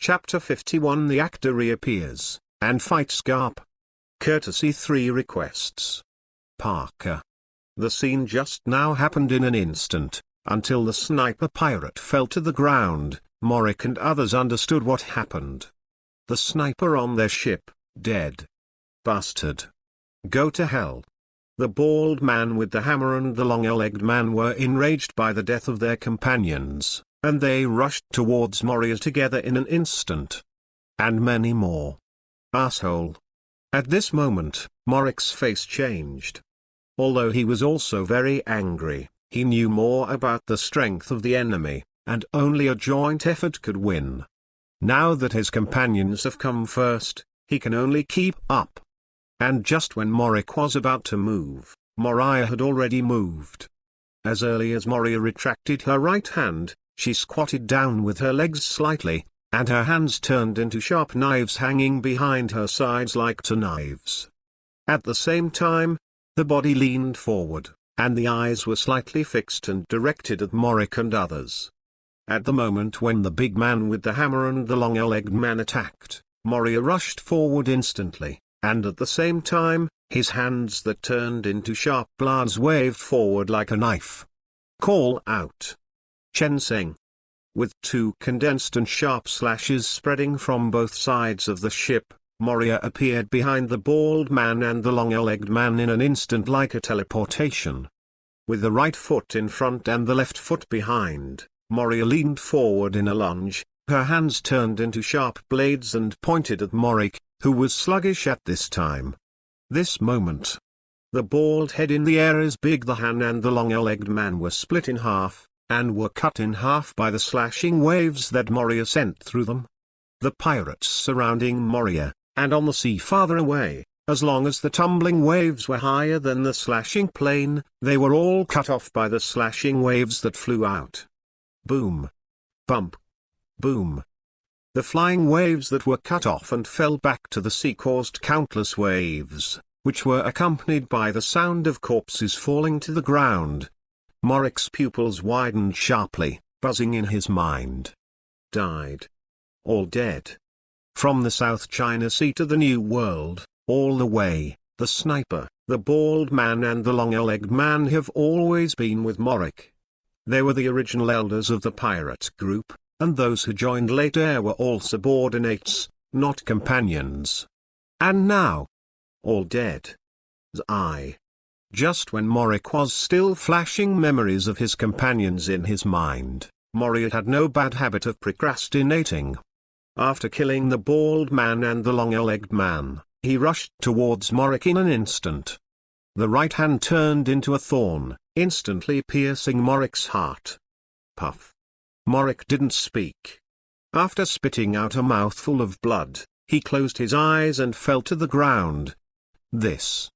Chapter 51. The actor reappears, and fights Garp. Courtesy 3 requests. Parker. The scene just now happened in an instant, until the sniper pirate fell to the ground. Moriah and others understood what happened. The sniper on their ship, dead. Bastard. Go to hell. The bald man with the hammer and the long-legged man were enraged by the death of their companions, and they rushed towards Moria together in an instant. And many more. Asshole. At this moment, Morik's face changed. Although he was also very angry, he knew more about the strength of the enemy, and only a joint effort could win. Now that his companions have come first, he can only keep up. And just when Morik was about to move, Moriah had already moved. As early as Moria retracted her right hand, she squatted down with her legs slightly, and her hands turned into sharp knives hanging behind her sides like two knives. At the same time, the body leaned forward, and the eyes were slightly fixed and directed at Morik and others. At the moment when the big man with the hammer and the long-legged man attacked, Moria rushed forward instantly, and at the same time, his hands that turned into sharp blades waved forward like a knife. Call out. Chenseng. With two condensed and sharp slashes spreading from both sides of the ship, Moria appeared behind the bald man and the long-legged man in an instant like a teleportation. With the right foot in front and the left foot behind, Moria leaned forward in a lunge, her hands turned into sharp blades and pointed at Morik, who was sluggish at this time. This moment. The bald head in the air as big the hand and the long-legged man were split in half, and were cut in half by the slashing waves that Moria sent through them. The pirates surrounding Moria, and on the sea farther away, as long as the tumbling waves were higher than the slashing plane, they were all cut off by the slashing waves that flew out. Boom. Bump. Boom. The flying waves that were cut off and fell back to the sea caused countless waves, which were accompanied by the sound of corpses falling to the ground. Morik's pupils widened sharply, buzzing in his mind. Died. All dead. From the South China Sea to the New World, all the way, the sniper, the bald man and the long-legged man have always been with Morik. They were the original elders of the pirate group, and those who joined later were all subordinates, not companions. And now, all dead. Just when Morik was still flashing memories of his companions in his mind, Moria had no bad habit of procrastinating. After killing the bald man and the long-legged man, he rushed towards Morik in an instant. The right hand turned into a thorn, instantly piercing Morik's heart. Puff. Morik didn't speak. After spitting out a mouthful of blood, he closed his eyes and fell to the ground. This.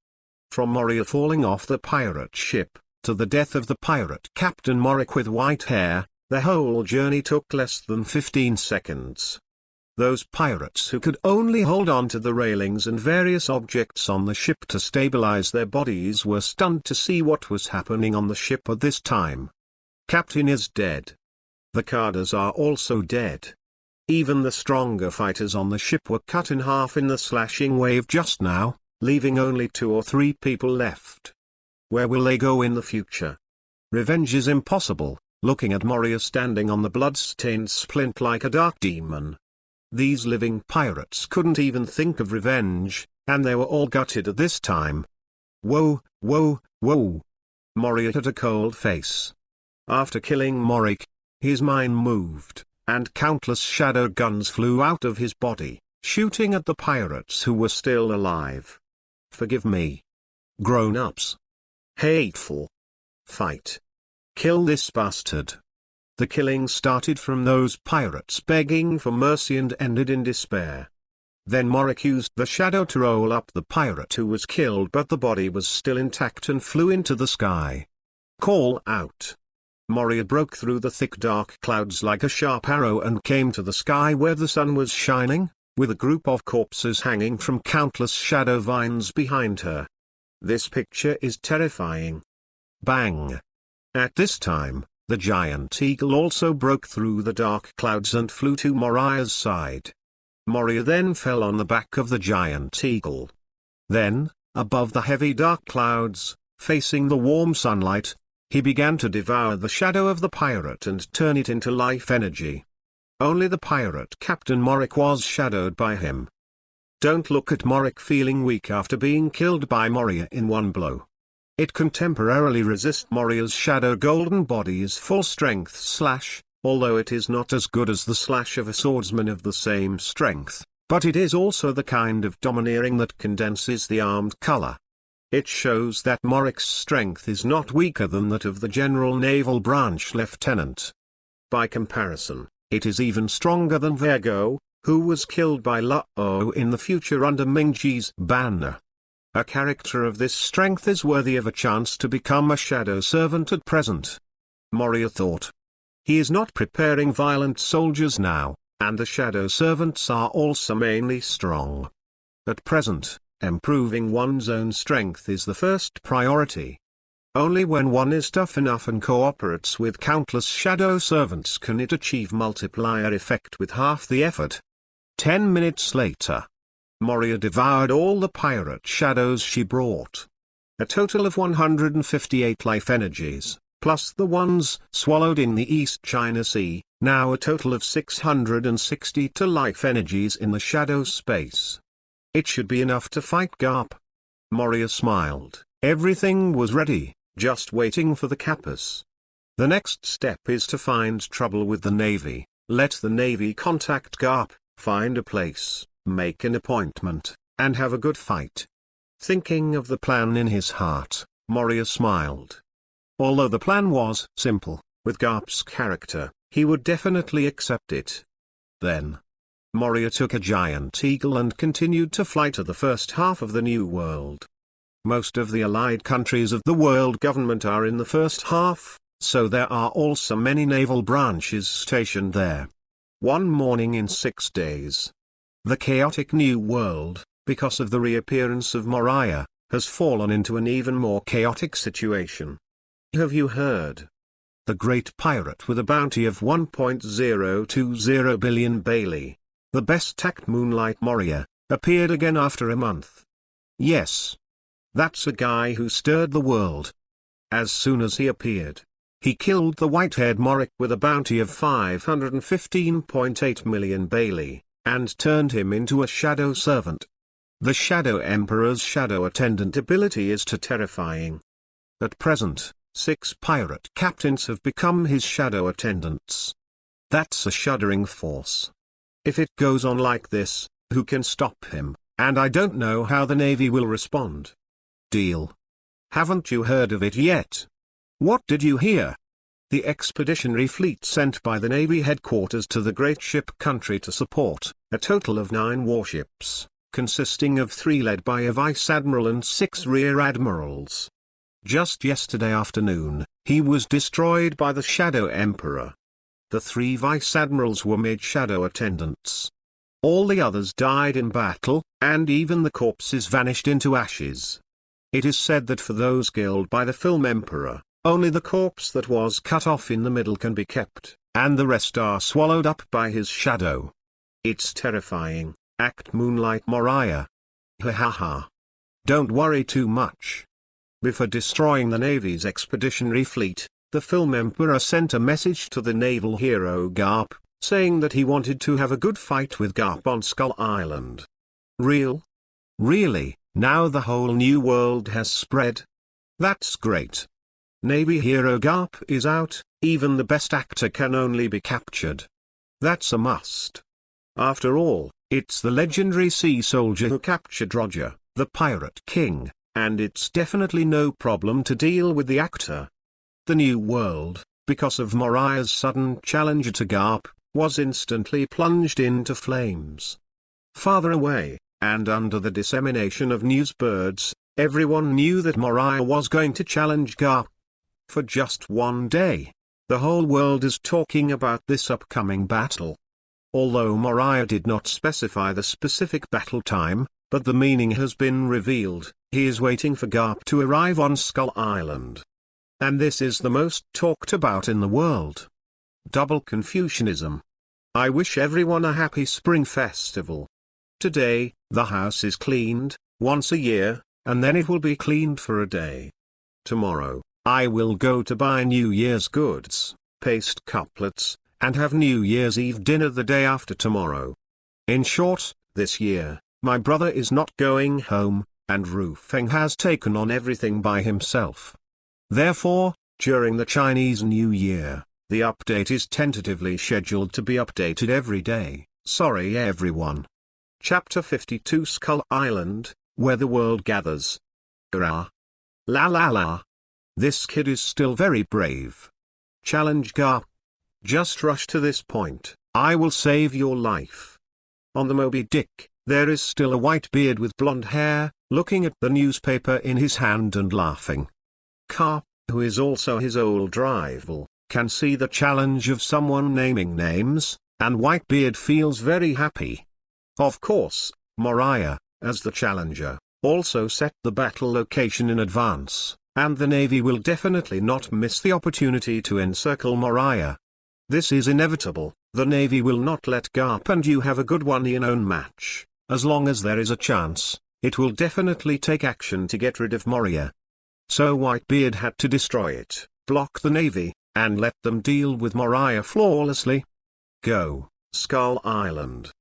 From Moria falling off the pirate ship, to the death of the pirate captain Morik with white hair, the whole journey took less than 15 seconds. Those pirates who could only hold on to the railings and various objects on the ship to stabilize their bodies were stunned to see what was happening on the ship at this time. Captain is dead. The Kadas are also dead. Even the stronger fighters on the ship were cut in half in the slashing wave just now, leaving only 2 or 3 people left. Where will they go in the future? Revenge is impossible, looking at Moria standing on the blood-stained splint like a dark demon. These living pirates couldn't even think of revenge, and they were all gutted at this time. Whoa, whoa, whoa. Moria had a cold face. After killing Morik, his mind moved, and countless shadow guns flew out of his body, shooting at the pirates who were still alive. Forgive me. Grown-ups. Hateful. Fight. Kill this bastard. The killing started from those pirates begging for mercy and ended in despair. Then Morik used the shadow to roll up the pirate who was killed, but the body was still intact and flew into the sky. Call out. Moria broke through the thick dark clouds like a sharp arrow and came to the sky where the sun was shining, with a group of corpses hanging from countless shadow vines behind her. This picture is terrifying. Bang. At this time, The giant eagle also broke through the dark clouds and flew to Moriah's side. Moria then fell on the back of the giant eagle. Then, above the heavy dark clouds, facing the warm sunlight, he began to devour the shadow of the pirate and turn it into life energy. Only the pirate Captain Moriah was shadowed by him. Don't look at Moriah feeling weak after being killed by Moria in one blow. It can temporarily resist Moriah's shadow golden body's full strength slash, although it is not as good as the slash of a swordsman of the same strength, but it is also the kind of domineering that condenses the armed color. It shows that Moriah's strength is not weaker than that of the general naval branch lieutenant. By comparison, it is even stronger than Virgo, who was killed by Luo in the future under Mingji's banner. A character of this strength is worthy of a chance to become a shadow servant at present. Moria thought. He is not preparing violent soldiers now, and the shadow servants are also mainly strong. At present, improving one's own strength is the first priority. Only when one is tough enough and cooperates with countless shadow servants can it achieve multiplier effect with half the effort. 10 minutes later, Moria devoured all the pirate shadows she brought. A total of 158 life energies, plus the ones swallowed in the East China Sea, now a total of 662 life energies in the shadow space. It should be enough to fight Garp. Moria smiled. Everything was ready, just waiting for the Kappas. The next step is to find trouble with the Navy, let the Navy contact Garp, find a place, make an appointment, and have a good fight. Thinking of the plan in his heart, Moria smiled. Although the plan was simple, with Garp's character, he would definitely accept it. Then, Moria took a giant eagle and continued to fly to the first half of the New World. Most of the allied countries of the world government are in the first half, so there are also many naval branches stationed there. One morning in 6 days. The chaotic New World, because of the reappearance of Moriah, has fallen into an even more chaotic situation. Have you heard? The great pirate with a bounty of 1.020 billion Bailey, the best-tacked Moonlight Moria, appeared again after a month. Yes. That's a guy who stirred the world. As soon as he appeared, he killed the white-haired Moriah with a bounty of 515.8 million Bailey, and turned him into a shadow servant. The Shadow Emperor's shadow attendant ability is too terrifying. At present, 6 pirate captains have become his shadow attendants. That's a shuddering force. If it goes on like this, who can stop him? And I don't know how the Navy will respond. Deal. Haven't you heard of it yet? What did you hear? The expeditionary fleet sent by the Navy headquarters to the Great Ship Country to support, a total of 9 warships, consisting of 3 led by a vice admiral and 6 rear admirals. Just yesterday afternoon, he was destroyed by the Shadow Emperor. The 3 vice admirals were made shadow attendants. All the others died in battle, and even the corpses vanished into ashes. It is said that for those killed by the film Emperor, only the corpse that was cut off in the middle can be kept, and the rest are swallowed up by his shadow. It's terrifying, act Moonlight Moriah. Ha ha ha. Don't worry too much. Before destroying the Navy's expeditionary fleet, the film Emperor sent a message to the naval hero Garp, saying that he wanted to have a good fight with Garp on Skull Island. Really, now the whole New World has spread? That's great. Navy hero Garp is out, even the best actor can only be captured. That's a must. After all, it's the legendary sea soldier who captured Roger, the Pirate King, and it's definitely no problem to deal with the actor. The New World, because of Moriah's sudden challenge to Garp, was instantly plunged into flames. Farther away, and under the dissemination of newsbirds, everyone knew that Moriah was going to challenge Garp. For just one day, the whole world is talking about this upcoming battle. Although Moriah did not specify the specific battle time, but the meaning has been revealed, he is waiting for Garp to arrive on Skull Island. And this is the most talked about in the world. Double Confucianism. I wish everyone a happy spring festival. Today, the house is cleaned, once a year, and then it will be cleaned for a day. Tomorrow, I will go to buy New Year's goods, paste couplets, and have New Year's Eve dinner the day after tomorrow. In short, this year, my brother is not going home, and Ru Feng has taken on everything by himself. Therefore, during the Chinese New Year, the update is tentatively scheduled to be updated every day. Sorry everyone. Chapter 52 Skull Island, where the world gathers. Hurrah! La la la! This kid is still very brave. Challenge Garp. Just rush to this point, I will save your life. On the Moby Dick, there is still a Whitebeard with blonde hair, looking at the newspaper in his hand and laughing. Garp, who is also his old rival, can see the challenge of someone naming names, and Whitebeard feels very happy. Of course, Moriah, as the challenger, also set the battle location in advance, and the Navy will definitely not miss the opportunity to encircle Moriah. This is inevitable, the Navy will not let Garp and you have a good one-in-own match. As long as there is a chance, it will definitely take action to get rid of Moria. So Whitebeard had to destroy it, block the Navy, and let them deal with Moriah flawlessly. Go, Skull Island.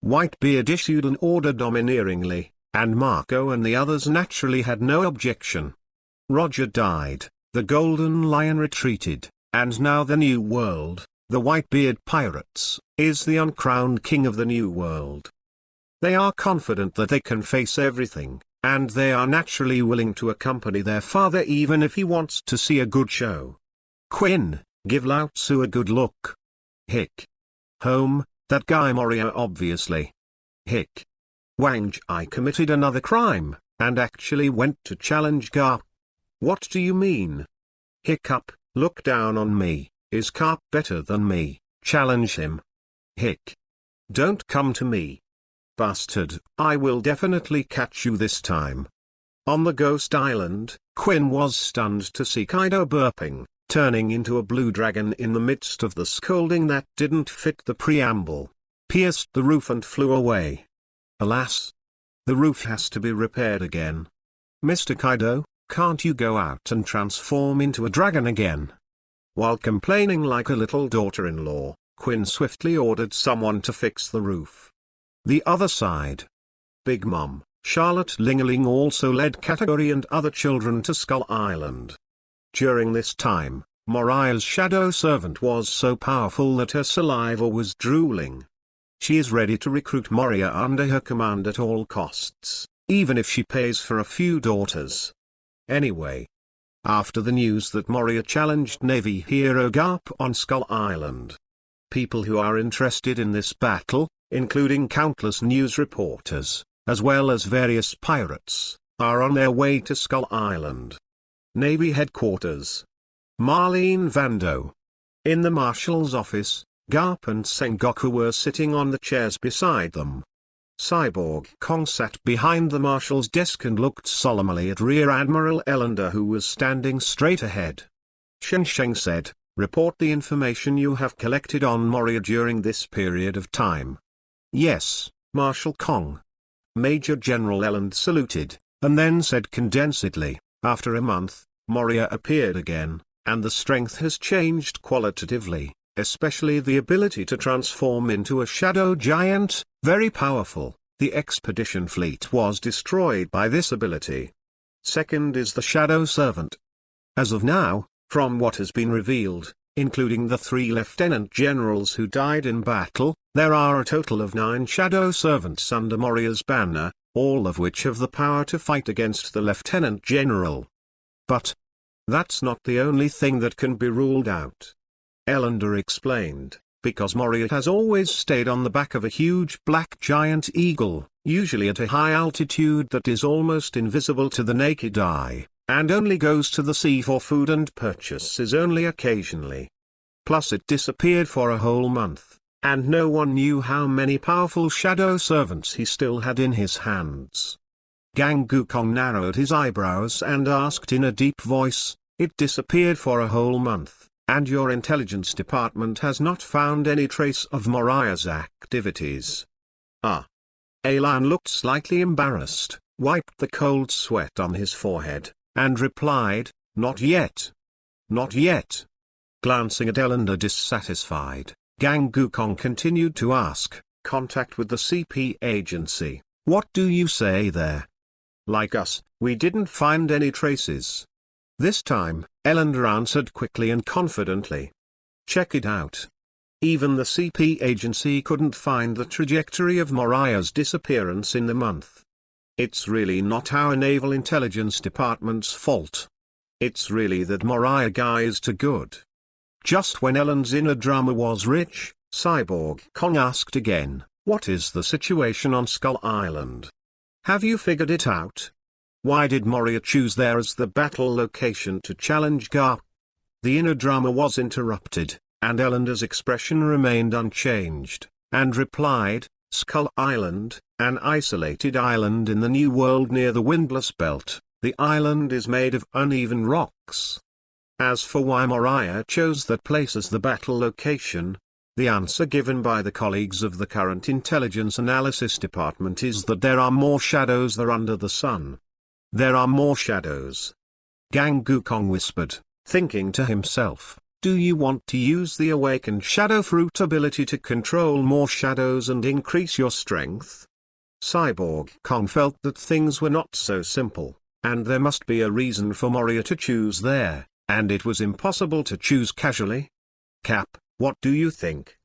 Whitebeard issued an order domineeringly, and Marco and the others naturally had no objection. Roger died, the Golden Lion retreated, and now the New World, the Whitebeard Pirates, is the uncrowned king of the New World. They are confident that they can face everything, and they are naturally willing to accompany their father even if he wants to see a good show. Quinn, give Lao Tzu a good look. Hick. Home, that guy Moria obviously. Hick. Wang Jai committed another crime, and actually went to challenge Garp. What do you mean? Hiccup, look down on me, is Garp better than me, challenge him. Hick. Don't come to me. Bastard, I will definitely catch you this time. On the Ghost Island, Quinn was stunned to see Kaido burping, turning into a blue dragon in the midst of the scolding that didn't fit the preamble, pierced the roof and flew away. Alas! The roof has to be repaired again. Mr. Kaido, can't you go out and transform into a dragon again? While complaining like a little daughter-in-law, Quinn swiftly ordered someone to fix the roof. The other side. Big Mom, Charlotte Lingerling also led Category and other children to Skull Island. During this time, Moriah's shadow servant was so powerful that her saliva was drooling. She is ready to recruit Moria under her command at all costs, even if she pays for a few daughters. Anyway, after the news that Moria challenged Navy hero Garp on Skull Island, people who are interested in this battle, including countless news reporters, as well as various pirates, are on their way to Skull Island. Navy Headquarters. Marlene Vando. In the Marshal's office, Garp and Sengoku were sitting on the chairs beside them. Cyborg Kong sat behind the Marshal's desk and looked solemnly at Rear Admiral Ellender, who was standing straight ahead. Shen Sheng said, report the information you have collected on Moria during this period of time. Yes, Marshal Kong. Major General Ellender saluted, and then said condensedly, after a month, Moria appeared again, and the strength has changed qualitatively, especially the ability to transform into a shadow giant, very powerful. The expedition fleet was destroyed by this ability. Second is the shadow servant. As of now, from what has been revealed, including the 3 lieutenant generals who died in battle, there are a total of 9 shadow servants under Moria's banner, all of which have the power to fight against the lieutenant general. But that's not the only thing that can be ruled out. Ellender explained, because Moria has always stayed on the back of a huge black giant eagle, usually at a high altitude that is almost invisible to the naked eye, and only goes to the sea for food and purchases only occasionally. Plus it disappeared for a whole month, and no one knew how many powerful shadow servants he still had in his hands. Gang Gukong narrowed his eyebrows and asked in a deep voice, It disappeared for a whole month, and your intelligence department has not found any trace of Moriah's activities. Ah. Alan looked slightly embarrassed, wiped the cold sweat on his forehead, and replied, "Not yet. Not yet." Glancing at Elender dissatisfied, Gang Gukong continued to ask, "Contact with the CP agency, what do you say there?" "Like us, we didn't find any traces." This time, Elender answered quickly and confidently. "Check it out. Even the CP agency couldn't find the trajectory of Moriah's disappearance in the month. It's really not our Naval Intelligence Department's fault. It's really that Moriah guy is too good." Just when Ellen's inner drama was rich, Cyborg Kong asked again, "What is the situation on Skull Island? Have you figured it out? Why did Moria choose there as the battle location to challenge Garp?" The inner drama was interrupted, and Ellender's expression remained unchanged, and replied, "Skull Island, an isolated island in the New World near the Windless Belt. The island is made of uneven rocks. As for why Moriah chose that place as the battle location, the answer given by the colleagues of the current Intelligence Analysis Department is that there are more shadows there under the sun. There are more shadows." Gang Gukong whispered, thinking to himself, "Do you want to use the awakened shadow fruit ability to control more shadows and increase your strength?" Cyborg Kong felt that things were not so simple, and there must be a reason for Moria to choose there, and it was impossible to choose casually. "Cap, what do you think?"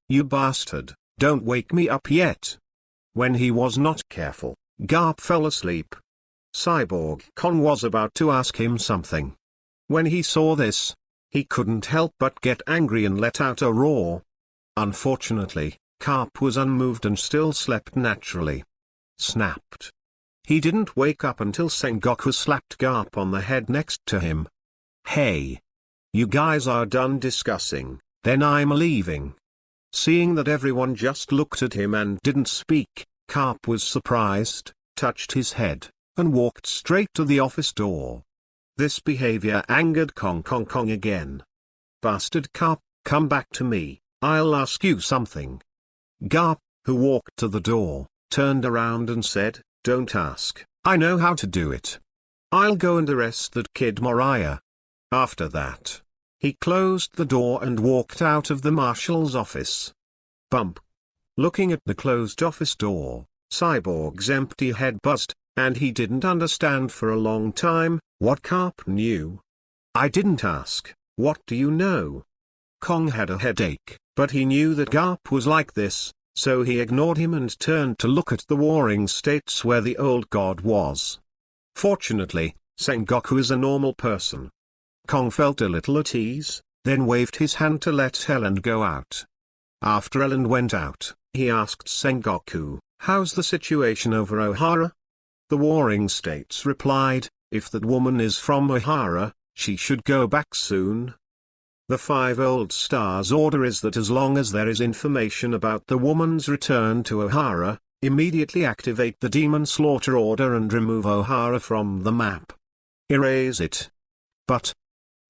"You bastard, don't wake me up yet." When he was not careful, Garp fell asleep. Cyborg Kong was about to ask him something. When he saw this, he couldn't help but get angry and let out a roar. Unfortunately, Garp was unmoved and still slept naturally. Snapped. He didn't wake up until Sengoku slapped Garp on the head next to him. "Hey! You guys are done discussing, then I'm leaving." Seeing that everyone just looked at him and didn't speak, Garp was surprised, touched his head, and walked straight to the office door. This behavior angered Kong again. "Bastard Garp, come back to me, I'll ask you something." Garp, who walked to the door, turned around and said, "Don't ask, I know how to do it. I'll go and arrest that kid Moriah." After that, he closed the door and walked out of the marshal's office. Bump. Looking at the closed office door, Cyborg's empty head buzzed, and he didn't understand for a long time what Garp knew. "I didn't ask, what do you know?" Kong had a headache, but he knew that Garp was like this, so he ignored him and turned to look at the warring states where the old god was. Fortunately, Sengoku is a normal person. Kong felt a little at ease, then waved his hand to let Helen go out. After Ellen went out, he asked Sengoku, "How's the situation over Ohara?" The warring states replied, "If that woman is from Ohara, she should go back soon." The 5 Old Stars order is that as long as there is information about the woman's return to Ohara, immediately activate the Demon Slaughter order and remove Ohara from the map. Erase it. But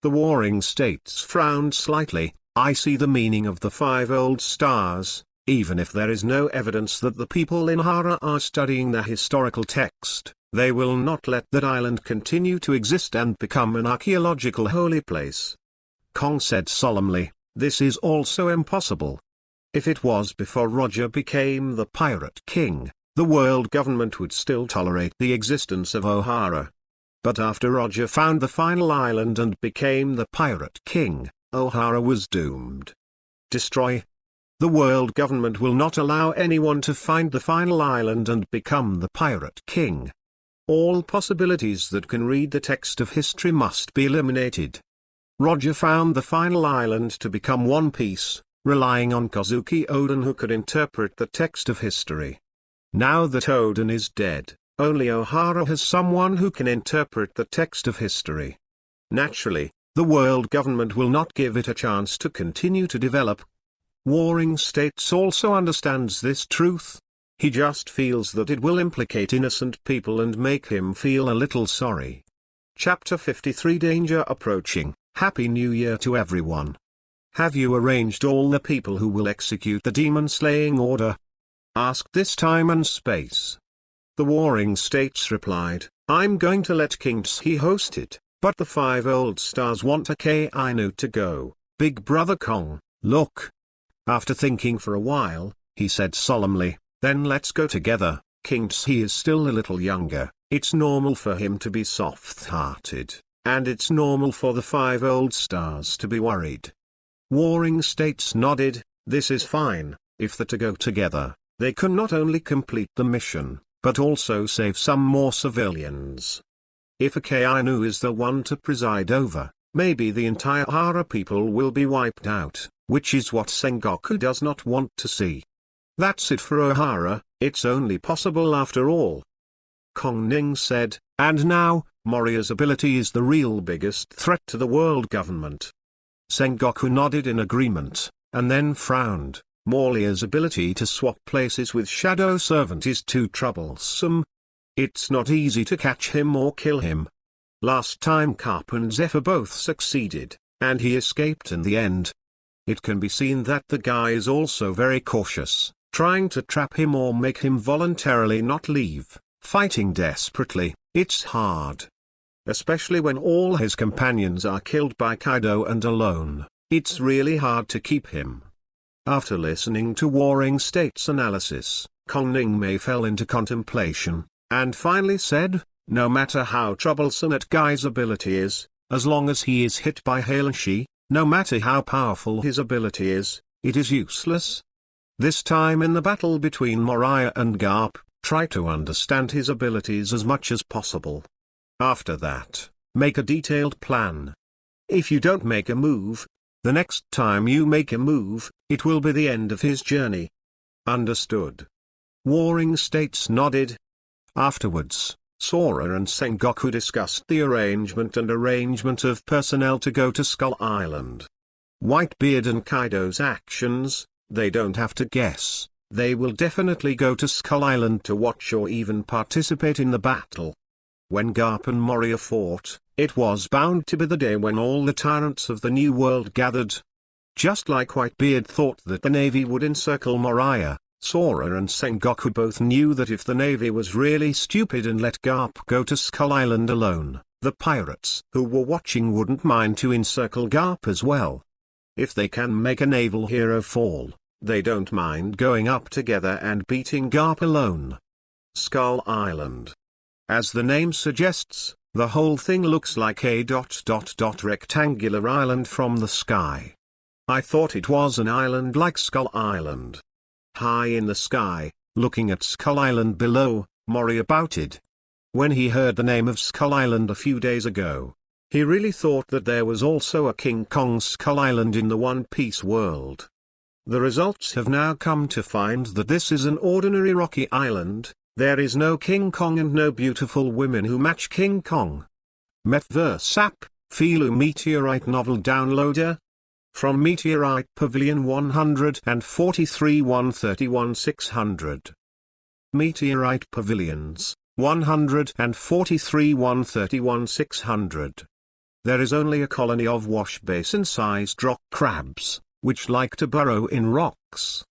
the warring states frowned slightly. "I see the meaning of the 5 Old Stars, even if there is no evidence that the people in Ohara are studying the historical text. They will not let that island continue to exist and become an archaeological holy place." Kong said solemnly, "This is also impossible. If it was before Roger became the Pirate King, the world government would still tolerate the existence of Ohara. But after Roger found the final island and became the Pirate King, Ohara was doomed. Destroy. The world government will not allow anyone to find the final island and become the Pirate King. All possibilities that can read the text of history must be eliminated. Roger found the final island to become one piece, relying on Kozuki Oden, who could interpret the text of history. Now that Oden is dead, only Ohara has someone who can interpret the text of history. Naturally, the world government will not give it a chance to continue to develop. Warring States also understands this truth. He just feels that it will implicate innocent people and make him feel a little sorry. Chapter 53 Danger Approaching. Happy New Year to everyone. Have you arranged all the people who will execute the demon-slaying order? Asked this time and space. The warring states replied, I'm going to let King Tshi host it, but the 5 old stars want a Kainu to go. Big brother Kong, look. After thinking for a while, he said solemnly, then let's go together. King Tshi is still a little younger, it's normal for him to be soft-hearted, and it's normal for the 5 old stars to be worried. Warring states nodded, this is fine, if they're to go together, they can not only complete the mission, but also save some more civilians. If a Kainu is the one to preside over, maybe the entire Hara people will be wiped out, which is what Sengoku does not want to see. That's it for Ohara, it's only possible after all. Kong Ning said, and now, Moria's ability is the real biggest threat to the world government. Sengoku nodded in agreement, and then frowned. Moria's ability to swap places with Shadow Servant is too troublesome. It's not easy to catch him or kill him. Last time Garp and Zephyr both succeeded, and he escaped in the end. It can be seen that the guy is also very cautious, trying to trap him or make him voluntarily not leave, fighting desperately. It's hard. Especially when all his companions are killed by Kaido and alone, it's really hard to keep him. After listening to Warring States' analysis, Kong Ning fell into contemplation, and finally said, no matter how troublesome that guy's ability is, as long as he is hit by Hailshi, no matter how powerful his ability is, it is useless. This time in the battle between Moriah and Garp, try to understand his abilities as much as possible. After that, make a detailed plan. If you don't make a move, the next time you make a move, it will be the end of his journey. Understood. Warring States nodded. Afterwards, Sora and Sengoku discussed the arrangement of personnel to go to Skull Island. Whitebeard and Kaido's actions, they don't have to guess, they will definitely go to Skull Island to watch or even participate in the battle. When Garp and Moria fought, it was bound to be the day when all the tyrants of the New World gathered. Just like Whitebeard thought that the Navy would encircle Moriah, Sora and Sengoku both knew that if the Navy was really stupid and let Garp go to Skull Island alone, the pirates who were watching wouldn't mind to encircle Garp as well. If they can make a naval hero fall, they don't mind going up together and beating Garp alone. Skull Island. As the name suggests, the whole thing looks like a rectangular island from the sky. I thought it was an island like Skull Island. High in the sky, looking at Skull Island below, Moria pouted. When he heard the name of Skull Island a few days ago, he really thought that there was also a King Kong Skull Island in the One Piece world. The results have now come to find that this is an ordinary rocky island. There is no King Kong and no beautiful women who match King Kong. Metaverse app, Filu Meteorite Novel Downloader. From Meteorite Pavilion 143 131 600. Meteorite Pavilions, 143 131 600. There is only a colony of wash basin-sized rock crabs, which like to burrow in rocks.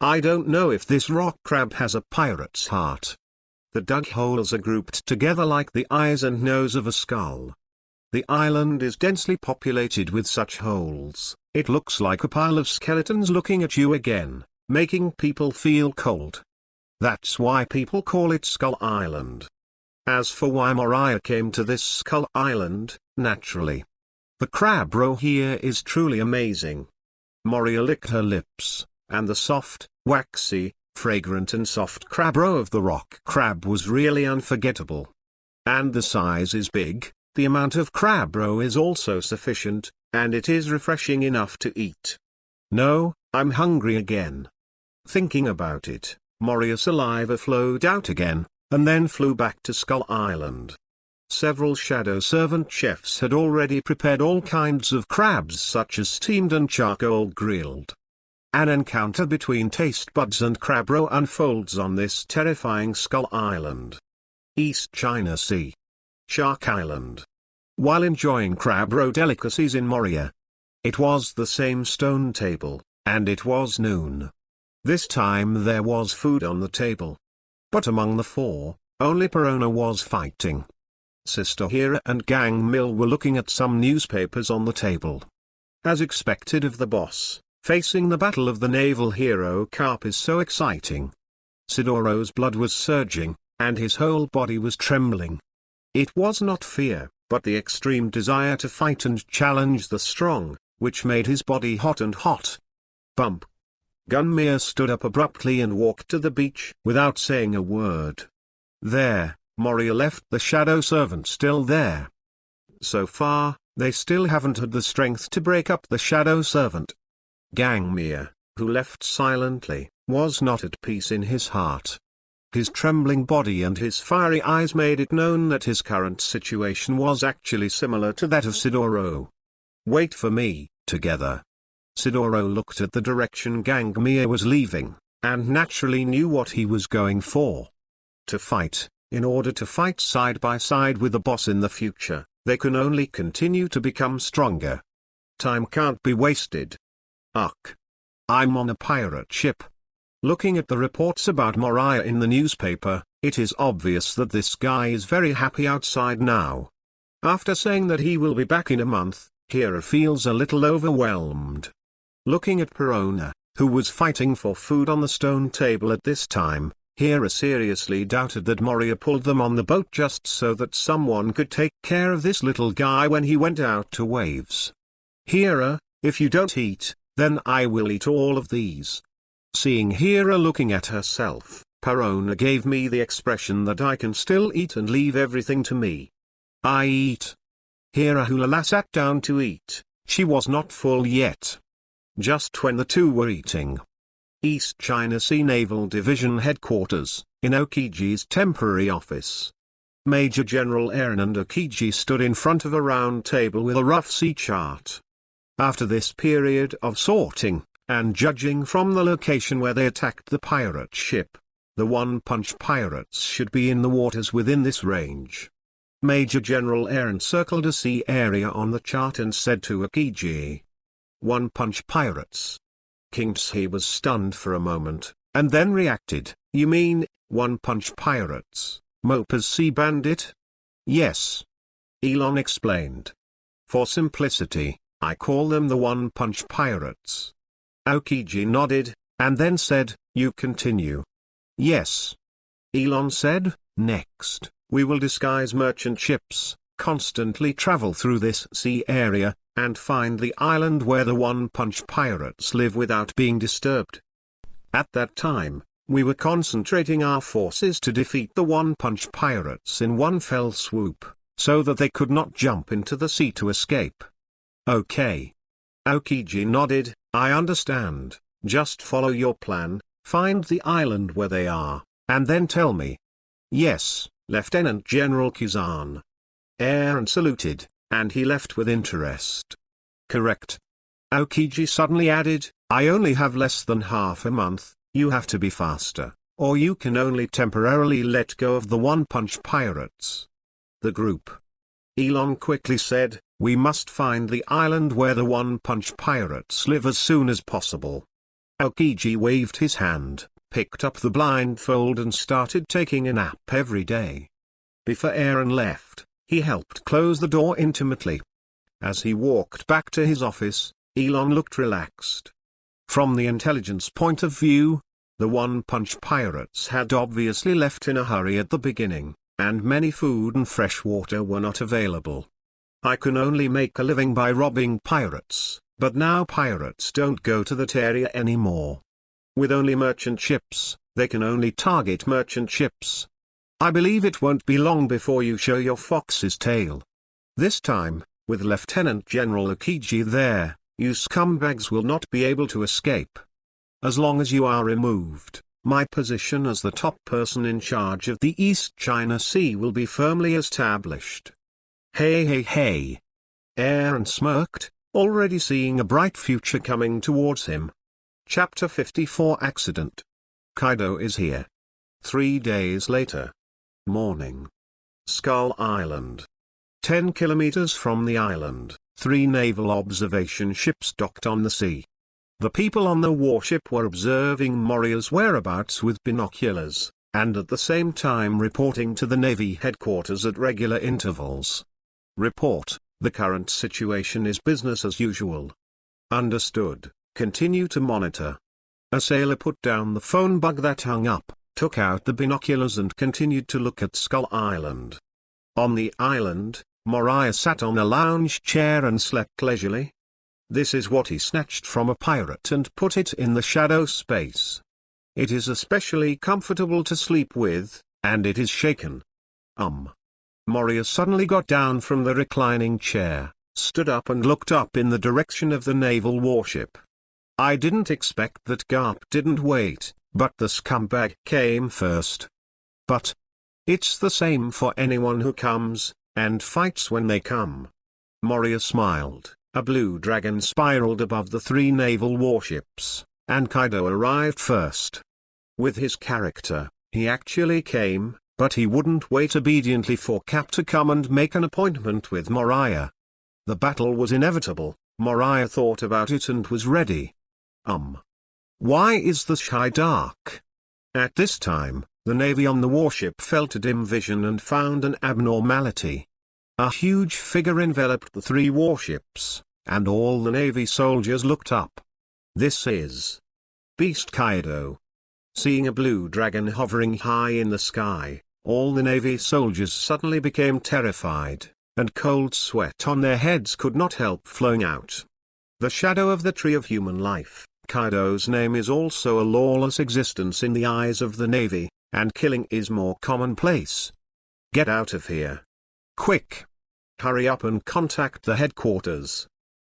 I don't know if this rock crab has a pirate's heart. The dug holes are grouped together like the eyes and nose of a skull. The island is densely populated with such holes. It looks like a pile of skeletons looking at you again, making people feel cold. That's why people call it Skull Island. As for why Moriah came to this Skull Island, naturally. The crab roe here is truly amazing. Moria licked her lips, and the soft, waxy, fragrant and soft crab roe of the rock crab was really unforgettable. And the size is big, the amount of crab roe is also sufficient, and it is refreshing enough to eat. No, I'm hungry again. Thinking about it, Moria's saliva flowed out again, and then flew back to Skull Island. Several Shadow Servant chefs had already prepared all kinds of crabs such as steamed and charcoal grilled. An encounter between taste buds and crab roe unfolds on this terrifying Skull Island. East China Sea. Shark Island. while enjoying crab roe delicacies in Moria. It was the same stone table, and it was noon. This time there was food on the table. But among the four, only Perona was fighting. Sister Hira and Gang Mill were looking at some newspapers on the table. As expected of the boss, facing the battle of the naval hero Garp is so exciting. Sidoro's blood was surging, and his whole body was trembling. It was not fear, but the extreme desire to fight and challenge the strong, which made his body hot and hot. Bump. Gunmere stood up abruptly and walked to the beach without saying a word. There, Moria left the shadow servant still there. So far, they still haven't had the strength to break up the shadow servant. Gangmere, who left silently, was not at peace in his heart. His trembling body and his fiery eyes made it known that his current situation was actually similar to that of Sidoro. Wait for me, together. Sidoro looked at the direction Gangmere was leaving, and naturally knew what he was going for. To fight, in order to fight side by side with the boss in the future, they can only continue to become stronger. Time can't be wasted. Ugh. I'm on a pirate ship. Looking at the reports about Moriah in the newspaper, it is obvious that this guy is very happy outside now. After saying that he will be back in a month, Hira feels a little overwhelmed. Looking at Perona, who was fighting for food on the stone table at this time, Hira seriously doubted that Moria pulled them on the boat just so that someone could take care of this little guy when he went out to waves. Hira, if you don't eat, then I will eat all of these. Seeing Hira looking at herself, Perona gave me the expression that I can still eat and leave everything to me. I eat. Hira Hulala sat down to eat. She was not full yet. Just when the two were eating, East China Sea Naval Division Headquarters, in Aokiji's temporary office. Major General Eren and Aokiji stood in front of a round table with a rough sea chart. After this period of sorting, and judging from the location where they attacked the pirate ship, the One-Punch Pirates should be in the waters within this range. Major General Eren circled a sea area on the chart and said to Aokiji, One-Punch Pirates. King Tse was stunned for a moment, and then reacted, You mean, One-Punch Pirates, Mopa's Sea Bandit? Yes. Elon explained. For simplicity, I call them the One-Punch Pirates. Aokiji nodded, and then said, You continue. Yes. Elon said, Next, we will disguise merchant ships, constantly travel through this sea area, and find the island where the One-Punch Pirates live without being disturbed. At that time, we were concentrating our forces to defeat the One-Punch Pirates in one fell swoop, so that they could not jump into the sea to escape. Okay. Aokiji nodded, I understand. Just follow your plan, find the island where they are, and then tell me. Yes, Lieutenant General Kizan. Eren saluted, and he left with interest. Correct. Aokiji suddenly added, I only have less than half a month, you have to be faster, or you can only temporarily let go of the One-Punch Pirates. The group. Elon quickly said, We must find the island where the One-Punch Pirates live as soon as possible. Aokiji waved his hand, picked up the blindfold and started taking a nap every day. Before Eren left, he helped close the door intimately. As he walked back to his office, Elon looked relaxed. From the intelligence point of view, the One-Punch Pirates had obviously left in a hurry at the beginning, and many food and fresh water were not available. I can only make a living by robbing pirates, but now pirates don't go to that area anymore. With only merchant ships, they can only target merchant ships. I believe it won't be long before you show your fox's tail. This time, with Lieutenant General Aokiji there, you scumbags will not be able to escape. As long as you are removed, my position as the top person in charge of the East China Sea will be firmly established. Hey. Eren smirked, already seeing a bright future coming towards him. Chapter 54 Accident. Kaido is here. 3 days later. Morning. Skull Island. 10 kilometers from the island, 3 naval observation ships docked on the sea. The people on the warship were observing Moria's whereabouts with binoculars, and at the same time reporting to the Navy headquarters at regular intervals. Report, the current situation is business as usual. Understood, continue to monitor. A sailor put down the phone bug that hung up, took out the binoculars and continued to look at Skull Island. On the island, Moriah sat on a lounge chair and slept leisurely. This is what he snatched from a pirate and put it in the shadow space. It is especially comfortable to sleep with, and it is shaken. Moria suddenly got down from the reclining chair, stood up and looked up in the direction of the naval warship. I didn't expect that Garp didn't wait, but the scumbag came first. But it's the same for anyone who comes, and fights when they come. Moria smiled. A blue dragon spiraled above the 3 naval warships, and Kaido arrived first. With his character, he actually came, but he wouldn't wait obediently for Cap to come and make an appointment with Moriah. The battle was inevitable. Moriah thought about it and was ready. Why is the sky dark? At this time, the Navy on the warship felt a dim vision and found an abnormality. A huge figure enveloped the 3 warships, and all the Navy soldiers looked up. This is Beast Kaido. Seeing a blue dragon hovering high in the sky, all the Navy soldiers suddenly became terrified, and cold sweat on their heads could not help flowing out. The shadow of the tree of human life, Kaido's name is also a lawless existence in the eyes of the Navy, and killing is more commonplace. Get out of here. Quick! Hurry up and contact the headquarters.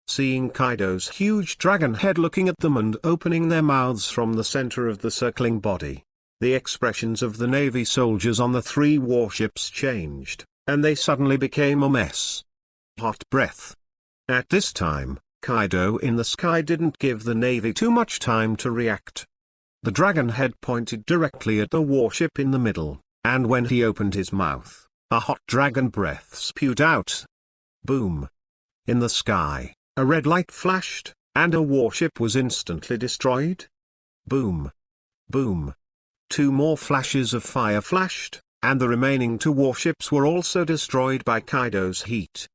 Seeing Kaido's huge dragon head looking at them and opening their mouths from the center of the circling body, the expressions of the Navy soldiers on the 3 warships changed, and they suddenly became a mess. Hot breath. At this time, Kaido in the sky didn't give the Navy too much time to react. The dragon head pointed directly at the warship in the middle, and when he opened his mouth, a hot dragon breath spewed out. Boom. In the sky, a red light flashed, and a warship was instantly destroyed. Boom. Boom. 2 more flashes of fire flashed, and the remaining 2 warships were also destroyed by Kaido's heat.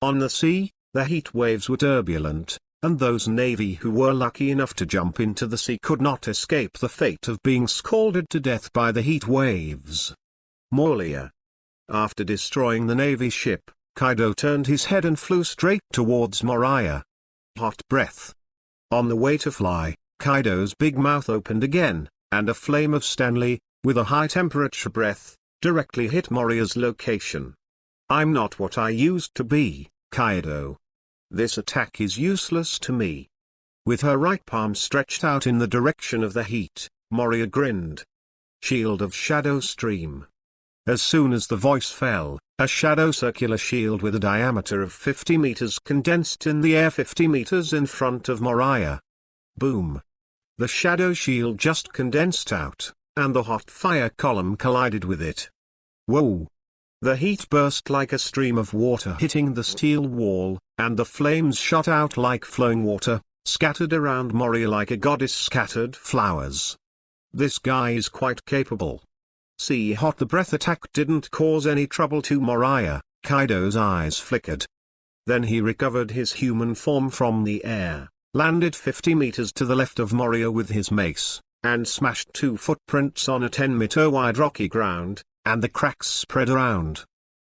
On the sea, the heat waves were turbulent, and those Navy who were lucky enough to jump into the sea could not escape the fate of being scalded to death by the heat waves. Moria. After destroying the Navy ship, Kaido turned his head and flew straight towards Moriah. Hot breath. On the way to fly, Kaido's big mouth opened again, and a flame of Stanley, with a high-temperature breath, directly hit Moria's location. I'm not what I used to be, Kaido. This attack is useless to me. With her right palm stretched out in the direction of the heat, Moria grinned. Shield of Shadow Stream. As soon as the voice fell, a shadow circular shield with a diameter of 50 meters condensed in the air 50 meters in front of Moriah. Boom. The shadow shield just condensed out, and the hot fire column collided with it. Whoa! The heat burst like a stream of water hitting the steel wall, and the flames shot out like flowing water, scattered around Moria like a goddess scattered flowers. This guy is quite capable. See hot the breath attack didn't cause any trouble to Moriah. Kaido's eyes flickered. Then he recovered his human form from the air, landed 50 meters to the left of Moria with his mace, and smashed 2 footprints on a 10-meter wide rocky ground, and the cracks spread around.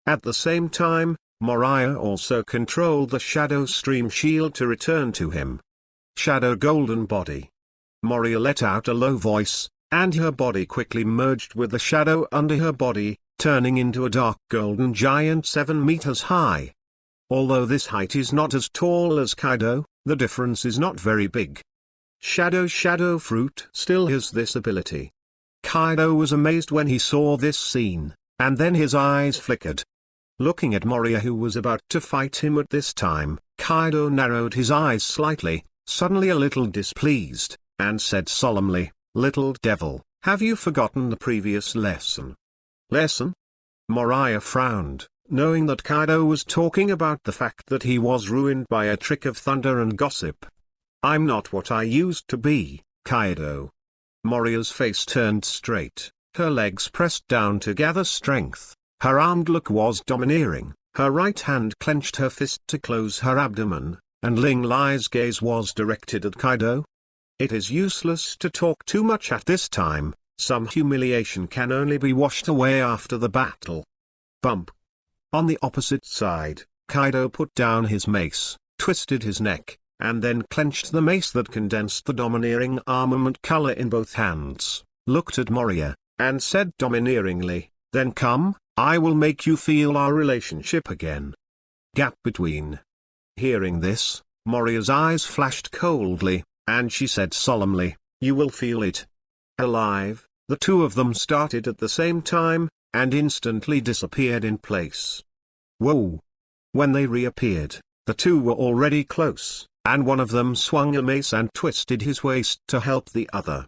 At the same time, Moriah also controlled the Shadow Stream shield to return to him. Shadow Golden Body. Moria let out a low voice, and her body quickly merged with the shadow under her body, turning into a dark golden giant 7 meters high. Although this height is not as tall as Kaido, the difference is not very big. Shadow Fruit still has this ability. Kaido was amazed when he saw this scene, and then his eyes flickered. Looking at Moria who was about to fight him at this time, Kaido narrowed his eyes slightly, suddenly a little displeased, and said solemnly, "Little devil, have you forgotten the previous lesson?" Lesson? Moriah frowned, knowing that Kaido was talking about the fact that he was ruined by a trick of thunder and gossip. "I'm not what I used to be, Kaido." Moria's face turned straight, her legs pressed down to gather strength, her armed look was domineering, her right hand clenched her fist to close her abdomen, and Ling Lai's gaze was directed at Kaido. It is useless to talk too much at this time, some humiliation can only be washed away after the battle. Bump. On the opposite side, Kaido put down his mace, twisted his neck, and then clenched the mace that condensed the domineering armament color in both hands, looked at Moria, and said domineeringly, "Then come, I will make you feel our relationship again." Gap between. Hearing this, Moria's eyes flashed coldly, and she said solemnly, "You will feel it." Alive, the two of them started at the same time, and instantly disappeared in place. Whoa! When they reappeared, the two were already close, and one of them swung a mace and twisted his waist to help the other.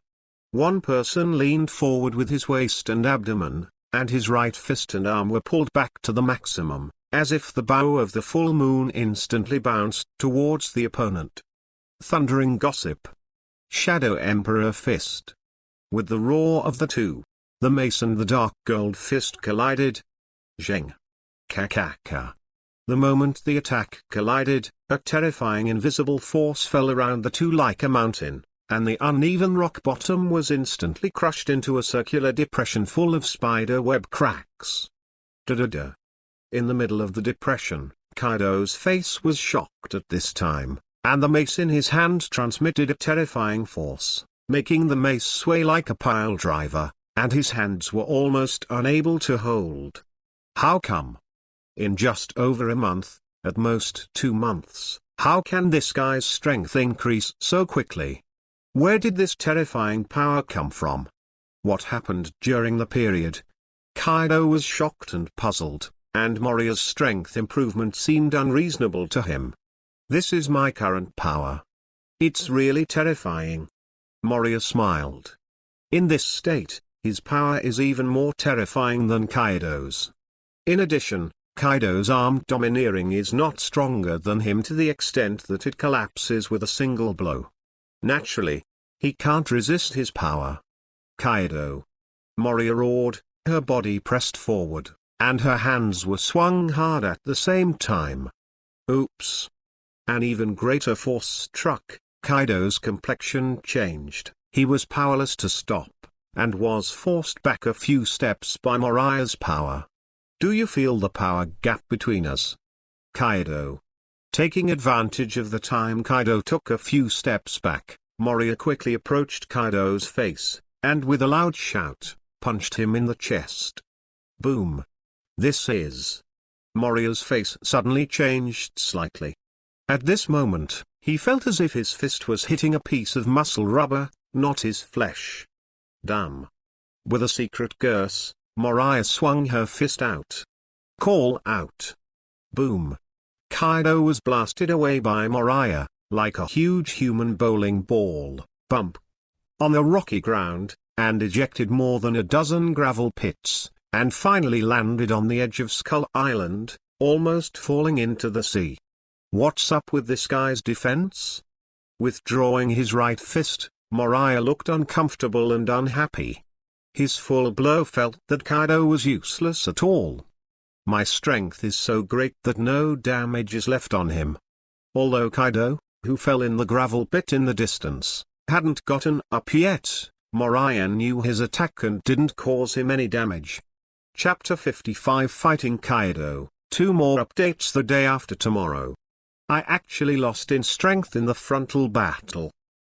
One person leaned forward with his waist and abdomen, and his right fist and arm were pulled back to the maximum, as if the bow of the full moon instantly bounced towards the opponent. Thundering gossip. Shadow Emperor fist. With the roar of the two, the mace and the dark gold fist collided. Zheng. Kakaka. The moment the attack collided, a terrifying invisible force fell around the two like a mountain, and the uneven rock bottom was instantly crushed into a circular depression full of spider web cracks. Da-da-da. In the middle of the depression, Kaido's face was shocked at this time, and the mace in his hand transmitted a terrifying force, making the mace sway like a pile driver, and his hands were almost unable to hold. How come? In just over a month, at most 2 months, how can this guy's strength increase so quickly? Where did this terrifying power come from? What happened during the period? Kaido was shocked and puzzled, and Moria's strength improvement seemed unreasonable to him. "This is my current power. It's really terrifying." Moria smiled. In this state, his power is even more terrifying than Kaido's. In addition, Kaido's armed domineering is not stronger than him to the extent that it collapses with a single blow. Naturally, he can't resist his power. Kaido. Moria roared, her body pressed forward, and her hands were swung hard at the same time. Oops. An even greater force struck, Kaido's complexion changed, he was powerless to stop, and was forced back a few steps by Moriah's power. "Do you feel the power gap between us?" Kaido. Taking advantage of the time Kaido took a few steps back, Moria quickly approached Kaido's face, and with a loud shout, punched him in the chest. Boom. This is. Moria's face suddenly changed slightly. At this moment, he felt as if his fist was hitting a piece of muscle rubber, not his flesh. Damn. With a secret curse, Moriah swung her fist out. Call out. Boom. Kaido was blasted away by Moriah, like a huge human bowling ball, bump, on the rocky ground, and ejected more than a dozen gravel pits, and finally landed on the edge of Skull Island, almost falling into the sea. What's up with this guy's defense? Withdrawing his right fist, Moriah looked uncomfortable and unhappy. His full blow felt that Kaido was useless at all. My strength is so great that no damage is left on him. Although Kaido, who fell in the gravel pit in the distance, hadn't gotten up yet, Moriah knew his attack and didn't cause him any damage. Chapter 55 Fighting Kaido, 2 more updates the day after tomorrow. I actually lost in strength in the frontal battle.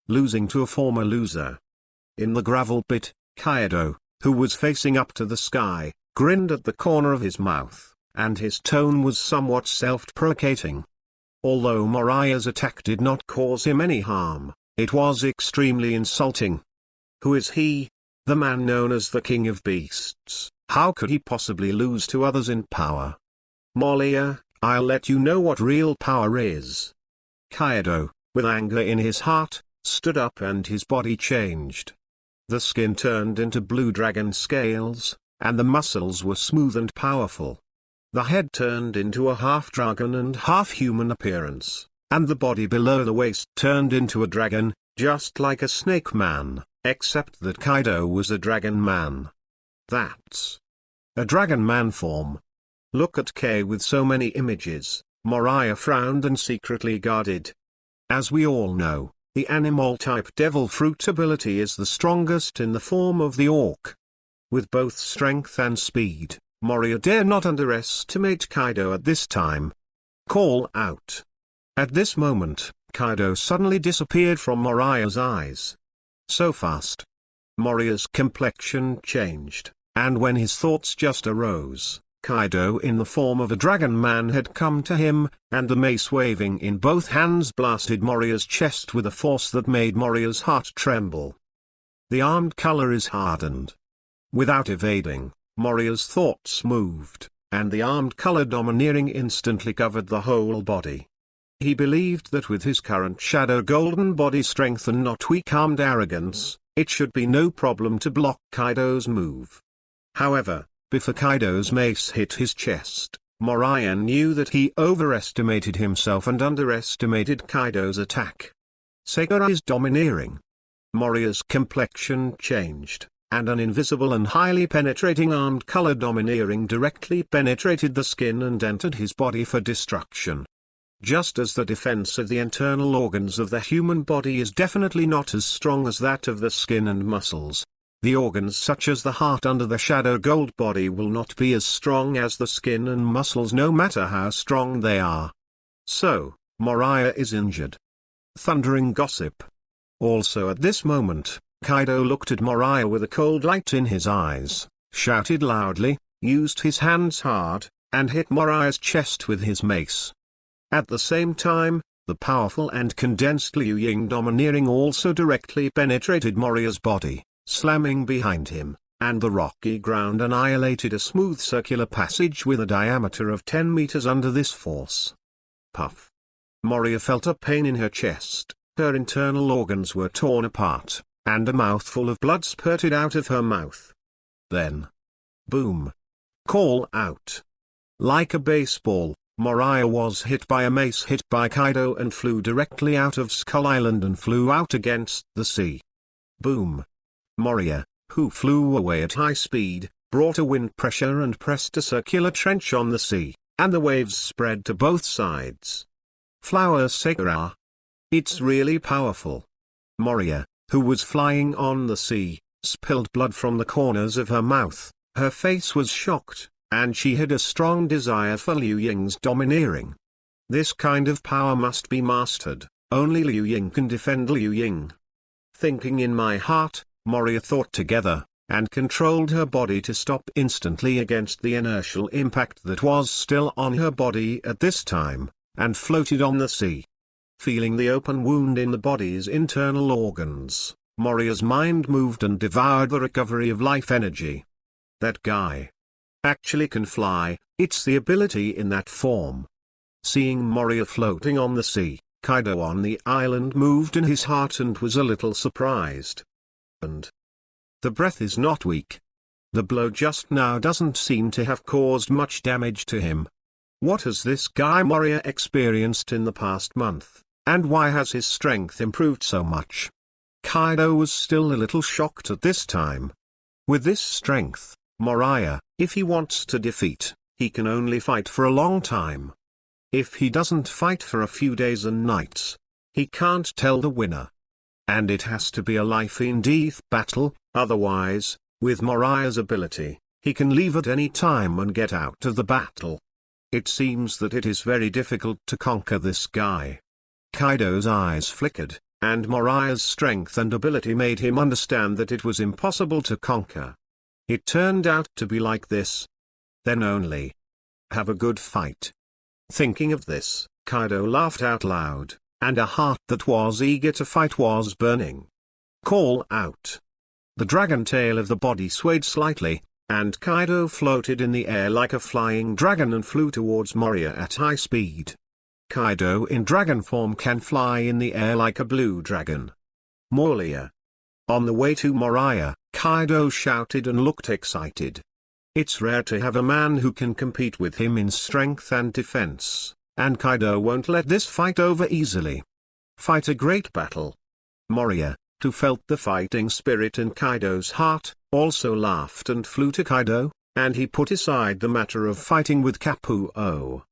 Losing to a former loser. In the gravel pit, Kaido, who was facing up to the sky, grinned at the corner of his mouth, and his tone was somewhat self-deprecating. Although Moriah's attack did not cause him any harm, it was extremely insulting. Who is he? The man known as the King of Beasts. How could he possibly lose to others in power? Moria, I'll let you know what real power is. Kaido, with anger in his heart, stood up and his body changed. The skin turned into blue dragon scales, and the muscles were smooth and powerful. The head turned into a half-dragon and half-human appearance, and the body below the waist turned into a dragon, just like a snake man, except that Kaido was a dragon man. That's a dragon man form. Look at K with so many images. Moriah frowned and secretly guarded. As we all know, the animal-type devil fruit ability is the strongest in the form of the orc. With both strength and speed, Moria dare not underestimate Kaido at this time. Call out. At this moment, Kaido suddenly disappeared from Moriah's eyes. So fast. Moria's complexion changed, and when his thoughts just arose, Kaido in the form of a dragon man had come to him, and the mace waving in both hands blasted Moria's chest with a force that made Moria's heart tremble. The armed color is hardened. Without evading, Moria's thoughts moved, and the armed color domineering instantly covered the whole body. He believed that with his current shadow golden body strength and not weak armed arrogance, it should be no problem to block Kaido's move. However, before Kaido's mace hit his chest, Moriah knew that he overestimated himself and underestimated Kaido's attack. Sakura is domineering. Moria's complexion changed, and an invisible and highly penetrating armed color domineering directly penetrated the skin and entered his body for destruction. Just as the defense of the internal organs of the human body is definitely not as strong as that of the skin and muscles, the organs such as the heart under the shadow gold body will not be as strong as the skin and muscles no matter how strong they are. So, Moriah is injured. Thundering gossip. Also at this moment, Kaido looked at Moriah with a cold light in his eyes, shouted loudly, used his hands hard, and hit Moriah's chest with his mace. At the same time, the powerful and condensed Liu Ying domineering also directly penetrated Moriah's body, slamming behind him, and the rocky ground annihilated a smooth circular passage with a diameter of 10 meters under this force. Puff. Moria felt a pain in her chest, her internal organs were torn apart, and a mouthful of blood spurted out of her mouth. Then, boom. Call out. Like a baseball, Moriah was hit by a mace hit by Kaido and flew directly out of Skull Island and flew out against the sea. Boom. Moria, who flew away at high speed, brought a wind pressure and pressed a circular trench on the sea, and the waves spread to both sides. Flower Sakura. It's really powerful. Moria, who was flying on the sea, spilled blood from the corners of her mouth, her face was shocked, and she had a strong desire for Liu Ying's domineering. This kind of power must be mastered, only Liu Ying can defend Liu Ying. Thinking in my heart, Moria thought together, and controlled her body to stop instantly against the inertial impact that was still on her body at this time, and floated on the sea. Feeling the open wound in the body's internal organs, Moria's mind moved and devoured the recovery of life energy. That guy actually can fly, it's the ability in that form. Seeing Moria floating on the sea, Kaido on the island moved in his heart and was a little surprised. And the breath is not weak. The blow just now doesn't seem to have caused much damage to him. What has this guy Moria experienced in the past month, and why has his strength improved so much? Kaido was still a little shocked at this time. With this strength, Moriah, if he wants to defeat, he can only fight for a long time. If he doesn't fight for a few days and nights, he can't tell the winner. And it has to be a life-and-death battle, otherwise, with Moriah's ability, he can leave at any time and get out of the battle. It seems that it is very difficult to conquer this guy. Kaido's eyes flickered, and Moriah's strength and ability made him understand that it was impossible to conquer. It turned out to be like this. Then only. Have a good fight. Thinking of this, Kaido laughed out loud, and a heart that was eager to fight was burning. Call out. The dragon tail of the body swayed slightly, and Kaido floated in the air like a flying dragon and flew towards Moria at high speed. Kaido in dragon form can fly in the air like a blue dragon. Moria. On the way to Moriah, Kaido shouted and looked excited. It's rare to have a man who can compete with him in strength and defense, and Kaido won't let this fight over easily. Fight a great battle. Moria, who felt the fighting spirit in Kaido's heart, also laughed and flew to Kaido, and he put aside the matter of fighting with Kapuo.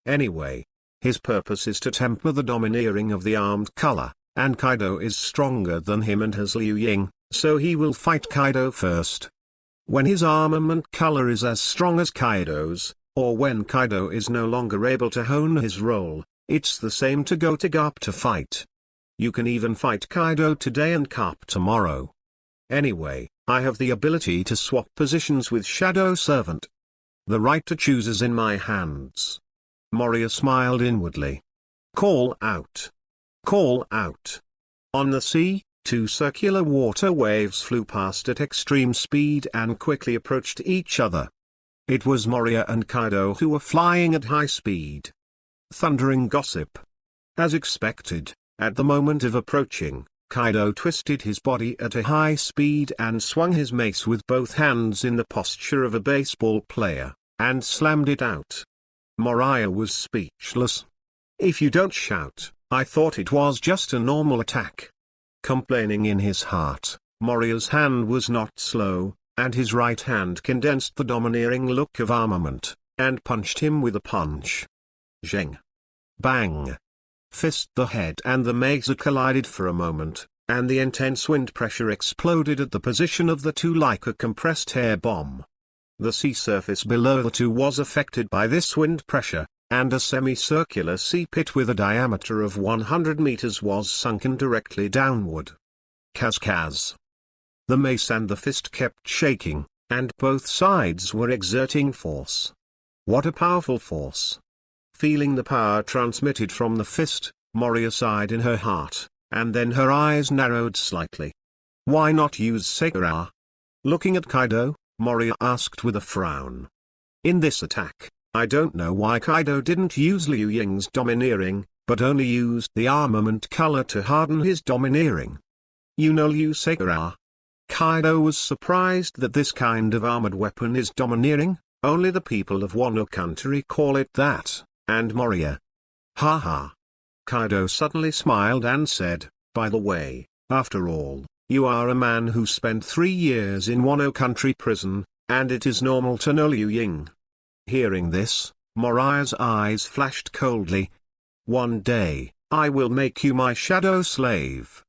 Anyway, his purpose is to temper the domineering of the armed color, and Kaido is stronger than him and has Liu Ying, so he will fight Kaido first. When his armament color is as strong as Kaido's, or when Kaido is no longer able to hone his role, it's the same to go to Garp to fight. You can even fight Kaido today and Garp tomorrow. Anyway, I have the ability to swap positions with Shadow Servant. The right to choose is in my hands. Moria smiled inwardly. Call out. Call out. On the sea, two circular water waves flew past at extreme speed and quickly approached each other. It was Moria and Kaido who were flying at high speed. Thundering gossip. As expected, at the moment of approaching, Kaido twisted his body at a high speed and swung his mace with both hands in the posture of a baseball player, and slammed it out. Moriah was speechless. If you don't shout, I thought it was just a normal attack. Complaining in his heart, Moriah's hand was not slow, and his right hand condensed the domineering look of armament, and punched him with a punch. Zheng. Bang. Fist the head and the mace collided for a moment, and the intense wind pressure exploded at the position of the two like a compressed air bomb. The sea surface below the two was affected by this wind pressure, and a semicircular sea pit with a diameter of 100 meters was sunken directly downward. Kaz. The mace and the fist kept shaking, and both sides were exerting force. What a powerful force! Feeling the power transmitted from the fist, Moria sighed in her heart, and then her eyes narrowed slightly. Why not use Sakura? Looking at Kaido, Moria asked with a frown. In this attack, I don't know why Kaido didn't use Liu Ying's domineering, but only used the armament color to harden his domineering. You know Liu Sakura? Kaido was surprised that this kind of armored weapon is domineering, only the people of Wano country call it that, and Moria. Haha. Kaido suddenly smiled and said, by the way, after all, you are a man who spent 3 years in Wano country prison, and it is normal to know Liu Ying. Hearing this, Moriah's eyes flashed coldly. One day, I will make you my shadow slave.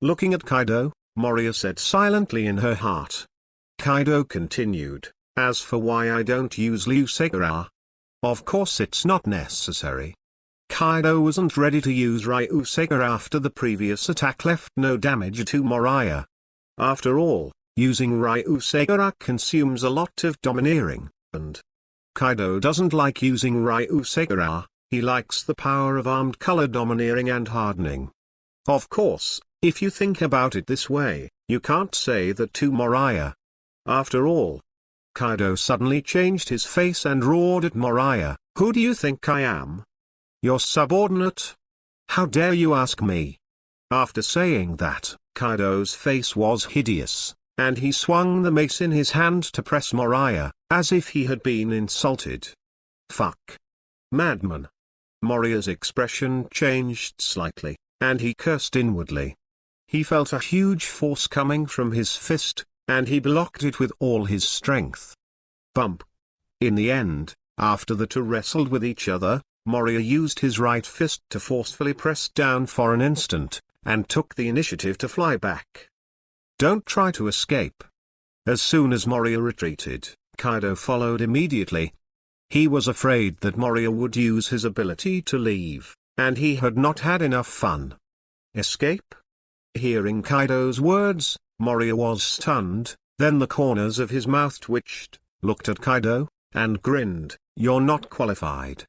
Looking at Kaido, Moria said silently in her heart. Kaido continued, as for why I don't use Liu Sakura, of course it's not necessary. Kaido wasn't ready to use Ryu Sakura after the previous attack left no damage to Moriah. After all, using Ryu Sakura consumes a lot of domineering, and Kaido doesn't like using Ryu Sakura, he likes the power of armed color domineering and hardening. Of course, if you think about it this way, you can't say that to Moriah. After all, Kaido suddenly changed his face and roared at Moriah, who do you think I am? Your subordinate? How dare you ask me? After saying that, Kaido's face was hideous, and he swung the mace in his hand to press Moriah, as if he had been insulted. Fuck. Madman. Moriah's expression changed slightly, and he cursed inwardly. He felt a huge force coming from his fist, and he blocked it with all his strength. Bump. In the end, after the two wrestled with each other, Moria used his right fist to forcefully press down for an instant, and took the initiative to fly back. Don't try to escape. As soon as Moria retreated, Kaido followed immediately. He was afraid that Moria would use his ability to leave, and he had not had enough fun. Escape? Hearing Kaido's words, Moria was stunned, then the corners of his mouth twitched, looked at Kaido, and grinned, "You're not qualified."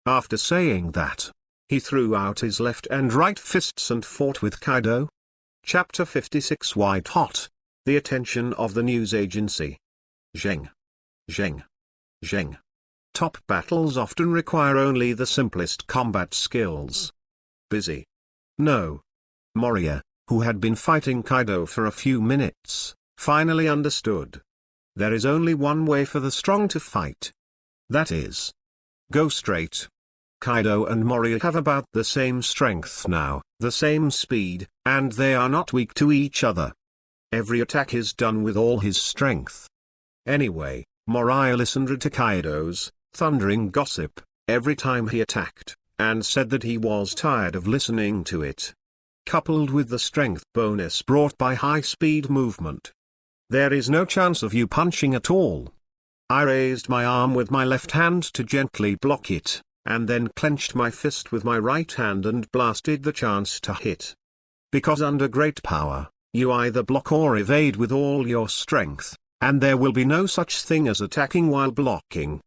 After saying that, he threw out his left and right fists and fought with Kaido. Chapter 56 White Hot. The attention of the news agency. Zheng. Zheng. Zheng. Top battles often require only the simplest combat skills. Busy. No. Moria, who had been fighting Kaido for a few minutes, finally understood. there is only one way for the strong to fight. That is, go straight. Kaido and Moria have about the same strength now, the same speed, and they are not weak to each other. Every attack is done with all his strength. Anyway, Moriah listened to Kaido's thundering gossip every time he attacked, and said that he was tired of listening to it. Coupled with the strength bonus brought by high-speed movement, there is no chance of you punching at all. I raised my arm with my left hand to gently block it, and then clenched my fist with my right hand and blasted the chance to hit. Because under great power, you either block or evade with all your strength, and there will be no such thing as attacking while blocking.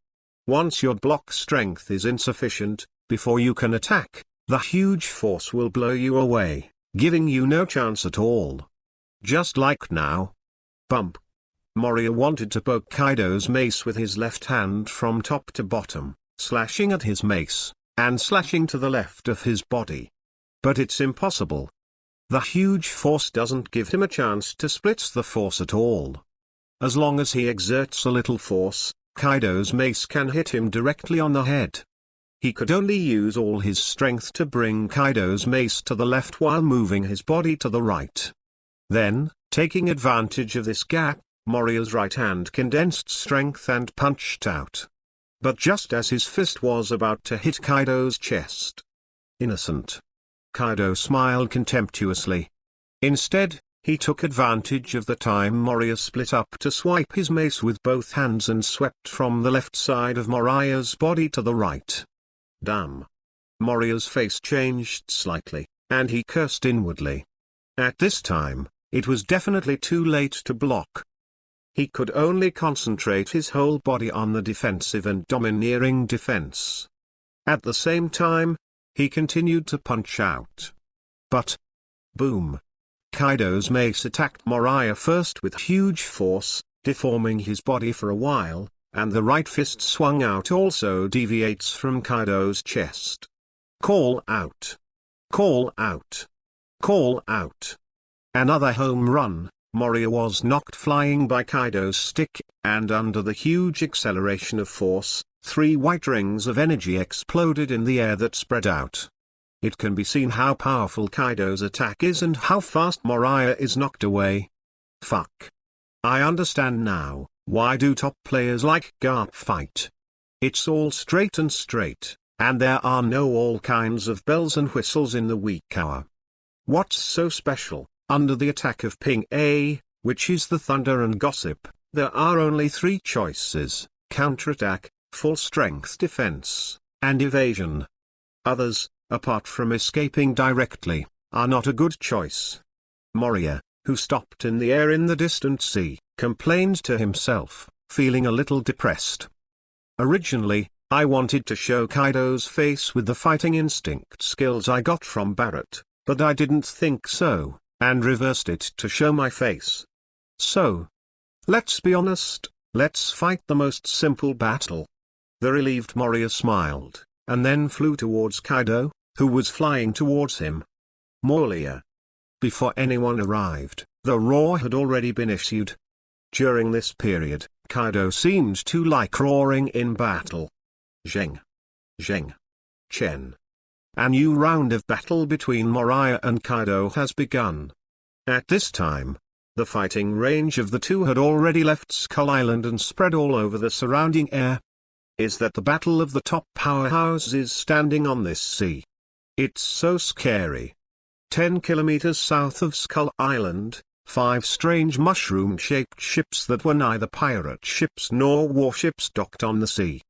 Once your block strength is insufficient, before you can attack, the huge force will blow you away, giving you no chance at all. Just like now. Bump. Moria wanted to poke Kaido's mace with his left hand from top to bottom, slashing at his mace, and slashing to the left of his body. But it's impossible. The huge force doesn't give him a chance to split the force at all. As long as he exerts a little force, Kaido's mace can hit him directly on the head. He could only use all his strength to bring Kaido's mace to the left while moving his body to the right. Then, taking advantage of this gap, Moria's right hand condensed strength and punched out. But just as his fist was about to hit Kaido's chest. Innocent. Kaido smiled contemptuously. Instead, he took advantage of the time Moria split up to swipe his mace with both hands and swept from the left side of Moriah's body to the right. Damn. Moria's face changed slightly, and he cursed inwardly. At this time, it was definitely too late to block. He could only concentrate his whole body on the defensive and domineering defense. At the same time, he continued to punch out. But, boom. Kaido's mace attacked Moriah first with huge force, deforming his body for a while, and the right fist swung out also deviates from Kaido's chest. Call out. Call out. Call out. Another home run. Moria was knocked flying by Kaido's stick, and under the huge acceleration of force, 3 white rings of energy exploded in the air that spread out. It can be seen how powerful Kaido's attack is and how fast Moriah is knocked away. Fuck. I understand now, why do top players like Garp fight? It's all straight and straight, and there are no all kinds of bells and whistles in the weak hour. What's so special? Under the attack of Ping A, which is the thunder and gossip, there are only 3 choices: counterattack, full strength defense, and evasion. Others, apart from escaping directly, are not a good choice. Moria, who stopped in the air in the distant sea, complained to himself, feeling a little depressed. Originally, I wanted to show Kaido's face with the fighting instinct skills I got from Barrett, but I didn't think so, and reversed it to show my face. So, let's be honest, let's fight the most simple battle. The relieved Moria smiled, and then flew towards Kaido, who was flying towards him. Moria. Before anyone arrived, the roar had already been issued. During this period, Kaido seemed to like roaring in battle. Zheng. Zheng. Chen. A new round of battle between Moriah and Kaido has begun. At this time, the fighting range of the two had already left Skull Island and spread all over the surrounding air. Is that the battle of the top powerhouses standing on this sea? It's so scary. 10 kilometers south of Skull Island, 5 strange mushroom-shaped ships that were neither pirate ships nor warships docked on the sea.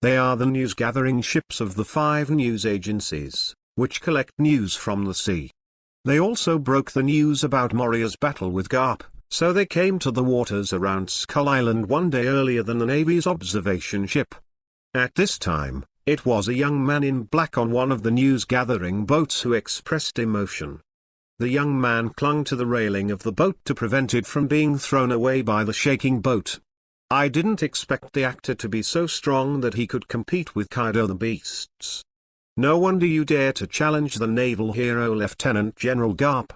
They are the news-gathering ships of the 5 news agencies, which collect news from the sea. They also broke the news about Moria's battle with Garp, so they came to the waters around Skull Island one day earlier than the Navy's observation ship. At this time, it was a young man in black on one of the news-gathering boats who expressed emotion. The young man clung to the railing of the boat to prevent it from being thrown away by the shaking boat. I didn't expect the actor to be so strong that he could compete with Kaido the Beasts. No wonder you dare to challenge the naval hero Lieutenant General Garp.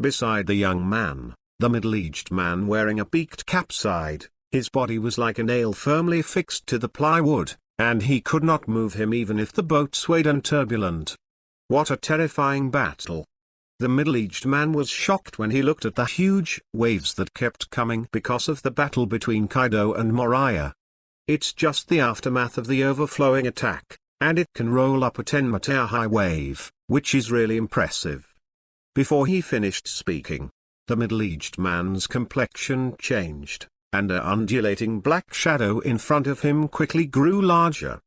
Beside the young man, the middle-aged man wearing a peaked cap sighed, His body was like a nail firmly fixed to the plywood, and he could not move him even if the boat swayed and turbulent. What a terrifying battle! The middle-aged man was shocked when he looked at the huge waves that kept coming because of the battle between Kaido and Moriah. It's just the aftermath of the overflowing attack, and it can roll up a 10-meter high wave, which is really impressive. Before he finished speaking, the middle-aged man's complexion changed, and an undulating black shadow in front of him quickly grew larger.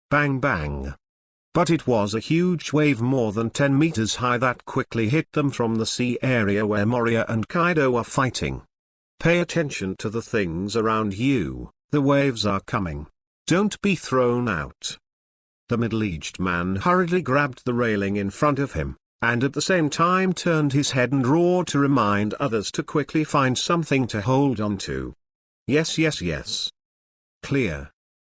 Bang bang. But it was a huge wave more than 10 meters high that quickly hit them from the sea area where Moria and Kaido are fighting. Pay attention to the things around you, the waves are coming. Don't be thrown out. The middle-aged man hurriedly grabbed the railing in front of him, and at the same time turned his head and roared to remind others to quickly find something to hold on to. Yes, yes, yes. Clear.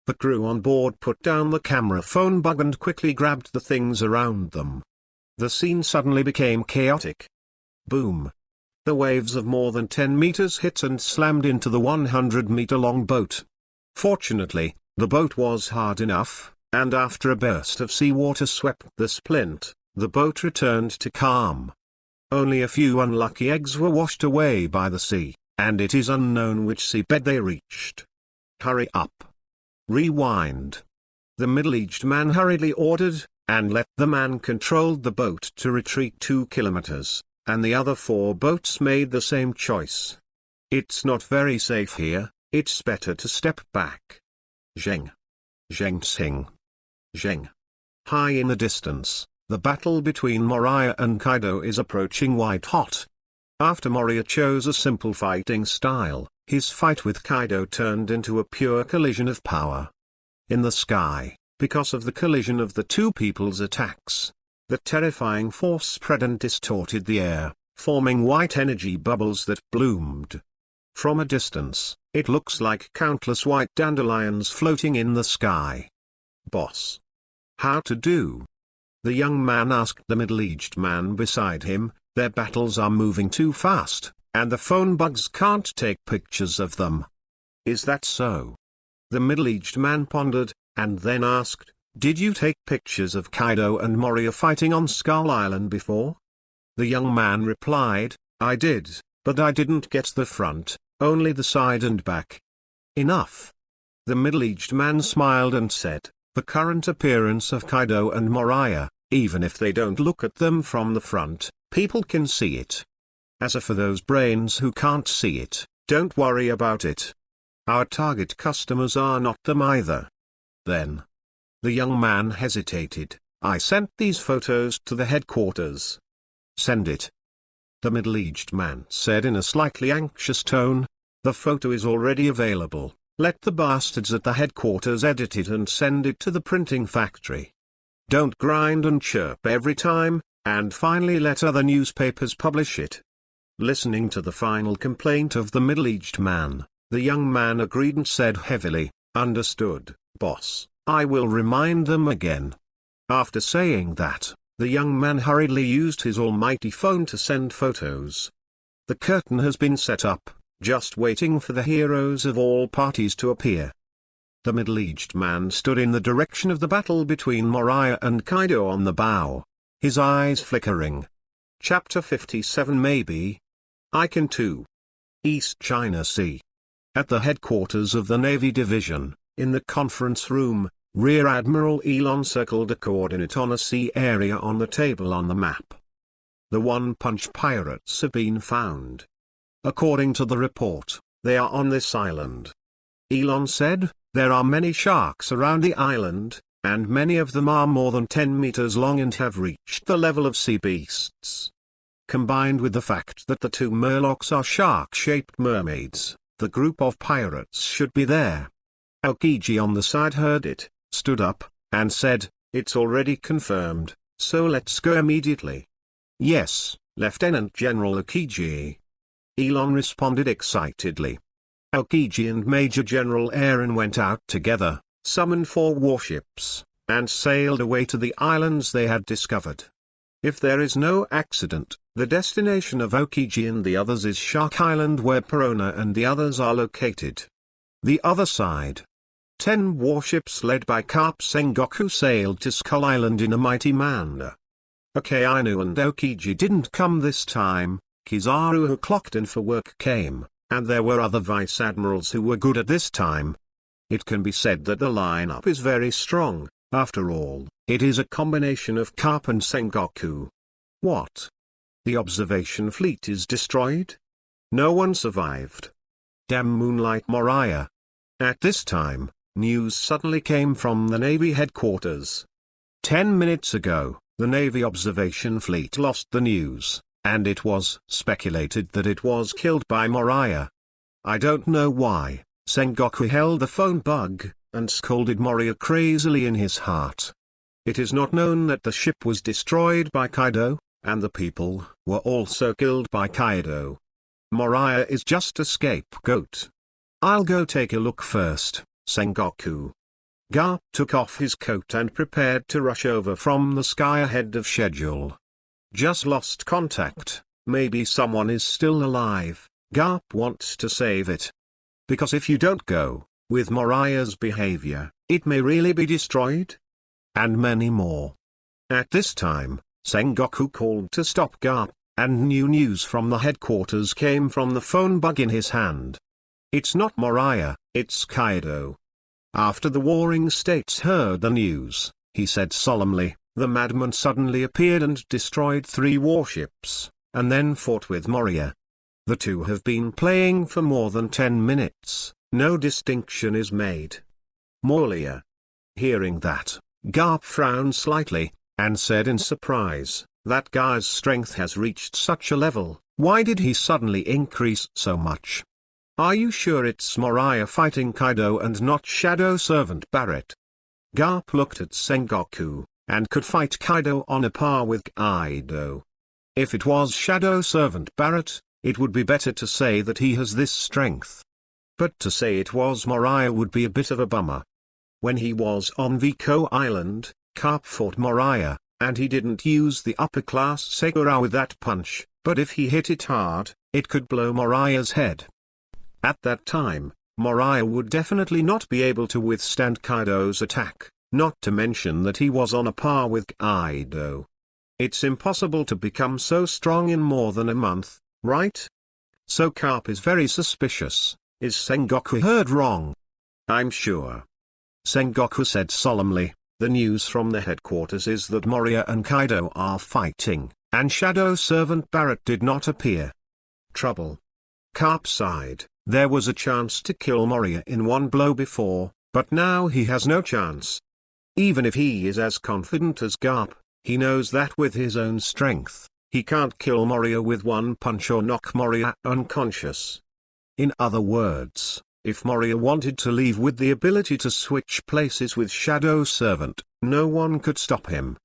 The crew on board put down the camera phone bug and quickly grabbed the things around them. The scene suddenly became chaotic. Boom. The waves of more than 10 meters hit and slammed into the 100-meter-long boat. Fortunately, the boat was hard enough, and after a burst of seawater swept the splint, the boat returned to calm. Only a few unlucky eggs were washed away by the sea, and it is unknown which seabed they reached. Hurry up. Rewind. The middle-aged man hurriedly ordered, and let the man controlled the boat to retreat 2 kilometers, and the other 4 boats made the same choice. It's not very safe here, it's better to step back. Zheng. Zheng Sing. Zheng. High in the distance, the battle between Moriah and Kaido is approaching white hot. After Moria chose a simple fighting style, his fight with Kaido turned into a pure collision of power. In the sky, because of the collision of the two people's attacks, the terrifying force spread and distorted the air, forming white energy bubbles that bloomed. From a distance, it looks like countless white dandelions floating in the sky. Boss. How to do? The young man asked the middle-aged man beside him. Their battles are moving too fast, and the phone bugs can't take pictures of them. Is that so? The middle-aged man pondered, and then asked, did you take pictures of Kaido and Moria fighting on Skull Island before? The young man replied, I did, but I didn't get the front, only the side and back. Enough. The middle-aged man smiled and said, the current appearance of Kaido and Moriah, even if they don't look at them from the front, people can see it. As for those brains who can't see it, don't worry about it. Our target customers are not them either. Then. The young man hesitated. I sent these photos to the headquarters. Send it. The middle-aged man said in a slightly anxious tone. The photo is already available. Let the bastards at the headquarters edit it and send it to the printing factory. Don't grind and chirp every time, and finally let other newspapers publish it. Listening to the final complaint of the middle-aged man, the young man agreed and said heavily, understood, boss, I will remind them again. After saying that, the young man hurriedly used his almighty phone to send photos. The curtain has been set up, just waiting for the heroes of all parties to appear. The middle-aged man stood in the direction of the battle between Moriah and Kaido on the bow, his eyes flickering. Chapter 57 Maybe. I can too. East China Sea. At the headquarters of the Navy Division, in the conference room, Rear Admiral Elon circled a coordinate on a sea area on the table on the map. The one-punch pirates have been found. According to the report, they are on this island. Elon said, there are many sharks around the island, and many of them are more than 10 meters long and have reached the level of sea beasts. Combined with the fact that the 2 murlocs are shark-shaped mermaids, the group of pirates should be there. Aokiji on the side heard it, stood up, and said, it's already confirmed, so let's go immediately. Yes, Lieutenant General Aokiji. Elon responded excitedly. Aokiji and Major General Aaron went out together, summoned 4 warships, and sailed away to the islands they had discovered. If there is no accident, the destination of Aokiji and the others is Shark Island where Perona and the others are located. The other side. 10 warships led by Garp Sengoku sailed to Skull Island in a mighty manner. Akainu and Aokiji didn't come this time. Kizaru, who clocked in for work, came, and there were other vice admirals who were good at this time. It can be said that the lineup is very strong. After all, it is a combination of Garp and Sengoku. What? The observation fleet is destroyed? No one survived. Damn Moonlight Moriah. At this time, news suddenly came from the Navy headquarters. 10 minutes ago, the Navy observation fleet lost the news, and it was speculated that it was killed by Moriah. I don't know why. Sengoku held the phone bug, and scolded Moria crazily in his heart. It is not known that the ship was destroyed by Kaido, and the people were also killed by Kaido. Moriah is just a scapegoat. I'll go take a look first, Sengoku. Garp took off his coat and prepared to rush over from the sky ahead of schedule. Just lost contact, maybe someone is still alive. Garp wants to save it. Because if you don't go, with Moriah's behavior, it may really be destroyed. And many more. At this time, Sengoku called to stop Garp, and new news from the headquarters came from the phone bug in his hand. It's not Moriah, it's Kaido. After the warring states heard the news, he said solemnly, the madman suddenly appeared and destroyed 3 warships, and then fought with Moria. The two have been playing for more than 10 minutes, no distinction is made. Moria. Hearing that, Garp frowned slightly, and said in surprise, that guy's strength has reached such a level, why did he suddenly increase so much? Are you sure it's Moriah fighting Kaido and not Shadow Servant Barrett? Garp looked at Sengoku, and could fight Kaido on a par with Kaido. If it was Shadow Servant Barrett, it would be better to say that he has this strength. But to say it was Moriah would be a bit of a bummer. When he was on Vico Island, Garp fought Moriah, and he didn't use the upper-class Sekura with that punch, but if he hit it hard, it could blow Moriah's head. At that time, Moriah would definitely not be able to withstand Kaido's attack, not to mention that he was on a par with Kaido. It's impossible to become so strong in more than a month, right? So Garp is very suspicious. Is Sengoku heard wrong? I'm sure. Sengoku said solemnly, the news from the headquarters is that Moria and Kaido are fighting, and Shadow Servant Barrett did not appear. Trouble. Garp sighed. There was a chance to kill Moria in one blow before, but now he has no chance. Even if he is as confident as Garp, he knows that with his own strength, he can't kill Moria with one punch or knock Moria unconscious. In other words, if Moria wanted to leave with the ability to switch places with Shadow Servant, no one could stop him.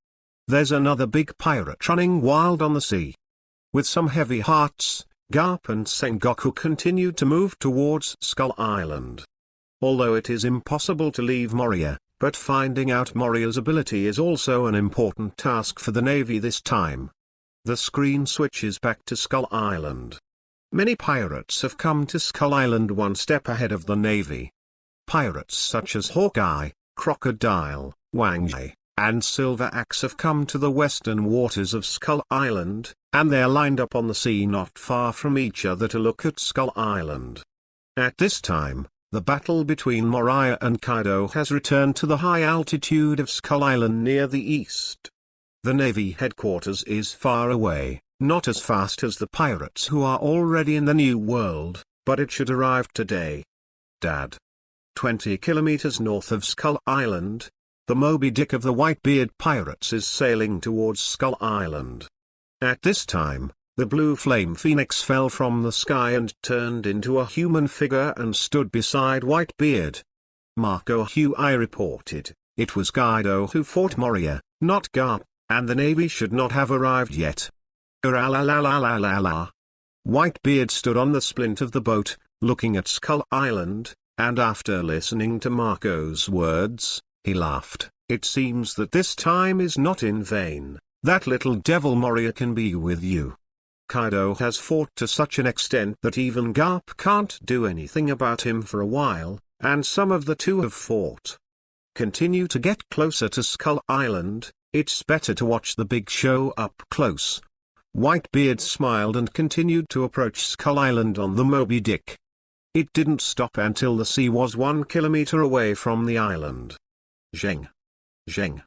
There's another big pirate running wild on the sea. With some heavy hearts, Garp and Sengoku continued to move towards Skull Island. Although it is impossible to leave Moria, but finding out Moria's ability is also an important task for the Navy this time. The screen switches back to Skull Island. Many pirates have come to Skull Island one step ahead of the Navy. Pirates such as Hawkeye, Crocodile, Wangji, and Silver Axe have come to the western waters of Skull Island, and they are lined up on the sea not far from each other to look at Skull Island. At this time, the battle between Moriah and Kaido has returned to the high altitude of Skull Island near the east. The Navy headquarters is far away, not as fast as the pirates who are already in the New World, but it should arrive today. Dad. 20 kilometers north of Skull Island, the Moby Dick of the Whitebeard pirates is sailing towards Skull Island. At this time, the blue flame phoenix fell from the sky and turned into a human figure and stood beside Whitebeard. Marco Hui reported, it was Kaido who fought Moria, not Garp, and the Navy should not have arrived yet. Whitebeard stood on the splint of the boat, looking at Skull Island, and after listening to Marco's words, he laughed. It seems that this time is not in vain. That little devil Moria can be with you. Kaido has fought to such an extent that even Garp can't do anything about him for a while, and some of the two have fought. Continue to get closer to Skull Island, it's better to watch the big show up close. Whitebeard smiled and continued to approach Skull Island on the Moby Dick. It didn't stop until the sea was 1 kilometer away from the island. Zheng. Zheng.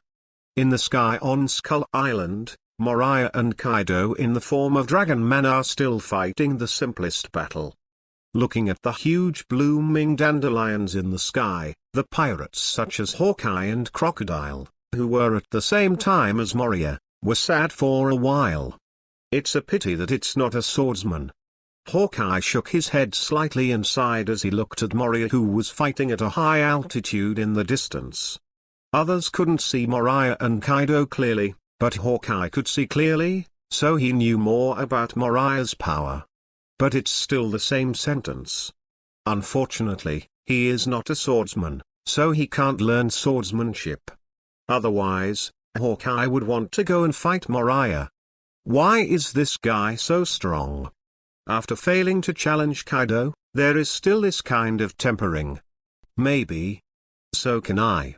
In the sky on Skull Island, Moriah and Kaido in the form of Dragon Man are still fighting the simplest battle. Looking at the huge blooming dandelions in the sky, the pirates such as Hawkeye and Crocodile, who were at the same time as Moria, were sad for a while. It's a pity that it's not a swordsman. Hawkeye shook his head slightly and sighed as he looked at Moria, who was fighting at a high altitude in the distance. Others couldn't see Moriah and Kaido clearly, but Hawkeye could see clearly, so he knew more about Moriah's power. But it's still the same sentence. Unfortunately, he is not a swordsman, so he can't learn swordsmanship. Otherwise, Hawkeye would want to go and fight Moriah. Why is this guy so strong? After failing to challenge Kaido, there is still this kind of tempering. Maybe. So can I.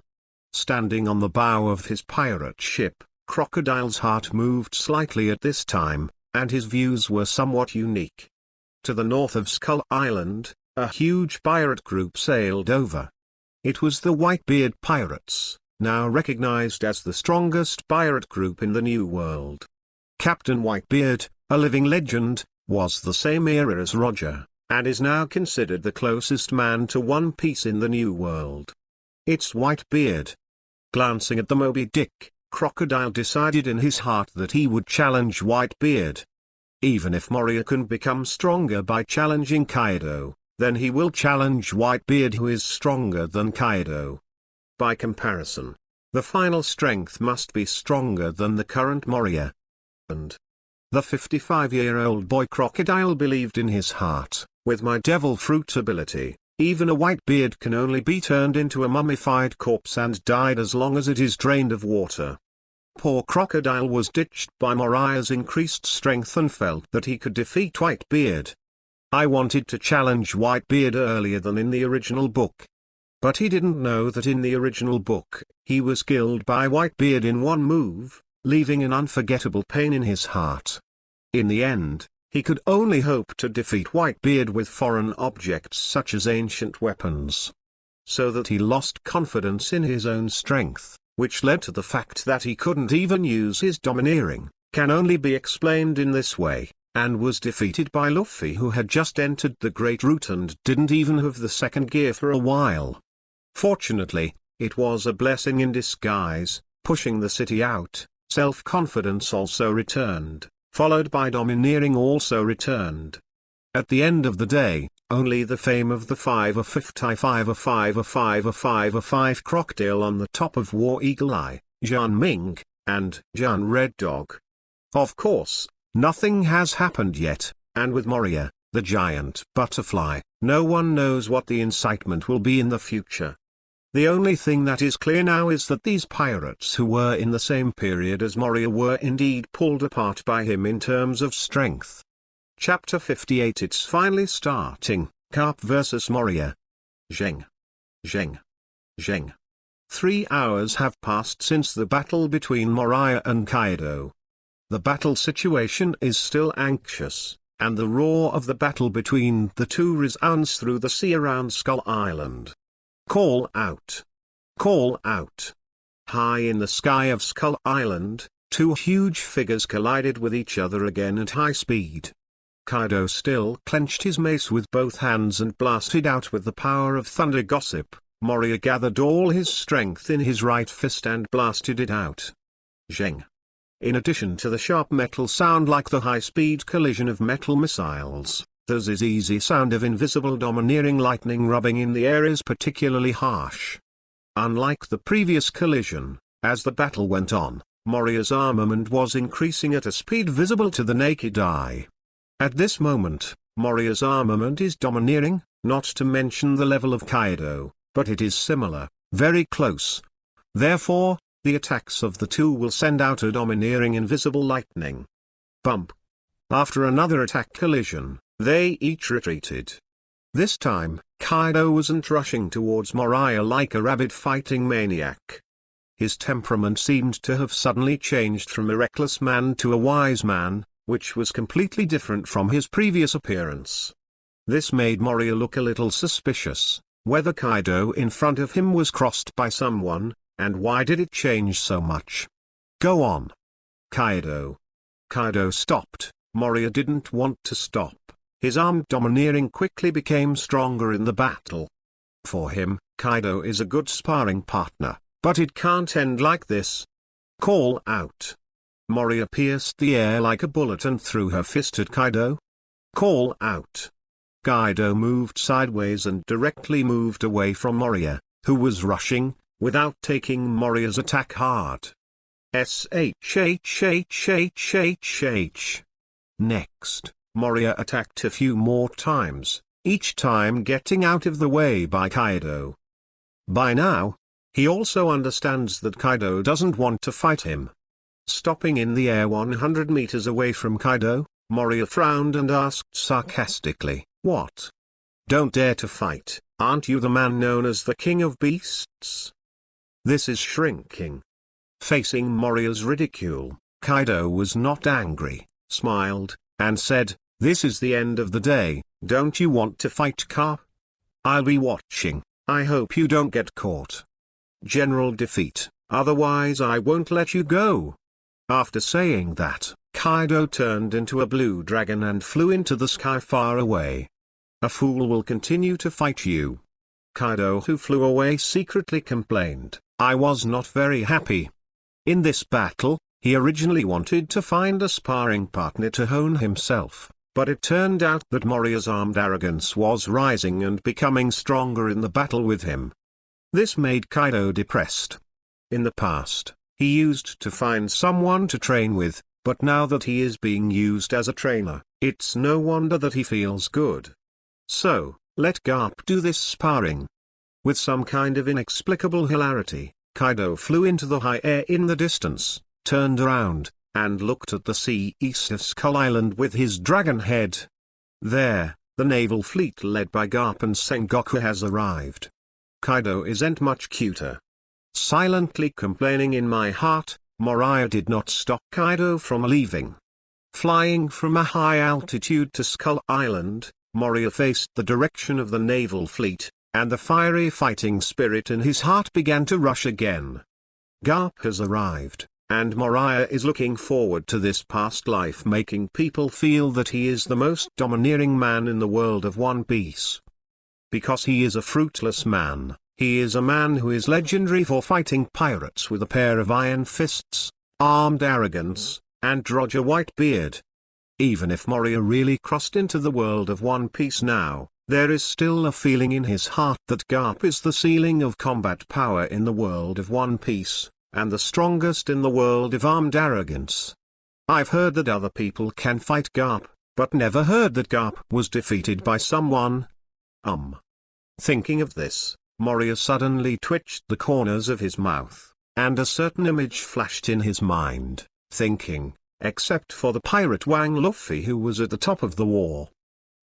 Standing on the bow of his pirate ship, Crocodile's heart moved slightly at this time, and his views were somewhat unique. To the north of Skull Island, a huge pirate group sailed over. It was the Whitebeard pirates, now recognized as the strongest pirate group in the New World. Captain Whitebeard, a living legend, was the same era as Roger, and is now considered the closest man to One Piece in the New World. It's Whitebeard. Glancing at the Moby Dick, Crocodile decided in his heart that he would challenge Whitebeard. Even if Moria can become stronger by challenging Kaido, then he will challenge Whitebeard, who is stronger than Kaido. By comparison, the final strength must be stronger than the current Moria. And the 55-year-old boy Crocodile believed in his heart, with my devil fruit ability, even a Whitebeard can only be turned into a mummified corpse and died as long as it is drained of water. Poor Crocodile was ditched by Moriah's increased strength and felt that he could defeat Whitebeard. I wanted to challenge Whitebeard earlier than in the original book. But he didn't know that in the original book, he was killed by Whitebeard in one move, leaving an unforgettable pain in his heart. In the end, he could only hope to defeat Whitebeard with foreign objects such as ancient weapons. So that he lost confidence in his own strength, which led to the fact that he couldn't even use his domineering, can only be explained in this way, and was defeated by Luffy, who had just entered the Great Route and didn't even have the second gear for a while. Fortunately, it was a blessing in disguise. Pushing the city out, self-confidence also returned, followed by domineering also returned. At the end of the day, only the fame of the 5-a-55-a-5-a-5-a-5-a-5 crocodile on the top of War Eagle Eye, Jan Ming, and Jan Red Dog. Of course, nothing has happened yet, and with Moria, the giant butterfly, no one knows what the incitement will be in the future. The only thing that is clear now is that these pirates who were in the same period as Moria were indeed pulled apart by him in terms of strength. Chapter 58. It's finally starting, Garp vs Moria. Zheng. Zheng. Zheng. 3 hours have passed since the battle between Moriah and Kaido. The battle situation is still anxious, and the roar of the battle between the two resounds through the sea around Skull Island. Call out! Call out! High in the sky of Skull Island, two huge figures collided with each other again at high speed. Kaido still clenched his mace with both hands and blasted out with the power of thunder gossip. Moria gathered all his strength in his right fist and blasted it out. Zheng. In addition to the sharp metal sound like the high-speed collision of metal missiles, there's his easy sound of invisible domineering lightning rubbing in the air is particularly harsh. Unlike the previous collision, as the battle went on, Moria's armament was increasing at a speed visible to the naked eye. At this moment, Moria's armament is domineering, not to mention the level of Kaido, but it is similar, very close. Therefore, the attacks of the two will send out a domineering invisible lightning. Bump. After another attack collision, they each retreated. This time, Kaido wasn't rushing towards Moriah like a rabid fighting maniac. His temperament seemed to have suddenly changed from a reckless man to a wise man, which was completely different from his previous appearance. This made Moria look a little suspicious, whether Kaido in front of him was crossed by someone, and why did it change so much? Go on. Kaido. Kaido stopped. Moria didn't want to stop. His armed domineering quickly became stronger in the battle. For him, Kaido is a good sparring partner, but it can't end like this. Call out. Moria pierced the air like a bullet and threw her fist at Kaido. Call out. Kaido moved sideways and directly moved away from Moria, who was rushing, without taking Moria's attack hard. SHHHHHH. Next, Moria attacked a few more times, each time getting out of the way by Kaido. By now, he also understands that Kaido doesn't want to fight him. Stopping in the air 100 meters away from Kaido, Moria frowned and asked sarcastically, "What? Don't dare to fight, aren't you the man known as the King of Beasts?" This is shrinking. Facing Moria's ridicule, Kaido was not angry, smiled, and said, "This is the end of the day, don't you want to fight, Garp? I'll be watching, I hope you don't get caught. General defeat, otherwise I won't let you go." After saying that, Kaido turned into a blue dragon and flew into the sky far away. "A fool will continue to fight you." Kaido, who flew away, secretly complained, "I was not very happy." In this battle, he originally wanted to find a sparring partner to hone himself, but it turned out that Moria's armed arrogance was rising and becoming stronger in the battle with him. This made Kaido depressed. In the past, he used to find someone to train with, but now that he is being used as a trainer, it's no wonder that he feels good. So, let Garp do this sparring. With some kind of inexplicable hilarity, Kaido flew into the high air in the distance, turned around, and looked at the sea east of Skull Island with his dragon head. There, the naval fleet led by Garp and Sengoku has arrived. Kaido isn't much cuter. Silently complaining in my heart, Moriah did not stop Kaido from leaving. Flying from a high altitude to Skull Island, Moria faced the direction of the naval fleet, and the fiery fighting spirit in his heart began to rush again. Garp has arrived, and Moriah is looking forward to this past life, making people feel that he is the most domineering man in the world of One Piece. Because he is a fruitless man, he is a man who is legendary for fighting pirates with a pair of iron fists, armed arrogance, and Roger Whitebeard. Even if Moria really crossed into the world of One Piece now, there is still a feeling in his heart that Garp is the ceiling of combat power in the world of One Piece, and the strongest in the world of armed arrogance. I've heard that other people can fight Garp, but never heard that Garp was defeated by someone. Thinking of this, Moria suddenly twitched the corners of his mouth, and a certain image flashed in his mind, thinking, except for the pirate Wang Luffy who was at the top of the war.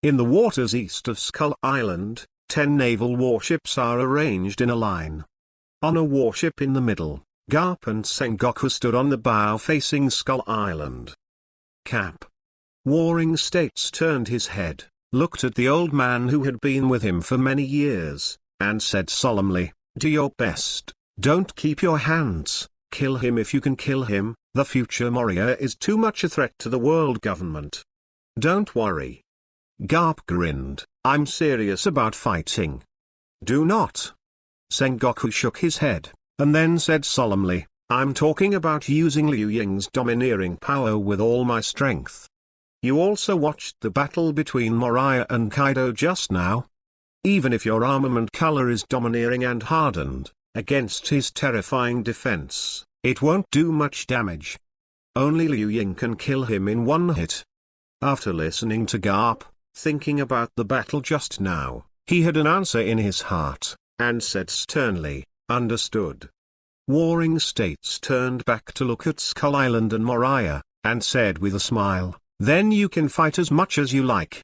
In the waters east of Skull Island, 10 naval warships are arranged in a line. On a warship in the middle, Garp and Sengoku stood on the bow facing Skull Island. Cap. Warring States turned his head, looked at the old man who had been with him for many years, and said solemnly, "Do your best, don't keep your hands, kill him if you can kill him, the future Moria is too much a threat to the world government. Don't worry." Garp grinned, "I'm serious about fighting." "Do not." Sengoku shook his head, and then said solemnly, "I'm talking about using Liu Ying's domineering power with all my strength. You also watched the battle between Moriah and Kaido just now. Even if your armament color is domineering and hardened, against his terrifying defense, it won't do much damage. Only Liu Ying can kill him in one hit." After listening to Garp, thinking about the battle just now, he had an answer in his heart, and said sternly, "Understood." Warring States turned back to look at Skull Island and Moriah, and said with a smile, "Then you can fight as much as you like."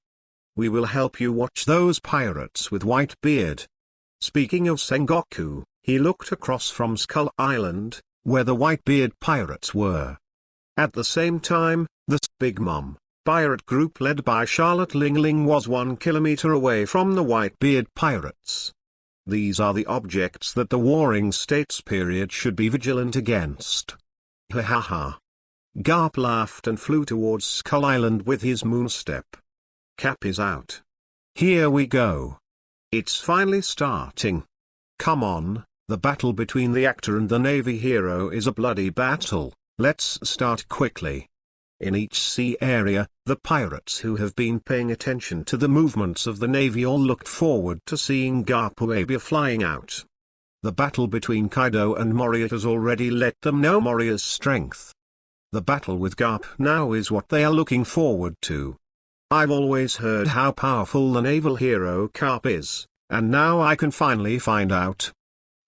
We will help you watch those pirates with Whitebeard. Speaking of Sengoku, he looked across from Skull Island, where the Whitebeard pirates were. At the same time, the Big Mom pirate group led by Charlotte Lingling was 1 kilometer away from the Whitebeard pirates. These are the objects that the Warring States period should be vigilant against. Ha ha ha. Garp laughed and flew towards Skull Island with his moonstep. Cap is out. Here we go. It's finally starting. Come on, the battle between the actor and the Navy hero is a bloody battle, let's start quickly. In each sea area, the pirates who have been paying attention to the movements of the Navy all looked forward to seeing Garp flying out. The battle between Kaido and Moria has already let them know Moria's strength. The battle with Garp now is what they are looking forward to. I've always heard how powerful the naval hero Garp is, and now I can finally find out.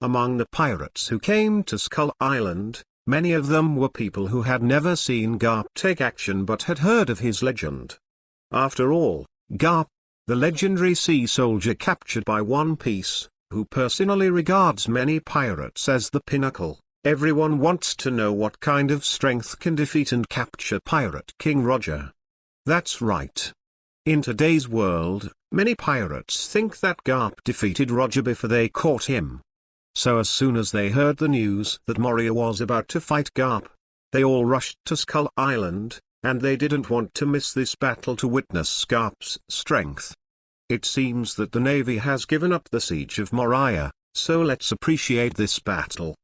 Among the pirates who came to Skull Island, many of them were people who had never seen Garp take action but had heard of his legend. After all, Garp, the legendary sea soldier captured by One Piece, who personally regards many pirates as the pinnacle, everyone wants to know what kind of strength can defeat and capture Pirate King Roger. That's right. In today's world, many pirates think that Garp defeated Roger before they caught him. So as soon as they heard the news that Moria was about to fight Garp, they all rushed to Skull Island, and they didn't want to miss this battle to witness Garp's strength. It seems that the Navy has given up the siege of Moriah, so let's appreciate this battle.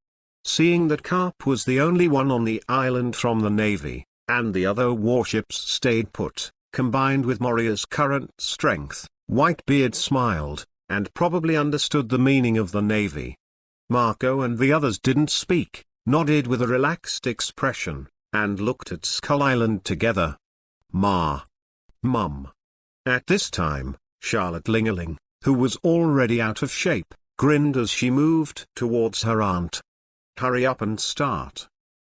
Seeing that Garp was the only one on the island from the Navy, and the other warships stayed put, combined with Moria's current strength, Whitebeard smiled, and probably understood the meaning of the Navy. Marco and the others didn't speak, nodded with a relaxed expression, and looked at Skull Island together. Mum. At this time, Charlotte Lingerling, who was already out of shape, grinned as she moved towards her aunt. Hurry up and start.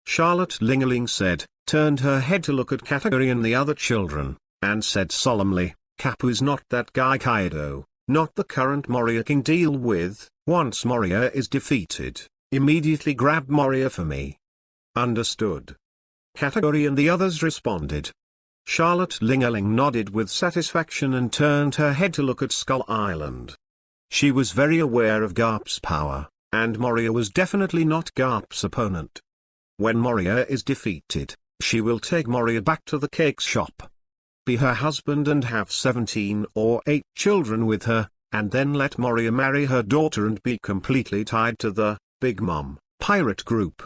Charlotte Lingerling said, turned her head to look at Kategori and the other children, and said solemnly, Kapu's not that guy Kaido, not the current Moria King. Deal with. Once Moria is defeated, immediately grab Moria for me. Understood. Kategori and the others responded. Charlotte Lingerling nodded with satisfaction and turned her head to look at Skull Island. She was very aware of Garp's power, and Moria was definitely not Garp's opponent. When Moria is defeated, she will take Moria back to the cake shop, be her husband and have 17 or 8 children with her, and then let Moria marry her daughter and be completely tied to the Big Mom pirate group.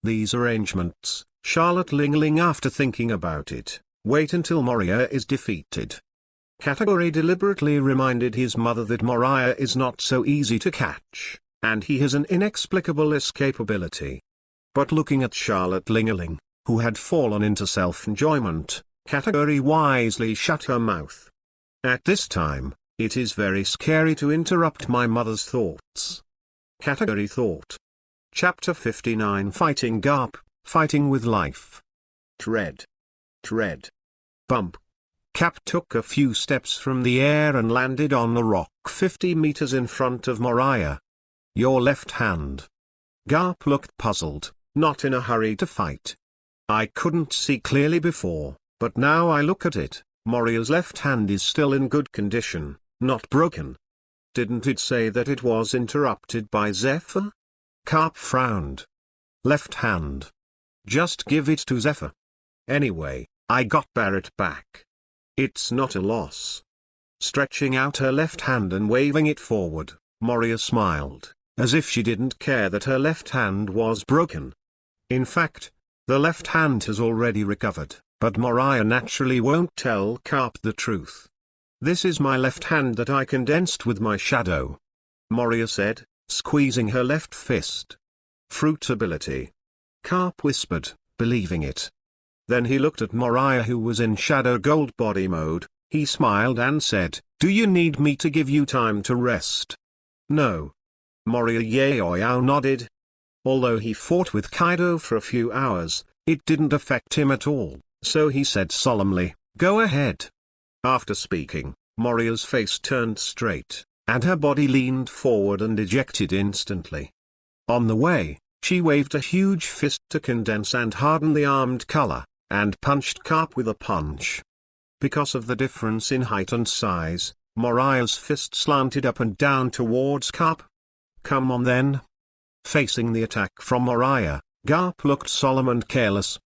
These arrangements, Charlotte Lingerling after thinking about it, wait until Moria is defeated. Kategori deliberately reminded his mother that Moriah is not so easy to catch, and he has an inexplicable escapability. But looking at Charlotte Lingerling, who had fallen into self-enjoyment, Kategori wisely shut her mouth. At this time, it is very scary to interrupt my mother's thoughts. Kategori thought. Chapter 59 Fighting Garp, Fighting with Life. Tread. Bump. Cap took a few steps from the air and landed on the rock 50 meters in front of Moriah. Your left hand. Garp looked puzzled, not in a hurry to fight. I couldn't see clearly before, but now I look at it, Moriah's left hand is still in good condition. Not broken. Didn't it say that it was interrupted by Zephyr? Garp frowned. Left hand. Just give it to Zephyr. Anyway, I got Barrett back. It's not a loss. Stretching out her left hand and waving it forward, Moria smiled, as if she didn't care that her left hand was broken. In fact, the left hand has already recovered, but Moriah naturally won't tell Garp the truth. This is my left hand that I condensed with my shadow, Moria said, squeezing her left fist. Fruit ability. Garp whispered, believing it. Then he looked at Moriah, who was in shadow gold body mode. He smiled and said, do you need me to give you time to rest? No. Moria Yaoyao nodded. Although he fought with Kaido for a few hours, it didn't affect him at all, so he said solemnly, go ahead. After speaking, Moria's face turned straight, and her body leaned forward and ejected instantly. On the way, she waved a huge fist to condense and harden the armed color, and punched Garp with a punch. Because of the difference in height and size, Moriah's fist slanted up and down towards Garp. "Come on then." Facing the attack from Moriah, Garp looked solemn and careless.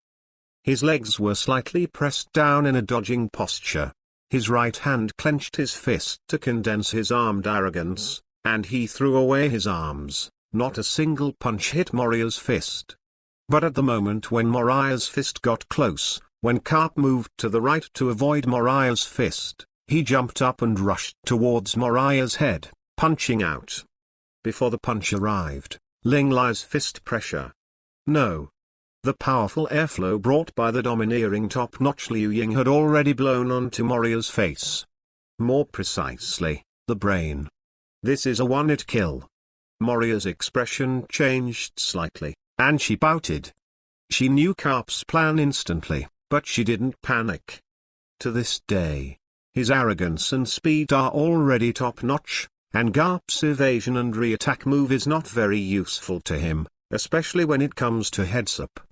His legs were slightly pressed down in a dodging posture. His right hand clenched his fist to condense his armed arrogance, and he threw away his arms. Not a single punch hit Moriah's fist. But at the moment when Moriah's fist got close, when Garp moved to the right to avoid Moriah's fist, he jumped up and rushed towards Moriah's head, punching out. Before the punch arrived, Ling Lai's fist pressure. No. The powerful airflow brought by the domineering top-notch Liu Ying had already blown onto Moriah's face. More precisely, the brain. This is a one-hit kill. Moriah's expression changed slightly, and she pouted. She knew Garp's plan instantly, but she didn't panic. To this day, his arrogance and speed are already top-notch, and Garp's evasion and re-attack move is not very useful to him, especially when it comes to heads-up.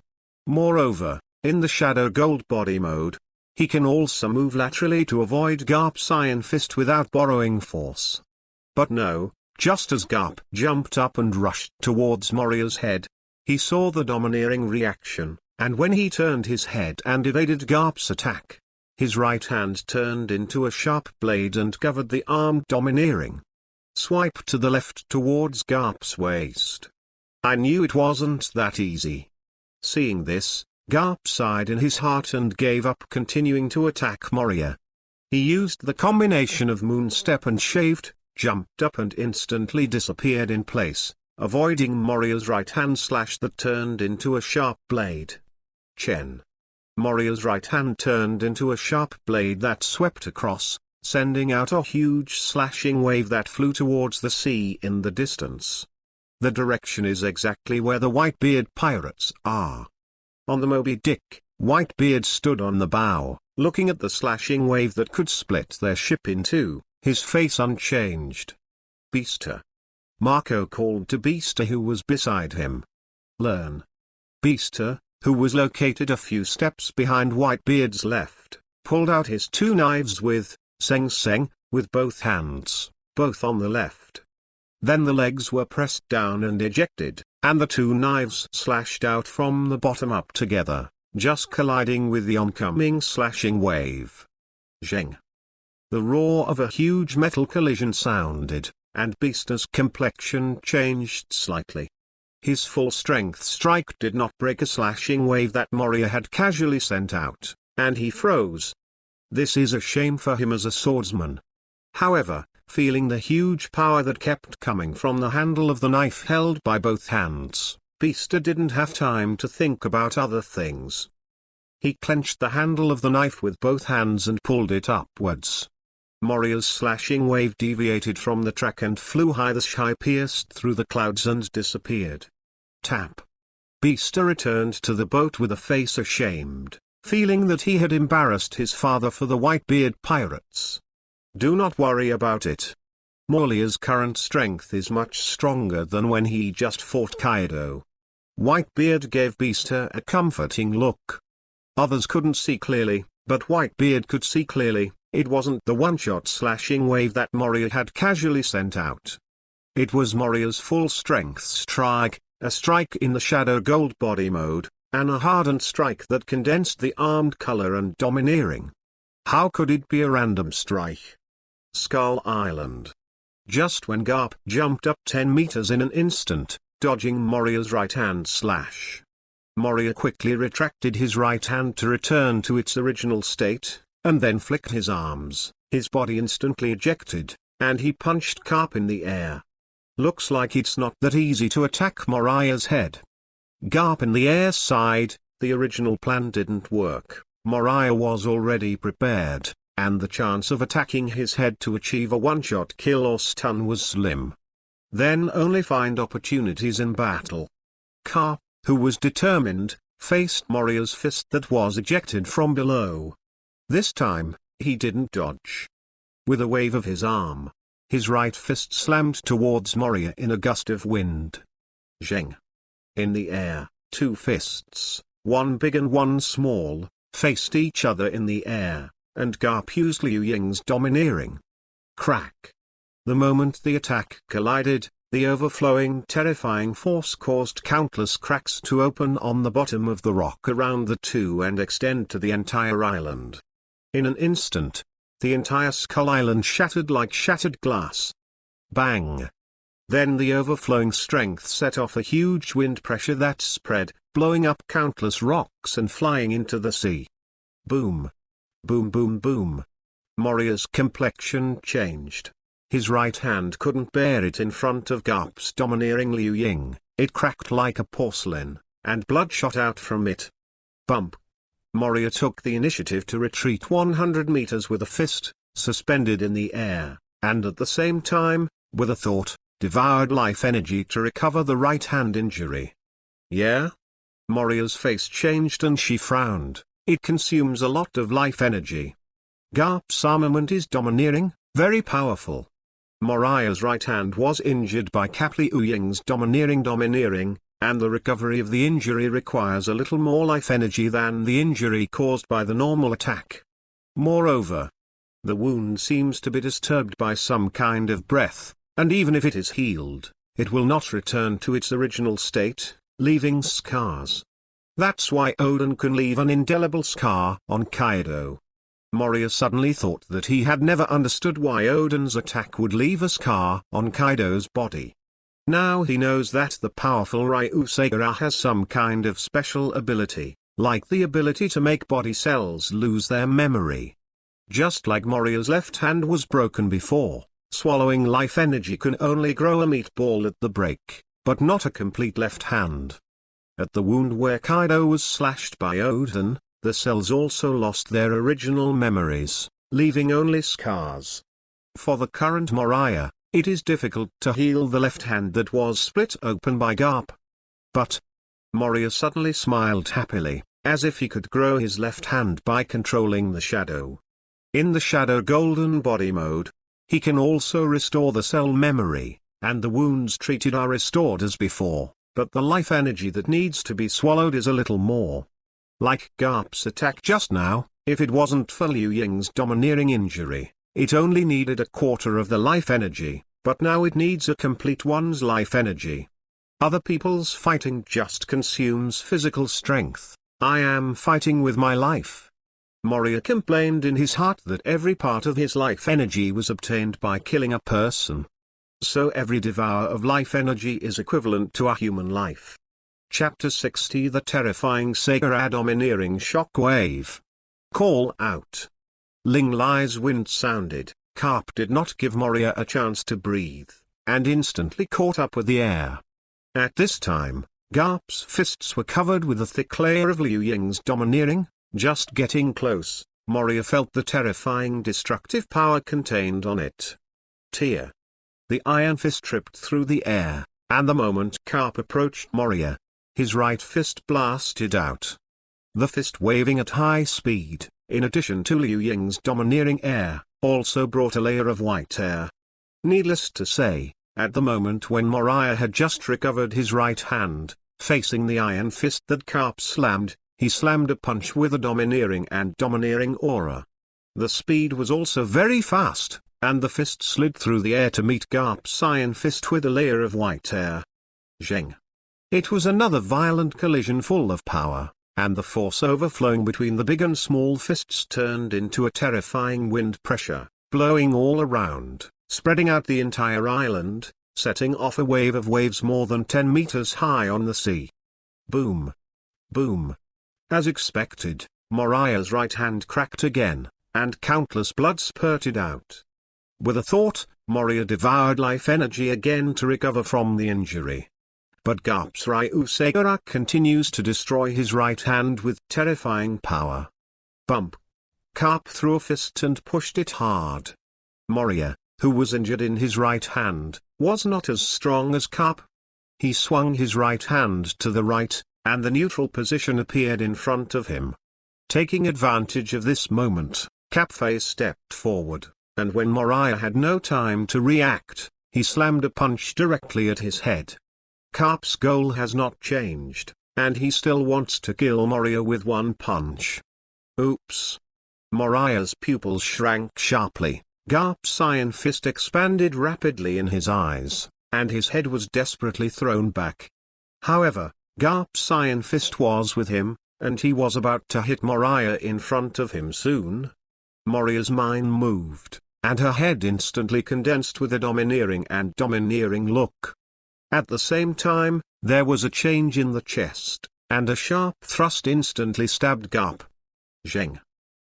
Moreover, in the Shadow Gold body mode, he can also move laterally to avoid Garp's iron fist without borrowing force. But no, just as Garp jumped up and rushed towards Moriah's head, he saw the domineering reaction, and when he turned his head and evaded Garp's attack, his right hand turned into a sharp blade and covered the armed domineering. Swipe to the left towards Garp's waist. I knew it wasn't that easy. Seeing this, Garp sighed in his heart and gave up continuing to attack Moriah. He used the combination of moonstep and shaved, jumped up and instantly disappeared in place, avoiding Moriah's right hand slash that turned into a sharp blade. Chen. Moriah's right hand turned into a sharp blade that swept across, sending out a huge slashing wave that flew towards the sea in the distance. The direction is exactly where the Whitebeard pirates are. On the Moby Dick, Whitebeard stood on the bow, looking at the slashing wave that could split their ship in two, his face unchanged. "Beaster." Marco called to Beaster who was beside him. "Learn." Beaster, who was located a few steps behind Whitebeard's left, pulled out his two knives with Seng Seng, with both hands, both on the left. Then the legs were pressed down and ejected, and the two knives slashed out from the bottom up together, just colliding with the oncoming slashing wave. Zheng. The roar of a huge metal collision sounded, and Beaster's complexion changed slightly. His full-strength strike did not break a slashing wave that Moria had casually sent out, and he froze. This is a shame for him as a swordsman. However, feeling the huge power that kept coming from the handle of the knife held by both hands, Beaster didn't have time to think about other things. He clenched the handle of the knife with both hands and pulled it upwards. Moria's slashing wave deviated from the track and flew high. The sky pierced through the clouds and disappeared. Tap. Beaster returned to the boat with a face ashamed, feeling that he had embarrassed his father for the Whitebeard pirates. Do not worry about it. Moria's current strength is much stronger than when he just fought Kaido. Whitebeard gave Beaster a comforting look. Others couldn't see clearly, but Whitebeard could see clearly. It wasn't the one-shot slashing wave that Moria had casually sent out. It was Moria's full-strength strike, a strike in the Shadow Gold body mode, and a hardened strike that condensed the armed color and domineering. How could it be a random strike? Skull Island. Just when Garp jumped up 10 meters in an instant, dodging Moria's right-hand slash. Moria quickly retracted his right hand to return to its original state, and then flicked his arms. His body instantly ejected, and he punched Garp in the air. Looks like it's not that easy to attack Moriah's head. Garp in the air sighed. The original plan didn't work. Moriah was already prepared, and the chance of attacking his head to achieve a one-shot kill or stun was slim. Then only find opportunities in battle. Garp, who was determined, faced Moriah's fist that was ejected from below. This time, he didn't dodge. With a wave of his arm, his right fist slammed towards Moria in a gust of wind. Zheng. In the air, two fists, one big and one small, faced each other in the air, and Garp used Liu Ying's domineering. Crack. The moment the attack collided, the overflowing terrifying force caused countless cracks to open on the bottom of the rock around the two and extend to the entire island. In an instant, the entire Skull Island shattered like shattered glass. Bang! Then the overflowing strength set off a huge wind pressure that spread, blowing up countless rocks and flying into the sea. Boom! Boom boom boom! Moria's complexion changed. His right hand couldn't bear it in front of Garp's domineering Liu Ying. It cracked like a porcelain, and blood shot out from it. Bump! Moria took the initiative to retreat 100 meters with a fist, suspended in the air, and at the same time, with a thought, devoured life energy to recover the right hand injury. Yeah? Moria's face changed and she frowned. It consumes a lot of life energy. Garp's armament is domineering, very powerful. Moriah's right hand was injured by Liu Ying's domineering, and the recovery of the injury requires a little more life energy than the injury caused by the normal attack. Moreover, the wound seems to be disturbed by some kind of breath, and even if it is healed, it will not return to its original state, leaving scars. That's why Oden can leave an indelible scar on Kaido. Moria suddenly thought that he had never understood why Oden's attack would leave a scar on Kaido's body. Now he knows that the powerful Ryuseiga has some kind of special ability, like the ability to make body cells lose their memory. Just like Moria's left hand was broken before, swallowing life energy can only grow a meatball at the break, but not a complete left hand. At the wound where Kaido was slashed by Oden, the cells also lost their original memories, leaving only scars. For the current Moriah, it is difficult to heal the left hand that was split open by Garp. But Moria suddenly smiled happily, as if he could grow his left hand by controlling the shadow. In the shadow golden body mode, he can also restore the cell memory, and the wounds treated are restored as before, but the life energy that needs to be swallowed is a little more. Like Garp's attack just now, if it wasn't for Liu Ying's domineering injury, it only needed a quarter of the life energy, but now it needs a complete one's life energy. Other people's fighting just consumes physical strength. I am fighting with my life. Moria complained in his heart that every part of his life energy was obtained by killing a person. So every devour of life energy is equivalent to a human life. Chapter 60 The Terrifying Seiga Domineering Shockwave. Call out. Ling Lai's wind sounded. Garp did not give Moria a chance to breathe, and instantly caught up with the air. At this time, Garp's fists were covered with a thick layer of Liu Ying's domineering. Just getting close, Moria felt the terrifying destructive power contained on it. Tear. The iron fist tripped through the air, and the moment Garp approached Moria, his right fist blasted out. The fist waving at high speed, in addition to Liu Ying's domineering air, also brought a layer of white air. Needless to say, at the moment when Moriah had just recovered his right hand, facing the iron fist that Garp slammed, he slammed a punch with a domineering aura. The speed was also very fast, and the fist slid through the air to meet Garp's iron fist with a layer of white air. Zheng. It was another violent collision full of power, and the force overflowing between the big and small fists turned into a terrifying wind pressure, blowing all around, spreading out the entire island, setting off a wave of waves more than 10 meters high on the sea. Boom. Boom. As expected, Moriah's right hand cracked again, and countless blood spurted out. With a thought, Moria devoured life energy again to recover from the injury. But Garp's Ryuseiga continues to destroy his right hand with terrifying power. Bump. Garp threw a fist and pushed it hard. Moria, who was injured in his right hand, was not as strong as Garp. He swung his right hand to the right, and the neutral position appeared in front of him. Taking advantage of this moment, Garp stepped forward, and when Moriah had no time to react, he slammed a punch directly at his head. Garp's goal has not changed, and he still wants to kill Moria with one punch. Oops. Moriah's pupils shrank sharply, Garp's iron fist expanded rapidly in his eyes, and his head was desperately thrown back. However, Garp's iron fist was with him, and he was about to hit Moriah in front of him soon. Moria's mind moved, and her head instantly condensed with a domineering look. At the same time, there was a change in the chest, and a sharp thrust instantly stabbed Garp. Zheng.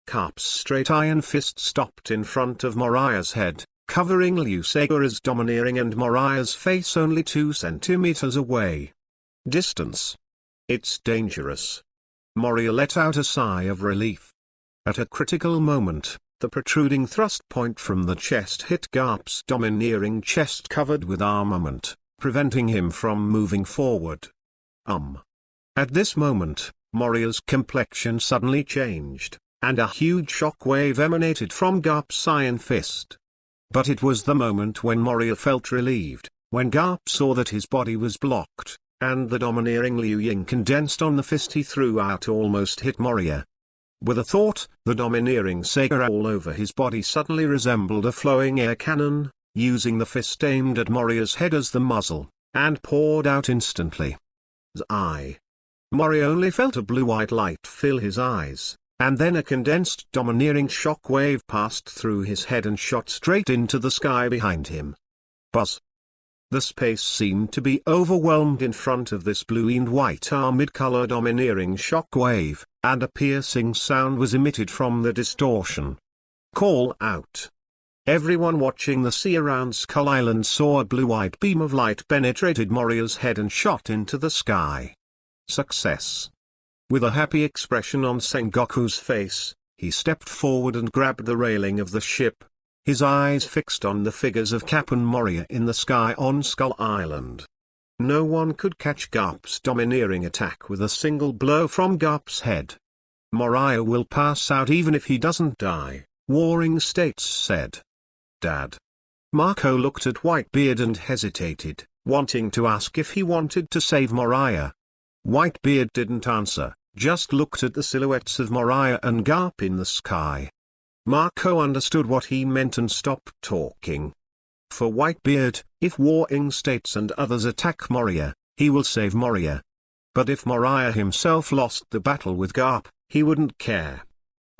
Garp's straight iron fist stopped in front of Moriah's head, covering Liu Sagura's domineering and Moriah's face only 2 centimeters away. Distance. It's dangerous. Moria let out a sigh of relief. At a critical moment, the protruding thrust point from the chest hit Garp's domineering chest covered with armament, preventing him from moving forward. At this moment, Moria's complexion suddenly changed, and a huge shock wave emanated from Garp's iron fist. But it was the moment when Moria felt relieved, when Garp saw that his body was blocked, and the domineering Liu Ying condensed on the fist he threw out almost hit Moria. With a thought, the domineering Sagura all over his body suddenly resembled a flowing air cannon, using the fist aimed at Moria's head as the muzzle, and poured out instantly. Moria only felt a blue-white light fill his eyes, and then a condensed domineering shock wave passed through his head and shot straight into the sky behind him. Buzz. The space seemed to be overwhelmed in front of this blue and white armid-color domineering shock wave, and a piercing sound was emitted from the distortion. Call out. Everyone watching the sea around Skull Island saw a blue-white beam of light penetrated Moria's head and shot into the sky. Success. With a happy expression on Sengoku's face, he stepped forward and grabbed the railing of the ship, his eyes fixed on the figures of Cap and Moria in the sky on Skull Island. No one could catch Garp's domineering attack with a single blow from Garp's head. Moriah will pass out even if he doesn't die, Warring States said. Dad. Marco looked at Whitebeard and hesitated, wanting to ask if he wanted to save Moriah. Whitebeard didn't answer, just looked at the silhouettes of Moriah and Garp in the sky. Marco understood what he meant and stopped talking. For Whitebeard, if Warring States and others attack Moria, he will save Moria. But if Moriah himself lost the battle with Garp, he wouldn't care.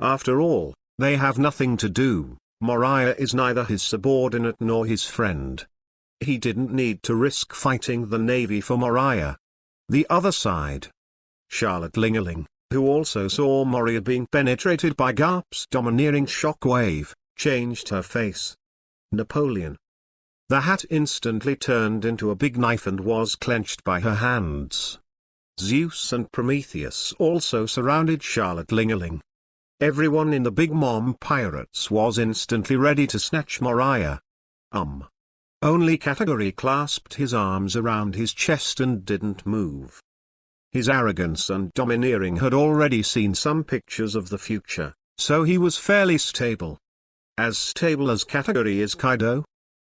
After all, they have nothing to do. Moriah is neither his subordinate nor his friend. He didn't need to risk fighting the Navy for Moriah. The other side. Charlotte Lingerling, who also saw Moria being penetrated by Garp's domineering shock wave, changed her face. Napoleon. The hat instantly turned into a big knife and was clenched by her hands. Zeus and Prometheus also surrounded Charlotte Lingerling. Everyone in the Big Mom Pirates was instantly ready to snatch Moriah. Only Category clasped his arms around his chest and didn't move. His arrogance and domineering had already seen some pictures of the future, so he was fairly stable. As stable as Category is Kaido.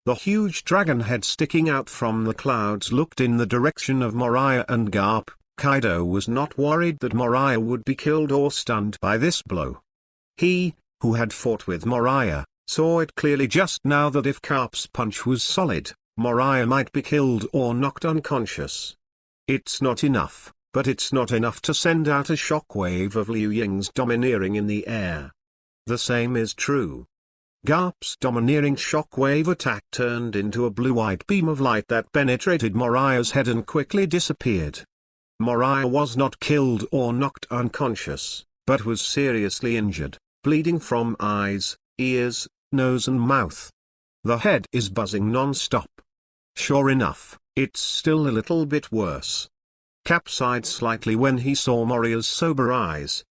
The huge dragon head sticking out from the clouds looked in the direction of Moriah and Garp. Kaido was not worried that Moriah would be killed or stunned by this blow. He, who had fought with Moriah, saw it clearly just now that if Garp's punch was solid, Moriah might be killed or knocked unconscious. It's not enough, but it's not enough to send out a shockwave of Liu Ying's domineering in the air. The same is true. Garp's domineering shockwave attack turned into a blue-white beam of light that penetrated Moriah's head and quickly disappeared. Moriah was not killed or knocked unconscious, but was seriously injured, bleeding from eyes, ears, nose and mouth. The head is buzzing non-stop. Sure enough, it's still a little bit worse. Cap sighed slightly when he saw Moria's sober eyes.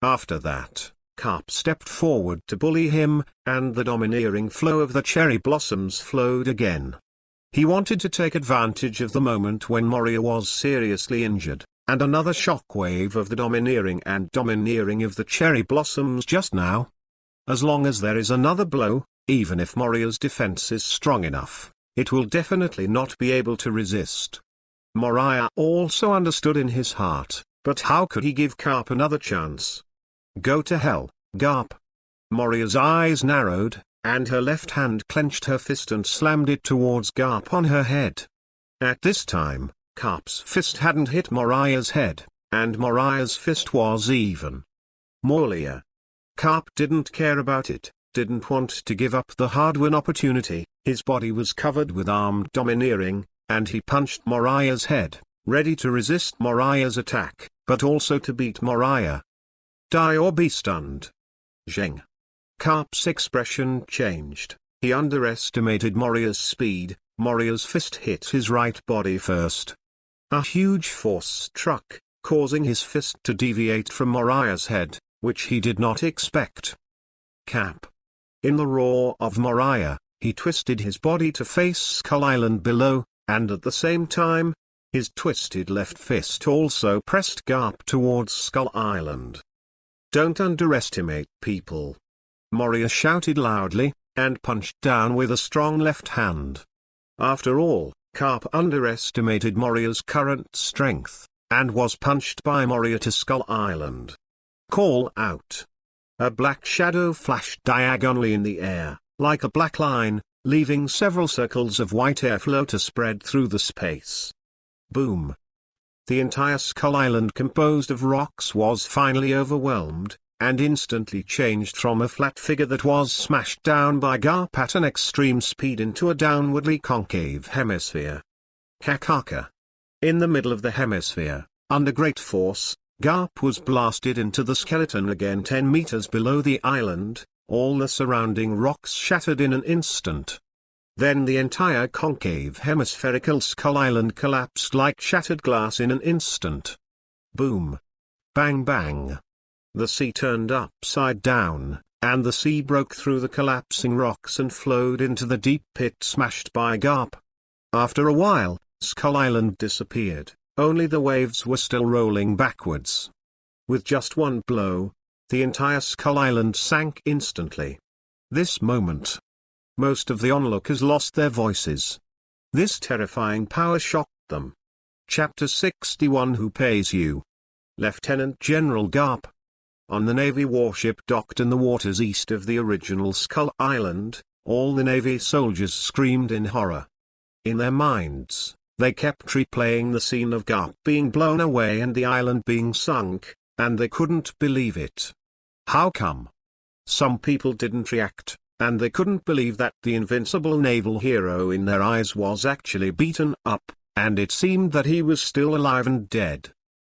After that, Garp stepped forward to bully him, and the domineering flow of the cherry blossoms flowed again. He wanted to take advantage of the moment when Moria was seriously injured, and another shockwave of the domineering of the cherry blossoms just now. As long as there is another blow, Even if Moria's defense is strong enough, it will definitely not be able to resist. Moriah also understood in his heart, but how could he give Garp another chance? Go to hell, Garp. Moria's eyes narrowed, and her left hand clenched her fist and slammed it towards Garp on her head. At this time, Garp's fist hadn't hit Moriah's head, and Moriah's fist was even. Moria. Garp didn't care about it, didn't want to give up the hard-won opportunity. His body was covered with armed domineering, and he punched Moriah's head, ready to resist Moriah's attack, but also to beat Moriah. Die or be stunned. Zheng. Garp's expression changed. He underestimated Moriah's speed. Moriah's fist hit his right body first. A huge force struck, causing his fist to deviate from Moriah's head, which he did not expect. Cap. In the roar of Moriah, he twisted his body to face Skull Island below, and at the same time, his twisted left fist also pressed Garp towards Skull Island. Don't underestimate people. Moria shouted loudly, and punched down with a strong left hand. After all, Garp underestimated Moria's current strength, and was punched by Moria to Skull Island. Call out. A black shadow flashed diagonally in the air, like a black line, leaving several circles of white airflow to spread through the space. Boom. The entire Skull Island, composed of rocks, was finally overwhelmed, and instantly changed from a flat figure that was smashed down by Garp at an extreme speed into a downwardly concave hemisphere. Kakaka. In the middle of the hemisphere, under great force, Garp was blasted into the skeleton again 10 meters below the island. All the surrounding rocks shattered in an instant. Then the entire concave hemispherical Skull Island collapsed like shattered glass in an instant. Boom. Bang bang. The sea turned upside down, and the sea broke through the collapsing rocks and flowed into the deep pit smashed by Garp. After a while, Skull Island disappeared, only the waves were still rolling backwards. With just one blow, the entire Skull Island sank instantly. This moment, most of the onlookers lost their voices. This terrifying power shocked them. Chapter 61. Who pays you? Lieutenant General Garp. On the Navy warship docked in the waters east of the original Skull Island, all the Navy soldiers screamed in horror. In their minds, they kept replaying the scene of Garp being blown away and the island being sunk, and they couldn't believe it. How come? Some people didn't react, and they couldn't believe that the invincible naval hero in their eyes was actually beaten up, and it seemed that he was still alive and dead.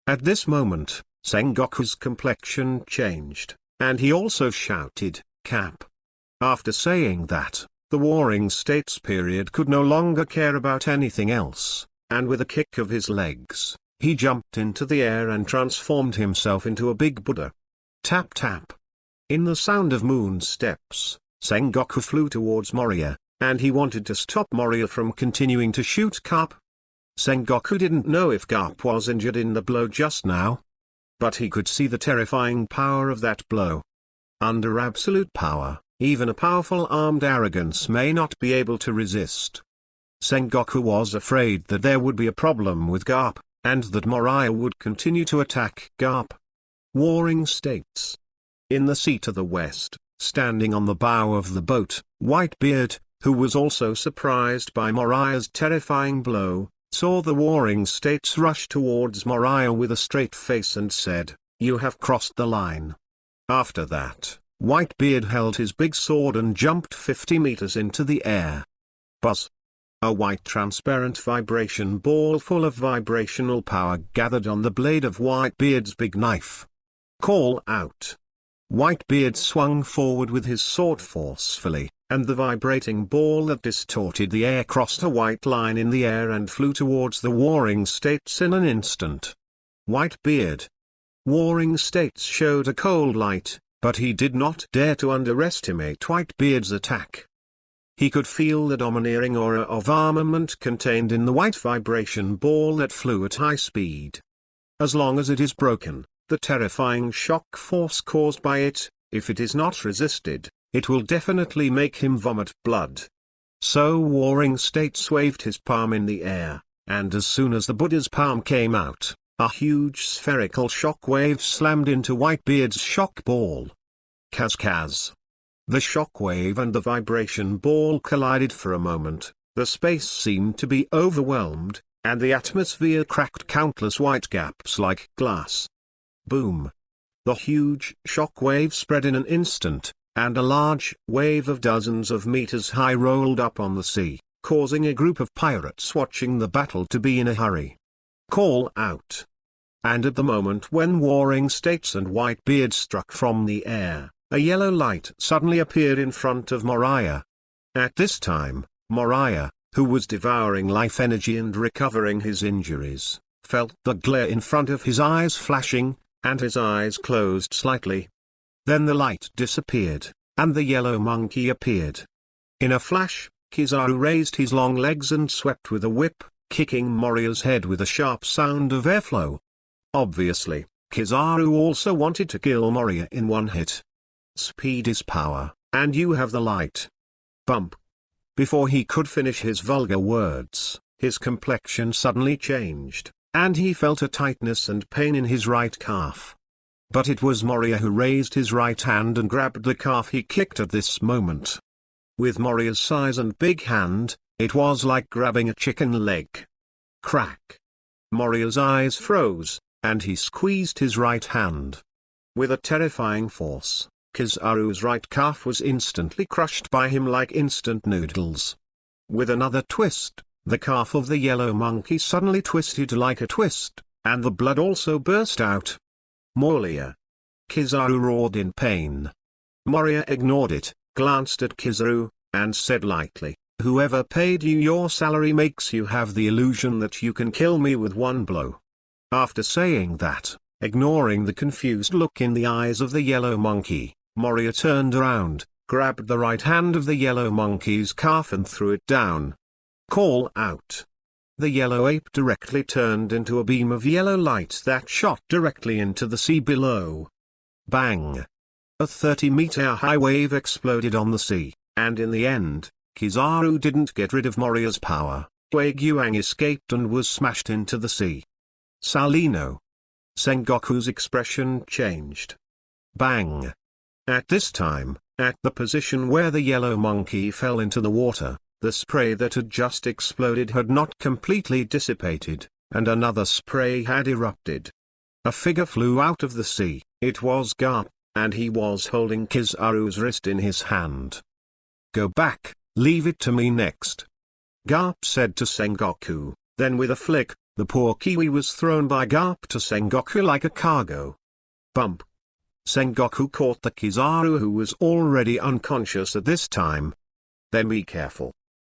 At this moment, Sengoku's complexion changed, and he also shouted, "Cap!" After saying that, the Warring States period could no longer care about anything else, and with a kick of his legs, he jumped into the air and transformed himself into a big Buddha. Tap tap. In the sound of moon steps, Sengoku flew towards Moria, and he wanted to stop Moria from continuing to shoot Garp. Sengoku didn't know if Garp was injured in the blow just now, but he could see the terrifying power of that blow. Under absolute power, even a powerful armed arrogance may not be able to resist. Sengoku was afraid that there would be a problem with Garp, and that Moriah would continue to attack Garp. Warring States. In the sea to the west, standing on the bow of the boat, Whitebeard, who was also surprised by Moriah's terrifying blow, saw the Warring States rush towards Moriah with a straight face and said, "You have crossed the line." After that, Whitebeard held his big sword and jumped 50 meters into the air. Buzz. A white transparent vibration ball full of vibrational power gathered on the blade of Whitebeard's big knife. Call out. Whitebeard swung forward with his sword forcefully, and the vibrating ball that distorted the air crossed a white line in the air and flew towards the Warring States in an instant. Whitebeard. Warring States showed a cold light, but he did not dare to underestimate Whitebeard's attack. He could feel the domineering aura of armament contained in the white vibration ball that flew at high speed. As long as it is broken, the terrifying shock force caused by it, if it is not resisted, it will definitely make him vomit blood. So Warring States waved his palm in the air, and as soon as the Buddha's palm came out, a huge spherical shock wave slammed into Whitebeard's shock ball. Kaz. The shock wave and the vibration ball collided for a moment, the space seemed to be overwhelmed, and the atmosphere cracked countless white gaps like glass. Boom! The huge shock wave spread in an instant, and a large wave of dozens of meters high rolled up on the sea, causing a group of pirates watching the battle to be in a hurry. Call out! And at the moment when Warring States and Whitebeard struck from the air, a yellow light suddenly appeared in front of Moriah. At this time, Moriah, who was devouring life energy and recovering his injuries, felt the glare in front of his eyes flashing, and his eyes closed slightly. Then the light disappeared, and the yellow monkey appeared. In a flash, Kizaru raised his long legs and swept with a whip, kicking Moriah's head with a sharp sound of airflow. Obviously, Kizaru also wanted to kill Moria in one hit. Speed is power, and you have the light. Bump. Before he could finish his vulgar words, his complexion suddenly changed, and he felt a tightness and pain in his right calf. But it was Moria who raised his right hand and grabbed the calf he kicked at this moment. With Moria's size and big hand, it was like grabbing a chicken leg. Crack. Moria's eyes froze, and he squeezed his right hand. With a terrifying force, Kizaru's right calf was instantly crushed by him like instant noodles. With another twist, the calf of the yellow monkey suddenly twisted like a twist, and the blood also burst out. Moria! Kizaru roared in pain. Moria ignored it, glanced at Kizaru, and said lightly, "Whoever paid you your salary makes you have the illusion that you can kill me with one blow." After saying that, ignoring the confused look in the eyes of the yellow monkey, Moria turned around, grabbed the right hand of the yellow monkey's calf and threw it down. Call out! The yellow ape directly turned into a beam of yellow light that shot directly into the sea below. Bang! A 30-meter high wave exploded on the sea, and in the end, Kizaru didn't get rid of Moria's power. Wei-Guang escaped and was smashed into the sea. Salino! Sengoku's expression changed. Bang! At this time, at the position where the yellow monkey fell into the water, the spray that had just exploded had not completely dissipated, and another spray had erupted. A figure flew out of the sea. It was Garp, and he was holding Kizaru's wrist in his hand. "Go back, leave it to me next," Garp said to Sengoku. Then with a flick, the poor Kiwi was thrown by Garp to Sengoku like a cargo. Bump. Sengoku caught the Kizaru, who was already unconscious at this time. "Then be careful."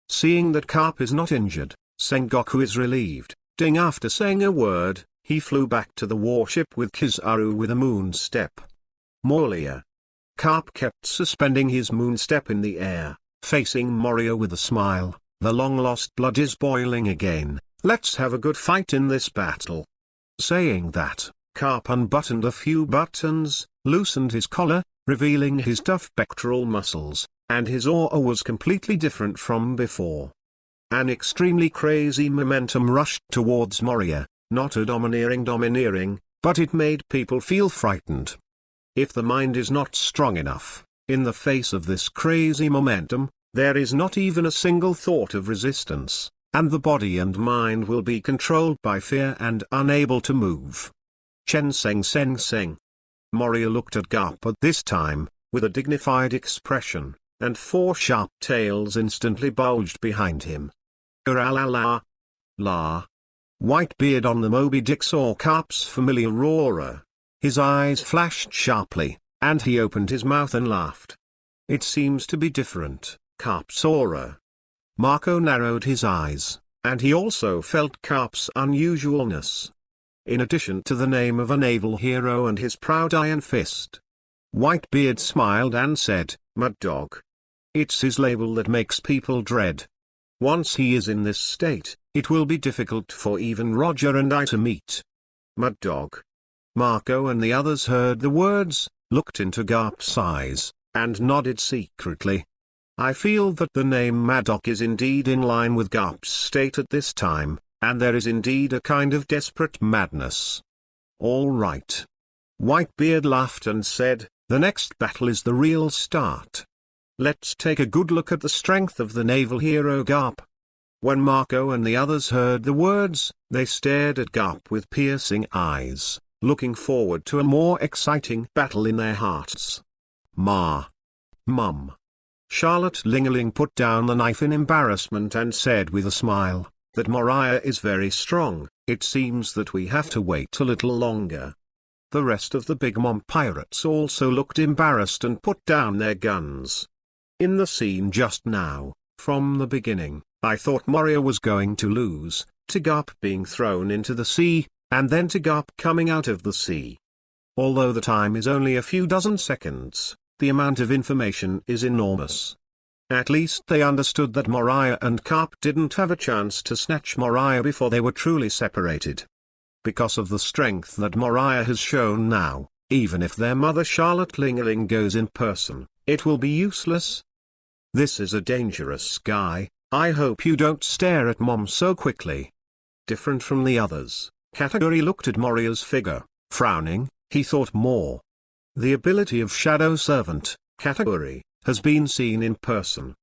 Seeing that Garp is not injured, Sengoku is relieved. Ding! After saying a word, he flew back to the warship with Kizaru with a moon step. Moria. Garp kept suspending his moon step in the air, facing Moria with a smile. "The long-lost blood is boiling again. Let's have a good fight in this battle." Saying that, Garp unbuttoned a few buttons, loosened his collar, revealing his tough pectoral muscles, and his aura was completely different from before. An extremely crazy momentum rushed towards Moria, not a domineering, but it made people feel frightened. If the mind is not strong enough, in the face of this crazy momentum, there is not even a single thought of resistance, and the body and mind will be controlled by fear and unable to move. Chen Seng. Moria looked at Garp at this time, with a dignified expression, and four sharp tails instantly bulged behind him. La. Whitebeard on the Moby Dick saw Garp's familiar aura. His eyes flashed sharply, and he opened his mouth and laughed. "It seems to be different, Garp's aura." Marco narrowed his eyes, and he also felt Garp's unusualness. In addition to the name of a naval hero and his proud iron fist. Whitebeard smiled and said, "Mud Dog. It's his label that makes people dread. Once he is in this state, it will be difficult for even Roger and I to meet." Mud Dog. Marco and the others heard the words, looked into Garp's eyes, and nodded secretly. I feel that the name Madoc is indeed in line with Garp's state at this time, and there is indeed a kind of desperate madness. All right. Whitebeard laughed and said, the next battle is the real start. Let's take a good look at the strength of the naval hero Garp. When Marco and the others heard the words, they stared at Garp with piercing eyes, looking forward to a more exciting battle in their hearts. Mum. Charlotte Lingerling put down the knife in embarrassment and said with a smile, that Moriah is very strong. It seems that we have to wait a little longer. The rest of the Big Mom pirates also looked embarrassed and put down their guns. In the scene just now, from the beginning, I thought Moria was going to lose, to Garp being thrown into the sea, and then to Garp coming out of the sea. Although the time is only a few dozen seconds, the amount of information is enormous. At least they understood that Moriah and Garp didn't have a chance to snatch Moriah before they were truly separated. Because of the strength that Moriah has shown now, even if their mother Charlotte Lingerling goes in person, it will be useless. This is a dangerous guy. I hope you don't stare at Mom so quickly. Different from the others, Kategori looked at Moriah's figure, frowning. He thought more. The ability of Shadow Servant, Kategori, has been seen in person.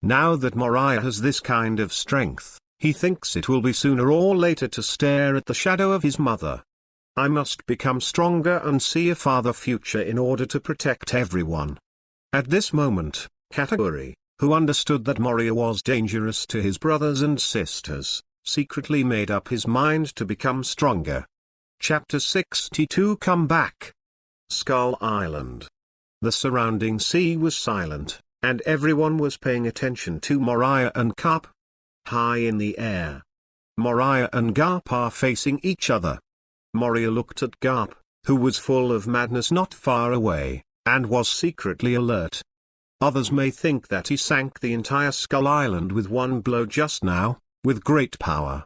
Now that Moriah has this kind of strength, he thinks it will be sooner or later to stare at the shadow of his mother. I must become stronger and see a farther future in order to protect everyone. At this moment, Kategori, who understood that Moria was dangerous to his brothers and sisters, secretly made up his mind to become stronger. Chapter 62 Come Back. Skull Island. The surrounding sea was silent, and everyone was paying attention to Moriah and Garp. High in the air, Moriah and Garp are facing each other. Moria looked at Garp, who was full of madness not far away, and was secretly alert. Others may think that he sank the entire Skull Island with one blow just now, with great power.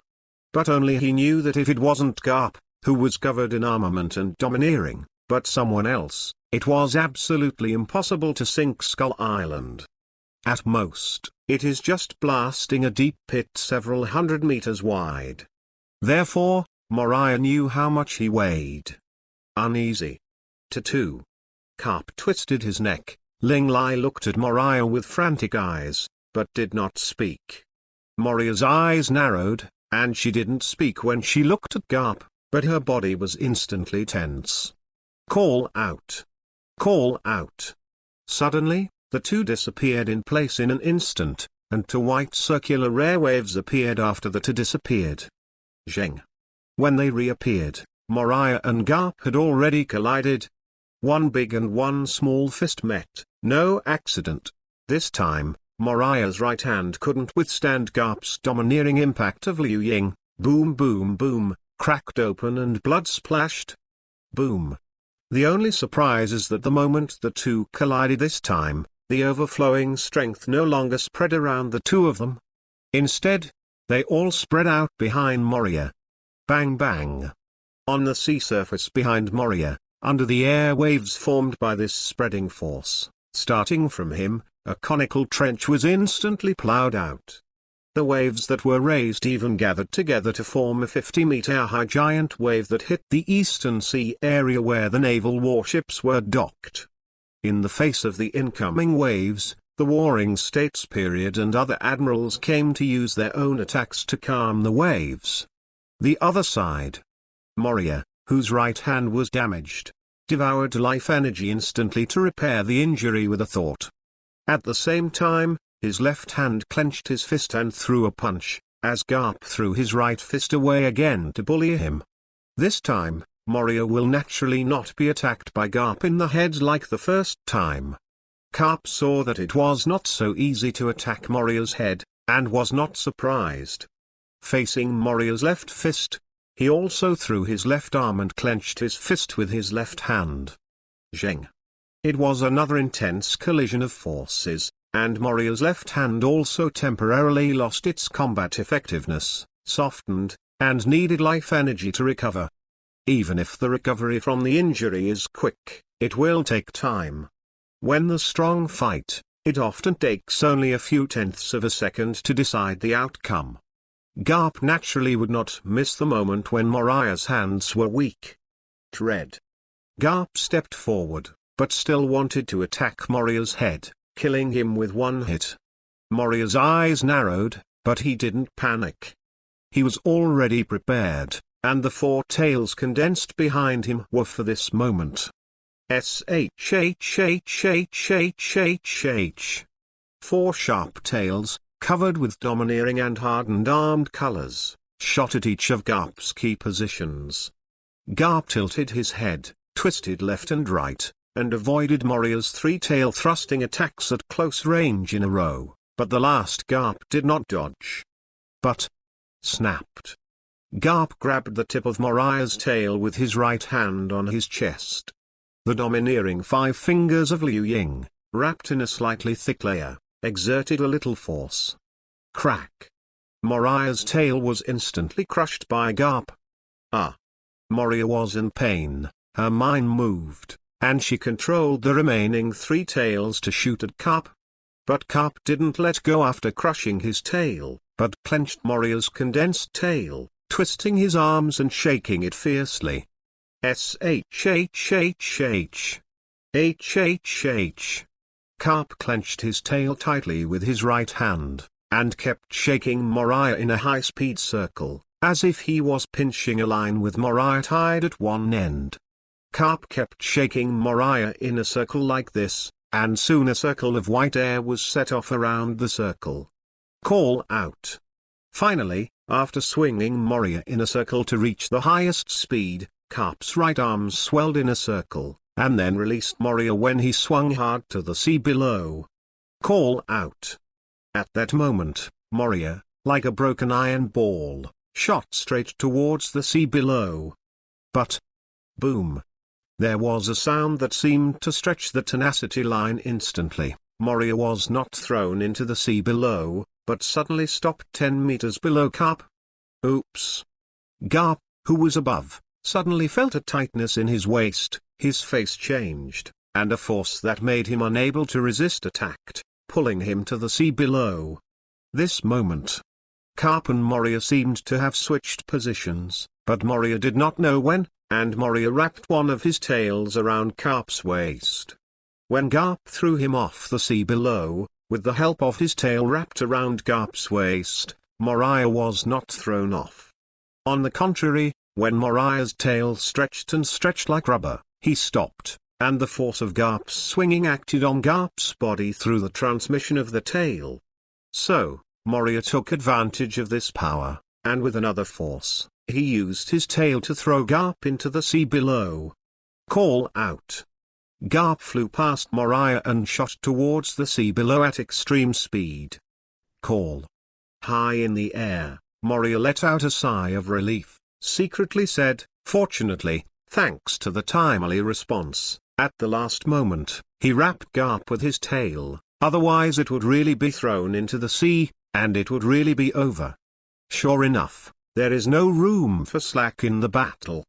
But only he knew that if it wasn't Garp, who was covered in armament and domineering, but someone else, it was absolutely impossible to sink Skull Island. At most, it is just blasting a deep pit several hundred meters wide. Therefore, Moriah knew how much he weighed. Uneasy. Tattoo. Garp twisted his neck. Ling Lai looked at Moriah with frantic eyes, but did not speak. Moria's eyes narrowed, and she didn't speak when she looked at Garp, but her body was instantly tense. Call out. Call out. Suddenly, the two disappeared in place in an instant, and two white circular rare waves appeared after the two disappeared. Zheng. When they reappeared, Moriah and Garp had already collided. One big and one small fist met, no accident. This time, Moriah's right hand couldn't withstand Garp's domineering impact of Liu Ying. Boom boom boom, cracked open and blood splashed. Boom. The only surprise is that the moment the two collided this time, the overflowing strength no longer spread around the two of them. Instead, they all spread out behind Moria. Bang bang. On the sea surface behind Moria, under the air waves formed by this spreading force, starting from him, a conical trench was instantly plowed out. The waves that were raised even gathered together to form a 50-meter-high giant wave that hit the eastern sea area where the naval warships were docked. In the face of the incoming waves, the warring states period and other admirals came to use their own attacks to calm the waves. The other side. Moria, whose right hand was damaged, devoured life energy instantly to repair the injury with a thought. At the same time, his left hand clenched his fist and threw a punch, as Garp threw his right fist away again to bully him. This time, Moria will naturally not be attacked by Garp in the head like the first time. Garp saw that it was not so easy to attack Moria's head, and was not surprised. Facing Moria's left fist, he also threw his left arm and clenched his fist with his left hand. Zheng. It was another intense collision of forces, and Moria's left hand also temporarily lost its combat effectiveness, softened, and needed life energy to recover. Even if the recovery from the injury is quick, it will take time. When the strong fight, it often takes only a few tenths of a second to decide the outcome. Garp naturally would not miss the moment when Moriah's hands were weak. Dread. Garp stepped forward, but still wanted to attack Moriah's head, killing him with one hit. Moriah's eyes narrowed, but he didn't panic. He was already prepared, and the four tails condensed behind him were for this moment. SHHHHHHH. Four sharp tails, covered with domineering and hardened armed colors, shot at each of Garp's key positions. Garp tilted his head, twisted left and right, and avoided Moriah's three-tail thrusting attacks at close range in a row, but the last Garp did not dodge. But snapped. Garp grabbed the tip of Moriah's tail with his right hand on his chest. The domineering 5 fingers of Liu Ying, wrapped in a slightly thick layer, exerted a little force. Crack. Moriah's tail was instantly crushed by Garp. Ah! Moria was in pain, her mind moved, and she controlled the remaining 3 tails to shoot at Garp. But Garp didn't let go after crushing his tail, but clenched Moriah's condensed tail, twisting his arms and shaking it fiercely. SHHHHH. HHH. Garp clenched his tail tightly with his right hand, and kept shaking Moriah in a high-speed circle, as if he was pinching a line with Moriah tied at one end. Garp kept shaking Moriah in a circle like this, and soon a circle of white air was set off around the circle. Call out. Finally, after swinging Moria in a circle to reach the highest speed, Garp's right arm swelled in a circle, and then released Moria when he swung hard to the sea below. Call out. At that moment, Moria, like a broken iron ball, shot straight towards the sea below. But, boom! There was a sound that seemed to stretch the tenacity line instantly. Moria was not thrown into the sea below, but suddenly stopped 10 meters below Garp. Oops! Garp, who was above, suddenly felt a tightness in his waist, his face changed, and a force that made him unable to resist attacked, pulling him to the sea below. This moment, Garp and Moria seemed to have switched positions, but Moria did not know when, and Moria wrapped one of his tails around Garp's waist. When Garp threw him off the sea below, with the help of his tail wrapped around Garp's waist, Moriah was not thrown off. On the contrary, when Moriah's tail stretched and stretched like rubber, he stopped, and the force of Garp's swinging acted on Garp's body through the transmission of the tail. So, Moria took advantage of this power, and with another force, he used his tail to throw Garp into the sea below. Call out. Garp flew past Moriah and shot towards the sea below at extreme speed. Call. High in the air, Moria let out a sigh of relief, secretly said, "Fortunately, thanks to the timely response, at the last moment, he wrapped Garp with his tail, otherwise it would really be thrown into the sea, and it would really be over." Sure enough, there is no room for slack in the battle.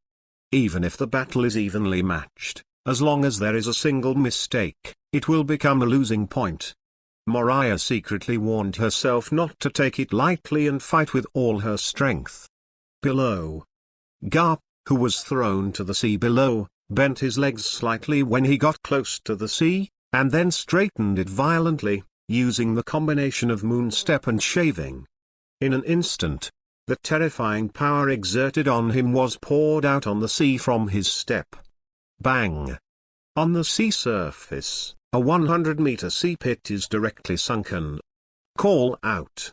Even if the battle is evenly matched, as long as there is a single mistake, it will become a losing point. Moriah secretly warned herself not to take it lightly and fight with all her strength. Below. Garp, who was thrown to the sea below, bent his legs slightly when he got close to the sea, and then straightened it violently, using the combination of moonstep and shaving. In an instant, the terrifying power exerted on him was poured out on the sea from his step. Bang! On the sea surface, a 100-meter sea pit is directly sunken. Call out.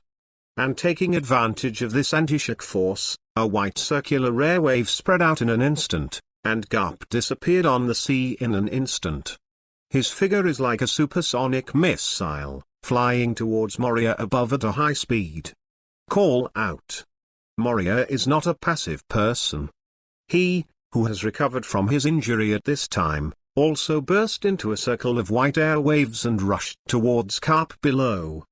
And taking advantage of this anti-shock force, a white circular airwave spread out in an instant, and Garp disappeared on the sea in an instant. His figure is like a supersonic missile, flying towards Moria above at a high speed. Call out. Moria is not a passive person. He, who has recovered from his injury at this time, also burst into a circle of white air waves and rushed towards Garp below.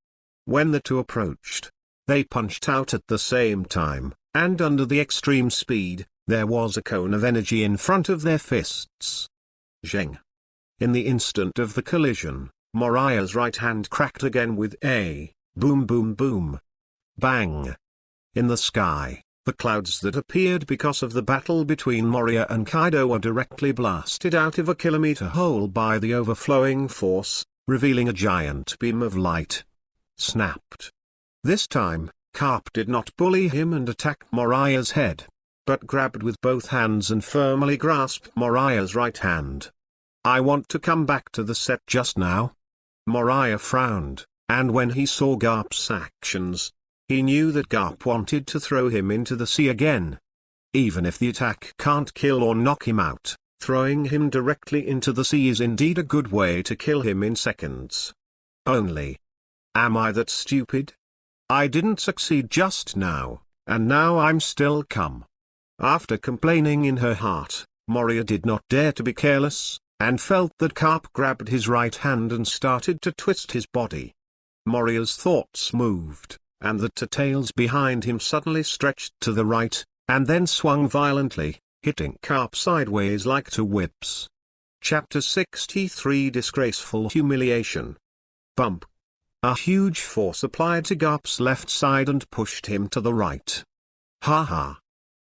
When the two approached, they punched out at the same time, and under the extreme speed, there was a cone of energy in front of their fists. Zheng. In the instant of the collision, Moriah's right hand cracked again with a boom boom boom. Bang! In the sky, the clouds that appeared because of the battle between Moria and Kaido were directly blasted out of a kilometer hole by the overflowing force, revealing a giant beam of light. Snapped. This time, Garp did not bully him and attack Moriah's head, but grabbed with both hands and firmly grasped Moriah's right hand. "I want to come back to the set just now." Moriah frowned, and when he saw Garp's actions, he knew that Garp wanted to throw him into the sea again. Even if the attack can't kill or knock him out, throwing him directly into the sea is indeed a good way to kill him in seconds. Only, am I that stupid? I didn't succeed just now, and now I'm still come. After complaining in her heart, Moria did not dare to be careless, and felt that Garp grabbed his right hand and started to twist his body. Moria's thoughts moved, and the tails behind him suddenly stretched to the right, and then swung violently, hitting Garp sideways like two whips. Chapter 63 Disgraceful Humiliation. Bump. A huge force applied to Garp's left side and pushed him to the right. Ha ha.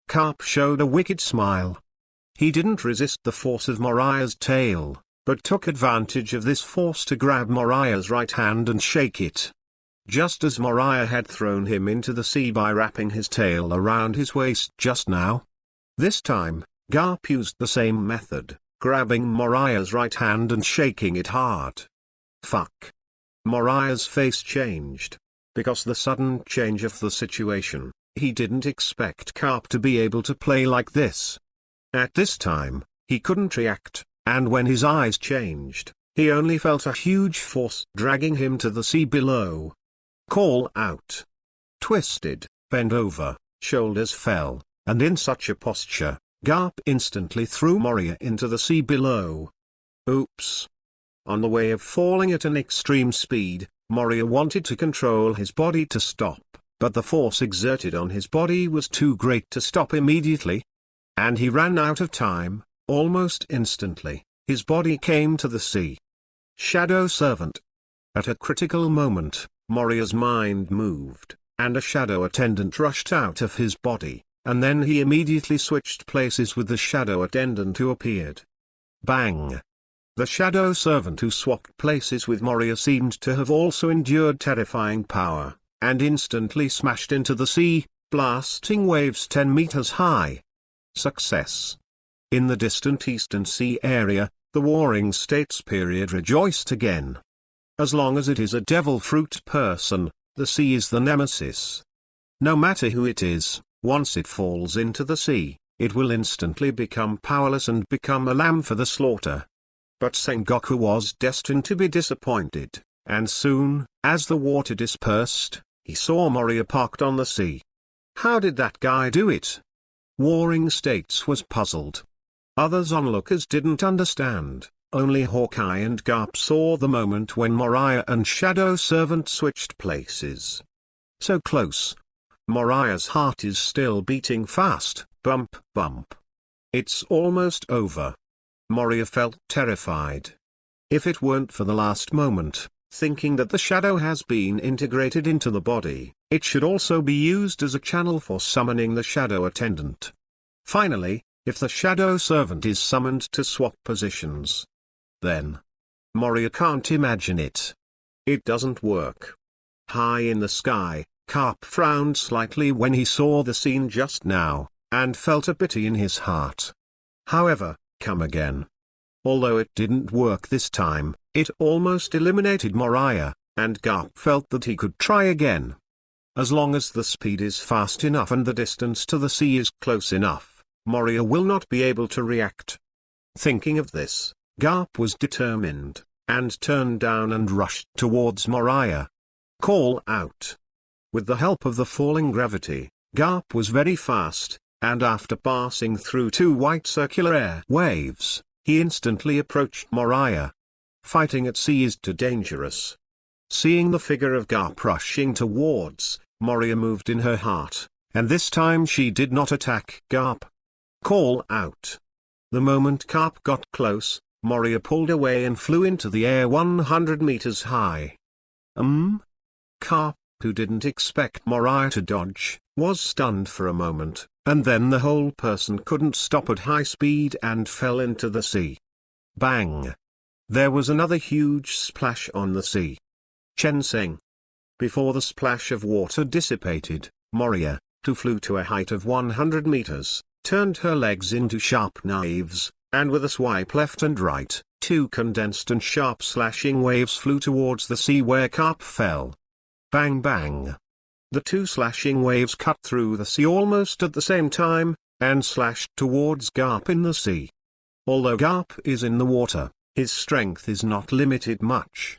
Garp showed a wicked smile. He didn't resist the force of Moriah's tail, but took advantage of this force to grab Moriah's right hand and shake it. Just as Moriah had thrown him into the sea by wrapping his tail around his waist just now. This time, Garp used the same method, grabbing Moriah's right hand and shaking it hard. Fuck. Moriah's face changed. Because the sudden change of the situation, he didn't expect Garp to be able to play like this. At this time, he couldn't react, and when his eyes changed, he only felt a huge force dragging him to the sea below. Call out. Twisted, bent over, shoulders fell, and in such a posture, Garp instantly threw Moria into the sea below. Oops. On the way of falling at an extreme speed, Moria wanted to control his body to stop, but the force exerted on his body was too great to stop immediately. And he ran out of time. Almost instantly, his body came to the sea. Shadow Servant. At a critical moment, Moria's mind moved, and a shadow attendant rushed out of his body, and then he immediately switched places with the shadow attendant who appeared. Bang! The shadow servant who swapped places with Moria seemed to have also endured terrifying power, and instantly smashed into the sea, blasting waves 10 meters high. Success. In the distant Eastern Sea area, the Warring States period rejoiced again. As long as it is a devil fruit person, the sea is the nemesis. No matter who it is, once it falls into the sea, it will instantly become powerless and become a lamb for the slaughter. But Sengoku was destined to be disappointed, and soon, as the water dispersed, he saw Moria parked on the sea. How did that guy do it? Warring States was puzzled. Others onlookers didn't understand, only Hawkeye and Garp saw the moment when Moriah and Shadow Servant switched places. So close. Moriah's heart is still beating fast, bump bump. It's almost over. Moria felt terrified. If it weren't for the last moment, thinking that the shadow has been integrated into the body, it should also be used as a channel for summoning the shadow attendant. Finally, if the shadow servant is summoned to swap positions, then Moria can't imagine it. It doesn't work. High in the sky, Garp frowned slightly when he saw the scene just now, and felt a pity in his heart. However, come again. Although it didn't work this time, it almost eliminated Moriah, and Garp felt that he could try again. As long as the speed is fast enough and the distance to the sea is close enough, Moria will not be able to react. Thinking of this, Garp was determined, and turned down and rushed towards Moriah. Call out. With the help of the falling gravity, Garp was very fast, and after passing through 2 white circular air waves, he instantly approached Moriah. Fighting at sea is too dangerous. Seeing the figure of Garp rushing towards, Moria moved in her heart, and this time she did not attack Garp. Call out. The moment Garp got close, Moria pulled away and flew into the air 100 meters high. Garp, who didn't expect Moriah to dodge, was stunned for a moment, and then the whole person couldn't stop at high speed and fell into the sea. Bang! There was another huge splash on the sea. Chenseng. Before the splash of water dissipated, Moria, who flew to a height of 100 meters, turned her legs into sharp knives, and with a swipe left and right, two condensed and sharp slashing waves flew towards the sea where Garp fell. Bang bang! The two slashing waves cut through the sea almost at the same time, and slashed towards Garp in the sea. Although Garp is in the water, his strength is not limited much.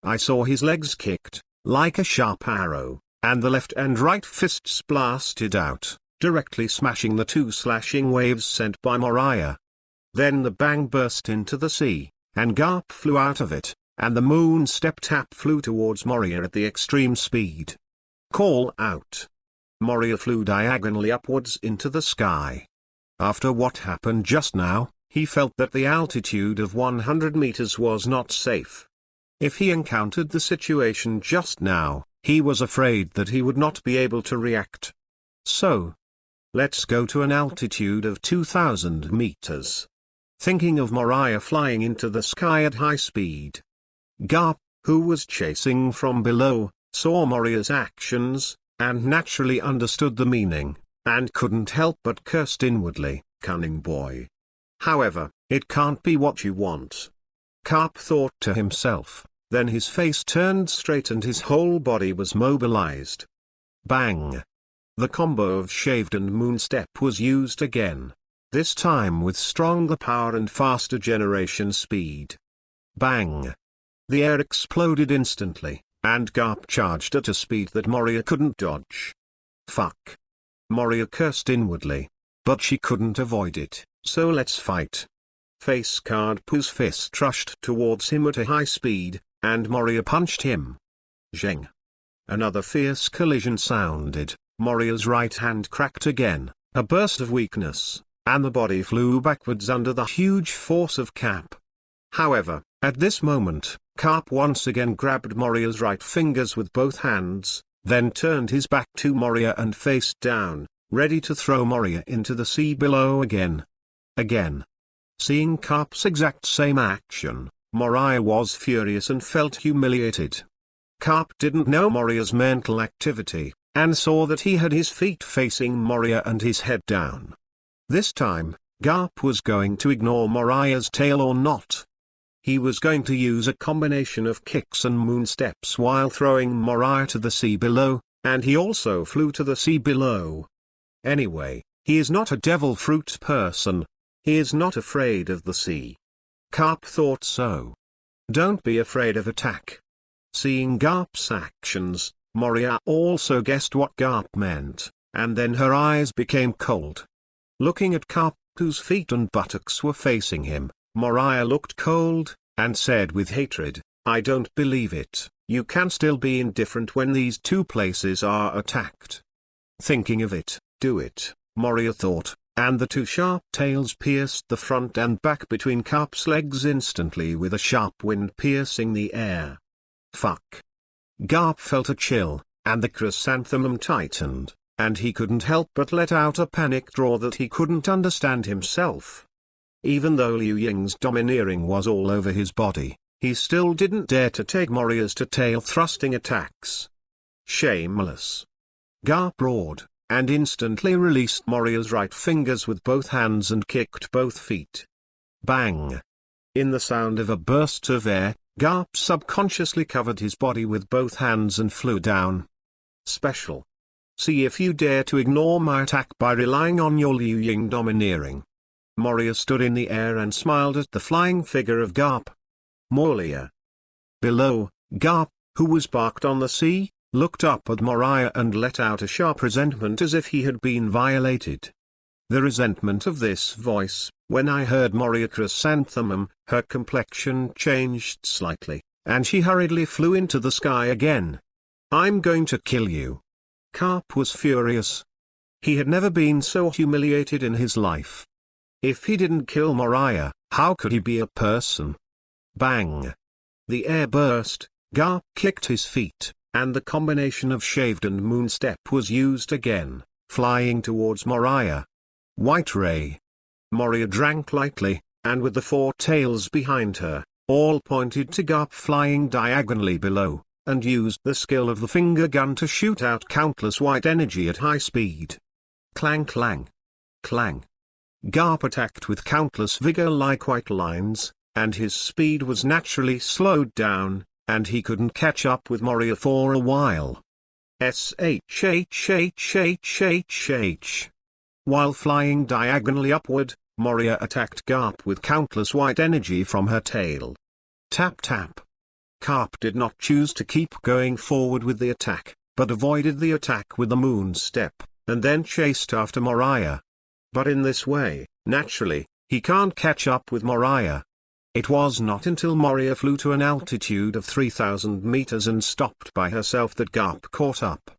I saw his legs kicked, like a sharp arrow, and the left and right fists blasted out, directly smashing the two slashing waves sent by Moriah. Then the bang burst into the sea, and Garp flew out of it, and the moon step tap flew towards Moria at the extreme speed. Call out. Moria flew diagonally upwards into the sky. After what happened just now, he felt that the altitude of 100 meters was not safe. If he encountered the situation just now, he was afraid that he would not be able to react. So, let's go to an altitude of 2,000 meters. Thinking of Moriah flying into the sky at high speed. Garp, who was chasing from below, saw Moriah's actions, and naturally understood the meaning, and couldn't help but cursed inwardly, "Cunning boy. However, it can't be what you want." Garp thought to himself, then his face turned straight and his whole body was mobilized. Bang! The combo of shaved and moonstep was used again. This time with stronger power and faster generation speed. Bang! The air exploded instantly, and Garp charged at a speed that Moria couldn't dodge. Fuck! Moria cursed inwardly. But she couldn't avoid it, so let's fight. Face Garp, whose fist rushed towards him at a high speed, and Moria punched him. Zheng! Another fierce collision sounded, Moria's right hand cracked again, a burst of weakness, and the body flew backwards under the huge force of Garp. However, at this moment, Garp once again grabbed Moria's right fingers with both hands, then turned his back to Moria and faced down, ready to throw Moria into the sea below again. Seeing Garp's exact same action, Moriah was furious and felt humiliated. Garp didn't know Moria's mental activity, and saw that he had his feet facing Moria and his head down. This time, Garp was going to ignore Moriah's tail or not. He was going to use a combination of kicks and moonsteps while throwing Moriah to the sea below, and he also flew to the sea below. Anyway, he is not a devil fruit person. He is not afraid of the sea. Garp thought so. Don't be afraid of attack. Seeing Garp's actions, Moria also guessed what Garp meant, and then her eyes became cold. Looking at Garp, whose feet and buttocks were facing him, Moriah looked cold, and said with hatred, "I don't believe it, you can still be indifferent when these two places are attacked." Thinking of it, do it, Moria thought, and the two sharp tails pierced the front and back between Garp's legs instantly with a sharp wind piercing the air. Fuck. Garp felt a chill, and the chrysanthemum tightened, and he couldn't help but let out a panicked roar that he couldn't understand himself. Even though Liu Ying's domineering was all over his body, he still didn't dare to take Moria's tail thrusting attacks. Shameless. Garp roared, and instantly released Moria's right fingers with both hands and kicked both feet. Bang! In the sound of a burst of air, Garp subconsciously covered his body with both hands and flew down. Special. See if you dare to ignore my attack by relying on your Liu Ying domineering. Moria stood in the air and smiled at the flying figure of Garp. Moria. Below, Garp, who was parked on the sea, looked up at Moriah and let out a sharp resentment as if he had been violated. The resentment of this voice, when I heard Moria chrysanthemum, her complexion changed slightly, and she hurriedly flew into the sky again. "I'm going to kill you." Garp was furious. He had never been so humiliated in his life. If he didn't kill Moriah, How could he be a person? Bang! The air burst, Garp kicked his feet, and the combination of shaved and moonstep was used again, flying towards Moriah. White ray. Moria drank lightly, and with the four tails behind her, all pointed to Garp flying diagonally below, and used the skill of the finger gun to shoot out countless white energy at high speed. Clang clang. Clang. Garp attacked with countless vigor like white lines, and his speed was naturally slowed down, and he couldn't catch up with Moria for a while. SHHHHHH. While flying diagonally upward, Moria attacked Garp with countless white energy from her tail. Tap tap. Garp did not choose to keep going forward with the attack, but avoided the attack with the moon step, and then chased after Moriah. But in this way, naturally, he can't catch up with Moriah. It was not until Moria flew to an altitude of 3,000 meters and stopped by herself that Garp caught up.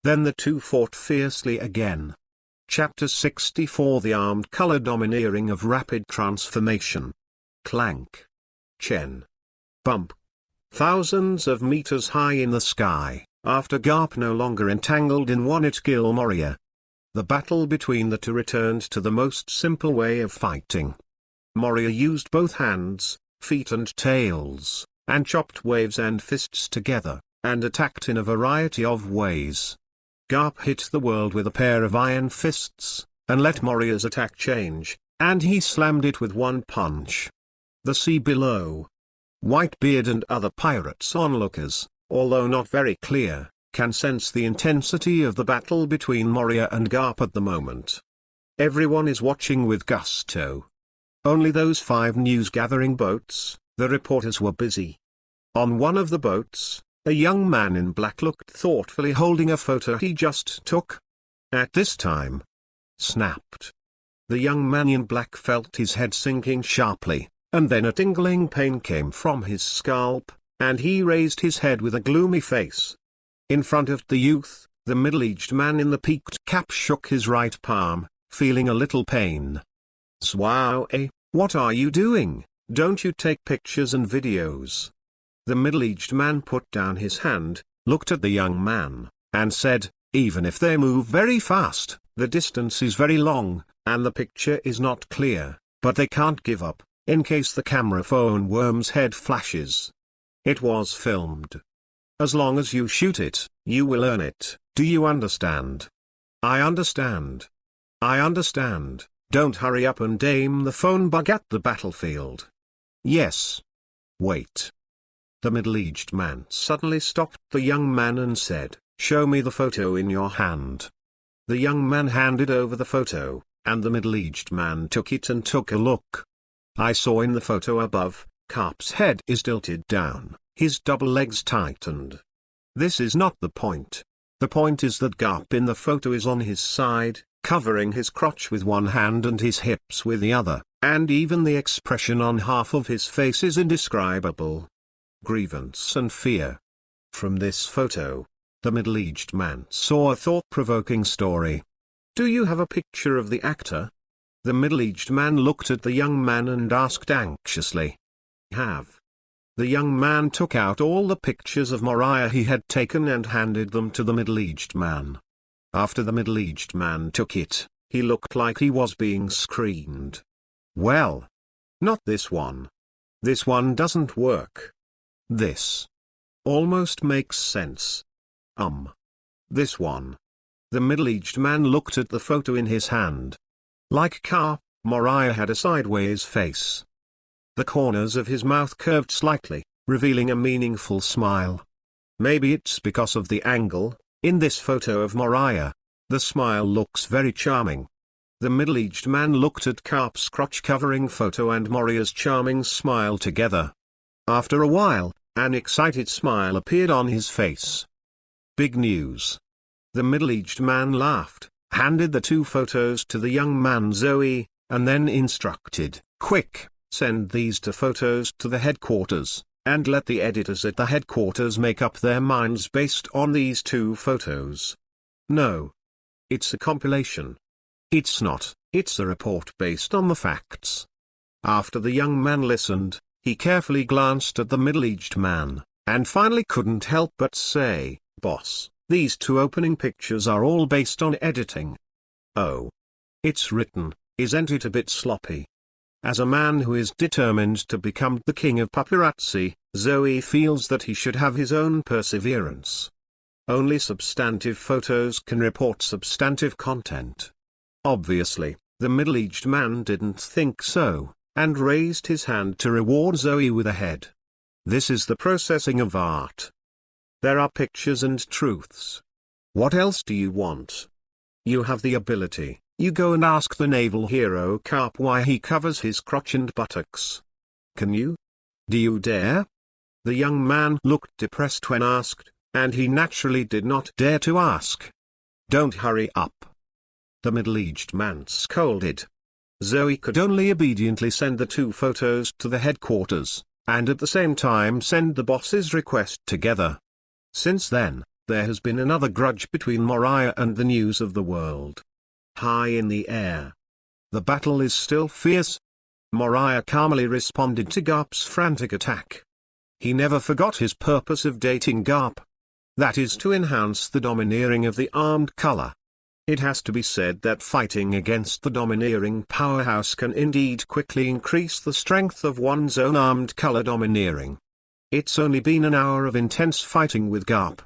Then the two fought fiercely again. Chapter 64 The Armed Color Domineering of Rapid Transformation. Clank. Chen. Bump. Thousands of meters high in the sky, after Garp no longer entangled in one it kill Moria. The battle between the two returned to the most simple way of fighting. Moria used both hands, feet and tails, and chopped waves and fists together, and attacked in a variety of ways. Garp hit the world with a pair of iron fists, and let Moria's attack change, and he slammed it with one punch. The sea below. Whitebeard and other pirates onlookers, although not very clear, can sense the intensity of the battle between Moria and Garp at the moment. Everyone is watching with gusto. Only those 5 news-gathering boats, the reporters were busy. On one of the boats, a young man in black looked thoughtfully holding a photo he just took. At this time, snapped. The young man in black felt his head sinking sharply, and then a tingling pain came from his scalp, and he raised his head with a gloomy face. In front of the youth, the middle-aged man in the peaked cap shook his right palm, feeling a little pain. "Swow, what are you doing? Don't you take pictures and videos?" The middle-aged man put down his hand, looked at the young man, and said, "Even if they move very fast, the distance is very long, and the picture is not clear, but they can't give up, in case the camera phone worm's head flashes. It was filmed. As long as you shoot it, you will earn it, do you understand?" "I understand. I understand. Don't hurry up and aim the phone bug at the battlefield." "Yes. Wait." The middle-aged man suddenly stopped the young man and said, "Show me the photo in your hand." The young man handed over the photo, and the middle-aged man took it and took a look. I saw in the photo above, Garp's head is tilted down, his double legs tightened. This is not the point. The point is that Garp in the photo is on his side, covering his crotch with one hand and his hips with the other, and even the expression on half of his face is indescribable. Grievance and fear. From this photo, the middle-aged man saw a thought-provoking story. "Do you have a picture of the actor?" The middle-aged man looked at the young man and asked anxiously. "Have." The young man took out all the pictures of Moriah he had taken and handed them to the middle-aged man. After the middle-aged man took it, he looked like he was being screened. "Well, not this one. This one doesn't work. This almost makes sense. This one." The middle-aged man looked at the photo in his hand. Like Garp, Moriah had a sideways face. The corners of his mouth curved slightly, revealing a meaningful smile. Maybe it's because of the angle. In this photo of Moriah, the smile looks very charming. The middle-aged man looked at Garp's crotch-covering photo and Moriah's charming smile together. After a while, an excited smile appeared on his face. Big news. The middle-aged man laughed, handed the 2 photos to the young man Zoe, and then instructed, "Quick, send these 2 photos to the headquarters, and let the editors at the headquarters make up their minds based on these 2 photos. No. It's a compilation. It's not, it's a report based on the facts. After the young man listened, he carefully glanced at the middle-aged man, and finally couldn't help but say, "Boss, these two opening pictures are all based on editing." "Oh. It's written, isn't it a bit sloppy?" As a man who is determined to become the king of paparazzi, Zoe feels that he should have his own perseverance. Only substantive photos can report substantive content. Obviously, the middle-aged man didn't think so, and raised his hand to reward Zoe with a head. This is the processing of art. There are pictures and truths. What else do you want? You have the ability. You go and ask the naval hero Garp why he covers his crotch and buttocks. Can you? Do you dare? The young man looked depressed when asked, and he naturally did not dare to ask. Don't hurry up. The middle-aged man scolded. Zoe could only obediently send the two photos to the headquarters, and at the same time send the boss's request together. Since then, there has been another grudge between Moriah and the news of the world. High in the air. The battle is still fierce. Moriah calmly responded to Garp's frantic attack. He never forgot his purpose of dating Garp. That is to enhance the domineering of the armed color. It has to be said that fighting against the domineering powerhouse can indeed quickly increase the strength of one's own armed color domineering. It's only been an hour of intense fighting with Garp.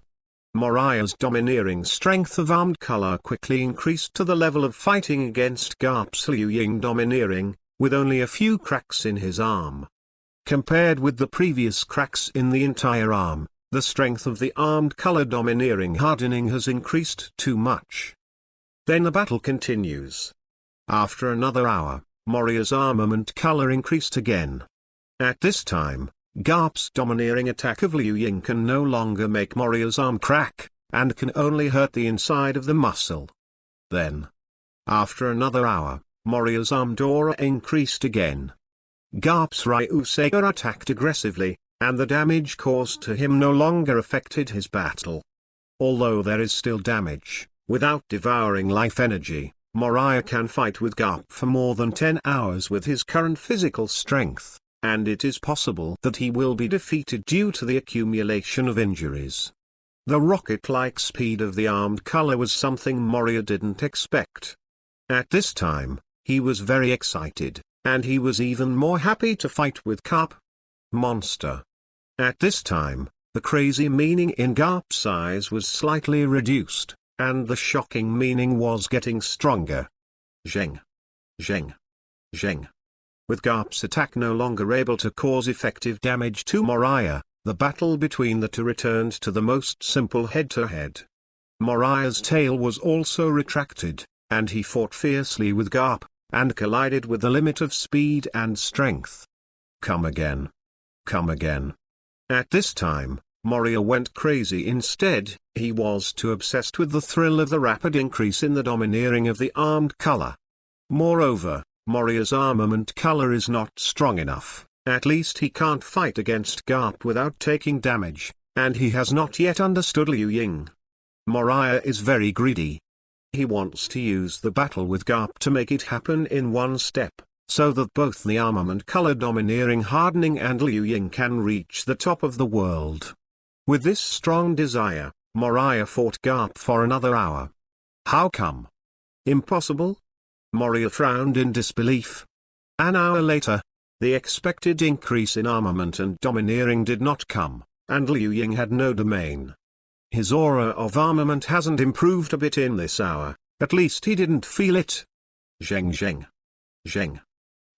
Moriah's domineering strength of armed color quickly increased to the level of fighting against Garp's Liu Ying domineering, with only a few cracks in his arm. Compared with the previous cracks in the entire arm, the strength of the armed color domineering hardening has increased too much. Then the battle continues. After another hour, Moriah's armament color increased again. At this time, Garp's domineering attack of Liu Ying can no longer make Moriah's arm crack, and can only hurt the inside of the muscle. Then, after another hour, Moriah's armed aura increased again. Garp's Ryuseiger attacked aggressively, and the damage caused to him no longer affected his battle. Although there is still damage, without devouring life energy, Moriah can fight with Garp for more than 10 hours with his current physical strength, and it is possible that he will be defeated due to the accumulation of injuries. The rocket-like speed of the armed color was something Moriah didn't expect. At this time, he was very excited, and he was even more happy to fight with Garp. Monster. At this time, the crazy meaning in Garp's eyes was slightly reduced, and the shocking meaning was getting stronger. Zheng. Zheng. Zheng. With Garp's attack no longer able to cause effective damage to Moriah, the battle between the two returned to the most simple head-to-head. Moriah's tail was also retracted, and he fought fiercely with Garp, and collided with the limit of speed and strength. Come again. Come again. At this time, Moriah went crazy instead. He was too obsessed with the thrill of the rapid increase in the domineering of the armed color. Moreover, Moriah's armament color is not strong enough. At least he can't fight against Garp without taking damage, and he has not yet understood Liu Ying. Moriah is very greedy. He wants to use the battle with Garp to make it happen in one step, so that both the armament color domineering hardening and Liu Ying can reach the top of the world. With this strong desire, Moriah fought Garp for another hour. How come? Impossible? Moriah frowned in disbelief. An hour later, the expected increase in armament and domineering did not come, and Liu Ying had no domain. His aura of armament hasn't improved a bit in this hour, at least he didn't feel it. Zheng Zheng. Zheng.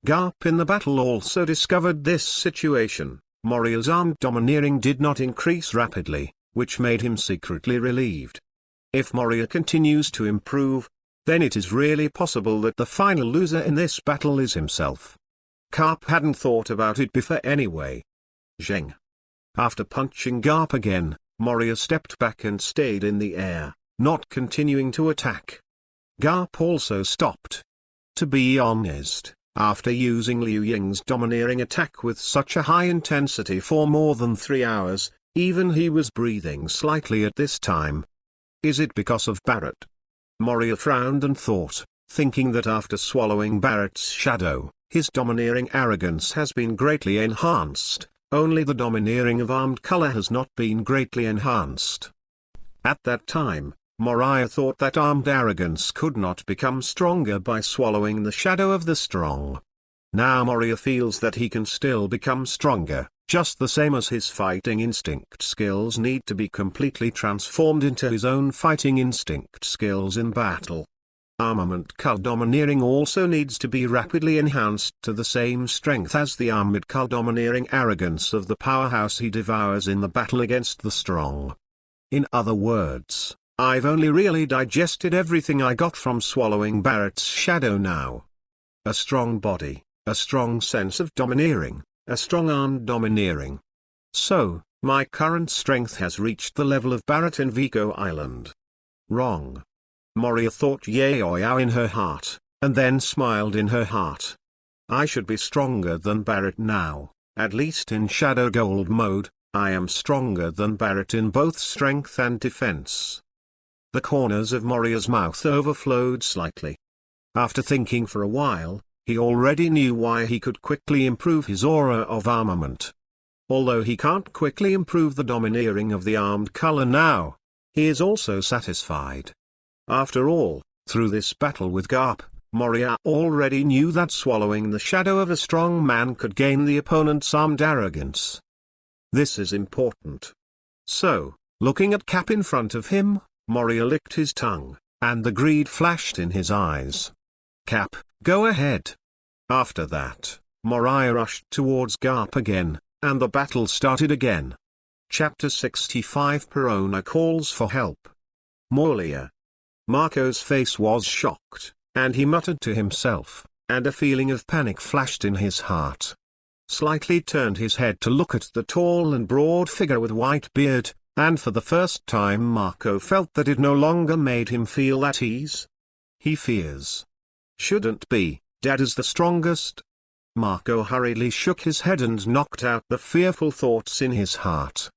Garp in the battle also discovered this situation. Moriah's armed domineering did not increase rapidly, which made him secretly relieved. If Moriah continues to improve, then it is really possible that the final loser in this battle is himself. Garp hadn't thought about it before anyway. Zheng. After punching Garp again, Moriah stepped back and stayed in the air, not continuing to attack. Garp also stopped. To be honest, after using Liu Ying's domineering attack with such a high intensity for more than 3 hours, even he was breathing slightly at this time. Is it because of Barrett? Moria frowned and thought, thinking that after swallowing Barrett's shadow, his domineering arrogance has been greatly enhanced. Only the domineering of armed color has not been greatly enhanced. At that time, Moriah thought that armed arrogance could not become stronger by swallowing the shadow of the strong. Now Moriah feels that he can still become stronger, just the same as his fighting instinct skills need to be completely transformed into his own fighting instinct skills in battle. Armament color domineering also needs to be rapidly enhanced to the same strength as the armored color domineering arrogance of the powerhouse he devours in the battle against the strong. In other words, I've only really digested everything I got from swallowing Barrett's shadow now. A strong body, a strong sense of domineering, a strong arm domineering. So, my current strength has reached the level of Barrett in Vico Island. Wrong. Moria thought yaoyao in her heart, and then smiled in her heart. I should be stronger than Barrett now, at least in Shadow Gold mode. I am stronger than Barrett in both strength and defense. The corners of Moria's mouth overflowed slightly. After thinking for a while, he already knew why he could quickly improve his aura of armament. Although he can't quickly improve the domineering of the armed color now, he is also satisfied. After all, through this battle with Garp, Moria already knew that swallowing the shadow of a strong man could gain the opponent's armed arrogance. This is important. So, looking at Cap in front of him, Moria licked his tongue, and the greed flashed in his eyes. Cap, go ahead. After that, Moriah rushed towards Garp again, and the battle started again. Chapter 65 Perona calls for help. Moria. Marco's face was shocked, and he muttered to himself, and a feeling of panic flashed in his heart. Slightly turned his head to look at the tall and broad figure with Whitebeard, and for the first time Marco felt that it no longer made him feel at ease. He fears. Shouldn't be, Dad is the strongest. Marco hurriedly shook his head and knocked out the fearful thoughts in his heart.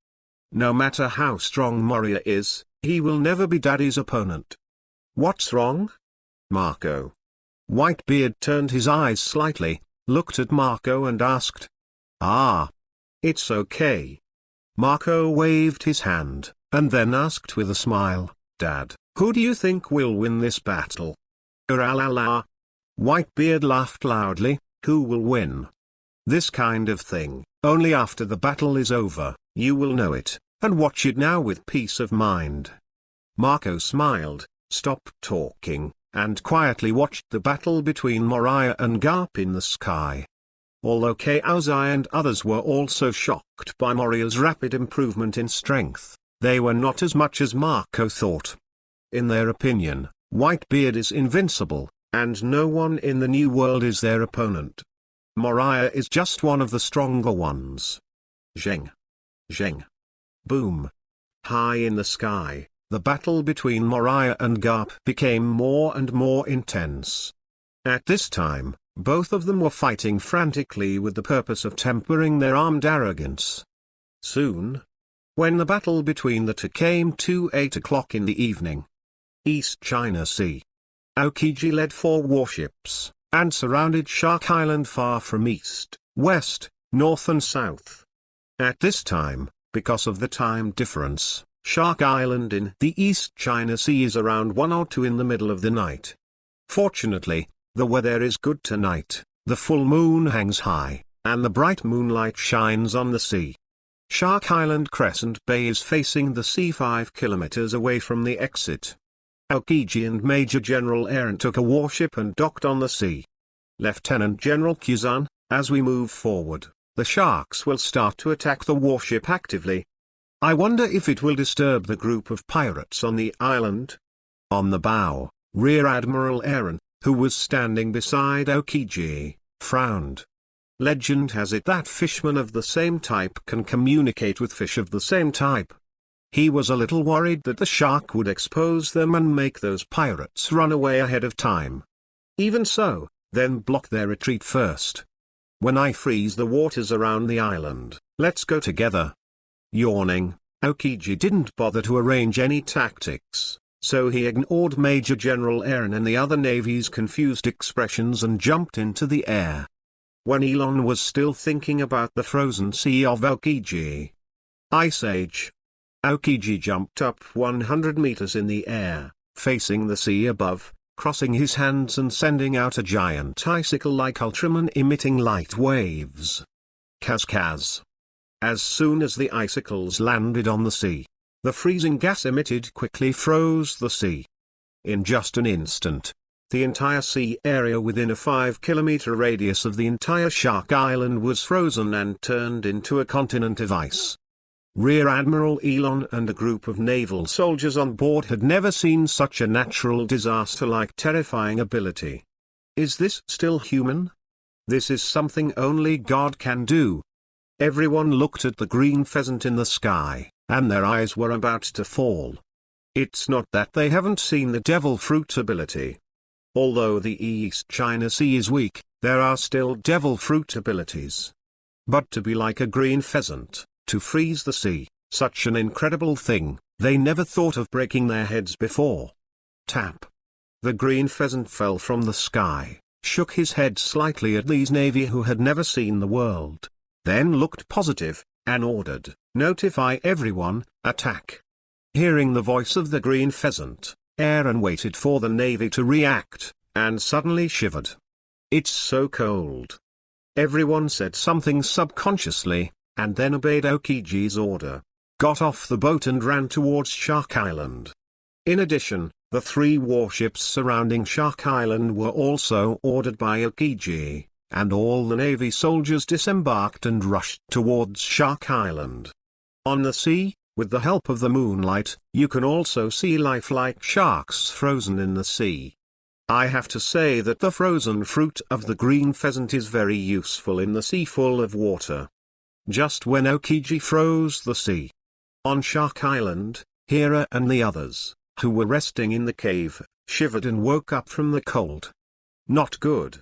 No matter how strong Moria is, he will never be Daddy's opponent. What's wrong? Marco. Whitebeard turned his eyes slightly, looked at Marco and asked. Ah. It's okay. Marco waved his hand, and then asked with a smile, Dad, who do you think will win this battle? La. Whitebeard laughed loudly, who will win? This kind of thing, only after the battle is over, you will know it, and watch it now with peace of mind. Marco smiled, stopped talking, and quietly watched the battle between Moriah and Garp in the sky. Although Kaozai and others were also shocked by Moria's rapid improvement in strength, they were not as much as Marco thought. In their opinion, Whitebeard is invincible, and no one in the New World is their opponent. Moriah is just one of the stronger ones. Zheng. Zheng. Boom. High in the sky, the battle between Moriah and Garp became more and more intense. At this time, both of them were fighting frantically with the purpose of tempering their armed arrogance. Soon, when the battle between the two came to 8 o'clock in the evening, East China Sea, Aokiji led 4 warships, and surrounded Shark Island far from east, west, north and south. At this time, because of the time difference, Shark Island in the East China Sea is around 1 or 2 in the middle of the night. Fortunately, the weather is good tonight, the full moon hangs high, and the bright moonlight shines on the sea. Shark Island Crescent Bay is facing the sea 5 kilometers away from the exit. Aokiji and Major General Eren took a warship and docked on the sea. Lieutenant General Kuzan, as we move forward, the sharks will start to attack the warship actively. I wonder if it will disturb the group of pirates on the island. On the bow, Rear Admiral Eren, who was standing beside Aokiji, frowned. Legend has it that fishmen of the same type can communicate with fish of the same type. He was a little worried that the shark would expose them and make those pirates run away ahead of time. Even so, then block their retreat first. When I freeze the waters around the island, let's go together. Yawning, Aokiji didn't bother to arrange any tactics, so he ignored Major General Aaron and the other Navy's confused expressions and jumped into the air. When Elon was still thinking about the frozen sea of Aokiji. Ice Age. Aokiji jumped up 100 meters in the air, facing the sea above, crossing his hands and sending out a giant icicle-like Ultraman emitting light waves. Kaz. As soon as the icicles landed on the sea, the freezing gas emitted quickly froze the sea. In just an instant, the entire sea area within a 5-kilometer radius of the entire Shark Island was frozen and turned into a continent of ice. Rear Admiral Elon and a group of naval soldiers on board had never seen such a natural disaster-like terrifying ability. Is this still human? This is something only God can do. Everyone looked at the green pheasant in the sky, and their eyes were about to fall. It's not that they haven't seen the devil fruit ability. Although the East China Sea is weak, there are still devil fruit abilities. But to be like a green pheasant, to freeze the sea, such an incredible thing, they never thought of breaking their heads before. Tap. The green pheasant fell from the sky, shook his head slightly at these Navy who had never seen the world, then looked positive, and ordered, "Notify everyone, attack." Hearing the voice of the green pheasant, Aaron waited for the Navy to react, and suddenly shivered. It's so cold. Everyone said something subconsciously, and then obeyed Aokiji's order, got off the boat and ran towards Shark Island. In addition, the 3 warships surrounding Shark Island were also ordered by Aokiji, and all the Navy soldiers disembarked and rushed towards Shark Island. On the sea, with the help of the moonlight, you can also see lifelike sharks frozen in the sea. I have to say that the frozen fruit of the green pheasant is very useful in the sea full of water. Just when Aokiji froze the sea on Shark Island, Hira and the others, who were resting in the cave, shivered and woke up from the cold. Not good.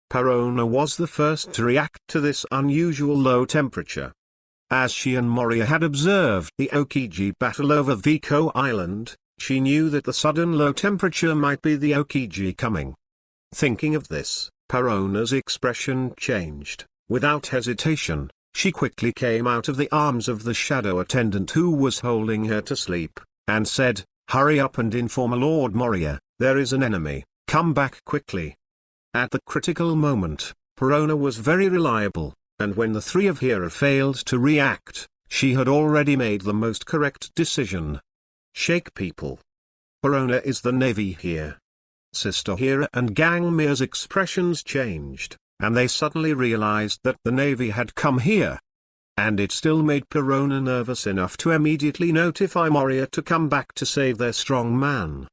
Perona was the first to react to this unusual low temperature. As she and Moria had observed the Aokiji battle over Vico Island, she knew that the sudden low temperature might be the Aokiji coming. Thinking of this, Perona's expression changed. Without hesitation, she quickly came out of the arms of the shadow attendant who was holding her to sleep, and said, "Hurry up and inform Lord Moria, there is an enemy, come back quickly." At the critical moment, Perona was very reliable, and when the 3 of Hira failed to react, she had already made the most correct decision. Shake people. Perona is the Navy here. Sister Hira and Gangmir's expressions changed, and they suddenly realized that the Navy had come here. And it still made Perona nervous enough to immediately notify Moria to come back to save their strong man.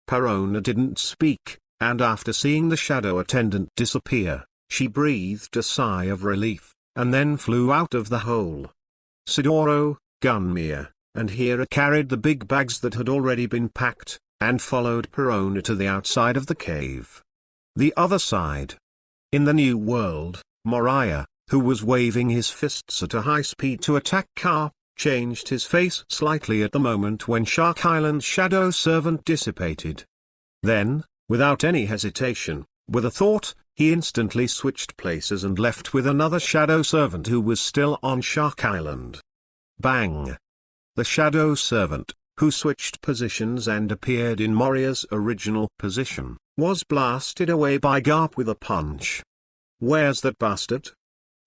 Perona didn't speak, and after seeing the shadow attendant disappear, she breathed a sigh of relief, and then flew out of the hole. Sidoro, Gunmir, and Hira carried the big bags that had already been packed, and followed Perona to the outside of the cave. The other side. In the New World, Moriah, who was waving his fists at a high speed to attack Garp, changed his face slightly at the moment when Shark Island's shadow servant dissipated. Then, without any hesitation, with a thought, he instantly switched places and left with another shadow servant who was still on Shark Island. Bang! The shadow servant, who switched positions and appeared in Moria's original position, was blasted away by Garp with a punch. "Where's that bastard?"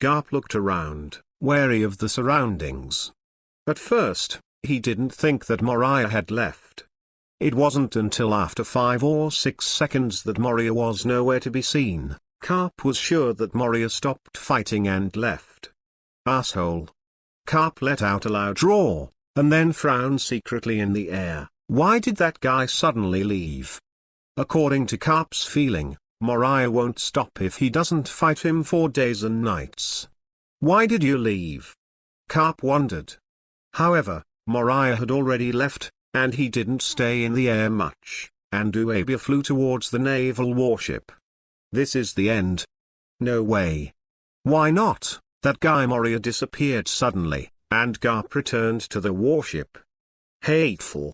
Garp looked around, wary of the surroundings. At first, he didn't think that Moriah had left. It wasn't until after 5 or 6 seconds that Moria was nowhere to be seen. Garp was sure that Moria stopped fighting and left. Asshole. Garp let out a loud roar, and then frowned secretly in the air. Why did that guy suddenly leave? According to Garp's feeling, Moriah won't stop if he doesn't fight him for days and nights. Why did you leave? Garp wondered. However, Moriah had already left, and he didn't stay in the air much, and Uabia flew towards the naval warship. This is the end. No way. Why not? That guy Moria disappeared suddenly, and Garp returned to the warship. Hateful.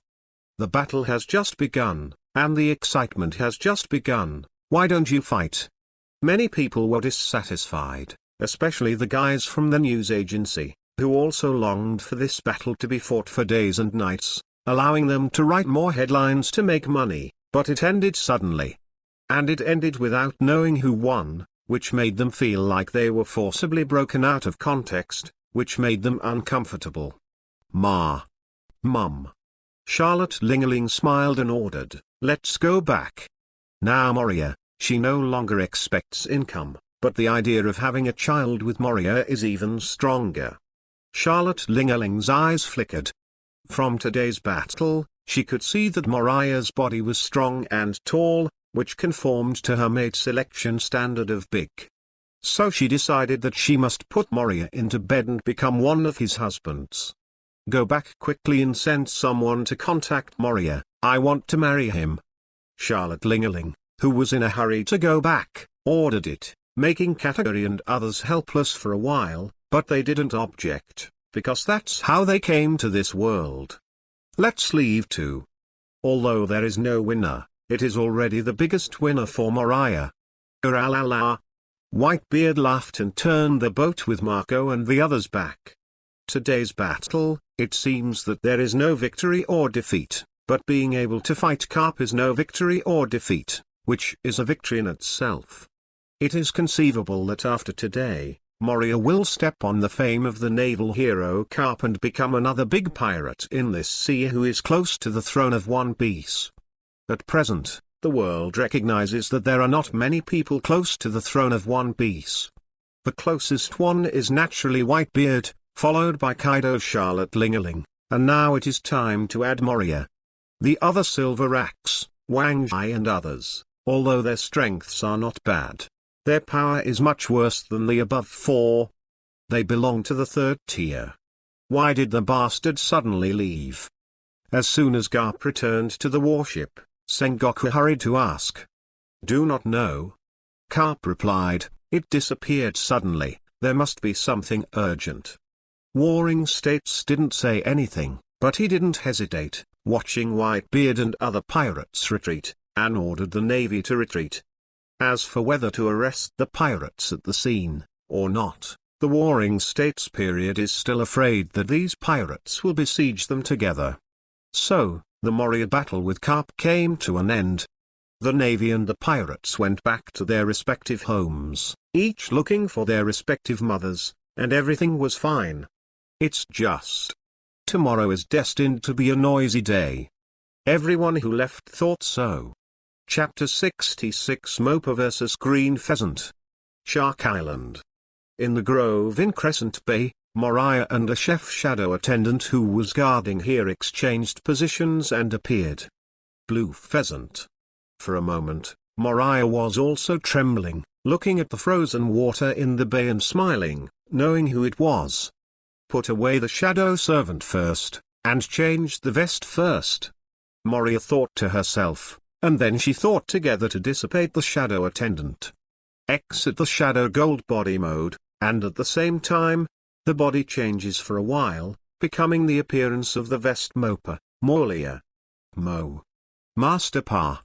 The battle has just begun, and the excitement has just begun. Why don't you fight? Many people were dissatisfied, especially the guys from the news agency, who also longed for this battle to be fought for days and nights, allowing them to write more headlines to make money, but it ended suddenly. And it ended without knowing who won, which made them feel like they were forcibly broken out of context, which made them uncomfortable. Mum. Charlotte Lingerling smiled and ordered, "Let's go back." Now Moria, she no longer expects income, but the idea of having a child with Moria is even stronger. Charlotte Lingerling's eyes flickered. From today's battle, she could see that Moriah's body was strong and tall, which conformed to her mate selection standard of big. So she decided that she must put Moria into bed and become one of his husbands. Go back quickly and send someone to contact Moria. I want to marry him. Charlotte Lingerling, who was in a hurry to go back, ordered it, making Category and others helpless for a while, but they didn't object, because that's how they came to this world. Let's leave too. Although there is no winner, it is already the biggest winner for Moriah. Uralala. Whitebeard laughed and turned the boat with Marco and the others back. Today's battle, it seems that there is no victory or defeat, but being able to fight Garp is no victory or defeat, which is a victory in itself. It is conceivable that after today, Moria will step on the fame of the naval hero Garp and become another big pirate in this sea who is close to the throne of One Piece. At present, the world recognizes that there are not many people close to the throne of One Piece. The closest one is naturally Whitebeard, followed by Kaido, Charlotte Lingerling, and now it is time to add Moria. The other Silver Axe, Wang Zhai and others, although their strengths are not bad, their power is much worse than the above four. They belong to the third tier. Why did the bastard suddenly leave? As soon as Garp returned to the warship, Sengoku hurried to ask. Do not know. Garp replied, it disappeared suddenly, there must be something urgent. Warring States didn't say anything, but he didn't hesitate, watching Whitebeard and other pirates retreat, and ordered the Navy to retreat. As for whether to arrest the pirates at the scene, or not, the Warring States period is still afraid that these pirates will besiege them together. So, the Moria battle with Garp came to an end. The Navy and the pirates went back to their respective homes, each looking for their respective mothers, and everything was fine. It's just. Tomorrow is destined to be a noisy day. Everyone who left thought so. Chapter 66 Mopa vs Green Pheasant. Shark Island. In the grove in Crescent Bay, Moriah and a chef shadow attendant who was guarding here exchanged positions and appeared. Blue Pheasant. For a moment, Moriah was also trembling, looking at the frozen water in the bay and smiling, knowing who it was. Put away the shadow servant first, and changed the vest first. Moria thought to herself, and then she thought together to dissipate the shadow attendant. Exit the shadow gold body mode, and at the same time, the body changes for a while, becoming the appearance of the vest Mopa, Moria. Master Pa.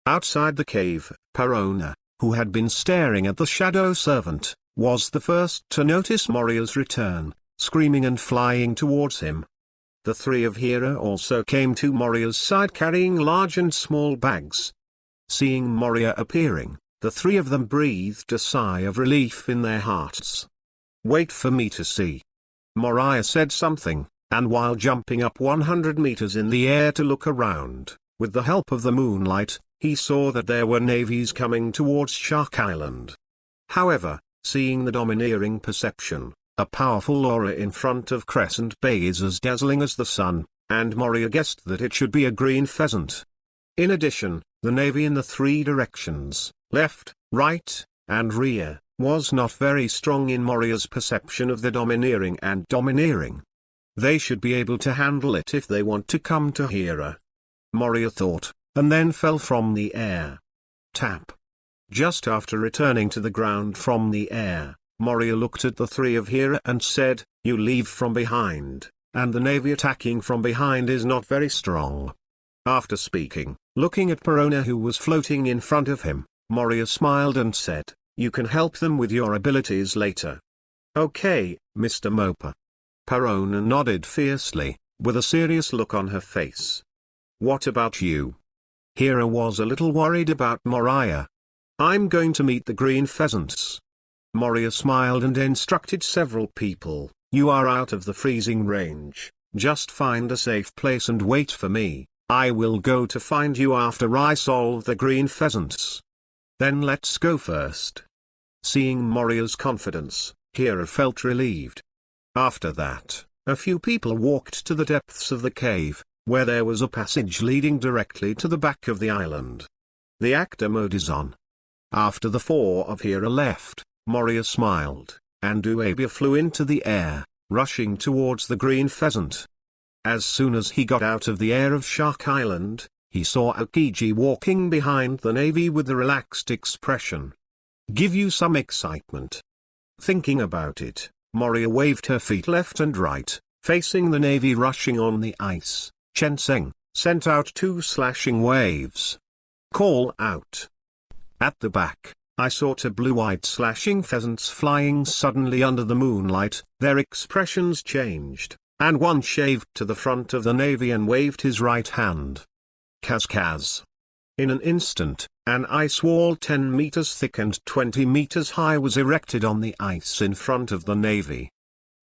Outside the cave, Parona, who had been staring at the shadow servant, was the first to notice Moria's return, screaming and flying towards him. The three of Hera also came to Moria's side carrying large and small bags. Seeing Moria appearing, the three of them breathed a sigh of relief in their hearts. Wait for me to see. Moriah said something, and while jumping up 100 meters in the air to look around, with the help of the moonlight, he saw that there were navies coming towards Shark Island. However, seeing the domineering perception, a powerful aura in front of Crescent Bay is as dazzling as the sun, and Moria guessed that it should be a green pheasant. In addition, the navy in the three directions, left, right, and rear, was not very strong in Moria's perception of the domineering and domineering. They should be able to handle it if they want to come to Hera. Moria thought, and then fell from the air. Tap. Just after returning to the ground from the air, Moria looked at the three of Hera and said, you leave from behind, and the navy attacking from behind is not very strong. After speaking, looking at Perona who was floating in front of him, Moria smiled and said, "You can help them with your abilities later." "Okay, Mr. Mopa." Perona nodded fiercely, with a serious look on her face. "What about you?" Hera was a little worried about Moriah. "I'm going to meet the green pheasants." Moria smiled and instructed several people, "You are out of the freezing range, just find a safe place and wait for me. I will go to find you after I solve the green pheasants. Then let's go first." Seeing Moria's confidence, Hera felt relieved. After that, a few people walked to the depths of the cave, where there was a passage leading directly to the back of the island. The actor mode is on. After the four of Hera left, Moria smiled, and Uabia flew into the air, rushing towards the green pheasant. As soon as he got out of the air of Shark Island, he saw Aokiji walking behind the Navy with a relaxed expression. "Give you some excitement." Thinking about it, Moria waved her feet left and right, facing the Navy rushing on the ice. Chenseng sent out 2 slashing waves. "Call out." At the back, I saw 2 blue-eyed slashing pheasants flying suddenly under the moonlight. Their expressions changed, and one shaved to the front of the Navy and waved his right hand. Kaz. In an instant, an ice wall 10 meters thick and 20 meters high was erected on the ice in front of the Navy.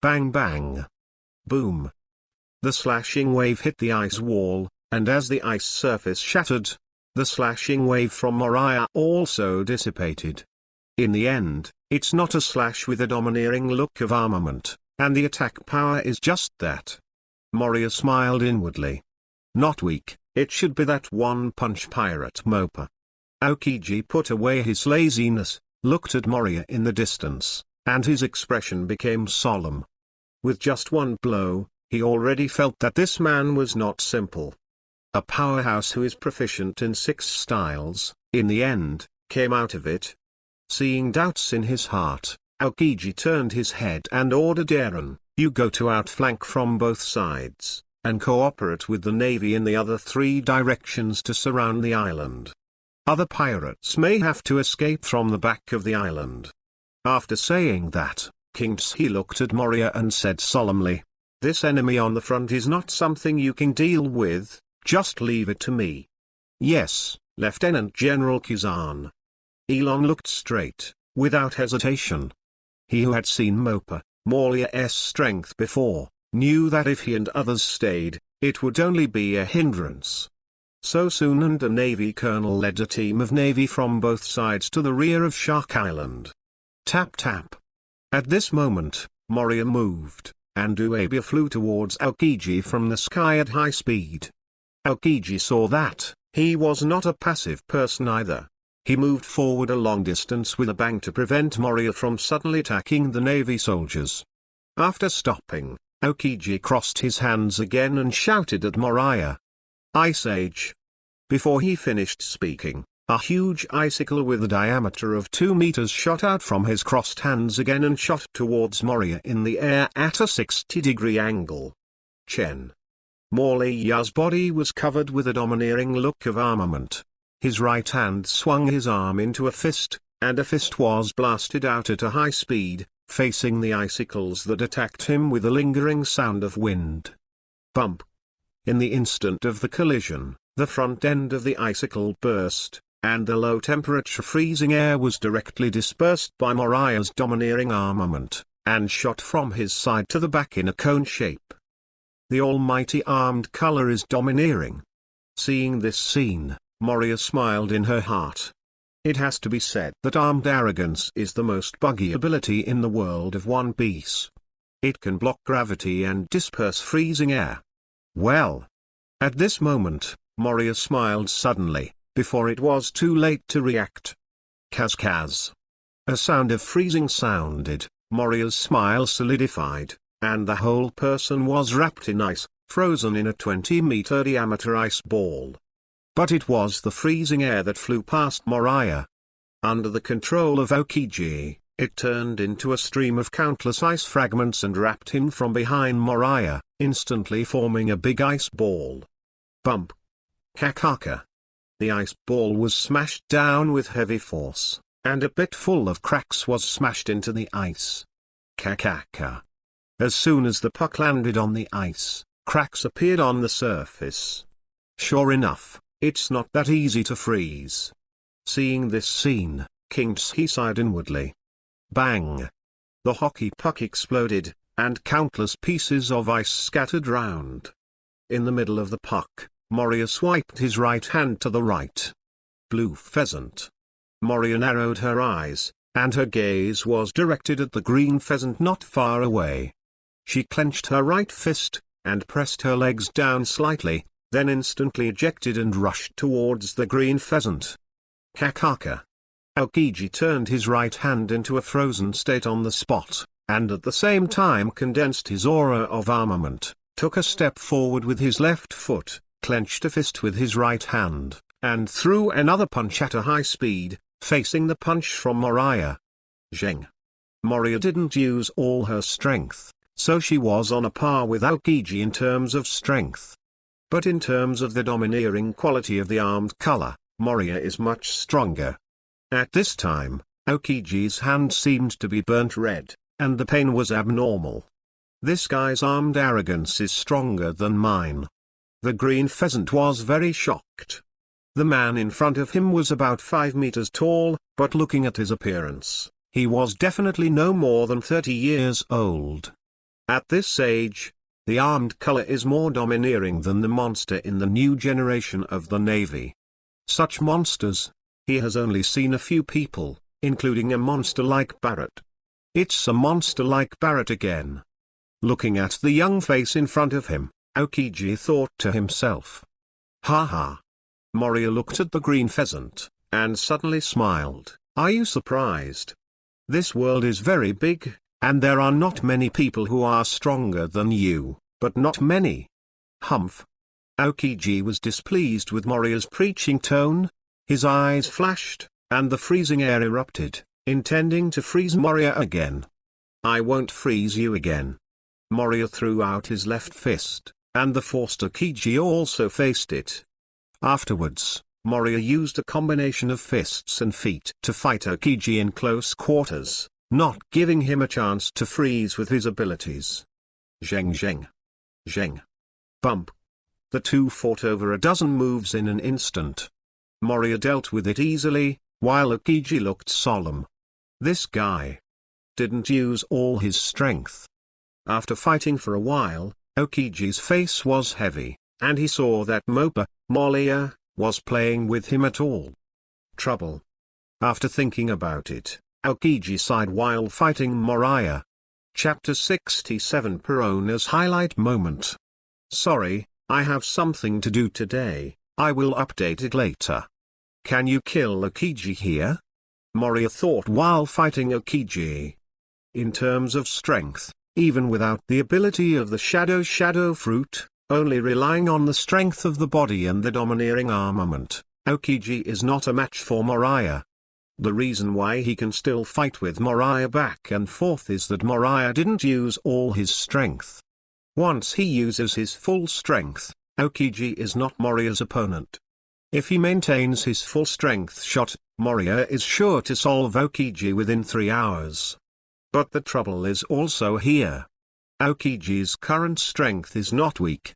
Bang bang. Boom. The slashing wave hit the ice wall, and as the ice surface shattered, the slashing wave from Moriah also dissipated. In the end, it's not a slash with a domineering look of armament, and the attack power is just that. Moria smiled inwardly. Not weak, it should be that one-punch pirate Mopa. Aokiji put away his laziness, looked at Moria in the distance, and his expression became solemn. With just one blow, he already felt that this man was not simple. A powerhouse who is proficient in 6 styles, in the end, came out of it. Seeing doubts in his heart, Aokiji turned his head and ordered Eren, "You go to outflank from both sides, and cooperate with the Navy in the other 3 directions to surround the island. Other pirates may have to escape from the back of the island." After saying that, King Tsuhi looked at Moria and said solemnly, "This enemy on the front is not something you can deal with, just leave it to me." "Yes, Lieutenant General Kizan." Elon looked straight, without hesitation. He who had seen Moriah's strength before, knew that if he and others stayed, it would only be a hindrance. So soon and a Navy colonel led a team of Navy from both sides to the rear of Shark Island. Tap tap. At this moment, Moria moved, and Uabia flew towards Aokiji from the sky at high speed. Aokiji saw that, he was not a passive person either. He moved forward a long distance with a bang to prevent Moria from suddenly attacking the Navy soldiers. After stopping, Aokiji crossed his hands again and shouted at Moriah, "Ice Age." Before he finished speaking, a huge icicle with a diameter of 2 meters shot out from his crossed hands again and shot towards Moria in the air at a 60-degree angle. Moriah's body was covered with a domineering look of armament. His right hand swung his arm into a fist, and a fist was blasted out at a high speed, facing the icicles that attacked him with a lingering sound of wind. Bump. In the instant of the collision, the front end of the icicle burst, and the low-temperature freezing air was directly dispersed by Moriah's domineering armament, and shot from his side to the back in a cone shape. The almighty armed color is domineering. Seeing this scene, Moria smiled in her heart. It has to be said that armed arrogance is the most buggy ability in the world of One Piece. It can block gravity and disperse freezing air. Well. At this moment, Moria smiled suddenly, before it was too late to react. Kaz. A sound of freezing sounded, Moria's smile solidified, and the whole person was wrapped in ice, frozen in a 20-meter diameter ice ball. But it was the freezing air that flew past Moriah. Under the control of Aokiji, it turned into a stream of countless ice fragments and wrapped him from behind Moriah, instantly forming a big ice ball. Bump. Kakaka. The ice ball was smashed down with heavy force, and a pit full of cracks was smashed into the ice. Kakaka. As soon as the puck landed on the ice, cracks appeared on the surface. Sure enough, it's not that easy to freeze. Seeing this scene, King Tsuhi sighed inwardly. Bang! The hockey puck exploded, and countless pieces of ice scattered round. In the middle of the puck, Moria swiped his right hand to the right. Blue pheasant. Moria narrowed her eyes, and her gaze was directed at the green pheasant not far away. She clenched her right fist, and pressed her legs down slightly, then instantly ejected and rushed towards the green pheasant. Kakaka. Aokiji turned his right hand into a frozen state on the spot, and at the same time condensed his aura of armament, took a step forward with his left foot, clenched a fist with his right hand, and threw another punch at a high speed, facing the punch from Moriah. Zheng. Moria didn't use all her strength, so she was on a par with Aokiji in terms of strength. But in terms of the domineering quality of the armed color, Moria is much stronger. At this time, Aokiji's hand seemed to be burnt red, and the pain was abnormal. This guy's armed arrogance is stronger than mine. The green pheasant was very shocked. The man in front of him was about 5 meters tall, but looking at his appearance, he was definitely no more than 30 years old. At this age, the armed color is more domineering than the monster in the new generation of the Navy. Such monsters, he has only seen a few people, including a monster like Barrett. It's a monster like Barrett again. Looking at the young face in front of him, Aokiji thought to himself. Ha ha. Moria looked at the green pheasant, and suddenly smiled. Are you surprised? This world is very big, and there are not many people who are stronger than you, but not many. Humph. Aokiji was displeased with Moria's preaching tone. His eyes flashed, and the freezing air erupted, intending to freeze Moria again. I won't freeze you again. Moria threw out his left fist, and the forced Aokiji also faced it. Afterwards, Moria used a combination of fists and feet to fight Aokiji in close quarters, not giving him a chance to freeze with his abilities. Zheng zheng. Zheng. Bump. The two fought over a dozen moves in an instant. Moria dealt with it easily, while Aokiji looked solemn. This guy didn't use all his strength. After fighting for a while, Aokiji's face was heavy, and he saw that Moria, was playing with him at all. Trouble. After thinking about it, Aokiji sighed while fighting Moriah. Chapter 67 Perona's highlight moment. Sorry, I have something to do today. I will update it later. Can you kill Aokiji here? Moria thought while fighting Aokiji. In terms of strength, even without the ability of the shadow fruit, only relying on the strength of the body and the domineering armament, Aokiji is not a match for Moriah. The reason why he can still fight with Moriah back and forth is that Moriah didn't use all his strength. Once he uses his full strength, Aokiji is not Moriah's opponent. If he maintains his full strength shot, Moria is sure to solve Aokiji within 3 hours. But the trouble is also here. Aokiji's current strength is not weak.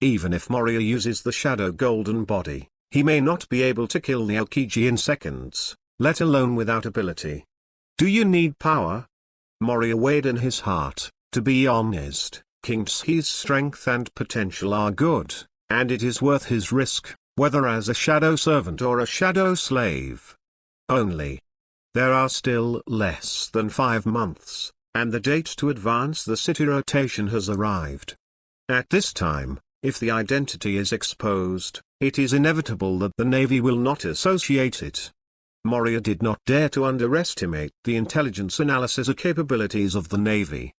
Even if Moria uses the shadow golden body, he may not be able to kill the Aokiji in seconds, let alone without ability. Do you need power? Moria weighed in his heart. To be honest, King Tsuhi's strength and potential are good, and it is worth his risk, whether as a shadow servant or a shadow slave. Only, there are still less than 5 months, and the date to advance the city rotation has arrived. At this time, if the identity is exposed, it is inevitable that the Navy will not associate it. Moria did not dare to underestimate the intelligence analysis capabilities of the Navy.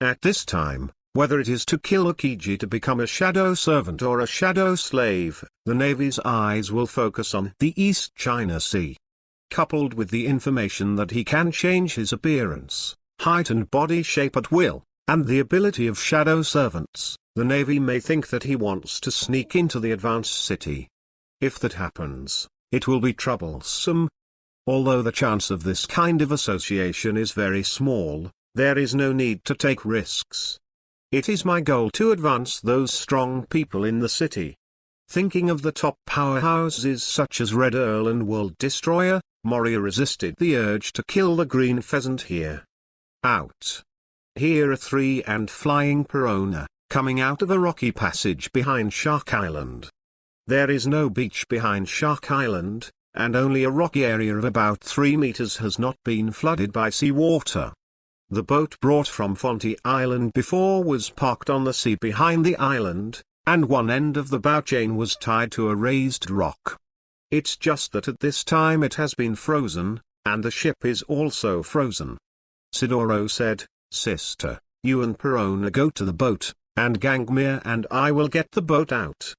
At this time, whether it is to kill Aokiji to become a shadow servant or a shadow slave, the Navy's eyes will focus on the East China Sea. Coupled with the information that he can change his appearance, height and body shape at will, and the ability of shadow servants, the Navy may think that he wants to sneak into the advanced city. If that happens, it will be troublesome. Although the chance of this kind of association is very small, there is no need to take risks. It is my goal to advance those strong people in the city. Thinking of the top powerhouses such as Red Earl and World Destroyer, Moria resisted the urge to kill the green pheasant here. Out. Here are 3 and flying piranha, coming out of a rocky passage behind Shark Island. There is no beach behind Shark Island, and only a rocky area of about 3 meters has not been flooded by seawater. The boat brought from Frontal Island before was parked on the sea behind the island, and one end of the bow chain was tied to a raised rock. It's just that at this time it has been frozen, and the ship is also frozen. Sidoro said, "Sister, you and Perona go to the boat, and Gangmir and I will get the boat out."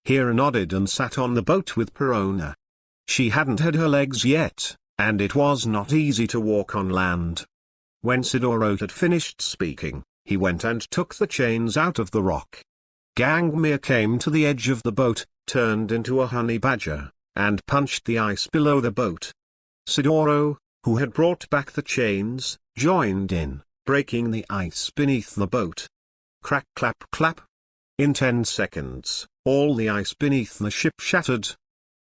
Hera nodded and sat on the boat with Perona. She hadn't had her legs yet, and it was not easy to walk on land. When Sidoro had finished speaking, he went and took the chains out of the rock. Gangmir came to the edge of the boat, turned into a honey badger, and punched the ice below the boat. Sidoro, who had brought back the chains, joined in, breaking the ice beneath the boat. Crack clap clap. In 10 seconds, all the ice beneath the ship shattered.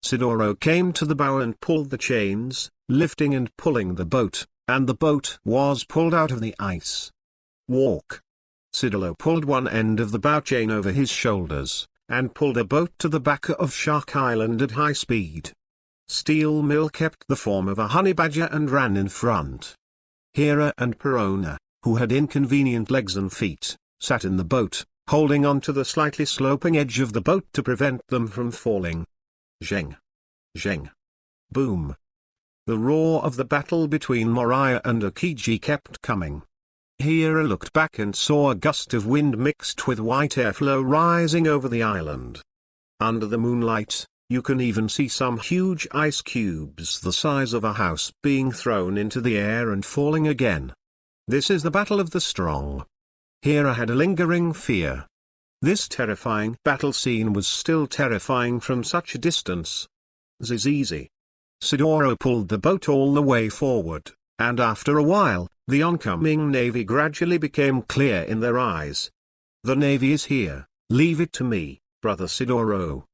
Sidoro came to the bow and pulled the chains, lifting and pulling the boat, and the boat was pulled out of the ice. Walk. Sidoro pulled one end of the bow chain over his shoulders, and pulled a boat to the back of Shark Island at high speed. Steel Mill kept the form of a honey badger and ran in front. Hera and Perona, who had inconvenient legs and feet, sat in the boat, holding on to the slightly sloping edge of the boat to prevent them from falling. Zheng. Zheng. Boom. The roar of the battle between Moriah and Aokiji kept coming. Hera looked back and saw a gust of wind mixed with white airflow rising over the island. Under the moonlight, you can even see some huge ice cubes the size of a house being thrown into the air and falling again. This is the battle of the strong. Hera had a lingering fear. This terrifying battle scene was still terrifying from such a distance. Zizi. Sidoro pulled the boat all the way forward, and after a while, the oncoming navy gradually became clear in their eyes. "The navy is here, leave it to me, brother Sidoro."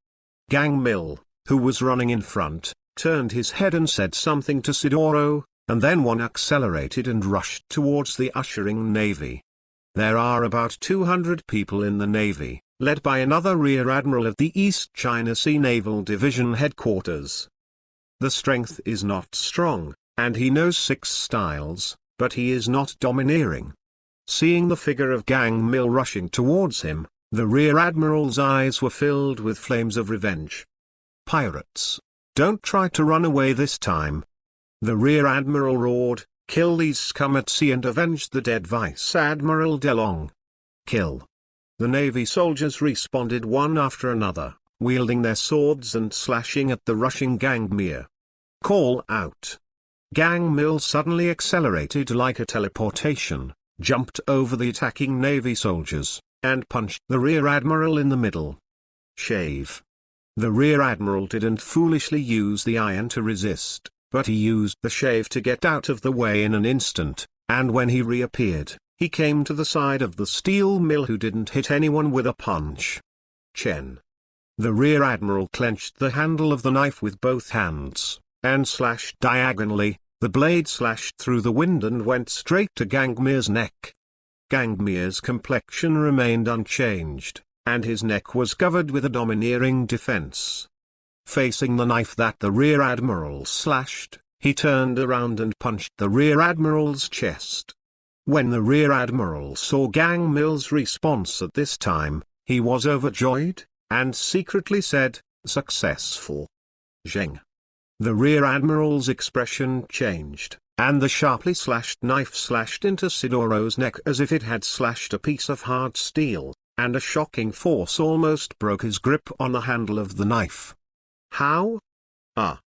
Gangmil, who was running in front, turned his head and said something to Sidoro, and then one accelerated and rushed towards the ushering navy. There are about 200 people in the navy, led by another Rear Admiral of the East China Sea Naval Division headquarters. The strength is not strong, and he knows 6 styles, but he is not domineering. Seeing the figure of Gangmil rushing towards him, the Rear Admiral's eyes were filled with flames of revenge. "Pirates! Don't try to run away this time!" The Rear Admiral roared, "Kill these scum at sea and avenge the dead Vice Admiral DeLong. Kill!" The Navy soldiers responded one after another, wielding their swords and slashing at the rushing Gangmir. "Call out!" Gangmil suddenly accelerated like a teleportation, jumped over the attacking Navy soldiers, and punched the Rear Admiral in the middle. Shave. The Rear Admiral didn't foolishly use the iron to resist, but he used the shave to get out of the way in an instant, and when he reappeared, he came to the side of the Steel Mill who didn't hit anyone with a punch. Chen. The Rear Admiral clenched the handle of the knife with both hands, and slashed diagonally. The blade slashed through the wind and went straight to Gangmir's neck. Gangmir's complexion remained unchanged, and his neck was covered with a domineering defense. Facing the knife that the Rear Admiral slashed, he turned around and punched the Rear Admiral's chest. When the Rear Admiral saw Gangmil's response at this time, he was overjoyed, and secretly said, "Successful." Zheng. The Rear Admiral's expression changed, and the sharply slashed knife slashed into Sidoro's neck as if it had slashed a piece of hard steel, and a shocking force almost broke his grip on the handle of the knife. "How? Ah!"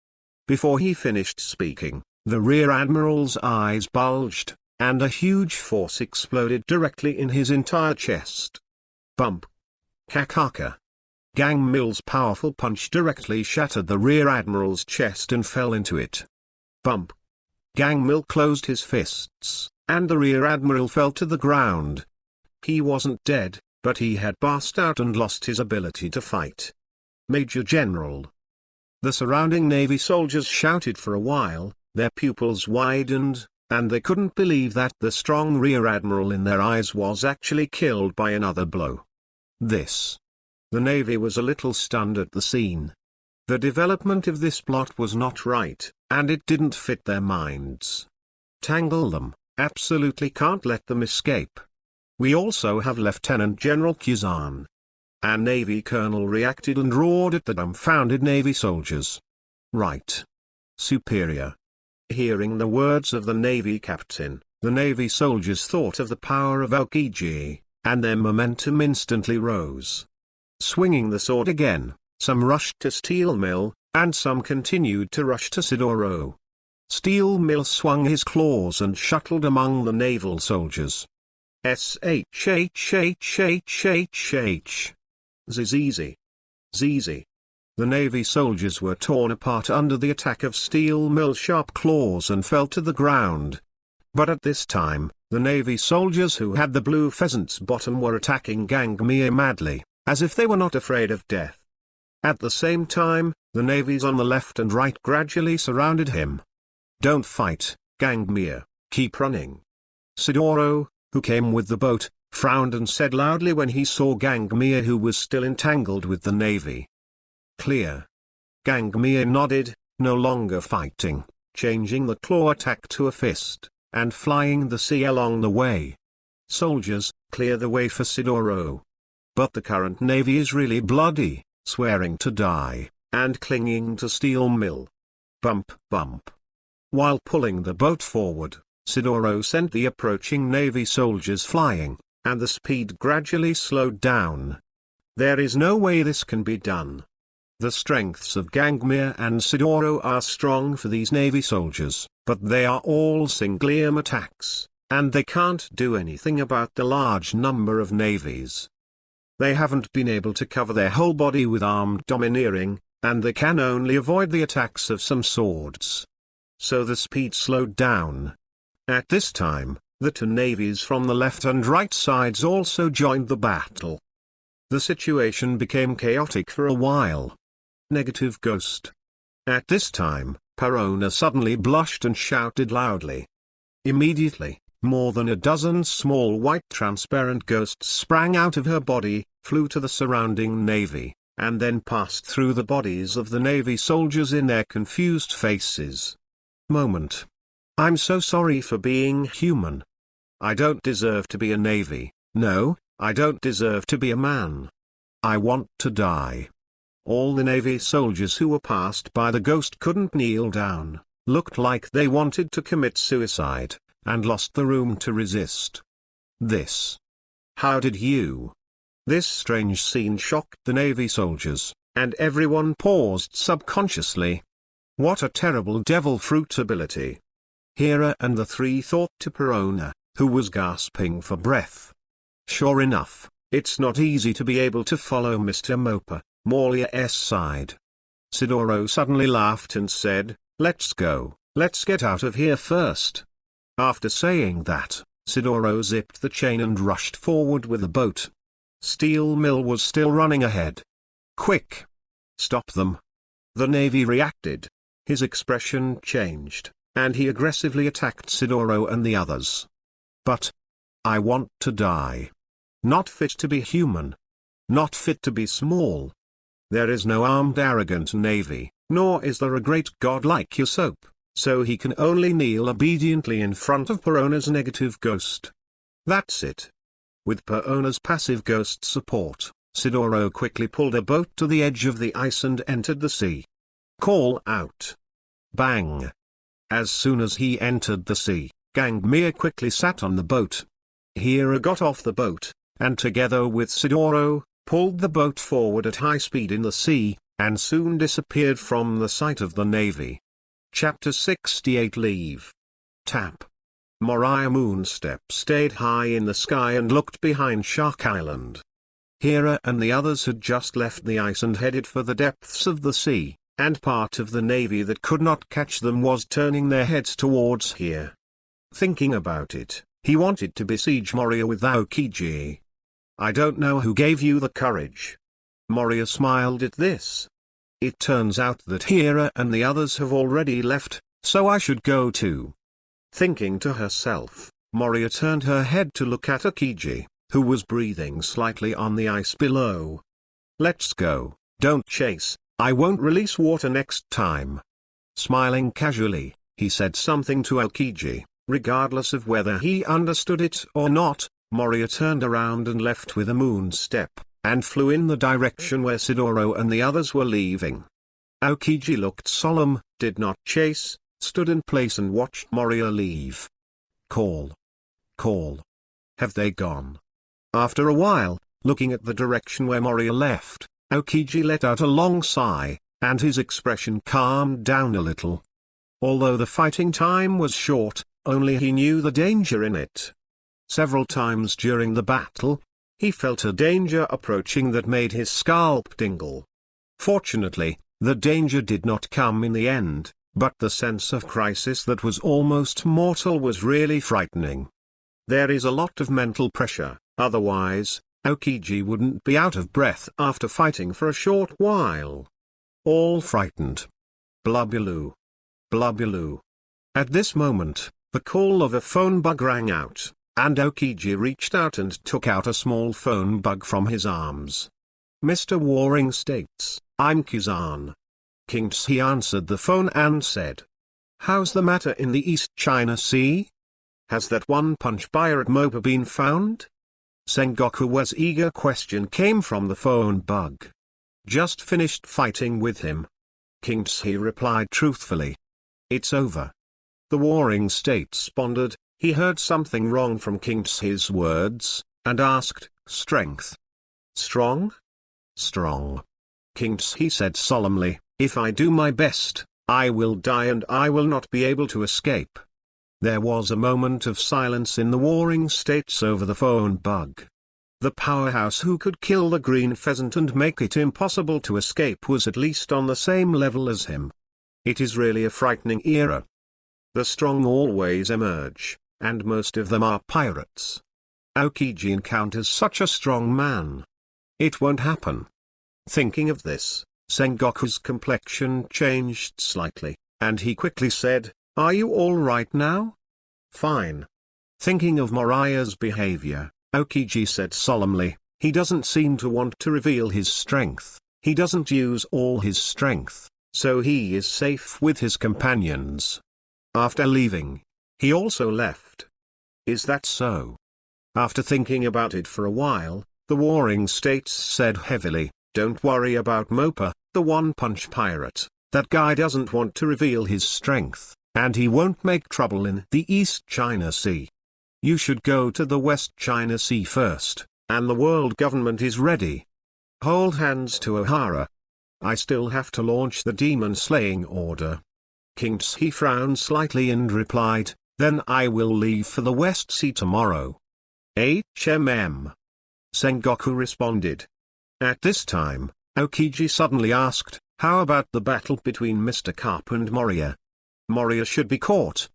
Before he finished speaking, the Rear Admiral's eyes bulged, and a huge force exploded directly in his entire chest. Bump. Kakaka. Gang Mill's powerful punch directly shattered the rear admiral's chest and fell into it. Bump. Gang Mill closed his fists, and the rear admiral fell to the ground. He wasn't dead, but he had passed out and lost his ability to fight. Major General. The surrounding Navy soldiers shouted for a while, their pupils widened, and they couldn't believe that the strong rear admiral in their eyes was actually killed by another blow. The Navy was a little stunned at the scene. The development of this plot was not right, and it didn't fit their minds. Tangle them, absolutely can't let them escape. We also have Lieutenant General Kizan. Our Navy colonel reacted and roared at the dumbfounded Navy soldiers. Right. Superior. Hearing the words of the Navy captain, the Navy soldiers thought of the power of Aokiji, and their momentum instantly rose. Swinging the sword again, some rushed to Steel Mill, and some continued to rush to Sidoro. Steel Mill swung his claws and shuttled among the naval soldiers. S-H-H-H-H-H-H. Zizi. Zizi. The Navy soldiers were torn apart under the attack of Steel Mill's sharp claws and fell to the ground. But at this time, the Navy soldiers who had the blue pheasant's bottom were attacking Gangmere madly, as if they were not afraid of death. At the same time, the navies on the left and right gradually surrounded him. Don't fight, Gangmere, keep running. Sidoro, who came with the boat, frowned and said loudly when he saw Gangmere, who was still entangled with the navy. Clear. Gangmere nodded, no longer fighting, changing the claw attack to a fist, and flying the sea along the way. Soldiers, clear the way for Sidoro. But the current navy is really bloody, swearing to die, and clinging to Steel Mill. Bump, bump. While pulling the boat forward, Sidoro sent the approaching navy soldiers flying, and the speed gradually slowed down. There is no way this can be done. The strengths of Gangmere and Sidoro are strong for these navy soldiers, but they are all single-aim attacks, and they can't do anything about the large number of navies. They haven't been able to cover their whole body with armed domineering, and they can only avoid the attacks of some swords. So the speed slowed down. At this time, the two navies from the left and right sides also joined the battle. The situation became chaotic for a while. Negative Ghost. At this time, Perona suddenly blushed and shouted loudly. Immediately, more than a dozen small white transparent ghosts sprang out of her body, flew to the surrounding navy, and then passed through the bodies of the navy soldiers in their confused faces. Moment. I'm so sorry for being human. I don't deserve to be a navy, no, I don't deserve to be a man. I want to die. All the navy soldiers who were passed by the ghost couldn't kneel down, looked like they wanted to commit suicide, and lost the room to resist. This. How did you? This strange scene shocked the navy soldiers, and everyone paused subconsciously. What a terrible devil fruit ability. Hera and the three thought to Perona, who was gasping for breath. Sure enough, it's not easy to be able to follow Mr. Mopa, Moriah's side. Sidoro suddenly laughed and said, let's go, let's get out of here first. After saying that, Sidoro zipped the chain and rushed forward with the boat. Steel Mill was still running ahead. Quick! Stop them! The navy reacted. His expression changed, and he aggressively attacked Sidoro and the others. But I want to die. Not fit to be human. Not fit to be small. There is no armed arrogant navy, nor is there a great god like Usopp, so he can only kneel obediently in front of Perona's negative ghost. That's it. With Perona's passive ghost support, Sidoro quickly pulled a boat to the edge of the ice and entered the sea. Call out. Bang. As soon as he entered the sea, Gangmere quickly sat on the boat. Hera got off the boat, and together with Sidoro, pulled the boat forward at high speed in the sea, and soon disappeared from the sight of the navy. Chapter 68 Leave. Tap. Moriah Moonstep stayed high in the sky and looked behind Shark Island. Hira and the others had just left the ice and headed for the depths of the sea, and part of the navy that could not catch them was turning their heads towards here. Thinking about it, he wanted to besiege Moria with Aokiji. "I don't know who gave you the courage." Moria smiled at this. "It turns out that Hira and the others have already left, so I should go too." Thinking to herself, Moria turned her head to look at Aokiji, who was breathing slightly on the ice below. "Let's go, don't chase, I won't release water next time." Smiling casually, he said something to Aokiji. Regardless of whether he understood it or not, Moria turned around and left with a moon step, and flew in the direction where Sidoro and the others were leaving. Aokiji looked solemn, did not chase, stood in place and watched Moria leave. Call. Call. Have they gone? After a while, looking at the direction where Moria left, Aokiji let out a long sigh, and his expression calmed down a little. Although the fighting time was short, only he knew the danger in it. Several times during the battle, he felt a danger approaching that made his scalp tingle. Fortunately, the danger did not come in the end, but the sense of crisis that was almost mortal was really frightening. There is a lot of mental pressure, otherwise, Aokiji wouldn't be out of breath after fighting for a short while. All frightened. Blubbuloo. Blubbuloo. At this moment, the call of a phone bug rang out, and Aokiji reached out and took out a small phone bug from his arms. "Mr. Warring States, I'm Kizan." King Tsi answered the phone and said, "How's the matter in the East China Sea? Has that one-punch pirate Mopa been found?" Sengoku's eager question came from the phone bug. "Just finished fighting with him." King Tsi replied truthfully. "It's over." The Warring States pondered. He heard something wrong from King Tsi's words, and asked, "Strength? Strong?" "Strong." King Tsi said solemnly, "If I do my best, I will die and I will not be able to escape." There was a moment of silence in the Warring States over the phone bug. The powerhouse who could kill the green pheasant and make it impossible to escape was at least on the same level as him. It is really a frightening era. The strong always emerge, and most of them are pirates. Aokiji encounters such a strong man. It won't happen. Thinking of this, Sengoku's complexion changed slightly, and he quickly said, "Are you all right now?" "Fine." Thinking of Moriah's behavior, Aokiji said solemnly, "He doesn't seem to want to reveal his strength, he doesn't use all his strength, so he is safe with his companions." After leaving, he also left. Is that so? After thinking about it for a while, the Warring States said heavily, "Don't worry about Mopa, the one-punch pirate. That guy doesn't want to reveal his strength, and he won't make trouble in the East China Sea. You should go to the West China Sea first, and the world government is ready. Hold hands to Ohara. I still have to launch the demon-slaying order." King Tsi frowned slightly and replied, "Then I will leave for the West Sea tomorrow." "HMM." Sengoku responded. At this time, Aokiji suddenly asked, "How about the battle between Mr. Garp and Moria?" Moria should be caught.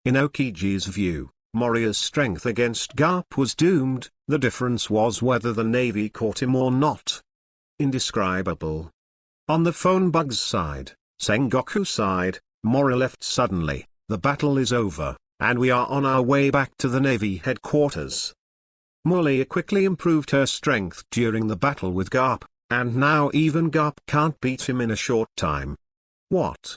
In Aokiji's view, Moria's strength against Garp was doomed, the difference was whether the Navy caught him or not. Indescribable. On the phone bug's side, Sengoku's side, Moria left suddenly. The battle is over, and we are on our way back to the Navy headquarters. Moria quickly improved her strength during the battle with Garp, and now even Garp can't beat him in a short time. What?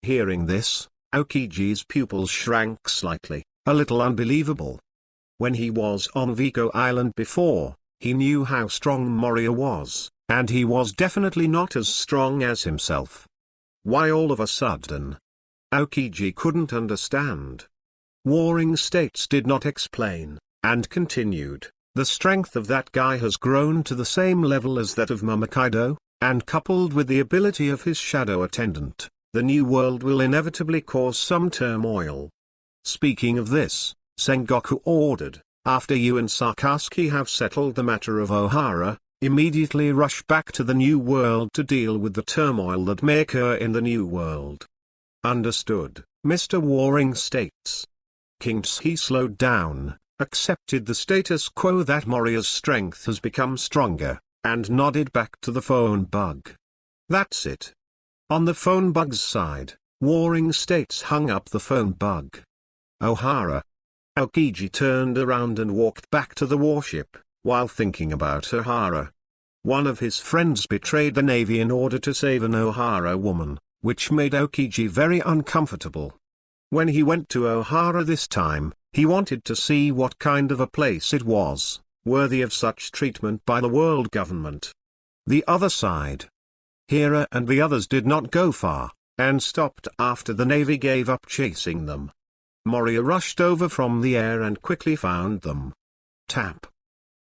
Hearing this, Aokiji's pupils shrank slightly, a little unbelievable. When he was on Vico Island before, he knew how strong Moria was, and he was definitely not as strong as himself. Why all of a sudden? Aokiji couldn't understand. Warring States did not explain, and continued, "The strength of that guy has grown to the same level as that of Kaido, and coupled with the ability of his shadow attendant, the new world will inevitably cause some turmoil." Speaking of this, Sengoku ordered, "After you and Sakazuki have settled the matter of Ohara, Immediately rush back to the New World to deal with the turmoil that may occur in the New World. Understood, Mr. Waring states. King Tsuhi slowed down, accepted the status quo that Moria's strength has become stronger, and nodded back to the phone bug. That's it. On the phone bug's side, Waring states hung up the phone bug. Ohara. Aokiji turned around and walked back to the warship, while thinking about Ohara. One of his friends betrayed the Navy in order to save an Ohara woman, which made Aokiji very uncomfortable. When he went to Ohara this time, he wanted to see what kind of a place it was, worthy of such treatment by the world government. The other side. Hira and the others did not go far, and stopped after the Navy gave up chasing them. Moria rushed over from the air and quickly found them. Tap.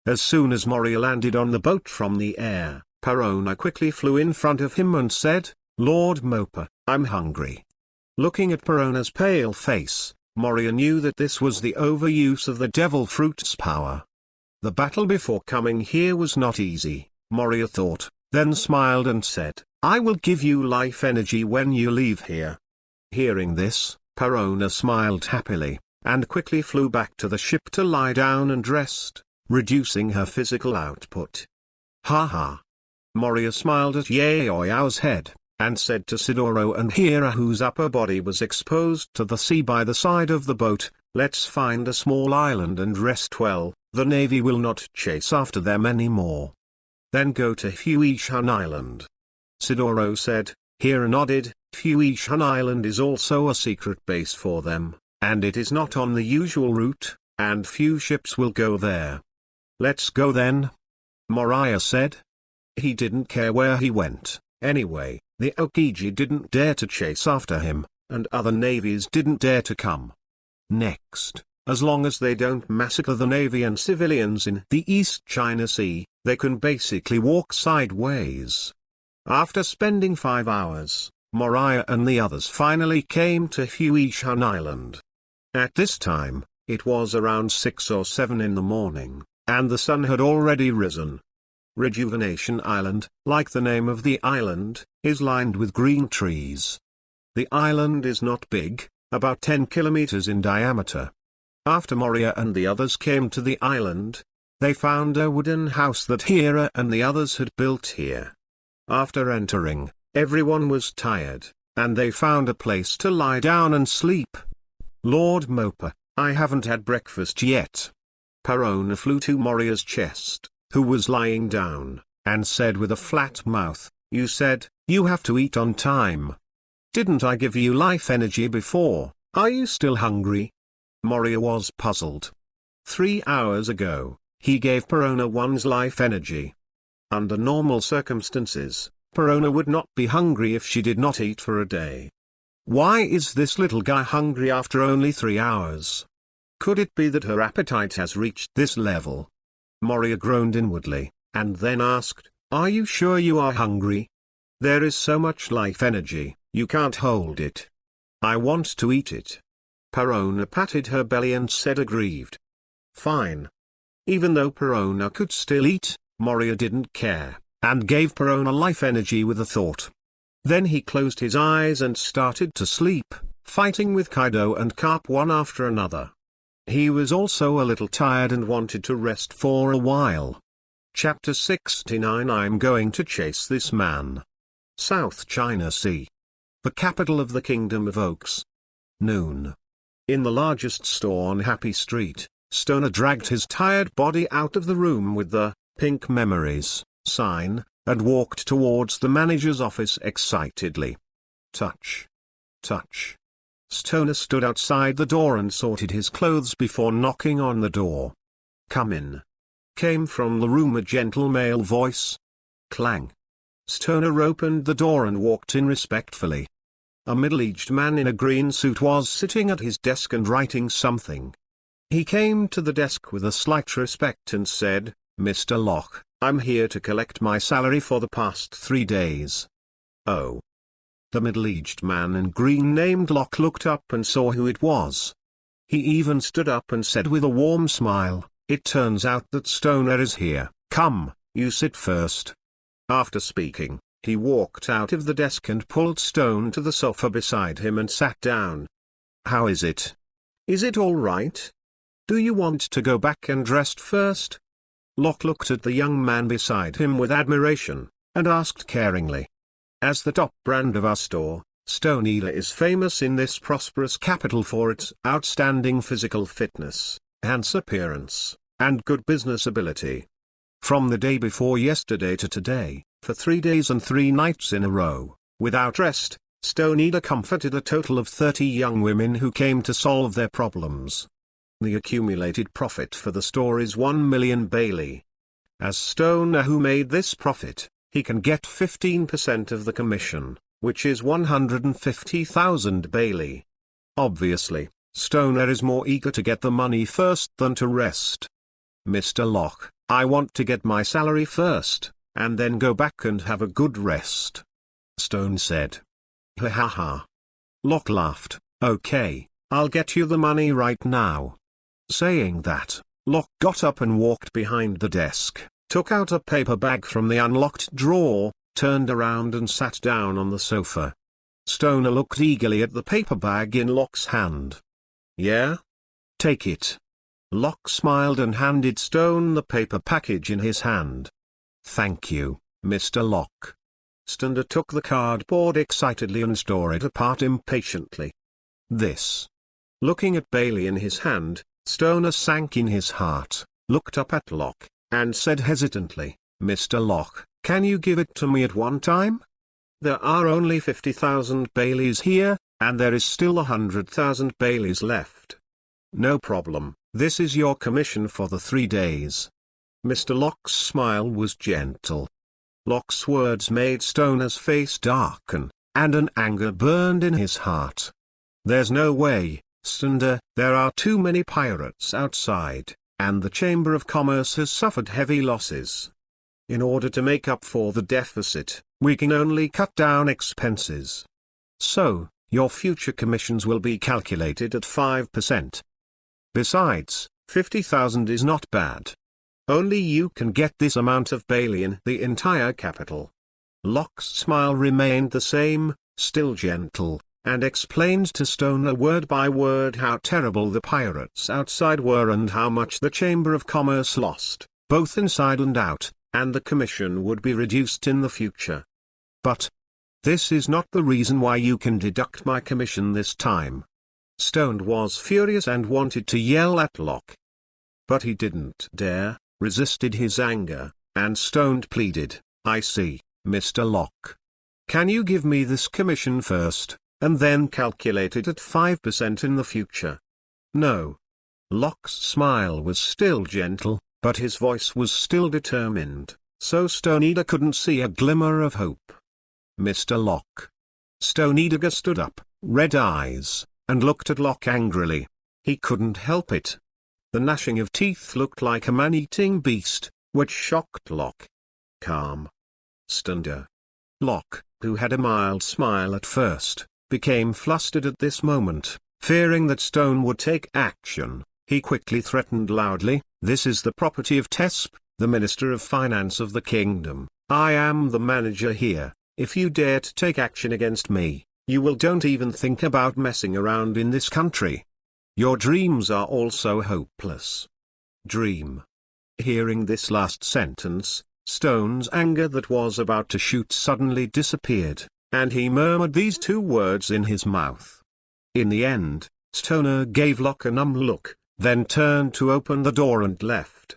As soon as Moria landed on the boat from the air, Perona quickly flew in front of him and said, "Lord Mopa, I'm hungry." Looking at Perona's pale face, Moria knew that this was the overuse of the devil fruit's power. The battle before coming here was not easy, Moria thought, then smiled and said, "I will give you life energy when you leave here." Hearing this, Perona smiled happily, and quickly flew back to the ship to lie down and rest, reducing her physical output. Ha ha. Moria smiled at Yaoyao's head, and said to Sidoro and Hira, whose upper body was exposed to the sea by the side of the boat, "Let's find a small island and rest well, the Navy will not chase after them anymore. Then go to Fuishan Island." Sidoro said. Hira nodded. Fuishan Island is also a secret base for them, and it is not on the usual route, and few ships will go there. "Let's go then," Moriah said. He didn't care where he went, anyway. The Aokiji didn't dare to chase after him, and other navies didn't dare to come. Next, as long as they don't massacre the Navy and civilians in the East China Sea, they can basically walk sideways. After spending 5 hours, Moriah and the others finally came to Fuishan Island. At this time, it was around 6 or 7 in the morning, and the sun had already risen. Rejuvenation Island, like the name of the island, is lined with green trees. The island is not big, about 10 kilometers in diameter. After Moria and the others came to the island, they found a wooden house that Hira and the others had built here. After entering, everyone was tired, and they found a place to lie down and sleep. "Lord Mopa, I haven't had breakfast yet." Perona flew to Moria's chest, who was lying down, and said with a flat mouth, "You said, you have to eat on time. Didn't I give you life energy before? Are you still hungry?" Moria was puzzled. 3 hours ago, he gave Perona one's life energy. Under normal circumstances, Perona would not be hungry if she did not eat for a day. Why is this little guy hungry after only 3 hours? Could it be that her appetite has reached this level? Moria groaned inwardly, and then asked, "Are you sure you are hungry? There is so much life energy, you can't hold it. I want to eat it." Perona patted her belly and said aggrieved, "Fine." Even though Perona could still eat, Moria didn't care, and gave Perona life energy with a thought. Then he closed his eyes and started to sleep, fighting with Kaido and Garp one after another. He was also a little tired and wanted to rest for a while. Chapter 69 I'm going to chase this man. South China Sea. The capital of the Kingdom of Oaks. Noon. In the largest store on Happy Street, Stoner dragged his tired body out of the room with the "Pink Memories" sign, and walked towards the manager's office excitedly. Touch. Touch. Stoner stood outside the door and sorted his clothes before knocking on the door. "Come in," came from the room a gentle male voice. Clang. Stoner opened the door and walked in respectfully. A middle-aged man in a green suit was sitting at his desk and writing something. He came to the desk with a slight respect and said, "Mr. Locke, I'm here to collect my salary for the past 3 days." "Oh." The middle-aged man in green named Locke looked up and saw who it was. He even stood up and said with a warm smile, "It turns out that Stoner is here. Come, You sit first. After speaking, he walked out of the desk and pulled Stone to the sofa beside him and sat down. How is it? Is it all right? Do you want to go back and rest first? Locke looked at the young man beside him with admiration, and asked caringly. As the top brand of our store, Stone Eater is famous in this prosperous capital for its outstanding physical fitness, handsome appearance, and good business ability. From the day before yesterday to today, for 3 days and 3 nights in a row, without rest, Stone Eater comforted a total of 30 young women who came to solve their problems. The accumulated profit for the store is 1 million Bailey. As Stoner who made this profit, he can get 15% of the commission, which is 150,000 Bailey. Obviously, Stoner is more eager to get the money first than to rest. Mr. Locke, I want to get my salary first, and then go back and have a good rest. Stone said. Ha ha ha. Locke laughed. Okay, I'll get you the money right now. Saying that, Locke got up and walked behind the desk, took out a paper bag from the unlocked drawer, turned around and sat down on the sofa. Stoner looked eagerly at the paper bag in Locke's hand. Yeah? Take it. Locke smiled and handed Stone the paper package in his hand. Thank you, Mr. Locke. Stoner took the cardboard excitedly and tore it apart impatiently. This. Looking at Bailey in his hand, Stoner sank in his heart, looked up at Locke, and said hesitantly, Mr. Locke, can you give it to me at one time? There are only 50,000 Baileys here, and there is still 100,000 Baileys left. No problem, this is your commission for the 3 days. Mr. Locke's smile was gentle. Locke's words made Stoner's face darken, and an anger burned in his heart. There's no way, Stoner, there are too many pirates outside, and the Chamber of Commerce has suffered heavy losses. In order to make up for the deficit, we can only cut down expenses. So, your future commissions will be calculated at 5%. Besides, 50,000 is not bad. Only you can get this amount of Bailey in the entire capital. Locke's smile remained the same, still gentle, and explained to Stoner word by word how terrible the pirates outside were and how much the Chamber of Commerce lost, both inside and out, and the commission would be reduced in the future. But this is not the reason why you can deduct my commission this time. Stone was furious and wanted to yell at Locke. But he didn't dare, resisted his anger, and Stone pleaded, I see, Mr. Locke. Can you give me this commission first, and then calculate it at 5% in the future? No. Locke's smile was still gentle, but his voice was still determined, so Stone Eater couldn't see a glimmer of hope. Mr. Locke. Stone Eater stood up, red eyes, and looked at Locke angrily. He couldn't help it. The gnashing of teeth looked like a man-eating beast, which shocked Locke. Calm. Stoner. Locke, who had a mild smile at first, became flustered at this moment, fearing that Stone would take action. He quickly threatened loudly, this is the property of Tesp, the Minister of Finance of the Kingdom. I am the manager here. If you dare to take action against me, you will don't even think about messing around in this country. Your dreams are also hopeless. Dream. Hearing this last sentence, Stone's anger that was about to shoot suddenly disappeared, and he murmured these 2 words in his mouth. In the end, Stoner gave Locke a numb look, then turned to open the door and left.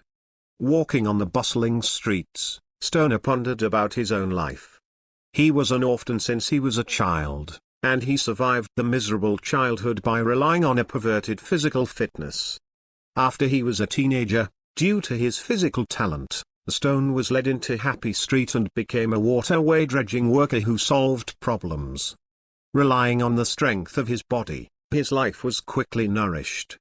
Walking on the bustling streets, Stoner pondered about his own life. He was an orphan since he was a child, and he survived the miserable childhood by relying on a perverted physical fitness. After he was a teenager, due to his physical talent, Stone was led into Happy Street and became a waterway dredging worker who solved problems. Relying on the strength of his body, his life was quickly nourished.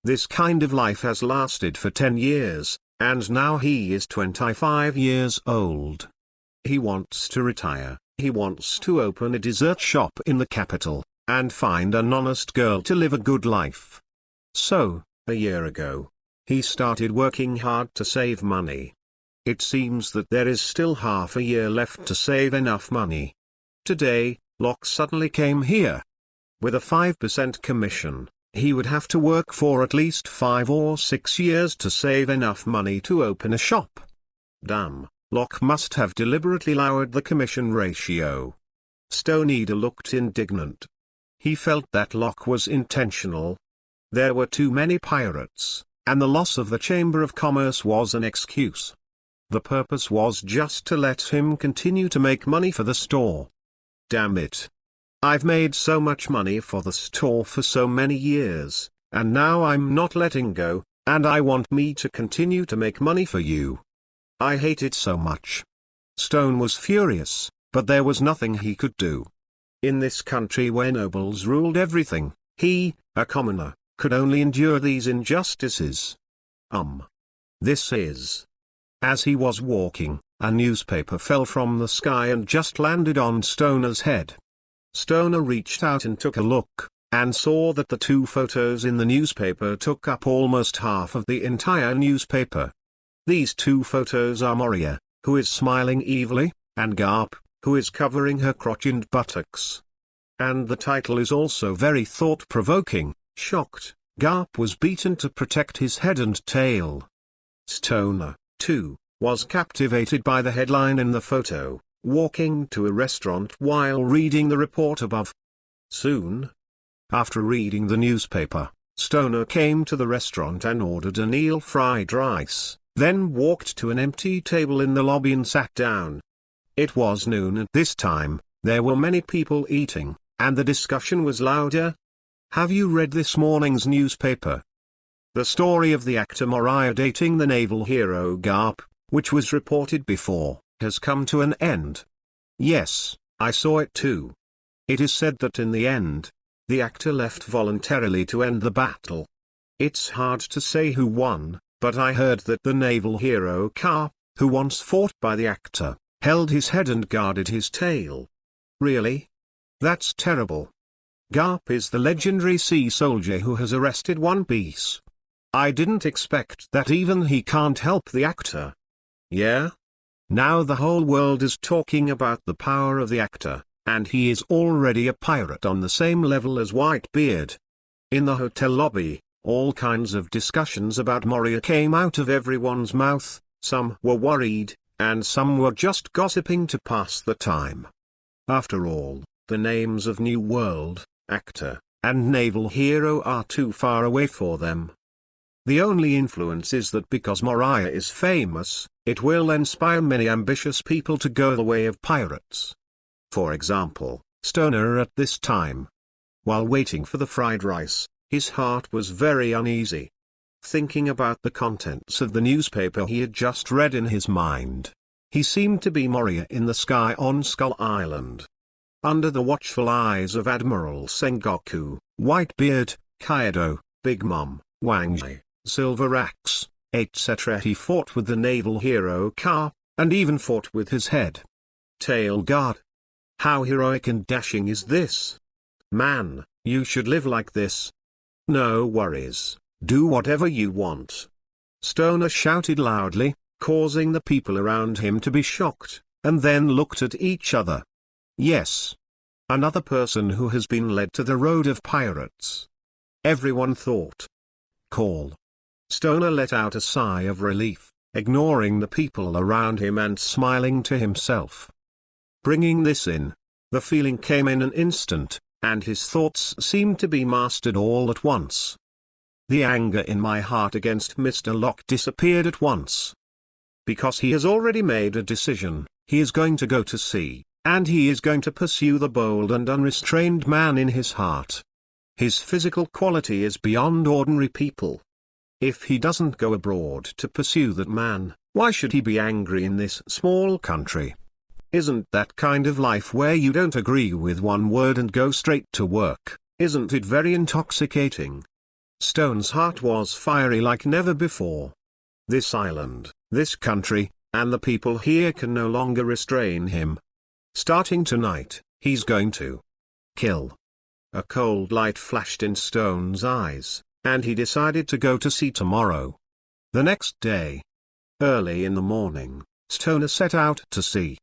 This kind of life has lasted for 10 years, and now he is 25 years old. He wants to retire, he wants to open a dessert shop in the capital, and find an honest girl to live a good life. So, a year ago, he started working hard to save money. It seems that there is still half a year left to save enough money. Today, Locke suddenly came here. With a 5% commission, he would have to work for at least 5 or 6 years to save enough money to open a shop. Damn, Locke must have deliberately lowered the commission ratio. Stone Eater looked indignant. He felt that Locke was intentional. There were too many pirates, and the loss of the Chamber of Commerce was an excuse. The purpose was just to let him continue to make money for the store. Damn it. I've made so much money for the store for so many years, and now I'm not letting go, and I want me to continue to make money for you. I hate it so much. Stone was furious, but there was nothing he could do. In this country where nobles ruled everything, he, a commoner, could only endure these injustices. This is. As he was walking, a newspaper fell from the sky and just landed on Stoner's head. Stoner reached out and took a look, and saw that the 2 photos in the newspaper took up almost half of the entire newspaper. These 2 photos are Moria, who is smiling evilly, and Garp, who is covering her crotch and buttocks. And the title is also very thought-provoking. Shocked, Garp was beaten to protect his head and tail. Stoner, too, was captivated by the headline in the photo, walking to a restaurant while reading the report above. Soon after reading the newspaper, Stoner came to the restaurant and ordered an eel fried rice, then walked to an empty table in the lobby and sat down. It was noon at this time, there were many people eating, and the discussion was louder. Have you read this morning's newspaper? The story of the actor Moriah dating the naval hero Garp, which was reported before, has come to an end. Yes, I saw it too. It is said that in the end, the actor left voluntarily to end the battle. It's hard to say who won, but I heard that the naval hero Garp, who once fought by the actor, held his head and guarded his tail. Really? That's terrible. Garp is the legendary sea soldier who has arrested One Piece. I didn't expect that even he can't help the actor. Yeah? Now the whole world is talking about the power of the actor, and he is already a pirate on the same level as Whitebeard. In the hotel lobby, all kinds of discussions about Moria came out of everyone's mouth. Some were worried, and some were just gossiping to pass the time. After all, the names of New World, actor, and naval hero are too far away for them. The only influence is that because Moriah is famous, it will inspire many ambitious people to go the way of pirates. For example, Stoner at this time. While waiting for the fried rice, his heart was very uneasy. Thinking about the contents of the newspaper he had just read in his mind. He seemed to be Moria in the sky on Skull Island. Under the watchful eyes of Admiral Sengoku, Whitebeard, Kaido, Big Mom, Wangji, Silver Axe, etc. He fought with the naval hero Garp, and even fought with his head. Tail guard. How heroic and dashing is this? Man, you should live like this. No worries, do whatever you want. Stoner shouted loudly, causing the people around him to be shocked, and then looked at each other. Yes. Another person who has been led to the road of pirates. Everyone thought. Call. Stoner let out a sigh of relief, ignoring the people around him and smiling to himself. Bringing this in, the feeling came in an instant, and his thoughts seemed to be mastered all at once. The anger in my heart against Mr. Locke disappeared at once. Because he has already made a decision, he is going to go to sea, and he is going to pursue the bold and unrestrained man in his heart. His physical quality is beyond ordinary people. If he doesn't go abroad to pursue that man, why should he be angry in this small country? Isn't that kind of life where you don't agree with one word and go straight to work, isn't it very intoxicating? Stone's heart was fiery like never before. This island, this country, and the people here can no longer restrain him. Starting tonight, he's going to kill. A cold light flashed in Stone's eyes, and he decided to go to sea tomorrow. The next day. Early in the morning, Stoner set out to sea.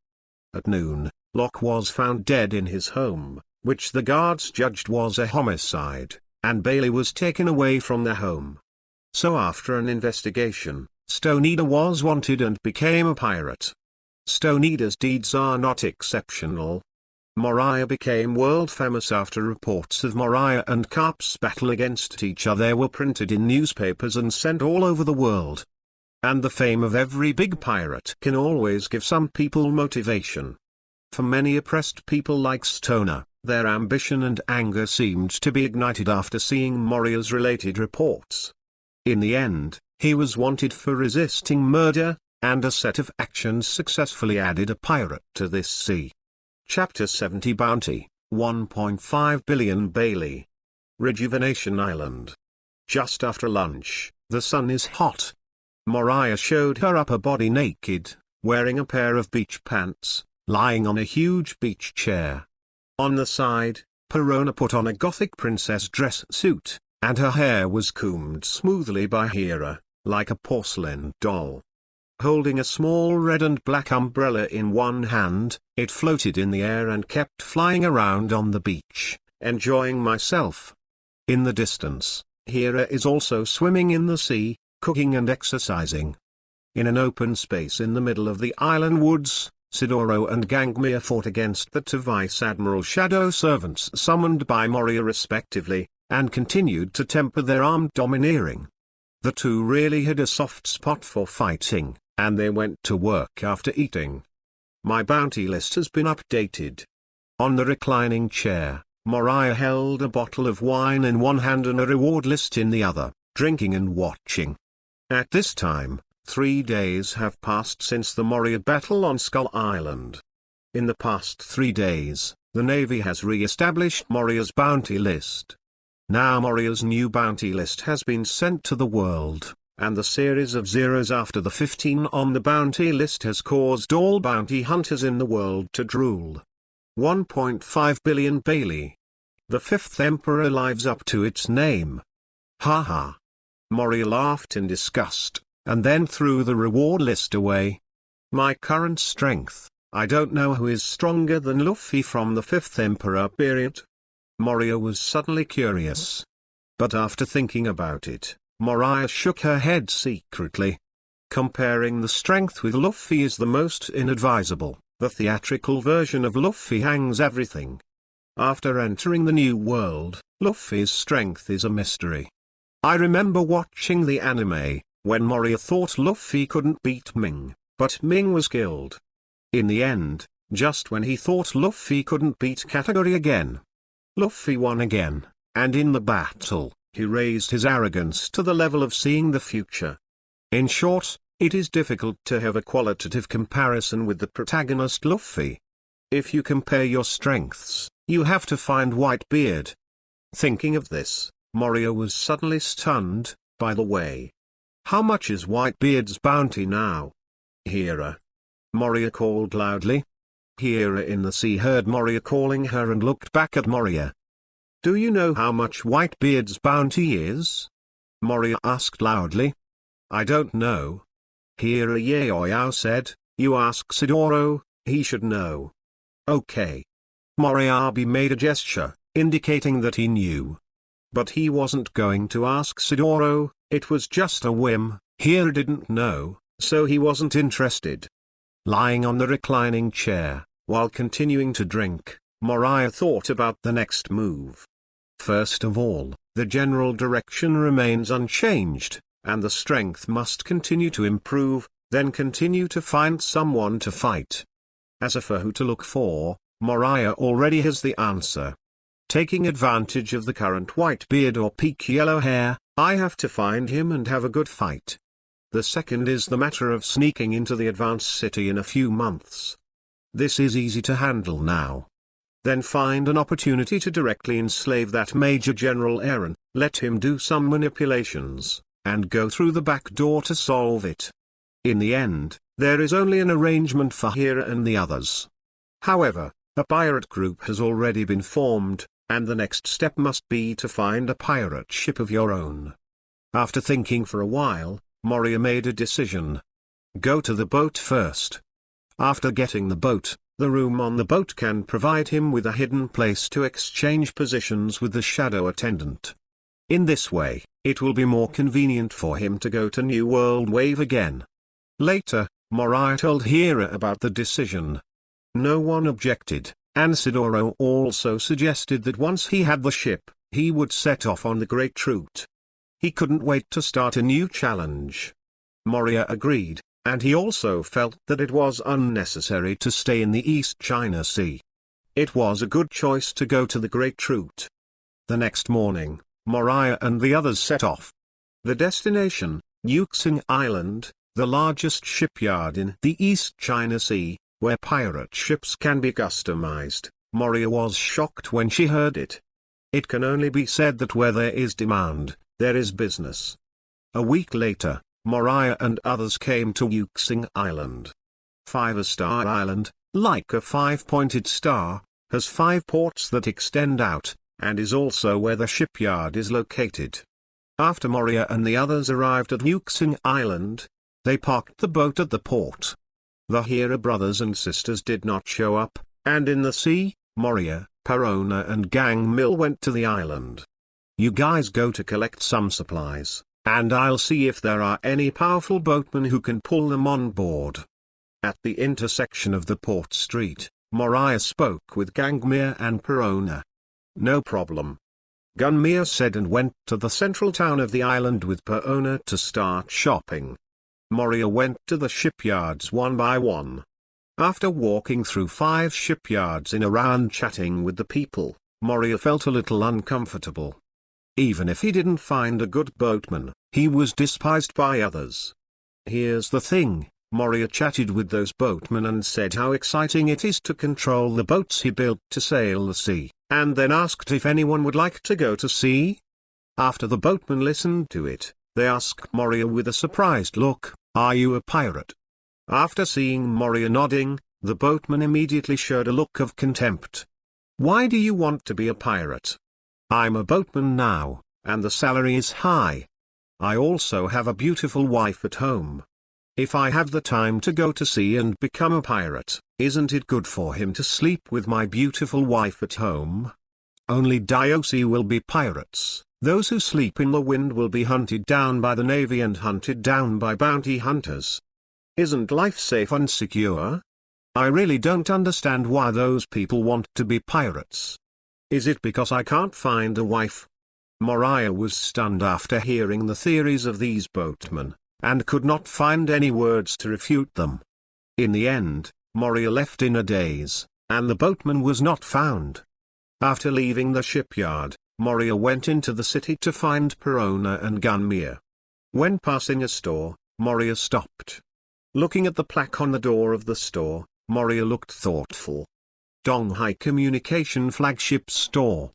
At noon, Locke was found dead in his home, which the guards judged was a homicide, and Bailey was taken away from their home. So after an investigation, Stoneater was wanted and became a pirate. Stoneater's deeds are not exceptional. Moriah became world famous after reports of Moriah and Garp's battle against each other were printed in newspapers and sent all over the world. And the fame of every big pirate can always give some people motivation. For many oppressed people like Stoner, their ambition and anger seemed to be ignited after seeing Moriah's related reports. In the end, he was wanted for resisting murder, and a set of actions successfully added a pirate to this sea. Chapter 70 Bounty, 1.5 billion Bailey. Rejuvenation Island. Just after lunch, the sun is hot. Moriah showed her upper body naked, wearing a pair of beach pants, lying on a huge beach chair. On the side, Perona put on a gothic princess dress suit, and her hair was combed smoothly by Hera, like a porcelain doll. Holding a small red and black umbrella in one hand, it floated in the air and kept flying around on the beach, enjoying myself. In the distance, Hera is also swimming in the sea, cooking and exercising. In an open space in the middle of the island woods, Sidoro and Gangmere fought against the two Vice-Admiral Shadow Servants summoned by Moria respectively, and continued to temper their armed domineering. The two really had a soft spot for fighting, and they went to work after eating. My bounty list has been updated. On the reclining chair, Moriah held a bottle of wine in one hand and a reward list in the other, drinking and watching. At this time, 3 days have passed since the Moria battle on Skull Island. In the past 3 days, the Navy has re-established Moria's bounty list. Now Moria's new bounty list has been sent to the world, and the series of zeros after the 15 on the bounty list has caused all bounty hunters in the world to drool. 1.5 billion Bailey. The fifth emperor lives up to its name. Ha ha. Moria laughed in disgust, and then threw the reward list away. My current strength, I don't know who is stronger than Luffy from the 5th Emperor period. Moria was suddenly curious. But after thinking about it, Moriah shook her head secretly. Comparing the strength with Luffy is the most inadvisable. The theatrical version of Luffy hangs everything. After entering the new world, Luffy's strength is a mystery. I remember watching the anime, when Moria thought Luffy couldn't beat Ming, but Ming was killed. In the end, just when he thought Luffy couldn't beat Kategori again, Luffy won again, and in the battle, he raised his arrogance to the level of seeing the future. In short, it is difficult to have a qualitative comparison with the protagonist Luffy. If you compare your strengths, you have to find Whitebeard. Thinking of this, Moria was suddenly stunned. By the way, how much is Whitebeard's bounty now? Hera. Moria called loudly. Hera in the sea heard Moria calling her and looked back at Moria. Do you know how much Whitebeard's bounty is? Moria asked loudly. I don't know. Hera Yaoyao said, you ask Sidoro, he should know. Okay. Moriyabi made a gesture, indicating that he knew. But he wasn't going to ask Sidoro, it was just a whim. Hera didn't know, so he wasn't interested. Lying on the reclining chair, while continuing to drink, Moriah thought about the next move. First of all, the general direction remains unchanged, and the strength must continue to improve, then continue to find someone to fight. As for who to look for, Moriah already has the answer. Taking advantage of the current Whitebeard or peak yellow hair, I have to find him and have a good fight. The second is the matter of sneaking into the advanced city in a few months. This is easy to handle now. Then find an opportunity to directly enslave that Major General Eren, let him do some manipulations, and go through the back door to solve it. In the end, there is only an arrangement for Hera and the others. However, a pirate group has already been formed, and the next step must be to find a pirate ship of your own. After thinking for a while, Moria made a decision. Go to the boat first. After getting the boat, the room on the boat can provide him with a hidden place to exchange positions with the shadow attendant. In this way, it will be more convenient for him to go to New World Wave again. Later, Moriah told Hira about the decision. No one objected, and Sidoro also suggested that once he had the ship, he would set off on the Great Route. He couldn't wait to start a new challenge. Moria agreed, and he also felt that it was unnecessary to stay in the East China Sea. It was a good choice to go to the Great Route. The next morning, Moriah and the others set off. The destination, Yuxing Island, the largest shipyard in the East China Sea, where pirate ships can be customized. Moria was shocked when she heard it. It can only be said that where there is demand, there is business. A week later, Moriah and others came to Yuxing Island. Five-star Island, like a five-pointed star, has 5 ports that extend out, and is also where the shipyard is located. After Moria and the others arrived at Yuxing Island, they parked the boat at the port. The Hira brothers and sisters did not show up, and in the sea, Moria, Perona and Gang Mill went to the island. You guys go to collect some supplies, and I'll see if there are any powerful boatmen who can pull them on board. At the intersection of the port street, Moriah spoke with Gangmir and Perona. No problem. Gunmir said and went to the central town of the island with Perona to start shopping. Moria went to the shipyards one by one. After walking through 5 shipyards in a round chatting with the people, Moria felt a little uncomfortable. Even if he didn't find a good boatman, he was despised by others. Here's the thing, Moria chatted with those boatmen and said how exciting it is to control the boats he built to sail the sea, and then asked if anyone would like to go to sea. After the boatmen listened to it, they asked Moria with a surprised look, "Are you a pirate?" After seeing Moria nodding, the boatman immediately showed a look of contempt. "Why do you want to be a pirate? I'm a boatman now, and the salary is high. I also have a beautiful wife at home. If I have the time to go to sea and become a pirate, isn't it good for him to sleep with my beautiful wife at home? Only Diosi will be pirates. Those who sleep in the wind will be hunted down by the navy and hunted down by bounty hunters. Isn't life safe and secure? I really don't understand why those people want to be pirates. Is it because I can't find a wife?" Moriah was stunned after hearing the theories of these boatmen, and could not find any words to refute them. In the end, Moria left in a daze, and the boatman was not found. After leaving the shipyard, Moria went into the city to find Perona and Gunmir. When passing a store, Moria stopped. Looking at the plaque on the door of the store, Moria looked thoughtful. Donghai Communication Flagship Store.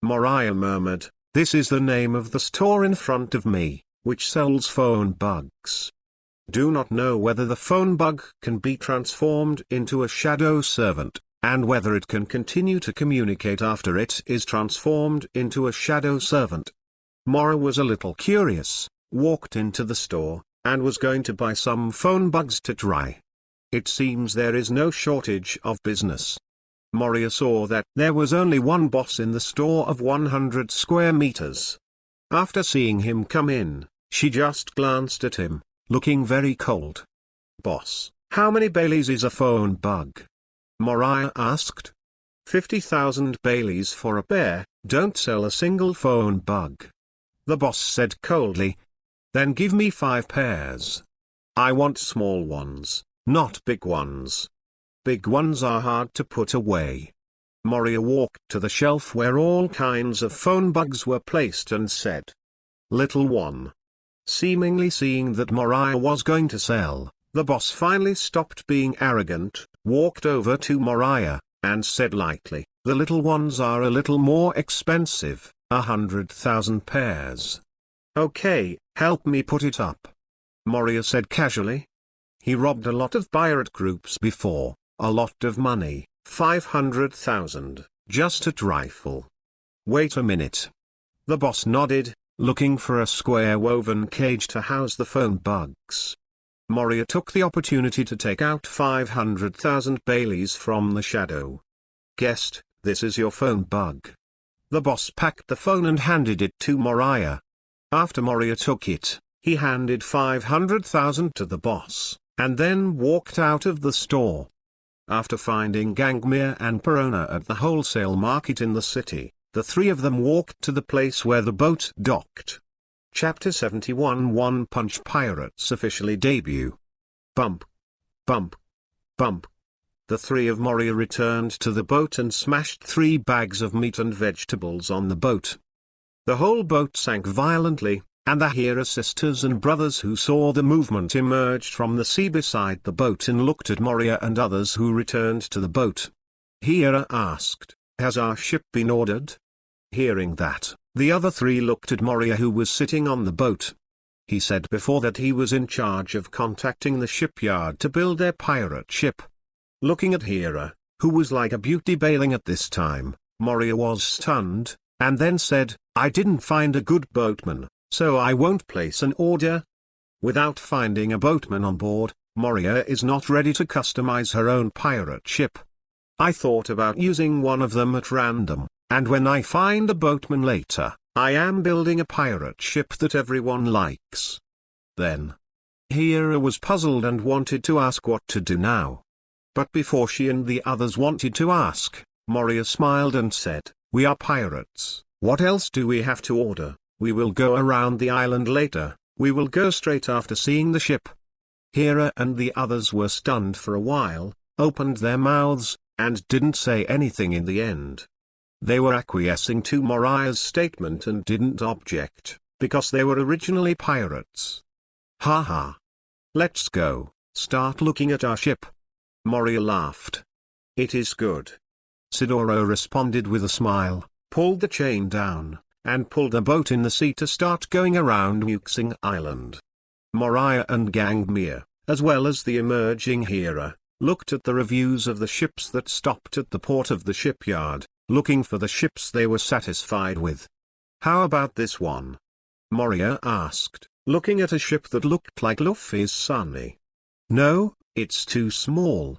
Moriah murmured, "This is the name of the store in front of me, which sells phone bugs. Do not know whether the phone bug can be transformed into a shadow servant, and whether it can continue to communicate after it is transformed into a shadow servant." Moria was a little curious, walked into the store, and was going to buy some phone bugs to try. It seems there is no shortage of business. Moria saw that there was only one boss in the store of 100 square meters. After seeing him come in, she just glanced at him, looking very cold. "Boss, how many Baileys is a phone bug?" Moriah asked. 50,000 Baileys for a pair. Don't sell a single phone bug." The boss said coldly. "Then give me 5 pairs. I want small ones, not big ones. Big ones are hard to put away." Moria walked to the shelf where all kinds of phone bugs were placed and said, "Little one." Seemingly seeing that Moriah was going to sell, the boss finally stopped being arrogant, walked over to Moriah, and said lightly, "The little ones are a little more expensive, 100,000 pairs." "Okay, help me put it up," Moria said casually. He robbed a lot of pirate groups before, a lot of money, 500,000, just a trifle. "Wait a minute." The boss nodded, looking for a square woven cage to house the phone bugs. Moria took the opportunity to take out 500,000 Baileys from the shadow. Guest, this is your phone bug. The boss packed the phone and handed it to Moriah. After Moria took it, he handed 500,000 to the boss, and then walked out of the store. After finding Gangmere and Perona at the wholesale market in the city, the three of them walked to the place where the boat docked. Chapter 71 One Punch Pirates officially debut. Bump. Bump. Bump. The three of Moria returned to the boat and smashed 3 bags of meat and vegetables on the boat. The whole boat sank violently, and the Hera sisters and brothers who saw the movement emerged from the sea beside the boat and looked at Moria and others who returned to the boat. Hera asked, "Has our ship been ordered?" Hearing that, the other three looked at Moria who was sitting on the boat. He said before that he was in charge of contacting the shipyard to build their pirate ship. Looking at Hera, who was like a beauty bailing at this time, Moria was stunned, and then said, "I didn't find a good boatman, so I won't place an order." Without finding a boatman on board, Moria is not ready to customize her own pirate ship. "I thought about using one of them at random, and when I find a boatman later, I am building a pirate ship that everyone likes." Then, Hera was puzzled and wanted to ask what to do now. But before she and the others wanted to ask, Moria smiled and said, "We are pirates, what else do we have to order? We will go around the island later, we will go straight after seeing the ship." Hera and the others were stunned for a while, opened their mouths, and didn't say anything in the end. They were acquiescing to Moriah's statement and didn't object, because they were originally pirates. "Ha ha. Let's go, start looking at our ship." Moria laughed. "It is good." Sidoro responded with a smile, pulled the chain down, and pulled the boat in the sea to start going around Muxing Island. Moriah and Gangmere, as well as the emerging Hera, looked at the reviews of the ships that stopped at the port of the shipyard, looking for the ships they were satisfied with. "How about this one?" Moria asked, looking at a ship that looked like Luffy's Sunny. "No, it's too small."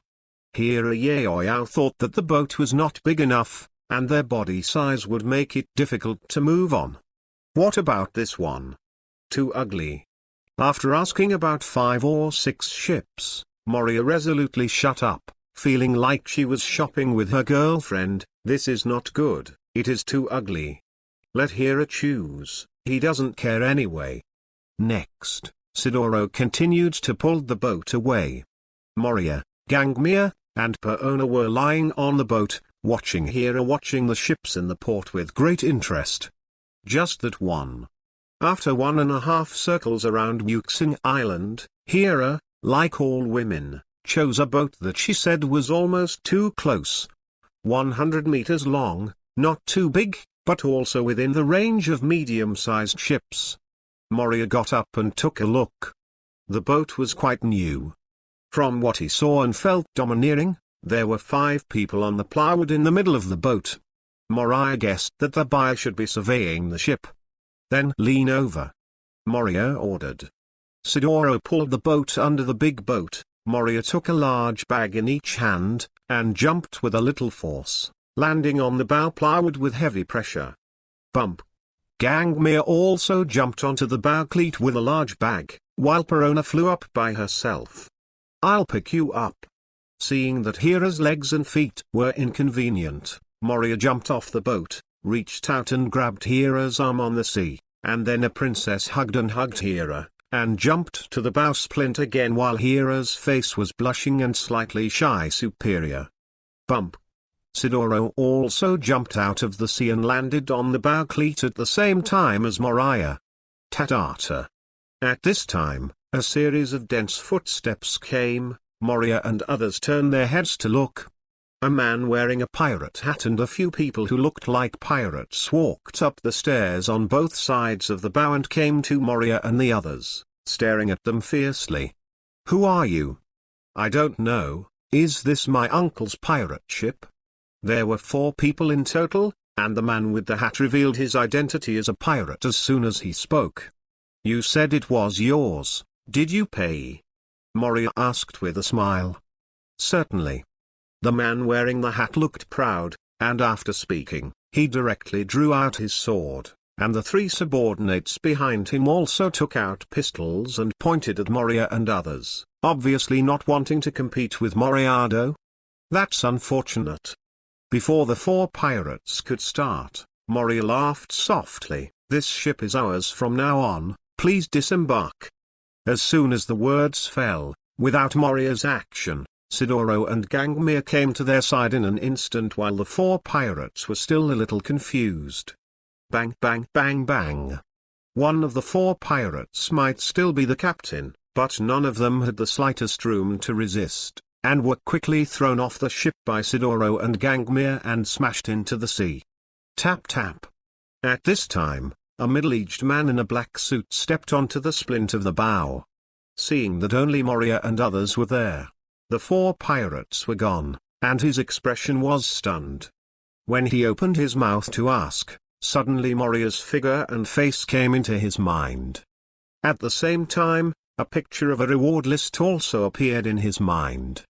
Hera Yaoyao thought that the boat was not big enough, and their body size would make it difficult to move on. "What about this one?" "Too ugly." After asking about 5 or 6 ships, Moria resolutely shut up, feeling like she was shopping with her girlfriend. "This is not good, it is too ugly. Let Hera choose, he doesn't care anyway." Next, Sidoro continued to pull the boat away. Moria, Gangmere, and Perona were lying on the boat, watching Hera watching the ships in the port with great interest. Just that one. After 1.5 circles around Muxing Island, Hera, like all women, chose a boat that she said was almost too close. 100 meters long, not too big, but also within the range of medium-sized ships. Moria got up and took a look. The boat was quite new. From what he saw and felt domineering, there were 5 people on the plywood in the middle of the boat. Moriah guessed that the buyer should be surveying the ship. "Then lean over," Moria ordered. Sidoro pulled the boat under the big boat. Moria took a large bag in each hand, and jumped with a little force, landing on the bow plywood with heavy pressure. Bump. Gangmere also jumped onto the bow cleat with a large bag, while Perona flew up by herself. "I'll pick you up." Seeing that Hera's legs and feet were inconvenient, Moria jumped off the boat, reached out and grabbed Hera's arm on the sea, and then a princess hugged Hera, and jumped to the bowsprit again while Hera's face was blushing and slightly shy superior. Bump. Sidoro also jumped out of the sea and landed on the bow cleat at the same time as Moriah. Ta-ta-ta. At this time, a series of dense footsteps came. Moria and others turned their heads to look. A man wearing a pirate hat and a few people who looked like pirates walked up the stairs on both sides of the bow and came to Moria and the others, staring at them fiercely. "Who are you?" "I don't know. Is this my uncle's pirate ship?" There were 4 people in total, and the man with the hat revealed his identity as a pirate as soon as he spoke. "You said it was yours, did you pay?" Moria asked with a smile. Certainly. The man wearing the hat looked proud, and after speaking, he directly drew out his sword, and the three subordinates behind him also took out pistols and pointed at Moria and others, obviously not wanting to compete with Moriardo. That's unfortunate. Before the four pirates could start, Moria laughed softly. This ship is ours from now on, please disembark. As soon as the words fell, without Moria's action, Sidoro and Gangmere came to their side in an instant while the four pirates were still a little confused. Bang bang bang bang. One of the four pirates might still be the captain, but none of them had the slightest room to resist, and were quickly thrown off the ship by Sidoro and Gangmere and smashed into the sea. Tap tap. At this time, a middle-aged man in a black suit stepped onto the splint of the bow. Seeing that only Moria and others were there, the four pirates were gone, and his expression was stunned. When he opened his mouth to ask, suddenly Moria's figure and face came into his mind. At the same time, a picture of a reward list also appeared in his mind.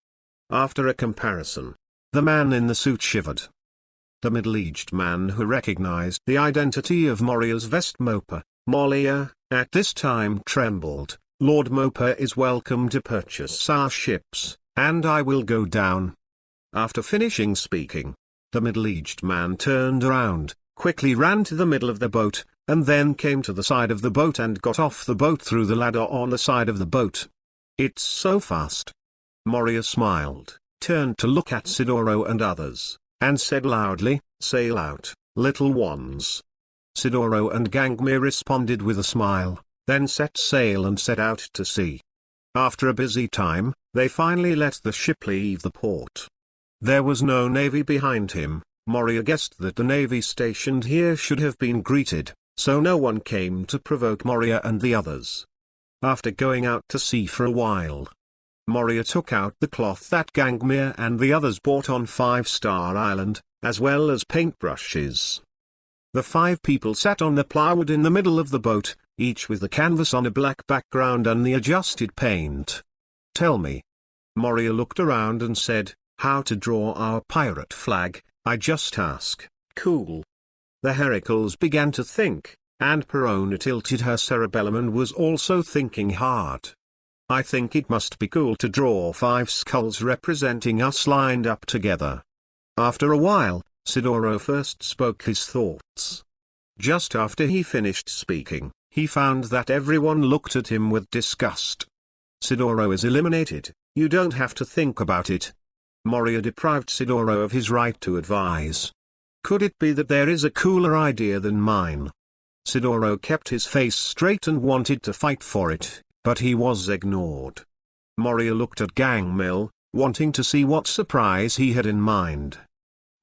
After a comparison, the man in the suit shivered. The middle-aged man who recognized the identity of Moria's vest Moria, at this time trembled. Lord Mopa is welcome to purchase our ships, and I will go down. After finishing speaking, the middle-aged man turned around, quickly ran to the middle of the boat, and then came to the side of the boat and got off the boat through the ladder on the side of the boat. It's so fast. Moria smiled, turned to look at Sidoro and others, and said loudly, "Sail out, little ones." Sidoro and Gangmere responded with a smile, then set sail and set out to sea. After a busy time, they finally let the ship leave the port. There was no navy behind him. Moria guessed that the navy stationed here should have been greeted, so no one came to provoke Moria and the others. After going out to sea for a while, Moria took out the cloth that Gangmere and the others bought on 5-Star Island, as well as paintbrushes. The 5 people sat on the plywood in the middle of the boat, each with the canvas on a black background and the adjusted paint. "Tell me." Moria looked around and said, "How to draw our pirate flag, I just ask." "Cool." The Heracles began to think, and Perona tilted her cerebellum and was also thinking hard. "I think it must be cool to draw 5 skulls representing us lined up together." After a while, Sidoro first spoke his thoughts. Just after he finished speaking, he found that everyone looked at him with disgust. "Sidoro is eliminated, you don't have to think about it." Moria deprived Sidoro of his right to advise. "Could it be that there is a cooler idea than mine?" Sidoro kept his face straight and wanted to fight for it, but he was ignored. Moria looked at Gangmil, wanting to see what surprise he had in mind.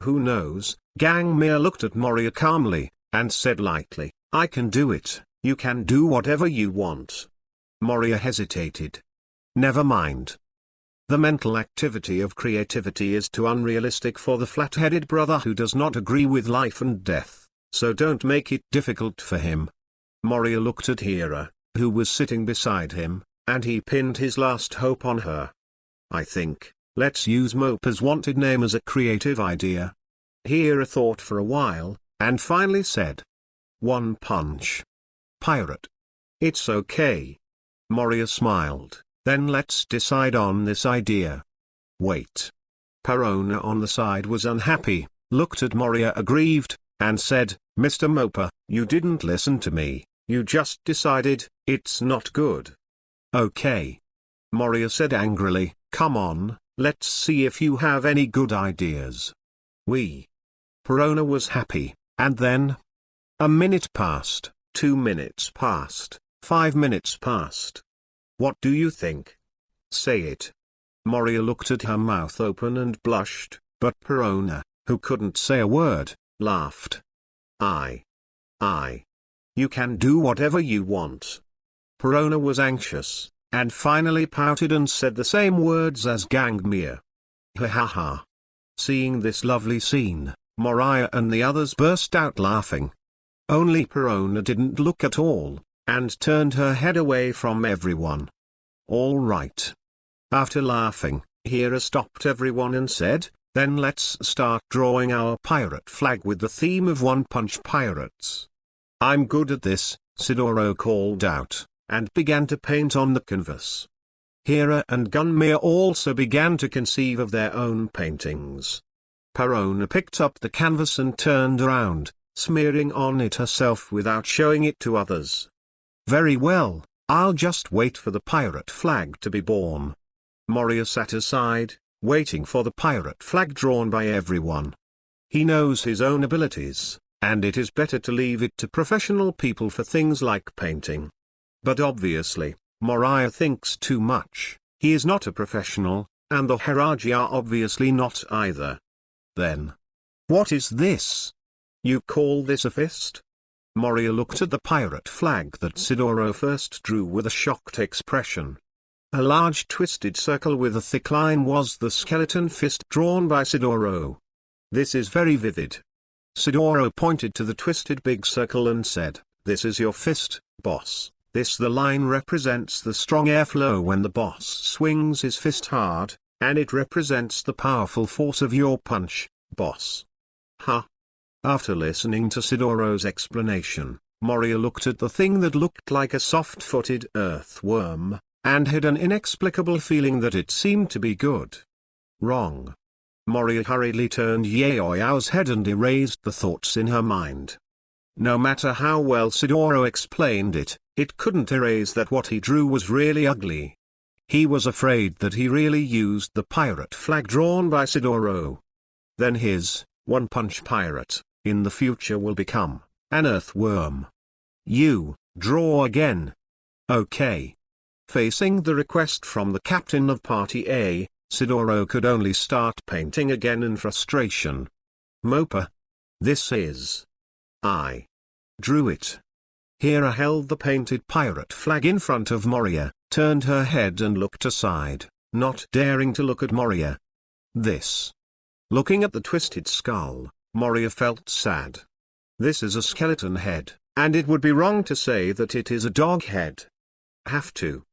"Who knows?" Gangmir looked at Moria calmly, and said lightly, "I can do it, you can do whatever you want." Moria hesitated. "Never mind. The mental activity of creativity is too unrealistic for the flat-headed brother who does not agree with life and death, so don't make it difficult for him." Moria looked at Hera, who was sitting beside him, and he pinned his last hope on her. "I think, let's use Mopa's wanted name as a creative idea." Hera thought for a while, and finally said, "One Punch Pirate." "It's okay." Moria smiled. "Then let's decide on this idea." "Wait." Perona on the side was unhappy, looked at Moria aggrieved, and said, "Mr. Mopa, you didn't listen to me, you just decided, it's not good." "Okay." Moria said angrily, "Come on, let's see if you have any good ideas." Perona was happy, and then, a minute passed, 2 minutes passed, 5 minutes passed. "What do you think? Say it." Moria looked at her mouth open and blushed, but Perona, who couldn't say a word, laughed. I. You can do whatever you want." Perona was anxious, and finally pouted and said the same words as Gangmir. "Ha ha ha." Seeing this lovely scene, Moriah and the others burst out laughing. Only Perona didn't look at all, and turned her head away from everyone. "All right. After laughing, Hira stopped everyone and said, "Then let's start drawing our pirate flag with the theme of one-punch pirates." "I'm good at this," Sidoro called out, and began to paint on the canvas. Hira and Gunmere also began to conceive of their own paintings. Perona picked up the canvas and turned around, smearing on it herself without showing it to others. "Very well, I'll just wait for the pirate flag to be born." Moria sat aside, waiting for the pirate flag drawn by everyone. He knows his own abilities, and it is better to leave it to professional people for things like painting. But obviously, Moriah thinks too much. He is not a professional, and the Haraji are obviously not either. Then, "What is this? You call this a fist?" Moria looked at the pirate flag that Sidoro first drew with a shocked expression. A large twisted circle with a thick line was the skeleton fist drawn by Sidoro. "This is very vivid." Sidoro pointed to the twisted big circle and said, "This is your fist, boss. The line represents the strong airflow when the boss swings his fist hard, and it represents the powerful force of your punch, boss." "Huh?" After listening to Sidoro's explanation, Moria looked at the thing that looked like a soft-footed earthworm, and had an inexplicable feeling that it seemed to be good. Wrong. Moria hurriedly turned Yaoyao's head and erased the thoughts in her mind. No matter how well Sidoro explained it, it couldn't erase that what he drew was really ugly. He was afraid that he really used the pirate flag drawn by Sidoro. Then his one-punch pirate, in the future, will become an earthworm. "You, draw again." "Okay." Facing the request from the captain of Party A, Sidoro could only start painting again in frustration. "Mopa. This is. I drew it." Hira held the painted pirate flag in front of Moria, turned her head and looked aside, not daring to look at Moria. "This." Looking at the twisted skull, Moria felt sad. "This is a skeleton head, and it would be wrong to say that it is a dog head." "Have to."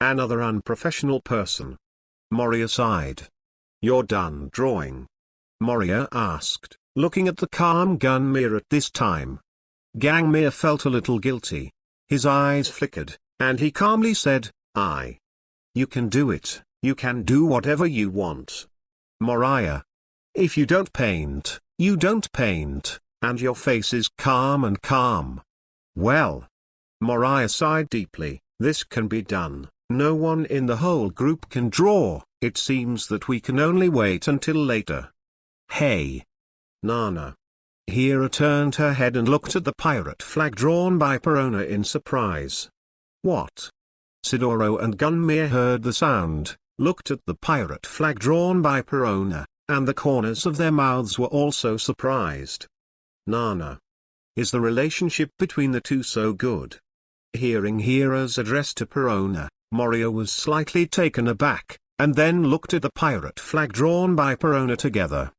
Another unprofessional person. Moria sighed. "You're done drawing?" Moria asked, looking at the calm Gunmere at this time. Gangmere felt a little guilty. His eyes flickered, and he calmly said, "I." "You can do it, you can do whatever you want." Moriah. "If you don't paint, you don't paint, and your face is calm and calm." "Well." Moriah sighed deeply, "this can be done. No one in the whole group can draw. It seems that we can only wait until later." "Hey, Nana." Hira turned her head and looked at the pirate flag drawn by Perona in surprise. "What?" Sidoro and Gunmere heard the sound, looked at the pirate flag drawn by Perona, and the corners of their mouths were also surprised. "Nana. Is the relationship between the two so good?" Hearing Hira's address to Perona, Moria was slightly taken aback, and then looked at the pirate flag drawn by Perona together.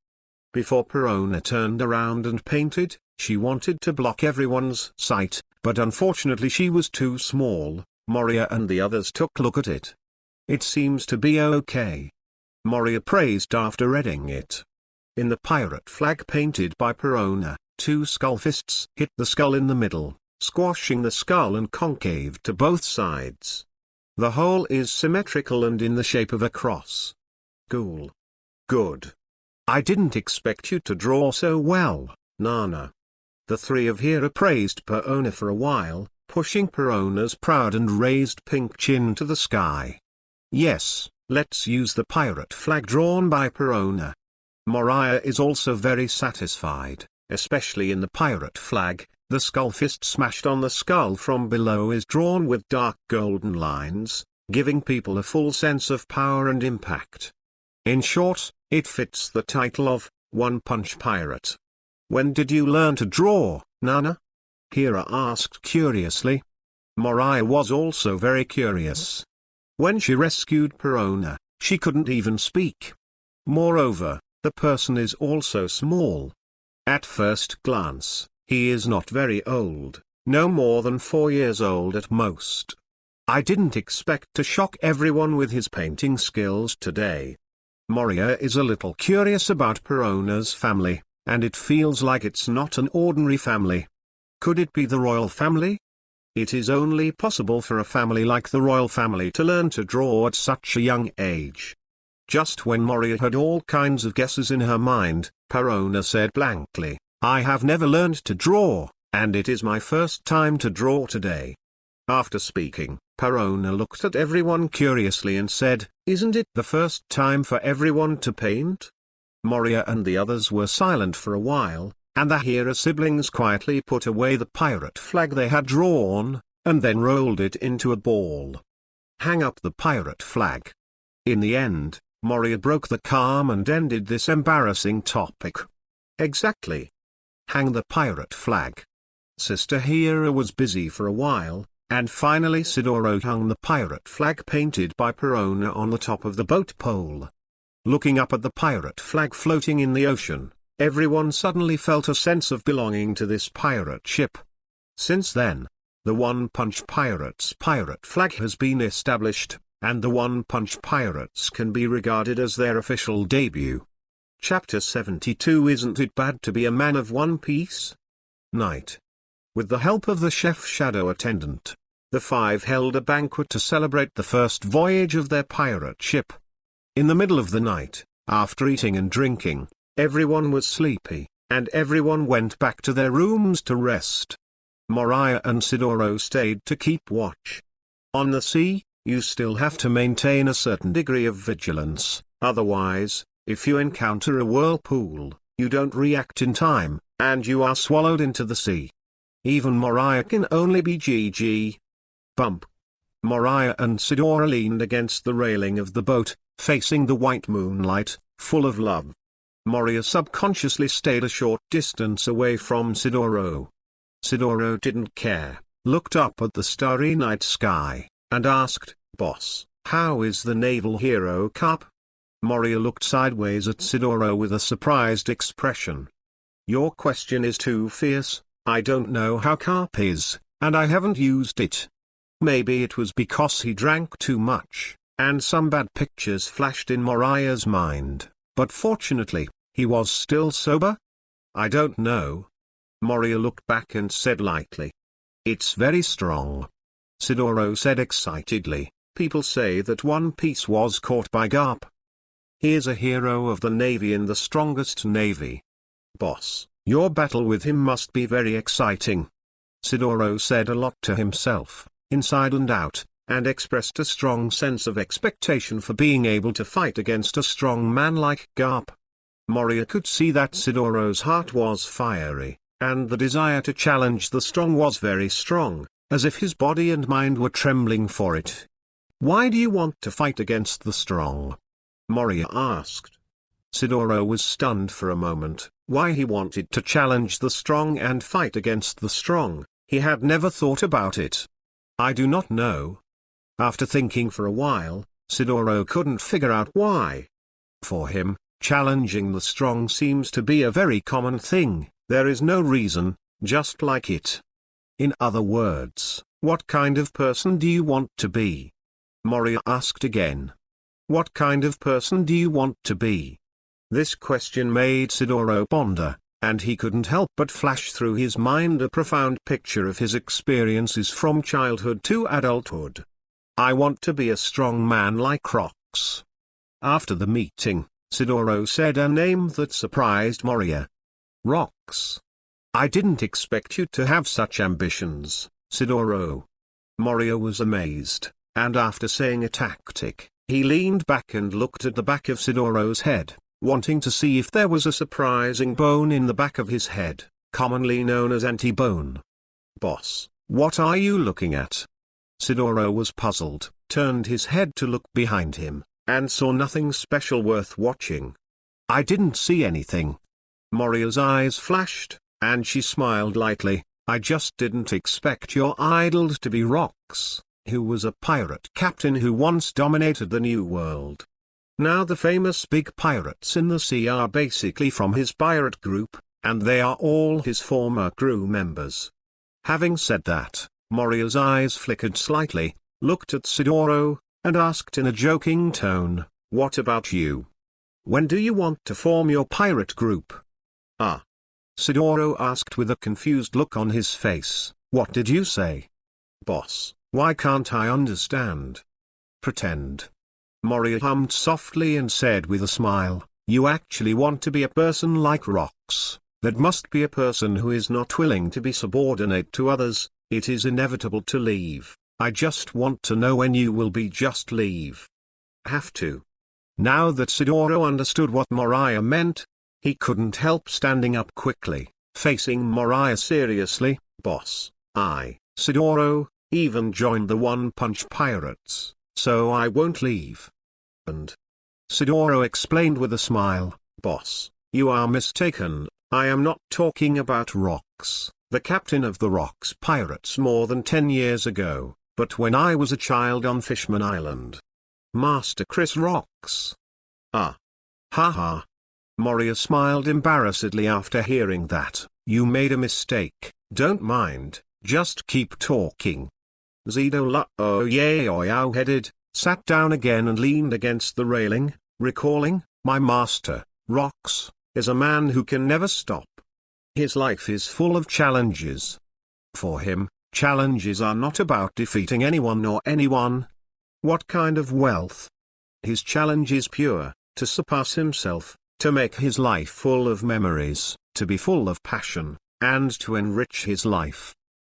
Before Perona turned around and painted, she wanted to block everyone's sight, but unfortunately she was too small. Moria and the others took a look at it. "It seems to be okay." Moria praised after reading it. In the pirate flag painted by Perona, two skull fists hit the skull in the middle, squashing the skull and concave to both sides. The whole is symmetrical and in the shape of a cross. Cool. Good. I didn't expect you to draw so well, Nana. The three of Hira praised Perona for a while, pushing Perona's proud and raised pink chin to the sky. "Yes, let's use the pirate flag drawn by Perona." Moriah is also very satisfied, especially in the pirate flag. The skull fist smashed on the skull from below is drawn with dark golden lines, giving people a full sense of power and impact. In short, it fits the title of One-Punch Pirate. "When did you learn to draw, Nana?" Hira asked curiously. Moriah was also very curious. When she rescued Perona, she couldn't even speak. Moreover, the person is also small. At first glance, he is not very old, no more than 4 years old at most. I didn't expect to shock everyone with his painting skills today. Moria is a little curious about Perona's family, and it feels like it's not an ordinary family. Could it be the royal family? It is only possible for a family like the royal family to learn to draw at such a young age. Just when Moria had all kinds of guesses in her mind, Perona said blankly, "I have never learned to draw, and it is my first time to draw today." After speaking, Perona looked at everyone curiously and said, "Isn't it the first time for everyone to paint?" Moria and the others were silent for a while, and the Hera siblings quietly put away the pirate flag they had drawn, and then rolled it into a ball. Hang up the pirate flag. In the end, Moria broke the calm and ended this embarrassing topic. Exactly. Hang the pirate flag. Sister Hera was busy for a while, and finally Sidoro hung the pirate flag painted by Perona on the top of the boat pole. Looking up at the pirate flag floating in the ocean, everyone suddenly felt a sense of belonging to this pirate ship. Since then, the One Punch Pirates pirate flag has been established, and the One Punch Pirates can be regarded as their official debut. Chapter 72. Isn't it bad to be a man of One Piece? Night. With the help of the chef shadow attendant, the five held a banquet to celebrate the first voyage of their pirate ship. In the middle of the night, after eating and drinking, everyone was sleepy, and everyone went back to their rooms to rest. Moriah and Sidoro stayed to keep watch. On the sea, you still have to maintain a certain degree of vigilance, otherwise, if you encounter a whirlpool, you don't react in time, and you are swallowed into the sea. Even Moriah can only be GG. Bump. Moriah and Sidoro leaned against the railing of the boat, facing the white moonlight, full of love. Moria subconsciously stayed a short distance away from Sidoro. Sidoro didn't care, looked up at the starry night sky, and asked, "Boss, how is the naval hero Garp?" Moria looked sideways at Sidoro with a surprised expression. "Your question is too fierce. I don't know how Garp is, and I haven't used it. Maybe it was because he drank too much, and some bad pictures flashed in Moriah's mind, but fortunately, he was still sober? I don't know." Moria looked back and said lightly, "It's very strong." Sidoro said excitedly, "People say that One Piece was caught by Garp. He is a hero of the Navy in the strongest navy. Boss, your battle with him must be very exciting." Sidoro said a lot to himself, inside and out, and expressed a strong sense of expectation for being able to fight against a strong man like Garp. Moria could see that Sidoro's heart was fiery, and the desire to challenge the strong was very strong, as if his body and mind were trembling for it. "Why do you want to fight against the strong?" Moria asked. Sidoro was stunned for a moment. Why he wanted to challenge the strong and fight against the strong, he had never thought about it. "I do not know." After thinking for a while, Sidoro couldn't figure out why. For him, challenging the strong seems to be a very common thing. There is no reason, just like it. In other words, what kind of person do you want to be? Moria asked again. What kind of person do you want to be? This question made Sidoro ponder, and he couldn't help but flash through his mind a profound picture of his experiences from childhood to adulthood. "I want to be a strong man like Rocks." After the meeting, Sidoro said a name that surprised Moria. "Rocks. I didn't expect you to have such ambitions, Sidoro." Moria was amazed, and after saying a tactic, he leaned back and looked at the back of Sidoro's head, wanting to see if there was a surprising bone in the back of his head, commonly known as anti-bone. "Boss, what are you looking at?" Sidoro was puzzled, turned his head to look behind him, and saw nothing special worth watching. "I didn't see anything." Moria's eyes flashed, and she smiled lightly. "I just didn't expect your idol to be Rocks, who was a pirate captain who once dominated the New World. Now the famous big pirates in the sea are basically from his pirate group, and they are all his former crew members." Having said that, Moria's eyes flickered slightly, looked at Sidoro, and asked in a joking tone, "What about you? When do you want to form your pirate group?" "Ah?" Sidoro asked with a confused look on his face. "What did you say?" "Boss, why can't I understand?" "Pretend." Moria hummed softly and said with a smile, "You actually want to be a person like rocks. That must be a person who is not willing to be subordinate to others. It is inevitable to leave. I just want to know when you will be just leave." "Have to." Now that Sidoro understood what Moriah meant, he couldn't help standing up quickly, facing Moriah seriously. "Boss, Sidoro, even joined the One Punch Pirates, so I won't leave." And Sidoro explained with a smile, "Boss, you are mistaken, I am not talking about Rocks, the captain of the Rocks Pirates more than 10 years ago, but when I was a child on Fishman Island. Master Chris Rocks." "Ah. Ha." Moria smiled embarrassedly after hearing that. "You made a mistake, don't mind, just keep talking." Zido headed, sat down again and leaned against the railing, recalling, "My master, Rocks, is a man who can never stop. His life is full of challenges. For him, challenges are not about defeating anyone or anyone. What kind of wealth? His challenge is pure, to surpass himself, to make his life full of memories, to be full of passion, and to enrich his life."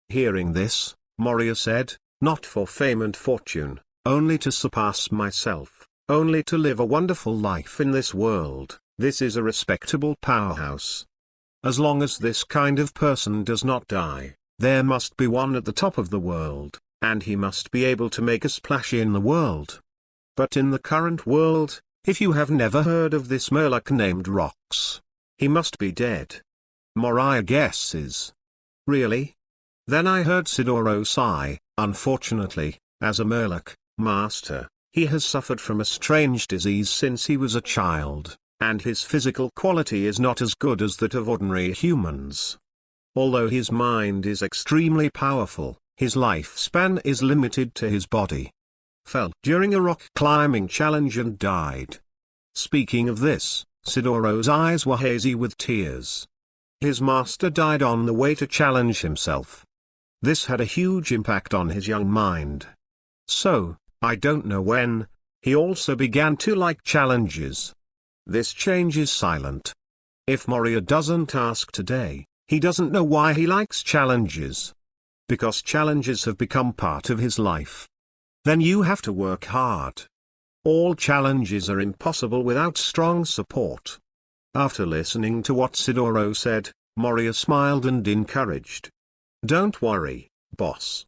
Hearing this, Moria said, "Not for fame and fortune, only to surpass myself, only to live a wonderful life in this world. This is a respectable powerhouse. As long as this kind of person does not die, there must be one at the top of the world, and he must be able to make a splash in the world. But in the current world, if you have never heard of this Murloc named Rocks, he must be dead." Moriah guesses. "Really?" Then I heard Sidoro sigh. "Unfortunately, as a Murloc, master, he has suffered from a strange disease since he was a child, and his physical quality is not as good as that of ordinary humans. Although his mind is extremely powerful, his lifespan is limited to his body. Fell during a rock climbing challenge and died." Speaking of this, Sidoro's eyes were hazy with tears. His master died on the way to challenge himself. This had a huge impact on his young mind. So, I don't know when, he also began to like challenges. This change is silent. If Moria doesn't ask today, he doesn't know why he likes challenges. Because challenges have become part of his life. Then you have to work hard. All challenges are impossible without strong support. After listening to what Sidoro said, Moria smiled and encouraged. "Don't worry, boss,"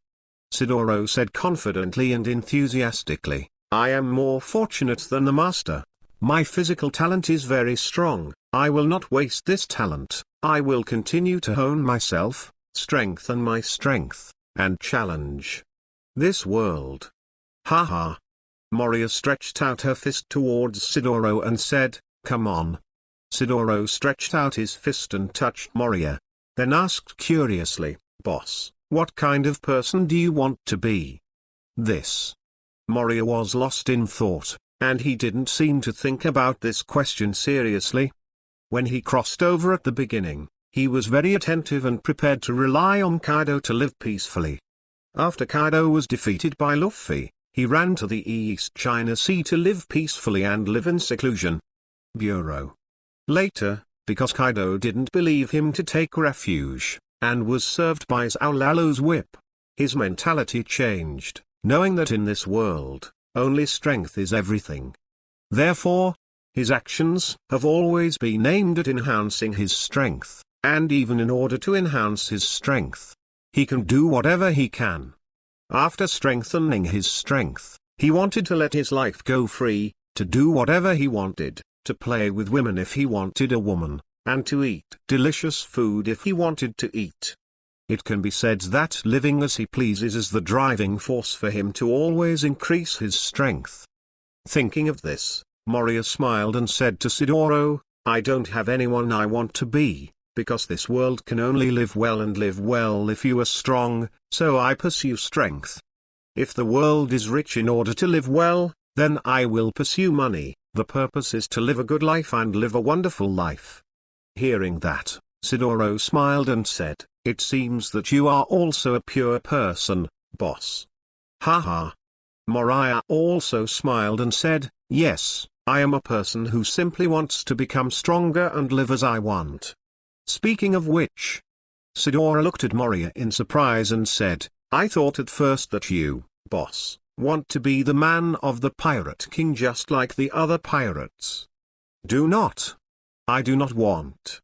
Sidoro said confidently and enthusiastically. "I am more fortunate than the master. My physical talent is very strong. I will not waste this talent. I will continue to hone myself, strengthen my strength, and challenge this world." "Ha." Moria stretched out her fist towards Sidoro and said, "Come on." Sidoro stretched out his fist and touched Moria. Then asked curiously, "Boss, what kind of person do you want to be?" This. Moria was lost in thought, and he didn't seem to think about this question seriously. When he crossed over at the beginning, he was very attentive and prepared to rely on Kaido to live peacefully. After Kaido was defeated by Luffy, he ran to the East China Sea to live peacefully and live in seclusion. Bureau. Later, because Kaido didn't believe him to take refuge, and was served by Zhao Lalo's whip, his mentality changed, knowing that in this world, only strength is everything. Therefore, his actions have always been aimed at enhancing his strength, and even in order to enhance his strength, he can do whatever he can. After strengthening his strength, he wanted to let his life go free, to do whatever he wanted, to play with women if he wanted a woman, and to eat delicious food if he wanted to eat. It can be said that living as he pleases is the driving force for him to always increase his strength. Thinking of this, Moria smiled and said to Sidoro, "I don't have anyone I want to be, because this world can only live well and live well if you are strong, so I pursue strength." If the world is rich in order to live well, then I will pursue money. The purpose is to live a good life and live a wonderful life. Hearing that, Sidoro smiled and said, "It seems that you are also a pure person, boss." Haha. Moriah also smiled and said, "Yes, I am a person who simply wants to become stronger and live as I want." Speaking of which, Sidoro looked at Moria in surprise and said, "I thought at first that you, boss, want to be the man of the Pirate King just like the other pirates." "Do not. I do not want."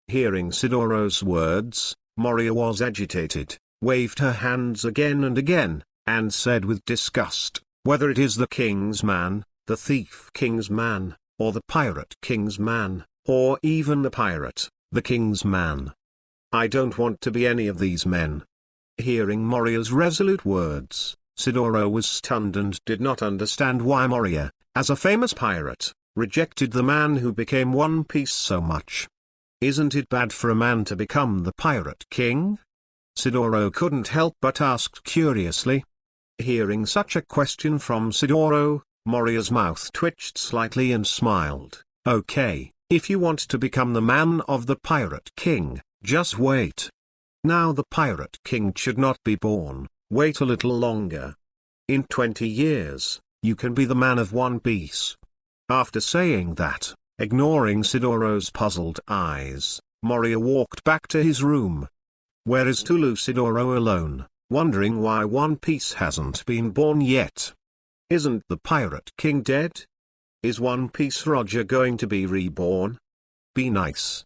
Hearing Sidoro's words, Moria was agitated, waved her hands again and again, and said with disgust, "Whether it is the king's man, the thief king's man, or the pirate king's man, or even the pirate, the king's man, I don't want to be any of these men." Hearing Moria's resolute words, Sidoro was stunned and did not understand why Moria, as a famous pirate, rejected the man who became One Piece so much. Isn't it bad for a man to become the Pirate King? Sidoro couldn't help but ask curiously. Hearing such a question from Sidoro, Moria's mouth twitched slightly and smiled. "Okay, if you want to become the man of the Pirate King, just wait. Now the Pirate King should not be born, wait a little longer. In 20 years, you can be the man of One Piece." After saying that, ignoring Sidoro's puzzled eyes, Moria walked back to his room. Where is Tulu? Sidoro alone, wondering why One Piece hasn't been born yet. Isn't the Pirate King dead? Is One Piece Roger going to be reborn? Be nice.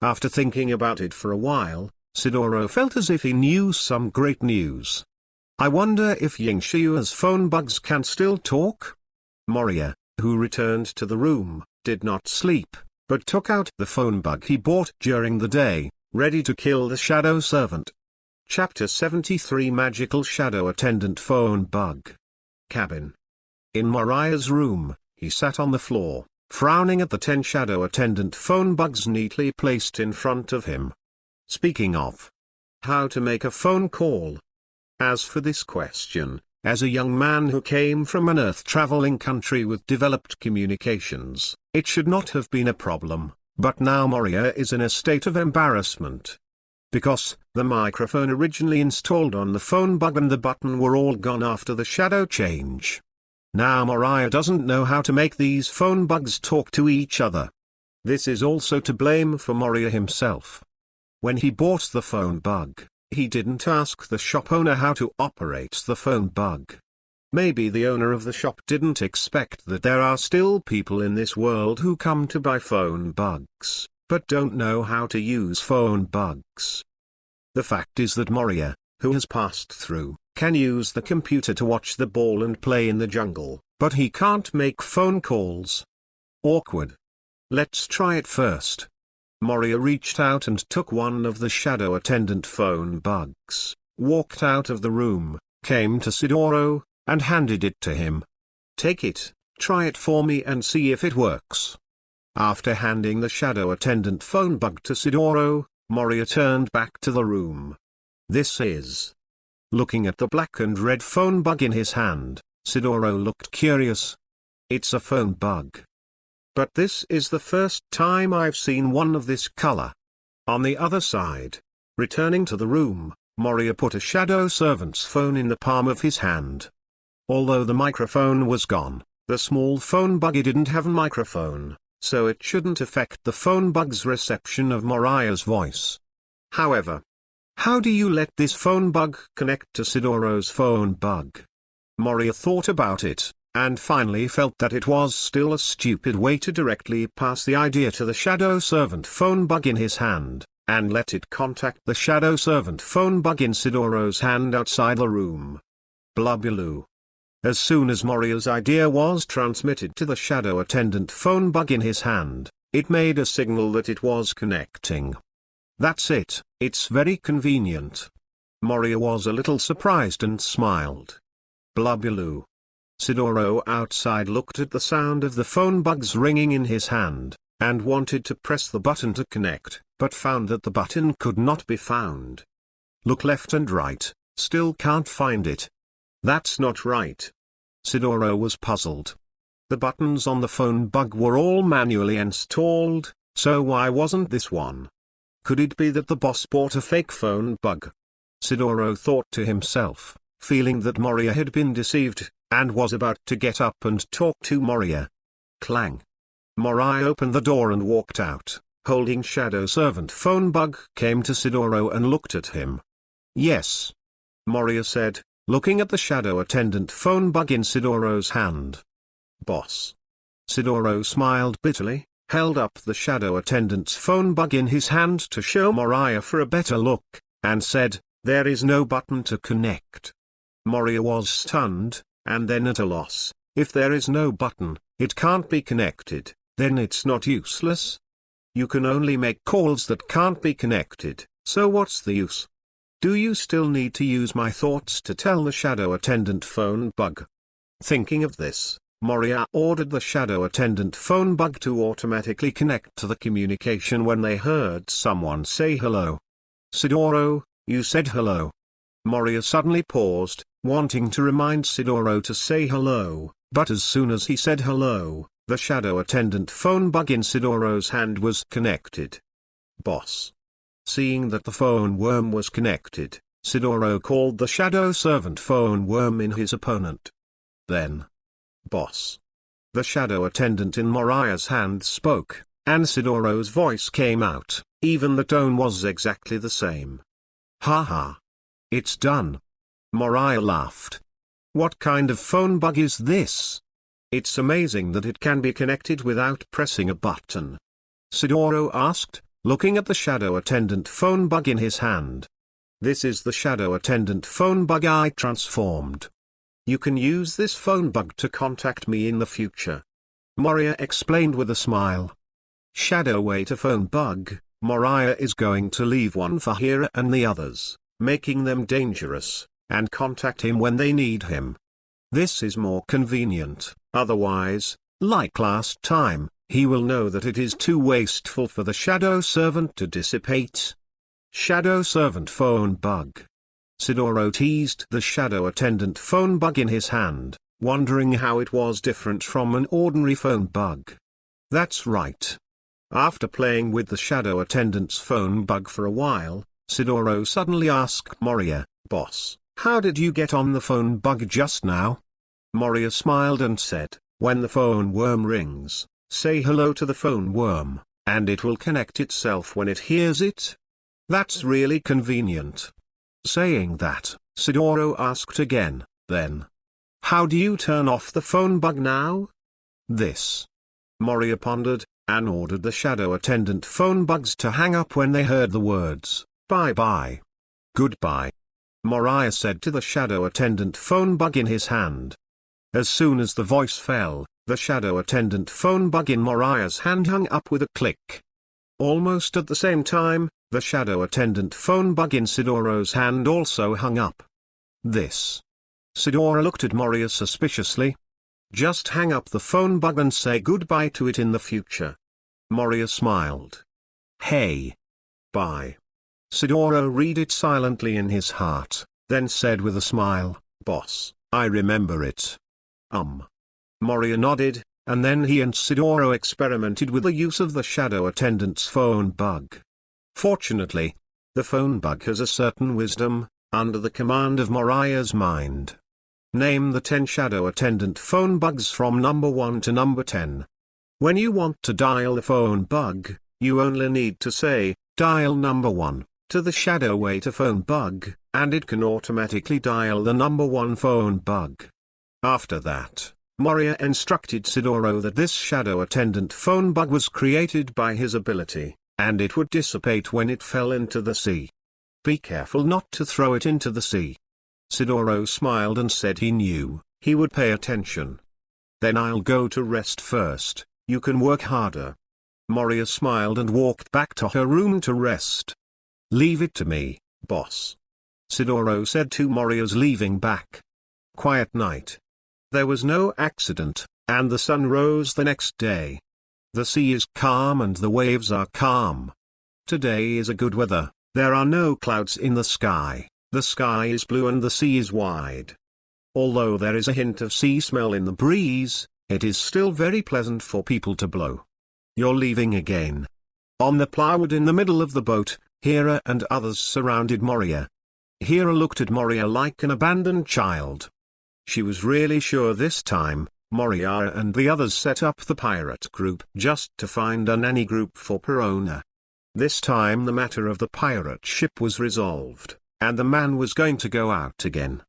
After thinking about it for a while, Sidoro felt as if he knew some great news. I wonder if Yingxiu's phone bugs can still talk? Moria, who returned to the room, did not sleep, but took out the phone bug he bought during the day, ready to kill the shadow servant. Chapter 73 Magical Shadow Attendant Phone Bug. Cabin. In Moriah's room, he sat on the floor, frowning at the 10 shadow attendant phone bugs neatly placed in front of him. Speaking of how to make a phone call. As for this question, as a young man who came from an Earth-traveling country with developed communications, it should not have been a problem, but now Moria is in a state of embarrassment. Because the microphone originally installed on the phone bug and the button were all gone after the shadow change. Now Moriah doesn't know how to make these phone bugs talk to each other. This is also to blame for Moria himself. When he bought the phone bug, he didn't ask the shop owner how to operate the phone bug. Maybe the owner of the shop didn't expect that there are still people in this world who come to buy phone bugs, but don't know how to use phone bugs. The fact is that Moria, who has passed through, can use the computer to watch the ball and play in the jungle, but he can't make phone calls. Awkward. Let's try it first. Moria reached out and took one of the shadow attendant phone bugs, walked out of the room, came to Sidoro, and handed it to him. "Take it, try it for me and see if it works." After handing the shadow attendant phone bug to Sidoro, Moria turned back to the room. This is. Looking at the black and red phone bug in his hand, Sidoro looked curious. It's a phone bug. But this is the first time I've seen one of this color. On the other side, returning to the room, Moria put a shadow servant's phone in the palm of his hand. Although the microphone was gone, the small phone buggy didn't have a microphone, so it shouldn't affect the phone bug's reception of Moriah's voice. However, how do you let this phone bug connect to Sidoro's phone bug? Moria thought about it, and finally felt that it was still a stupid way to directly pass the idea to the shadow servant phone bug in his hand, and let it contact the shadow servant phone bug in Sidoro's hand outside the room. Blubbuloo. As soon as Moria's idea was transmitted to the shadow attendant phone bug in his hand, it made a signal that it was connecting. That's it, it's very convenient. Moria was a little surprised and smiled. Blubbuloo. Sidoro outside looked at the sound of the phone bugs ringing in his hand, and wanted to press the button to connect, but found that the button could not be found. Look left and right, still can't find it. That's not right. Sidoro was puzzled. The buttons on the phone bug were all manually installed, so why wasn't this one? Could it be that the boss bought a fake phone bug? Sidoro thought to himself, feeling that Moria had been deceived, and was about to get up and talk to Moria. Clang. Moriah opened the door and walked out, holding Shadow Servant phone bug came to Sidoro and looked at him. Yes. Moria said, looking at the Shadow Attendant phone bug in Sidoro's hand. Boss. Sidoro smiled bitterly, held up the Shadow Attendant's phone bug in his hand to show Moriah for a better look, and said, there is no button to connect. Moria was stunned, and then at a loss. If there is no button, it can't be connected, then it's not useless. You can only make calls that can't be connected, so what's the use? Do you still need to use my thoughts to tell the Shadow Attendant phone bug? Thinking of this, Moria ordered the Shadow Attendant phone bug to automatically connect to the communication when they heard someone say hello. Sidoro, you said hello. Moria suddenly paused, wanting to remind Sidoro to say hello, but as soon as he said hello, the Shadow Attendant phone bug in Sidoro's hand was connected. Boss. Seeing that the phone worm was connected, Sidoro called the Shadow Servant phone worm in his opponent. Then. Boss. The Shadow Attendant in Moriah's hand spoke, and Sidoro's voice came out, even the tone was exactly the same. Ha ha. It's done. Moriah laughed. What kind of phone bug is this? It's amazing that it can be connected without pressing a button. Sidoro asked, looking at the Shadow Attendant phone bug in his hand. This is the Shadow Attendant phone bug I transformed. You can use this phone bug to contact me in the future. Moria explained with a smile. Shadow Waiter phone bug, Moriah is going to leave one for Hira and the others, making them dangerous, and contact him when they need him. This is more convenient, otherwise, like last time, he will know that it is too wasteful for the Shadow Servant to dissipate. Shadow Servant phone bug. Sidoro teased the Shadow Attendant phone bug in his hand, wondering how it was different from an ordinary phone bug. That's right. After playing with the Shadow Attendant's phone bug for a while, Sidoro suddenly asked Moria, Boss, how did you get on the phone bug just now? Moria smiled and said, when the phone worm rings, say hello to the phone worm, and it will connect itself when it hears it. That's really convenient. Saying that, Sidoro asked again, then. How do you turn off the phone bug now? This. Moria pondered, and ordered the Shadow Attendant phone bugs to hang up when they heard the words, bye-bye. Goodbye. Moriah said to the Shadow Attendant phone bug in his hand. As soon as the voice fell, the Shadow Attendant phone bug in Moriah's hand hung up with a click. Almost at the same time, the Shadow Attendant phone bug in Sidoro's hand also hung up. This. Sidoro looked at Moria suspiciously. Just hang up the phone bug and say goodbye to it in the future. Moria smiled. Hey. Bye. Sidoro read it silently in his heart, then said with a smile, Boss, I remember it. Moria nodded, and then he and Sidoro experimented with the use of the Shadow Attendant's phone bug. Fortunately, the phone bug has a certain wisdom, under the command of Moriah's mind. Name the 10 Shadow Attendant phone bugs from number 1 to number 10. When you want to dial the phone bug, you only need to say, dial number 1, to the Shadow Waiter phone bug, and it can automatically dial the number 1 phone bug. After that, Moria instructed Sidoro that this Shadow Attendant phone bug was created by his ability, and it would dissipate when it fell into the sea. Be careful not to throw it into the sea. Sidoro smiled and said he knew, he would pay attention. Then I'll go to rest first, you can work harder. Moria smiled and walked back to her room to rest. Leave it to me, boss. Sidoro said to Moria's leaving back. Quiet night. There was no accident, and the sun rose the next day. The sea is calm and the waves are calm. Today is a good weather, there are no clouds in the sky is blue and the sea is wide. Although there is a hint of sea smell in the breeze, it is still very pleasant for people to blow. You're leaving again. On the plywood in the middle of the boat, Hera and others surrounded Moria. Hera looked at Moria like an abandoned child. She was really sure this time, Moria and the others set up the pirate group just to find a nanny group for Perona. This time the matter of the pirate ship was resolved, and the man was going to go out again.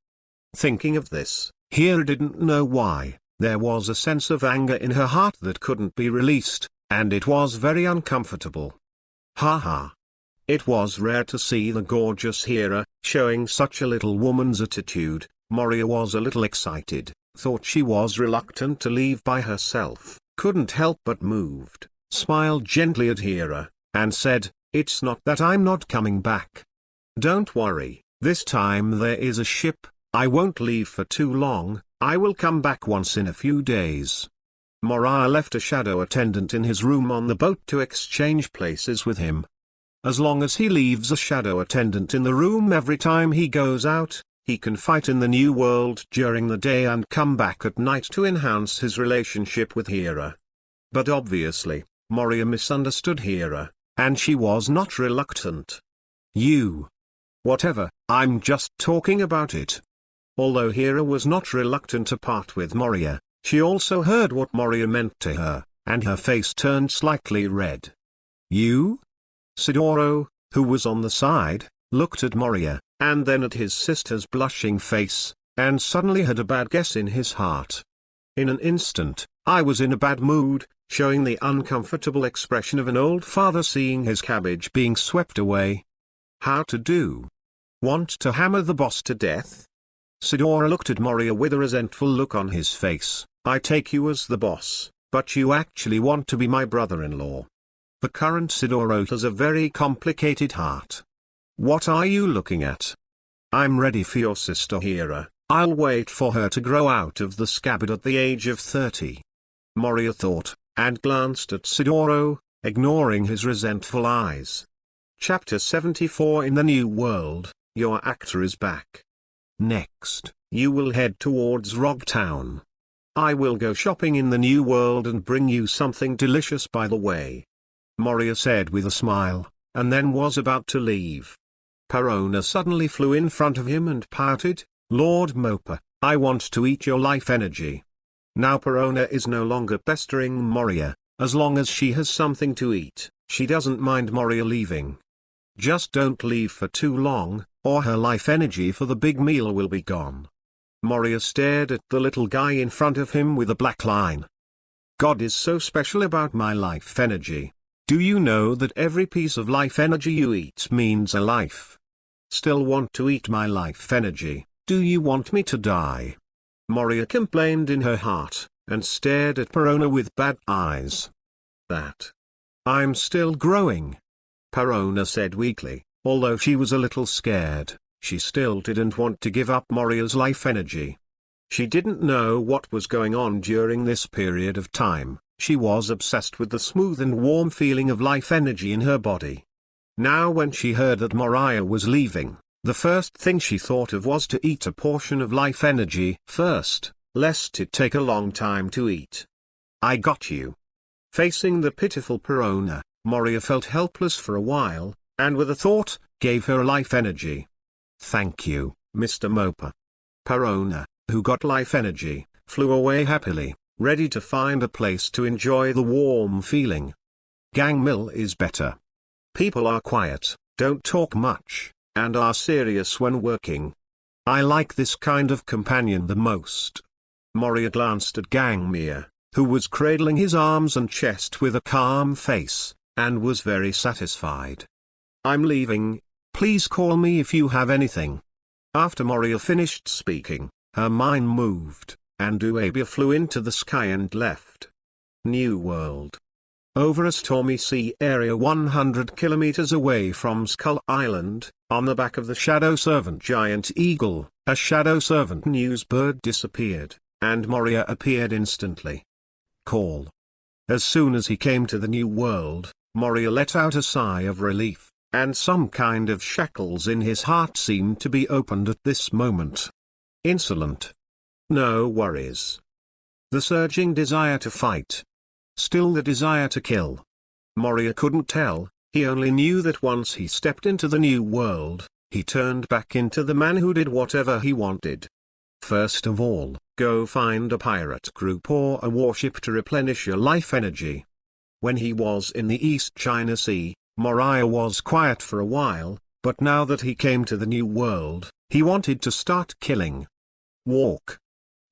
Thinking of this, Hera didn't know why, there was a sense of anger in her heart that couldn't be released, and it was very uncomfortable. Ha ha. It was rare to see the gorgeous Hera showing such a little woman's attitude. Moria was a little excited, thought she was reluctant to leave by herself, couldn't help but moved, smiled gently at Hera, and said, "It's not that I'm not coming back. Don't worry, this time there is a ship, I won't leave for too long, I will come back once in a few days." Moriah left a shadow attendant in his room on the boat to exchange places with him. As long as he leaves a shadow attendant in the room every time he goes out, he can fight in the new world during the day and come back at night to enhance his relationship with Hera. But obviously, Moria misunderstood Hera, and she was not reluctant. Whatever, I'm just talking about it. Although Hera was not reluctant to part with Moria, she also heard what Moria meant to her, and her face turned slightly red. You? Sidoro, who was on the side, looked at Moria, and then at his sister's blushing face, and suddenly had a bad guess in his heart. In an instant, I was in a bad mood, showing the uncomfortable expression of an old father seeing his cabbage being swept away. How to do? Want to hammer the boss to death? Sidoro looked at Moria with a resentful look on his face. I take you as the boss, but you actually want to be my brother-in-law. The current Sidoro has a very complicated heart. What are you looking at? I'm ready for your sister Hera, I'll wait for her to grow out of the scabbard at the age of 30. Moria thought, and glanced at Sidoro, ignoring his resentful eyes. Chapter 74 In the New World, your actor is back. Next, you will head towards Rogue Town. I will go shopping in the New World and bring you something delicious by the way. Moria said with a smile, and then was about to leave. Perona suddenly flew in front of him and pouted, Lord Mopa, I want to eat your life energy. Now Perona is no longer pestering Moria, as long as she has something to eat, she doesn't mind Moria leaving. Just don't leave for too long, or her life energy for the big meal will be gone. Moria stared at the little guy in front of him with a black line. God is so special about my life energy. Do you know that every piece of life energy you eat means a life? Still want to eat my life energy, do you want me to die? Moria complained in her heart, and stared at Perona with bad eyes. That. I'm still growing. Perona said weakly, although she was a little scared, she still didn't want to give up Moria's life energy. She didn't know what was going on during this period of time. She was obsessed with the smooth and warm feeling of life energy in her body. Now when she heard that Moriah was leaving, the first thing she thought of was to eat a portion of life energy first, lest it take a long time to eat. I got you. Facing the pitiful Perona, Moria felt helpless for a while, and with a thought, gave her life energy. Thank you, Mr. Mopa. Perona, who got life energy, flew away happily, ready to find a place to enjoy the warm feeling. Gang Mill is better. People are quiet, don't talk much, and are serious when working. I like this kind of companion the most. Moria glanced at Gangmir, who was cradling his arms and chest with a calm face, and was very satisfied. I'm leaving, please call me if you have anything. After Moria finished speaking, her mind moved, and Uabia flew into the sky and left. New World. Over a stormy sea area 100 kilometers away from Skull Island, on the back of the Shadow Servant Giant Eagle, a Shadow Servant news bird disappeared, and Moria appeared instantly. Call. As soon as he came to the New World, Moria let out a sigh of relief, and some kind of shackles in his heart seemed to be opened at this moment. Insolent. No worries. The surging desire to fight. Still the desire to kill. Moria couldn't tell, he only knew that once he stepped into the new world, he turned back into the man who did whatever he wanted. First of all, go find a pirate group or a warship to replenish your life energy. When he was in the East China Sea, Moriah was quiet for a while, but now that he came to the new world, he wanted to start killing. Walk.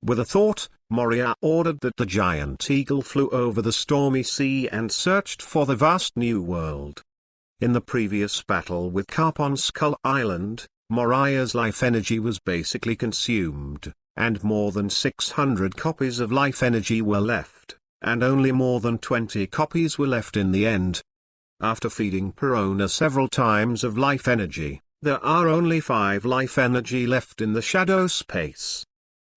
With a thought, Moria ordered that the giant eagle flew over the stormy sea and searched for the vast new world. In the previous battle with Garp on Skull Island, Moriah's life energy was basically consumed, and more than 600 copies of life energy were left, and only more than 20 copies were left in the end. After feeding Perona several times of life energy, there are only 5 life energy left in the shadow space.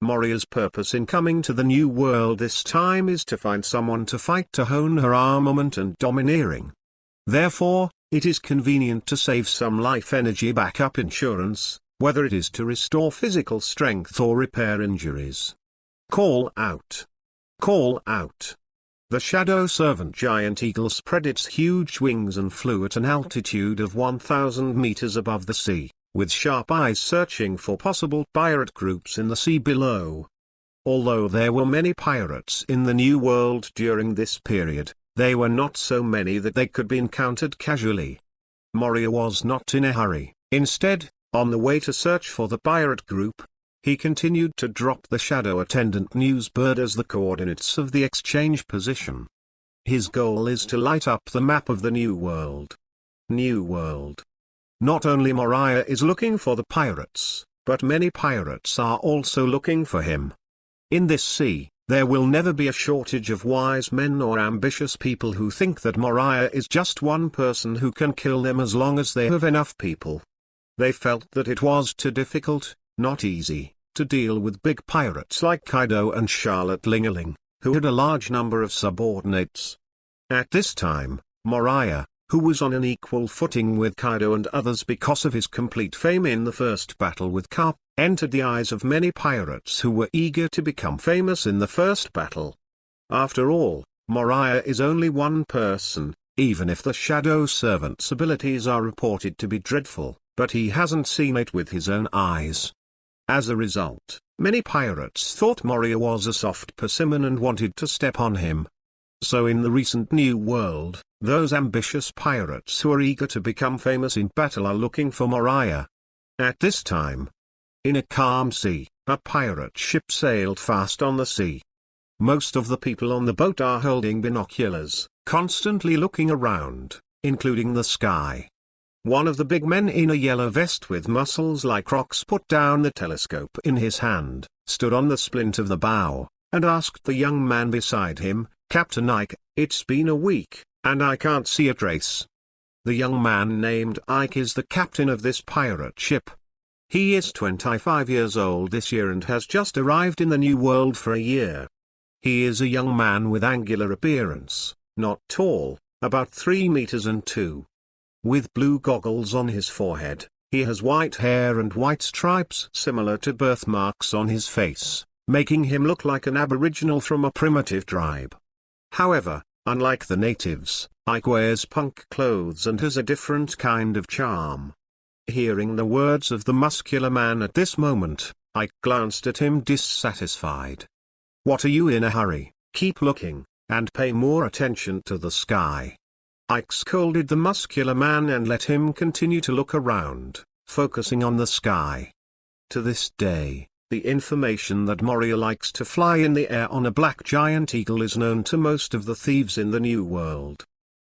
Moria's purpose in coming to the new world this time is to find someone to fight to hone her armament and domineering. Therefore, it is convenient to save some life energy backup insurance, whether it is to restore physical strength or repair injuries. Call out. Call out. The shadow servant giant eagle spread its huge wings and flew at an altitude of 1,000 meters above the sea, with sharp eyes searching for possible pirate groups in the sea below. Although there were many pirates in the New World during this period, they were not so many that they could be encountered casually. Moria was not in a hurry. Instead, on the way to search for the pirate group, he continued to drop the shadow attendant newsbird as the coordinates of the exchange position. His goal is to light up the map of the New World. New World. Not only Moriah is looking for the pirates, but many pirates are also looking for him. In this sea, there will never be a shortage of wise men or ambitious people who think that Moriah is just one person who can kill them as long as they have enough people. They felt that it was too difficult, not easy, to deal with big pirates like Kaido and Charlotte Lingerling, who had a large number of subordinates. At this time, Moriah, who was on an equal footing with Kaido and others because of his complete fame in the first battle with Garp, entered the eyes of many pirates who were eager to become famous in the first battle. After all, Moriah is only one person, even if the Shadow Servant's abilities are reported to be dreadful, but he hasn't seen it with his own eyes. As a result, many pirates thought Moria was a soft persimmon and wanted to step on him. So in the recent New World, those ambitious pirates who are eager to become famous in battle are looking for Moriah. At this time, in a calm sea, a pirate ship sailed fast on the sea. Most of the people on the boat are holding binoculars, constantly looking around, including the sky. One of the big men in a yellow vest with muscles like rocks put down the telescope in his hand, stood on the splint of the bow, and asked the young man beside him, "Captain Ike, it's been a week, and I can't see a trace." The young man named Ike is the captain of this pirate ship. He is 25 years old this year and has just arrived in the New World for a year. He is a young man with angular appearance, not tall, about 3 meters and 2. With blue goggles on his forehead, he has white hair and white stripes similar to birthmarks on his face, making him look like an aboriginal from a primitive tribe. However, unlike the natives, Ike wears punk clothes and has a different kind of charm. Hearing the words of the muscular man at this moment, Ike glanced at him dissatisfied. "What are you in a hurry? Keep looking, and pay more attention to the sky." Ike scolded the muscular man and let him continue to look around, focusing on the sky. To this day, the information that Moria likes to fly in the air on a black giant eagle is known to most of the thieves in the New World.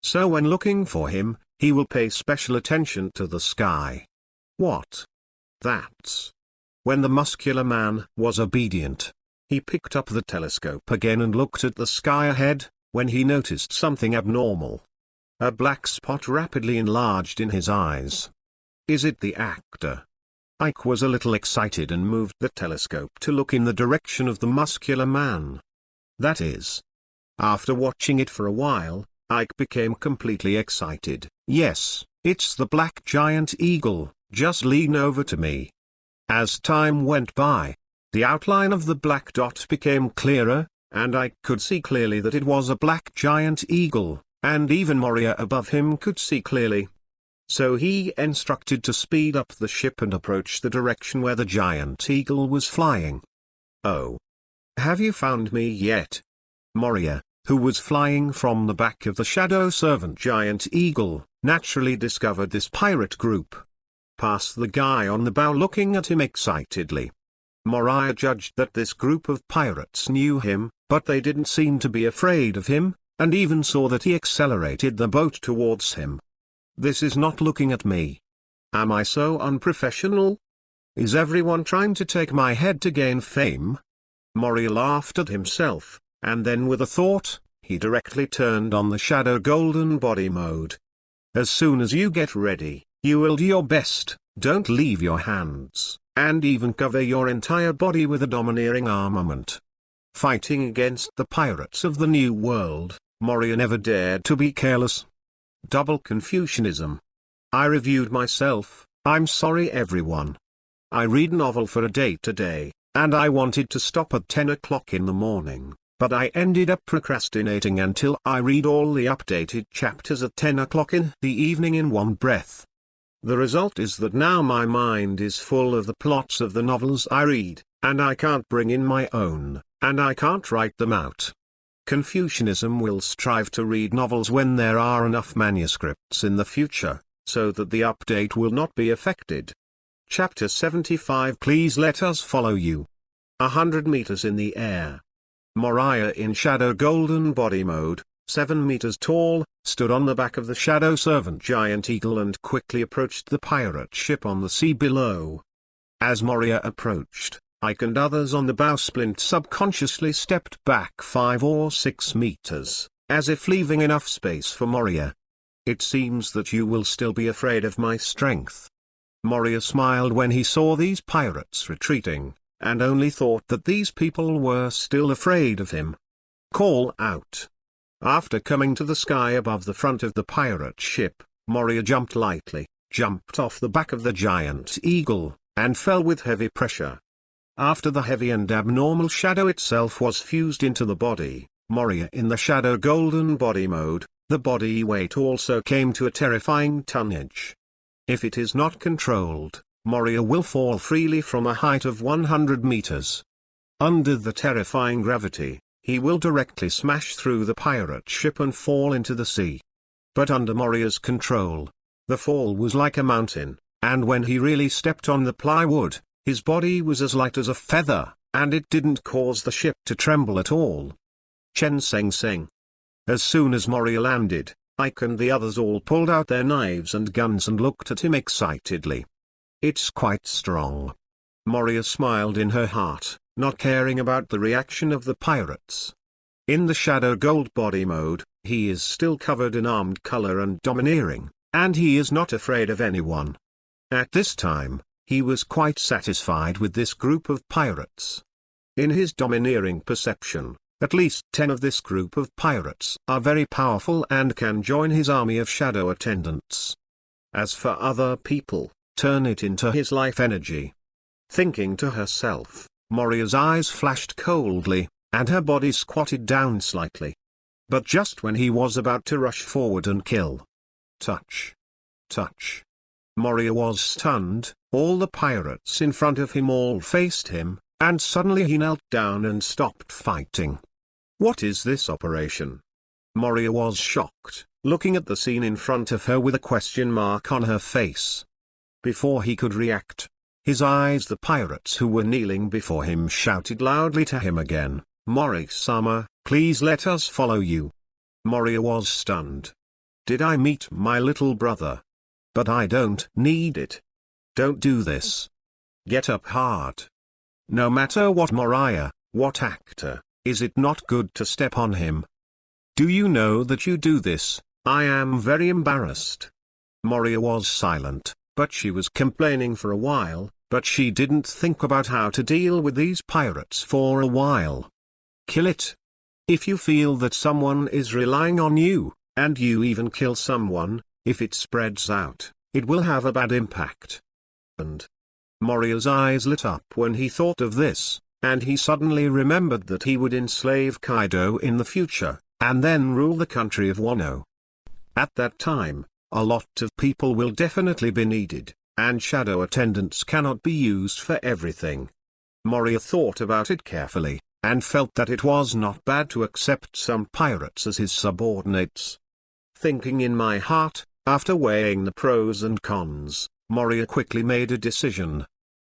So when looking for him, he will pay special attention to the sky. What? That's. When the muscular man was obedient, he picked up the telescope again and looked at the sky ahead, when he noticed something abnormal. A black spot rapidly enlarged in his eyes. Is it the actor? Ike was a little excited and moved the telescope to look in the direction of the muscular man. That is. After watching it for a while, Ike became completely excited. "Yes, it's the black giant eagle, just lean over to me." As time went by, The outline of the black dot became clearer, and I could see clearly that it was a black giant eagle, and even Moria above him could see clearly. So he instructed to speed up the ship and approach the direction where the giant eagle was flying. "Oh. Have you found me yet?" Moria, who was flying from the back of the shadow servant giant eagle, naturally discovered this pirate group. Past the guy on the bow looking at him excitedly. Moriah judged that this group of pirates knew him, but they didn't seem to be afraid of him, and even saw that he accelerated the boat towards him. "This is not looking at me. Am I so unprofessional? Is everyone trying to take my head to gain fame?" Moria laughed at himself, and then with a thought, he directly turned on the shadow golden body mode. "As soon as you get ready, you will do your best, don't leave your hands, and even cover your entire body with a domineering armament." Fighting against the pirates of the New World, Moria never dared to be careless. Double Confucianism. I reviewed myself. I'm sorry everyone. I read novel for a day today, and I wanted to stop at 10 o'clock in the morning, but I ended up procrastinating until I read all the updated chapters at 10 o'clock in the evening in one breath. The result is that now my mind is full of the plots of the novels I read, and I can't bring in my own, and I can't write them out. Confucianism will strive to read novels when there are enough manuscripts in the future, so that the update will not be affected. Chapter 75. Please let us follow you. 100 meters in the air. Moriah in shadow golden body mode, 7 meters tall, stood on the back of the shadow servant giant eagle and quickly approached the pirate ship on the sea below. As Moria approached, Ike and others on the bowsprit subconsciously stepped back 5 or 6 meters, as if leaving enough space for Moria. "It seems that you will still be afraid of my strength." Moria smiled when he saw these pirates retreating, and only thought that these people were still afraid of him. "Call out." After coming to the sky above the front of the pirate ship, Moria jumped lightly, jumped off the back of the giant eagle, and fell with heavy pressure. After the heavy and abnormal shadow itself was fused into the body, Moria in the shadow golden body mode, the body weight also came to a terrifying tonnage. If it is not controlled, Moria will fall freely from a height of 100 meters. Under the terrifying gravity, he will directly smash through the pirate ship and fall into the sea. But under Moria's control, the fall was like a mountain, and when he really stepped on the plywood, his body was as light as a feather, and it didn't cause the ship to tremble at all. Chen Seng Seng. As soon as Moria landed, Ike and the others all pulled out their knives and guns and looked at him excitedly. "It's quite strong." Moria smiled in her heart, not caring about the reaction of the pirates. In the shadow gold body mode, he is still covered in armed color and domineering, and he is not afraid of anyone. At this time, he was quite satisfied with this group of pirates. In his domineering perception, at least 10 of this group of pirates are very powerful and can join his army of shadow attendants. As for other people, turn it into his life energy. Thinking to herself, Moria's eyes flashed coldly, and her body squatted down slightly. But just when he was about to rush forward and kill. Touch. Touch. Moria was stunned, all the pirates in front of him all faced him, and suddenly he knelt down and stopped fighting. What is this operation? Moria was shocked, looking at the scene in front of her with a question mark on her face. Before he could react, his eyes the pirates who were kneeling before him shouted loudly to him again, "Mori-sama, please let us follow you." Moria was stunned. Did I meet my little brother? But I don't need it. Don't do this. Get up hard. No matter what Moriah, what actor, is it not good to step on him? Do you know that you do this? I am very embarrassed. Moria was silent, but she was complaining for a while, but she didn't think about how to deal with these pirates for a while. Kill it. If you feel that someone is relying on you, and you even kill someone, if it spreads out, it will have a bad impact. And Moria's eyes lit up when he thought of this, and he suddenly remembered that he would enslave Kaido in the future, and then rule the country of Wano. At that time, a lot of people will definitely be needed, and shadow attendants cannot be used for everything. Moria thought about it carefully, and felt that it was not bad to accept some pirates as his subordinates. Thinking in my heart, after weighing the pros and cons, Moria quickly made a decision.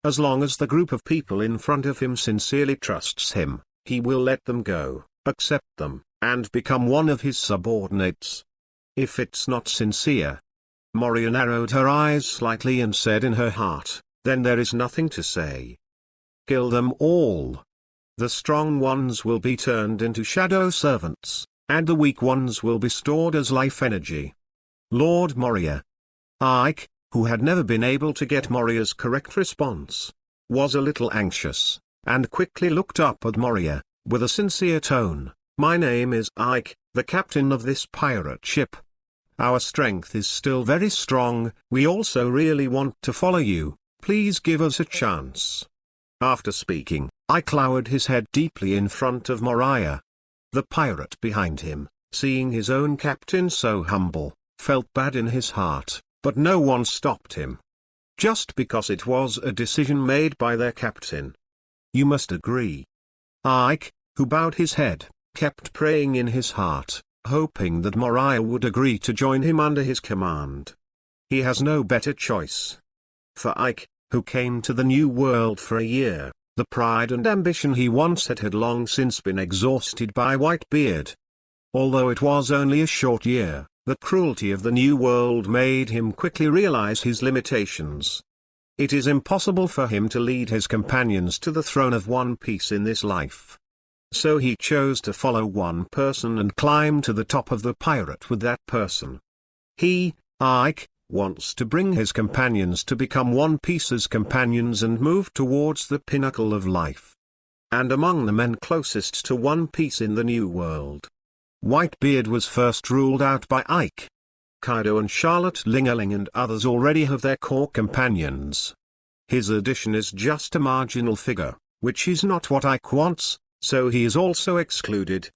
As long as the group of people in front of him sincerely trusts him, he will let them go, accept them, and become one of his subordinates. If it's not sincere. Moria narrowed her eyes slightly and said in her heart, then there is nothing to say. Kill them all. The strong ones will be turned into shadow servants, and the weak ones will be stored as life energy. Lord Moria. Ike, who had never been able to get Moria's correct response, was a little anxious, and quickly looked up at Moria, with a sincere tone. My name is Ike, the captain of this pirate ship. Our strength is still very strong, we also really want to follow you, please give us a chance. After speaking, Ike lowered his head deeply in front of Moriah. The pirate behind him, seeing his own captain so humble, felt bad in his heart, but no one stopped him. Just because it was a decision made by their captain. You must agree. Ike, who bowed his head, kept praying in his heart, hoping that Moriah would agree to join him under his command. He has no better choice. For Ike, who came to the New World for a year, the pride and ambition he once had long since been exhausted by Whitebeard. Although it was only a short year, the cruelty of the New World made him quickly realize his limitations. It is impossible for him to lead his companions to the throne of One Piece in this life. So he chose to follow one person and climb to the top of the pirate with that person. He, Ike, wants to bring his companions to become One Piece's companions and move towards the pinnacle of life. And among the men closest to One Piece in the New World, Whitebeard was first ruled out by Ike. Kaido and Charlotte Lingerling and others already have their core companions. His addition is just a marginal figure, which is not what Ike wants, so he is also excluded.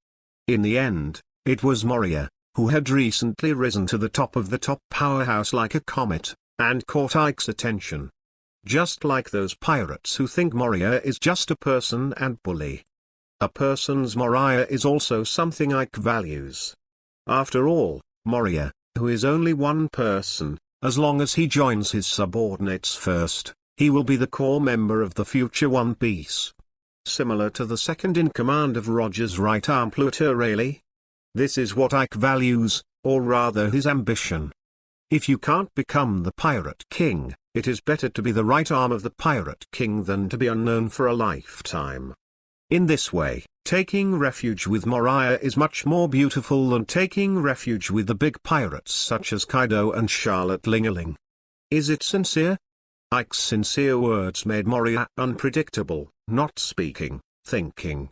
In the end, it was Moria, who had recently risen to the top of the top powerhouse like a comet, and caught Ike's attention. Just like those pirates who think Moria is just a person and bully. A person's Moriah is also something Ike values. After all, Moria, who is only one person, as long as he joins his subordinates first, he will be the core member of the future One Piece. Similar to the second-in-command of Roger's right arm Pluto Rayleigh. This is what Ike values, or rather his ambition. If you can't become the Pirate King, it is better to be the right arm of the Pirate King than to be unknown for a lifetime. In this way, taking refuge with Moriah is much more beautiful than taking refuge with the big pirates such as Kaido and Charlotte Lingerling. Is it sincere? Ike's sincere words made Moria unpredictable, not speaking, thinking.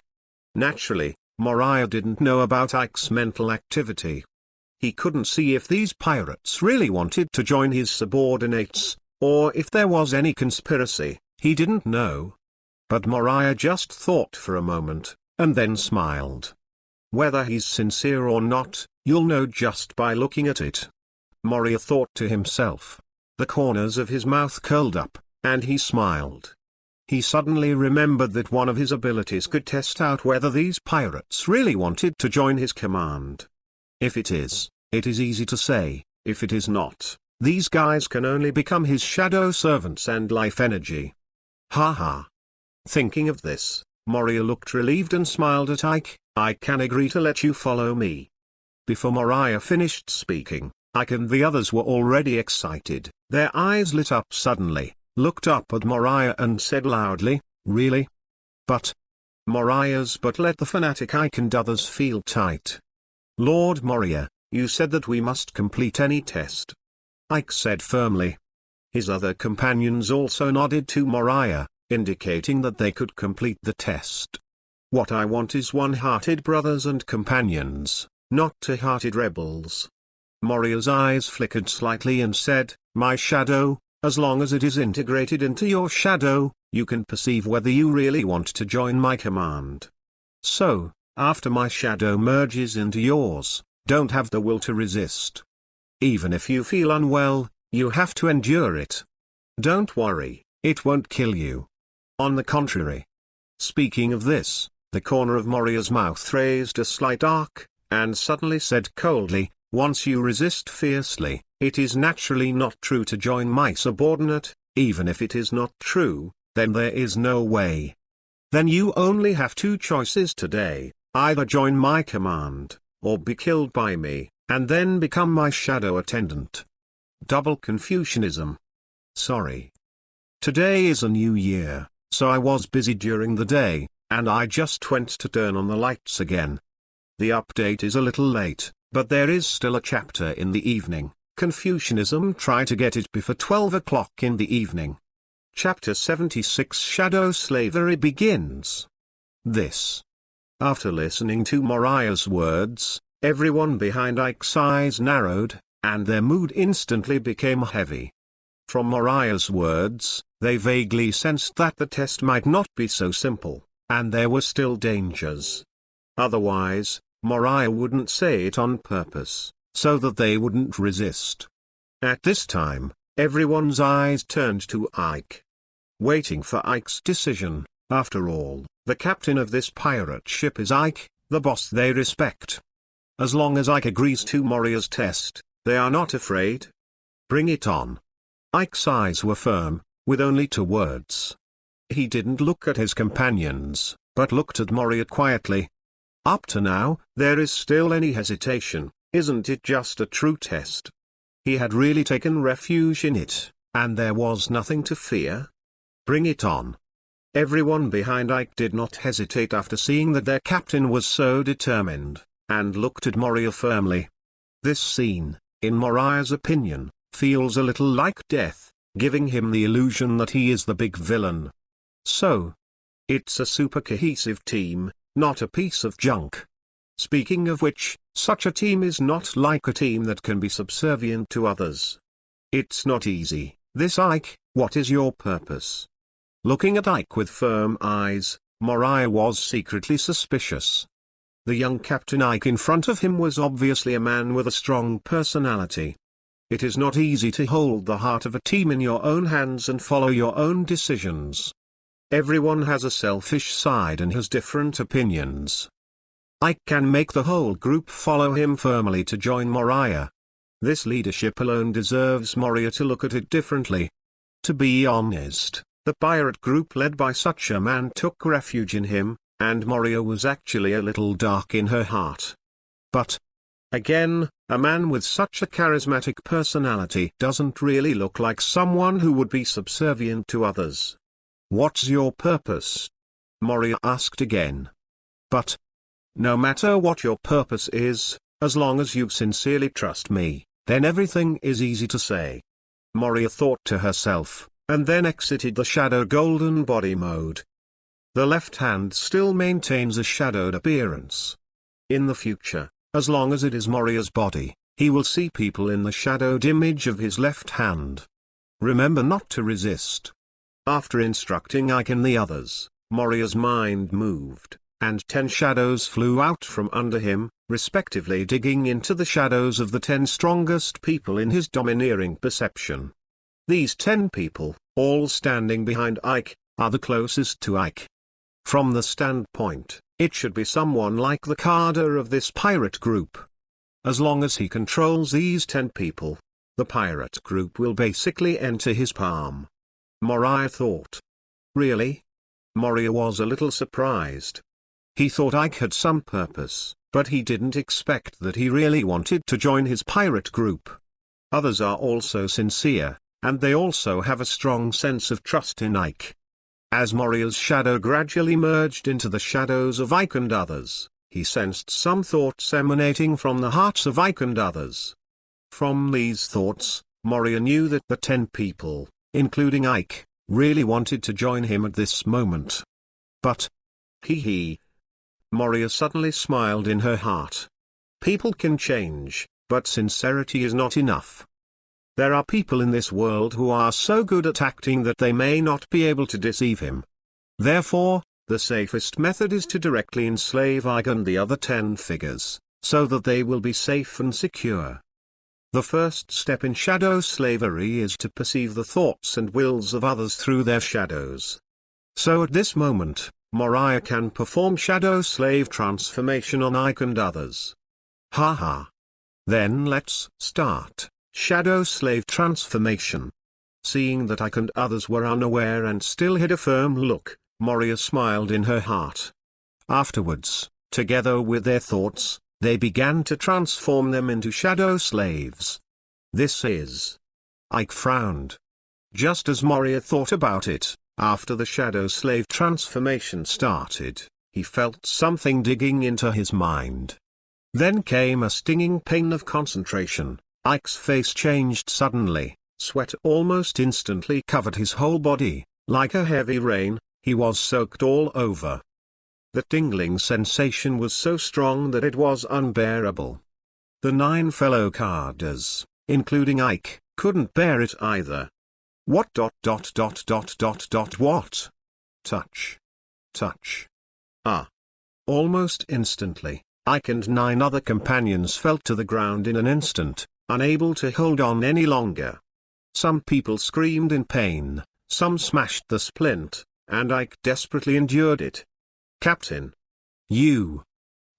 Naturally, Moriah didn't know about Ike's mental activity. He couldn't see if these pirates really wanted to join his subordinates, or if there was any conspiracy, he didn't know. But Moriah just thought for a moment, and then smiled. Whether he's sincere or not, you'll know just by looking at it. Moria thought to himself. The corners of his mouth curled up, and he smiled. He suddenly remembered that one of his abilities could test out whether these pirates really wanted to join his command. If it is easy to say. If it is not, these guys can only become his shadow servants and life energy. Ha ha. Thinking of this, Moria looked relieved and smiled at Ike. I can agree to let you follow me. Before Moriah finished speaking, Ike and the others were already excited. Their eyes lit up suddenly, looked up at Moriah and said loudly, really? But Moriah's but let the fanatic Ike and others feel tight. Lord Moria, you said that we must complete any test. Ike said firmly. His other companions also nodded to Moriah, indicating that they could complete the test. What I want is one-hearted brothers and companions, not two-hearted rebels. Moria's eyes flickered slightly and said, my shadow, As long as it is integrated into your shadow, you can perceive whether you really want to join my command. So, after my shadow merges into yours, don't have the will to resist. Even if you feel unwell, you have to endure it. Don't worry, it won't kill you. On the contrary. Speaking of this, the corner of Moriah's mouth raised a slight arc, and suddenly said coldly, once you resist fiercely, it is naturally not true to join my subordinate. Even if it is not true, then there is no way. Then you only have two choices today, either join my command, or be killed by me, and then become my shadow attendant. Double Confucianism. Sorry. Today is a new year, so I was busy during the day, and I just went to turn on the lights again. The update is a little late, but there is still a chapter in the evening. Confucianism, try to get it before 12 o'clock in the evening. Chapter 76 Shadow Slavery begins. This. After listening to Moriah's words, everyone behind Ike's eyes narrowed, and their mood instantly became heavy. From Moriah's words, they vaguely sensed that the test might not be so simple, and there were still dangers. Otherwise, Moriah wouldn't say it on purpose, so that they wouldn't resist. At this time, everyone's eyes turned to Ike. Waiting for Ike's decision. After all, the captain of this pirate ship is Ike, the boss they respect. As long as Ike agrees to Moriah's test, they are not afraid. Bring it on. Ike's eyes were firm, with only two words. He didn't look at his companions, but looked at Moriah quietly. Up to now, there is still any hesitation, isn't it just a true test? He had really taken refuge in it, and there was nothing to fear. Bring it on. Everyone behind Ike did not hesitate after seeing that their captain was so determined, and looked at Moriah firmly. This scene, in Moriah's opinion, feels a little like death, giving him the illusion that he is the big villain. So, it's a super cohesive team, not a piece of junk. Speaking of which, such a team is not like a team that can be subservient to others. It's not easy. This Ike, what is your purpose? Looking at Ike with firm eyes, Moriah was secretly suspicious. The young Captain Ike in front of him was obviously a man with a strong personality. It is not easy to hold the heart of a team in your own hands and follow your own decisions. Everyone has a selfish side and has different opinions. Ike can make the whole group follow him firmly to join Moriah. This leadership alone deserves Moriah to look at it differently. To be honest, the pirate group led by such a man took refuge in him, and Moriah was actually a little dark in her heart. But, again, a man with such a charismatic personality doesn't really look like someone who would be subservient to others. What's your purpose? Moriah asked again. But, no matter what your purpose is, as long as you sincerely trust me, then everything is easy to say. Moriah thought to herself, and then exited the shadow golden body mode. The left hand still maintains a shadowed appearance. In the future, as long as it is Moriah's body, he will see people in the shadowed image of his left hand. Remember not to resist. After instructing Ike and the others, Moriah's mind moved, and 10 shadows flew out from under him, respectively digging into the shadows of the 10 strongest people in his domineering perception. These 10 people, all standing behind Ike, are the closest to Ike. From the standpoint, it should be someone like the Kaido of this pirate group. As long as he controls these 10 people, the pirate group will basically enter his palm. Moriah thought. Really? Moriah was a little surprised. He thought Ike had some purpose, but he didn't expect that he really wanted to join his pirate group. Others are also sincere, and they also have a strong sense of trust in Ike. As Moriah's shadow gradually merged into the shadows of Ike and others, he sensed some thoughts emanating from the hearts of Ike and others. From these thoughts, Moriah knew that the 10 people, including Ike, really wanted to join him at this moment. But, hee. Moriah suddenly smiled in her heart. People can change, but sincerity is not enough. There are people in this world who are so good at acting that they may not be able to deceive him. Therefore, the safest method is to directly enslave Ike and the other 10 figures, so that they will be safe and secure. The first step in shadow slavery is to perceive the thoughts and wills of others through their shadows. So at this moment, Moriah can perform shadow slave transformation on Ike and others. Haha. Then let's start shadow slave transformation. Seeing that Ike and others were unaware and still hid a firm look, Moria smiled in her heart. Afterwards, together with their thoughts, they began to transform them into shadow slaves. This is. Ike frowned. Just as Moria thought about it, after the shadow slave transformation started, he felt something digging into his mind. Then came a stinging pain of concentration. Ike's face changed suddenly, sweat almost instantly covered his whole body, like a heavy rain, he was soaked all over. The tingling sensation was so strong that it was unbearable. The 9 fellow carders, including Ike, couldn't bear it either. What? What? Touch. Touch. Ah. Almost instantly, Ike and 9 other companions fell to the ground in an instant, unable to hold on any longer. Some people screamed in pain, some smashed the splint, and Ike desperately endured it. Captain. You.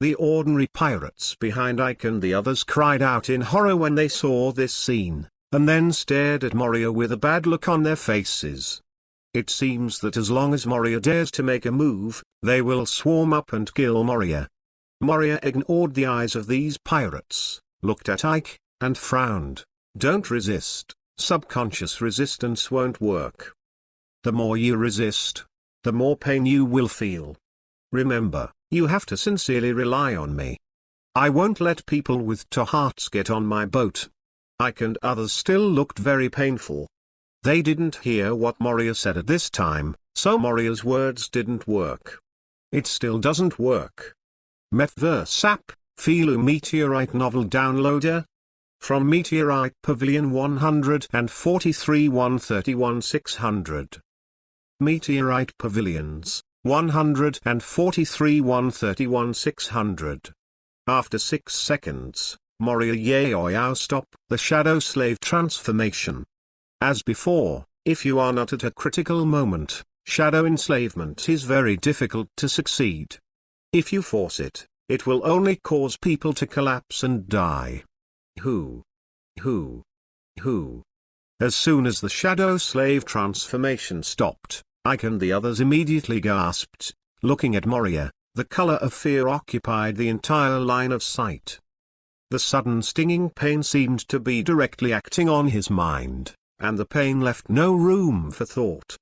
The ordinary pirates behind Ike and the others cried out in horror when they saw this scene, and then stared at Moria with a bad look on their faces. It seems that as long as Moria dares to make a move, they will swarm up and kill Moria. Moria ignored the eyes of these pirates, looked at Ike, and frowned. Don't resist, subconscious resistance won't work. The more you resist, the more pain you will feel. Remember, you have to sincerely rely on me. I won't let people with two hearts get on my boat. Ike and others still looked very painful. They didn't hear what Moria said at this time, so Moria's words didn't work. It still doesn't work. Metaverse app, Philo Meteorite Novel Downloader. From Meteorite Pavilion 143 131 600. Meteorite Pavilions, 143 131 600. After 6 seconds, Moria Yaoyao stop the shadow slave transformation. As before, if you are not at a critical moment, shadow enslavement is very difficult to succeed. If you force it, it will only cause people to collapse and die. Who? As soon as the shadow slave transformation stopped, Ike and the others immediately gasped, looking at Moria. The color of fear occupied the entire line of sight. The sudden stinging pain seemed to be directly acting on his mind, and the pain left no room for thought.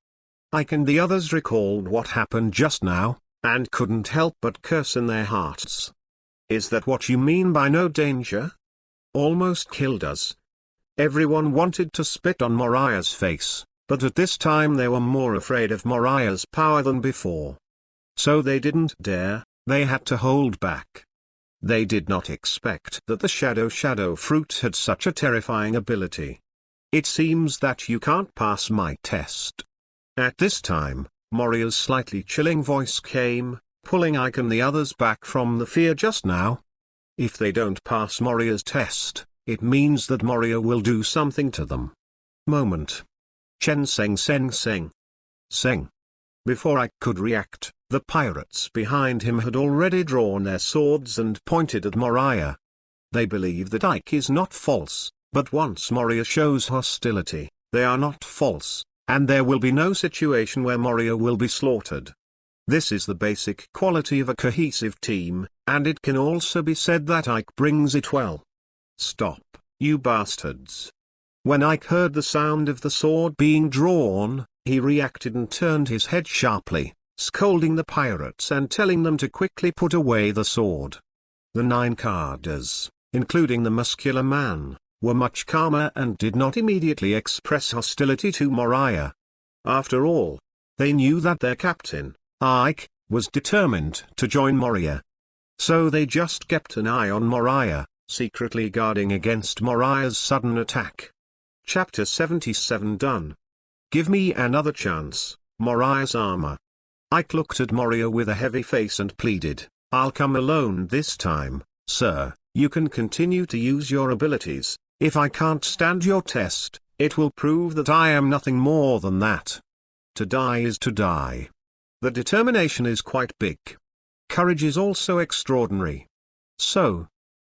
Ike and the others recalled what happened just now, and couldn't help but curse in their hearts. Is that what you mean by no danger? Almost killed us. Everyone wanted to spit on Moriah's face, but at this time they were more afraid of Moriah's power than before. So they didn't dare, they had to hold back. They did not expect that the shadow fruit had such a terrifying ability. It seems that you can't pass my test. At this time, Moriah's slightly chilling voice came, pulling Ike and the others back from the fear just now. If they don't pass Moriah's test, it means that Moria will do something to them. Moment. Chen Seng Seng Seng. Seng. Before Ike could react, the pirates behind him had already drawn their swords and pointed at Moriah. They believe that Ike is not false, but once Moria shows hostility, they are not false, and there will be no situation where Moria will be slaughtered. This is the basic quality of a cohesive team, and it can also be said that Ike brings it well. Stop, you bastards. When Ike heard the sound of the sword being drawn, he reacted and turned his head sharply, scolding the pirates and telling them to quickly put away the sword. The 9 carders, including the muscular man, were much calmer and did not immediately express hostility to Moriah. After all, they knew that their captain, Ike, was determined to join Moria. So they just kept an eye on Moriah, secretly guarding against Moriah's sudden attack. Chapter 77 done. Give me another chance, Moriah's armor. Ike looked at Moria with a heavy face and pleaded, I'll come alone this time, sir. You can continue to use your abilities. If I can't stand your test, it will prove that I am nothing more than that. To die is to die. The determination is quite big. Courage is also extraordinary. So,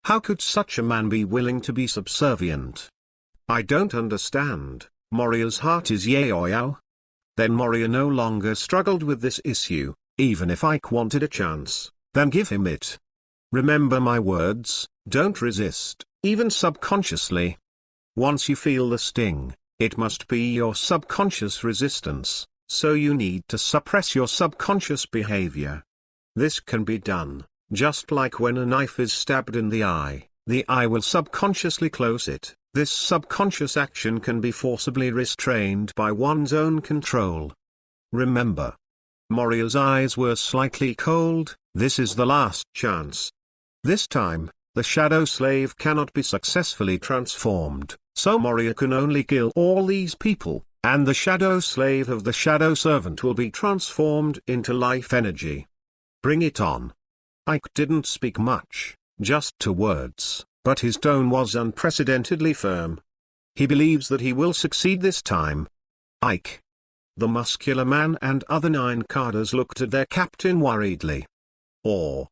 how could such a man be willing to be subservient? I don't understand. Moria's heart is yaoyao. Then Moria no longer struggled with this issue. Even if Ike wanted a chance, then give him it. Remember my words, don't resist, even subconsciously. Once you feel the sting, it must be your subconscious resistance, so you need to suppress your subconscious behavior. This can be done, just like when a knife is stabbed in the eye will subconsciously close it. This subconscious action can be forcibly restrained by one's own control. Remember. Moria's eyes were slightly cold. This is the last chance. This time, the shadow slave cannot be successfully transformed, so Moria can only kill all these people, and the shadow slave of the shadow servant will be transformed into life energy. Bring it on. Ike didn't speak much, just 2 words. But his tone was unprecedentedly firm. He believes that he will succeed this time. Ike. The muscular man and other 9 carders looked at their captain worriedly. Or.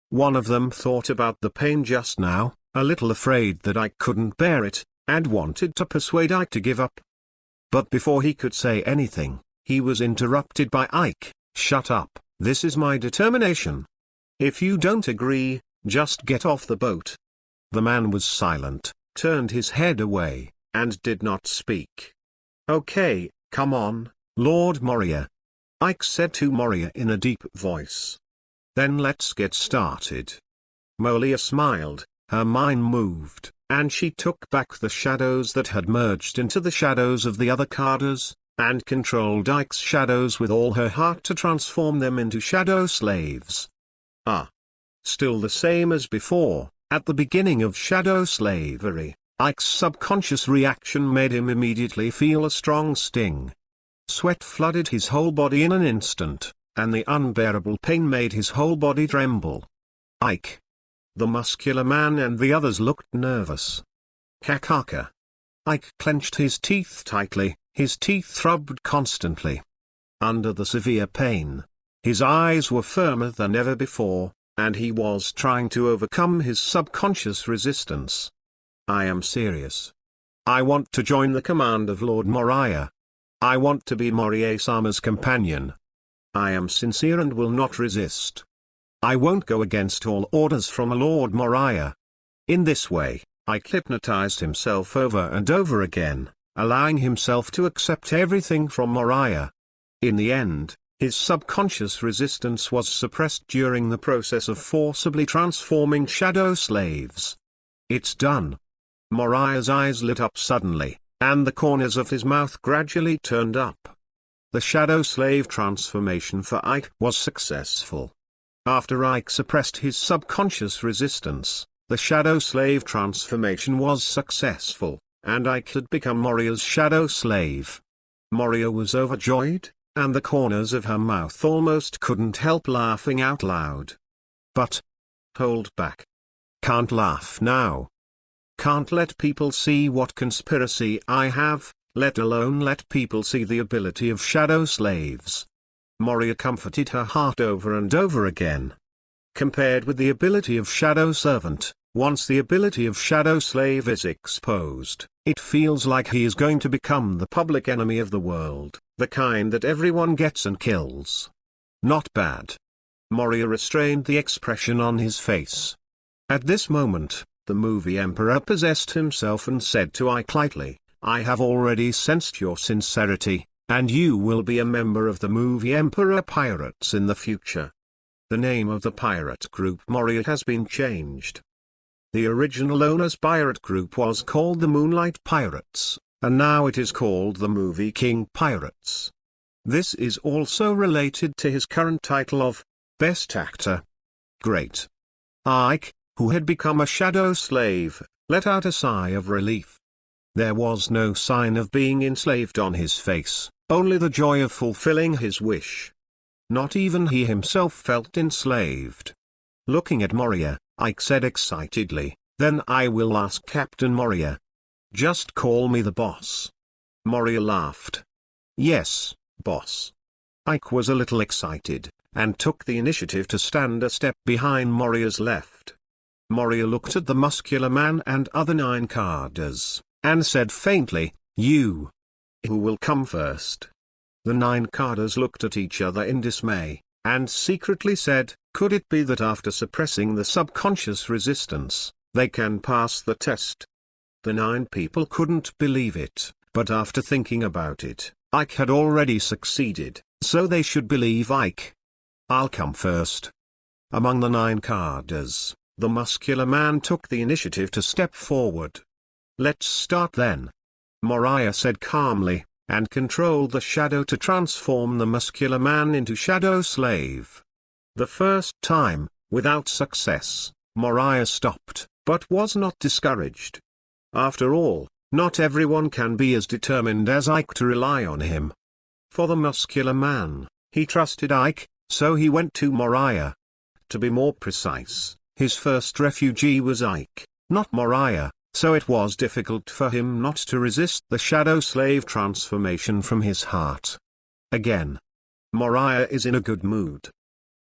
One of them thought about the pain just now, a little afraid that Ike couldn't bear it, and wanted to persuade Ike to give up. But before he could say anything, he was interrupted by Ike. Shut up, this is my determination. If you don't agree, just get off the boat. The man was silent, turned his head away, and did not speak. Okay, come on, Lord Moria. Ike said to Moria in a deep voice. Then let's get started. Moria smiled, her mind moved, and she took back the shadows that had merged into the shadows of the other carders, and controlled Ike's shadows with all her heart to transform them into shadow slaves. Still the same as before. At the beginning of shadow slavery, Ike's subconscious reaction made him immediately feel a strong sting. Sweat flooded his whole body in an instant, and the unbearable pain made his whole body tremble. Ike. The muscular man and the others looked nervous. Kakaka. Ike clenched his teeth tightly, his teeth throbbed constantly. Under the severe pain, his eyes were firmer than ever before, and he was trying to overcome his subconscious resistance. I am serious. I want to join the command of Lord Moriah. I want to be Moria-sama's companion. I am sincere and will not resist. I won't go against all orders from Lord Moriah. In this way, Ike hypnotized himself over and over again, allowing himself to accept everything from Moriah. In the end, his subconscious resistance was suppressed during the process of forcibly transforming shadow slaves. It's done. Moriah's eyes lit up suddenly, and the corners of his mouth gradually turned up. The shadow slave transformation for Ike was successful. After Ike suppressed his subconscious resistance, the shadow slave transformation was successful, and Ike had become Moria's shadow slave. Moria was overjoyed, and the corners of her mouth almost couldn't help laughing out loud. But hold back. Can't laugh now. Can't let people see what conspiracy I have, let alone let people see the ability of shadow slaves. Moria comforted her heart over and over again. Compared with the ability of shadow servant, once the ability of shadow slave is exposed, it feels like he is going to become the public enemy of the world, the kind that everyone gets and kills. Not bad. Moria restrained the expression on his face. At this moment, the movie emperor possessed himself and said to Ike lightly, I have already sensed your sincerity, and you will be a member of the movie Emperor Pirates in the future. The name of the pirate group Moria has been changed. The original owner's pirate group was called the Moonlight Pirates, and now it is called the Movie King Pirates. This is also related to his current title of Best Actor. Great. Ike, who had become a shadow slave, let out a sigh of relief. There was no sign of being enslaved on his face, only the joy of fulfilling his wish. Not even he himself felt enslaved. Looking at Moria, Ike said excitedly, "Then I will ask Captain Moria. Just call me the boss." Moria laughed. "Yes, boss." Ike was a little excited, and took the initiative to stand a step behind Moria's left. Moria looked at the muscular man and other 9 carders, and said faintly, "You. Who will come first?" The 9 carders looked at each other in dismay, and secretly said, "Could it be that after suppressing the subconscious resistance, they can pass the test?" The 9 people couldn't believe it, but after thinking about it, Ike had already succeeded, so they should believe Ike. "I'll come first." Among the 9 carders, the muscular man took the initiative to step forward. "Let's start then," Moriah said calmly, and controlled the shadow to transform the muscular man into shadow slave. The first time, without success, Moriah stopped, but was not discouraged. After all, not everyone can be as determined as Ike to rely on him. For the muscular man, he trusted Ike, so he went to Moriah. To be more precise, his first refugee was Ike, not Moriah, so it was difficult for him not to resist the shadow slave transformation from his heart. Again, Moriah is in a good mood.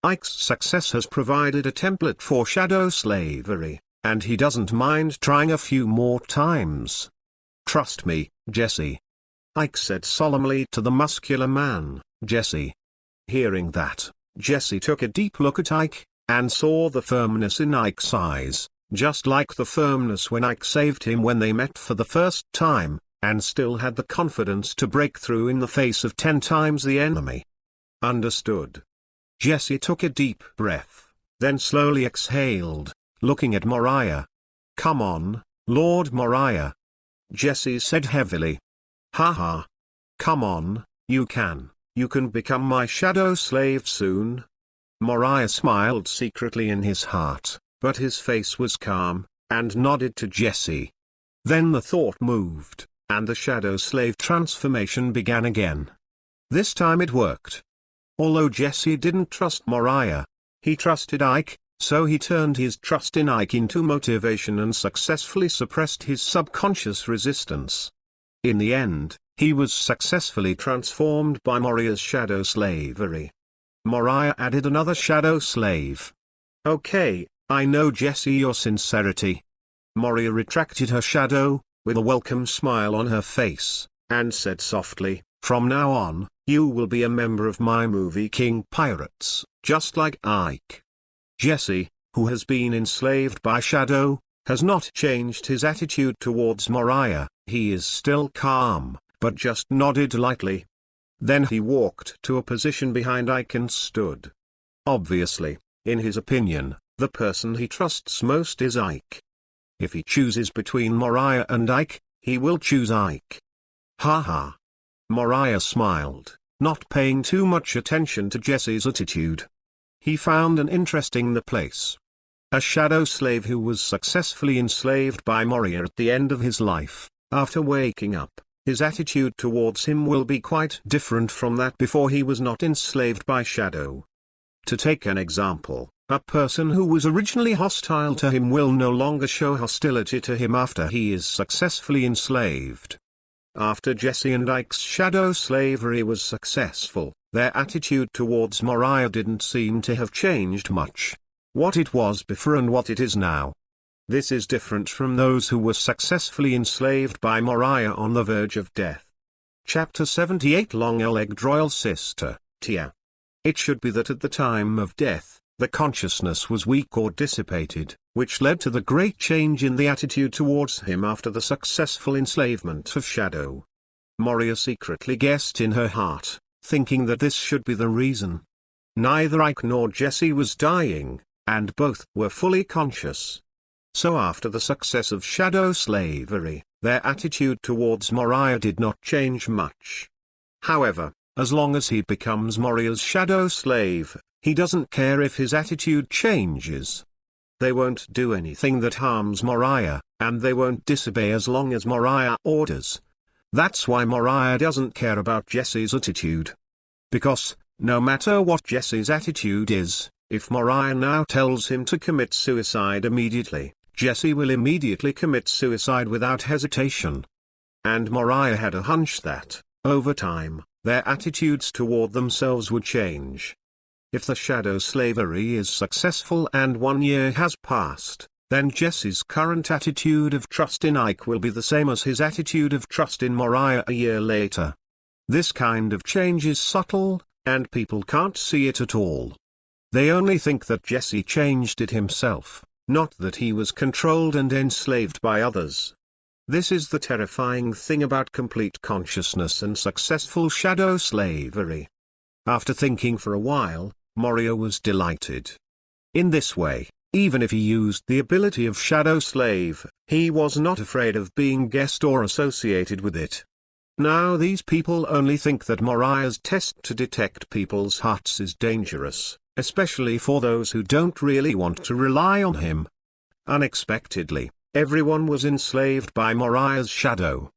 Ike's success has provided a template for shadow slavery, and he doesn't mind trying a few more times. "Trust me, Jesse," Ike said solemnly to the muscular man, "Jesse." Hearing that, Jesse took a deep look at Ike, and saw the firmness in Ike's eyes, just like the firmness when Ike saved him when they met for the first time, and still had the confidence to break through in the face of 10 times the enemy. Understood. Jesse took a deep breath, then slowly exhaled, looking at Moriah. "Come on, Lord Moriah," Jesse said heavily. "Ha ha. Come on, you can become my shadow slave soon." Moriah smiled secretly in his heart, but his face was calm, and nodded to Jesse. Then the thought moved, and the shadow slave transformation began again. This time it worked. Although Jesse didn't trust Moriah, he trusted Ike, so he turned his trust in Ike into motivation and successfully suppressed his subconscious resistance. In the end, he was successfully transformed by Moriah's shadow slavery. Moriah added another shadow slave. "Okay, I know Jesse your sincerity." Moria retracted her shadow, with a welcome smile on her face, and said softly, "From now on, you will be a member of my movie King Pirates, just like Ike." Jesse, who has been enslaved by Shadow, has not changed his attitude towards Moriah. He is still calm, but just nodded lightly. Then he walked to a position behind Ike and stood. Obviously, in his opinion, the person he trusts most is Ike. If he chooses between Moriah and Ike, he will choose Ike. Ha ha. Moriah smiled, not paying too much attention to Jesse's attitude. He found an interest in the place. A shadow slave who was successfully enslaved by Moria at the end of his life, after waking up, his attitude towards him will be quite different from that before he was not enslaved by Shadow. To take an example, a person who was originally hostile to him will no longer show hostility to him after he is successfully enslaved. After Jesse and Ike's shadow slavery was successful, their attitude towards Moriah didn't seem to have changed much. What it was before and what it is now. This is different from those who were successfully enslaved by Moriah on the verge of death. Chapter 78 Long-legged Royal Sister, Tia. It should be that at the time of death, the consciousness was weak or dissipated, which led to the great change in the attitude towards him after the successful enslavement of Shadow. Moria secretly guessed in her heart, thinking that this should be the reason. Neither Ike nor Jesse was dying, and both were fully conscious. So after the success of shadow slavery, their attitude towards Moriah did not change much. However, as long as he becomes Moriah's shadow slave, he doesn't care if his attitude changes. They won't do anything that harms Moriah, and they won't disobey as long as Moriah orders. That's why Moriah doesn't care about Jesse's attitude. Because, no matter what Jesse's attitude is, if Moriah now tells him to commit suicide immediately, Jesse will immediately commit suicide without hesitation. And Moriah had a hunch that, over time, their attitudes toward themselves would change. If the shadow slavery is successful and 1 year has passed, then Jesse's current attitude of trust in Ike will be the same as his attitude of trust in Moriah a year later. This kind of change is subtle, and people can't see it at all. They only think that Jesse changed it himself, not that he was controlled and enslaved by others. This is the terrifying thing about complete consciousness and successful shadow slavery. After thinking for a while, Moria was delighted. In this way, even if he used the ability of Shadow Slave, he was not afraid of being guessed or associated with it. Now these people only think that Moriah's test to detect people's hearts is dangerous, especially for those who don't really want to rely on him. Unexpectedly, everyone was enslaved by Moriah's shadow.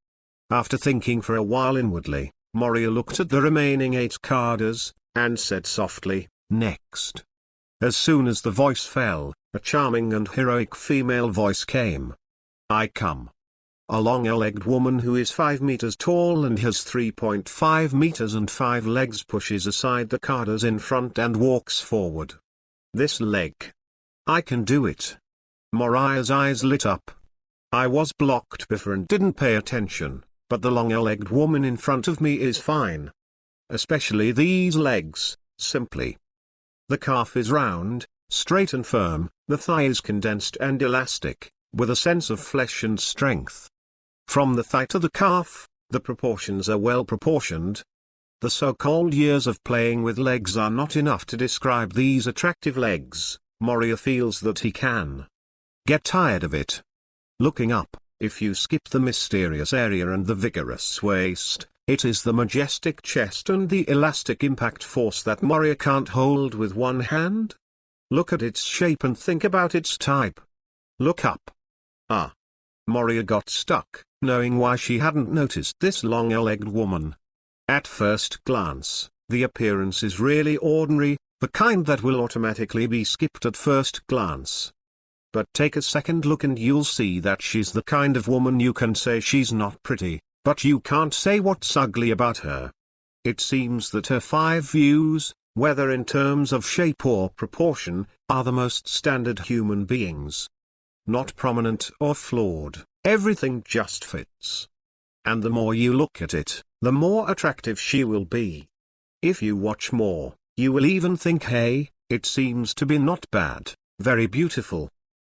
After thinking for a while inwardly, Moria looked at the remaining 8 carders, and said softly, "Next." As soon as the voice fell, a charming and heroic female voice came. "I come." A long-legged woman who is 5 meters tall and has 3.5 meters and 5 legs pushes aside the carders in front and walks forward. "This leg. I can do it." Moriah's eyes lit up. "I was blocked before and didn't pay attention, but the long-legged woman in front of me is fine. Especially these legs, simply. The calf is round, straight and firm, the thigh is condensed and elastic, with a sense of flesh and strength. From the thigh to the calf, the proportions are well proportioned. The so-called years of playing with legs are not enough to describe these attractive legs. Moria feels that he can get tired of it. Looking up, if you skip the mysterious area and the vigorous waist, it is the majestic chest and the elastic impact force that Moria can't hold with one hand. Look at its shape and think about its type. Look up. Ah. Moria got stuck, knowing why she hadn't noticed this long-legged woman. At first glance, the appearance is really ordinary, the kind that will automatically be skipped at first glance. But take a second look and you'll see that she's the kind of woman you can say she's not pretty, but you can't say what's ugly about her. It seems that her 5 views, whether in terms of shape or proportion, are the most standard human beings. Not prominent or flawed, everything just fits. And the more you look at it, the more attractive she will be. If you watch more, you will even think, hey, it seems to be not bad, very beautiful.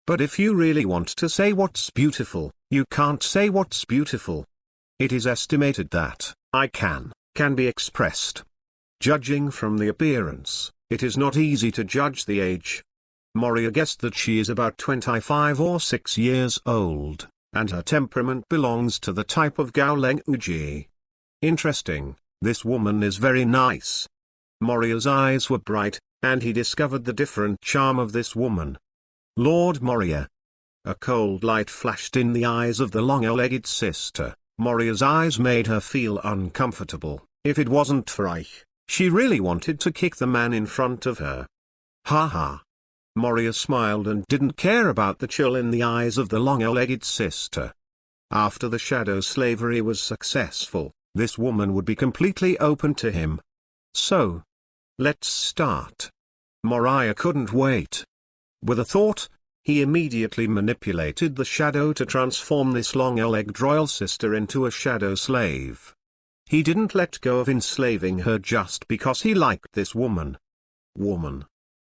But if you really want to say what's beautiful, you can't say what's beautiful. It is estimated that I can be expressed. Judging from the appearance, it is not easy to judge the age. Moria guessed that she is about 25 or 6 years old, and her temperament belongs to the type of Aokiji. Interesting, this woman is very nice. Moria's eyes were bright, and he discovered the different charm of this woman. Lord Moria. A cold light flashed in the eyes of the long-legged sister. Moria's eyes made her feel uncomfortable. If it wasn't for Ike, she really wanted to kick the man in front of her. Ha ha. Moria smiled and didn't care about the chill in the eyes of the long-legged sister. After the shadow slavery was successful, this woman would be completely open to him. So, let's start. Moriah couldn't wait. With a thought, he immediately manipulated the shadow to transform this long-legged royal sister into a shadow slave. He didn't let go of enslaving her just because he liked this woman.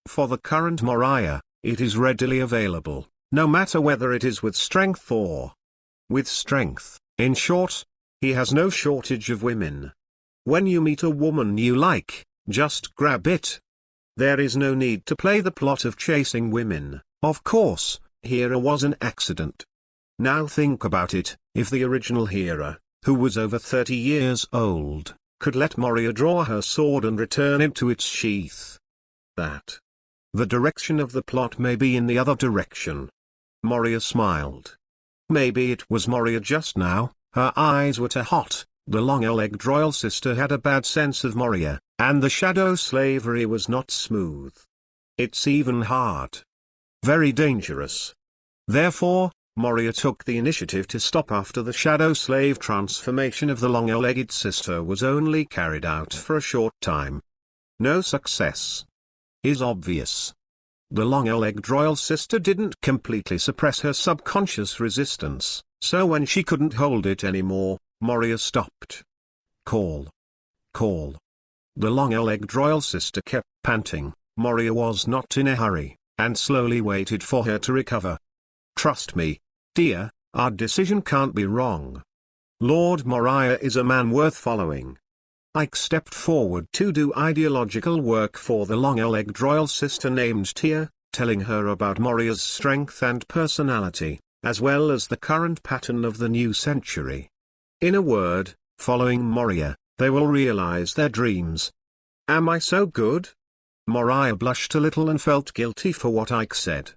For the current Moriah, it is readily available, no matter whether it is with strength or with strength. In short, he has no shortage of women. When you meet a woman you like, just grab it. There is no need to play the plot of chasing women. Of course, Hera was an accident. Now think about it, if the original Hera, who was over 30 years old, could let Moria draw her sword and return it to its sheath. The direction of the plot may be in the other direction. Moria smiled. Maybe it was Moria just now. Her eyes were too hot. The long-legged royal sister had a bad sense of Moria, and the shadow slavery was not smooth. It's even hard. Very dangerous. Therefore, Moria took the initiative to stop after the shadow slave transformation of the long-legged sister was only carried out for a short time. No success is obvious. The long-legged royal sister didn't completely suppress her subconscious resistance, so when she couldn't hold it anymore, Moria stopped. Call. Call. The long-legged royal sister kept panting. Moria was not in a hurry, and slowly waited for her to recover. Trust me, dear, our decision can't be wrong. Lord Moriah is a man worth following. Ike stepped forward to do ideological work for the long-legged royal sister named Tia, telling her about Moriah's strength and personality, as well as the current pattern of the new century. In a word, following Moria, they will realize their dreams. Am I so good? Moriah blushed a little and felt guilty for what Ike said.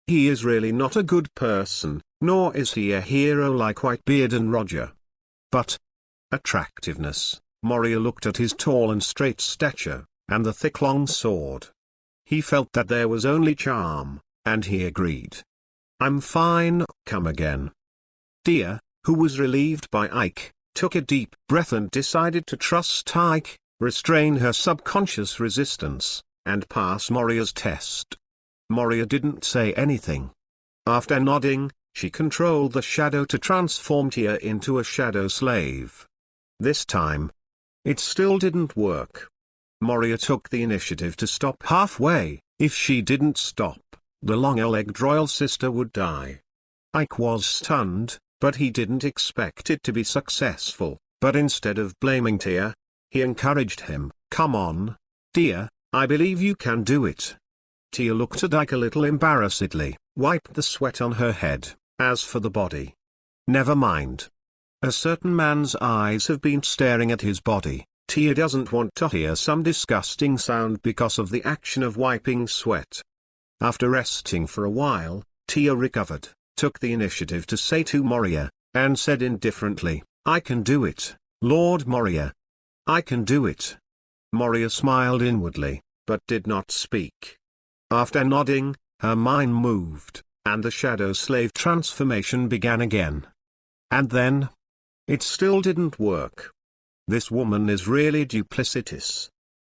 He is really not a good person, nor is he a hero like Whitebeard and Roger. But attractiveness. Moria looked at his tall and straight stature, and the thick long sword. He felt that there was only charm, and he agreed. I'm fine, come again. Tia, who was relieved by Ike, took a deep breath and decided to trust Ike, restrain her subconscious resistance, and pass Moria's test. Moria didn't say anything. After nodding, she controlled the shadow to transform Tia into a shadow slave. This time, it still didn't work. Moria took the initiative to stop halfway. If she didn't stop, the long-legged royal sister would die. Ike was stunned, but he didn't expect it to be successful. But instead of blaming Tia, he encouraged him. Come on, Tia, I believe you can do it. Tia looked at Ike a little embarrassedly, wiped the sweat on her head. As for the body, never mind. A certain man's eyes have been staring at his body. Tia doesn't want to hear some disgusting sound because of the action of wiping sweat. After resting for a while, Tia recovered, took the initiative to say to Moria, and said indifferently, I can do it, Lord Moria. I can do it. Moria smiled inwardly, but did not speak. After nodding, her mind moved, and the shadow slave transformation began again. And then, it still didn't work. This woman is really duplicitous.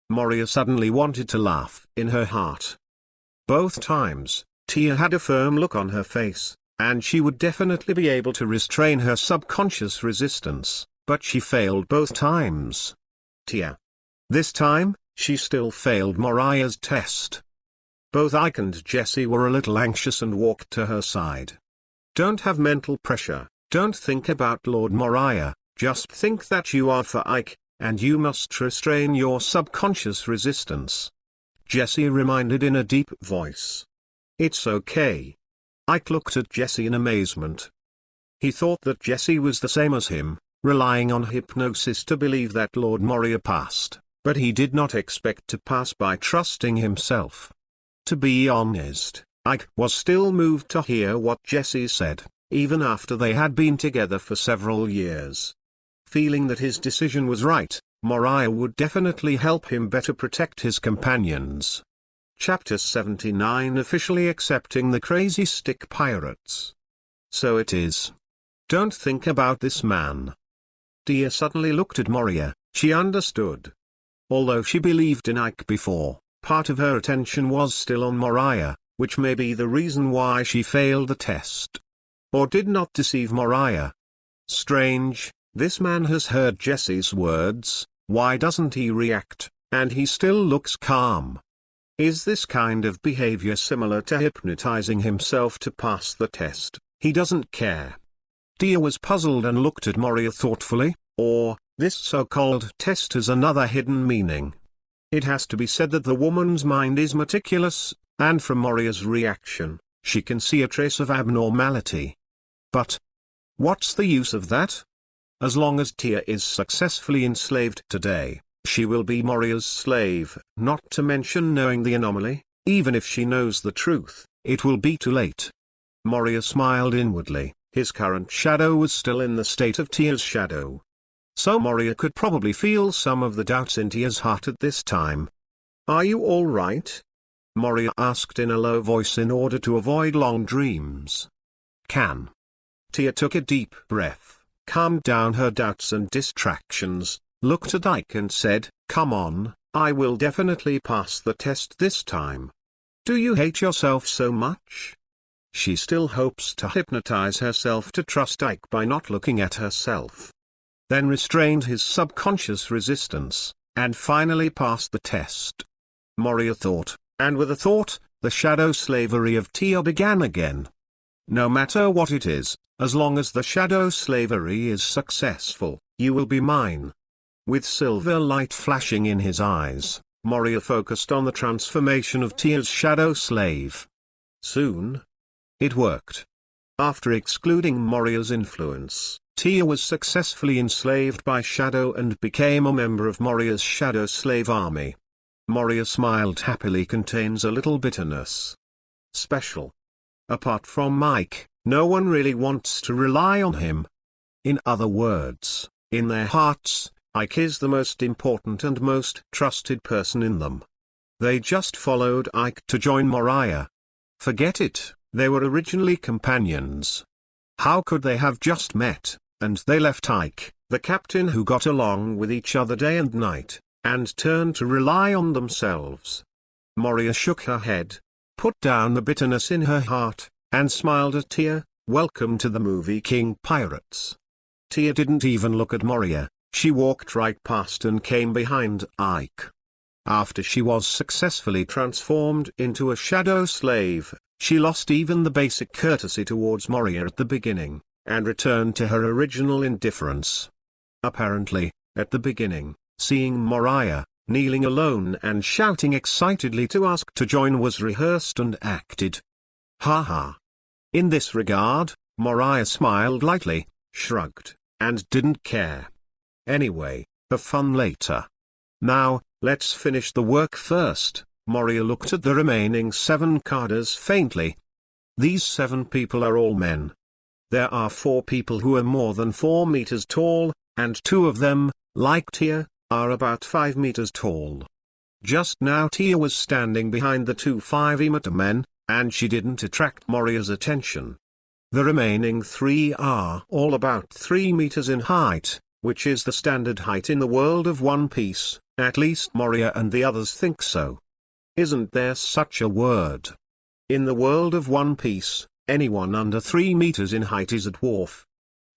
Moria suddenly wanted to laugh in her heart. Both times, Tia had a firm look on her face, and she would definitely be able to restrain her subconscious resistance, but she failed both times. Tia. This time, she still failed Moriah's test. Both Ike and Jessie were a little anxious and walked to her side. Don't have mental pressure, don't think about Lord Moriah, just think that you are for Ike, and you must restrain your subconscious resistance. Jessie reminded in a deep voice. It's okay. Ike looked at Jessie in amazement. He thought that Jessie was the same as him, relying on hypnosis to believe that Lord Moria passed, but he did not expect to pass by trusting himself. To be honest, Ike was still moved to hear what Jessie said, even after they had been together for several years. Feeling that his decision was right, Moriah would definitely help him better protect his companions. Chapter 79 Officially accepting the Crazy Stick Pirates. So it is. Don't think about this man. Tia suddenly looked at Moria. She understood. Although she believed in Ike before, part of her attention was still on Moriah, which may be the reason why she failed the test. Or did not deceive Moriah. Strange, this man has heard Jessie's words, why doesn't he react, and he still looks calm? Is this kind of behavior similar to hypnotizing himself to pass the test? He doesn't care. Tia was puzzled and looked at Moria thoughtfully, or, this so-called test has another hidden meaning. It has to be said that the woman's mind is meticulous, and from Moria's reaction, she can see a trace of abnormality. But what's the use of that? As long as Tia is successfully enslaved today, she will be Moria's slave, not to mention knowing the anomaly. Even if she knows the truth, it will be too late. Moria smiled inwardly, His current shadow was still in the state of Tia's shadow. So Moria could probably feel some of the doubts in Tia's heart at this time. "Are you all right?" Moria asked in a low voice in order to avoid long dreams. "Can." Tia took a deep breath, calmed down her doubts and distractions, looked at Ike and said, "Come on, I will definitely pass the test this time. Do you hate yourself so much?" She still hopes to hypnotize herself to trust Ike by not looking at herself. Then restrained his subconscious resistance, and finally passed the test. Moria thought, and with a thought, the shadow slavery of Tia began again. No matter what it is, as long as the shadow slavery is successful, you will be mine. With silver light flashing in his eyes, Moria focused on the transformation of Tia's shadow slave. Soon, it worked. After excluding Moria's influence, Tia was successfully enslaved by Shadow and became a member of Moria's shadow slave army. Moria smiled happily contains a little bitterness. Special. Apart from Mike, no one really wants to rely on him. In other words, in their hearts, Ike is the most important and most trusted person in them. They just followed Ike to join Moriah. Forget it, they were originally companions. How could they have just met, and they left Ike, the captain who got along with each other day and night, and turned to rely on themselves? Moria shook her head, put down the bitterness in her heart, and smiled at Tia. "Welcome to the movie King Pirates." Tia didn't even look at Moria, she walked right past and came behind Ike. After she was successfully transformed into a shadow slave, she lost even the basic courtesy towards Moria at the beginning, and returned to her original indifference. Apparently, at the beginning, seeing Moriah, kneeling alone and shouting excitedly to ask to join was rehearsed and acted. Haha. In this regard, Moriah smiled lightly, shrugged, and didn't care. Anyway, have fun later. Now, let's finish the work first. Moria looked at the remaining 7 carders faintly. These 7 people are all men. There are 4 people who are more than 4 meters tall, and 2 of them, like Tia, are about 5 meters tall. Just now Tia was standing behind the 2 5-meter men, and she didn't attract Moria's attention. The remaining 3 are all about 3 meters in height, which is the standard height in the world of One Piece, at least Moria and the others think so. Isn't there such a word? In the world of One Piece, anyone under 3 meters in height is a dwarf.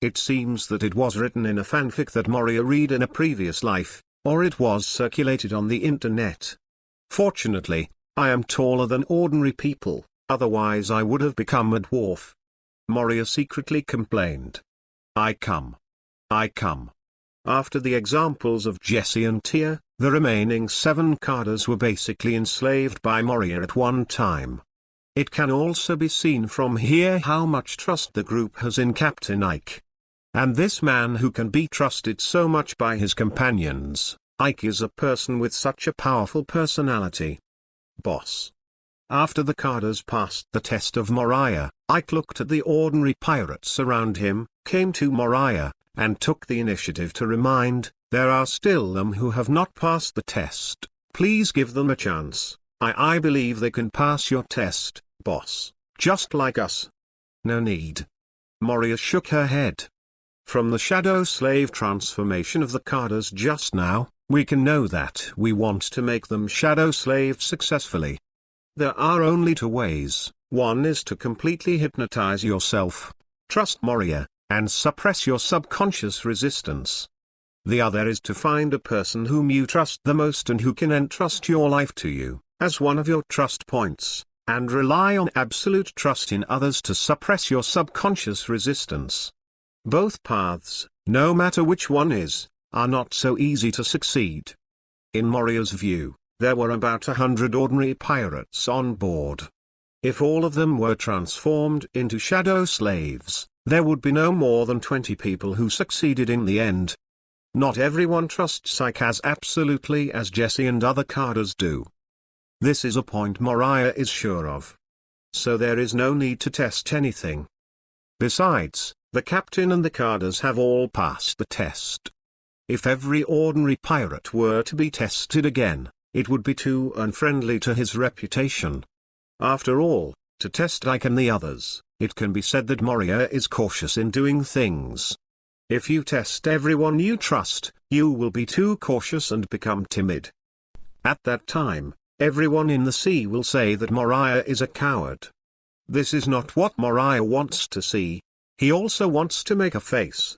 It seems that it was written in a fanfic that Moria read in a previous life, or it was circulated on the internet. Fortunately, I am taller than ordinary people, otherwise I would have become a dwarf. Moria secretly complained. I come. After the examples of Jessie and Tia, the remaining 7 carders were basically enslaved by Moria at one time. It can also be seen from here how much trust the group has in Captain Ike. And this man who can be trusted so much by his companions, Ike is a person with such a powerful personality. Boss. After the carders passed the test of Moriah, Ike looked at the ordinary pirates around him, came to Moriah, and took the initiative to remind, there are still them who have not passed the test, please give them a chance. I believe they can pass your test, boss, just like us. No need. Moria shook her head. From the shadow slave transformation of the carders just now, we can know that we want to make them shadow slaves successfully. There are only 2 ways. One is to completely hypnotize yourself, trust Moria, and suppress your subconscious resistance. The other is to find a person whom you trust the most and who can entrust your life to you, as one of your trust points, and rely on absolute trust in others to suppress your subconscious resistance. Both paths, no matter which one is, are not so easy to succeed. In Moria's view, there were about 100 ordinary pirates on board. If all of them were transformed into shadow slaves, there would be no more than 20 people who succeeded in the end. Not everyone trusts Ike as absolutely as Jessie and other carders do. This is a point Moriah is sure of. So there is no need to test anything. Besides, the captain and the carders have all passed the test. If every ordinary pirate were to be tested again, it would be too unfriendly to his reputation. After all, to test Ike and the others, it can be said that Moria is cautious in doing things. If you test everyone you trust, you will be too cautious and become timid. At that time, everyone in the sea will say that Moriah is a coward. This is not what Moriah wants to see. He also wants to make a face.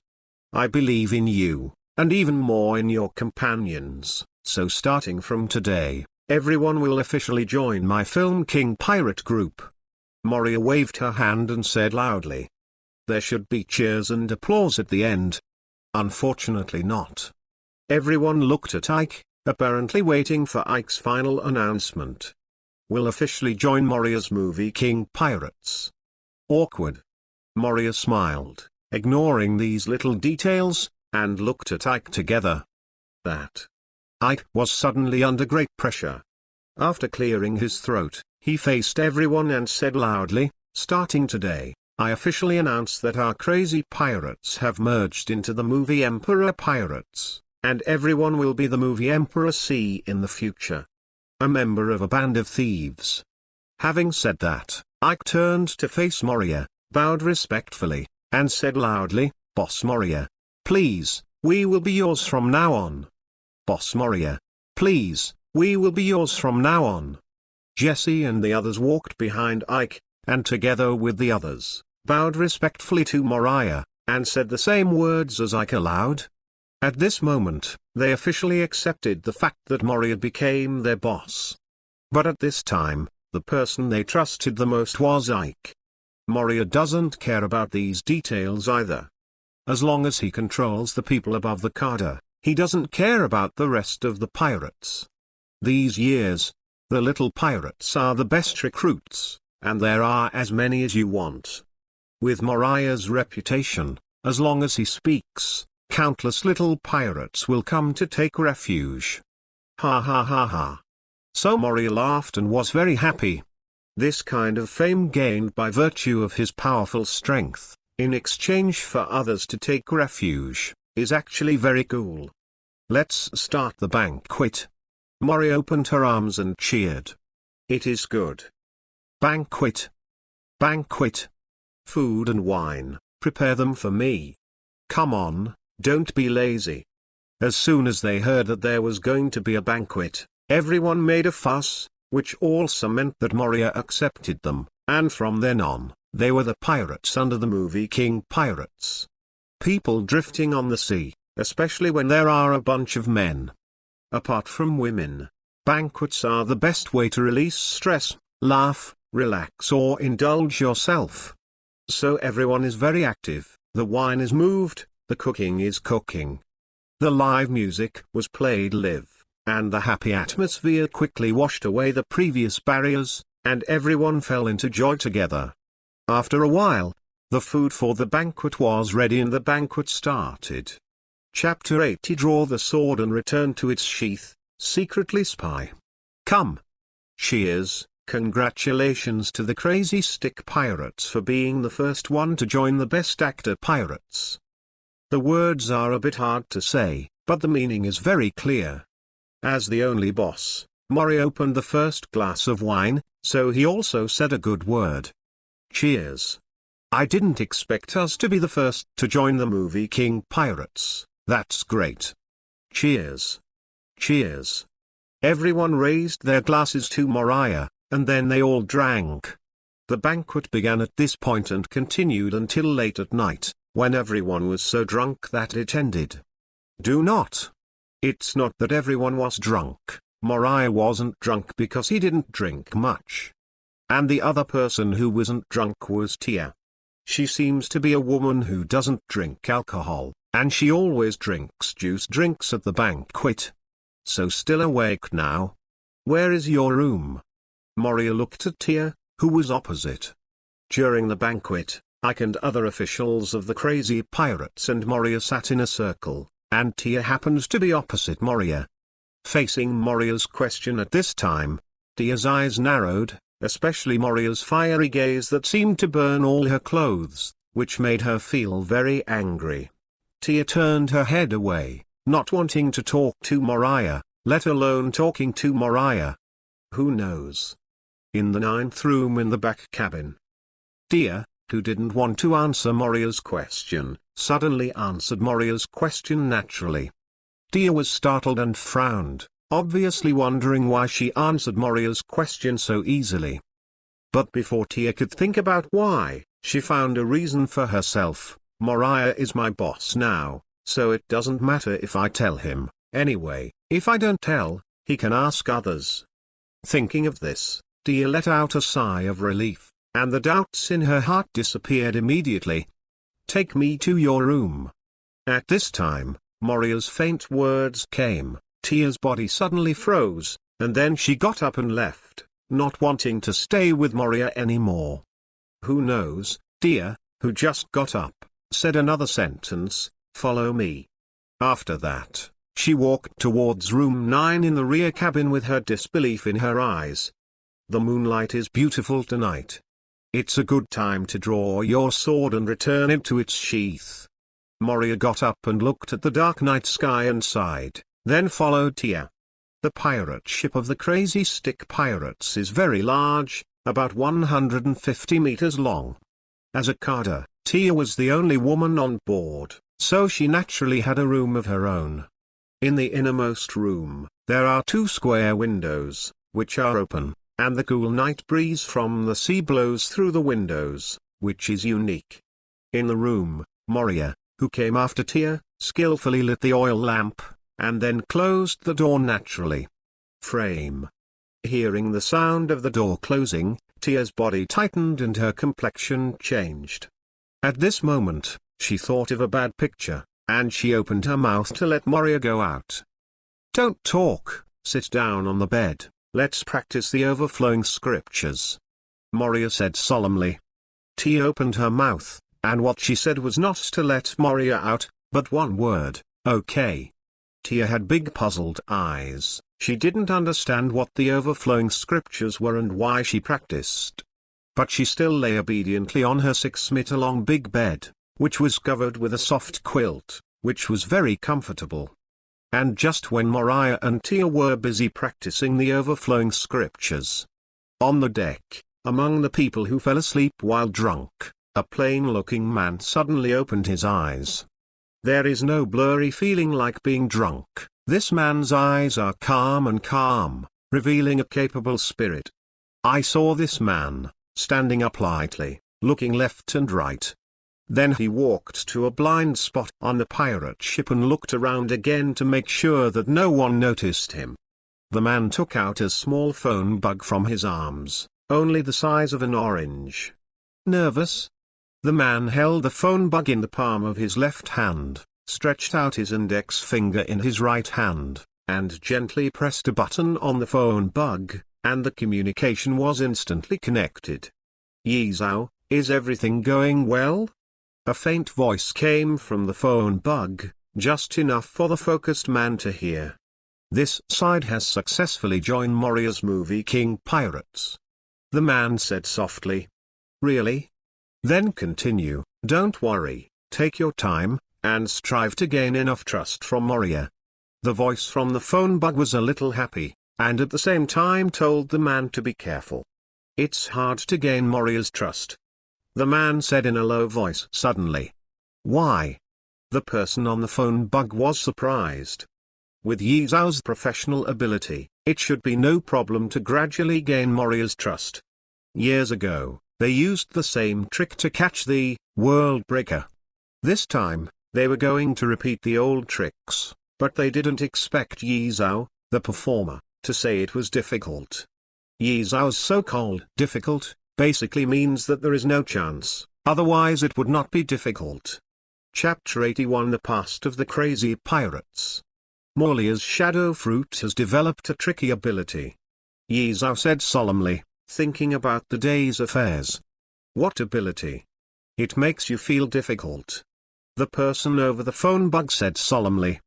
I believe in you, and even more in your companions, so starting from today, everyone will officially join my Film King pirate group. Moria waved her hand and said loudly. There should be cheers and applause at the end. Unfortunately not. Everyone looked at Ike, apparently waiting for Ike's final announcement. Will officially join Moria's movie King Pirates. Awkward. Moria smiled, ignoring these little details, and looked at Ike together. That. Ike was suddenly under great pressure. After clearing his throat, he faced everyone and said loudly, starting today, I officially announce that our crazy pirates have merged into the movie Emperor Pirates, and everyone will be the movie Emperor C in the future. A member of a band of thieves. Having said that, Ike turned to face Moria, bowed respectfully, and said loudly, Boss Moria, please, we will be yours from now on. Boss Moria, please, we will be yours from now on. Jesse and the others walked behind Ike, and together with the others, bowed respectfully to Moriah, and said the same words as Ike aloud. At this moment, they officially accepted the fact that Moria became their boss. But at this time, the person they trusted the most was Ike. Moria doesn't care about these details either. As long as he controls the people above the Carter, he doesn't care about the rest of the pirates. These years, the little pirates are the best recruits, and there are as many as you want. With Moriah's reputation, as long as he speaks, countless little pirates will come to take refuge. Ha ha ha ha. So Moria laughed and was very happy. This kind of fame gained by virtue of his powerful strength, in exchange for others to take refuge, is actually very cool. Let's start the banquet. Moria opened her arms and cheered. It is good. Banquet. Banquet. Food and wine, prepare them for me. Come on, don't be lazy. As soon as they heard that there was going to be a banquet, everyone made a fuss, which also meant that Moria accepted them, and from then on, they were the pirates under the movie King Pirates. People drifting on the sea, especially when there are a bunch of men. Apart from women, banquets are the best way to release stress, laugh, relax or indulge yourself. So everyone is very active, the wine is moved, the cooking is cooking. The live music was played live, and the happy atmosphere quickly washed away the previous barriers, and everyone fell into joy together. After a while, the food for the banquet was ready and the banquet started. Chapter 80. Draw the sword and return to its sheath, secretly spy. Come. Cheers. Congratulations to the Crazy Stick Pirates for being the first one to join the Best Actor Pirates. The words are a bit hard to say, but the meaning is very clear. As the only boss, Moria opened the first glass of wine, so he also said a good word. Cheers. I didn't expect us to be the first to join the movie King Pirates, that's great. Cheers. Cheers. Everyone raised their glasses to Moriah, and then they all drank. The banquet began at this point and continued until late at night, when everyone was so drunk that it ended. Do not. It's not that everyone was drunk, Moriah wasn't drunk because he didn't drink much. And the other person who wasn't drunk was Tia. She seems to be a woman who doesn't drink alcohol, and she always drinks juice drinks at the banquet. So still awake now? Where is your room? Moria looked at Tia, who was opposite. During the banquet, Ike and other officials of the Crazy Pirates and Moria sat in a circle, and Tia happened to be opposite Moria. Facing Moria's question at this time, Tia's eyes narrowed, especially Moria's fiery gaze that seemed to burn all her clothes, which made her feel very angry. Tia turned her head away, not wanting to talk to Moriah, let alone talking to Moriah. Who knows? In the 9th room in the back cabin. Tia, who didn't want to answer Moriah's question, suddenly answered Moriah's question naturally. Tia was startled and frowned, obviously wondering why she answered Moriah's question so easily. But before Tia could think about why, she found a reason for herself. Moriah is my boss now, so it doesn't matter if I tell him. Anyway, if I don't tell, he can ask others. Thinking of this, Tia let out a sigh of relief, and the doubts in her heart disappeared immediately. Take me to your room. At this time, Moriah's faint words came. Tia's body suddenly froze, and then she got up and left, not wanting to stay with Moriah anymore. Who knows? Tia, who just got up, said another sentence, "Follow me." After that, she walked towards room 9 in the rear cabin with her disbelief in her eyes. The moonlight is beautiful tonight. It's a good time to draw your sword and return it to its sheath. Moria got up and looked at the dark night sky and sighed, then followed Tia. The pirate ship of the Crazy Stick Pirates is very large, about 150 meters long. As a carder, Tia was the only woman on board, so she naturally had a room of her own. In the innermost room, there are 2 square windows, which are open, and the cool night breeze from the sea blows through the windows, which is unique. In the room, Moria, who came after Tia, skillfully lit the oil lamp, and then closed the door naturally. Frame. Hearing the sound of the door closing, Tia's body tightened and her complexion changed. At this moment, she thought of a bad picture, and she opened her mouth to let Moria go out. Don't talk, sit down on the bed, let's practice the overflowing scriptures, Moria said solemnly. Tia opened her mouth, and what she said was not to let Moria out, but one word, okay. Tia had big puzzled eyes, she didn't understand what the overflowing scriptures were and why she practiced. But she still lay obediently on her 6-meter-long big bed, which was covered with a soft quilt, which was very comfortable. And just when Moriah and Tia were busy practicing the overflowing scriptures, on the deck, among the people who fell asleep while drunk, a plain-looking man suddenly opened his eyes. There is no blurry feeling like being drunk. This man's eyes are calm and calm, revealing a capable spirit. I saw this man, standing up lightly, looking left and right. Then he walked to a blind spot on the pirate ship and looked around again to make sure that no one noticed him. The man took out a small phone bug from his arms, only the size of an orange. Nervous? The man held the phone bug in the palm of his left hand, stretched out his index finger in his right hand, and gently pressed a button on the phone bug, and the communication was instantly connected. Yi Zhao, is everything going well? A faint voice came from the phone bug, just enough for the focused man to hear. This side has successfully joined Moria's movie King Pirates. The man said softly. Really? Then continue, don't worry, take your time, and strive to gain enough trust from Moria. The voice from the phone bug was a little happy, and at the same time told the man to be careful. It's hard to gain Moria's trust. The man said in a low voice suddenly. Why? The person on the phone bug was surprised. With Yi Zhao's professional ability, it should be no problem to gradually gain Moria's trust. Years ago, they used the same trick to catch the world breaker. This time, they were going to repeat the old tricks, but they didn't expect Yi Zhao, the performer, to say it was difficult. Yi Zhao's so-called difficult basically means that there is no chance, otherwise it would not be difficult. Chapter 81 The Past of the Crazy Pirates. Moria's shadow fruit has developed a tricky ability. Yi Zhao said solemnly, thinking about the day's affairs. What ability? It makes you feel difficult. The person over the phone bug said solemnly.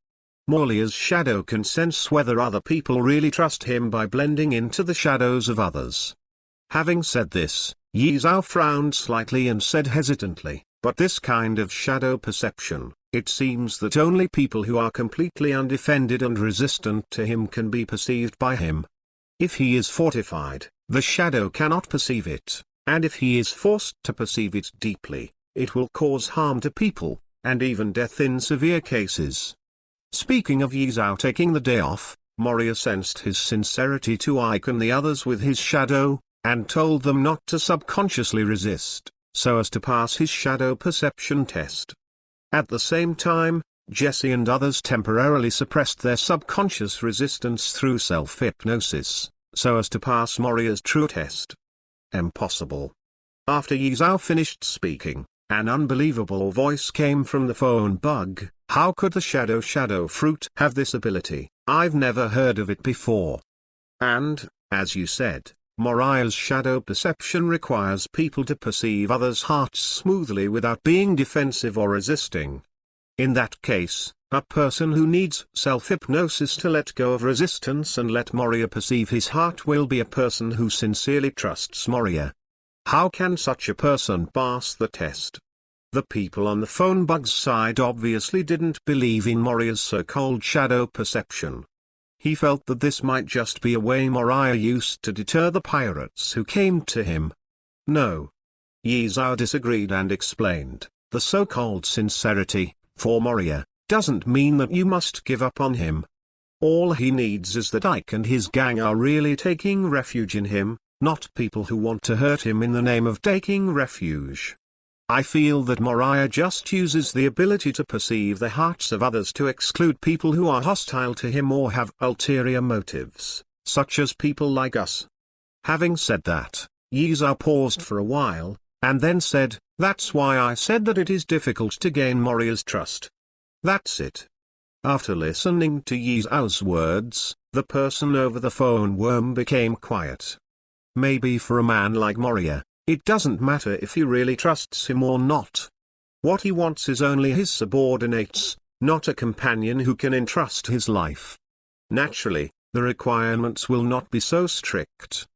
Moria's shadow can sense whether other people really trust him by blending into the shadows of others. Having said this, Yi Zhao frowned slightly and said hesitantly, But this kind of shadow perception, it seems that only people who are completely undefended and resistant to him can be perceived by him. If he is fortified, the shadow cannot perceive it, and if he is forced to perceive it deeply, it will cause harm to people, and even death in severe cases. Speaking of Yi Zhao taking the day off, Moria sensed his sincerity to icon the others with his shadow, and told them not to subconsciously resist, so as to pass his shadow perception test. At the same time, Jesse and others temporarily suppressed their subconscious resistance through self-hypnosis, so as to pass Moria's true test. Impossible. After Yi Zhao finished speaking, an unbelievable voice came from the phone bug. How could the shadow fruit have this ability? I've never heard of it before. And, as you said, Moriah's shadow perception requires people to perceive others' hearts smoothly without being defensive or resisting. In that case, a person who needs self-hypnosis to let go of resistance and let Moria perceive his heart will be a person who sincerely trusts Moria. How can such a person pass the test? The people on the phone bug's side obviously didn't believe in Moria's so-called shadow perception. He felt that this might just be a way Moriah used to deter the pirates who came to him. No. Yi Zhao disagreed and explained, the so-called sincerity, for Moria, doesn't mean that you must give up on him. All he needs is that Ike and his gang are really taking refuge in him, not people who want to hurt him in the name of taking refuge. I feel that Moriah just uses the ability to perceive the hearts of others to exclude people who are hostile to him or have ulterior motives, such as people like us. Having said that, Yi Zhao paused for a while, and then said, that's why I said that it is difficult to gain Moria's trust. That's it. After listening to Yi Zhao's words, the person over the phone worm became quiet. Maybe for a man like Moria, it doesn't matter if he really trusts him or not. What he wants is only his subordinates, not a companion who can entrust his life. Naturally, the requirements will not be so strict.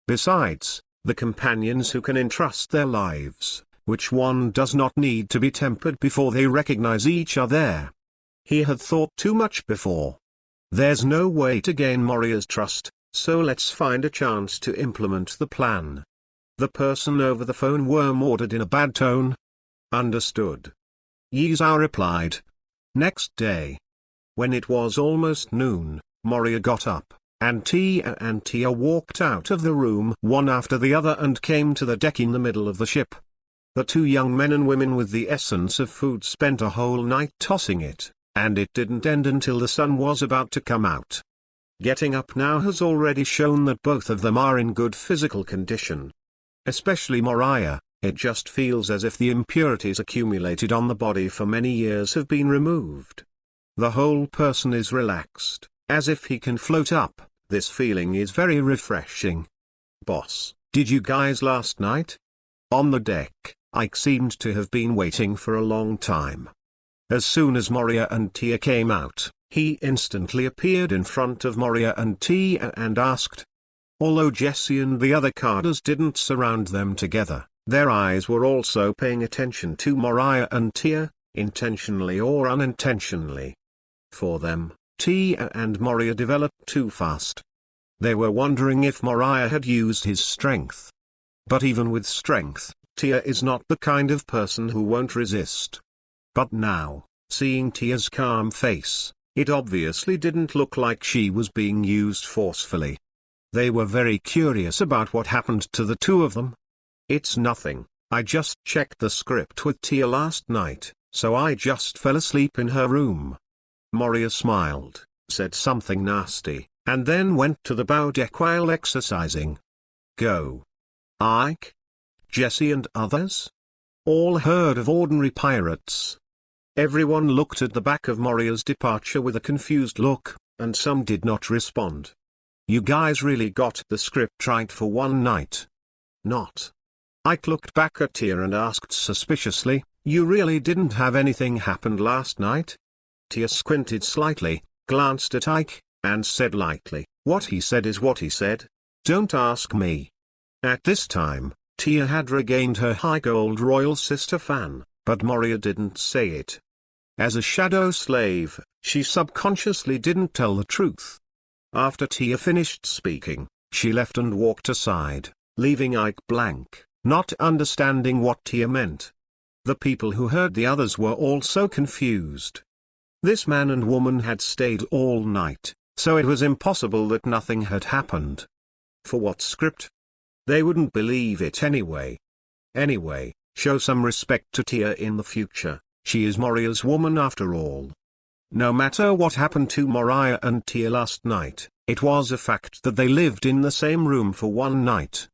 Besides, the companions who can entrust their lives, which one does not need to be tempered before they recognize each other. He had thought too much before. There's no way to gain Moria's trust, so let's find a chance to implement the plan. The person over the phone worm ordered in a bad tone. Understood. Yi Zhao replied. Next day. When it was almost noon, Moria got up, and Tia walked out of the room one after the other and came to the deck in the middle of the ship. The two young men and women with the essence of food spent a whole night tossing it, and it didn't end until the sun was about to come out. Getting up now has already shown that both of them are in good physical condition. Especially Moriah, it just feels as if the impurities accumulated on the body for many years have been removed. The whole person is relaxed, as if he can float up. This feeling is very refreshing. Boss, did you guys last night? On the deck, Ike seemed to have been waiting for a long time. As soon as Moria and Tia came out, he instantly appeared in front of Moria and Tia and asked. Although Jesse and the other carders didn't surround them together, their eyes were also paying attention to Moriah and Tia, intentionally or unintentionally. For them, Tia and Moria developed too fast. They were wondering if Moriah had used his strength. But even with strength, Tia is not the kind of person who won't resist. But now, seeing Tia's calm face, it obviously didn't look like she was being used forcefully. They were very curious about what happened to the two of them. It's nothing, I just checked the script with Tia last night, so I just fell asleep in her room. Moria smiled, said something nasty, and then went to the bow deck while exercising. Go. Ike? Jesse and others? All heard of ordinary pirates. Everyone looked at the back of Moria's departure with a confused look, and some did not respond. You guys really got the script right for one night. Not. Ike looked back at Tia and asked suspiciously, you really didn't have anything happen last night? Tia squinted slightly, glanced at Ike, and said lightly, what he said is what he said. Don't ask me. At this time, Tia had regained her high gold royal sister fan, but Moria didn't say it. As a shadow slave, she subconsciously didn't tell the truth. After Tia finished speaking, she left and walked aside, leaving Ike blank, not understanding what Tia meant. The people who heard the others were also confused. This man and woman had stayed all night, so it was impossible that nothing had happened. For what script? They wouldn't believe it anyway. Anyway, show some respect to Tia in the future, she is Moriah's woman after all. No matter what happened to Moriah and Tia last night, it was a fact that they lived in the same room for one night.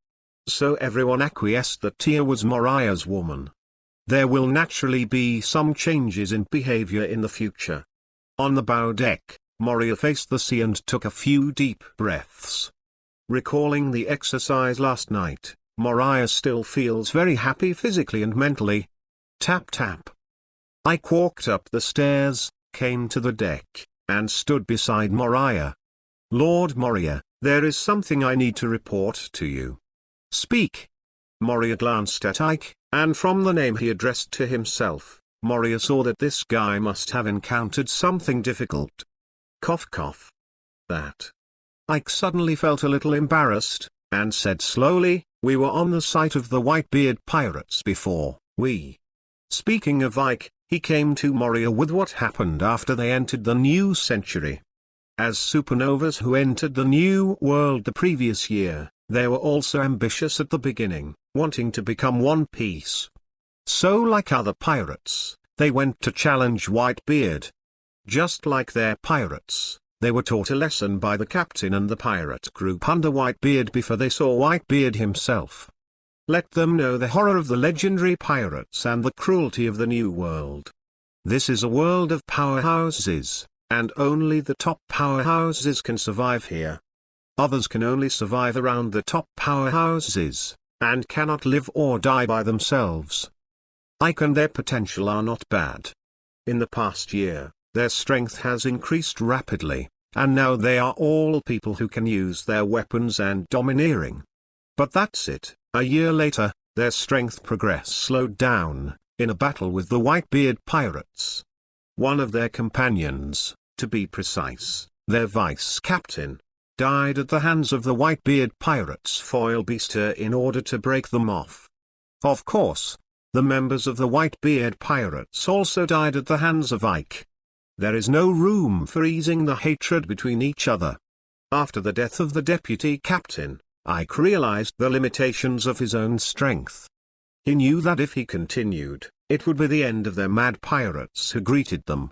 So everyone acquiesced that Tia was Moriah's woman. There will naturally be some changes in behavior in the future. On the bow deck, Moria faced the sea and took a few deep breaths. Recalling the exercise last night, Moriah still feels very happy physically and mentally. Tap tap. Ike walked up the stairs, came to the deck, and stood beside Moriah. Lord Moria, there is something I need to report to you. Speak. Moria glanced at Ike, and from the name he addressed to himself, Moria saw that this guy must have encountered something difficult. Cough cough. That. Ike suddenly felt a little embarrassed, and said slowly, we were on the site of the Whitebeard pirates before, Speaking of Ike, he came to Moria with what happened after they entered the new century. As supernovas who entered the new world the previous year, they were also ambitious at the beginning, wanting to become one piece. So like other pirates, they went to challenge Whitebeard. Just like their pirates, they were taught a lesson by the captain and the pirate group under Whitebeard before they saw Whitebeard himself. Let them know the horror of the legendary pirates and the cruelty of the new world. This is a world of powerhouses, and only the top powerhouses can survive here. Others can only survive around the top powerhouses, and cannot live or die by themselves. Ike and their potential are not bad. In the past year, their strength has increased rapidly, and now they are all people who can use their weapons and domineering. But that's it, a year later, their strength progress slowed down, in a battle with the Whitebeard pirates. One of their companions, to be precise, their vice-captain, died at the hands of the Whitebeard pirates' foil beaster in order to break them off. Of course, the members of the Whitebeard pirates also died at the hands of Ike. There is no room for easing the hatred between each other. After the death of the deputy captain, Ike realized the limitations of his own strength. He knew that if he continued, it would be the end of their mad pirates who greeted them.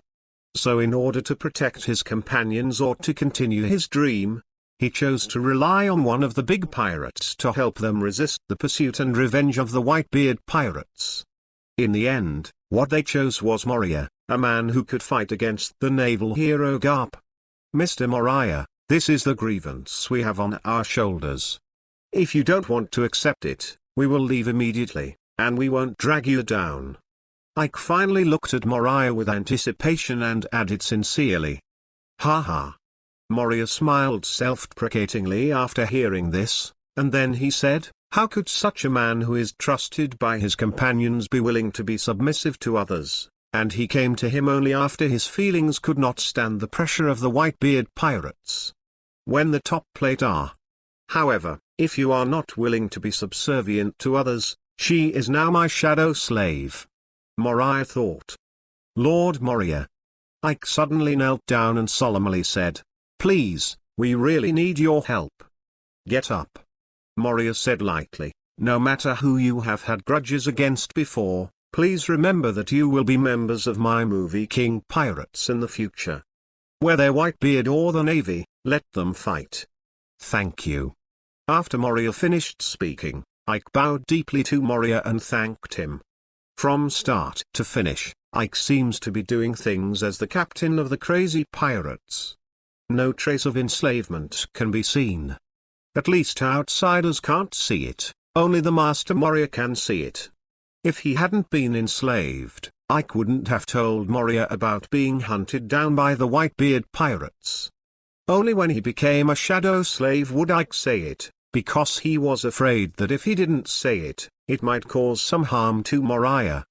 So in order to protect his companions or to continue his dream, he chose to rely on one of the big pirates to help them resist the pursuit and revenge of the Whitebeard pirates. In the end, what they chose was Moria, a man who could fight against the naval hero Garp. Mr. Moriah, this is the grievance we have on our shoulders. If you don't want to accept it, we will leave immediately, and we won't drag you down. Ike finally looked at Moriah with anticipation and added sincerely. Ha ha. Moria smiled self-deprecatingly after hearing this, and then he said, how could such a man who is trusted by his companions be willing to be submissive to others, and he came to him only after his feelings could not stand the pressure of the Whitebeard pirates. When the top plate are. However, if you are not willing to be subservient to others, she is now my shadow slave. Moriah thought. Lord Moria. Ike suddenly knelt down and solemnly said, please, we really need your help. Get up. Moria said lightly, no matter who you have had grudges against before, please remember that you will be members of my movie King Pirates in the future. Whether Whitebeard or the Navy, let them fight. Thank you. After Moria finished speaking, Ike bowed deeply to Moria and thanked him. From start to finish, Ike seems to be doing things as the captain of the crazy pirates. No trace of enslavement can be seen. At least outsiders can't see it, only the Master Moria can see it. If he hadn't been enslaved, Ike wouldn't have told Moria about being hunted down by the Whitebeard pirates. Only when he became a shadow slave would Ike say it, because he was afraid that if he didn't say it, it might cause some harm to Moriah.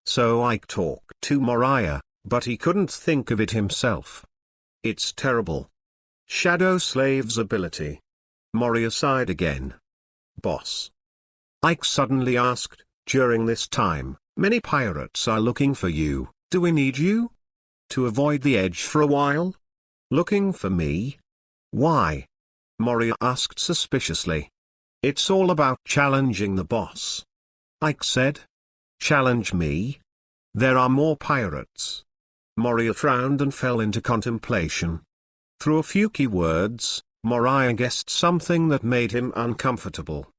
So Ike talked to Moriah, but he couldn't think of it himself. It's terrible. Shadow Slave's ability. Moria sighed again. Boss. Ike suddenly asked, during this time, many pirates are looking for you. Do we need you? To avoid the edge for a while? Looking for me? Why? Moria asked suspiciously. It's all about challenging the boss. Ike said. Challenge me? There are more pirates. Moria frowned and fell into contemplation. Through a few key words, Moriah guessed something that made him uncomfortable.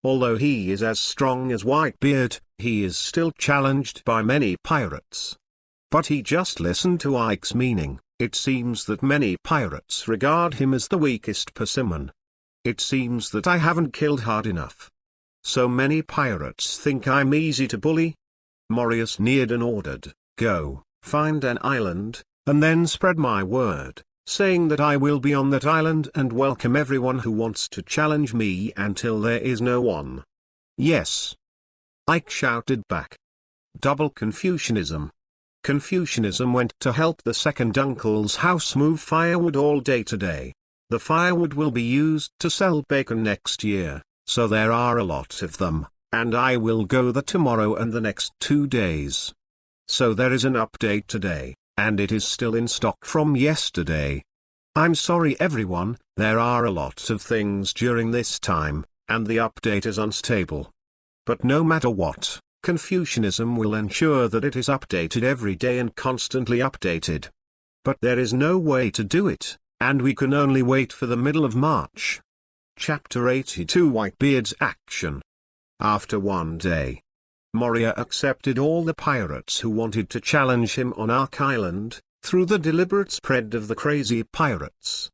Although he is as strong as Whitebeard, he is still challenged by many pirates. But he just listened to Ike's meaning. It seems that many pirates regard him as the weakest persimmon. It seems that I haven't killed hard enough. So many pirates think I'm easy to bully. Moria sneered and ordered, go, find an island, and then spread my word, saying that I will be on that island and welcome everyone who wants to challenge me until there is no one. Yes. Ike shouted back. Double Confucianism. Confucianism went to help the second uncle's house move firewood all day today. The firewood will be used to sell bacon next year, so there are a lot of them, and I will go there tomorrow and the next 2 days. So there is an update today, and it is still in stock from yesterday. I'm sorry everyone, there are a lot of things during this time, and the update is unstable. But no matter what, Confucianism will ensure that it is updated every day and constantly updated. But there is no way to do it, and we can only wait for the middle of March. Chapter 82 Whitebeard's Action. After 1 day, Moria accepted all the pirates who wanted to challenge him on Ark Island, through the deliberate spread of the crazy pirates.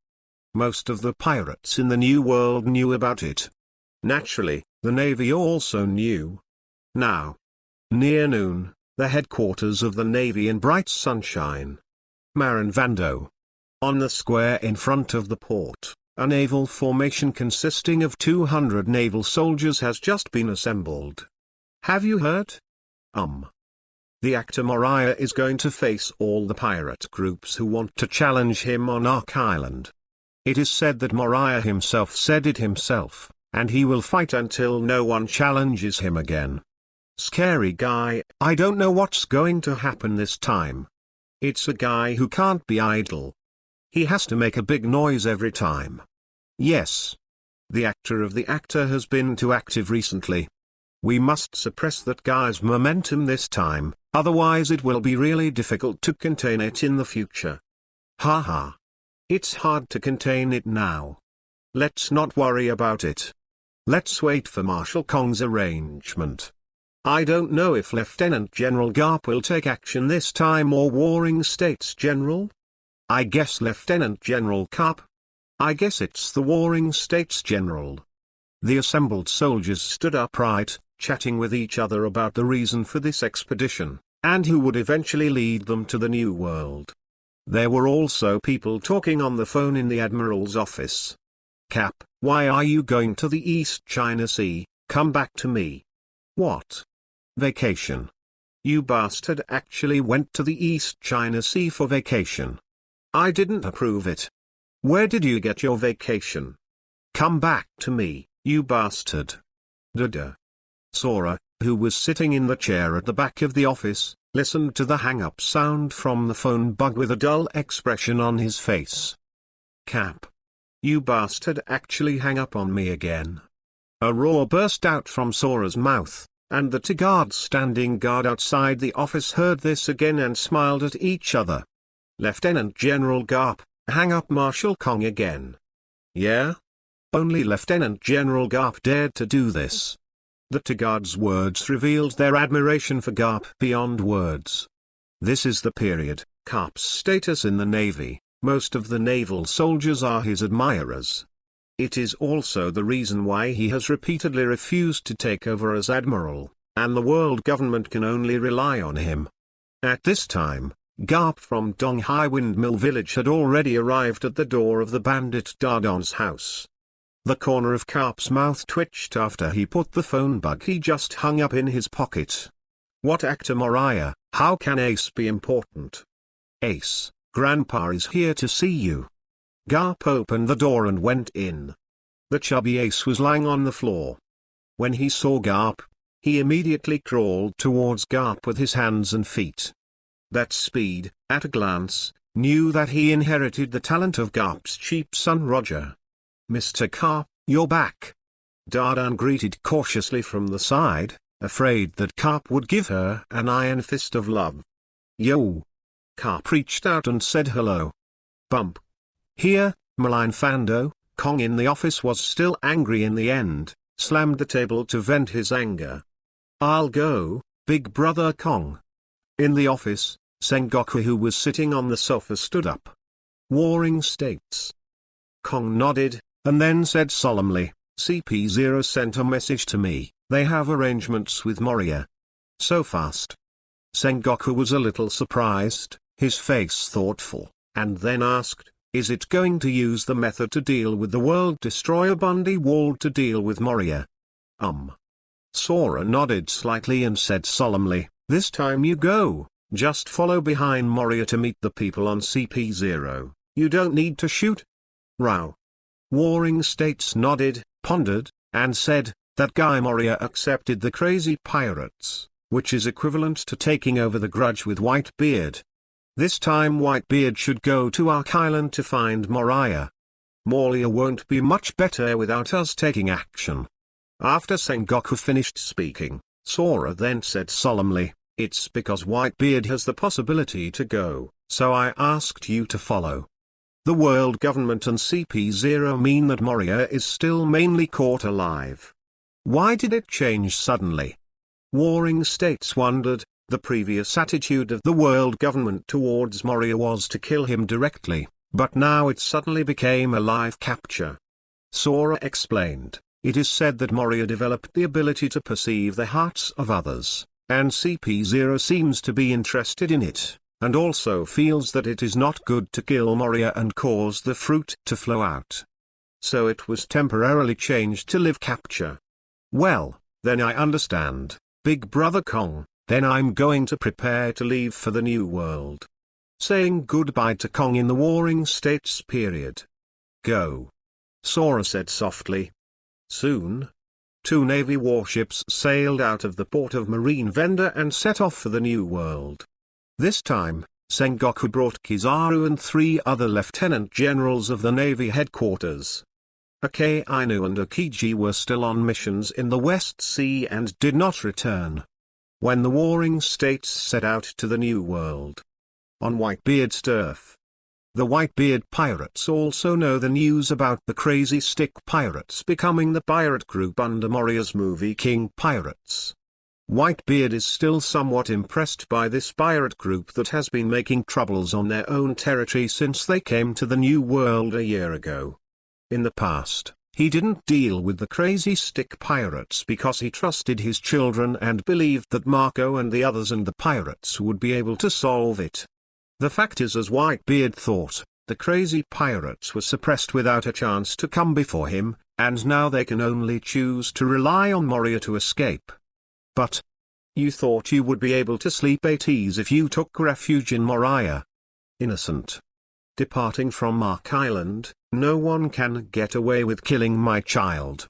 Most of the pirates in the New World knew about it. Naturally, the Navy also knew. Now, near noon, the headquarters of the Navy in bright sunshine. Marinvando. On the square in front of the port, a naval formation consisting of 200 naval soldiers has just been assembled. Have you heard? The actor Moriah is going to face all the pirate groups who want to challenge him on Ark Island. It is said that Moriah himself said it himself, and he will fight until no one challenges him again. Scary guy, I don't know what's going to happen this time. It's a guy who can't be idle. He has to make a big noise every time. Yes. The actor of the actor has been too active recently. We must suppress that guy's momentum this time, otherwise it will be really difficult to contain it in the future. Haha. It's hard to contain it now. Let's not worry about it. Let's wait for Marshal Kong's arrangement. I don't know if Lieutenant General Garp will take action this time or Warring States General. I guess Lieutenant General Garp. I guess it's the Warring States General. The assembled soldiers stood upright, chatting with each other about the reason for this expedition, and who would eventually lead them to the New World. There were also people talking on the phone in the Admiral's office. Cap, why are you going to the East China Sea? Come back to me. What? Vacation. You bastard actually went to the East China Sea for vacation. I didn't approve it. Where did you get your vacation? Come back to me, you bastard. Dada. Sora, who was sitting in the chair at the back of the office, listened to the hang-up sound from the phone bug with a dull expression on his face. Cap. You bastard actually hang up on me again. A roar burst out from Sora's mouth, and the two guards standing guard outside the office heard this again and smiled at each other. Lieutenant General Garp, hang up Marshal Kong again. Yeah? Only Lieutenant General Garp dared to do this. The two guards' words revealed their admiration for Garp beyond words. This is the period, Garp's status in the Navy, most of the naval soldiers are his admirers. It is also the reason why he has repeatedly refused to take over as admiral, and the world government can only rely on him. At this time, Garp from Donghai Windmill Village had already arrived at the door of the bandit Dardon's house. The corner of Garp's mouth twitched after he put the phone bug he just hung up in his pocket. What actor Moriah? How can Ace be important? Ace, Grandpa is here to see you. Garp opened the door and went in. The chubby Ace was lying on the floor. When he saw Garp, he immediately crawled towards Garp with his hands and feet. That speed, at a glance, knew that he inherited the talent of Garp's cheap son Roger. Mr. Garp, you're back. Dardan greeted cautiously from the side, afraid that Garp would give her an iron fist of love. Yo. Garp reached out and said hello. Bump. Here, malign Fando. Kong in the office was still angry in the end, slammed the table to vent his anger. I'll go, big brother Kong. In the office, Sengoku, who was sitting on the sofa, stood up. Warring states. Kong nodded, and then said solemnly, CP0 sent a message to me. They have arrangements with Moria. So fast. Sengoku was a little surprised, his face thoughtful, and then asked, is it going to use the method to deal with the World Destroyer Bundy Wall to deal with Moria? Sora nodded slightly and said solemnly, this time you go, just follow behind Moria to meet the people on CP0, you don't need to shoot. Row. Warring States nodded, pondered, and said, that guy Moria accepted the crazy pirates, which is equivalent to taking over the grudge with Whitebeard. This time Whitebeard should go to Ark Island to find Moriah. Moria won't be much better without us taking action. After Sengoku finished speaking, Sora then said solemnly, it's because Whitebeard has the possibility to go, so I asked you to follow. The world government and CP0 mean that Moria is still mainly caught alive. Why did it change suddenly? Warring States wondered. The previous attitude of the world government towards Moria was to kill him directly, but now it suddenly became a live capture. Sora explained, it is said that Moria developed the ability to perceive the hearts of others, and CP0 seems to be interested in it, and also feels that it is not good to kill Moria and cause the fruit to flow out. So it was temporarily changed to live capture. Well, then I understand, Big Brother Kong. Then I'm going to prepare to leave for the new world. Saying goodbye to Kong in the Warring States period. Go. Sora said softly. Soon. 2 Navy warships sailed out of the port of Marine Vendor and set off for the new world. This time, Sengoku brought Kizaru and 3 other lieutenant generals of the Navy headquarters. Akainu and Aokiji were still on missions in the West Sea and did not return. When the Warring States set out to the New World. On Whitebeard's turf. The Whitebeard pirates also know the news about the Crazy Stick Pirates becoming the pirate group under Moria's movie King Pirates. Whitebeard is still somewhat impressed by this pirate group that has been making troubles on their own territory since they came to the New World a year ago. In the past, he didn't deal with the Crazy Stick Pirates because he trusted his children and believed that Marco and the others and the pirates would be able to solve it. The fact is, as Whitebeard thought, the Crazy Pirates were suppressed without a chance to come before him, and now they can only choose to rely on Moria to escape. But you thought you would be able to sleep at ease if you took refuge in Moriah. Innocent. Departing from Ark Island, no one can get away with killing my child.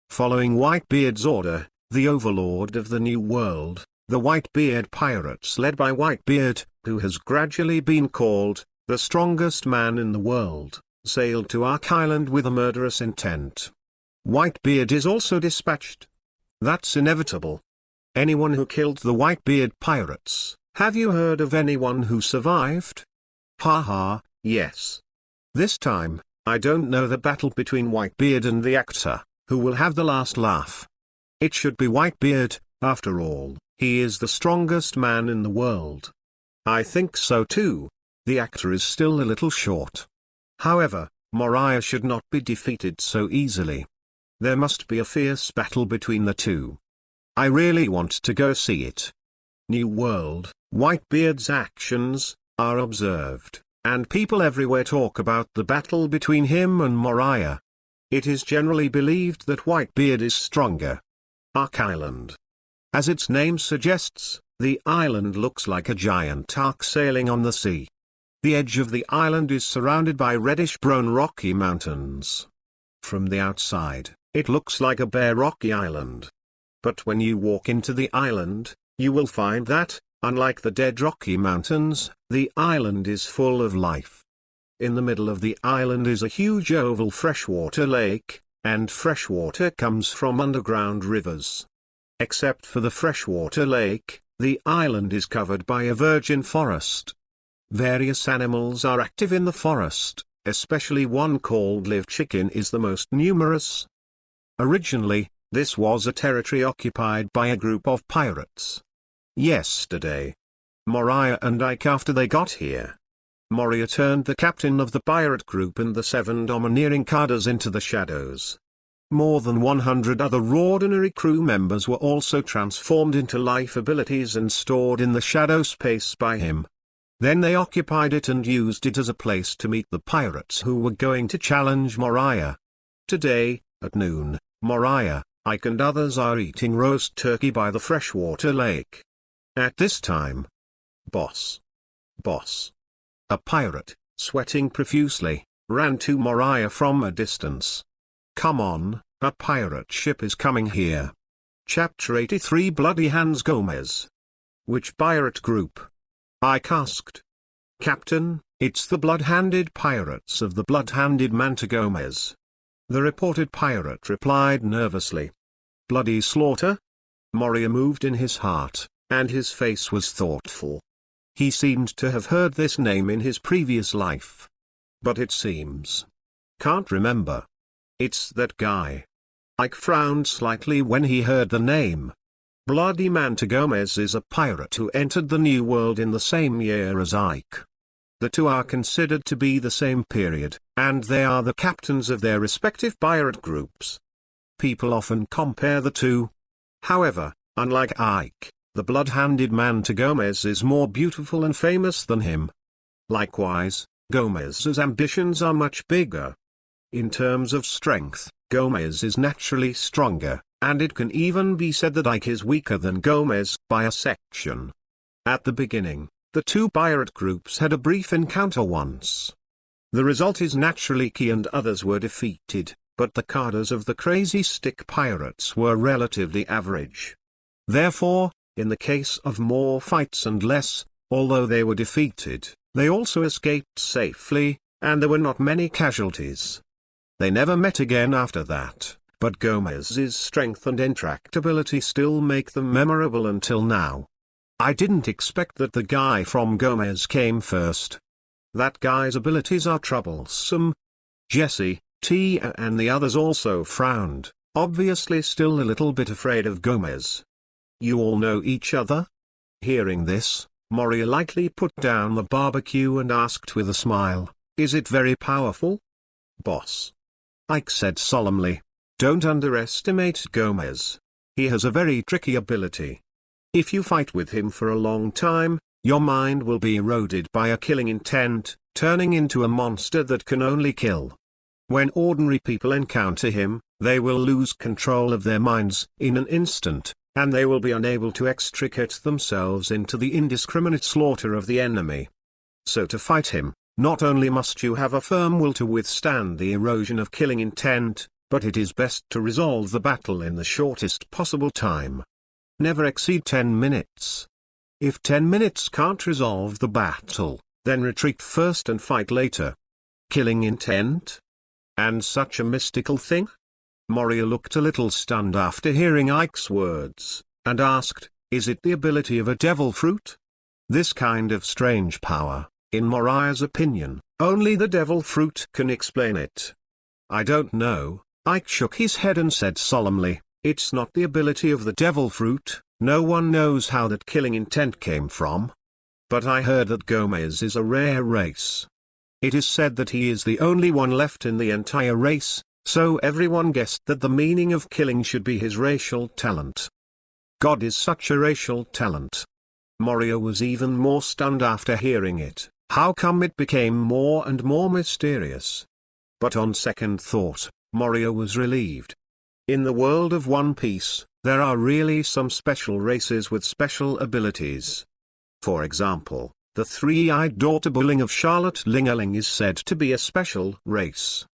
Following Whitebeard's order, the overlord of the New World, the Whitebeard pirates led by Whitebeard, who has gradually been called, the strongest man in the world, sailed to Ark Island with a murderous intent. Whitebeard is also dispatched. That's inevitable. Anyone who killed the Whitebeard pirates, have you heard of anyone who survived? Haha. Yes. This time, I don't know the battle between Whitebeard and the actor, who will have the last laugh. It should be Whitebeard, after all, he is the strongest man in the world. I think so too. The actor is still a little short. However, Moriah should not be defeated so easily. There must be a fierce battle between the two. I really want to go see it. New World, Whitebeard's actions are observed, and people everywhere talk about the battle between him and Moriah. It is generally believed that Whitebeard is stronger. Ark Island. As its name suggests, the island looks like a giant ark sailing on the sea. The edge of the island is surrounded by reddish-brown rocky mountains. From the outside, it looks like a bare rocky island. But when you walk into the island, you will find that, unlike the dead rocky mountains, the island is full of life. In the middle of the island is a huge oval freshwater lake, and fresh water comes from underground rivers. Except for the freshwater lake, the island is covered by a virgin forest. Various animals are active in the forest, especially one called live chicken is the most numerous. Originally, this was a territory occupied by a group of pirates. Yesterday, Moriah and Ike after they got here. Moria turned the captain of the pirate group and the 7 domineering cadres into the shadows. More than 100 other ordinary crew members were also transformed into life abilities and stored in the shadow space by him. Then they occupied it and used it as a place to meet the pirates who were going to challenge Moriah. Today, at noon, Moriah, Ike and others are eating roast turkey by the freshwater lake. At this time, Boss. A pirate, sweating profusely, ran to Moriah from a distance. Come on, a pirate ship is coming here. Chapter 83 Bloody Hands Gomez. Which pirate group? Ike asked. Captain, it's the blood-handed pirates of the blood-handed Manta Gomez. The reported pirate replied nervously. Bloody slaughter? Moria moved in his heart, and his face was thoughtful. He seemed to have heard this name in his previous life. But it seems. Can't remember. It's that guy. Ike frowned slightly when he heard the name. Bloody Manta Gomez is a pirate who entered the New World in the same year as Ike. The two are considered to be the same period, and they are the captains of their respective pirate groups. People often compare the two. However, unlike Ike, the blood-handed Manta Gomez is more beautiful and famous than him. Likewise, Gomez's ambitions are much bigger. In terms of strength, Gomez is naturally stronger, and it can even be said that Ike is weaker than Gomez by a section. At the beginning, the two pirate groups had a brief encounter once. The result is naturally Key and others were defeated, but the cadres of the Crazy Stick pirates were relatively average. Therefore, in the case of more fights and less, although they were defeated, they also escaped safely, and there were not many casualties. They never met again after that, but Gomez's strength and intractability still make them memorable until now. I didn't expect that the guy from Gomez came first. That guy's abilities are troublesome. Jesse, Tia and the others also frowned, obviously still a little bit afraid of Gomez. You all know each other? Hearing this, Moria lightly put down the barbecue and asked with a smile, is it very powerful? Boss. Ike said solemnly. Don't underestimate Gomez. He has a very tricky ability. If you fight with him for a long time, your mind will be eroded by a killing intent, turning into a monster that can only kill. When ordinary people encounter him, they will lose control of their minds in an instant, and they will be unable to extricate themselves into the indiscriminate slaughter of the enemy. So to fight him, not only must you have a firm will to withstand the erosion of killing intent, but it is best to resolve the battle in the shortest possible time. Never exceed 10 minutes. If 10 minutes can't resolve the battle, then retreat first and fight later. Killing intent? And such a mystical thing? Moria looked a little stunned after hearing Ike's words, and asked, is it the ability of a devil fruit? This kind of strange power, in Moriah's opinion, only the devil fruit can explain it. I don't know. Ike shook his head and said solemnly, it's not the ability of the devil fruit, no one knows how that killing intent came from. But I heard that Gomez is a rare race. It is said that he is the only one left in the entire race, so everyone guessed that the meaning of killing should be his racial talent. God is such a racial talent. Moria was even more stunned after hearing it. How come it became more and more mysterious? But on second thought, Moria was relieved. In the world of One Piece, there are really some special races with special abilities. For example, the three-eyed daughter bulling of Charlotte Lingerling is said to be a special race.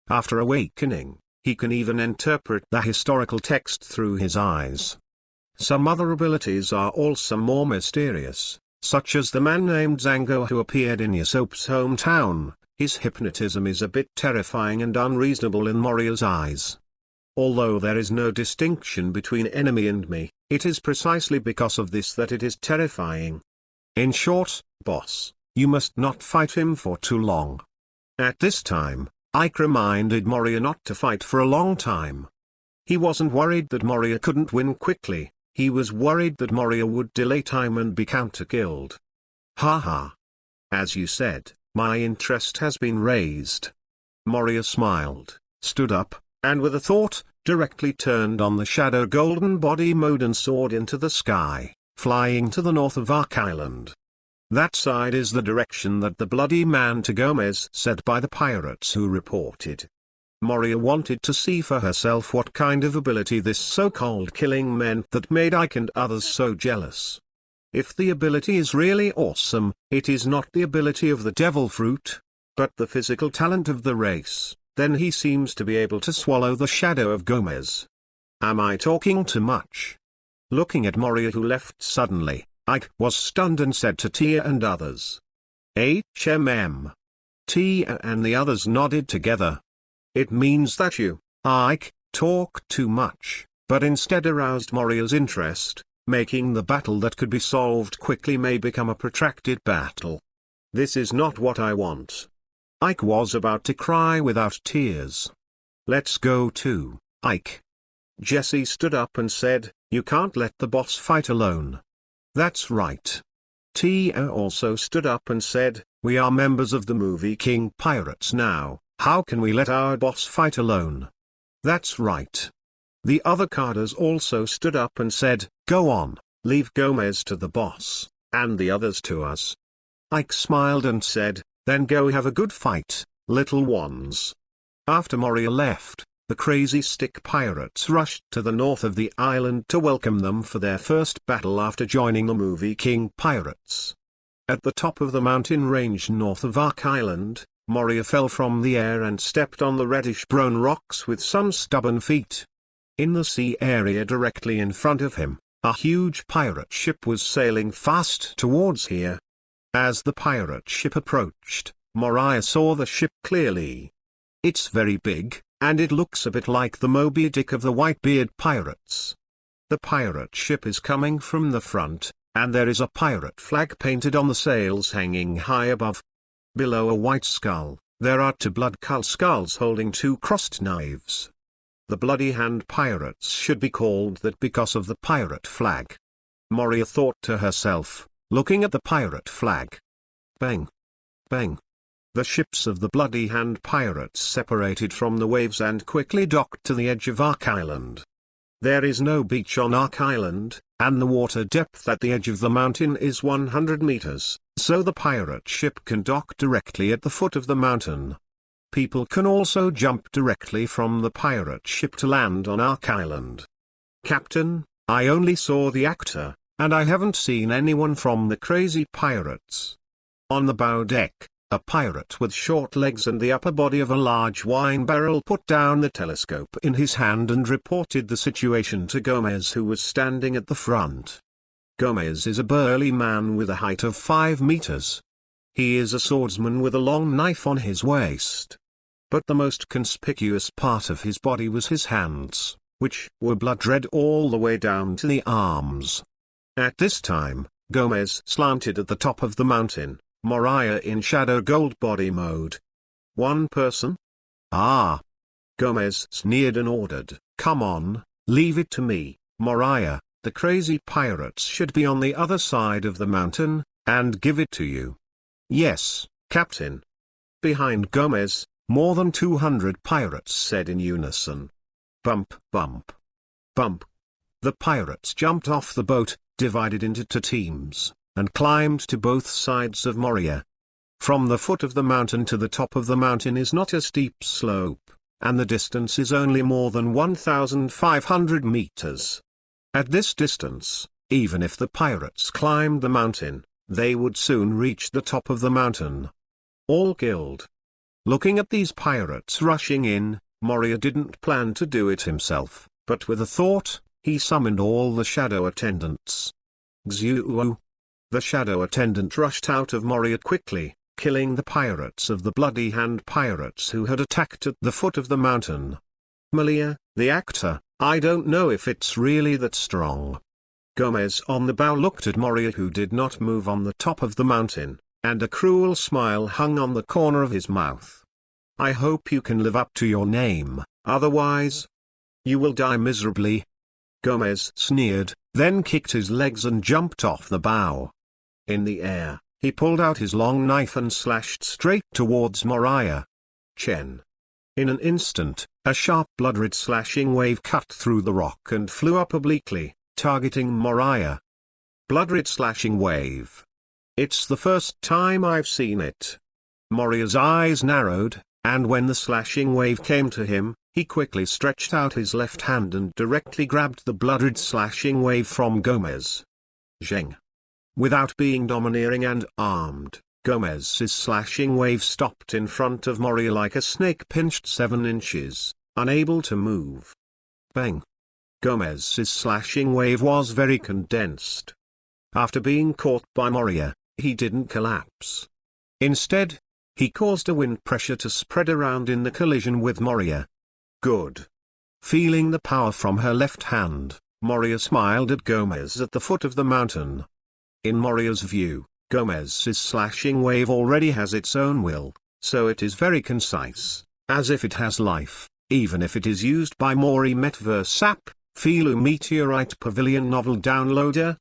After awakening, he can even interpret the historical text through his eyes. Some other abilities are also more mysterious, such as the man named Zango who appeared in Usopp's hometown. His hypnotism is a bit terrifying and unreasonable in Moria's eyes. Although there is no distinction between enemy and me, it is precisely because of this that it is terrifying. In short, boss, you must not fight him for too long. At this time, Ike reminded Moria not to fight for a long time. He wasn't worried that Moria couldn't win quickly, he was worried that Moria would delay time and be counter-killed. Haha. As you said, my interest has been raised. Moria smiled, stood up, and with a thought, directly turned on the shadow golden body mode and soared into the sky, flying to the north of Ark Island. That side is the direction that the bloody man to Gomez said by the pirates who reported. Moria wanted to see for herself what kind of ability this so-called killing meant that made Ike and others so jealous. If the ability is really awesome, it is not the ability of the devil fruit, but the physical talent of the race, then he seems to be able to swallow the shadow of Gomez. Am I talking too much? Looking at Moria who left suddenly, Ike was stunned and said to Tia and others. HMM. Tia and the others nodded together. It means that you, Ike, talk too much, but instead aroused Moria's interest, making the battle that could be solved quickly may become a protracted battle. This is not what I want. Ike was about to cry without tears. Let's go too, Ike. Jesse stood up and said, you can't let the boss fight alone. That's right. Tia also stood up and said, we are members of the movie King Pirates now, how can we let our boss fight alone? That's right. The other carders also stood up and said, go on, leave Gomez to the boss, and the others to us. Ike smiled and said, then go have a good fight, little ones. After Moria left, the Crazy Stick Pirates rushed to the north of the island to welcome them for their first battle after joining the movie King Pirates. At the top of the mountain range north of Ark Island, Moria fell from the air and stepped on the reddish-brown rocks with some stubborn feet. In the sea area directly in front of him, a huge pirate ship was sailing fast towards here. As the pirate ship approached, Moriah saw the ship clearly. It's very big, and it looks a bit like the Moby Dick of the Whitebeard pirates. The pirate ship is coming from the front, and there is a pirate flag painted on the sails hanging high above. Below a white skull, there are two blood skulls holding two crossed knives. The Bloody Hand Pirates should be called that because of the pirate flag. Moria thought to herself, looking at the pirate flag. Bang! Bang! The ships of the Bloody Hand Pirates separated from the waves and quickly docked to the edge of Ark Island. There is no beach on Ark Island, and the water depth at the edge of the mountain is 100 meters, so the pirate ship can dock directly at the foot of the mountain. People can also jump directly from the pirate ship to land on Ark Island. Captain, I only saw the actor, and I haven't seen anyone from the Crazy Pirates. On the bow deck, a pirate with short legs and the upper body of a large wine barrel put down the telescope in his hand and reported the situation to Gomez, who was standing at the front. Gomez is a burly man with a height of 5 meters. He is a swordsman with a long knife on his waist. But the most conspicuous part of his body was his hands, which were blood red all the way down to the arms. At this time, Gomez slanted at the top of the mountain, Moriah in shadow gold body mode. One person? Ah. Gomez sneered and ordered, come on, leave it to me, Moriah, the Crazy Pirates should be on the other side of the mountain, and give it to you. Yes, Captain. Behind Gomez, more than 200 pirates said in unison. Bump, bump. Bump. The pirates jumped off the boat, divided into two teams, and climbed to both sides of Moria. From the foot of the mountain to the top of the mountain is not a steep slope, and the distance is only more than 1,500 meters. At this distance, even if the pirates climbed the mountain, they would soon reach the top of the mountain. All killed. Looking at these pirates rushing in, Moria didn't plan to do it himself, but with a thought, he summoned all the shadow attendants. Xiuo. The shadow attendant rushed out of Moria quickly, killing the pirates of the Bloody Hand pirates who had attacked at the foot of the mountain. Moria, the actor, I don't know if it's really that strong. Gomez on the bow looked at Moria, who did not move on the top of the mountain, and a cruel smile hung on the corner of his mouth. I hope you can live up to your name, otherwise you will die miserably. Gomez sneered, then kicked his legs and jumped off the bow. In the air, he pulled out his long knife and slashed straight towards Moriah. Chen. In an instant, a sharp blood-red slashing wave cut through the rock and flew up obliquely, targeting Moriah. Blood-red slashing wave. It's the first time I've seen it. Moriah's eyes narrowed, and when the slashing wave came to him, he quickly stretched out his left hand and directly grabbed the blood-red slashing wave from Gomez. Zheng. Without being domineering and armed, Gomez's slashing wave stopped in front of Moria like a snake pinched 7 inches, unable to move. Bang. Gomez's slashing wave was very condensed. After being caught by Moria, he didn't collapse. Instead, he caused a wind pressure to spread around in the collision with Moria. Good. Feeling the power from her left hand, Moria smiled at Gomez at the foot of the mountain. In Moria's view, Gomez's slashing wave already has its own will, so it is very concise, as if it has life, even if it is used by Mori Metaverse app, Filu Meteorite Pavilion Novel Downloader.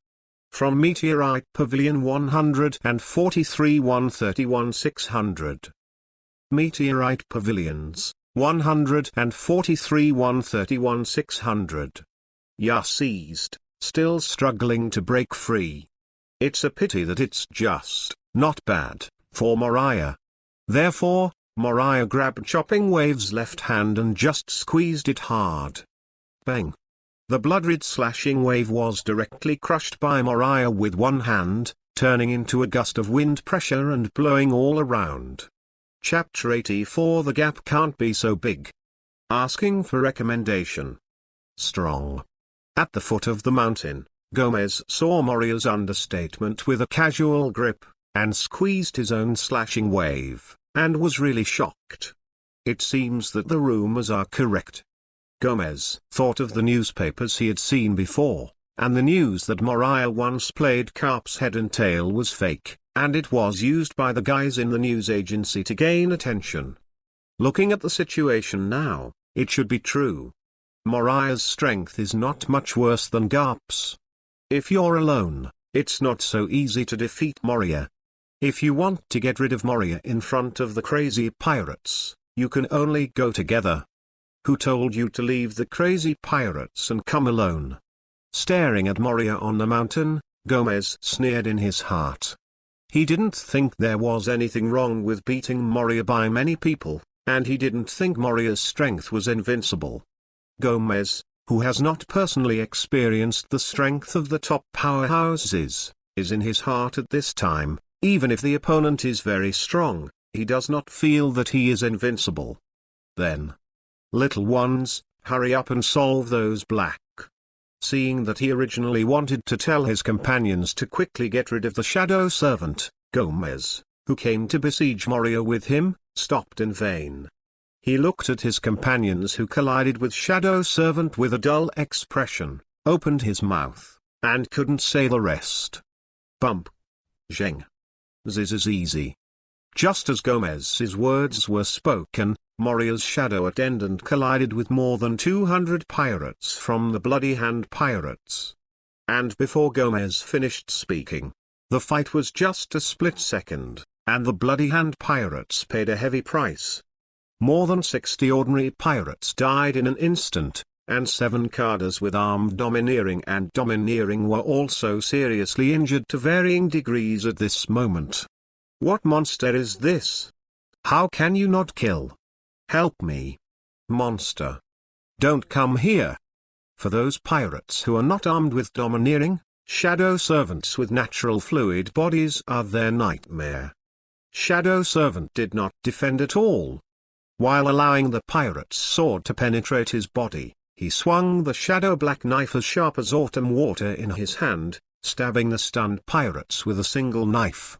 From Meteorite Pavilion 143 131 600. Meteorite Pavilions, 143 131 600. Ya seized, still struggling to break free. It's a pity that it's just, not bad, for Moriah. Therefore, Moriah grabbed Chopping Wave's left hand and just squeezed it hard. Bang. The blood-red slashing wave was directly crushed by Moriah with one hand, turning into a gust of wind pressure and blowing all around. Chapter 84. The gap can't be so big. Asking for recommendation. Strong. At the foot of the mountain, Gomez saw Moria's understatement with a casual grip, and squeezed his own slashing wave, and was really shocked. It seems that the rumors are correct. Gomez thought of the newspapers he had seen before, and the news that Moriah once played Garp's head and tail was fake, and it was used by the guys in the news agency to gain attention. Looking at the situation now, it should be true. Moriah's strength is not much worse than Garp's. If you're alone, it's not so easy to defeat Moria. If you want to get rid of Moria in front of the crazy pirates, you can only go together. Who told you to leave the crazy pirates and come alone? Staring at Moria on the mountain, Gomez sneered in his heart. He didn't think there was anything wrong with beating Moria by many people, and he didn't think Moria's strength was invincible. Gomez, who has not personally experienced the strength of the top powerhouses, is in his heart at this time, even if the opponent is very strong, he does not feel that he is invincible. Then, little ones, hurry up and solve those black. Seeing that he originally wanted to tell his companions to quickly get rid of the shadow servant, Gomez, who came to besiege Moria with him, stopped in vain. He looked at his companions who collided with shadow servant with a dull expression, opened his mouth, and couldn't say the rest. Bump. Zheng. This is easy. Just as Gomez's words were spoken, Moria's shadow attendant collided with more than 200 pirates from the Bloody Hand pirates. And before Gomez finished speaking, the fight was just a split second, and the Bloody Hand pirates paid a heavy price. More than 60 ordinary pirates died in an instant, and 7 cadres with armed domineering and domineering were also seriously injured to varying degrees at this moment. What monster is this? How can you not kill? Help me. Monster. Don't come here. For those pirates who are not armed with domineering, shadow servants with natural fluid bodies are their nightmare. Shadow Servant did not defend at all. While allowing the pirate's sword to penetrate his body, he swung the shadow black knife as sharp as autumn water in his hand, stabbing the stunned pirates with a single knife.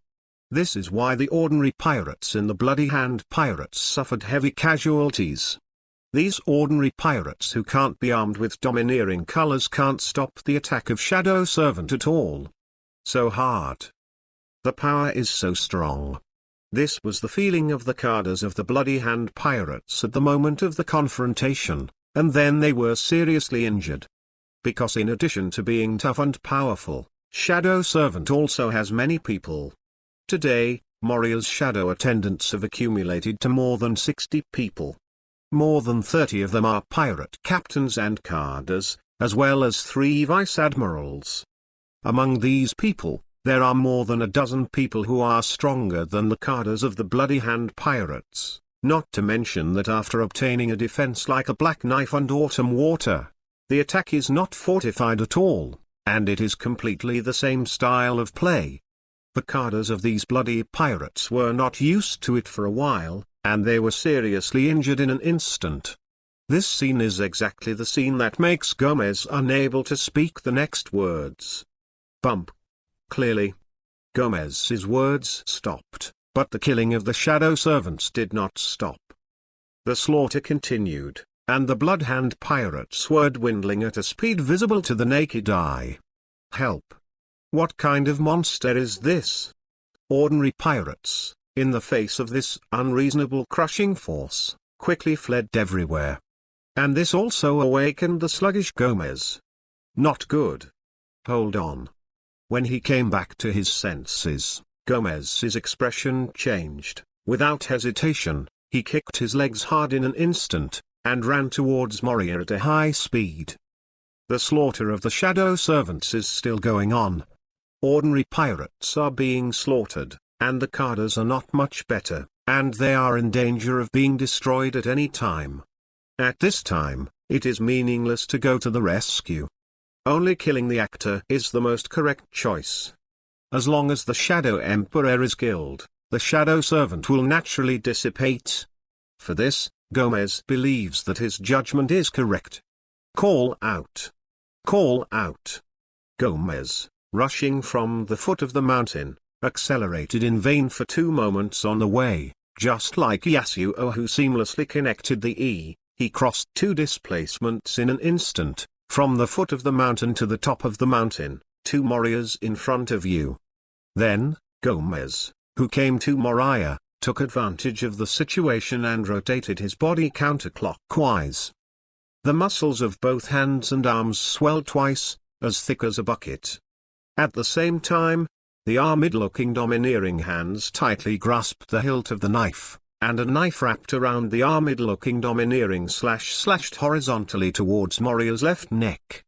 This is why the ordinary pirates in the Bloody Hand Pirates suffered heavy casualties. These ordinary pirates who can't be armed with domineering colors can't stop the attack of Shadow Servant at all. So hard. The power is so strong. This was the feeling of the cadres of the Bloody Hand Pirates at the moment of the confrontation, and then they were seriously injured. Because in addition to being tough and powerful, Shadow Servant also has many people. Today, Moria's shadow attendants have accumulated to more than 60 people. More than 30 of them are pirate captains and cadres, as well as 3 vice-admirals. Among these people, there are more than a dozen people who are stronger than the cadres of the Bloody Hand Pirates, not to mention that after obtaining a defense like a black knife and autumn water, the attack is not fortified at all, and it is completely the same style of play. The cadres of these bloody pirates were not used to it for a while, and they were seriously injured in an instant. This scene is exactly the scene that makes Gomez unable to speak the next words. Bump. Clearly. Gomez's words stopped, but the killing of the shadow servants did not stop. The slaughter continued, and the Bloodhand pirates were dwindling at a speed visible to the naked eye. Help! What kind of monster is this? Ordinary pirates, in the face of this unreasonable crushing force, quickly fled everywhere. And this also awakened the sluggish Gomez. Not good. Hold on. When he came back to his senses, Gomez's expression changed. Without hesitation, he kicked his legs hard in an instant, and ran towards Moria at a high speed. The slaughter of the shadow servants is still going on. Ordinary pirates are being slaughtered, and the cadres are not much better, and they are in danger of being destroyed at any time. At this time, it is meaningless to go to the rescue. Only killing the actor is the most correct choice. As long as the Shadow Emperor is killed, the Shadow Servant will naturally dissipate. For this, Gomez believes that his judgment is correct. Call out! Call out! Gomez, rushing from the foot of the mountain, accelerated in vain for 2 moments on the way, just like Yasuo who seamlessly connected the E, he crossed 2 displacements in an instant. From the foot of the mountain to the top of the mountain, 2 Moriahs in front of you. Then, Gomez, who came to Moriah, took advantage of the situation and rotated his body counterclockwise. The muscles of both hands and arms swelled twice, as thick as a bucket. At the same time, the armored-looking domineering hands tightly grasped the hilt of the knife, and a knife wrapped around the armored-looking domineering slashed horizontally towards Moriah's left neck.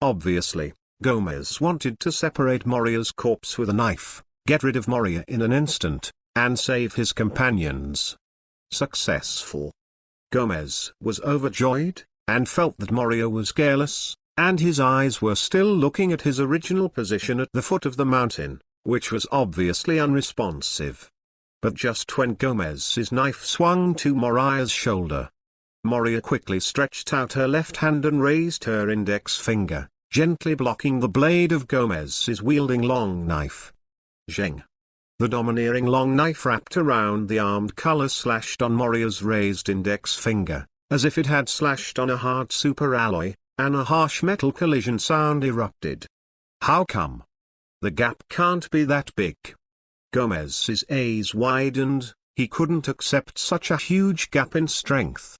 Obviously, Gomez wanted to separate Moriah's corpse with a knife, get rid of Moria in an instant, and save his companions. Successful. Gomez was overjoyed, and felt that Moria was careless, and his eyes were still looking at his original position at the foot of the mountain, which was obviously unresponsive. But just when Gomez's knife swung to Moriah's shoulder, Moria quickly stretched out her left hand and raised her index finger, gently blocking the blade of Gomez's wielding long knife. Zheng. The domineering long knife wrapped around the armed collar slashed on Moriah's raised index finger, as if it had slashed on a hard superalloy, and a harsh metal collision sound erupted. How come? The gap can't be that big. Gomez's eyes widened, he couldn't accept such a huge gap in strength.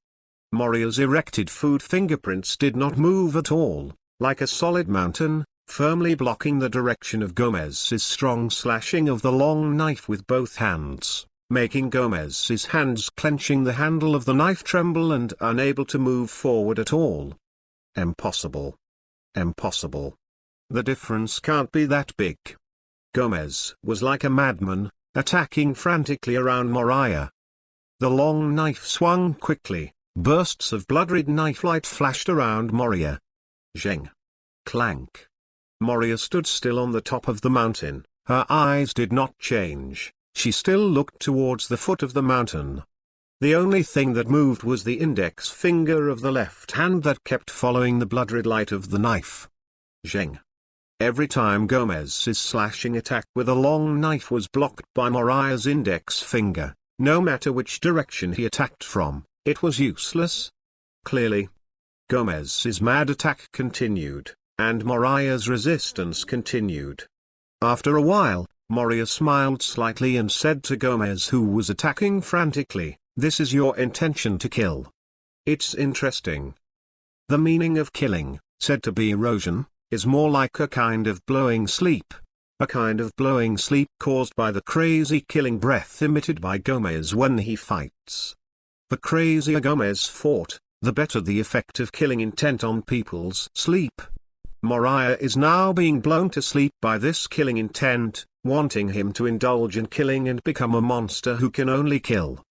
Moriah's erected foot fingerprints did not move at all, like a solid mountain, firmly blocking the direction of Gomez's strong slashing of the long knife with both hands, making Gomez's hands clenching the handle of the knife tremble and unable to move forward at all. Impossible. Impossible. The difference can't be that big. Gomez was like a madman, attacking frantically around Moriah. The long knife swung quickly, Bursts of blood-red knife light flashed around Moria. Zheng. Clank. Moria stood still on the top of the mountain. Her eyes did not change. She still looked towards the foot of the mountain. The only thing that moved was the index finger of the left hand that kept following the blood-red light of the knife. Zheng. Every time Gomez's slashing attack with a long knife was blocked by Moriah's index finger, no matter which direction he attacked from, it was useless. Clearly, Gomez's mad attack continued, and Moriah's resistance continued. After a while, Moria smiled slightly and said to Gomez, who was attacking frantically, "This is your intention to kill. It's interesting. The meaning of killing, said to be erosion, is more like a kind of blowing sleep. A kind of blowing sleep caused by the crazy killing breath emitted by Gomez when he fights. The crazier Gomez fought, the better the effect of killing intent on people's sleep. Moriah is now being blown to sleep by this killing intent, wanting him to indulge in killing and become a monster who can only kill.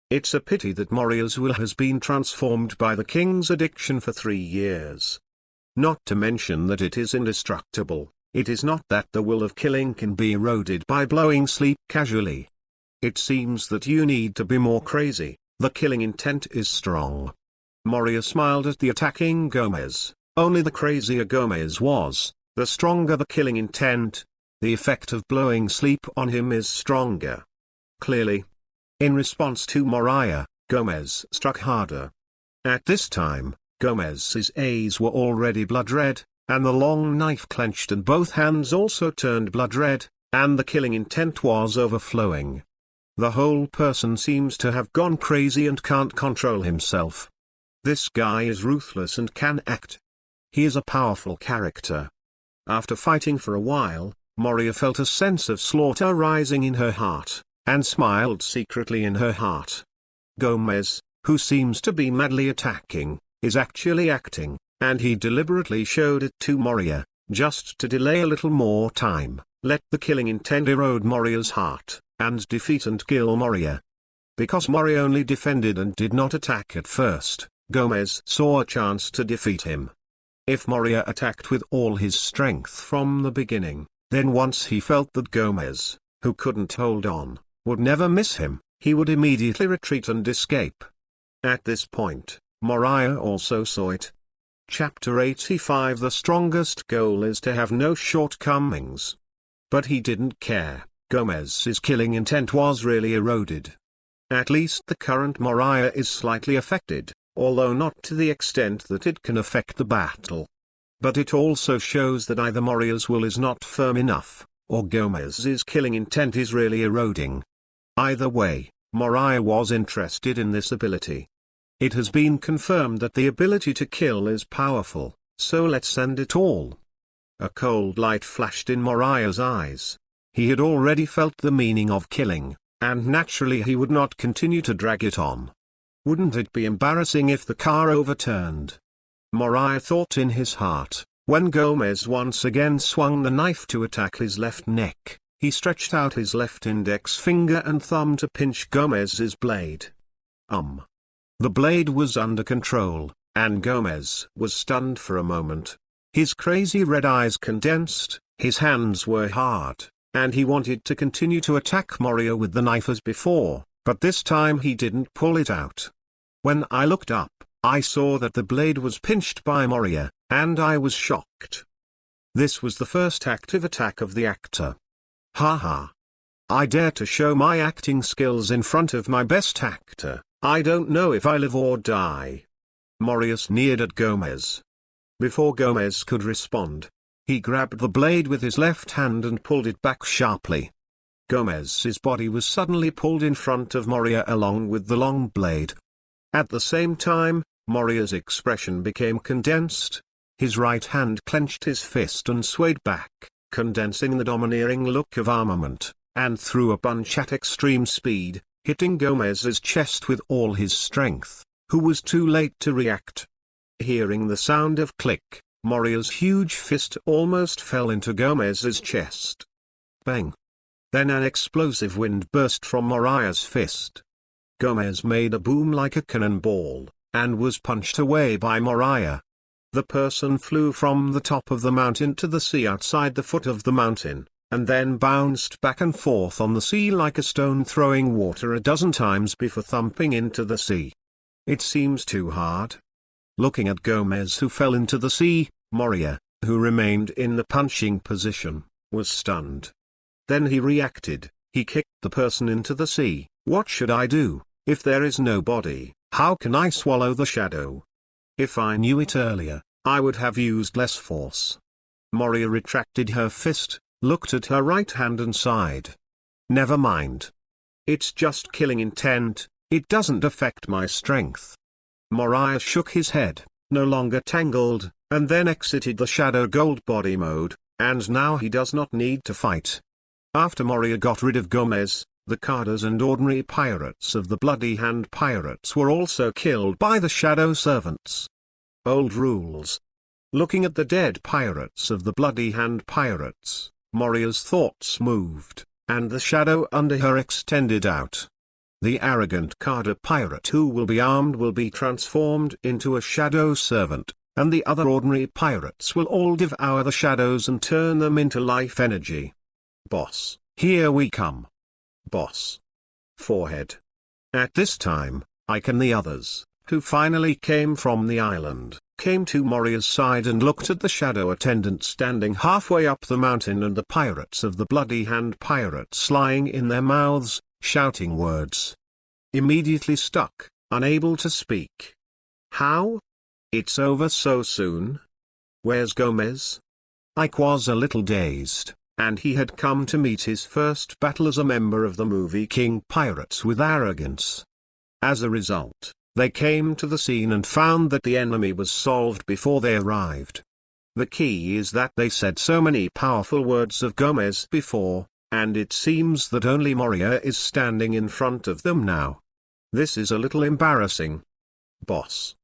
It's a pity that Moriah's will has been transformed by the king's addiction for 3 years. Not to mention that it is indestructible. It is not that the will of killing can be eroded by blowing sleep casually. It seems that you need to be more crazy. The killing intent is strong." Moria smiled at the attacking Gomez. Only the crazier Gomez was, the stronger the killing intent. The effect of blowing sleep on him is stronger. Clearly. In response to Moriah, Gomez struck harder. At this time, Gomez's eyes were already blood-red, and the long knife clenched and both hands also turned blood-red, and the killing intent was overflowing. The whole person seems to have gone crazy and can't control himself. This guy is ruthless and can act. He is a powerful character. After fighting for a while, Moria felt a sense of slaughter rising in her heart, and smiled secretly in her heart. Gomez, who seems to be madly attacking, is actually acting, and he deliberately showed it to Moria, just to delay a little more time, let the killing intent erode Moria's heart, and defeat and kill Moria. Because Moria only defended and did not attack at first, Gomez saw a chance to defeat him. If Moria attacked with all his strength from the beginning, then once he felt that Gomez, who couldn't hold on, would never miss him, he would immediately retreat and escape. At this point, Moriah also saw it. Chapter 85. The strongest goal is to have no shortcomings. But he didn't care. Gomez's killing intent was really eroded. At least the current Moriah is slightly affected, although not to the extent that it can affect the battle. But it also shows that either Moriah's will is not firm enough, or Gomez's killing intent is really eroding. Either way, Moriah was interested in this ability. It has been confirmed that the ability to kill is powerful, so let's end it all. A cold light flashed in Moriah's eyes. He had already felt the meaning of killing, and naturally he would not continue to drag it on. Wouldn't it be embarrassing if the car overturned? Moriah thought in his heart. When Gomez once again swung the knife to attack his left neck, he stretched out his left index finger and thumb to pinch Gomez's blade. The blade was under control, and Gomez was stunned for a moment. His crazy red eyes condensed, his hands were hard, and he wanted to continue to attack Moria with the knife as before, but this time he didn't pull it out. When I looked up, I saw that the blade was pinched by Moria, and I was shocked. This was the first active attack of the actor. Ha. I dare to show my acting skills in front of my best actor. I don't know if I live or die. Moria sneered at Gomez. Before Gomez could respond, he grabbed the blade with his left hand and pulled it back sharply. Gomez's body was suddenly pulled in front of Moria along with the long blade. At the same time, Moria's expression became condensed. His right hand clenched his fist and swayed back, condensing the domineering look of armament, and threw a punch at extreme speed, hitting Gomez's chest with all his strength, who was too late to react. Hearing the sound of click, Moria's huge fist almost fell into Gomez's chest. Bang! Then an explosive wind burst from Moriah's fist. Gomez made a boom like a cannonball, and was punched away by Moriah. The person flew from the top of the mountain to the sea outside the foot of the mountain, and then bounced back and forth on the sea like a stone throwing water a dozen times before thumping into the sea. It seems too hard. Looking at Gomez, who fell into the sea, Moria, who remained in the punching position, was stunned. Then he reacted. He kicked the person into the sea. What should I do? If there is no body, how can I swallow the shadow? If I knew it earlier, I would have used less force. Moria retracted her fist, looked at her right hand and sighed. Never mind. It's just killing intent, it doesn't affect my strength. Moriah shook his head, no longer tangled, and then exited the Shadow Gold body mode, and now he does not need to fight. After Moria got rid of Gomez, the Cardas and ordinary pirates of the Bloody Hand Pirates were also killed by the Shadow Servants. Old rules. Looking at the dead pirates of the Bloody Hand Pirates, Moria's thoughts moved, and the shadow under her extended out. The arrogant Carda pirate who will be armed will be transformed into a Shadow Servant, and the other ordinary pirates will all devour the shadows and turn them into life energy. Boss, here we come. Boss. Forehead. At this time, Ike and the others, who finally came from the island, came to Moria's side and looked at the shadow attendant standing halfway up the mountain and the pirates of the Bloody Hand Pirates lying in their mouths, shouting words. Immediately stuck, unable to speak. How? It's over so soon? Where's Gomez? Ike was a little dazed, and he had come to meet his first battle as a member of the movie King Pirates with arrogance. As a result, they came to the scene and found that the enemy was solved before they arrived. The key is that they said so many powerful words of Gomez before, and it seems that only Moria is standing in front of them now. This is a little embarrassing. Boss.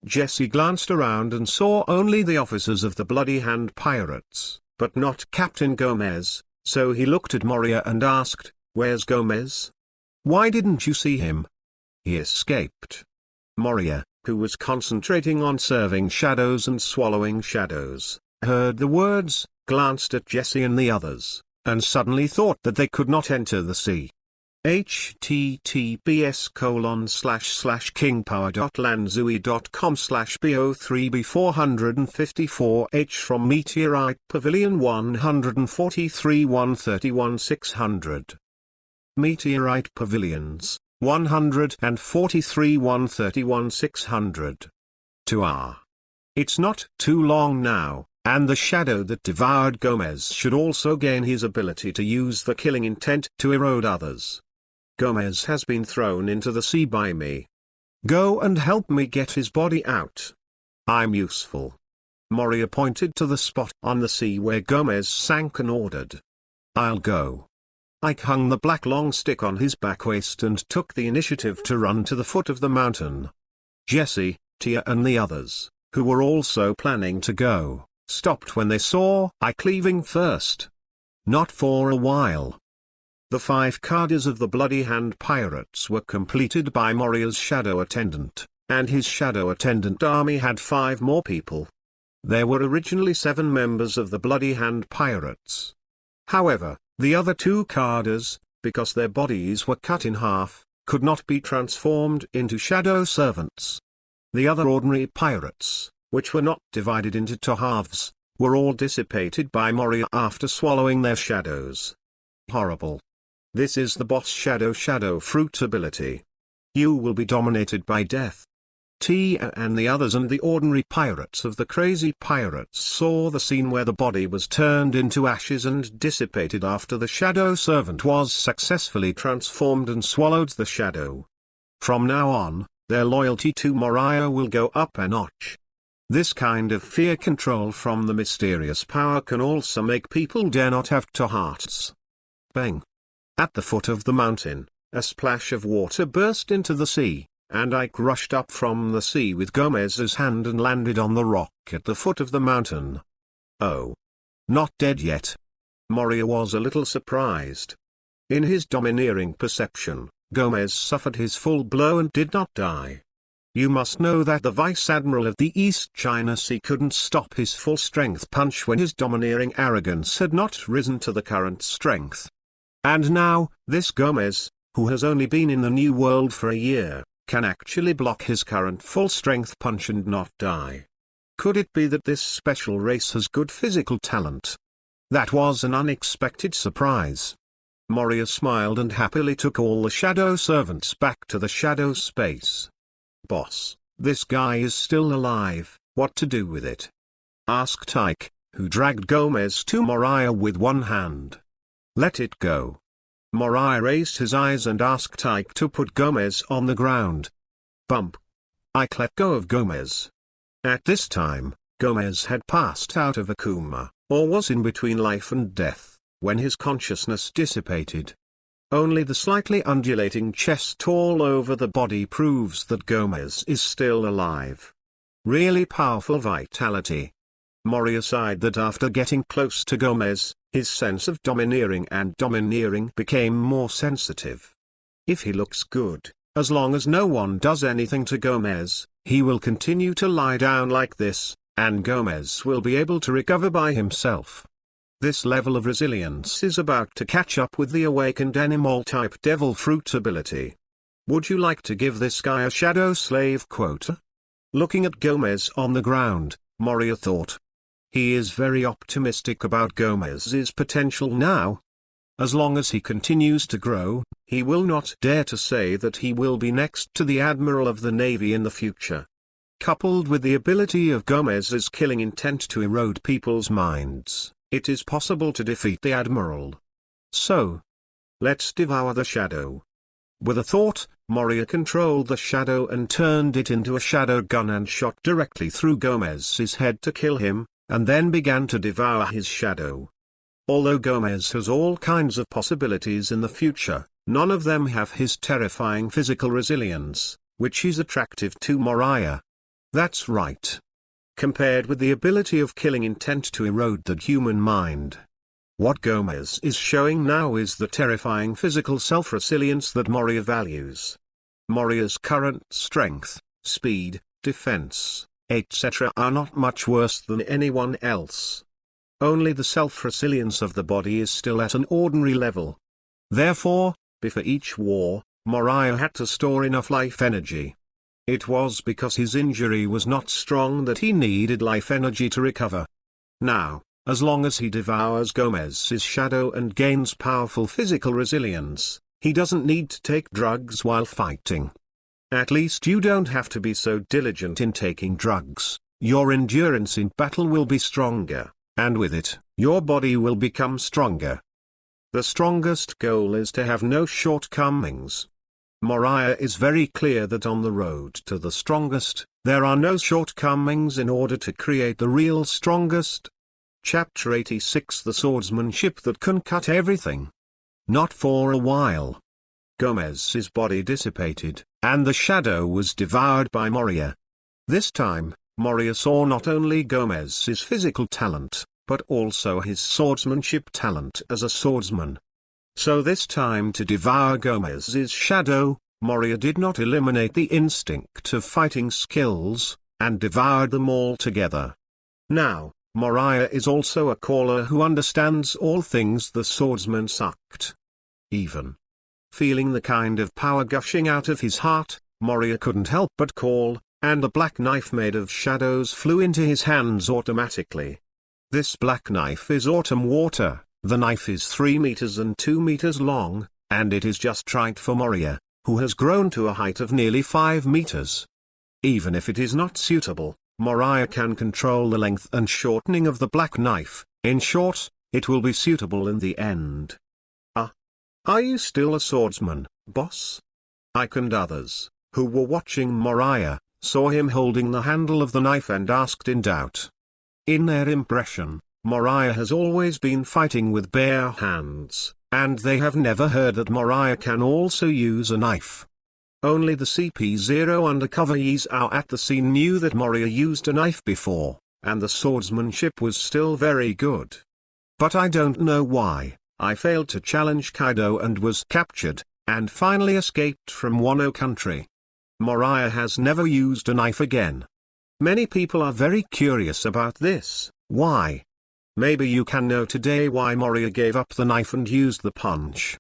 Jesse glanced around and saw only the officers of the Bloody Hand Pirates, but not Captain Gomez, so he looked at Moria and asked, "Where's Gomez? Why didn't you see him?" "He escaped." Moria, who was concentrating on serving shadows and swallowing shadows, heard the words, glanced at Jesse and the others, and suddenly thought that they could not enter the sea. https://kingpower.lanzui.com/bo3b454h from Meteorite Pavilion 143-131-600. Meteorite Pavilions, 143-131-600. 2R. It's not too long now, and the shadow that devoured Gomez should also gain his ability to use the killing intent to erode others. Gomez has been thrown into the sea by me. Go and help me get his body out. I'm useful. Moria pointed to the spot on the sea where Gomez sank and ordered. I'll go. Ike hung the black long stick on his back waist and took the initiative to run to the foot of the mountain. Jesse, Tia and the others, who were also planning to go, stopped when they saw Ike leaving first. Not for a while. The 5 Cardas of the Bloody Hand Pirates were completed by Moria's shadow attendant, and his shadow attendant army had 5 more people. There were originally 7 members of the Bloody Hand Pirates. However, the other 2 Cardas, because their bodies were cut in half, could not be transformed into shadow servants. The other ordinary pirates, which were not divided into 2 halves, were all dissipated by Moria after swallowing their shadows. Horrible. This is the boss shadow fruit ability. You will be dominated by death. Tia and the others and the ordinary pirates of the crazy pirates saw the scene where the body was turned into ashes and dissipated after the shadow servant was successfully transformed and swallowed the shadow. From now on, their loyalty to Moriah will go up a notch. This kind of fear control from the mysterious power can also make people dare not have 2 hearts. Bang. At the foot of the mountain, a splash of water burst into the sea, and Ike rushed up from the sea with Gomez's hand and landed on the rock at the foot of the mountain. Oh. Not dead yet. Moria was a little surprised. In his domineering perception, Gomez suffered his full blow and did not die. You must know that the Vice Admiral of the East China Sea couldn't stop his full-strength punch when his domineering arrogance had not risen to the current strength. And now, this Gomez, who has only been in the New World for a year, can actually block his current full-strength punch and not die. Could it be that this special race has good physical talent? That was an unexpected surprise. Moria smiled and happily took all the shadow servants back to the shadow space. "Boss, this guy is still alive, what to do with it?" asked Ike, who dragged Gomez to Moriah with one hand. "Let it go." Moriah raised his eyes and asked Ike to put Gomez on the ground. Bump. Ike let go of Gomez. At this time, Gomez had passed out of a coma, or was in between life and death, when his consciousness dissipated. Only the slightly undulating chest all over the body proves that Gomez is still alive. Really powerful vitality. Moria sighed that after getting close to Gomez, his sense of domineering became more sensitive. If he looks good, as long as no one does anything to Gomez, he will continue to lie down like this, and Gomez will be able to recover by himself. This level of resilience is about to catch up with the awakened animal-type devil fruit ability. Would you like to give this guy a shadow slave quota? Looking at Gomez on the ground, Moria thought. He is very optimistic about Gomez's potential now. As long as he continues to grow, he will not dare to say that he will be next to the Admiral of the Navy in the future. Coupled with the ability of Gomez's killing intent to erode people's minds, it is possible to defeat the Admiral. So, let's devour the shadow. With a thought, Moria controlled the shadow and turned it into a shadow gun and shot directly through Gomez's head to kill him, and then began to devour his shadow. Although Gomez has all kinds of possibilities in the future, none of them have his terrifying physical resilience, which is attractive to Moriah. That's right. Compared with the ability of killing intent to erode the human mind. What Gomez is showing now is the terrifying physical self-resilience that Moria values. Moria's current strength, speed, defense, etc. are not much worse than anyone else. Only the self-resilience of the body is still at an ordinary level. Therefore, before each war, Moriah had to store enough life energy. It was because his injury was not strong that he needed life energy to recover. Now, as long as he devours Gomez's shadow and gains powerful physical resilience, he doesn't need to take drugs while fighting. At least you don't have to be so diligent in taking drugs. Your endurance in battle will be stronger, and with it, your body will become stronger. The strongest goal is to have no shortcomings. Moriah is very clear that on the road to the strongest, there are no shortcomings in order to create the real strongest. Chapter 86 The Swordsmanship That Can Cut Everything. Not for a while. Gomez's body dissipated, and the shadow was devoured by Moria. This time, Moria saw not only Gomez's physical talent, but also his swordsmanship talent as a swordsman. So this time to devour Gomez's shadow, Moria did not eliminate the instinct of fighting skills, and devoured them all together. Now, Moriah is also a caller who understands all things the swordsman sucked. Even feeling the kind of power gushing out of his heart, Moria couldn't help but call, and the black knife made of shadows flew into his hands automatically. This black knife is autumn water. The knife is 3 meters and 2 meters long, and it is just right for Moria, who has grown to a height of nearly 5 meters. Even if it is not suitable, Moriah can control the length and shortening of the black knife. In short, it will be suitable in the end. Are you still a swordsman, boss? Ike and others, who were watching Moriah, saw him holding the handle of the knife and asked in doubt. In their impression, Moriah has always been fighting with bare hands, and they have never heard that Moriah can also use a knife. Only the CP0 undercoveries out at the scene knew that Moria used a knife before, and the swordsmanship was still very good. But I don't know why, I failed to challenge Kaido and was captured, and finally escaped from Wano country. Moriah has never used a knife again. Many people are very curious about this. Why? Maybe you can know today why Moria gave up the knife and used the punch.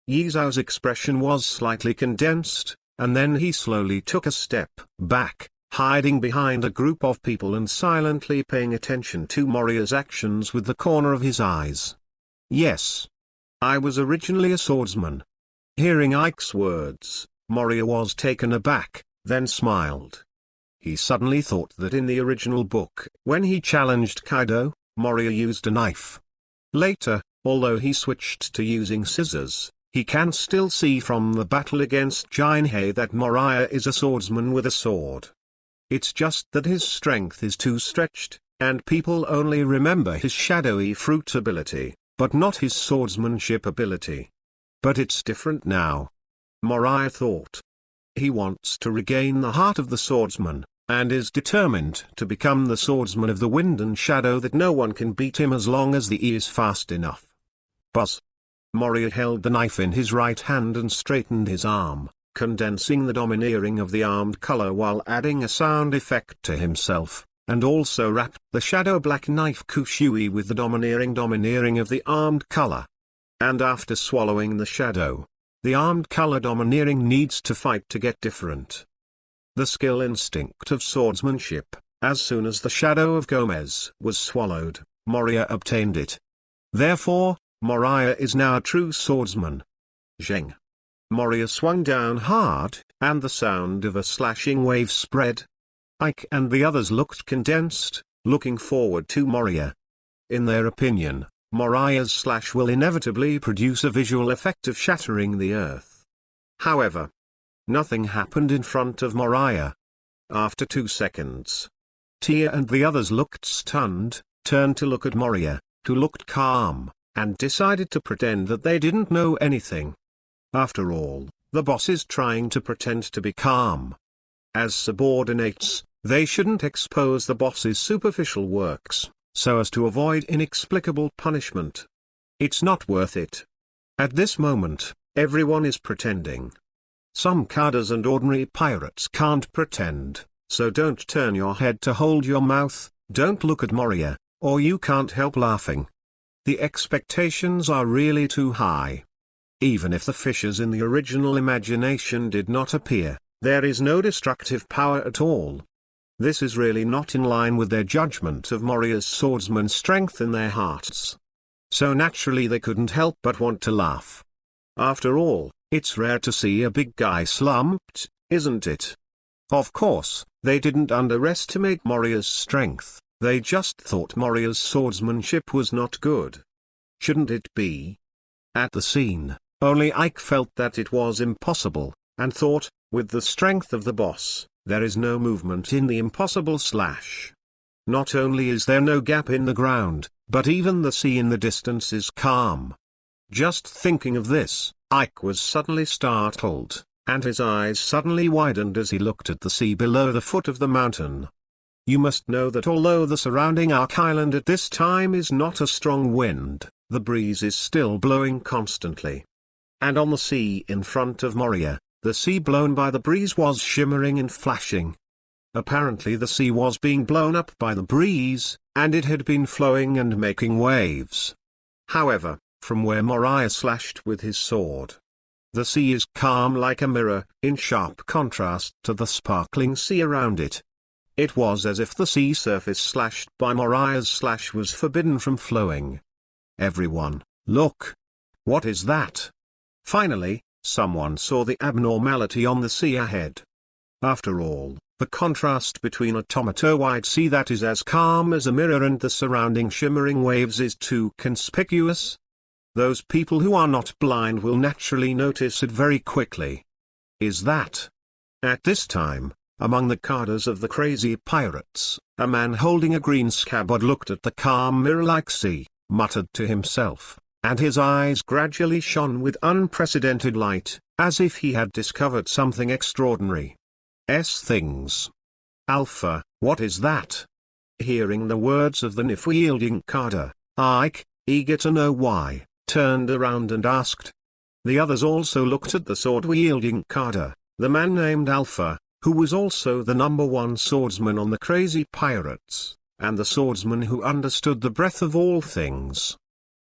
Yi Zhao's expression was slightly condensed, and then he slowly took a step back, hiding behind a group of people and silently paying attention to Moria's actions with the corner of his eyes. Yes. I was originally a swordsman. Hearing Ike's words, Moria was taken aback, then smiled. He suddenly thought that in the original book, when he challenged Kaido, Moria used a knife. Later, although he switched to using scissors, he can still see from the battle against Jinhei that Moriah is a swordsman with a sword. It's just that his strength is too stretched, and people only remember his shadowy fruit ability, but not his swordsmanship ability. But it's different now. Moriah thought. He wants to regain the heart of the swordsman, and is determined to become the swordsman of the wind and shadow that no one can beat him as long as the E is fast enough. Buzz. Moria held the knife in his right hand and straightened his arm, condensing the domineering of the armed color while adding a sound effect to himself, and also wrapped the shadow black knife Kushui with the domineering of the armed color. And after swallowing the shadow, the armed color domineering needs to fight to get different. The skill instinct of swordsmanship, as soon as the shadow of Gomez was swallowed, Moria obtained it. Therefore, Moriah is now a true swordsman. Zheng. Moria swung down hard, and the sound of a slashing wave spread. Ike and the others looked condensed, looking forward to Moria. In their opinion, Moriah's slash will inevitably produce a visual effect of shattering the earth. However, nothing happened in front of Moriah. After 2 seconds, Tia and the others looked stunned, turned to look at Moria, who looked calm, and decided to pretend that they didn't know anything. After all, the boss is trying to pretend to be calm. As subordinates, they shouldn't expose the boss's superficial works, so as to avoid inexplicable punishment. It's not worth it. At this moment, everyone is pretending. Some cadres and ordinary pirates can't pretend, so don't turn your head to hold your mouth, don't look at Moria, or you can't help laughing. The expectations are really too high. Even if the fissures in the original imagination did not appear, there is no destructive power at all. This is really not in line with their judgment of Moria's swordsman strength in their hearts. So naturally they couldn't help but want to laugh. After all, it's rare to see a big guy slumped, isn't it? Of course, they didn't underestimate Moria's strength, they just thought Moria's swordsmanship was not good. Shouldn't it be? At the scene, only Ike felt that it was impossible, and thought, with the strength of the boss, there is no movement in the impossible slash. Not only is there no gap in the ground, but even the sea in the distance is calm. Just thinking of this, Ike was suddenly startled, and his eyes suddenly widened as he looked at the sea below the foot of the mountain. You must know that although the surrounding Ark Island at this time is not a strong wind, the breeze is still blowing constantly. And on the sea in front of Moria, the sea blown by the breeze was shimmering and flashing. Apparently the sea was being blown up by the breeze, and it had been flowing and making waves. However, from where Moriah slashed with his sword, the sea is calm like a mirror, in sharp contrast to the sparkling sea around it. It was as if the sea surface slashed by Moriah's slash was forbidden from flowing. Everyone, look! What is that? Finally, someone saw the abnormality on the sea ahead. After all, the contrast between a tomato-wide sea that is as calm as a mirror and the surrounding shimmering waves is too conspicuous. Those people who are not blind will naturally notice it very quickly. Is that? At this time, among the cadres of the crazy pirates, a man holding a green scabbard looked at the calm mirror-like sea, muttered to himself, and his eyes gradually shone with unprecedented light, as if he had discovered something extraordinary. Things. Alpha, what is that? Hearing the words of the knife-wielding cadre, Ike, eager to know why, turned around and asked. The others also looked at the sword-wielding cadre, The man named Alpha, who was also the #1 swordsman on the crazy pirates, and the swordsman who understood the breadth of all things.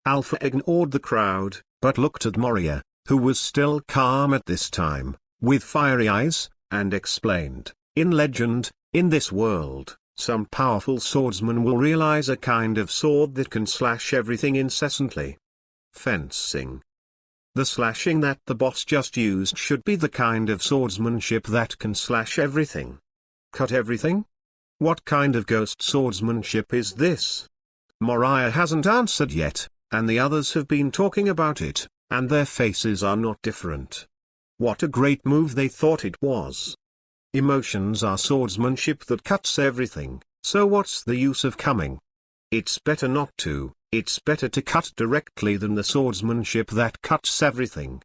Alpha ignored the crowd, but looked at Moria, who was still calm at this time, with fiery eyes, and explained, in legend, in this world, some powerful swordsman will realize a kind of sword that can slash everything incessantly. Fencing. The slashing that the boss just used should be the kind of swordsmanship that can slash everything. Cut everything? What kind of ghost swordsmanship is this? Moriah hasn't answered yet, and the others have been talking about it, and their faces are not different. What a great move they thought it was. Emotions are swordsmanship that cuts everything, so what's the use of coming? It's better not to, it's better to cut directly than the swordsmanship that cuts everything.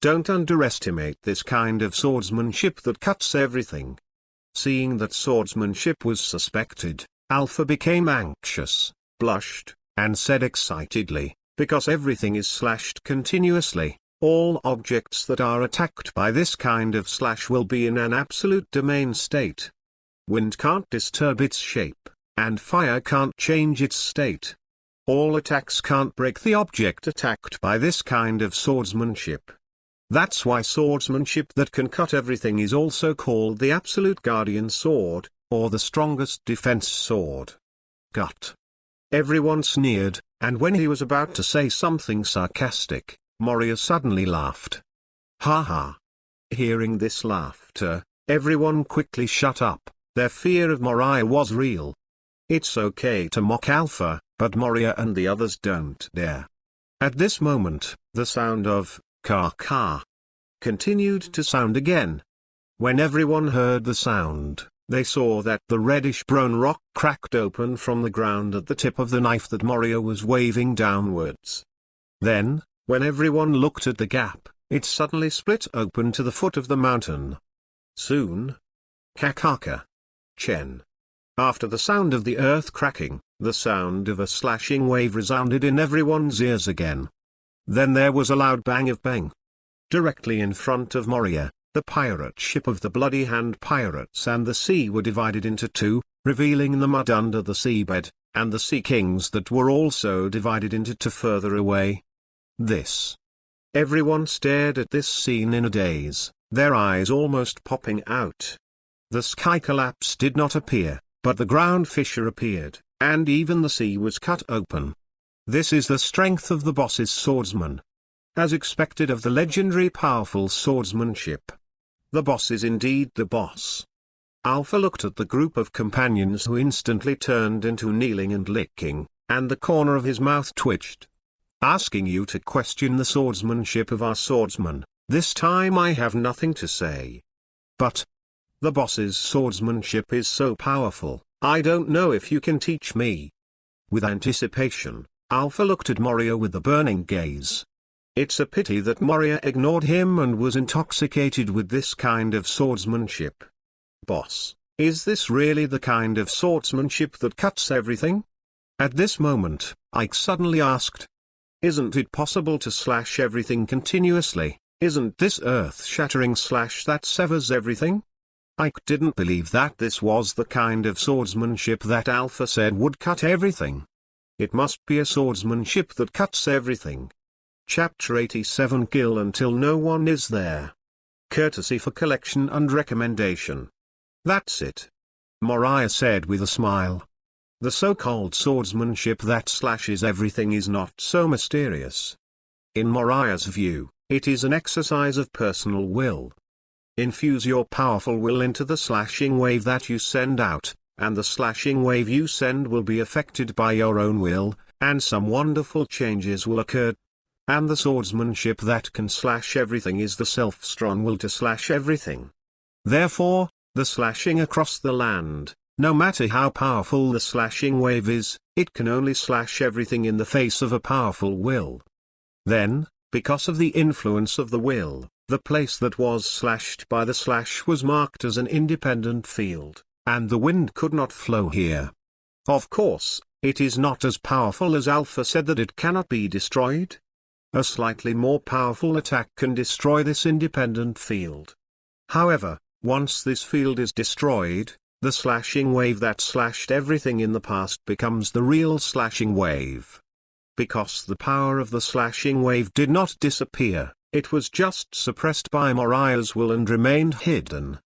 Don't underestimate this kind of swordsmanship that cuts everything. Seeing that swordsmanship was suspected, Alpha became anxious, blushed, and said excitedly, because everything is slashed continuously, all objects that are attacked by this kind of slash will be in an absolute domain state. Wind can't disturb its shape, and fire can't change its state. All attacks can't break the object attacked by this kind of swordsmanship. That's why swordsmanship that can cut everything is also called the absolute guardian sword, or the strongest defense sword. Gut. Everyone sneered, and when he was about to say something sarcastic, Moria suddenly laughed. Ha ha. Hearing this laughter, everyone quickly shut up. Their fear of Moriah was real. It's okay to mock Alpha, but Moria and the others don't dare. At this moment, the sound of ka continued to sound again. When everyone heard the sound, they saw that the reddish-brown rock cracked open from the ground at the tip of the knife that Moria was waving downwards. Then, when everyone looked at the gap, it suddenly split open to the foot of the mountain. Soon. Kakaka. Chen. After the sound of the earth cracking, the sound of a slashing wave resounded in everyone's ears again. Then there was a loud bang of bang. Directly in front of Moria, the pirate ship of the Bloody Hand pirates and the sea were divided into two, revealing the mud under the seabed, and the sea kings that were also divided into two further away. This. Everyone stared at this scene in a daze, their eyes almost popping out. The sky collapse did not appear, but the ground fissure appeared, and even the sea was cut open. This is the strength of the boss's swordsman. As expected of the legendary powerful swordsmanship. The boss is indeed the boss. Alpha looked at the group of companions who instantly turned into kneeling and licking, and the corner of his mouth twitched. Asking you to question the swordsmanship of our swordsman, this time I have nothing to say. But the boss's swordsmanship is so powerful, I don't know if you can teach me. With anticipation, Alpha looked at Moria with a burning gaze. It's a pity that Moria ignored him and was intoxicated with this kind of swordsmanship. Boss, is this really the kind of swordsmanship that cuts everything? At this moment, Ike suddenly asked. Isn't it possible to slash everything continuously? Isn't this earth-shattering slash that severs everything? Ike didn't believe that this was the kind of swordsmanship that Alpha said would cut everything. It must be a swordsmanship that cuts everything. Chapter 87 Kill until no one is there. Courtesy for collection and recommendation. That's it. Moriah said with a smile. The so-called swordsmanship that slashes everything is not so mysterious. In Moriah's view, it is an exercise of personal will. Infuse your powerful will into the slashing wave that you send out, and the slashing wave you send will be affected by your own will, and some wonderful changes will occur. And the swordsmanship that can slash everything is the self-strong will to slash everything. Therefore, the slashing across the land, no matter how powerful the slashing wave is, it can only slash everything in the face of a powerful will. Then, because of the influence of the will, the place that was slashed by the slash was marked as an independent field, and the wind could not flow here. Of course, it is not as powerful as Alpha said that it cannot be destroyed. A slightly more powerful attack can destroy this independent field. However, once this field is destroyed, the slashing wave that slashed everything in the past becomes the real slashing wave. Because the power of the slashing wave did not disappear, it was just suppressed by Moriah's will and remained hidden.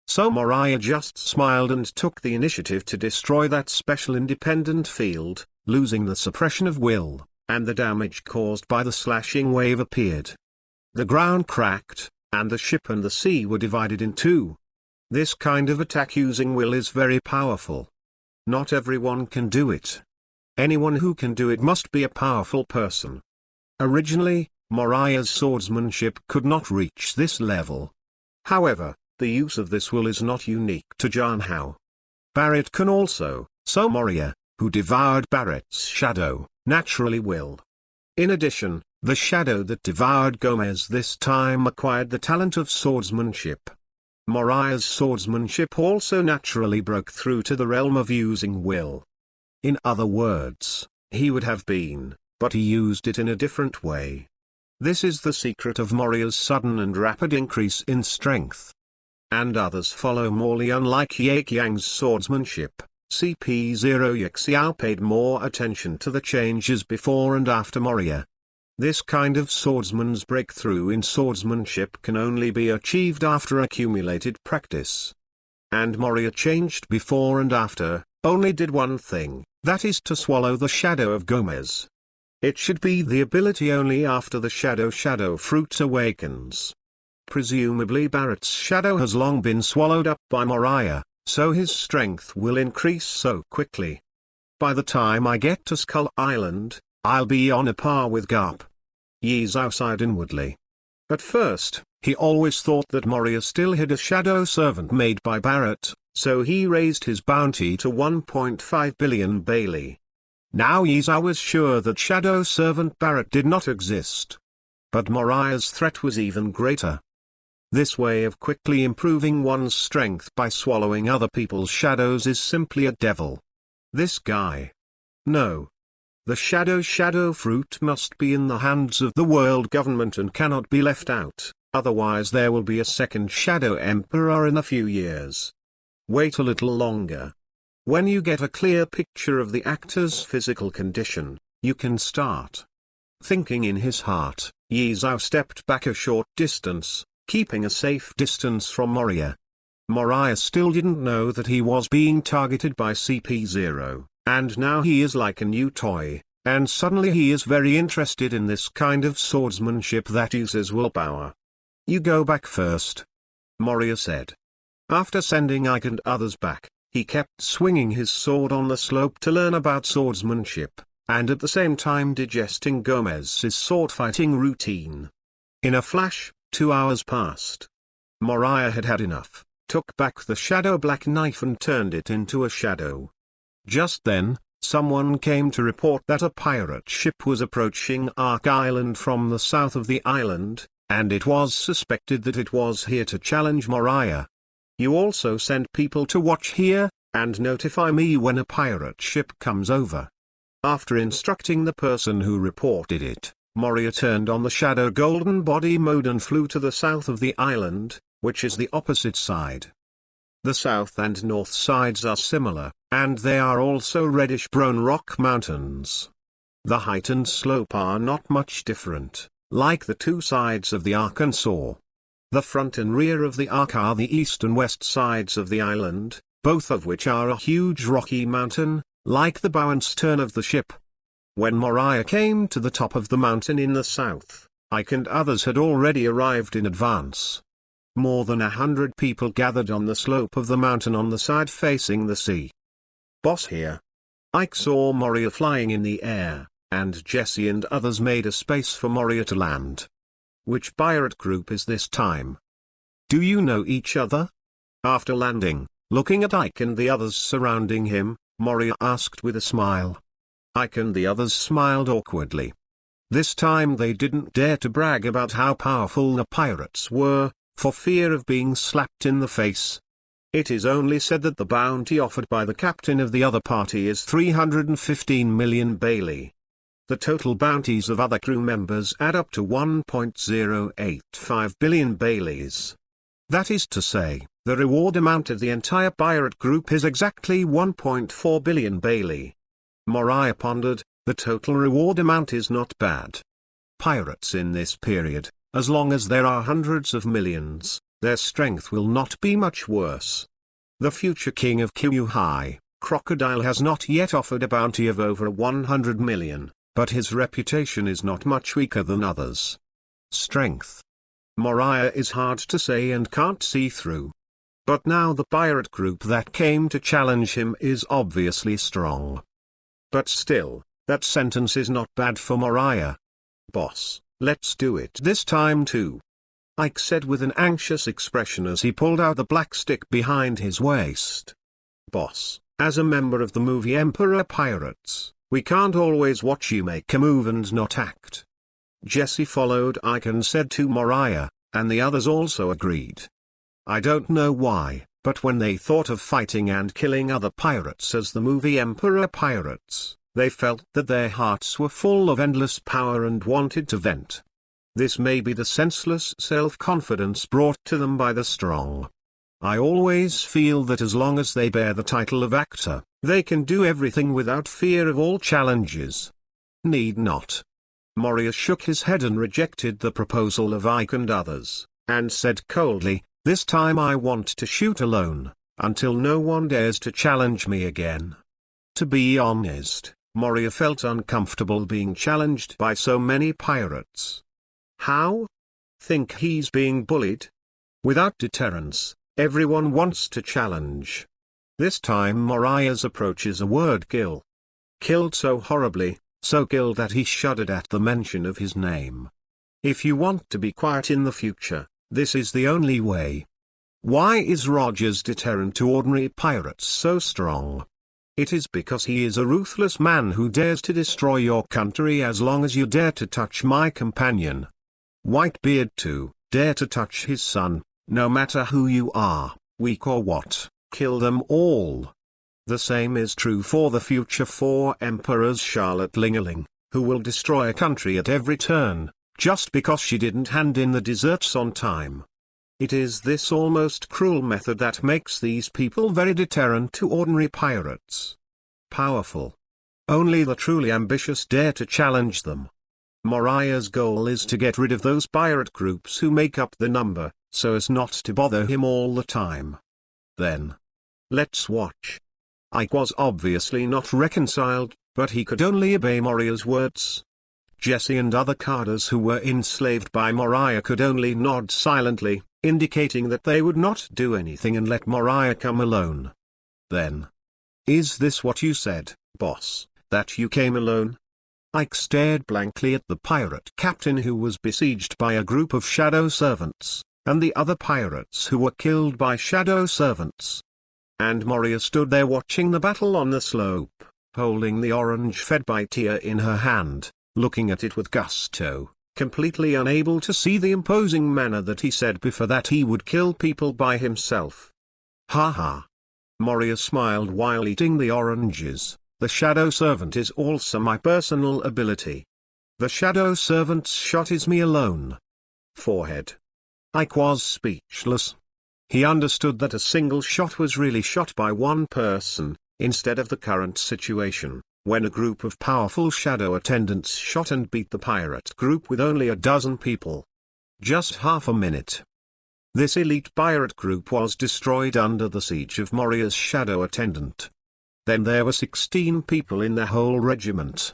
So Moriah just smiled and took the initiative to destroy that special independent field, losing the suppression of will, and the damage caused by the slashing wave appeared. The ground cracked, and the ship and the sea were divided in two. This kind of attack using will is very powerful. Not everyone can do it. Anyone who can do it must be a powerful person. Originally, Moriah's swordsmanship could not reach this level. However, the use of this will is not unique to Janhao. Barrett can also, so Moria, who devoured Barrett's shadow, naturally will. In addition, the shadow that devoured Gomez this time acquired the talent of swordsmanship. Moriah's swordsmanship also naturally broke through to the realm of using will. In other words, he would have been, but he used it in a different way. This is the secret of Moriah's sudden and rapid increase in strength. And others follow Morley. Unlike Yakyang's swordsmanship, CP0 Yaxiao paid more attention to the changes before and after Moria. This kind of swordsman's breakthrough in swordsmanship can only be achieved after accumulated practice. And Moria changed before and after, only did one thing, that is to swallow the shadow of Gomez. It should be the ability only after the shadow fruit awakens. Presumably Barrett's shadow has long been swallowed up by Moriah, so his strength will increase so quickly. By the time I get to Skull Island, I'll be on a par with Garp. Yi Zhao sighed inwardly. At first, he always thought that Moria still had a shadow servant made by Barrett, so he raised his bounty to 1.5 billion Bailey. Now Yi Zhao was sure that shadow servant Barrett did not exist. But Moriah's threat was even greater. This way of quickly improving one's strength by swallowing other people's shadows is simply a devil. This guy. No. The shadow fruit must be in the hands of the world government and cannot be left out, otherwise there will be a second shadow emperor in a few years. Wait a little longer. When you get a clear picture of the actor's physical condition, you can start thinking. In his heart, Yi Zhao stepped back a short distance, keeping a safe distance from Moria. Moriah still didn't know that he was being targeted by CP0. And now he is like a new toy, and suddenly he is very interested in this kind of swordsmanship that uses willpower. You go back first, Moria said. After sending Ike and others back, he kept swinging his sword on the slope to learn about swordsmanship, and at the same time digesting Gomez's sword-fighting routine. In a flash, 2 hours passed. Moriah had had enough, took back the shadow black knife and turned it into a shadow. Just then, someone came to report that a pirate ship was approaching Ark Island from the south of the island, and it was suspected that it was here to challenge Moriah. You also send people to watch here, and notify me when a pirate ship comes over. After instructing the person who reported it, Moria turned on the shadow golden body mode and flew to the south of the island, which is the opposite side. The south and north sides are similar, and they are also reddish-brown rock mountains. The height and slope are not much different, like the two sides of the Arkansas. The front and rear of the Ark are the east and west sides of the island, both of which are a huge rocky mountain, like the bow and stern of the ship. When Moriah came to the top of the mountain in the south, Ike and others had already arrived in advance. More than 100 people gathered on the slope of the mountain on the side facing the sea. Boss here. Ike saw Moria flying in the air, and Jesse and others made a space for Moria to land. Which pirate group is this time? Do you know each other? After landing, looking at Ike and the others surrounding him, Moria asked with a smile. Ike and the others smiled awkwardly. This time they didn't dare to brag about how powerful the pirates were, for fear of being slapped in the face. It is only said that the bounty offered by the captain of the other party is 315 million Bailey. The total bounties of other crew members add up to 1.085 billion Baileys. That is to say, the reward amount of the entire pirate group is exactly 1.4 billion Bailey. Moriah pondered, the total reward amount is not bad. Pirates in this period, as long as there are hundreds of millions, their strength will not be much worse. The future king of Kyuhai, Crocodile, has not yet offered a bounty of over 100 million, but his reputation is not much weaker than others. Strength. Moriah is hard to say and can't see through. But now the pirate group that came to challenge him is obviously strong. But still, that sentence is not bad for Moriah. Boss, let's do it this time too, Ike said with an anxious expression as he pulled out the black stick behind his waist. Boss, as a member of the movie Emperor Pirates, we can't always watch you make a move and not act. Jesse followed Ike and said to Moriah, and the others also agreed. I don't know why, but when they thought of fighting and killing other pirates as the movie Emperor Pirates, they felt that their hearts were full of endless power and wanted to vent. This may be the senseless self-confidence brought to them by the strong. I always feel that as long as they bear the title of actor, they can do everything without fear of all challenges. Need not. Moria shook his head and rejected the proposal of Ike and others, and said coldly, this time I want to shoot alone, until no one dares to challenge me again. To be honest, Moria felt uncomfortable being challenged by so many pirates. How? Think he's being bullied? Without deterrence, everyone wants to challenge. This time Moriah's approach is a word kill. Killed so horribly, so killed that he shuddered at the mention of his name. If you want to be quiet in the future, this is the only way. Why is Roger's deterrent to ordinary pirates so strong? It is because he is a ruthless man who dares to destroy your country as long as you dare to touch my companion. Whitebeard too, dare to touch his son, no matter who you are, weak or what, kill them all. The same is true for the future four emperors Charlotte Lingerling, who will destroy a country at every turn, just because she didn't hand in the desserts on time. It is this almost cruel method that makes these people very deterrent to ordinary pirates. Powerful. Only the truly ambitious dare to challenge them. Moriah's goal is to get rid of those pirate groups who make up the number, so as not to bother him all the time. Then, let's watch. Ike was obviously not reconciled, but he could only obey Moriah's words. Jesse and other carders who were enslaved by Moriah could only nod silently, indicating that they would not do anything and let Moriah come alone. Then, is this what you said, boss, that you came alone? Ike stared blankly at the pirate captain who was besieged by a group of shadow servants, and the other pirates who were killed by shadow servants. And Moria stood there watching the battle on the slope, holding the orange fed by Tia in her hand, looking at it with gusto, completely unable to see the imposing manner that he said before that he would kill people by himself. Ha ha. Moria smiled while eating the oranges. The shadow servant is also my personal ability. The shadow servant's shot is me alone. Forehead. Ike was speechless. He understood that a single shot was really shot by one person, instead of the current situation, when a group of powerful shadow attendants shot and beat the pirate group with only a dozen people. Just half a minute. This elite pirate group was destroyed under the siege of Moriah's shadow attendant. Then there were 16 people in the whole regiment.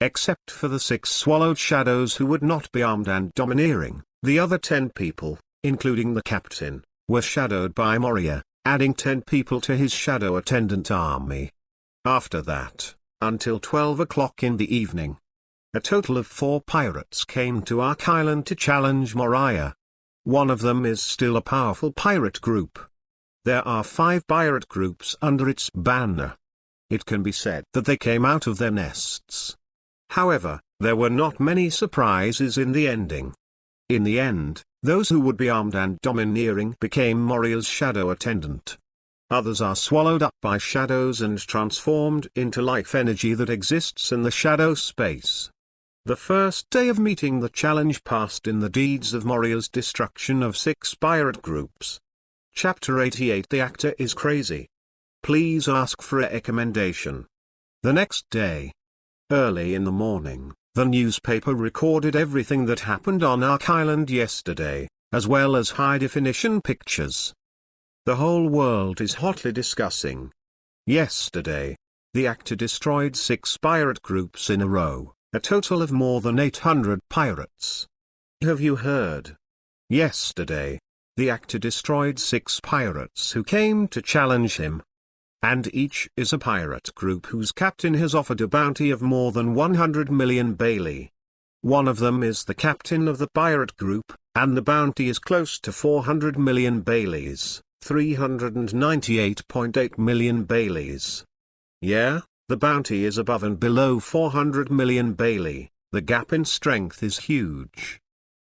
Except for the 6 swallowed shadows who would not be armed and domineering, the other 10 people, including the captain, were shadowed by Moriah, adding 10 people to his shadow attendant army. After that, until 12 o'clock in the evening, a total of 4 pirates came to Ark Island to challenge Moriah. One of them is still a powerful pirate group. There are 5 pirate groups under its banner. It can be said that they came out of their nests. However, there were not many surprises in the ending. In the end, those who would be armed and domineering became Moriah's shadow attendant. Others are swallowed up by shadows and transformed into life energy that exists in the shadow space. The first day of meeting the challenge passed in the deeds of Moria's destruction of 6 pirate groups. Chapter 88. The actor is crazy. Please ask for a recommendation. The next day, early in the morning, the newspaper recorded everything that happened on Ark Island yesterday, as well as high-definition pictures. The whole world is hotly discussing. Yesterday, the actor destroyed 6 pirate groups in a row, a total of more than 800 pirates. Have you heard? Yesterday, the actor destroyed 6 pirates who came to challenge him. And each is a pirate group whose captain has offered a bounty of more than 100 million Bailey. One of them is the captain of the pirate group, and the bounty is close to 400 million Baileys, 398.8 million Baileys. Yeah, the bounty is above and below 400 million Bailey, the gap in strength is huge.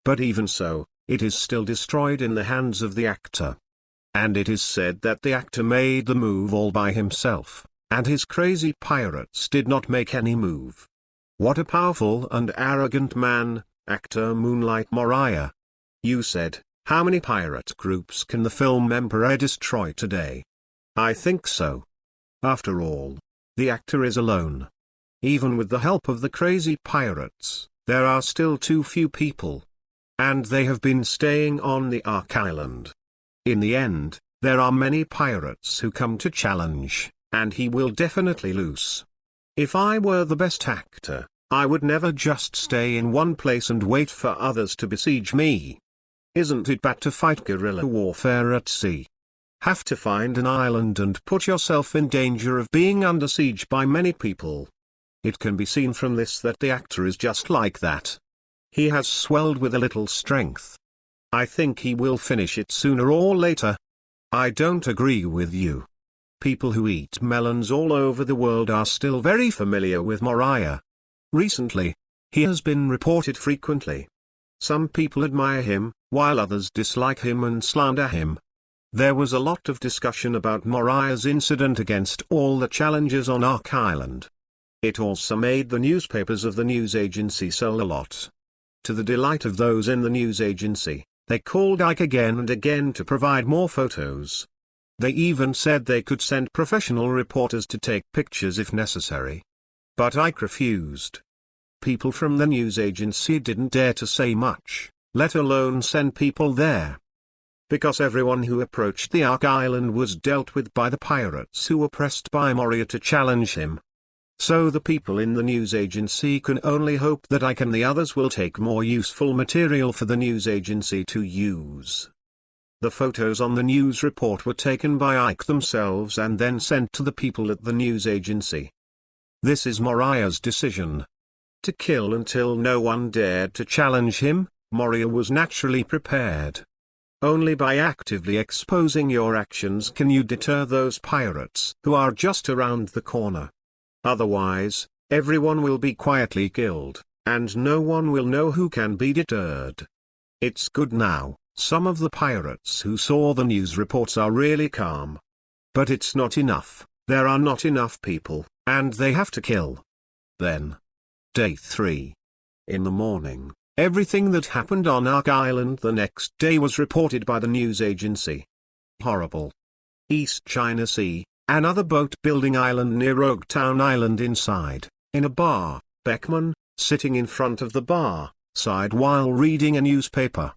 But even so, it is still destroyed in the hands of the actor. And it is said that the actor made the move all by himself, and his crazy pirates did not make any move. What a powerful and arrogant man, actor Moonlight Moriah. You said, how many pirate groups can the film Emperor destroy today? I think so. After all, the actor is alone. Even with the help of the crazy pirates, there are still too few people. And they have been staying on the Ark Island. In the end, there are many pirates who come to challenge, and he will definitely lose. If I were the best actor, I would never just stay in one place and wait for others to besiege me. Isn't it bad to fight guerrilla warfare at sea? Have to find an island and put yourself in danger of being under siege by many people. It can be seen from this that the actor is just like that. He has swelled with a little strength. I think he will finish it sooner or later. I don't agree with you. People who eat melons all over the world are still very familiar with Moriah. Recently, he has been reported frequently. Some people admire him, while others dislike him and slander him. There was a lot of discussion about Moriah's incident against all the challengers on Ark Island. It also made the newspapers of the news agency sell a lot. To the delight of those in the news agency, they called Ike again and again to provide more photos. They even said they could send professional reporters to take pictures if necessary. But Ike refused. People from the news agency didn't dare to say much, let alone send people there. Because everyone who approached the Ark Island was dealt with by the pirates who were pressed by Moria to challenge him. So the people in the news agency can only hope that Ike and the others will take more useful material for the news agency to use. The photos on the news report were taken by Ike themselves and then sent to the people at the news agency. This is Moriah's decision. To kill until no one dared to challenge him, Moria was naturally prepared. Only by actively exposing your actions can you deter those pirates who are just around the corner. Otherwise, everyone will be quietly killed, and no one will know who can be deterred. It's good now, some of the pirates who saw the news reports are really calm. But it's not enough, there are not enough people, and they have to kill. Then. Day 3. In the morning, everything that happened on Ark Island the next day was reported by the news agency. Horrible. East China Sea. Another boat-building island near Roguetown Island inside, in a bar, Beckman, sitting in front of the bar, sighed while reading a newspaper.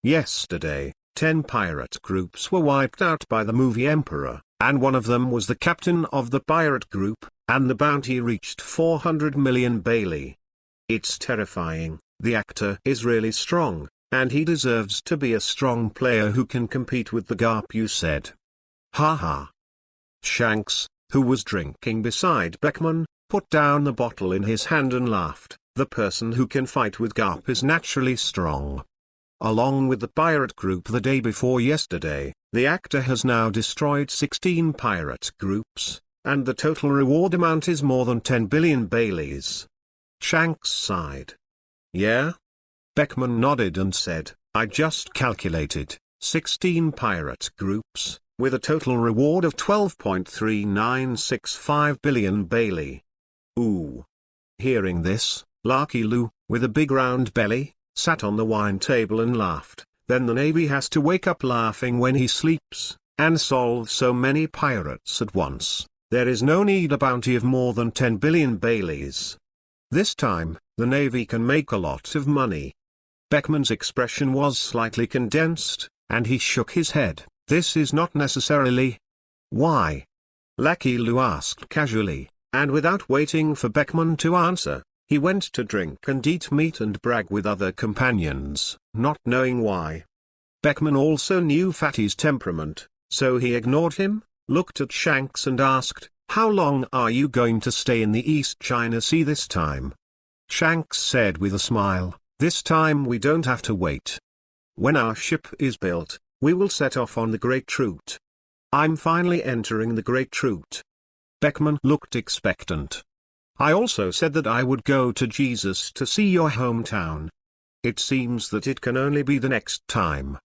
Yesterday, 10 pirate groups were wiped out by the movie Emperor, and one of them was the captain of the pirate group, and the bounty reached 400 million Bailey. It's terrifying, the actor is really strong, and he deserves to be a strong player who can compete with the Garp you said. Haha. Shanks, who was drinking beside Beckman, put down the bottle in his hand and laughed. The person who can fight with Garp is naturally strong. Along with the pirate group the day before yesterday, the actor has now destroyed 16 pirate groups, and the total reward amount is more than 10 billion Baileys. Shanks sighed. Yeah? Beckman nodded and said, I just calculated, 16 pirate groups, with a total reward of 12.3965 billion Bailey. Ooh. Hearing this, Lucky Lou, with a big round belly, sat on the wine table and laughed. Then the Navy has to wake up laughing when he sleeps, and solve so many pirates at once. There is no need a bounty of more than 10 billion Baileys. This time, the Navy can make a lot of money. Beckman's expression was slightly condensed, and he shook his head. This is not necessarily. Why? Lucky Lou asked casually, and without waiting for Beckman to answer, he went to drink and eat meat and brag with other companions, not knowing why. Beckman also knew Fatty's temperament, so he ignored him, looked at Shanks and asked, "How long are you going to stay in the East China Sea this time?" Shanks said with a smile, "This time we don't have to wait. When our ship is built, we will set off on the Great Route. I'm finally entering the Great Route." Beckman looked expectant. "I also said that I would go to Jesus to see your hometown. It seems that it can only be the next time."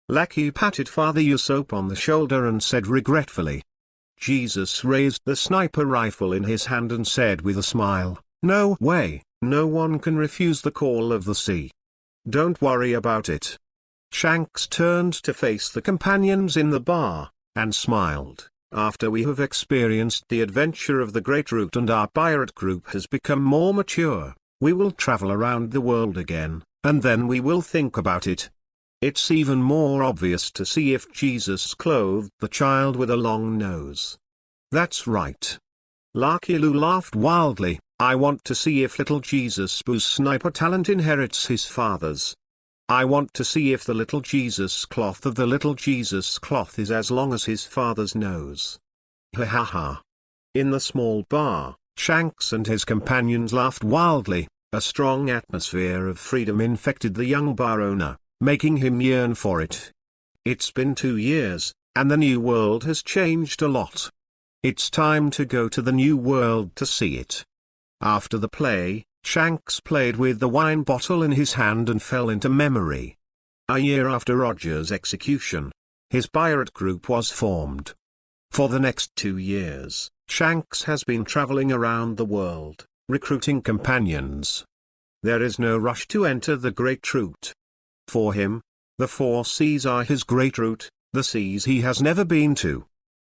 Lucky patted Father Usopp on the shoulder and said regretfully. Jesus raised the sniper rifle in his hand and said with a smile, "No way, no one can refuse the call of the sea. Don't worry about it." Shanks turned to face the companions in the bar, and smiled. "After we have experienced the adventure of the Great Route and our pirate group has become more mature, we will travel around the world again, and then we will think about it. It's even more obvious to see if Jesus clothed the child with a long nose." "That's right." Lucky Lou laughed wildly. "I want to see if little Jesus Boo's sniper talent inherits his father's. I want to see if the little Jesus cloth of the little Jesus cloth is as long as his father's nose." Ha ha ha. In the small bar, Shanks and his companions laughed wildly. A strong atmosphere of freedom infected the young bar owner, making him yearn for it. It's been 2 years, and the new world has changed a lot. It's time to go to the new world to see it. After the play, Shanks played with the wine bottle in his hand and fell into memory. A year after Roger's execution, his pirate group was formed. For the next 2 years, Shanks has been traveling around the world, recruiting companions. There is no rush to enter the Great Route. For him, the 4 seas are his Great Route, the seas he has never been to.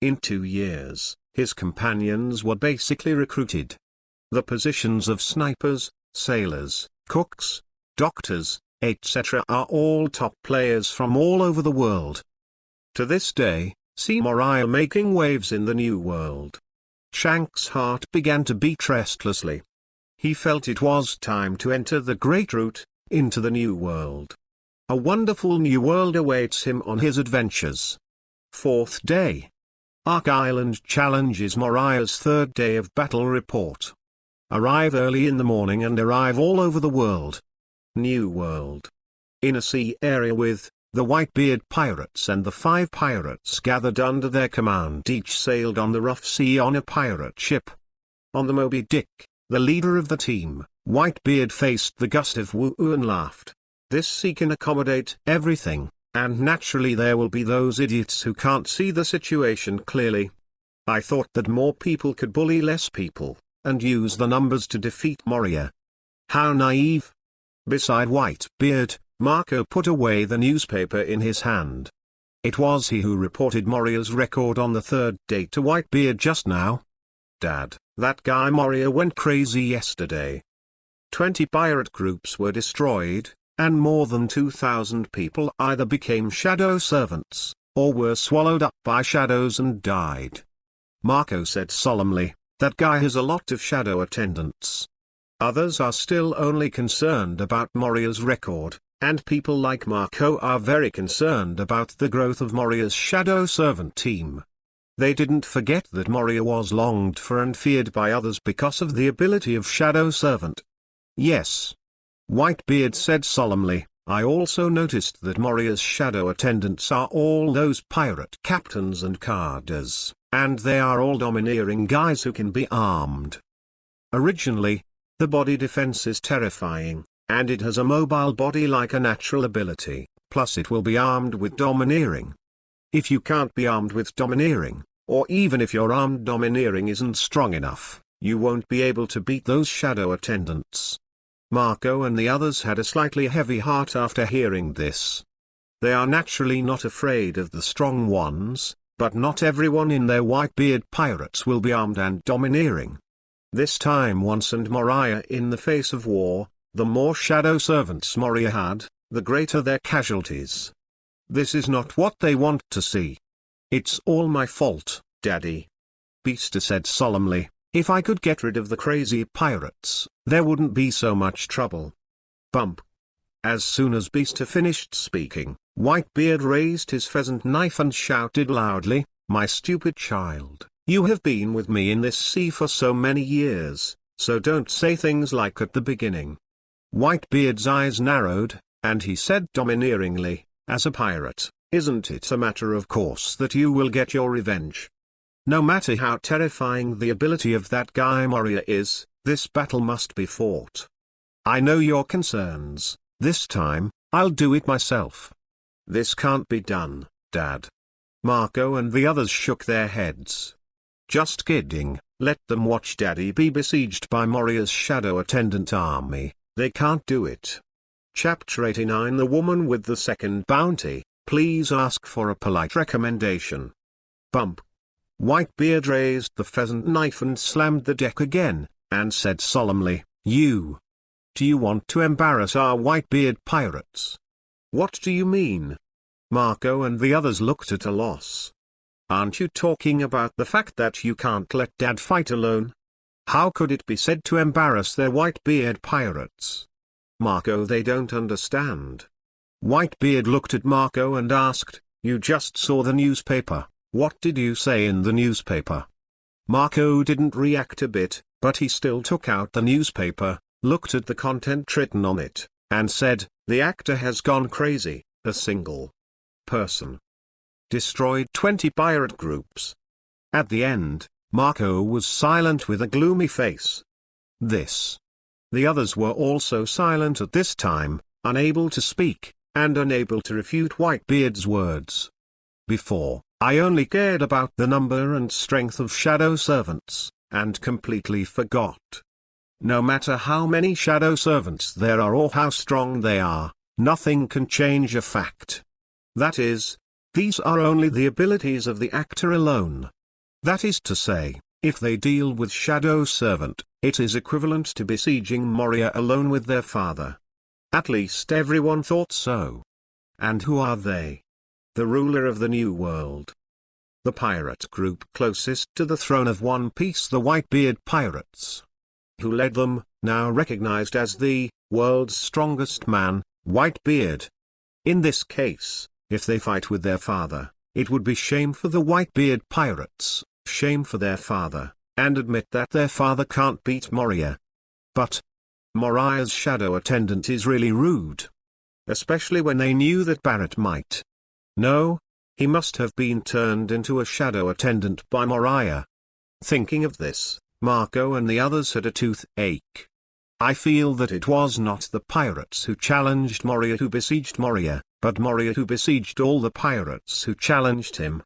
In 2 years, his companions were basically recruited. The positions of snipers, sailors, cooks, doctors, etc. are all top players from all over the world. To this day, see Moriah making waves in the new world. Shanks' heart began to beat restlessly. He felt it was time to enter the Great Route, into the new world. A wonderful new world awaits him on his adventures. 4th day. Ark Island Challenge is Moriah's 3rd day of battle report. Arrive early in the morning and arrive all over the world. New world. In a sea area with the Whitebeard pirates and the 5 pirates gathered under their command, each sailed on the rough sea on a pirate ship. On the Moby Dick, the leader of the team, Whitebeard faced the gust of woo and laughed. This sea can accommodate everything, and naturally there will be those idiots who can't see the situation clearly. I thought that more people could bully less people, and use the numbers to defeat Moria. How naive. Beside Whitebeard, Marco put away the newspaper in his hand. It was he who reported Moria's record on the 3rd day to Whitebeard just now. "Dad, that guy Moria went crazy yesterday. 20 pirate groups were destroyed, and more than 2,000 people either became shadow servants, or were swallowed up by shadows and died." Marco said solemnly, "That guy has a lot of shadow attendants. Others are still only concerned about Moria's record, and people like Marco are very concerned about the growth of Moria's shadow servant team. They didn't forget that Moria was longed for and feared by others because of the ability of shadow servant." "Yes." Whitebeard said solemnly, "I also noticed that Moria's shadow attendants are all those pirate captains and carders, and they are all domineering guys who can be armed. Originally, the body defense is terrifying, and it has a mobile body like a natural ability, plus it will be armed with domineering. If you can't be armed with domineering, or even if your armed domineering isn't strong enough, you won't be able to beat those shadow attendants. Marco and the others had a slightly heavy heart after hearing this. They are naturally not afraid of the strong ones, but not everyone in their Whitebeard pirates will be armed and domineering. This time once and Moriah in the face of war, the more shadow servants Moria had, the greater their casualties. This is not what they want to see. It's all my fault, Daddy. Beaster said solemnly, if I could get rid of the crazy pirates, there wouldn't be so much trouble. Bump. As soon as Beaster finished speaking, Whitebeard raised his pheasant knife and shouted loudly, my stupid child, you have been with me in this sea for so many years, so don't say things like at the beginning. Whitebeard's eyes narrowed, and he said domineeringly, as a pirate, isn't it a matter of course that you will get your revenge? No matter how terrifying the ability of that guy Moria is, this battle must be fought. I know your concerns, this time, I'll do it myself. This can't be done, Dad. Marco and the others shook their heads. Just kidding, let them watch Daddy be besieged by Moria's shadow attendant army, they can't do it. Chapter 89 The Woman with the Second Bounty, please ask for a polite recommendation. Bump. Whitebeard raised the pheasant knife and slammed the deck again, and said solemnly, do you want to embarrass our Whitebeard pirates? What do you mean? Marco and the others looked at a loss. Aren't you talking about the fact that you can't let Dad fight alone? How could it be said to embarrass their Whitebeard pirates? Marco, they don't understand. Whitebeard looked at Marco and asked, you just saw the newspaper, what did you say in the newspaper? Marco didn't react a bit, but he still took out the newspaper, looked at the content written on it, and said, the actor has gone crazy, a single person destroyed 20 pirate groups. At the end, Marco was silent with a gloomy face. The others were also silent at this time, unable to speak, and unable to refute Whitebeard's words. Before, I only cared about the number and strength of shadow servants, and completely forgot. No matter how many shadow servants there are or how strong they are, nothing can change a fact. That is, these are only the abilities of the actor alone. That is to say, if they deal with shadow servant, it is equivalent to besieging Moria alone with their father. At least everyone thought so. And who are they? The ruler of the New World. The pirate group closest to the throne of One Piece, the Whitebeard pirates. Who led them, now recognized as the world's strongest man, Whitebeard. In this case, if they fight with their father, it would be shame for the Whitebeard pirates, shame for their father, and admit that their father can't beat Moria. But Moriah's shadow attendant is really rude. Especially when they knew that Barrett might. No, he must have been turned into a shadow attendant by Moriah. Thinking of this, Marco and the others had a toothache. I feel that it was not the pirates who challenged Moria who besieged Moria, but Moria who besieged all the pirates who challenged him.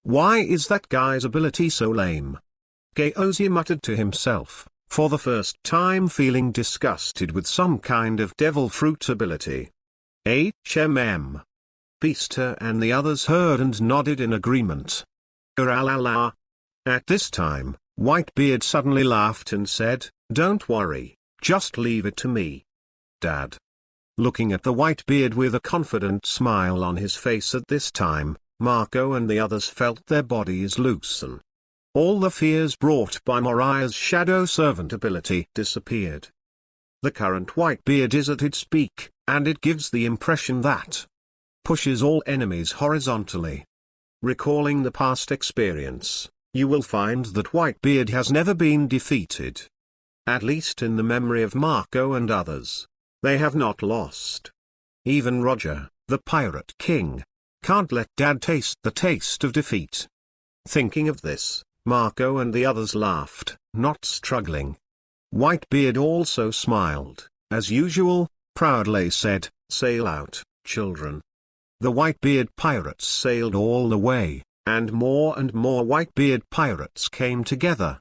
Why is that guy's ability so lame? Gaozi muttered to himself, for the first time feeling disgusted with some kind of devil fruit ability. HMM. Beaster and the others heard and nodded in agreement. Uralala. At this time, Whitebeard suddenly laughed and said, don't worry, just leave it to me. Dad. Looking at the Whitebeard with a confident smile on his face at this time, Marco and the others felt their bodies loosen. All the fears brought by Moriah's shadow servant ability disappeared. The current Whitebeard is at its peak, and it gives the impression that pushes all enemies horizontally. Recalling the past experience, you will find that Whitebeard has never been defeated. At least in the memory of Marco and others. They have not lost. Even Roger, the Pirate King, can't let Dad taste the taste of defeat. Thinking of this, Marco and the others laughed, not struggling. Whitebeard also smiled, as usual, proudly said, sail out, children. The Whitebeard pirates sailed all the way, and more Whitebeard pirates came together.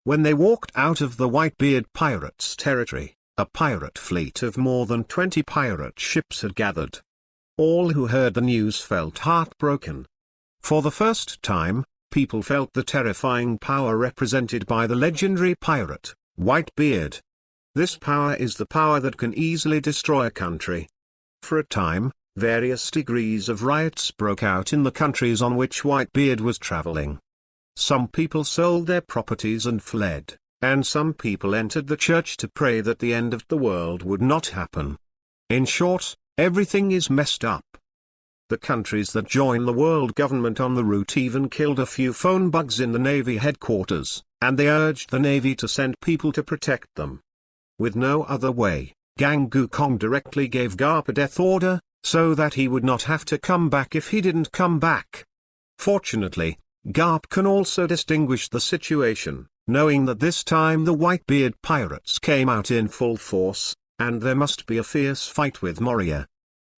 When they walked out of the Whitebeard pirates' territory, A pirate fleet of more than 20 pirate ships had gathered. All who heard the news felt heartbroken. For the first time, people felt the terrifying power represented by the legendary pirate, Whitebeard. This power is the power that can easily destroy a country. For a time, various degrees of riots broke out in the countries on which Whitebeard was traveling. Some people sold their properties and fled, and some people entered the church to pray that the end of the world would not happen. In short, everything is messed up. The countries that join the world government on the route even killed a few phone bugs in the Navy headquarters, and they urged the Navy to send people to protect them. With no other way, Gang Gukong directly gave Garp a death order, so that he would not have to come back if he didn't come back. Fortunately, Garp can also distinguish the situation, knowing that this time the Whitebeard pirates came out in full force, and there must be a fierce fight with Moria.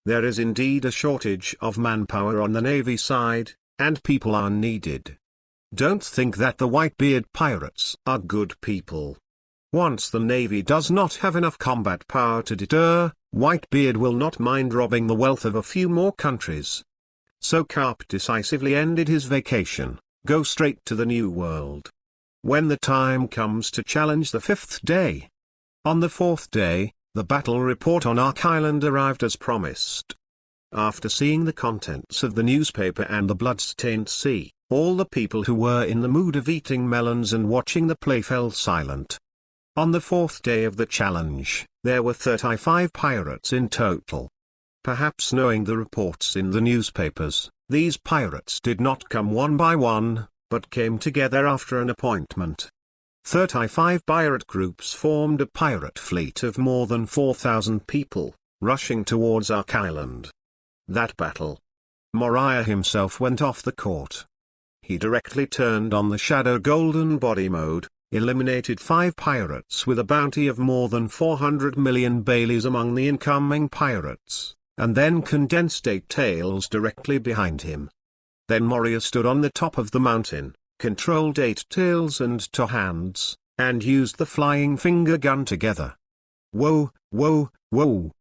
There is indeed a shortage of manpower on the Navy side, and people are needed. Don't think that the Whitebeard pirates are good people. Once the Navy does not have enough combat power to deter, Whitebeard will not mind robbing the wealth of a few more countries. So Garp decisively ended his vacation, go straight to the New World. When the time comes to challenge the 5th day. On the 4th day, the battle report on Ark Island arrived as promised. After seeing the contents of the newspaper and the blood-stained sea, all the people who were in the mood of eating melons and watching the play fell silent. On the 4th day of the challenge, there were 35 pirates in total. Perhaps knowing the reports in the newspapers, these pirates did not come one by one, but came together after an appointment. 35 pirate groups formed a pirate fleet of more than 4,000 people, rushing towards Ark Island. That battle. Moriah himself went off the court. He directly turned on the Shadow Golden Body mode, eliminated 5 pirates with a bounty of more than 400 million Baileys among the incoming pirates, and then condensed 8 tails directly behind him. Then Moria stood on the top of the mountain, controlled 8 tails and 2 hands, and used the flying finger gun together. Whoa, whoa, whoa.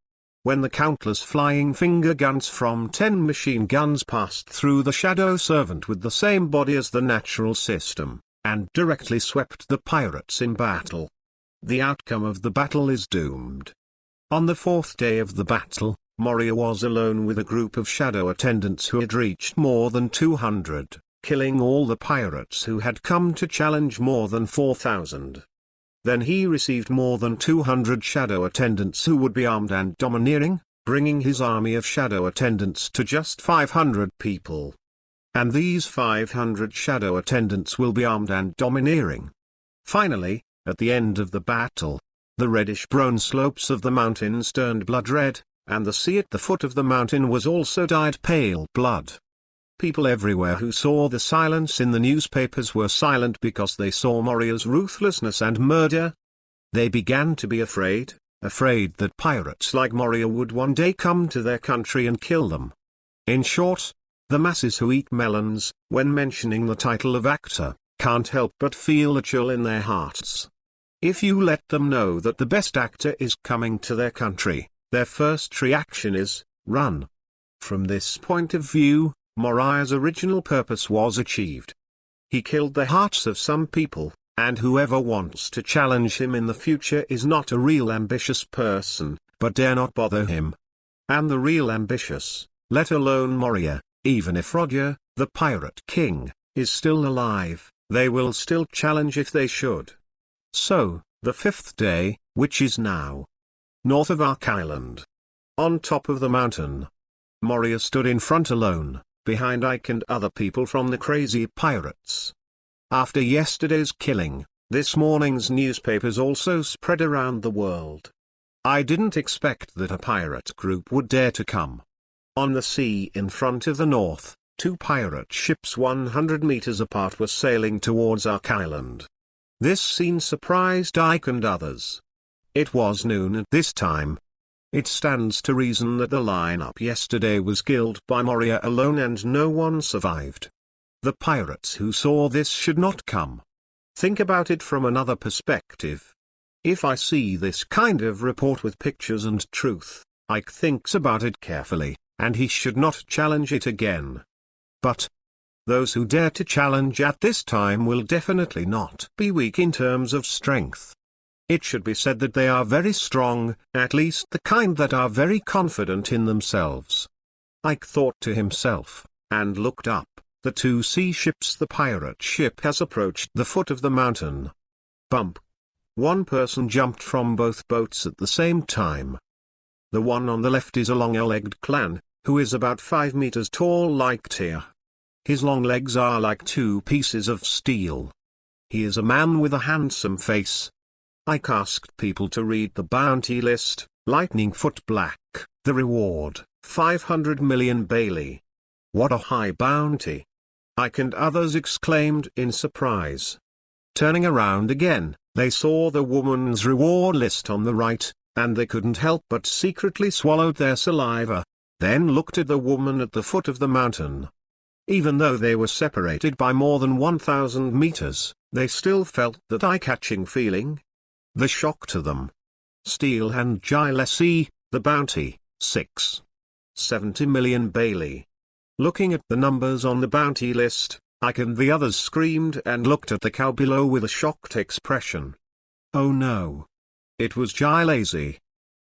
When the countless flying finger guns from 10 machine guns passed through the Shadow Servant with the same body as the natural system, and directly swept the pirates in battle. The outcome of the battle is doomed. On the 4th day of the battle, Moria was alone with a group of shadow attendants who had reached more than 200, killing all the pirates who had come to challenge more than 4,000. Then he received more than 200 shadow attendants who would be armed and domineering, bringing his army of shadow attendants to just 500 people. And these 500 shadow attendants will be armed and domineering. Finally, at the end of the battle, the reddish-brown slopes of the mountains turned blood red, and the sea at the foot of the mountain was also dyed pale blood. People everywhere who saw the silence in the newspapers were silent because they saw Moria's ruthlessness and murder. They began to be afraid that pirates like Moria would one day come to their country and kill them. In short, the masses who eat melons, when mentioning the title of actor, can't help but feel a chill in their hearts. If you let them know that the best actor is coming to their country, their first reaction is, run. From this point of view, Moriah's original purpose was achieved. He killed the hearts of some people, and whoever wants to challenge him in the future is not a real ambitious person, but dare not bother him. And the real ambitious, let alone Moria, even if Roger, the Pirate King, is still alive, they will still challenge if they should. So, the 5th day, which is now north of Ark Island. On top of the mountain, Moria stood in front alone, behind Ike and other people from the crazy pirates. After yesterday's killing, this morning's newspapers also spread around the world. I didn't expect that a pirate group would dare to come. On the sea in front of the north, 2 pirate ships 100 meters apart were sailing towards Ark Island. This scene surprised Ike and others. It was noon at this time. It stands to reason that the lineup yesterday was killed by Moria alone and no one survived. The pirates who saw this should not come. Think about it from another perspective. If I see this kind of report with pictures and truth, Ike thinks about it carefully, and he should not challenge it again. But those who dare to challenge at this time will definitely not be weak in terms of strength. It should be said that they are very strong, at least the kind that are very confident in themselves. Ike thought to himself, and looked up. The two sea ships. The pirate ship has approached the foot of the mountain. Bump. One person jumped from both boats at the same time. The one on the left is a long-legged clan, who is about 5 meters tall like Tia. His long legs are like two pieces of steel. He is a man with a handsome face. Ike asked people to read the bounty list. Lightning Foot Black, the reward, 500 million Bailey. What a high bounty! Ike and others exclaimed in surprise. Turning around again, they saw the woman's reward list on the right, and they couldn't help but secretly swallowed their saliva, then looked at the woman at the foot of the mountain. Even though they were separated by more than 1,000 meters, they still felt that eye-catching feeling. The shock to them. Steel and Gillespie, the bounty, 670 million Bailey. Looking at the numbers on the bounty list, Ike and the others screamed and looked at the cow below with a shocked expression. Oh no! It was Gillespie.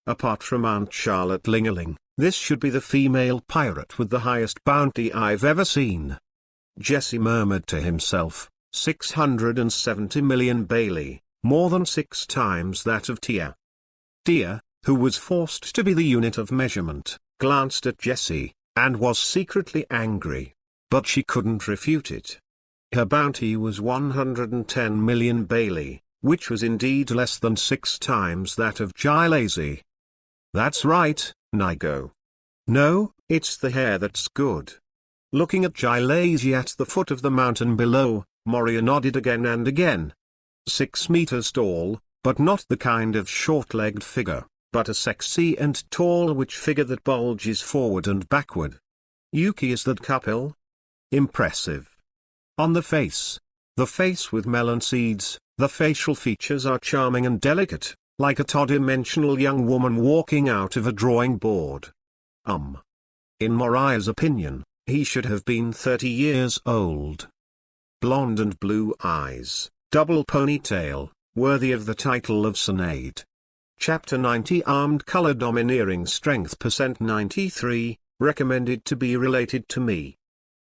Apart from Aunt Charlotte Lingerling, this should be the female pirate with the highest bounty I've ever seen. Jesse murmured to himself, 670 million Bailey, more than 6 times that of Tia. Tia, who was forced to be the unit of measurement, glanced at Jesse, and was secretly angry. But she couldn't refute it. Her bounty was 110 million Bailey, which was indeed less than 6 times that of Gillespie. That's right, Nigo. No, it's the hair that's good. Looking at Gillespie at the foot of the mountain below, Moria nodded again and again. 6 meters tall, but not the kind of short-legged figure, but a sexy and tall witch figure that bulges forward and backward. Yuki is that couple? Impressive. On the face with melon seeds, the facial features are charming and delicate, like a two-dimensional young woman walking out of a drawing board. In Moriah's opinion, he should have been 30 years old. Blonde and blue eyes, double ponytail, worthy of the title of Senade. Chapter 90 Armed Color Domineering Strength % 93, recommended to be related to me.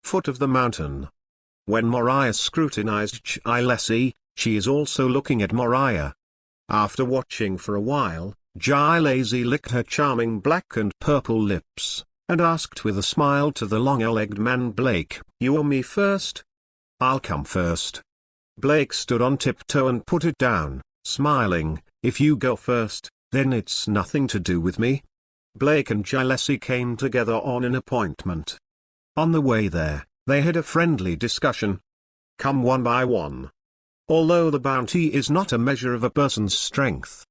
Foot of the mountain. When Moriah scrutinized Gillespie, she is also looking at Moriah. After watching for a while, Gillespie licked her charming black and purple lips, and asked with a smile to the long-legged man Blake, "You or me first?" "I'll come first." Blake stood on tiptoe and put it down, smiling, "If you go first, then it's nothing to do with me." Blake and Gillespie came together on an appointment. On the way there, they had a friendly discussion. Come one by one. Although the bounty is not a measure of a person's strength.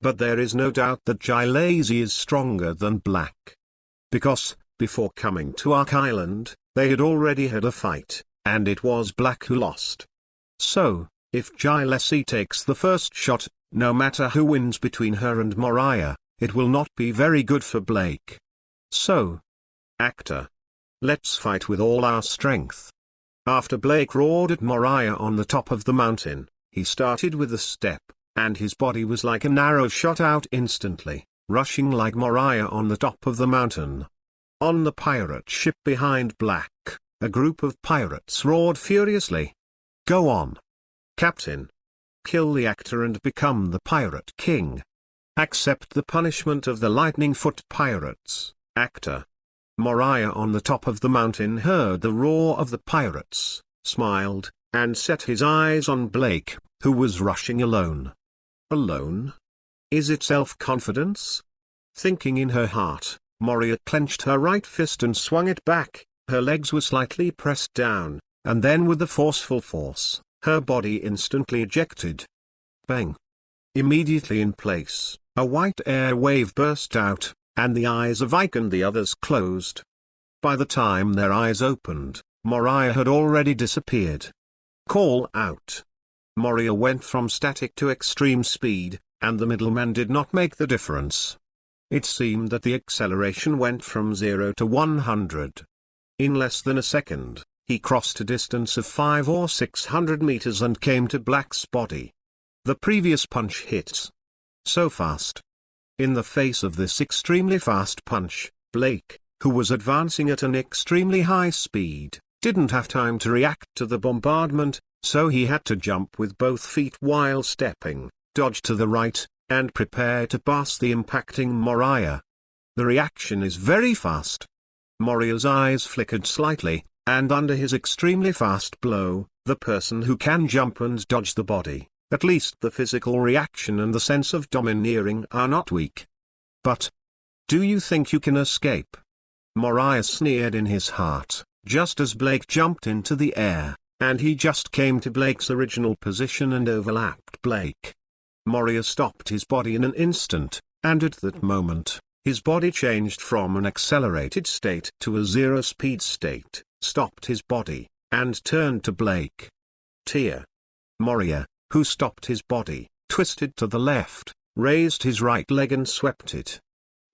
But there is no doubt that Gillespie is stronger than Black. Because, before coming to Ark Island, they had already had a fight, and it was Black who lost. So, if Gillespie takes the first shot, no matter who wins between her and Moriah, it will not be very good for Blake. So, actor, let's fight with all our strength. After Blake roared at Moriah on the top of the mountain, he started with a step, and his body was like an arrow shot out instantly, rushing like Moriah on the top of the mountain. On the pirate ship behind Black, a group of pirates roared furiously. Go on, Captain. Kill the actor and become the Pirate King. Accept the punishment of the Lightning Foot Pirates, actor. Moriah on the top of the mountain heard the roar of the pirates, smiled, and set his eyes on Blake, who was rushing alone. Alone? Is it self-confidence? Thinking in her heart, Moria clenched her right fist and swung it back, her legs were slightly pressed down, and then with a forceful force, her body instantly ejected. Bang! Immediately in place, a white air wave burst out, and the eyes of Ike and the others closed. By the time their eyes opened, Moriah had already disappeared. Call out. Moria went from static to extreme speed, and the middleman did not make the difference. It seemed that the acceleration went from 0 to 100. In less than a second, he crossed a distance of 500 or 600 meters and came to Black's body. The previous punch hit so fast. In the face of this extremely fast punch, Blake, who was advancing at an extremely high speed, didn't have time to react to the bombardment, so he had to jump with both feet while stepping, dodge to the right, and prepare to pass the impacting Moriah. The reaction is very fast. Moriah's eyes flickered slightly, and under his extremely fast blow, the person who can jump and dodge the body, at least the physical reaction and the sense of domineering are not weak. But do you think you can escape? Moriah sneered in his heart, just as Blake jumped into the air, and he just came to Blake's original position and overlapped Blake. Moria stopped his body in an instant, and at that moment, his body changed from an accelerated state to a zero-speed state, stopped his body, and turned to Blake. Tear. Moria, who stopped his body, twisted to the left, raised his right leg and swept it.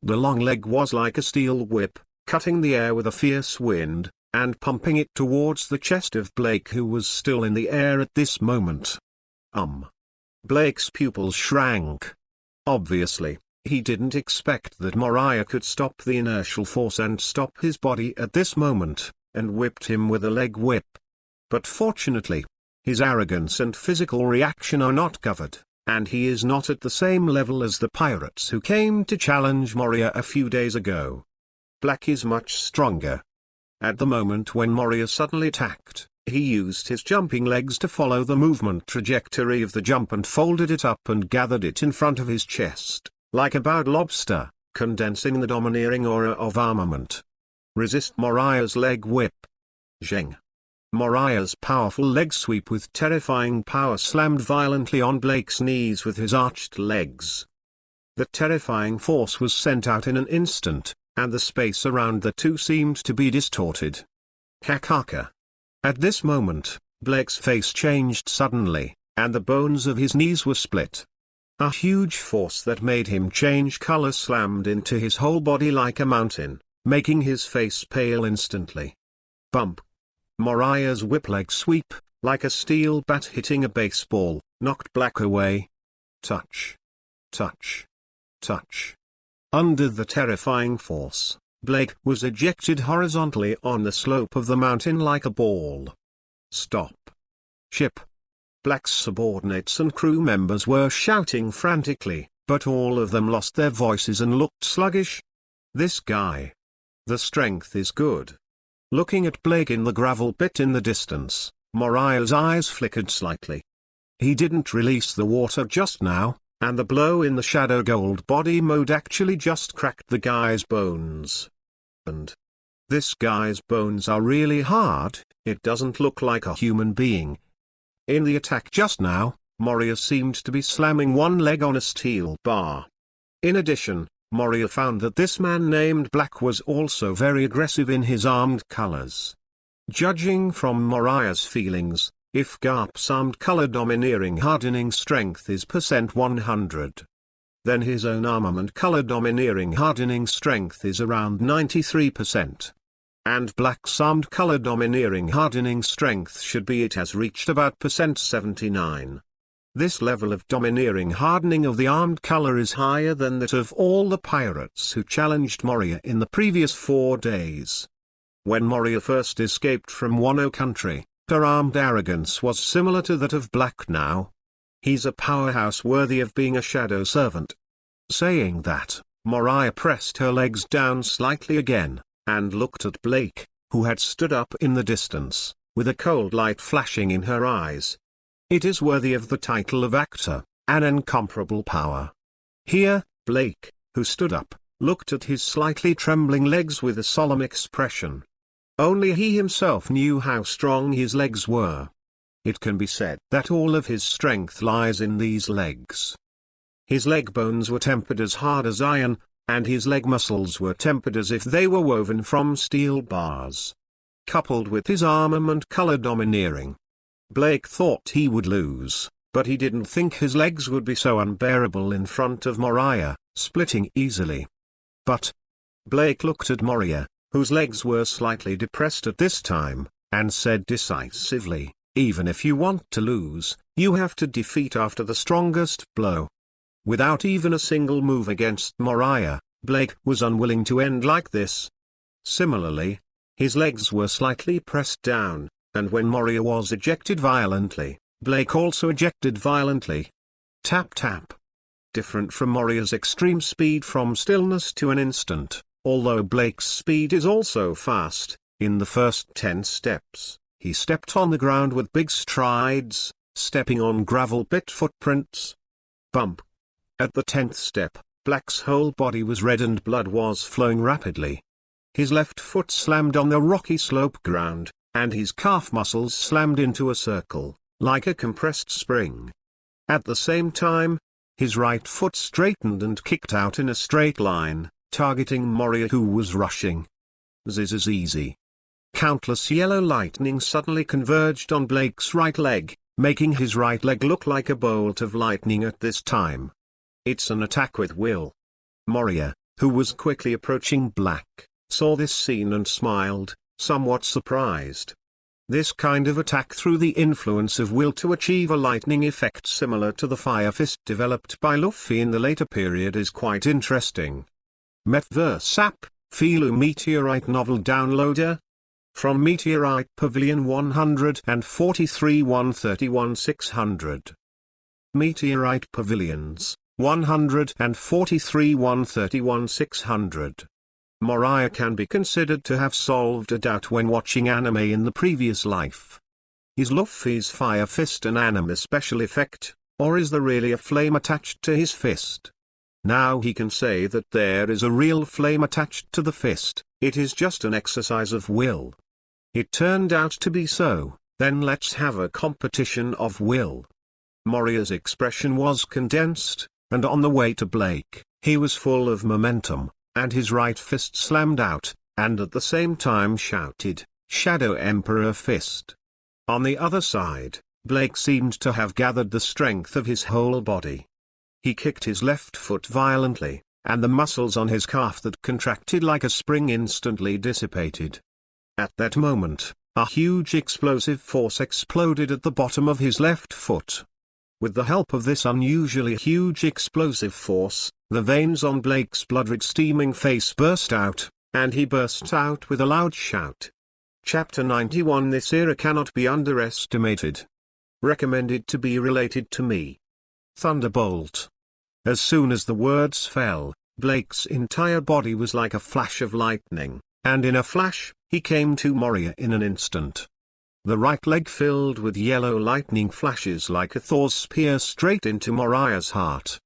The long leg was like a steel whip, cutting the air with a fierce wind, and pumping it towards the chest of Blake, who was still in the air at this moment. Blake's pupils shrank. Obviously, he didn't expect that Moriah could stop the inertial force and stop his body at this moment, and whipped him with a leg whip. But fortunately, his arrogance and physical reaction are not covered, and he is not at the same level as the pirates who came to challenge Moria a few days ago. Black is much stronger. At the moment when Moria suddenly attacked, he used his jumping legs to follow the movement trajectory of the jump and folded it up and gathered it in front of his chest, like a bowed lobster, condensing the domineering aura of armament. Resist Moriah's leg whip. Zheng. Moriah's powerful leg sweep with terrifying power slammed violently on Blake's knees with his arched legs. The terrifying force was sent out in an instant, and the space around the two seemed to be distorted. Kakaka. At this moment, Blake's face changed suddenly, and the bones of his knees were split. A huge force that made him change color slammed into his whole body like a mountain, making his face pale instantly. Bump. Moriah's whip leg sweep, like a steel bat hitting a baseball, knocked Black away. Touch. Touch. Touch. Under the terrifying force, Blake was ejected horizontally on the slope of the mountain like a ball. Stop. Ship. Black's subordinates and crew members were shouting frantically, but all of them lost their voices and looked sluggish. This guy. The strength is good. Looking at Blake in the gravel pit in the distance, Moriah's eyes flickered slightly. He didn't release the water just now, and the blow in the shadow gold body mode actually just cracked the guy's bones. And this guy's bones are really hard, it doesn't look like a human being. In the attack just now, Moria seemed to be slamming one leg on a steel bar. In addition, Moria found that this man named Black was also very aggressive in his armed colors. Judging from Moriah's feelings, if Garp's armed color domineering hardening strength is %100, then his own armament color domineering hardening strength is around 93%. And Black's armed color domineering hardening strength should be it has reached about %79. This level of domineering hardening of the armed color is higher than that of all the pirates who challenged Moria in the previous 4 days. When Moria first escaped from Wano country, her armed arrogance was similar to that of Black now. He's a powerhouse worthy of being a shadow servant. Saying that, Moriah pressed her legs down slightly again, and looked at Blake, who had stood up in the distance, with a cold light flashing in her eyes. It is worthy of the title of actor, an incomparable power. Here, Blake, who stood up, looked at his slightly trembling legs with a solemn expression. Only he himself knew how strong his legs were. It can be said that all of his strength lies in these legs. His leg bones were tempered as hard as iron, and his leg muscles were tempered as if they were woven from steel bars. Coupled with his armament color domineering, Blake thought he would lose, but he didn't think his legs would be so unbearable in front of Moriah, splitting easily. But Blake looked at Moria, whose legs were slightly depressed at this time, and said decisively, "Even if you want to lose, you have to defeat after the strongest blow." Without even a single move against Moriah, Blake was unwilling to end like this. Similarly, his legs were slightly pressed down, and when Moria was ejected violently, Blake also ejected violently. Tap tap. Different from Moria's extreme speed from stillness to an instant, although Blake's speed is also fast. In the first 10 steps, he stepped on the ground with big strides, stepping on gravel pit footprints. Bump. At the 10th step, Blake's whole body was red and blood was flowing rapidly. His left foot slammed on the rocky slope ground, and his calf muscles slammed into a circle, like a compressed spring. At the same time, his right foot straightened and kicked out in a straight line, targeting Moria, who was rushing. This is easy. Countless yellow lightning suddenly converged on Blake's right leg, making his right leg look like a bolt of lightning at this time. It's an attack with will. Moria, who was quickly approaching Blake, saw this scene and smiled, somewhat surprised. This kind of attack through the influence of will to achieve a lightning effect similar to the Fire Fist developed by Luffy in the later period is quite interesting. Metaverse app, Filu Meteorite Novel Downloader. From Meteorite Pavilion 143 131 600. Meteorite Pavilions, 143 131 600. Moriah can be considered to have solved a doubt when watching anime in the previous life. Is Luffy's Fire Fist an anime special effect, or is there really a flame attached to his fist? Now he can say that there is a real flame attached to the fist, it is just an exercise of will. It turned out to be so, then let's have a competition of will. Moriah's expression was condensed, and on the way to Blake, he was full of momentum, and his right fist slammed out, and at the same time shouted, "Shadow Emperor Fist." On the other side, Blake seemed to have gathered the strength of his whole body. He kicked his left foot violently, and the muscles on his calf that contracted like a spring instantly dissipated. At that moment, a huge explosive force exploded at the bottom of his left foot. With the help of this unusually huge explosive force, the veins on Blake's blood-red steaming face burst out, and he burst out with a loud shout. Chapter 91. This era cannot be underestimated. Recommended to be related to me. Thunderbolt. As soon as the words fell, Blake's entire body was like a flash of lightning, and in a flash, he came to Moria in an instant. The right leg filled with yellow lightning flashes like a Thor's spear straight into Moriah's heart.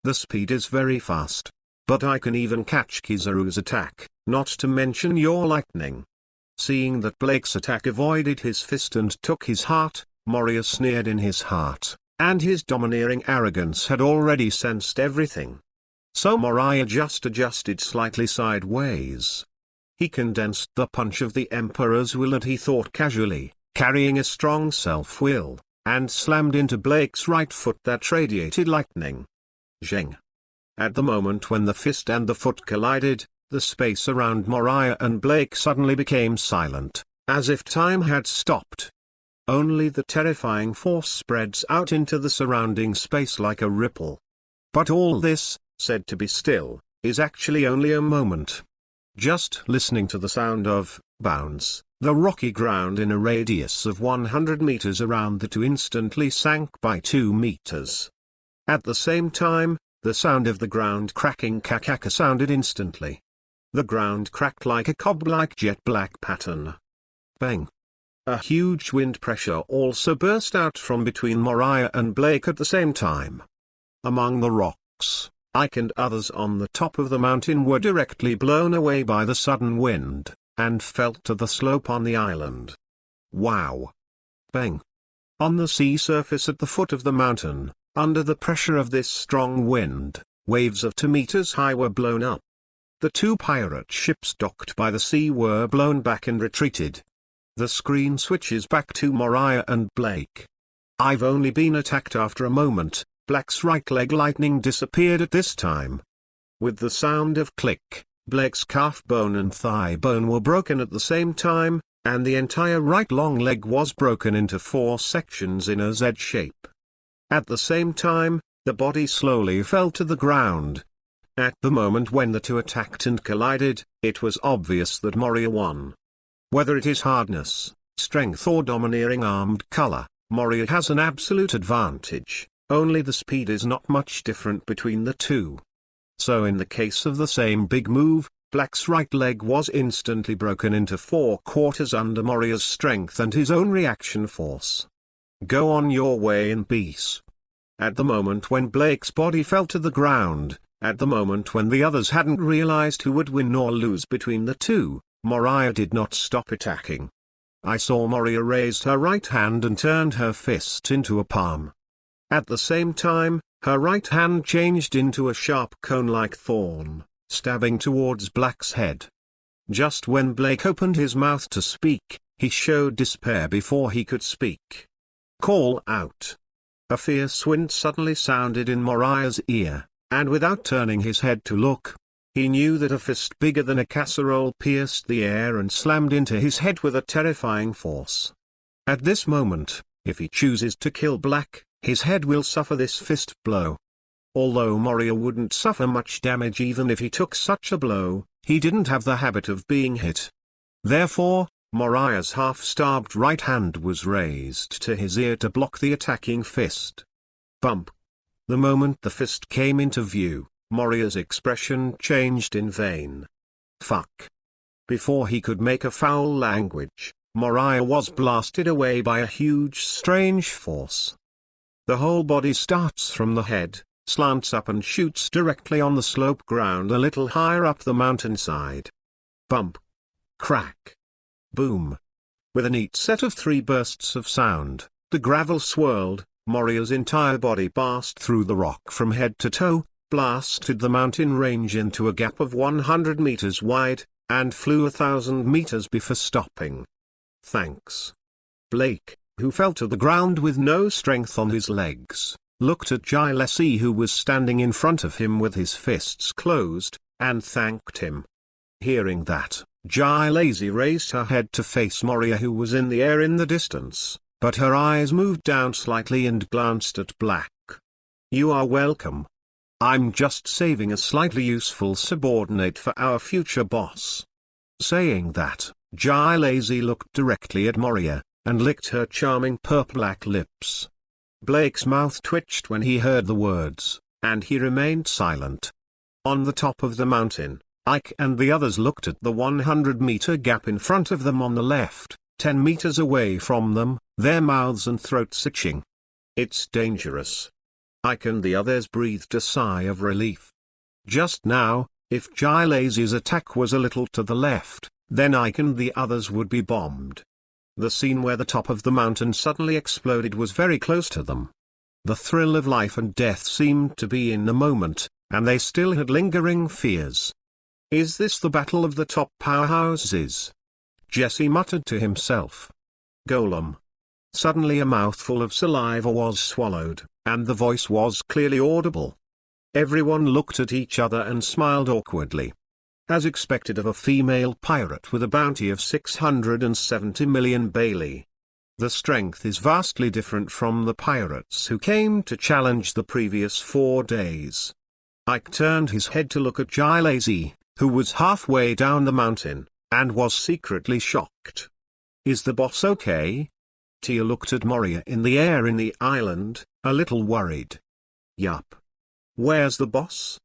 The speed is very fast, but I can even catch Kizaru's attack, not to mention your lightning. Seeing that Blake's attack avoided his fist and took his heart, Moria sneered in his heart, and his domineering arrogance had already sensed everything. So Moriah just adjusted slightly sideways. He condensed the punch of the Emperor's will and he thought casually, carrying a strong self-will, and slammed into Blake's right foot that radiated lightning. Zheng. At the moment when the fist and the foot collided, the space around Moriah and Blake suddenly became silent, as if time had stopped. Only the terrifying force spreads out into the surrounding space like a ripple. But all this, said to be still, is actually only a moment. Just listening to the sound of bounce, the rocky ground in a radius of 100 meters around the two instantly sank by 2 meters. At the same time, the sound of the ground cracking kakaka sounded instantly. The ground cracked like a cob-like jet black pattern. Bang! A huge wind pressure also burst out from between Moriah and Blake at the same time. Among the rocks, Ike and others on the top of the mountain were directly blown away by the sudden wind, and fell to the slope on the island. Wow! Bang! On the sea surface at the foot of the mountain, under the pressure of this strong wind, waves of 2 meters high were blown up. The 2 pirate ships docked by the sea were blown back and retreated. The screen switches back to Moriah and Blake. I've only been attacked after a moment. Black's right leg lightning disappeared at this time. With the sound of click, Blake's calf bone and thigh bone were broken at the same time, and the entire right long leg was broken into 4 sections in a Z shape. At the same time, the body slowly fell to the ground. At the moment when the two attacked and collided, it was obvious that Moria won. Whether it is hardness, strength or domineering armed color, Moria has an absolute advantage, only the speed is not much different between the two. So in the case of the same big move, Black's right leg was instantly broken into 4 quarters under Moria's strength and his own reaction force. Go on your way in peace. At the moment when Blake's body fell to the ground, at the moment when the others hadn't realized who would win or lose between the two, Moriah did not stop attacking. I saw Moria raise her right hand and turned her fist into a palm. At the same time, her right hand changed into a sharp cone-like thorn, stabbing towards Black's head. Just when Blake opened his mouth to speak, he showed despair before he could speak. Call out. A fierce wind suddenly sounded in Moriah's ear, and without turning his head to look, he knew that a fist bigger than a casserole pierced the air and slammed into his head with a terrifying force. At this moment, if he chooses to kill Black, his head will suffer this fist blow. Although Moria wouldn't suffer much damage even if he took such a blow, he didn't have the habit of being hit. Therefore, Moriah's half-starved right hand was raised to his ear to block the attacking fist. Bump. The moment the fist came into view, Moriah's expression changed in vain. Fuck. Before he could make a foul language, Moriah was blasted away by a huge strange force. The whole body starts from the head, slants up and shoots directly on the slope ground a little higher up the mountainside. Bump. Crack. Boom. With a neat set of 3 bursts of sound, the gravel swirled, Moriah's entire body passed through the rock from head to toe, blasted the mountain range into a gap of 100 meters wide, and flew 1,000 meters before stopping. Thanks. Blake, who fell to the ground with no strength on his legs, looked at Gilesi who was standing in front of him with his fists closed, and thanked him. Hearing that, Gilesi raised her head to face Moria who was in the air in the distance, but her eyes moved down slightly and glanced at Black. You are welcome. I'm just saving a slightly useful subordinate for our future boss. Saying that, Gilesi looked directly at Moria, and licked her charming purple-black lips. Blake's mouth twitched when he heard the words, and he remained silent. On the top of the mountain, Ike and the others looked at the 100-meter gap in front of them on the left, 10 meters away from them, their mouths and throats itching. It's dangerous. Ike and the others breathed a sigh of relief. Just now, if Gilesi's attack was a little to the left, then Ike and the others would be bombed. The scene where the top of the mountain suddenly exploded was very close to them. The thrill of life and death seemed to be in the moment, and they still had lingering fears. Is this the battle of the top powerhouses? Jesse muttered to himself. Golem. Suddenly a mouthful of saliva was swallowed, and the voice was clearly audible. Everyone looked at each other and smiled awkwardly. As expected of a female pirate with a bounty of 670 million Bailey. The strength is vastly different from the pirates who came to challenge the previous 4 days. Ike turned his head to look at Gilesi, who was halfway down the mountain, and was secretly shocked. Is the boss okay? Tia looked at Moria in the air in the island, a little worried. Yup. Where's the boss?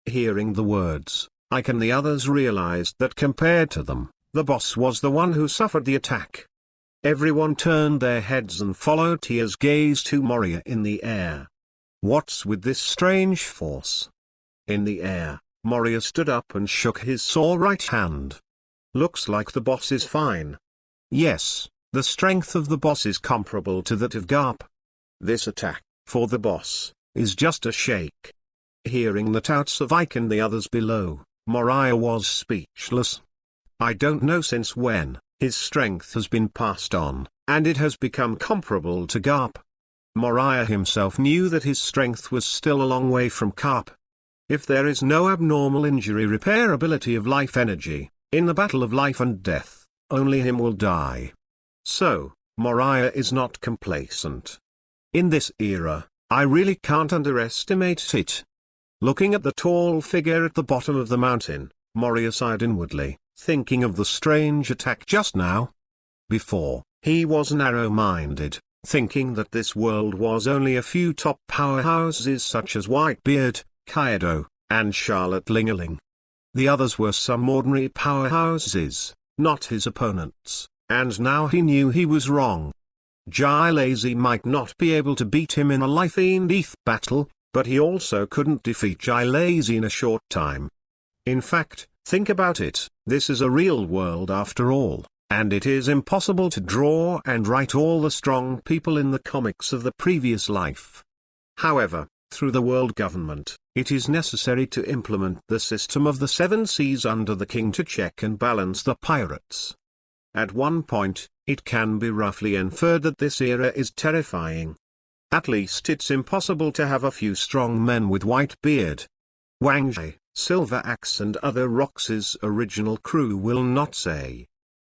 Hearing the words, Ike and the others realized that compared to them, the boss was the one who suffered the attack. Everyone turned their heads and followed Tia's gaze to Moria in the air. What's with this strange force? In the air, Moria stood up and shook his sore right hand. Looks like the boss is fine. Yes, the strength of the boss is comparable to that of Garp. This attack, for the boss, is just a shake. Hearing the touts of Ike and the others below, Moriah was speechless. I don't know since when, his strength has been passed on, and it has become comparable to Garp. Moriah himself knew that his strength was still a long way from Garp. If there is no abnormal injury repairability of life energy, in the battle of life and death, only him will die. So, Moriah is not complacent. In this era, I really can't underestimate it. Looking at the tall figure at the bottom of the mountain, Moria sighed inwardly, thinking of the strange attack just now. Before, he was narrow-minded, thinking that this world was only a few top powerhouses such as Whitebeard, Kaido, and Charlotte Lingerling. The others were some ordinary powerhouses, not his opponents, and now he knew he was wrong. Jai Lazy might not be able to beat him in a life-and-death battle, but he also couldn't defeat Jai Lazy in a short time. In fact, think about it, this is a real world after all, and it is impossible to draw and write all the strong people in the comics of the previous life. However, through the world government, it is necessary to implement the system of the seven seas under the king to check and balance the pirates. At one point, it can be roughly inferred that this era is terrifying. At least it's impossible to have a few strong men with Whitebeard. Wang Zhe, Silver Axe and other Rox's original crew will not say.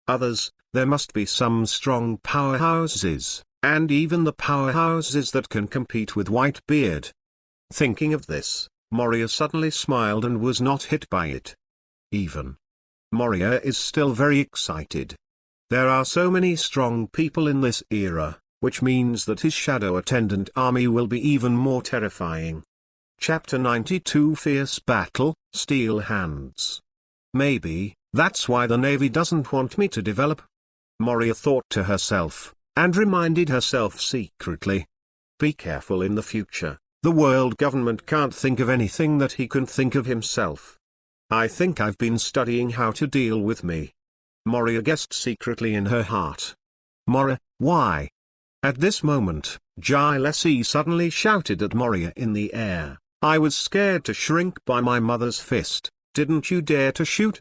Others, there must be some strong powerhouses, and even the powerhouses that can compete with Whitebeard. Thinking of this, Moria suddenly smiled and was not hit by it. Even Moria is still very excited. There are so many strong people in this era, which means that his shadow attendant army will be even more terrifying. Chapter 92 Fierce Battle, Steel Hands. Maybe, that's why the Navy doesn't want me to develop. Moria thought to herself, and reminded herself secretly. Be careful in the future, the world government can't think of anything that he can think of himself. I think I've been studying how to deal with me. Moria guessed secretly in her heart. Moria, why? At this moment, Jai Lazy suddenly shouted at Moria in the air, I was scared to shrink by my mother's fist, didn't you dare to shoot?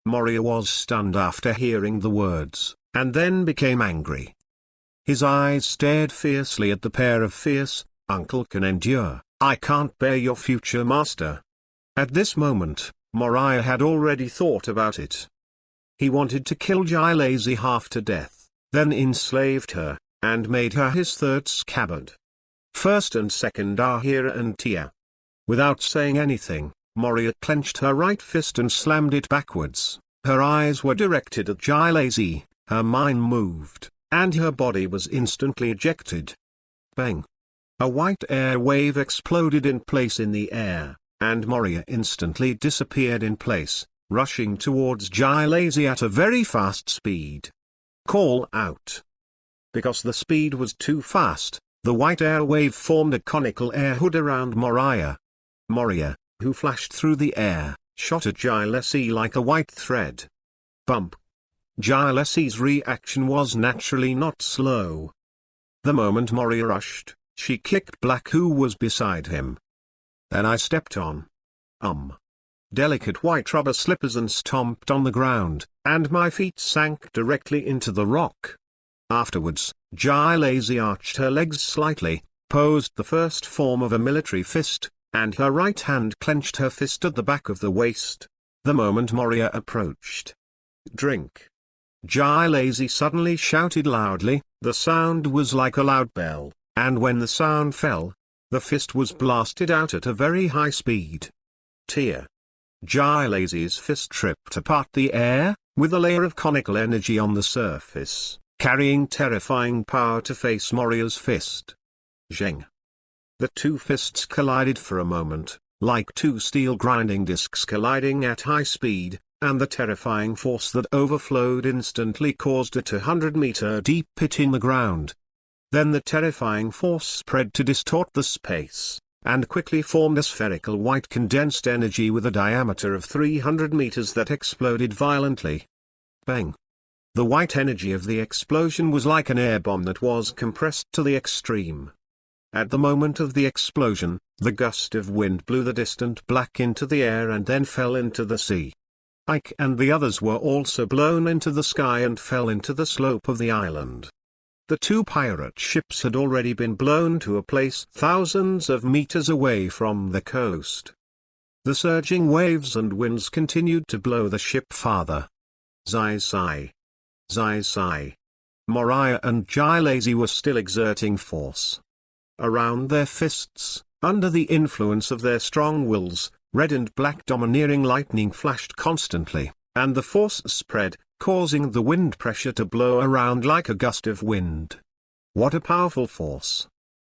Moria was stunned after hearing the words, and then became angry. His eyes stared fiercely at the pair of fierce, uncle can endure, I can't bear your future master. At this moment, Moriah had already thought about it. He wanted to kill Jai Lazy half to death, then enslaved her, and made her his third scabbard. First and second are here and Tia. Without saying anything, Moria clenched her right fist and slammed it backwards. Her eyes were directed at Jai Lazy, her mind moved, and her body was instantly ejected. Bang! A white air wave exploded in place in the air, and Moria instantly disappeared in place, rushing towards Jai Lazy at a very fast speed. Call out. Because the speed was too fast, the white air wave formed a conical air hood around Moriah. Moria, who flashed through the air, shot at Jai Lazy like a white thread. Bump! Jai Lazy's reaction was naturally not slow. The moment Moria rushed, she kicked Black who was beside him. Then I stepped on delicate white rubber slippers and stomped on the ground, and my feet sank directly into the rock. Afterwards, Jai Lazy arched her legs slightly, posed the first form of a military fist, and her right hand clenched her fist at the back of the waist. The moment Moria approached. Drink. Jai Lazy suddenly shouted loudly, the sound was like a loud bell, and when the sound fell, the fist was blasted out at a very high speed. Tear. Jai Lazy's fist tripped apart the air, with a layer of conical energy on the surface, carrying terrifying power to face Moria's fist. Zheng. The two fists collided for a moment, like two steel grinding discs colliding at high speed, and the terrifying force that overflowed instantly caused a 200-meter deep pit in the ground. Then the terrifying force spread to distort the space, and quickly formed a spherical white condensed energy with a diameter of 300 meters that exploded violently. Bang! The white energy of the explosion was like an air bomb that was compressed to the extreme. At the moment of the explosion, the gust of wind blew the distant Black into the air and then fell into the sea. Ike and the others were also blown into the sky and fell into the slope of the island. The two pirate ships had already been blown to a place thousands of meters away from the coast. The surging waves and winds continued to blow the ship farther. Zai Sai. Zai Sai. Moriah and Gilazy were still exerting force. Around their fists, under the influence of their strong wills, red and black domineering lightning flashed constantly, and the force spread, causing the wind pressure to blow around like a gust of wind. What a powerful force!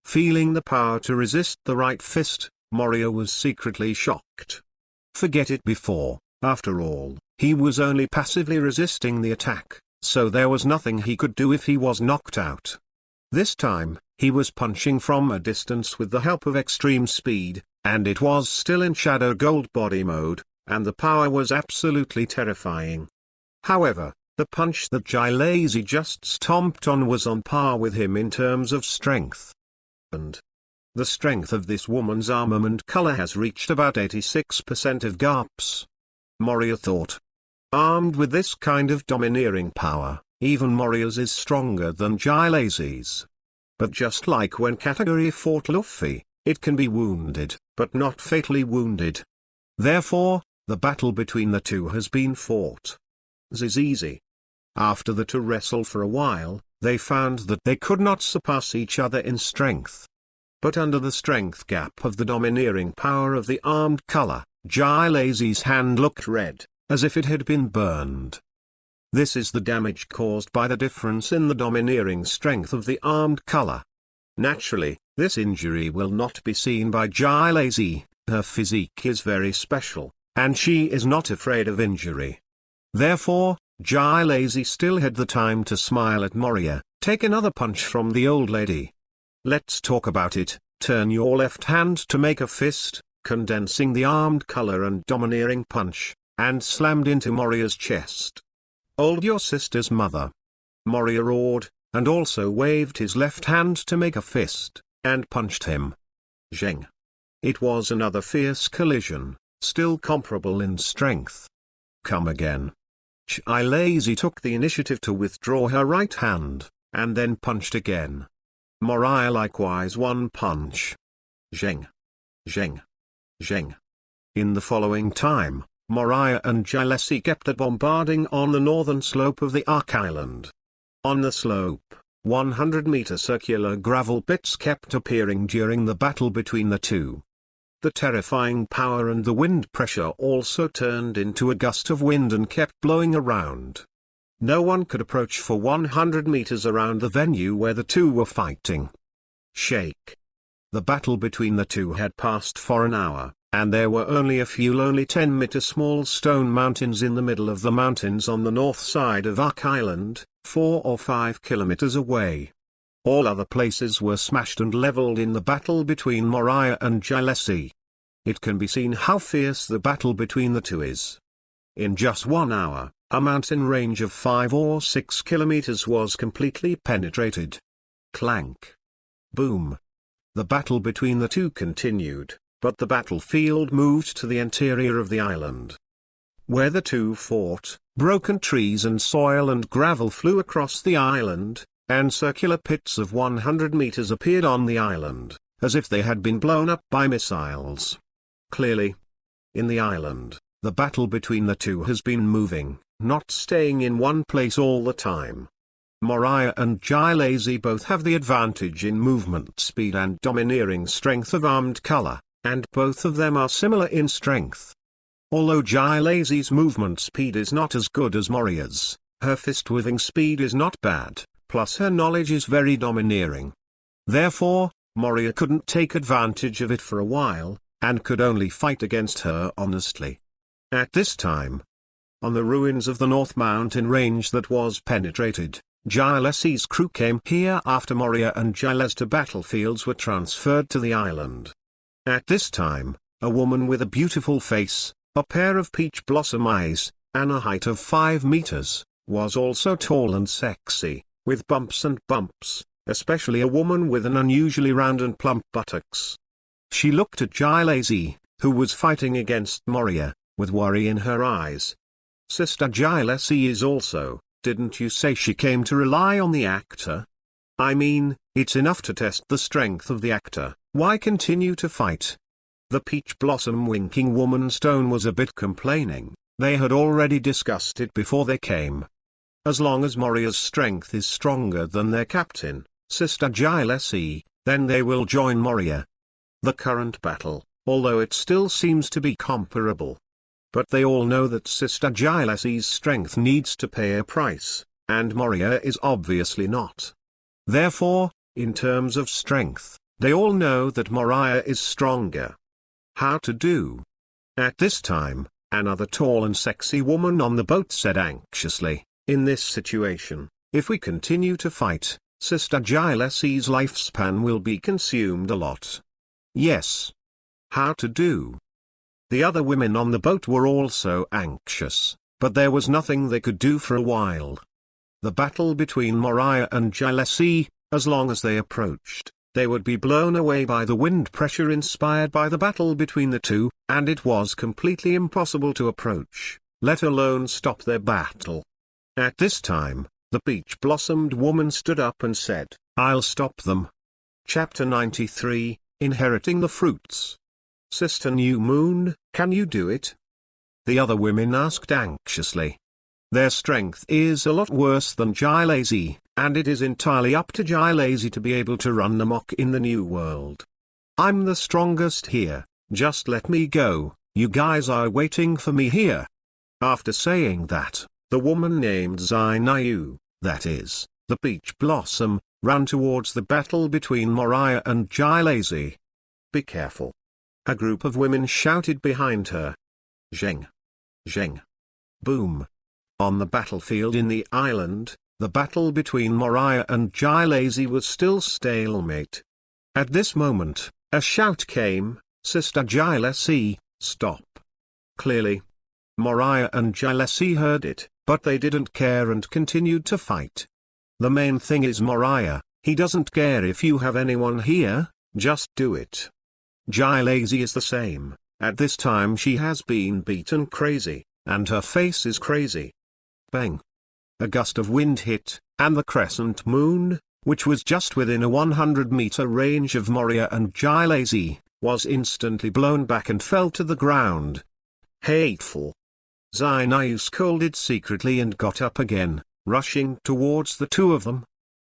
Feeling the power to resist the right fist, Moria was secretly shocked. Forget it before, after all, he was only passively resisting the attack, so there was nothing he could do if he was knocked out. This time, he was punching from a distance with the help of extreme speed, and it was still in Shadow Gold body mode, and the power was absolutely terrifying. However, the punch that Gilazy just stomped on was on par with him in terms of strength. And the strength of this woman's armament color has reached about 86% of Garp's. Moria thought. Armed with this kind of domineering power, even Moria's is stronger than Gilazy's. But just like when Category fought Luffy, it can be wounded, but not fatally wounded. Therefore, the battle between the two has been fought. This is easy. After the two wrestled for a while, they found that they could not surpass each other in strength. But under the strength gap of the domineering power of the armed color, Gilazy's hand looked red, as if it had been burned. This is the damage caused by the difference in the domineering strength of the armed color. Naturally, this injury will not be seen by Gilazy. Her physique is very special, and she is not afraid of injury. Therefore, Gilazy still had the time to smile at Moria, take another punch from the old lady. Let's talk about it. Turn your left hand to make a fist, condensing the armed color and domineering punch, and slammed into Moria's chest. Hold your sister's mother. Moria roared, and also waved his left hand to make a fist, and punched him. Zheng. It was another fierce collision, still comparable in strength. Come again. Gilazy took the initiative to withdraw her right hand, and then punched again. Moriah likewise one punch. Zheng. Zheng. Zheng. In the following time, Moriah and Gilazy kept bombarding on the northern slope of the Ark Island. On the slope, 100-meter circular gravel pits kept appearing during the battle between the two. The terrifying power and the wind pressure also turned into a gust of wind and kept blowing around. No one could approach for 100 meters around the venue where the two were fighting. Shake. The battle between the two had passed for an hour, and there were only a few lonely 10-meter small stone mountains in the middle of the mountains on the north side of Ark Island, 4 or 5 kilometers away. All other places were smashed and leveled in the battle between Moriah and Gilazy. It can be seen how fierce the battle between the two is. In just 1 hour, a mountain range of 5 or 6 kilometers was completely penetrated. Clank. Boom. The battle between the two continued, but the battlefield moved to the interior of the island. Where the two fought, broken trees and soil and gravel flew across the island, and circular pits of 100 meters appeared on the island, as if they had been blown up by missiles. Clearly, in the island, the battle between the two has been moving, not staying in one place all the time. Moriah and Gilazy both have the advantage in movement speed and domineering strength of armed color, and both of them are similar in strength. Although Gilazy's movement speed is not as good as Moriah's, her fist-waving speed is not bad, plus her knowledge is very domineering. Therefore, Moria couldn't take advantage of it for a while, and could only fight against her honestly. At this time, on the ruins of the North Mountain range that was penetrated, Gilazy's crew came here after Moria and Gilazy's battlefields were transferred to the island. At this time, a woman with a beautiful face, a pair of peach blossom eyes, and a height of 5 meters, was also tall and sexy, with bumps and bumps, especially a woman with an unusually round and plump buttocks. She looked at Gilazy, who was fighting against Moria, with worry in her eyes. Sister Gilazy is also, didn't you say she came to rely on the actor? I mean, it's enough to test the strength of the actor. Why continue to fight? The peach blossom winking woman's tone was a bit complaining. They had already discussed it before they came. As long as Moriah's strength is stronger than their captain, Sister Gilessie, then they will join Moria. The current battle, although it still seems to be comparable. But they all know that Sister Gilessie's strength needs to pay a price, and Moria is obviously not. Therefore, in terms of strength, they all know that Moriah is stronger. How to do? At this time, another tall and sexy woman on the boat said anxiously, in this situation, if we continue to fight, Sister Gilessie's lifespan will be consumed a lot. Yes. How to do? The other women on the boat were also anxious, but there was nothing they could do for a while. The battle between Moriah and Gilessie, as long as they approached, they would be blown away by the wind pressure inspired by the battle between the two, and it was completely impossible to approach, let alone stop their battle. At this time, the peach-blossomed woman stood up and said, I'll stop them. Chapter 93, Inheriting the Fruits. Sister New Moon, can you do it? The other women asked anxiously. Their strength is a lot worse than Gilessie, and it is entirely up to Gilessie to be able to run amok in the new world. I'm the strongest here, just let me go, you guys are waiting for me here. After saying that, the woman named Zainayu, that is, the peach blossom, ran towards the battle between Moriah and Gilessie. Be careful. A group of women shouted behind her. Zheng. Zheng. Boom. On the battlefield in the island, the battle between Moriah and Gilessie was still stalemate. At this moment, a shout came, Sister Gilessie, stop. Clearly, Moriah and Gilessie heard it, but they didn't care and continued to fight. The main thing is Moriah, he doesn't care if you have anyone here, just do it. Gilessie is the same, at this time she has been beaten crazy, and her face is crazy. Bang! A gust of wind hit, and the crescent moon, which was just within a 100-meter range of Moria and Gilessie, was instantly blown back and fell to the ground. Hateful! Zainayu scolded secretly and got up again, rushing towards the two of them.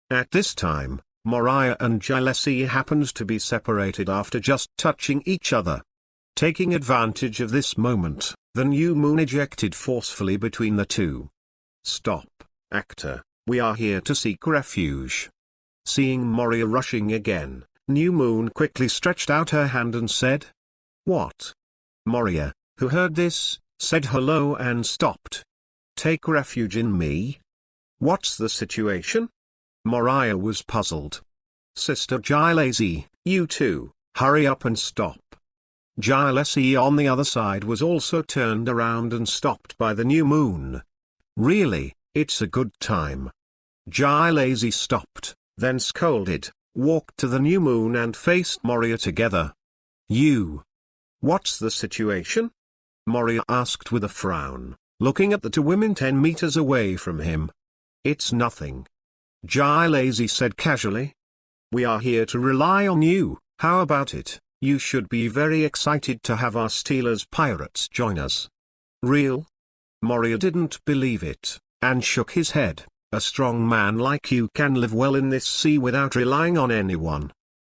At this time, Moriah and Gilessie happened to be separated after just touching each other. Taking advantage of this moment, the new moon ejected forcefully between the two. Stop, actor, we are here to seek refuge. Seeing Moria rushing again, New Moon quickly stretched out her hand and said, What? Moria, who heard this, said hello and stopped. Take refuge in me? What's the situation? Moriah was puzzled. Sister Gilessie, you too, hurry up and stop. Gilessie on the other side was also turned around and stopped by the new moon. Really, it's a good time. Gilessie stopped, then scolded, walked to the new moon and faced Moria together. You. What's the situation? Moria asked with a frown, looking at the two women 10 meters away from him. It's nothing. Gilessie said casually. We are here to rely on you, how about it? You should be very excited to have our Steelers pirates join us. Real? Moria didn't believe it, and shook his head. A strong man like you can live well in this sea without relying on anyone.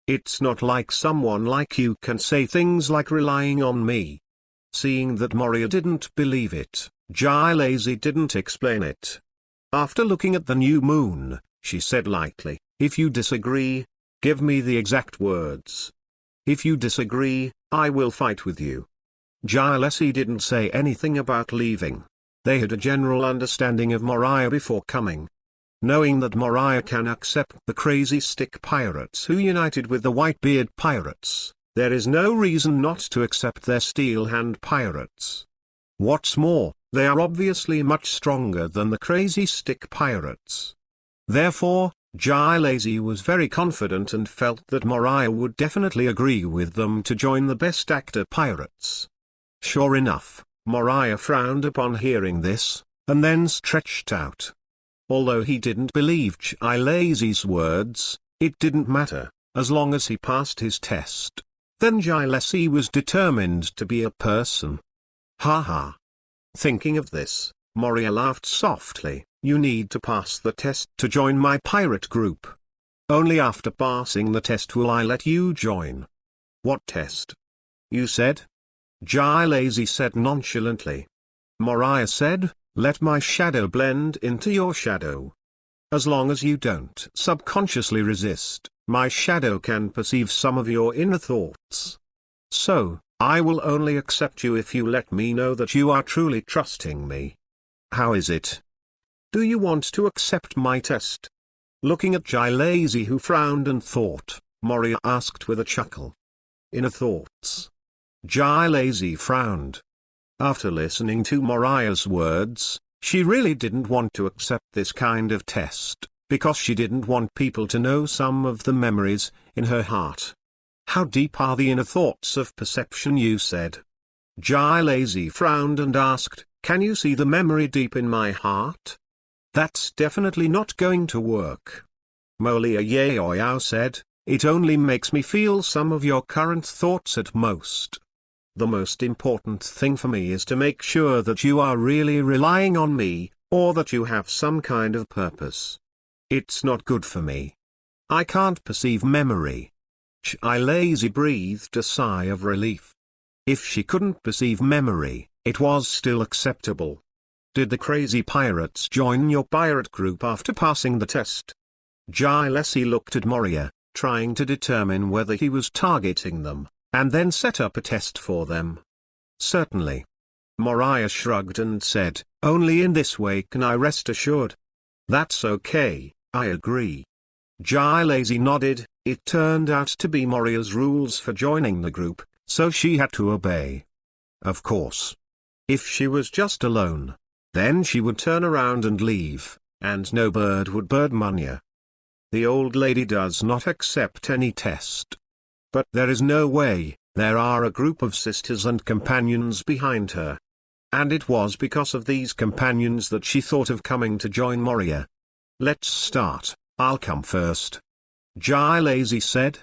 It's not like someone like you can say things like relying on me. Seeing that Moria didn't believe it, Gilessie didn't explain it. After looking at the new moon, she said lightly, if you disagree, give me the exact words. If you disagree, I will fight with you. Gilessie didn't say anything about leaving. They had a general understanding of Moriah before coming. Knowing that Moriah can accept the crazy stick pirates who united with the Whitebeard pirates, there is no reason not to accept their steel hand pirates. What's more, they are obviously much stronger than the crazy stick pirates. Therefore, Gilessie was very confident and felt that Moriah would definitely agree with them to join the best actor pirates. Sure enough, Moriah frowned upon hearing this, and then stretched out. Although he didn't believe Chai Lazy's words, it didn't matter, as long as he passed his test. Then Chai Lazy was determined to be a person. Ha ha. Thinking of this, Moria laughed softly. You need to pass the test to join my pirate group. Only after passing the test will I let you join. What test? You said? Chai Lazy said nonchalantly. Moriah said, let my shadow blend into your shadow. As long as you don't subconsciously resist, my shadow can perceive some of your inner thoughts. So, I will only accept you if you let me know that you are truly trusting me. How is it? Do you want to accept my test? Looking at Chai Lazy, who frowned and thought, Moria asked with a chuckle. Inner thoughts. Chai Lazy frowned. After listening to Moriah's words, she really didn't want to accept this kind of test, because she didn't want people to know some of the memories in her heart. How deep are the inner thoughts of perception, you said? Chai Lazy frowned and asked, can you see the memory deep in my heart? That's definitely not going to work. Molia Yaoyao said, it only makes me feel some of your current thoughts at most. The most important thing for me is to make sure that you are really relying on me, or that you have some kind of purpose. It's not good for me. I can't perceive memory. Chai Lazy breathed a sigh of relief. If she couldn't perceive memory, it was still acceptable. Did the crazy pirates join your pirate group after passing the test? Chai Lazy looked at Moria, trying to determine whether he was targeting them, and then set up a test for them. Certainly. Moriah shrugged and said, only in this way can I rest assured. That's okay, I agree. Chai Lazy nodded. It turned out to be Moria's rules for joining the group, so she had to obey. Of course. If she was just alone, then she would turn around and leave, and no bird would bird Moria. The old lady does not accept any test. But there is no way, there are a group of sisters and companions behind her. And it was because of these companions that she thought of coming to join Moria. Let's start, I'll come first. Chai Lazy said.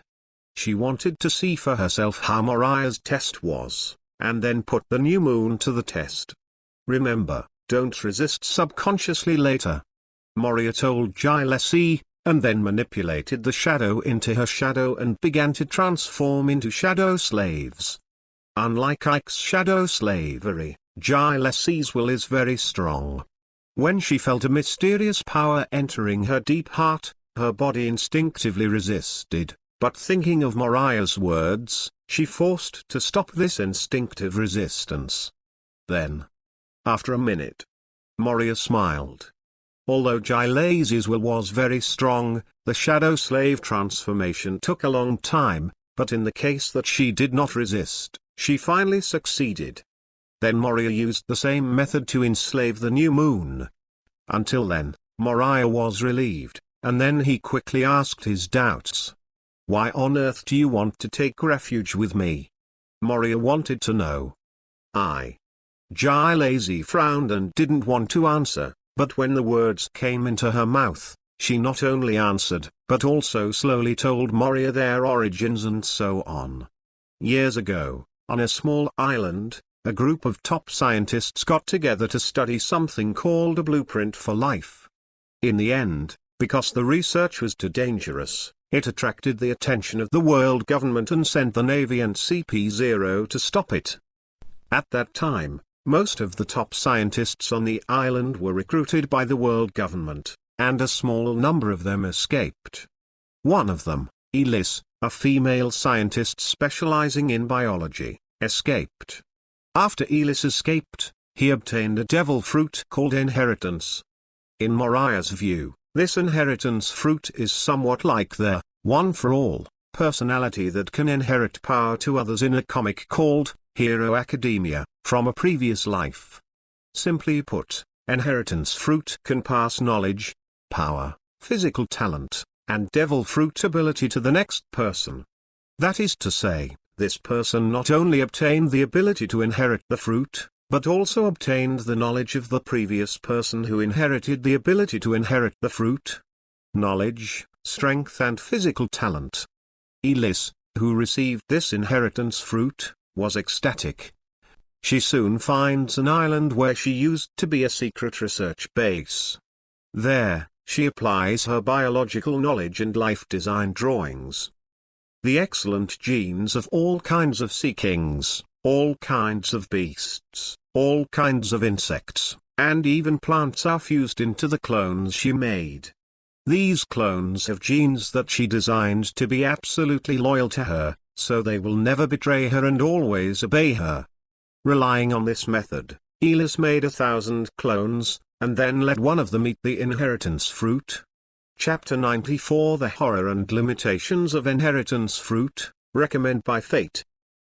She wanted to see for herself how Moriah's test was, and then put the new moon to the test. Remember, don't resist subconsciously later. Moria told Chai Lazy, and then manipulated the shadow into her shadow and began to transform into shadow slaves. Unlike Ike's shadow slavery, Chai Lazy's will is very strong. When she felt a mysterious power entering her deep heart, her body instinctively resisted, but thinking of Moriah's words, she forced to stop this instinctive resistance. Then, after a minute, Moria smiled. Although Chai Lazy's will was very strong, the shadow slave transformation took a long time, but in the case that she did not resist, she finally succeeded. Then Moria used the same method to enslave the new moon. Until then, Moriah was relieved, and then he quickly asked his doubts. Why on earth do you want to take refuge with me? Moria wanted to know. Chai Lazy frowned and didn't want to answer, but when the words came into her mouth, she not only answered, but also slowly told Moria their origins and so on. Years ago, on a small island, a group of top scientists got together to study something called a blueprint for life. In the end, because the research was too dangerous, it attracted the attention of the world government and sent the Navy and CP0 to stop it. At that time, most of the top scientists on the island were recruited by the world government, and a small number of them escaped. One of them, Elise, a female scientist specializing in biology, escaped. After Elise escaped, he obtained a devil fruit called inheritance. In Moriah's view, this inheritance fruit is somewhat like the one for all personality that can inherit power to others in a comic called Hero Academia, from a previous life. Simply put, inheritance fruit can pass knowledge, power, physical talent, and devil fruit ability to the next person. That is to say, this person not only obtained the ability to inherit the fruit, but also obtained the knowledge of the previous person who inherited the ability to inherit the fruit. Knowledge, strength and physical talent. Elis, who received this inheritance fruit, was ecstatic. She soon finds an island where she used to be a secret research base. There, she applies her biological knowledge and life design drawings. The excellent genes of all kinds of sea kings, all kinds of beasts, all kinds of insects, and even plants are fused into the clones she made. These clones have genes that she designed to be absolutely loyal to her, so they will never betray her and always obey her. Relying on this method, Elis made 1,000 clones, and then let one of them eat the inheritance fruit. Chapter 94 The Horror and Limitations of Inheritance Fruit, recommended by Fate.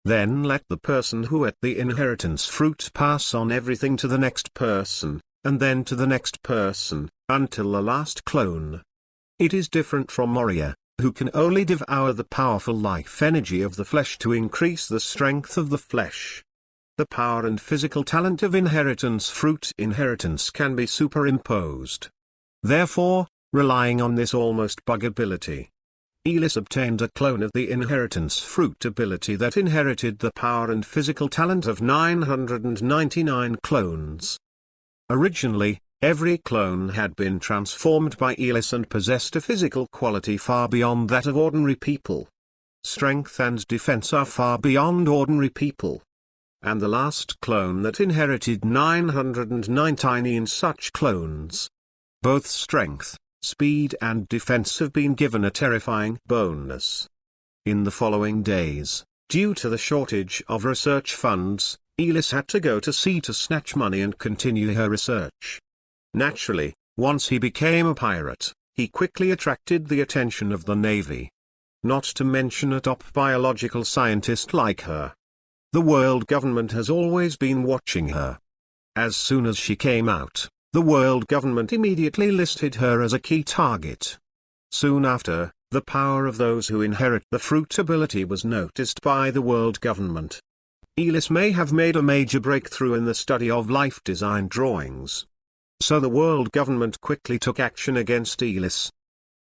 Then let the person who ate the inheritance fruit pass on everything to the next person, and then to the next person, until the last clone. It is different from Moria, who can only devour the powerful life energy of the flesh to increase the strength of the flesh. The power and physical talent of inheritance fruit inheritance can be superimposed. Therefore, relying on this almost bug ability, Elis obtained a clone of the inheritance fruit ability that inherited the power and physical talent of 999 clones. Originally, every clone had been transformed by Elis and possessed a physical quality far beyond that of ordinary people. Strength and defense are far beyond ordinary people. And the last clone that inherited 919 such clones. Both strength, speed and defense have been given a terrifying bonus. In the following days, due to the shortage of research funds, Elis had to go to sea to snatch money and continue her research. Naturally, once he became a pirate, he quickly attracted the attention of the Navy. Not to mention a top biological scientist like her. The world government has always been watching her. As soon as she came out, the world government immediately listed her as a key target. Soon after, the power of those who inherit the fruit ability was noticed by the world government. Elis may have made a major breakthrough in the study of life design drawings. So the world government quickly took action against Elis.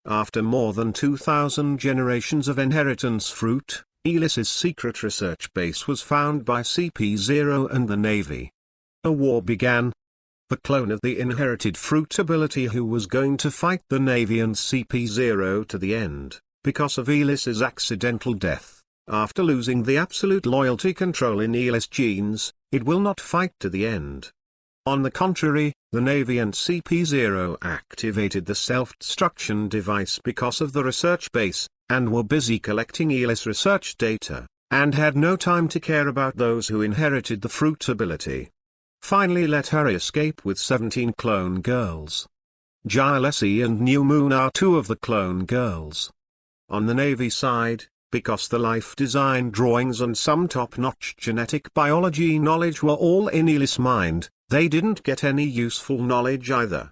After more than 2,000 generations of inheritance fruit, Elis's secret research base was found by CP0 and the Navy. A war began. The clone of the inherited fruit ability who was going to fight the Navy and CP0 to the end, because of Elis's accidental death, after losing the absolute loyalty control in Elis genes, it will not fight to the end. On the contrary, the Navy and CP0 activated the self-destruction device because of the research base, and were busy collecting Elis research data, and had no time to care about those who inherited the fruit ability. Finally let her escape with 17 clone girls. Gilesi and New Moon are 2 of the clone girls. On the Navy side, because the life design drawings and some top-notch genetic biology knowledge were all in Elis' mind, they didn't get any useful knowledge either.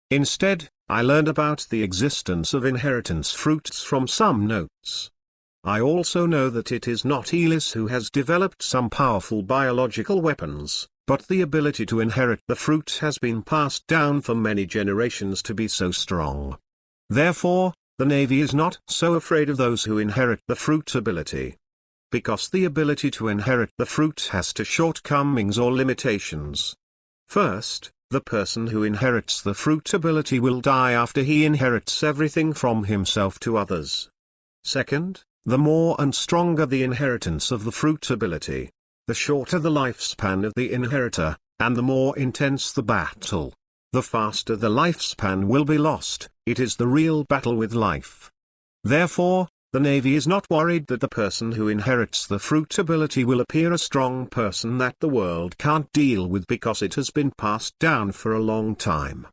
Instead, I learned about the existence of inheritance fruits from some notes. I also know that it is not Elis who has developed some powerful biological weapons, but the ability to inherit the fruit has been passed down for many generations to be so strong. Therefore, the Navy is not so afraid of those who inherit the fruit ability. Because the ability to inherit the fruit has two shortcomings or limitations. First, the person who inherits the fruit ability will die after he inherits everything from himself to others. Second, the more and stronger the inheritance of the fruit ability, the shorter the lifespan of the inheritor, and the more intense the battle. The faster the lifespan will be lost. It is the real battle with life. Therefore, the Navy is not worried that the person who inherits the fruit ability will appear a strong person that the world can't deal with because it has been passed down for a long time.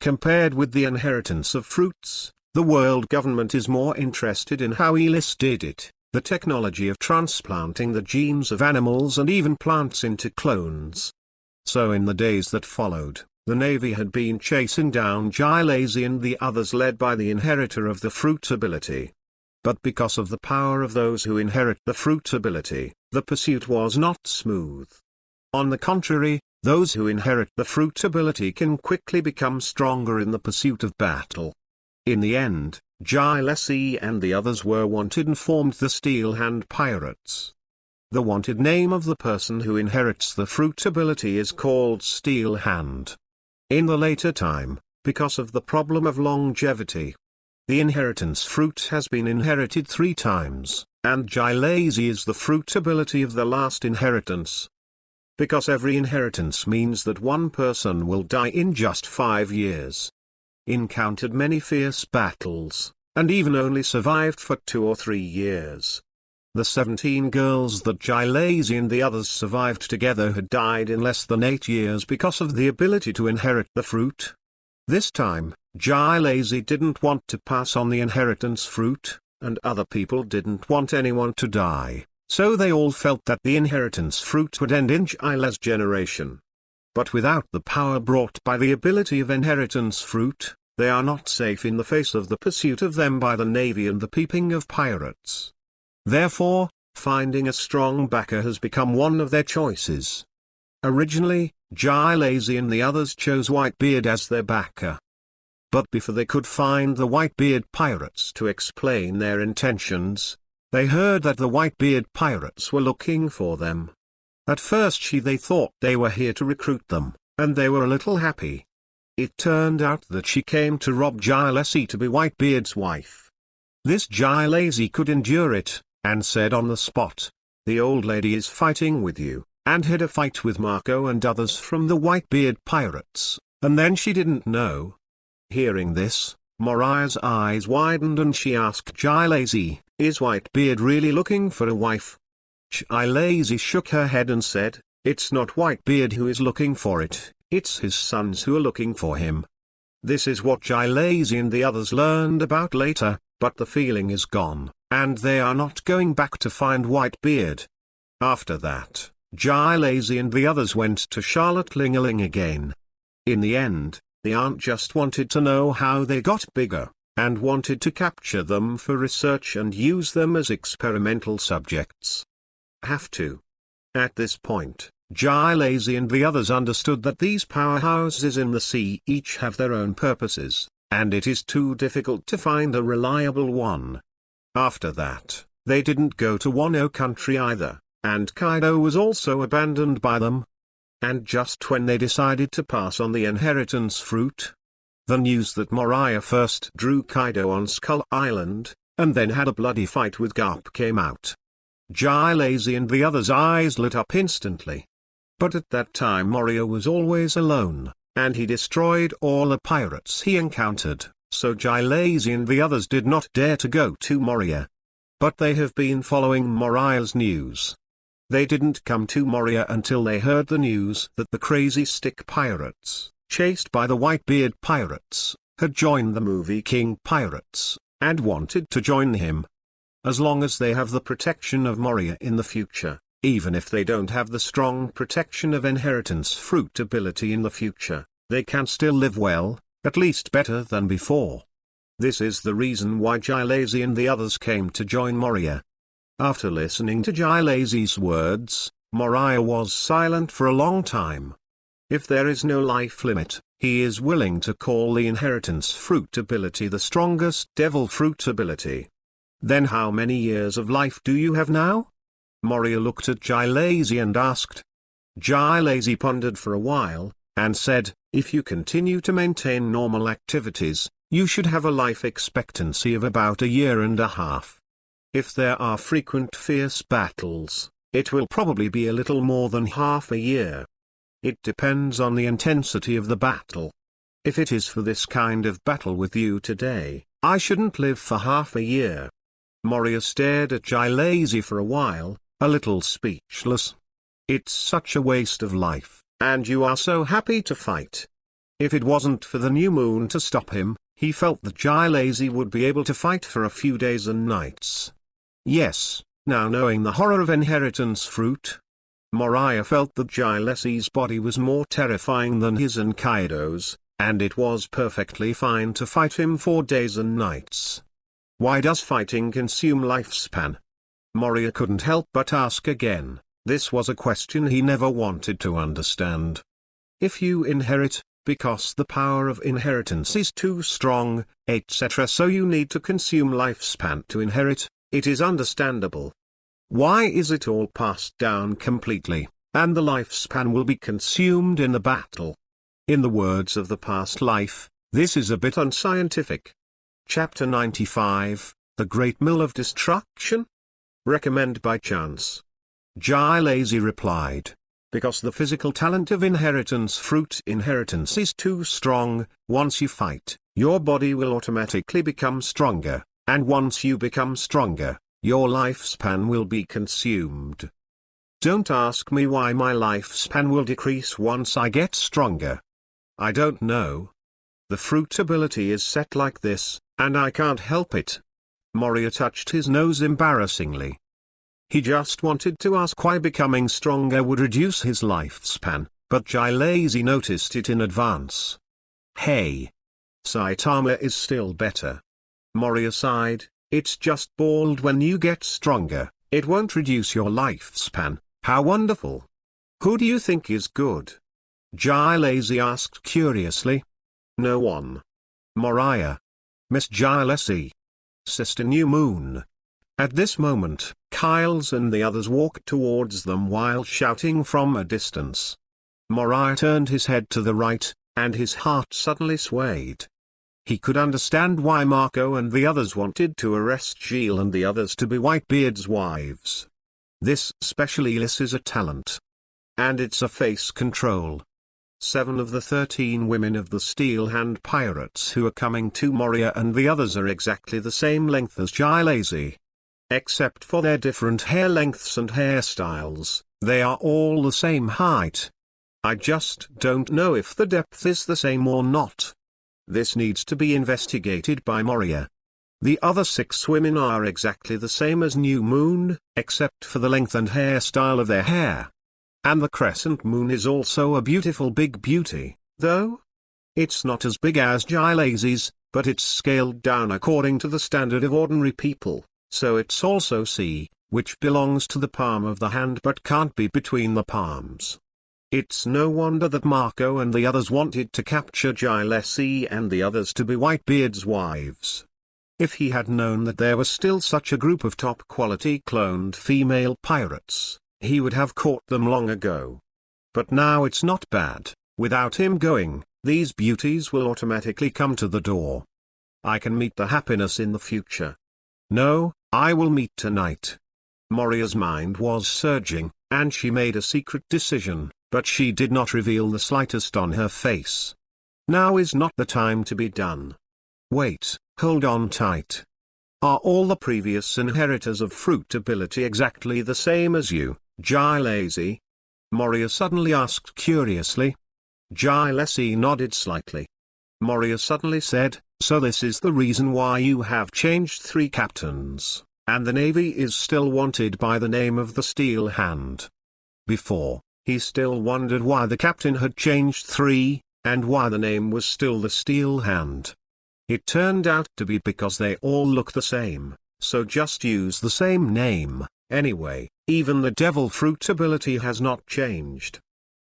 Compared with the inheritance of fruits, the world government is more interested in how Elis did it, the technology of transplanting the genes of animals and even plants into clones. So in the days that followed, the Navy had been chasing down Gilesi and the others led by the inheritor of the fruit ability. But because of the power of those who inherit the fruit ability, the pursuit was not smooth. On the contrary, those who inherit the fruit ability can quickly become stronger in the pursuit of battle. In the end, Gilesi and the others were wanted and formed the Steel Hand Pirates. The wanted name of the person who inherits the fruit ability is called Steel Hand. In the later time, because of the problem of longevity, the inheritance fruit has been inherited 3 times, and Gilesi is the fruit ability of the last inheritance. Because every inheritance means that one person will die in just 5 years. Encountered many fierce battles, and even only survived for 2 or 3 years. The 17 girls that Gilesi and the others survived together had died in less than 8 years because of the ability to inherit the fruit. This time, Gilesi didn't want to pass on the inheritance fruit, and other people didn't want anyone to die, so they all felt that the inheritance fruit would end in Gile's generation. But without the power brought by the ability of inheritance fruit, they are not safe in the face of the pursuit of them by the navy and the peeping of pirates. Therefore, finding a strong backer has become one of their choices. Originally, Gilesi and the others chose Whitebeard as their backer. But before they could find the Whitebeard pirates to explain their intentions, they heard that the Whitebeard pirates were looking for them. At first they thought they were here to recruit them, and they were a little happy. It turned out that she came to rob Gilesi to be Whitebeard's wife. This Gilesi could endure it, and said on the spot, "The old lady is fighting with you," and had a fight with Marco and others from the Whitebeard pirates, and then she didn't know. Hearing this, Moriah's eyes widened and she asked Gilesi, "Is Whitebeard really looking for a wife?" Gilesi shook her head and said, "It's not Whitebeard who is looking for it, it's his sons who are looking for him." This is what Gilesi and the others learned about later, but the feeling is gone, and they are not going back to find Whitebeard. After that, Gilesi and the others went to Charlotte Lingaling again. In the end, the aunt just wanted to know how they got bigger, and wanted to capture them for research and use them as experimental subjects. Have to. At this point, Gilesi and the others understood that these powerhouses in the sea each have their own purposes, and it is too difficult to find a reliable one. After that, they didn't go to Wano country either, and Kaido was also abandoned by them. And just when they decided to pass on the inheritance fruit, the news that Moriah first drew Kaido on Skull Island, and then had a bloody fight with Garp came out. Gilesi and the others' eyes lit up instantly. But at that time Moria was always alone, and he destroyed all the pirates he encountered, so Gilesi and the others did not dare to go to Moria. But they have been following Moriah's news. They didn't come to Moria until they heard the news that the Crazy Stick Pirates, chased by the Whitebeard Pirates, had joined the Movie King Pirates, and wanted to join him. As long as they have the protection of Moria in the future, even if they don't have the strong protection of inheritance fruit ability in the future, they can still live well, at least better than before. This is the reason why Gilesi and the others came to join Moria. After listening to Gilesi's words, Moriah was silent for a long time. If there is no life limit, he is willing to call the inheritance fruit ability the strongest devil fruit ability. Then how many years of life do you have now? Moria looked at Gilesi and asked. Gilesi pondered for a while, and said, "If you continue to maintain normal activities, you should have a life expectancy of about 1.5 years. If there are frequent fierce battles, it will probably be a little more than half a year. It depends on the intensity of the battle. If it is for this kind of battle with you today, I shouldn't live for half a year." Moria stared at Gilesi for a while, a little speechless. "It's such a waste of life, and you are so happy to fight." If it wasn't for the new moon to stop him, he felt that Gilesi would be able to fight for a few days and nights. Yes, now knowing the horror of inheritance fruit, Moriah felt that Gilesi's body was more terrifying than his and Kaido's, and it was perfectly fine to fight him for days and nights. Why does fighting consume lifespan? Moria couldn't help but ask again, This was a question he never wanted to understand. If you inherit, because the power of inheritance is too strong, etc. so you need to consume lifespan to inherit, it is understandable. Why is it all passed down completely, and the lifespan will be consumed in the battle? In the words of the past life, this is a bit unscientific. Chapter 95, The Great Mill of Destruction? Recommend by chance. Jai Lazy replied. Because the physical talent of inheritance fruit inheritance is too strong, once you fight, your body will automatically become stronger, and once you become stronger, your lifespan will be consumed. Don't ask me why my lifespan will decrease once I get stronger. I don't know. The fruit ability is set like this, and I can't help it. Moria touched his nose embarrassingly. He just wanted to ask why becoming stronger would reduce his lifespan, but Jai Lazy noticed it in advance. Hey! Saitama is still better. Moria sighed, it's just bald when you get stronger, it won't reduce your lifespan, how wonderful. Who do you think is good? Jai Lazy asked curiously. No one. Moriah. Miss Jai Lazy. Sister New Moon. At this moment, Kyles and the others walked towards them while shouting from a distance. Moriah turned his head to the right, and his heart suddenly swayed. He could understand why Marco and the others wanted to arrest Gilles and the others to be Whitebeard's wives. This specialist is a talent. And it's a face control. 7 of the 13 women of the Steel Hand Pirates who are coming to Moria and the others are exactly the same length as Jai Lazy. Except for their different hair lengths and hairstyles, they are all the same height. I just don't know if the depth is the same or not. This needs to be investigated by Moria. The other 6 women are exactly the same as New Moon, except for the length and hairstyle of their hair. And the Crescent Moon is also a beautiful big beauty, though. It's not as big as Jai Lazy's, but it's scaled down according to the standard of ordinary people. So it's also C, which belongs to the palm of the hand but can't be between the palms. It's no wonder that Marco and the others wanted to capture Jai Lazy and the others to be Whitebeard's wives. If he had known that there was still such a group of top-quality cloned female pirates, he would have caught them long ago. But now it's not bad, without him going, these beauties will automatically come to the door. I can meet the happiness in the future. No, I will meet tonight. Moria's mind was surging, and she made a secret decision, but she did not reveal the slightest on her face. Now is not the time to be done. Wait, hold on tight. Are all the previous inheritors of fruit ability exactly the same as you, Jai Lazy? Moria suddenly asked curiously. Jai Lazy nodded slightly. Moria suddenly said, so this is the reason why you have changed 3 captains, and the Navy is still wanted by the name of the Steel Hand. Before, he still wondered why the captain had changed 3, and why the name was still the Steel Hand. It turned out to be because they all look the same, so just use the same name. Anyway, even the devil fruit ability has not changed.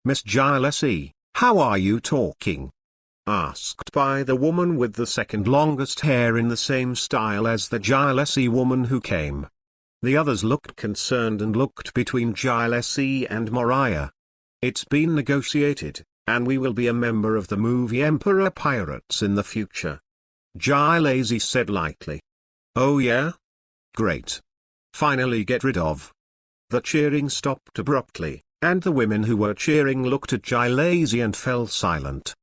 Miss Jai Lazy, how are you talking? Asked by the woman with the second longest hair in the same style as the Jai Lazy woman who came. The others looked concerned and looked between Jai Lazy and Moriah. It's been negotiated, and we will be a member of the movie Emperor Pirates in the future. Jai Lazy said lightly. Oh yeah? Great. Finally get rid of. The cheering stopped abruptly, and the women who were cheering looked at Jai Lazy and fell silent.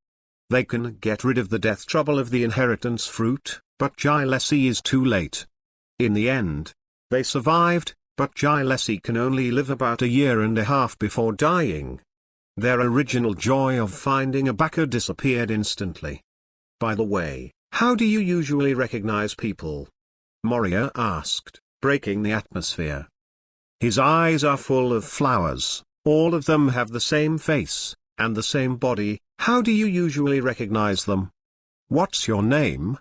They can get rid of the death trouble of the inheritance fruit, but Jai Lazy is too late. In the end, they survived, but Jai Lazy can only live about a year and a half before dying. Their original joy of finding a backer disappeared instantly. By the way, how do you usually recognize people? Moria asked, breaking the atmosphere. His eyes are full of flowers, all of them have the same face, and the same body. How do you usually recognize them? What's your name?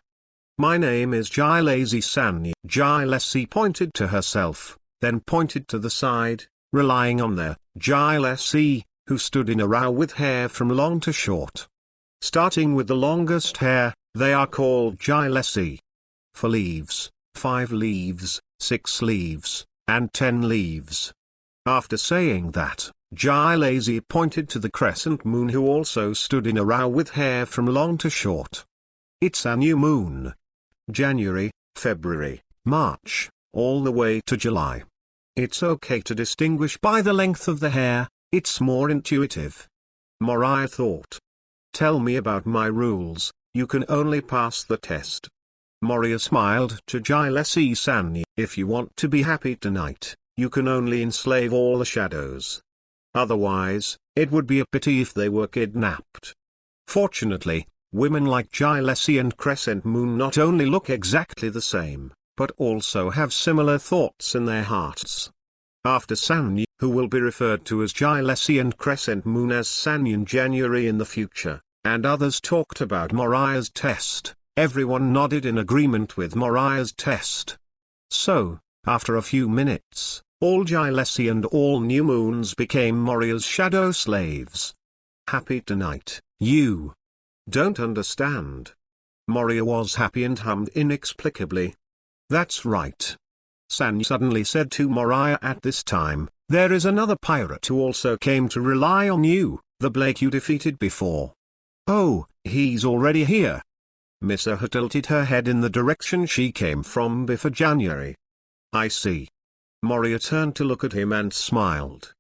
My name is Jai Lazy San. Jai Lazy pointed to herself, then pointed to the side, relying on their Gilesi, who stood in a row with hair from long to short. Starting with the longest hair, they are called Gilesi. 4 leaves, 5 leaves, 6 leaves, and 10 leaves. After saying that, Gilesi pointed to the crescent moon, who also stood in a row with hair from long to short. It's a new moon. January, February, March, all the way to July. It's okay to distinguish by the length of the hair, it's more intuitive. Moriah thought. Tell me about my rules, you can only pass the test. Moria smiled to Gilesi-san. If you want to be happy tonight, you can only enslave all the shadows. Otherwise, it would be a pity if they were kidnapped. Fortunately, women like Gilesi and Crescent Moon not only look exactly the same, but also have similar thoughts in their hearts. After Sanyi, who will be referred to as Gilesi and Crescent Moon as Sanyi in January in the future, and others talked about Moriah's test, everyone nodded in agreement with Moriah's test. So, after a few minutes, all Gilesi and all new moons became Moriah's shadow slaves. Happy tonight, you don't understand. Moria was happy and hummed inexplicably. That's right. Sanyi suddenly said to Moriah at this time, there is another pirate who also came to rely on you, the Blake you defeated before. Oh, he's already here. Misaha tilted her head in the direction she came from before January. I see. Moria turned to look at him and smiled.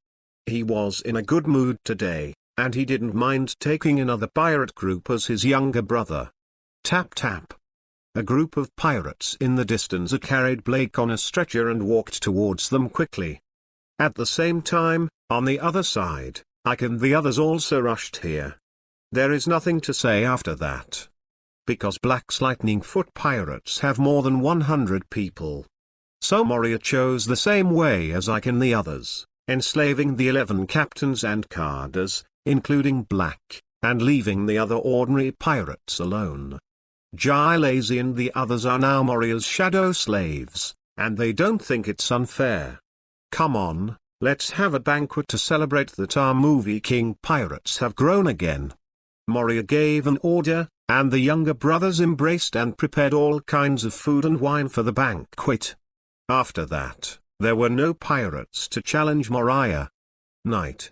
He was in a good mood today, and he didn't mind taking another pirate group as his younger brother. Tap tap. A group of pirates in the distance carried Blake on a stretcher and walked towards them quickly. At the same time, on the other side, Ike and the others also rushed here. There is nothing to say after that. Because Black's Lightning Foot pirates have more than 100 people. So Moria chose the same way as Ike and the others, enslaving the 11 captains and carders, including Black, and leaving the other ordinary pirates alone. Gilesi and the others are now Moria's shadow slaves, and they don't think it's unfair. Come on, let's have a banquet to celebrate that our movie king pirates have grown again. Moria gave an order, and the younger brothers embraced and prepared all kinds of food and wine for the banquet. After that, there were no pirates to challenge Moriah. Night.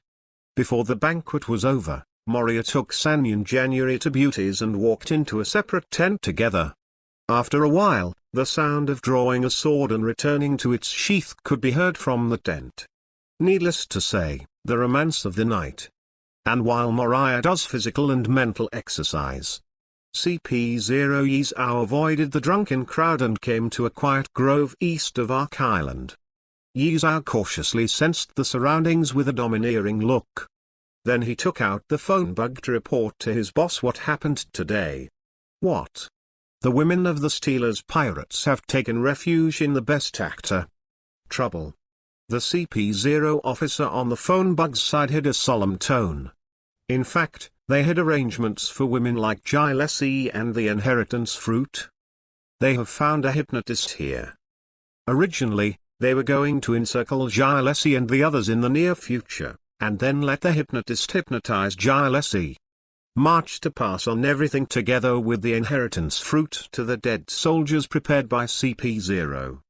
Before the banquet was over, Moria took Sanyi and January to Beauty's and walked into a separate tent together. After a while, the sound of drawing a sword and returning to its sheath could be heard from the tent. Needless to say, the romance of the night. And while Moriah does physical and mental exercise, CP0 Yizao avoided the drunken crowd and came to a quiet grove east of Ark Island. Yizao cautiously sensed the surroundings with a domineering look. Then he took out the phone bug to report to his boss what happened today. What? The women of the Steelers Pirates have taken refuge in the best actor. Trouble. The CP0 officer on the phone bug's side had a solemn tone. In fact, they had arrangements for women like Gilesi and the inheritance fruit. They have found a hypnotist here. Originally, they were going to encircle Gilesi and the others in the near future, and then let the hypnotist hypnotize Gilesi. March to pass on everything together with the inheritance fruit to the dead soldiers prepared by CP0.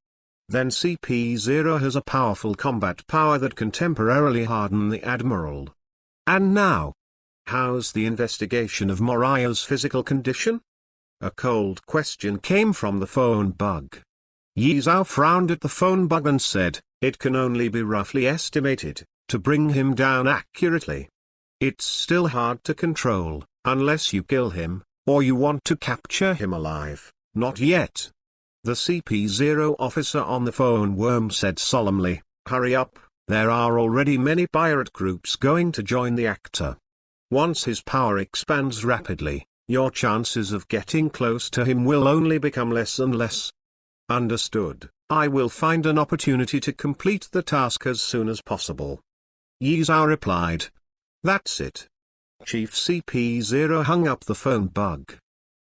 Then CP0 has a powerful combat power that can temporarily harden the Admiral. And now, how's the investigation of Moriah's physical condition? A cold question came from the phone bug. Yizao frowned at the phone bug and said, it can only be roughly estimated, to bring him down accurately. It's still hard to control, unless you kill him, or you want to capture him alive, not yet. The CP0 officer on the phone worm said solemnly, hurry up, there are already many pirate groups going to join the actor. Once his power expands rapidly, your chances of getting close to him will only become less and less. Understood, I will find an opportunity to complete the task as soon as possible. Yizao replied. That's it. Chief CP0 hung up the phone bug.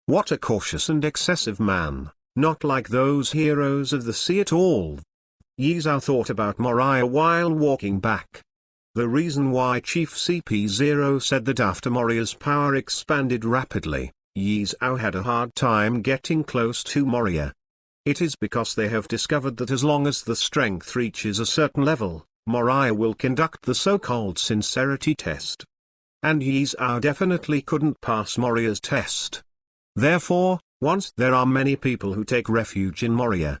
What a cautious and excessive man, not like those heroes of the sea at all. Yizao thought about Moriah while walking back. The reason why Chief CP0 said that after Moriah's power expanded rapidly, Yizao had a hard time getting close to Moria. It is because they have discovered that as long as the strength reaches a certain level, Moriah will conduct the so-called sincerity test. And Yizao definitely couldn't pass Moriah's test. Therefore, once there are many people who take refuge in Moria,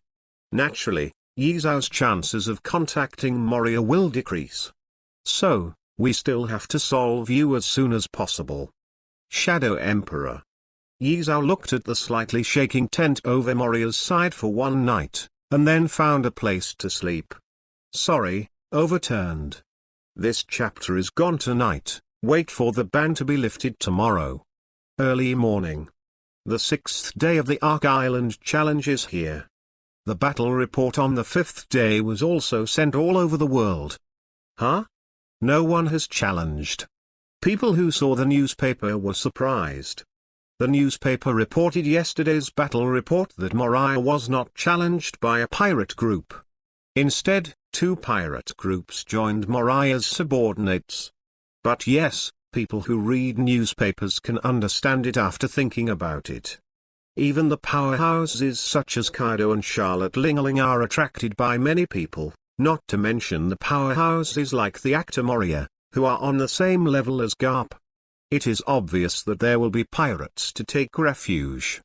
naturally, Yizao's chances of contacting Moria will decrease. So, we still have to solve you as soon as possible. Shadow Emperor. Yizao looked at the slightly shaking tent over Moria's side for one night, and then found a place to sleep. Sorry, overturned. This chapter is gone tonight, wait for the ban to be lifted tomorrow. Early morning. The 6th day of the Ark Island challenge is here. The battle report on the 5th day was also sent all over the world. Huh? No one has challenged. People who saw the newspaper were surprised. The newspaper reported yesterday's battle report that Moriah was not challenged by a pirate group. Instead, 2 pirate groups joined Moriah's subordinates. But yes, people who read newspapers can understand it after thinking about it. Even the powerhouses such as Kaido and Charlotte Lingerling are attracted by many people, not to mention the powerhouses like the actor Moria, who are on the same level as Garp. It is obvious that there will be pirates to take refuge.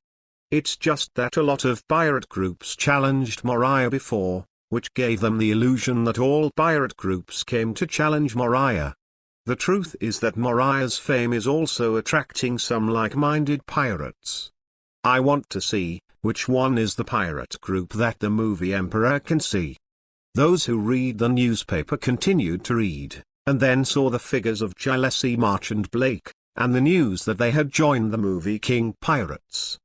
It's just that a lot of pirate groups challenged Moriah before, which gave them the illusion that all pirate groups came to challenge Moriah. The truth is that Moriah's fame is also attracting some like-minded pirates. I want to see, which one is the pirate group that the movie Emperor can see. Those who read the newspaper continued to read, and then saw the figures of Gillespie March and Blake, and the news that they had joined the movie King Pirates.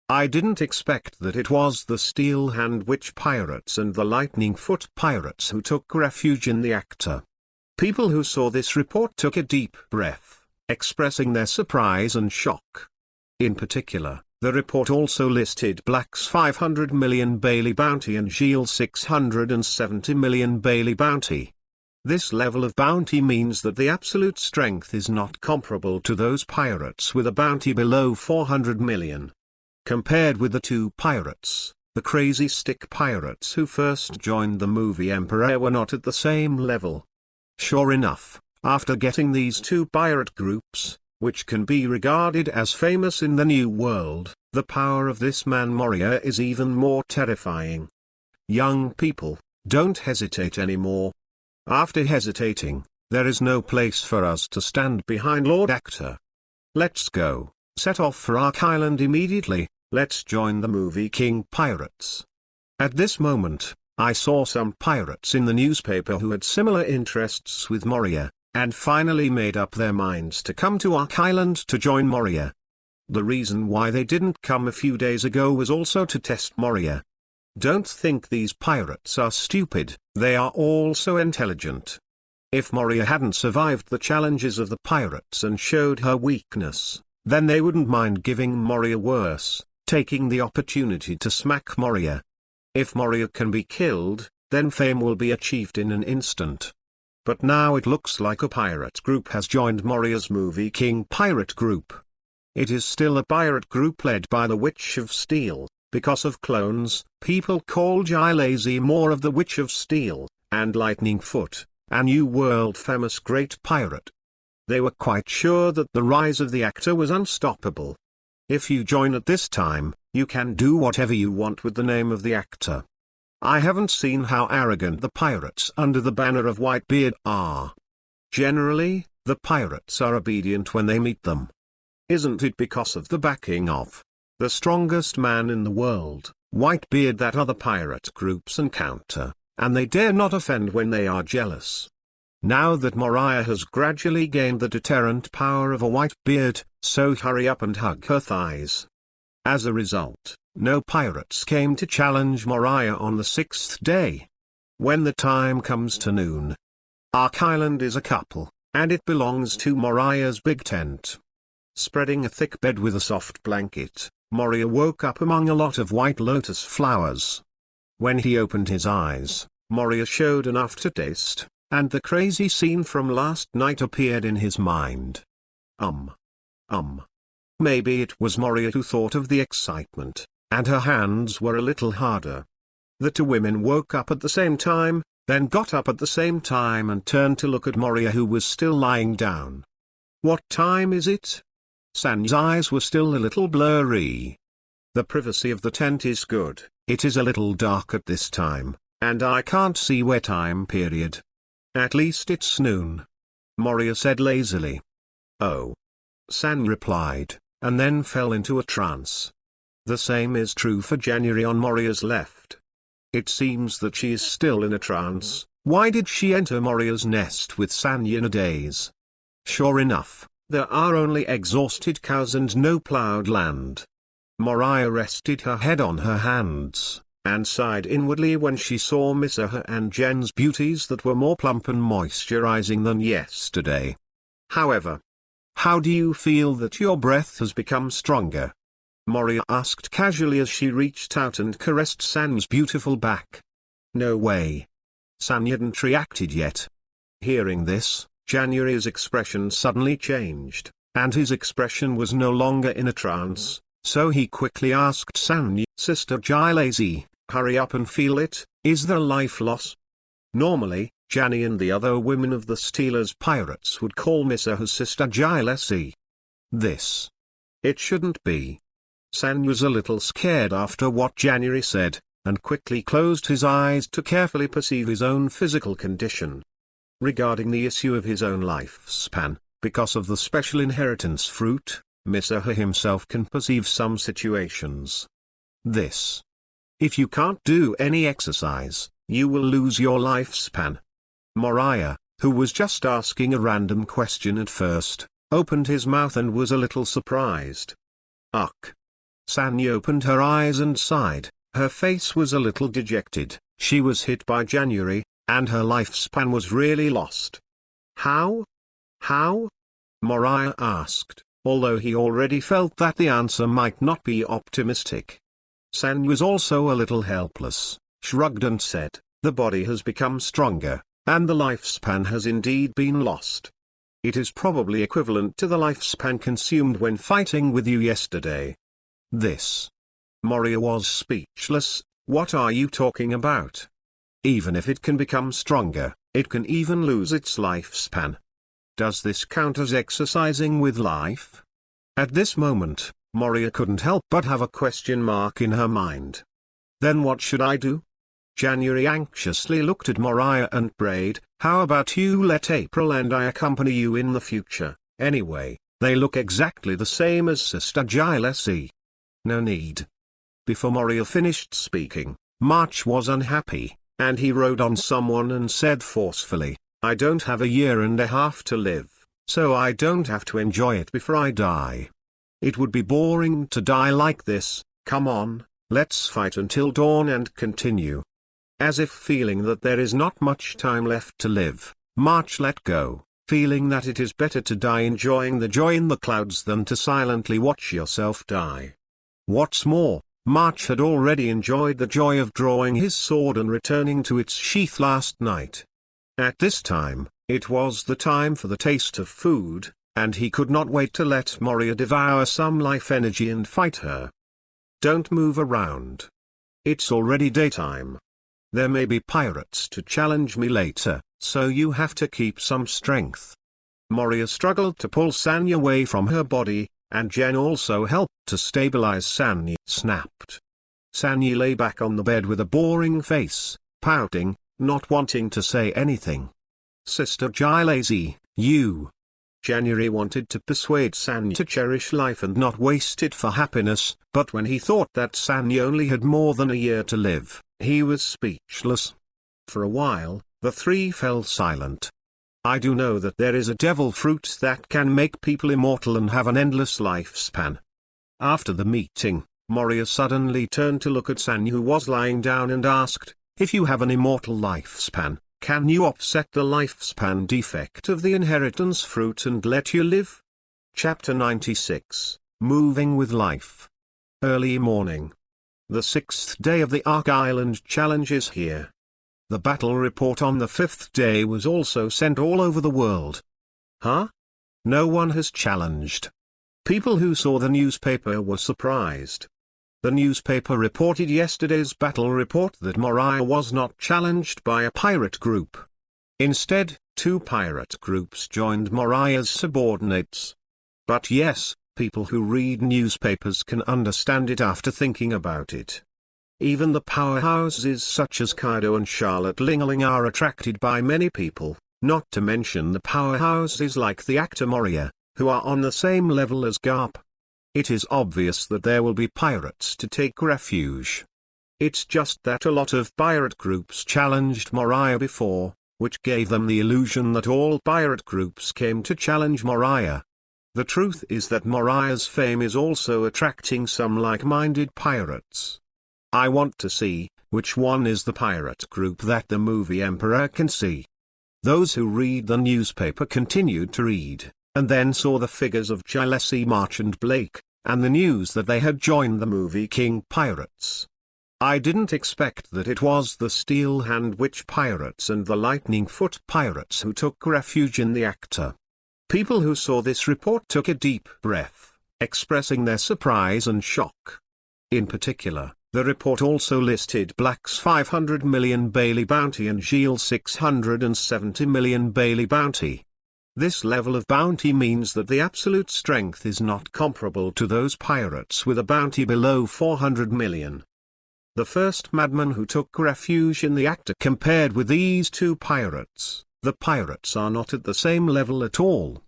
I didn't expect that it was the Steel Hand Witch Pirates and the Lightning Foot Pirates who took refuge in the actor. People who saw this report took a deep breath, expressing their surprise and shock. In particular, the report also listed Black's 500 million Bailey bounty and Gilles' 670 million Bailey bounty. This level of bounty means that the absolute strength is not comparable to those pirates with a bounty below 400 million. Compared with the 2 pirates, the Crazy Stick Pirates who first joined the movie Emperor were not at the same level. Sure enough, after getting these 2 pirate groups, which can be regarded as famous in the New World, the power of this man Moria is even more terrifying. Young people, don't hesitate anymore. After hesitating, there is no place for us to stand behind Lord Actor. Let's go, set off for Ark Island immediately, let's join the movie King Pirates. At this moment, I saw some pirates in the newspaper who had similar interests with Moria, and finally made up their minds to come to Ark Island to join Moria. The reason why they didn't come a few days ago was also to test Moria. Don't think these pirates are stupid, they are also intelligent. If Moria hadn't survived the challenges of the pirates and showed her weakness, then they wouldn't mind giving Moria worse, taking the opportunity to smack Moria. If Moria can be killed, then fame will be achieved in an instant. But now it looks like a pirate group has joined Moria's movie King Pirate Group. It is still a pirate group led by the Witch of Steel. Because of clones, people call Gillespie more of the Witch of Steel, and Lightning Foot, a New World famous great pirate. They were quite sure that the rise of the actor was unstoppable. If you join at this time, you can do whatever you want with the name of the actor. I haven't seen how arrogant the pirates under the banner of Whitebeard are. Generally, the pirates are obedient when they meet them. Isn't it because of the backing of the strongest man in the world, Whitebeard, that other pirate groups encounter, and they dare not offend when they are jealous? Now that Moriah has gradually gained the deterrent power of a Whitebeard, so hurry up and hug her thighs. As a result, no pirates came to challenge Moriah on the 6th day. When the time comes to noon, Ark Island is a couple, and it belongs to Moriah's big tent. Spreading a thick bed with a soft blanket, Moria woke up among a lot of white lotus flowers. When he opened his eyes, Moria showed an aftertaste, and the crazy scene from last night appeared in his mind. Maybe it was Moria who thought of the excitement, and her hands were a little harder. The two women woke up at the same time, then got up at the same time and turned to look at Moria, who was still lying down. "What time is it?" Sanya's eyes were still a little blurry. "The privacy of the tent is good. It is a little dark at this time, and I can't see where time period. At least it's noon," Moria said lazily. "Oh," San replied, and then fell into a trance. The same is true for January on Moria's left. It seems that she is still in a trance. Why did she enter Moria's nest with Sanya in a daze? Sure enough, there are only exhausted cows and no plowed land. Moriah rested her head on her hands, and sighed inwardly when she saw Misaha and Jen's beauties that were more plump and moisturizing than yesterday. However, "How do you feel that your breath has become stronger?" Moria asked casually as she reached out and caressed San's beautiful back. "No way." San hadn't reacted yet. Hearing this, January's expression suddenly changed, and his expression was no longer in a trance, so he quickly asked San, "Sister Gilazy, hurry up and feel it, is there life loss?" Normally, Janny and the other women of the Steelers Pirates would call Misaha Sister Gilazy. It shouldn't be. San was a little scared after what January said, and quickly closed his eyes to carefully perceive his own physical condition. Regarding the issue of his own lifespan, because of the special inheritance fruit, Misaha himself can perceive some situations. If you can't do any exercise, you will lose your lifespan. Moriah, who was just asking a random question at first, opened his mouth and was a little surprised. "Ugh." Sanya opened her eyes and sighed. Her face was a little dejected. She was hit by January, and her lifespan was really lost. How? Moriah asked, although he already felt that the answer might not be optimistic. San was also a little helpless, shrugged and said, "The body has become stronger, and the lifespan has indeed been lost. It is probably equivalent to the lifespan consumed when fighting with you yesterday." Moria was speechless. "What are you talking about? Even if it can become stronger, it can even lose its lifespan. Does this count as exercising with life?" At this moment, Moria couldn't help but have a question mark in her mind. "Then what should I do?" January anxiously looked at Moriah and prayed, "How about you let April and I accompany you in the future? Anyway, they look exactly the same as Sister Gilazy." "No need." Before Moria finished speaking, March was unhappy, and he rode on someone and said forcefully, "I don't have a year and a half to live, so I don't have to enjoy it before I die. It would be boring to die like this. Come on, let's fight until dawn and continue." As if feeling that there is not much time left to live, March let go, feeling that it is better to die enjoying the joy in the clouds than to silently watch yourself die. What's more, March had already enjoyed the joy of drawing his sword and returning to its sheath last night. At this time, it was the time for the taste of food, and he could not wait to let Moria devour some life energy and fight her. "Don't move around. It's already daytime. There may be pirates to challenge me later, so you have to keep some strength." Moria struggled to pull Sanya away from her body, and Jen also helped to stabilize Sanya. Snapped. Sanya lay back on the bed with a boring face, pouting, not wanting to say anything. "Sister Gilazy, you." January wanted to persuade Sanya to cherish life and not waste it for happiness, but when he thought that Sanya only had more than a year to live, he was speechless. For a while, the three fell silent. "I do know that there is a devil fruit that can make people immortal and have an endless lifespan." After the meeting, Moria suddenly turned to look at San, who was lying down, and asked, "If you have an immortal lifespan, can you offset the lifespan defect of the inheritance fruit and let you live?" Chapter 96, Moving with Life. Early morning. The 6th day of the Ark Island challenge is here. The battle report on the 5th day was also sent all over the world. Huh? No one has challenged. People who saw the newspaper were surprised. The newspaper reported yesterday's battle report that Moriah was not challenged by a pirate group. Instead, 2 pirate groups joined Moriah's subordinates. But yes, people who read newspapers can understand it after thinking about it. Even the powerhouses such as Kaido and Charlotte Lingling are attracted by many people, not to mention the powerhouses like the actor Moria, who are on the same level as Garp. It is obvious that there will be pirates to take refuge. It's just that a lot of pirate groups challenged Moriah before, which gave them the illusion that all pirate groups came to challenge Moriah. The truth is that Moriah's fame is also attracting some like-minded pirates. I want to see, which one is the pirate group that the movie Emperor can see. Those who read the newspaper continued to read, and then saw the figures of Gillespie, March and Blake, and the news that they had joined the movie King Pirates. I didn't expect that it was the Steel Hand Witch Pirates and the Lightning Foot Pirates who took refuge in the actor. People who saw this report took a deep breath, expressing their surprise and shock. In particular, the report also listed Black's 500 million Bailey bounty and Gilles' 670 million Bailey bounty. This level of bounty means that the absolute strength is not comparable to those pirates with a bounty below 400 million. The first madman who took refuge in the actor compared with these 2 pirates, the pirates are not at the same level at all.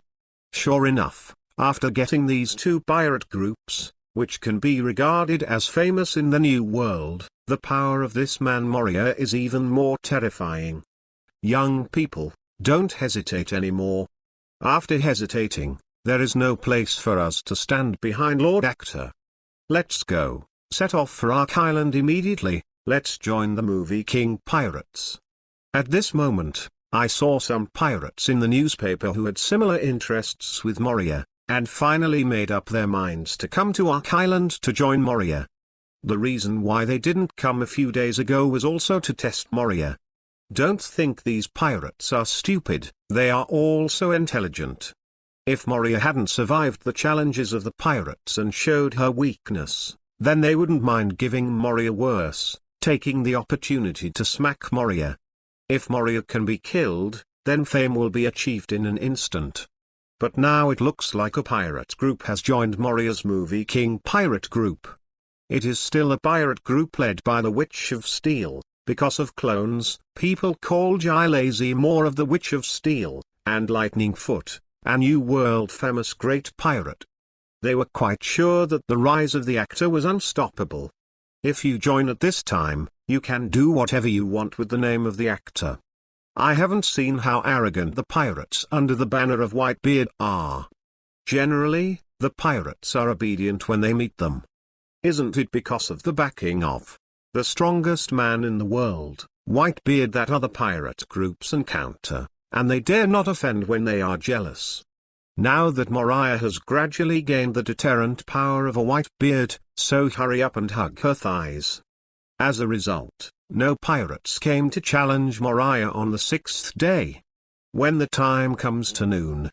Sure enough, after getting these 2 pirate groups, which can be regarded as famous in the New World, the power of this man Moria is even more terrifying. Young people, don't hesitate anymore. After hesitating, there is no place for us to stand behind Lord Actor. Let's go, set off for Ark Island immediately, let's join the movie King Pirates. At this moment, I saw some pirates in the newspaper who had similar interests with Moria, and finally made up their minds to come to Ark Island to join Moria. The reason why they didn't come a few days ago was also to test Moria. Don't think these pirates are stupid, they are also intelligent. If Moria hadn't survived the challenges of the pirates and showed her weakness, then they wouldn't mind giving Moria worse, taking the opportunity to smack Moria. If Moria can be killed, then fame will be achieved in an instant. But now it looks like a pirate group has joined Moria's movie King Pirate Group. It is still a pirate group led by the Witch of Steel. Because of clones, people call Gillespie more of the Witch of Steel, and Lightning Foot, a New World famous great pirate. They were quite sure that the rise of the actor was unstoppable. If you join at this time, you can do whatever you want with the name of the actor. I haven't seen how arrogant the pirates under the banner of Whitebeard are. Generally, the pirates are obedient when they meet them. Isn't it because of the backing of the strongest man in the world, Whitebeard, that other pirate groups encounter, and they dare not offend when they are jealous? Now that Moriah has gradually gained the deterrent power of a Whitebeard, so hurry up and hug her thighs. As a result, no pirates came to challenge Moriah on the 6th day. When the time comes to noon,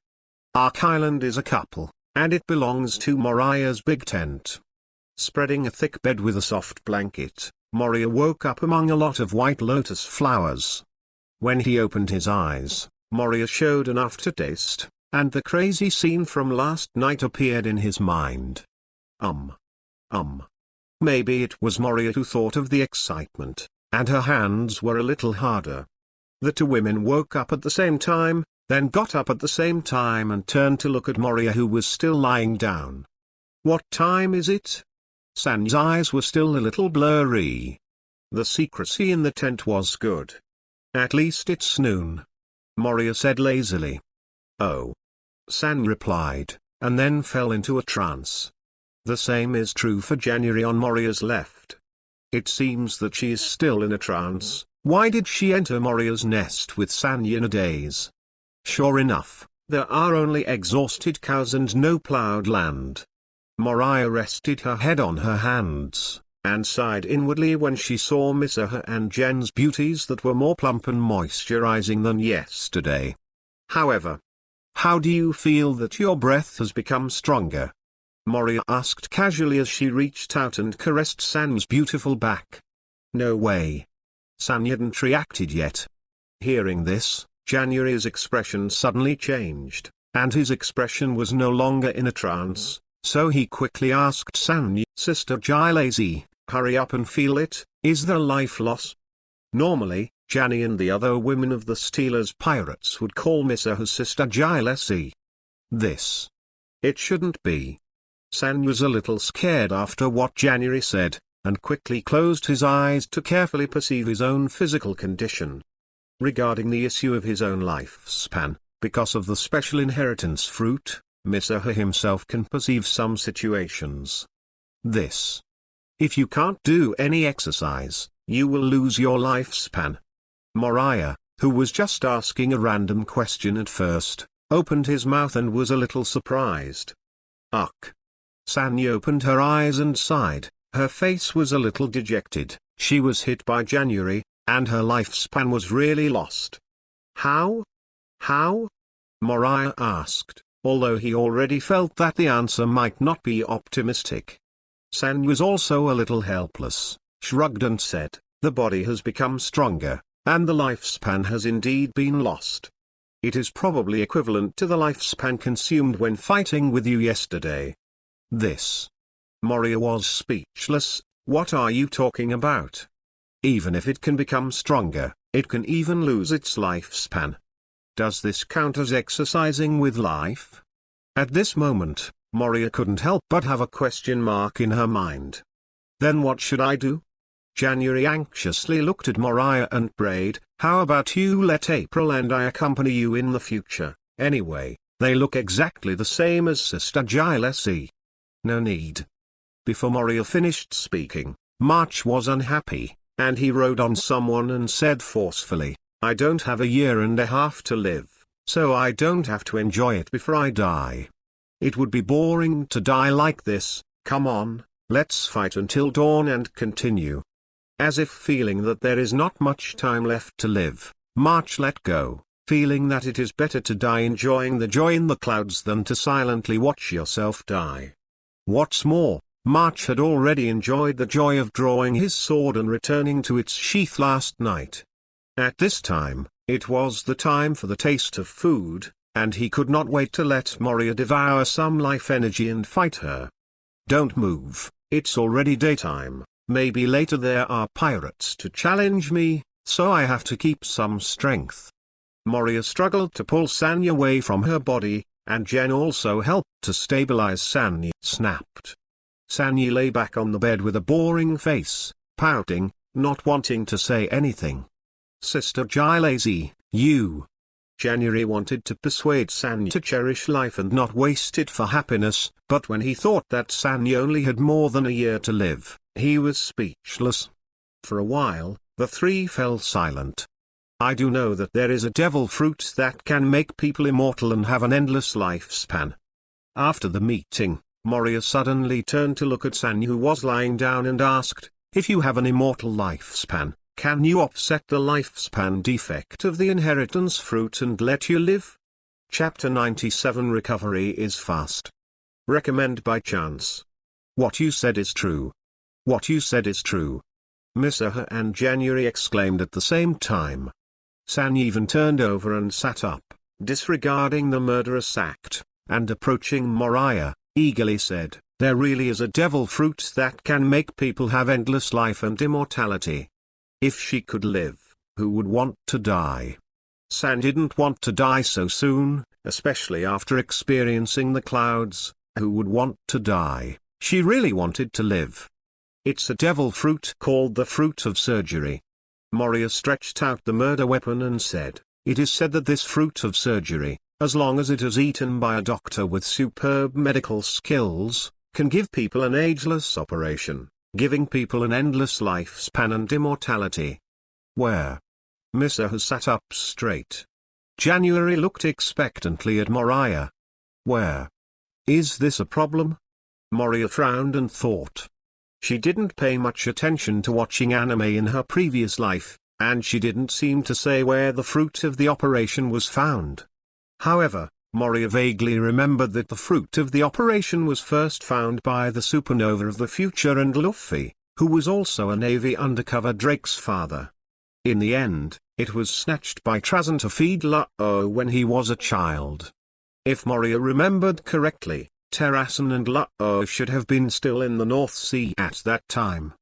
Ark Island is a couple, and it belongs to Moriah's big tent. Spreading a thick bed with a soft blanket, Moria woke up among a lot of white lotus flowers. When he opened his eyes, Moria showed an aftertaste, and the crazy scene from last night appeared in his mind. Maybe it was Moria who thought of the excitement, and her hands were a little harder. The 2 women woke up at the same time, then got up at the same time and turned to look at Moria, who was still lying down. What time is it? San's eyes were still a little blurry. The secrecy in the tent was good. At least it's noon, Moria said lazily. Oh. San replied, and then fell into a trance. The same is true for January on Moria's left. It seems that she is still in a trance. Why did she enter Moria's nest with San in a daze? Sure enough, there are only exhausted cows and no plowed land. Moriah rested her head on her hands, and sighed inwardly when she saw Moriah and Jen's beauties that were more plump and moisturizing than yesterday. However, how do you feel that your breath has become stronger? Moria asked casually as she reached out and caressed San's beautiful back. No way. San hadn't reacted yet. Hearing this, January's expression suddenly changed, and his expression was no longer in a trance, so he quickly asked San, Sister Gilazy, hurry up and feel it, is there life loss? Normally, Janny and the other women of the Steelers Pirates would call Moriah Sister Gilazy. This. It shouldn't be. San was a little scared after what January said, and quickly closed his eyes to carefully perceive his own physical condition. Regarding the issue of his own lifespan, because of the special inheritance fruit, Moriah himself can perceive some situations. This. If you can't do any exercise, you will lose your lifespan. Moriah, who was just asking a random question at first, opened his mouth and was a little surprised. Ugh. Sanyi opened her eyes and sighed, her face was a little dejected, she was hit by January, and her lifespan was really lost. How? How? Moriah asked, although he already felt that the answer might not be optimistic. San was also a little helpless, shrugged and said, the body has become stronger, and the lifespan has indeed been lost. It is probably equivalent to the lifespan consumed when fighting with you yesterday. This. Moria was speechless. What are you talking about? Even if it can become stronger, it can even lose its lifespan. Does this count as exercising with life? At this moment, Moria couldn't help but have a question mark in her mind. Then what should I do? January anxiously looked at Moriah and prayed, how about you let April and I accompany you in the future? Anyway, they look exactly the same as Sister Gilazy. No need. Before Moria finished speaking, March was unhappy, and he rode on someone and said forcefully, I don't have a year and a half to live, so I don't have to enjoy it before I die. It would be boring to die like this, come on, let's fight until dawn and continue. As if feeling that there is not much time left to live, March let go, feeling that it is better to die enjoying the joy in the clouds than to silently watch yourself die. What's more, March had already enjoyed the joy of drawing his sword and returning to its sheath last night. At this time, it was the time for the taste of food, and he could not wait to let Moria devour some life energy and fight her. Don't move, it's already daytime, maybe later there are pirates to challenge me, so I have to keep some strength. Moria struggled to pull Sanya away from her body, and Jen also helped to stabilize Sanya. Snapped. Sanya lay back on the bed with a boring face, pouting, not wanting to say anything. Sister Gilazy, you. January wanted to persuade Sanya to cherish life and not waste it for happiness, but when he thought that Sanya only had more than a year to live, he was speechless. For a while, the three fell silent. I do know that there is a devil fruit that can make people immortal and have an endless lifespan. After the meeting, Moria suddenly turned to look at Sanya who was lying down and asked, if you have an immortal lifespan, can you offset the lifespan defect of the inheritance fruit and let you live? Chapter 97 Recovery is fast. Recommend by chance. What you said is true. What you said is true. Moriah and January exclaimed at the same time. San even turned over and sat up, disregarding the murderous act, and approaching Moriah, eagerly said, there really is a devil fruit that can make people have endless life and immortality. If she could live, who would want to die? San didn't want to die so soon, especially after experiencing the clouds. Who would want to die? She really wanted to live. It's a devil fruit called the fruit of surgery. Moria stretched out the murder weapon and said, it is said that this fruit of surgery, as long as it is eaten by a doctor with superb medical skills, can give people an ageless operation, giving people an endless lifespan and immortality. Where? Moriah sat up straight. January looked expectantly at Moriah. Where? Is this a problem? Moria frowned and thought. She didn't pay much attention to watching anime in her previous life, and she didn't seem to say where the fruit of the operation was found. However, Moria vaguely remembered that the fruit of the operation was first found by the supernova of the future and Luffy, who was also a Navy undercover Drake's father. In the end, it was snatched by Trazyn to feed Luffy when he was a child. If Moria remembered correctly, Trazyn and Luffy should have been still in the North Sea at that time.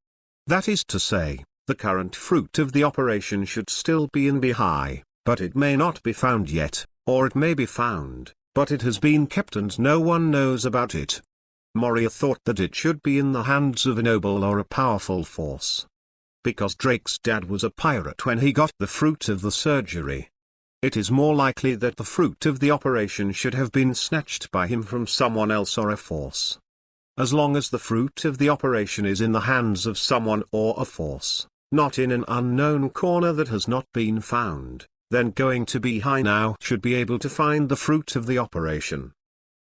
That is to say, the current fruit of the operation should still be in Bihai, but it may not be found yet, or it may be found, but it has been kept and no one knows about it. Moria thought that it should be in the hands of a noble or a powerful force. Because Drake's dad was a pirate when he got the fruit of the surgery. It is more likely that the fruit of the operation should have been snatched by him from someone else or a force. As long as the fruit of the operation is in the hands of someone or a force, not in an unknown corner that has not been found, then going to Bihai now should be able to find the fruit of the operation.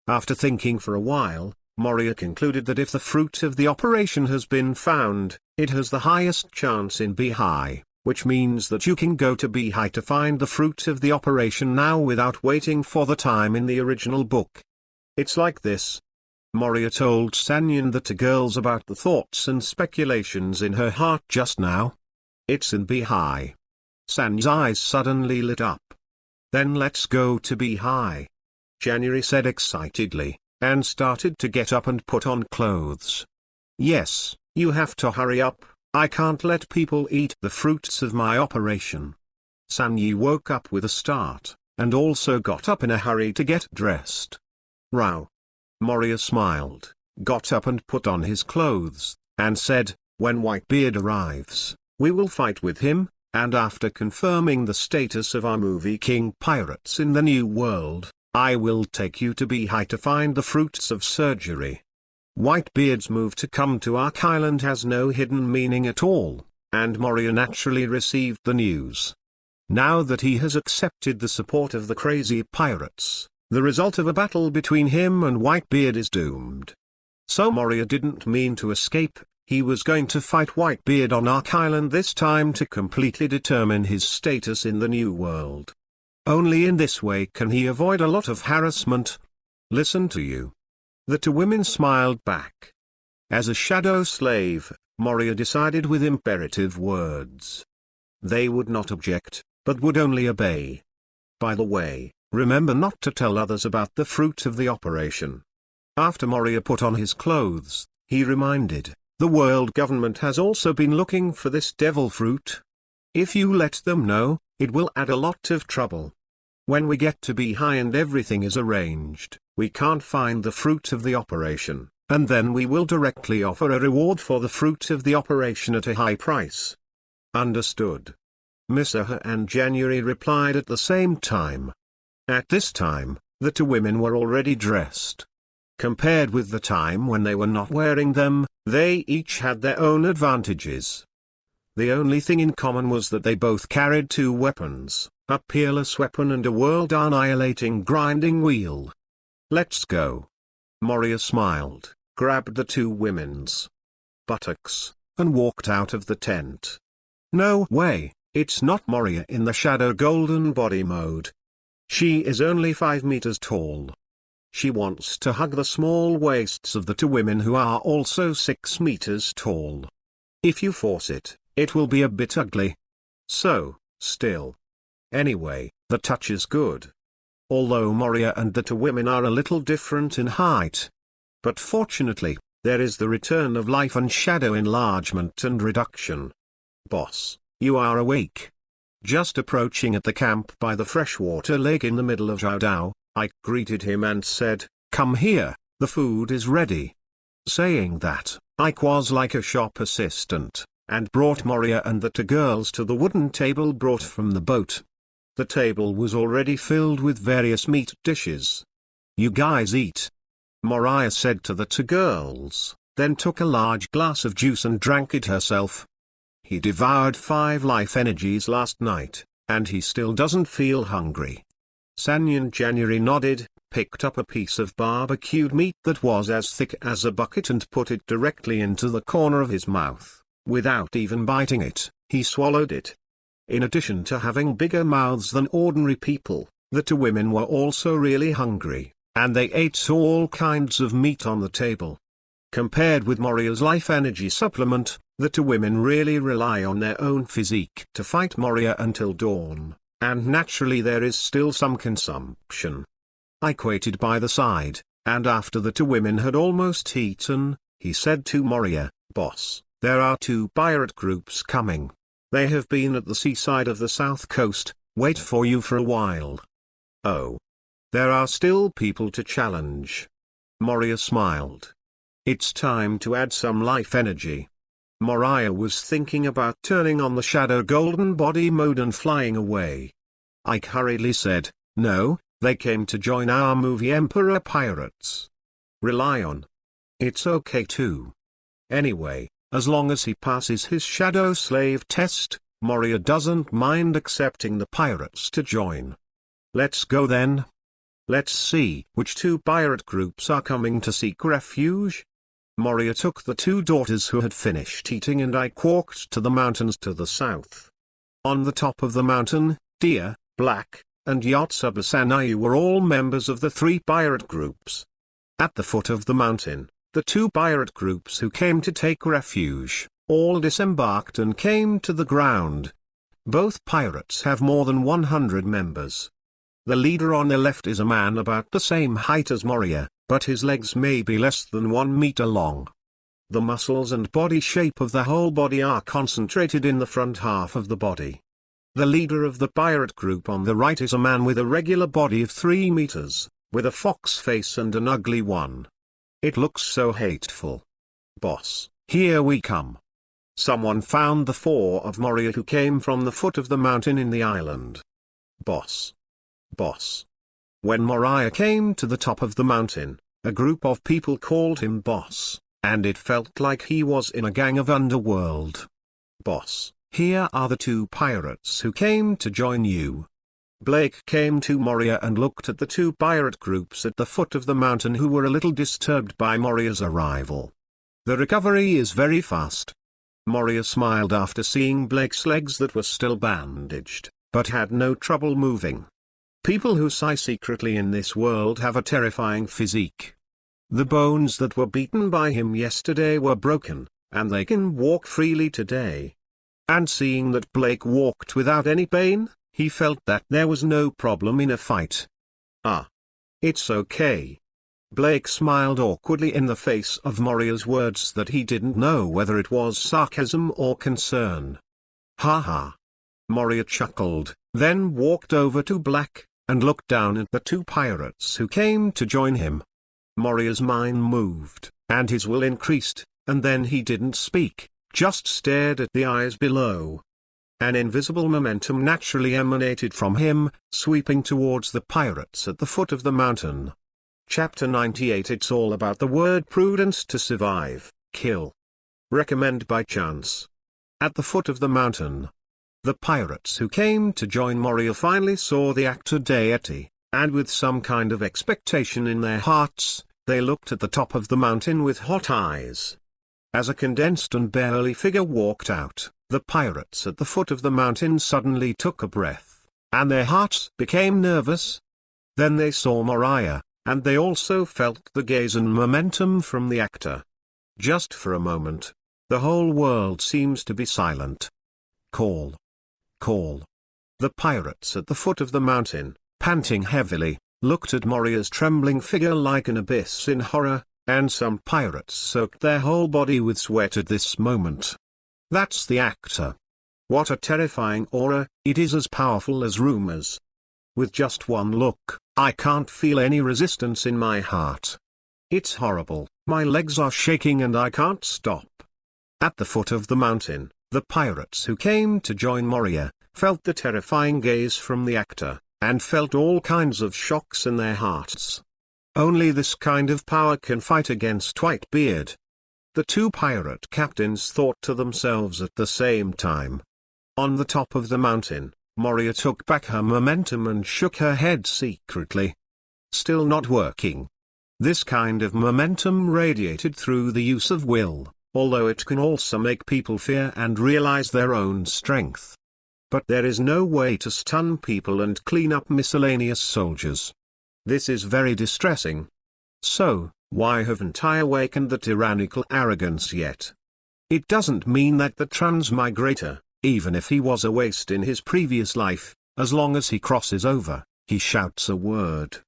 After thinking for a while, Moria concluded that if the fruit of the operation has been found, it has the highest chance in Bihai, which means that you can go to Bihai to find the fruit of the operation now without waiting for the time in the original book. It's like this. Moria told Sanyan the two girls about the thoughts and speculations in her heart just now. It's in Bihai. Sanyan's eyes suddenly lit up. Then let's go to Bihai, January said excitedly, and started to get up and put on clothes. Yes, you have to hurry up, I can't let people eat the fruits of my operation. Sanyi woke up with a start, and also got up in a hurry to get dressed. Row. Moria smiled, got up and put on his clothes, and said, when Whitebeard arrives, we will fight with him, and after confirming the status of our movie king pirates in the New World, I will take you to Bihai to find the fruits of surgery. Whitebeard's move to come to Ark Island has no hidden meaning at all, and Moria naturally received the news. Now that he has accepted the support of the crazy pirates, the result of a battle between him and Whitebeard is doomed. So Moria didn't mean to escape, he was going to fight Whitebeard on Ark Island this time to completely determine his status in the New World. Only in this way can he avoid a lot of harassment. Listen to you. The two women smiled back. As a shadow slave, Moria decided with imperative words. They would not object, but would only obey. By the way, remember not to tell others about the fruit of the operation. After Moria put on his clothes, he reminded, the world government has also been looking for this devil fruit. If you let them know, it will add a lot of trouble. When we get to Bihai and everything is arranged, we can't find the fruit of the operation, and then we will directly offer a reward for the fruit of the operation at a high price. Understood. Misaha and January replied at the same time. At this time, the two women were already dressed. Compared with the time when they were not wearing them, they each had their own advantages. The only thing in common was that they both carried two weapons, a peerless weapon and a world-annihilating grinding wheel. Let's go. Moria smiled, grabbed the two women's buttocks, and walked out of the tent. No way, it's not Moria in the shadow golden body mode. She is only 5 meters tall. She wants to hug the small waists of the two women who are also 6 meters tall. If you force it, it will be a bit ugly. So, still. Anyway, the touch is good. Although Moria and the two women are a little different in height. But fortunately, there is the return of life and shadow enlargement and reduction. Boss, you are awake. Just approaching at the camp by the freshwater lake in the middle of Zhaodao, I greeted him and said, come here, the food is ready. Saying that, Ike was like a shop assistant, and brought Moria and the two girls to the wooden table brought from the boat. The table was already filled with various meat dishes. You guys eat. Moriah said to the two girls, then took a large glass of juice and drank it herself. He devoured 5 life energies last night, and he still doesn't feel hungry. Sanyan January nodded, picked up a piece of barbecued meat that was as thick as a bucket and put it directly into the corner of his mouth. Without even biting it, he swallowed it. In addition to having bigger mouths than ordinary people, the two women were also really hungry, and they ate all kinds of meat on the table. Compared with Moriah's life energy supplement, the two women really rely on their own physique to fight Moria until dawn, and naturally there is still some consumption. Ike waited by the side, and after the two women had almost eaten, he said to Moria, "Boss, there are two pirate groups coming. They have been at the seaside of the south coast, wait for you for a while." "Oh. There are still people to challenge." Moria smiled. "It's time to add some life energy." Moriah was thinking about turning on the shadow golden body mode and flying away. Ike hurriedly said, "No, they came to join our movie Emperor Pirates. Rely on. It's okay too. Anyway, as long as he passes his shadow slave test, Moria doesn't mind accepting the pirates to join. Let's go then. Let's see which two pirate groups are coming to seek refuge." Moria took the two daughters who had finished eating and Ike walked to the mountains to the south. On the top of the mountain, Dia, Black, and Yotsuba Sanayu were all members of the three pirate groups. At the foot of the mountain, the two pirate groups who came to take refuge, all disembarked and came to the ground. Both pirates have more than 100 members. The leader on the left is a man about the same height as Moria, but his legs may be less than 1 meter long. The muscles and body shape of the whole body are concentrated in the front half of the body. The leader of the pirate group on the right is a man with a regular body of 3 meters, with a fox face and an ugly one. It looks so hateful. "Boss, here we come." Someone found the 4 of Moria who came from the foot of the mountain in the island. "Boss. Boss." When Moriah came to the top of the mountain, a group of people called him boss, and it felt like he was in a gang of underworld. "Boss, here are the two pirates who came to join you." Blake came to Moria and looked at the two pirate groups at the foot of the mountain who were a little disturbed by Moria's arrival. "The recovery is very fast." Moria smiled after seeing Blake's legs that were still bandaged, but had no trouble moving. People who sigh secretly in this world have a terrifying physique. The bones that were beaten by him yesterday were broken, and they can walk freely today. And seeing that Blake walked without any pain, he felt that there was no problem in a fight. "Ah. It's okay." Blake smiled awkwardly in the face of Moria's words that he didn't know whether it was sarcasm or concern. "Ha ha." Moria chuckled, then walked over to Black, and looked down at the two pirates who came to join him. Moria's mind moved, and his will increased, and then he didn't speak, just stared at the eyes below. An invisible momentum naturally emanated from him, sweeping towards the pirates at the foot of the mountain. Chapter 98. It's all about the word prudence to survive, kill. Recommend by chance. At the foot of the mountain, the pirates who came to join Moria finally saw the actor deity, and with some kind of expectation in their hearts, they looked at the top of the mountain with hot eyes. As a condensed and burly figure walked out, the pirates at the foot of the mountain suddenly took a breath, and their hearts became nervous. Then they saw Moriah, and they also felt the gaze and momentum from the actor. Just for a moment, the whole world seems to be silent. Call. Call. The pirates at the foot of the mountain, panting heavily, looked at Moriah's trembling figure like an abyss in horror, and some pirates soaked their whole body with sweat at this moment. That's the actor. What a terrifying aura, it is as powerful as rumors. With just one look, I can't feel any resistance in my heart. It's horrible, my legs are shaking and I can't stop. At the foot of the mountain, the pirates who came to join Moria, felt the terrifying gaze from the actor, and felt all kinds of shocks in their hearts. Only this kind of power can fight against Whitebeard. The two pirate captains thought to themselves at the same time. On the top of the mountain, Moria took back her momentum and shook her head secretly. still not working. This kind of momentum radiated through the use of will, although it can also make people fear and realize their own strength. But there is no way to stun people and clean up miscellaneous soldiers. This is very distressing. So, why haven't I awakened the tyrannical arrogance yet? It doesn't mean that the transmigrator, even if he was a waste in his previous life, as long as he crosses over, he shouts a word.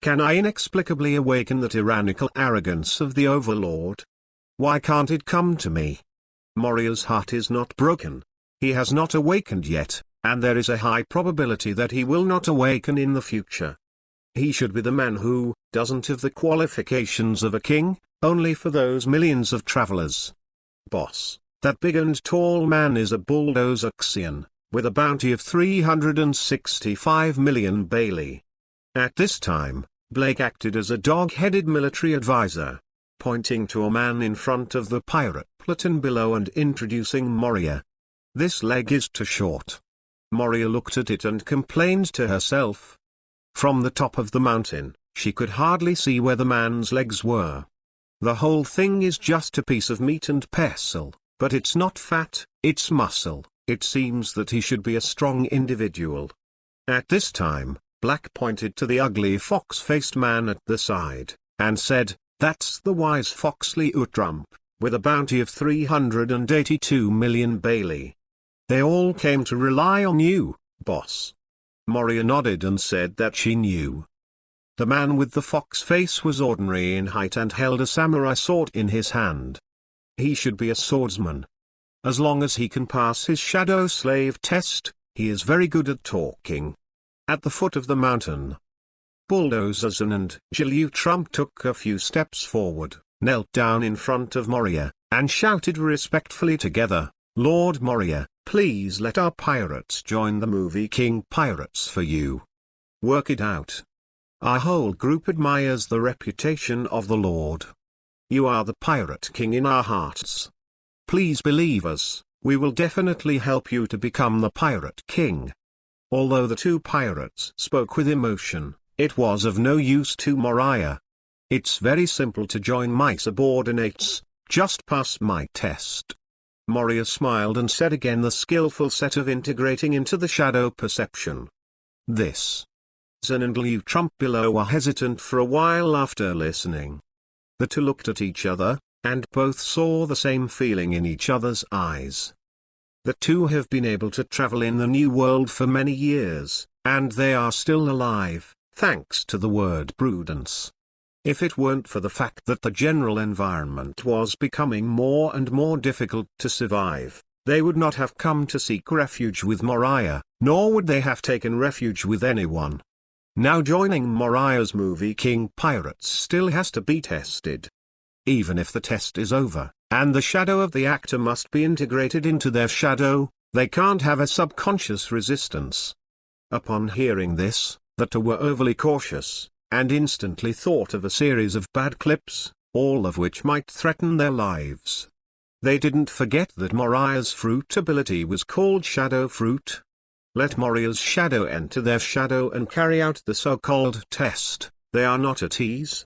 Can I inexplicably awaken the tyrannical arrogance of the Overlord? Why can't it come to me? Moriah's heart is not broken. He has not awakened yet, and there is a high probability that he will not awaken in the future. He should be the man who doesn't have the qualifications of a king, only for those millions of travelers. Boss, that big and tall man is a bulldozer Xian, with a bounty of 365 million Bailey. At this time, Blake acted as a dog-headed military advisor, pointing to a man in front of the pirate platoon below and introducing Moria. This leg is too short. Moria looked at it and complained to herself. From the top of the mountain, she could hardly see where the man's legs were. The whole thing is just a piece of meat and pestle, but it's not fat, it's muscle. It seems that he should be a strong individual. At this time, Black pointed to the ugly fox-faced man at the side, and said, "That's the wise Foxley Utrump, with a bounty of 382 million Bailey. They all came to rely on you, boss." Moria nodded and said that she knew. The man with the fox face was ordinary in height and held a samurai sword in his hand. He should be a swordsman. As long as he can pass his shadow slave test, he is very good at talking. At the foot of the mountain, Bulldozer Zan and Jiu Trump took a few steps forward, knelt down in front of Moria, and shouted respectfully together, "Lord Moria, please let our pirates join the movie King Pirates for you. Work it out. Our whole group admires the reputation of the Lord. You are the Pirate King in our hearts. Please believe us, we will definitely help you to become the Pirate King." Although the two pirates spoke with emotion, it was of no use to Moriah. "It's very simple to join my subordinates, just pass my test." Moria smiled and said again the skillful set of integrating into the shadow perception. This. Zan and Liu Trump below were hesitant for a while after listening. The two looked at each other, and both saw the same feeling in each other's eyes. The two have been able to travel in the New World for many years, and they are still alive, thanks to the word prudence. If it weren't for the fact that the general environment was becoming more and more difficult to survive, they would not have come to seek refuge with Moriah, nor would they have taken refuge with anyone. Now joining Moriah's movie King Pirates still has to be tested. Even if the test is over, and the shadow of the actor must be integrated into their shadow, they can't have a subconscious resistance. Upon hearing this, the two were overly cautious, and instantly thought of a series of bad clips, all of which might threaten their lives. They didn't forget that Moriah's fruit ability was called Shadow Fruit. Let Moriah's shadow enter their shadow and carry out the so-called test, they are not at ease.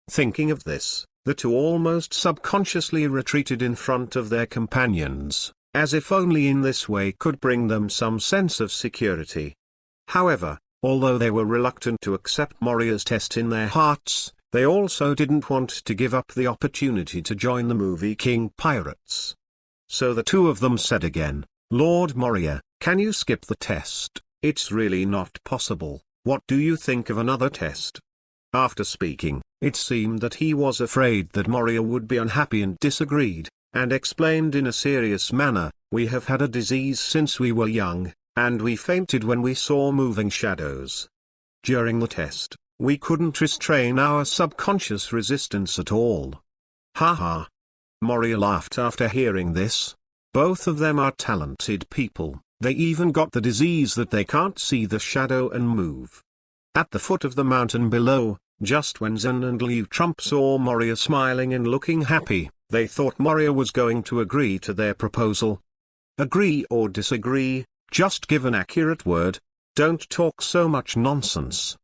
Thinking of this, the two almost subconsciously retreated in front of their companions, as if only in this way could bring them some sense of security. However, although they were reluctant to accept Moriah's test in their hearts, they also didn't want to give up the opportunity to join the movie King Pirates. So the two of them said again, "Lord Moria, can you skip the test? It's really not possible. What do you think of another test?" After speaking, it seemed that he was afraid that Moria would be unhappy and disagreed, and explained in a serious manner, "We have had a disease since we were young, and we fainted when we saw moving shadows. During the test, we couldn't restrain our subconscious resistance at all." Ha ha. Moria laughed after hearing this. Both of them are talented people, they even got the disease that they can't see the shadow and move. At the foot of the mountain below, just when Zan and Liu Trump saw Moria smiling and looking happy, they thought Moria was going to agree to their proposal. Agree or disagree, just give an accurate word, don't talk so much nonsense.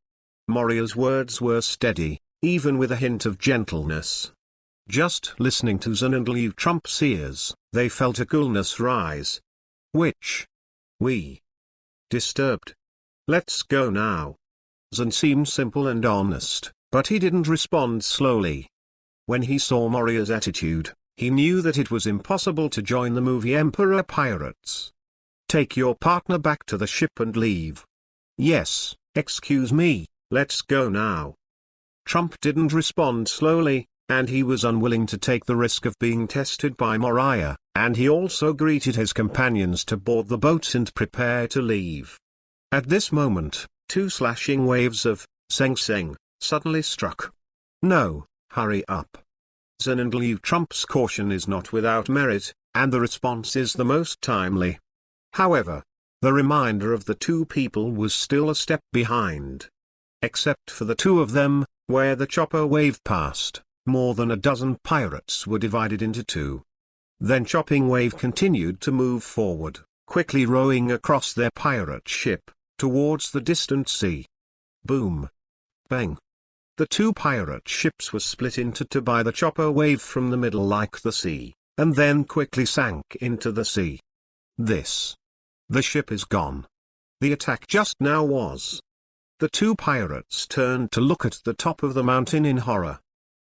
Moria's words were steady, even with a hint of gentleness. Just listening to Zan and Liu Trump's ears, they felt a coolness rise. Which we disturbed. Let's go now. Zan seemed simple and honest, but he didn't respond slowly. When he saw Moria's attitude, he knew that it was impossible to join the movie Emperor pirates. Take your partner back to the ship and leave. Yes, excuse me, let's go now. Trump didn't respond slowly, and he was unwilling to take the risk of being tested by Moriah, and he also greeted his companions to board the boat and prepare to leave. At this moment, two slashing waves of Seng Seng suddenly struck. No, hurry up. Zan and Liu Trump's caution is not without merit, and the response is the most timely. However, the remainder of the two people was still a step behind. Except for the two of them, where the chopper wave passed, more than a dozen pirates were divided into two. Then chopping wave continued to move forward, quickly rowing across their pirate ship, towards the distant sea. Boom. Bang. The two pirate ships were split into two by the chopper wave from the middle like the sea, and then quickly sank into the sea. The ship is gone. The attack just now was. The two pirates turned to look at the top of the mountain in horror.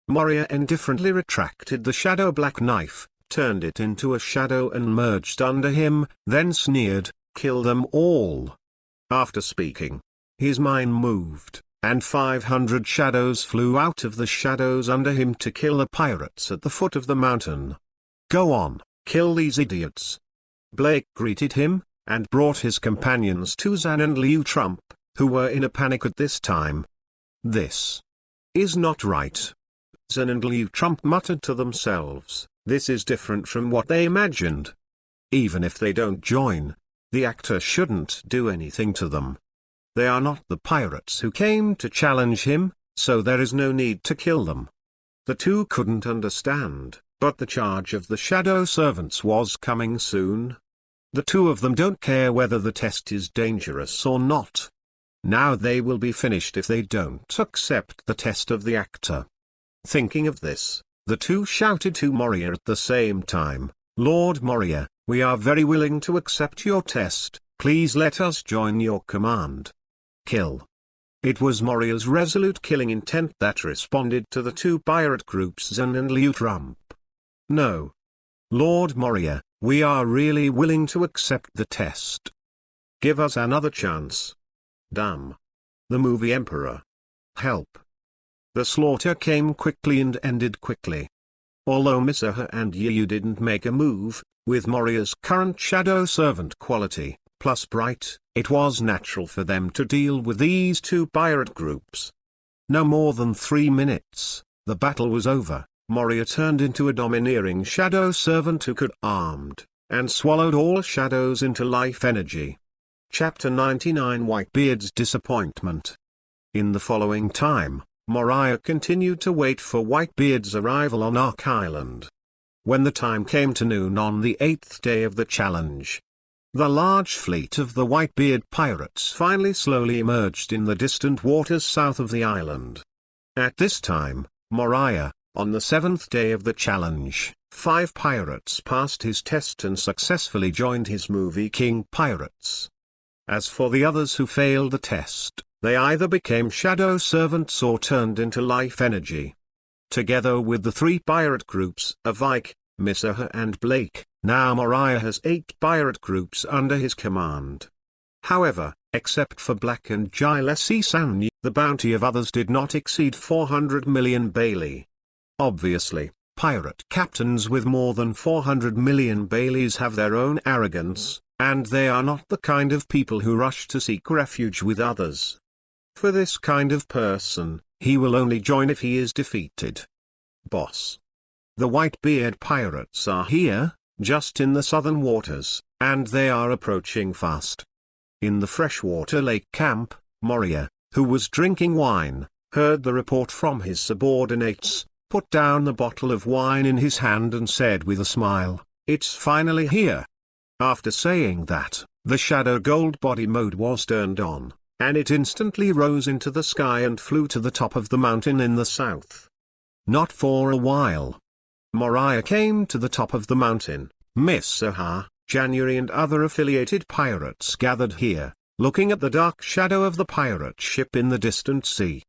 Moria indifferently retracted the shadow black knife, turned it into a shadow and merged under him, then sneered, "Kill them all." After speaking, his mind moved, and 500 shadows flew out of the shadows under him to kill the pirates at the foot of the mountain. Go on, kill these idiots. Blake greeted him, and brought his companions to Zan and Liu Trump, who were in a panic at this time. This is not right. Zan and Liu Trump muttered to themselves, this is different from what they imagined. Even if they don't join, the actor shouldn't do anything to them. They are not the pirates who came to challenge him, so there is no need to kill them. The two couldn't understand, but the charge of the shadow servants was coming soon. The two of them don't care whether the test is dangerous or not. Now they will be finished if they don't accept the test of the actor. Thinking of this, the two shouted to Moria at the same time, Lord Moria, we are very willing to accept your test, please let us join your command. Kill. It was Moria's resolute killing intent that responded to the two pirate groups Zan and Liu Trump. No. Lord Moria, we are really willing to accept the test. Give us another chance. Damn. The movie Emperor. Help. The slaughter came quickly and ended quickly. Although Misaha and Yu didn't make a move, with Moria's current shadow servant quality, plus bright, it was natural for them to deal with these two pirate groups. No more than 3 minutes, the battle was over. Moria turned into a domineering shadow servant who could armed, and swallowed all shadows into life energy. Chapter 99 Whitebeard's Disappointment. In the following time, Moriah continued to wait for Whitebeard's arrival on Ark Island. When the time came to noon on the 8th day of the challenge, the large fleet of the Whitebeard pirates finally slowly emerged in the distant waters south of the island. At this time, Moriah, on the 7th day of the challenge, 5 pirates passed his test and successfully joined his movie King pirates. As for the others who failed the test, they either became shadow servants or turned into life energy. Together with the 3 pirate groups of Ike, Misaha and Blake, now Moriah has 8 pirate groups under his command. However, except for Black and Gilesi-san, the bounty of others did not exceed 400 million Bailey. Obviously, pirate captains with more than 400 million Baileys have their own arrogance, and they are not the kind of people who rush to seek refuge with others. For this kind of person, he will only join if he is defeated. Boss. The Whitebeard pirates are here, just in the southern waters, and they are approaching fast. In the freshwater lake camp, Moria, who was drinking wine, heard the report from his subordinates, put down the bottle of wine in his hand and said with a smile, "It's finally here." After saying that, the shadow gold body mode was turned on, and it instantly rose into the sky and flew to the top of the mountain in the south. Not for a while. Moriah came to the top of the mountain. Miss Aha, January and other affiliated pirates gathered here, looking at the dark shadow of the pirate ship in the distant sea.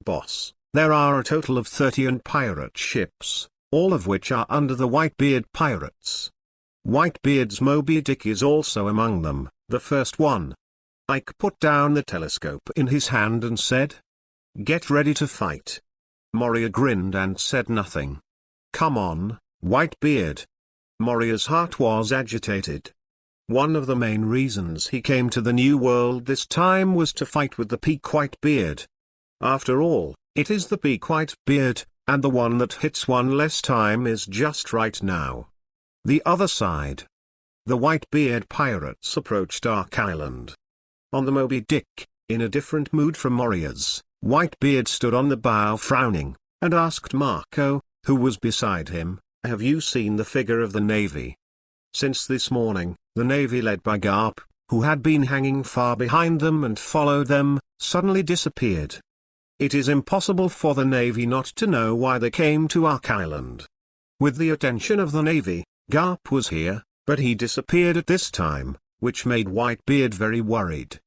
Boss, there are a total of 30 pirate ships, all of which are under the Whitebeard pirates. Whitebeard's Moby Dick is also among them, the first one. Ike put down the telescope in his hand and said, "Get ready to fight." Moria grinned and said nothing. "Come on, Whitebeard." Moria's heart was agitated. One of the main reasons he came to the New World this time was to fight with the peak Whitebeard. After all, it is the peak Whitebeard, and the one that hits one less time is just right now. The other side. The Whitebeard pirates approached Ark Island. On the Moby Dick, in a different mood from Moria's, Whitebeard stood on the bow frowning, and asked Marco, who was beside him, "Have you seen the figure of the Navy?" Since this morning, the Navy led by Garp, who had been hanging far behind them and followed them, suddenly disappeared. It is impossible for the Navy not to know why they came to Ark Island. With the attention of the Navy, Garp was here, but he disappeared at this time, which made Whitebeard very worried.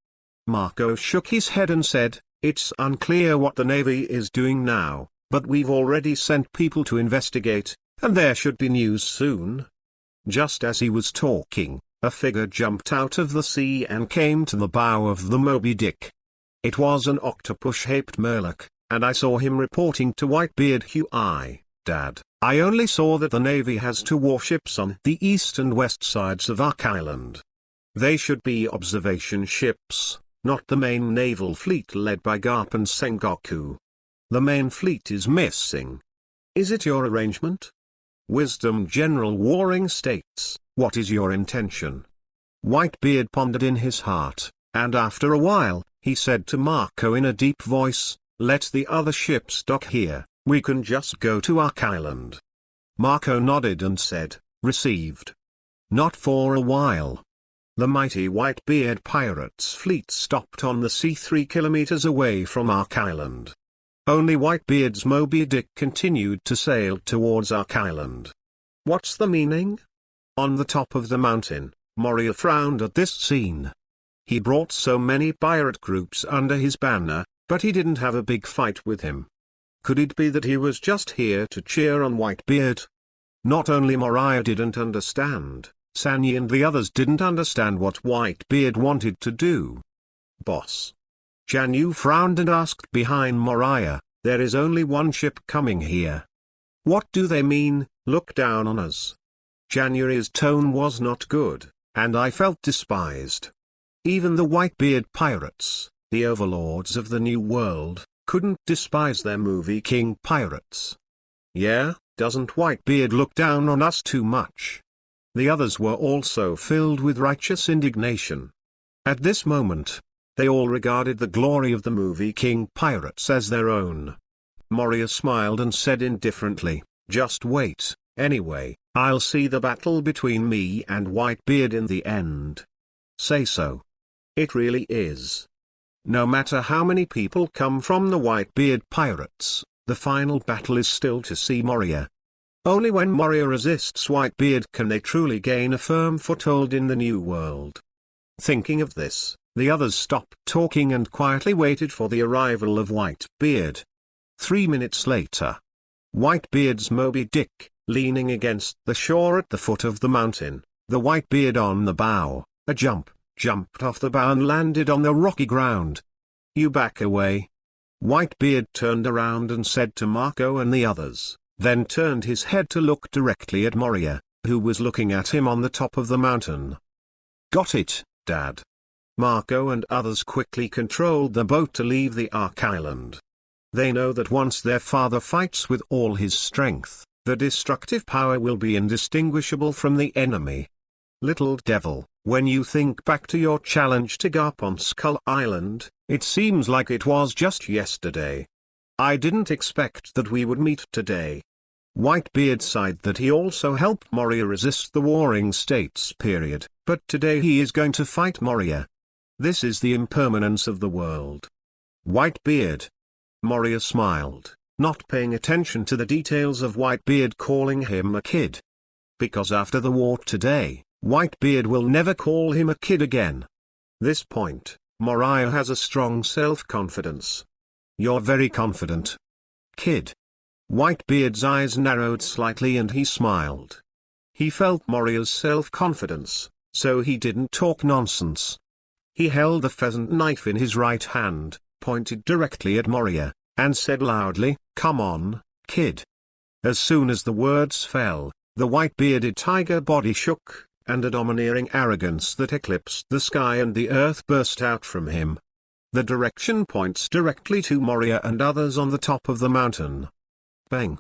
Marco shook his head and said, "It's unclear what the Navy is doing now, but we've already sent people to investigate, and there should be news soon." Just as he was talking, a figure jumped out of the sea and came to the bow of the Moby Dick. It was an octopus-shaped Murloc, and I saw him reporting to Whitebeard. Dad, I only saw that the Navy has 2 warships on the east and west sides of Ark Island. They should be observation ships, not the main naval fleet led by Garp and Sengoku. The main fleet is missing. Is it your arrangement? Wisdom General Waring states, "What is your intention?" Whitebeard pondered in his heart, and after a while, he said to Marco in a deep voice, "Let the other ships dock here, we can just go to Ark Island." Marco nodded and said, "Received." Not for a while. The mighty Whitebeard pirates' fleet stopped on the sea 3 kilometers away from Ark Island. Only Whitebeard's Moby Dick continued to sail towards Ark Island. What's the meaning? On the top of the mountain, Moria frowned at this scene. He brought so many pirate groups under his banner, but he didn't have a big fight with him. Could it be that he was just here to cheer on Whitebeard? Not only Moriah didn't understand, Sanyi and the others didn't understand what Whitebeard wanted to do. "Boss." Janyu frowned and asked behind Moriah, "There is only one ship coming here. What do they mean, look down on us?" January's tone was not good, and I felt despised. Even the Whitebeard pirates, the overlords of the New World, couldn't despise their movie king pirates. Yeah, doesn't Whitebeard look down on us too much? The others were also filled with righteous indignation. At this moment, they all regarded the glory of the movie king pirates as their own. Moria smiled and said indifferently, "Just wait, anyway, I'll see the battle between me and Whitebeard in the end." Say so. It really is. No matter how many people come from the Whitebeard pirates, the final battle is still to see Moria. Only when Moria resists Whitebeard can they truly gain a firm foothold in the New World. Thinking of this, the others stopped talking and quietly waited for the arrival of Whitebeard. 3 minutes later. Whitebeard's Moby Dick, leaning against the shore at the foot of the mountain, the Whitebeard on the bow, jumped off the bow and landed on the rocky ground. "You back away." Whitebeard turned around and said to Marco and the others, then turned his head to look directly at Moria, who was looking at him on the top of the mountain. "Got it, Dad." Marco and others quickly controlled the boat to leave the Ark Island. They know that once their father fights with all his strength, the destructive power will be indistinguishable from the enemy. Little devil, when you think back to your challenge to Garp on Skull Island, it seems like it was just yesterday. I didn't expect that we would meet today. Whitebeard sighed that he also helped Moria resist the Warring States period, but today he is going to fight Moria. This is the impermanence of the world. Whitebeard. Moria smiled, not paying attention to the details of Whitebeard calling him a kid. Because after the war today, Whitebeard will never call him a kid again. This point, Moriah has a strong self-confidence. You're very confident. Kid. Whitebeard's eyes narrowed slightly and he smiled. He felt Moriah's self-confidence, so he didn't talk nonsense. He held the pheasant knife in his right hand, pointed directly at Moriah, and said loudly, "Come on, kid." As soon as the words fell, the white-bearded tiger body shook, and a domineering arrogance that eclipsed the sky and the earth burst out from him. The direction points directly to Moria and others on the top of the mountain. Bang!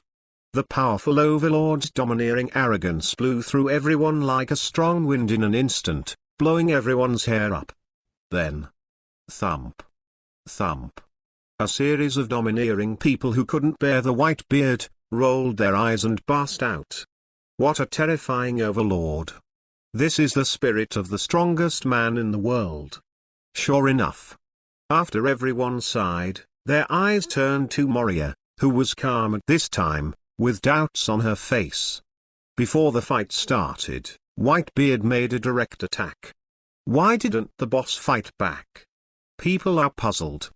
The powerful overlord's domineering arrogance blew through everyone like a strong wind in an instant, blowing everyone's hair up. Then, thump! Thump! A series of domineering people who couldn't bear the Whitebeard, rolled their eyes and burst out. What a terrifying overlord! This is the spirit of the strongest man in the world. Sure enough. After everyone sighed, their eyes turned to Moria, who was calm at this time, with doubts on her face. Before the fight started, Whitebeard made a direct attack. Why didn't the boss fight back? People are puzzled.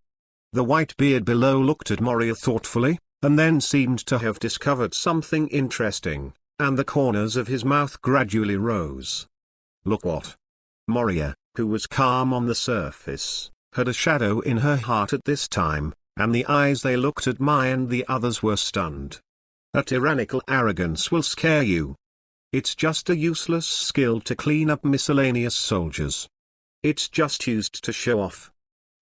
The Whitebeard below looked at Moria thoughtfully, and then seemed to have discovered something interesting, and the corners of his mouth gradually rose. Look what? Moria, who was calm on the surface, had a shadow in her heart at this time, and the eyes they looked at Mai and the others were stunned. A tyrannical arrogance will scare you. It's just a useless skill to clean up miscellaneous soldiers. It's just used to show off.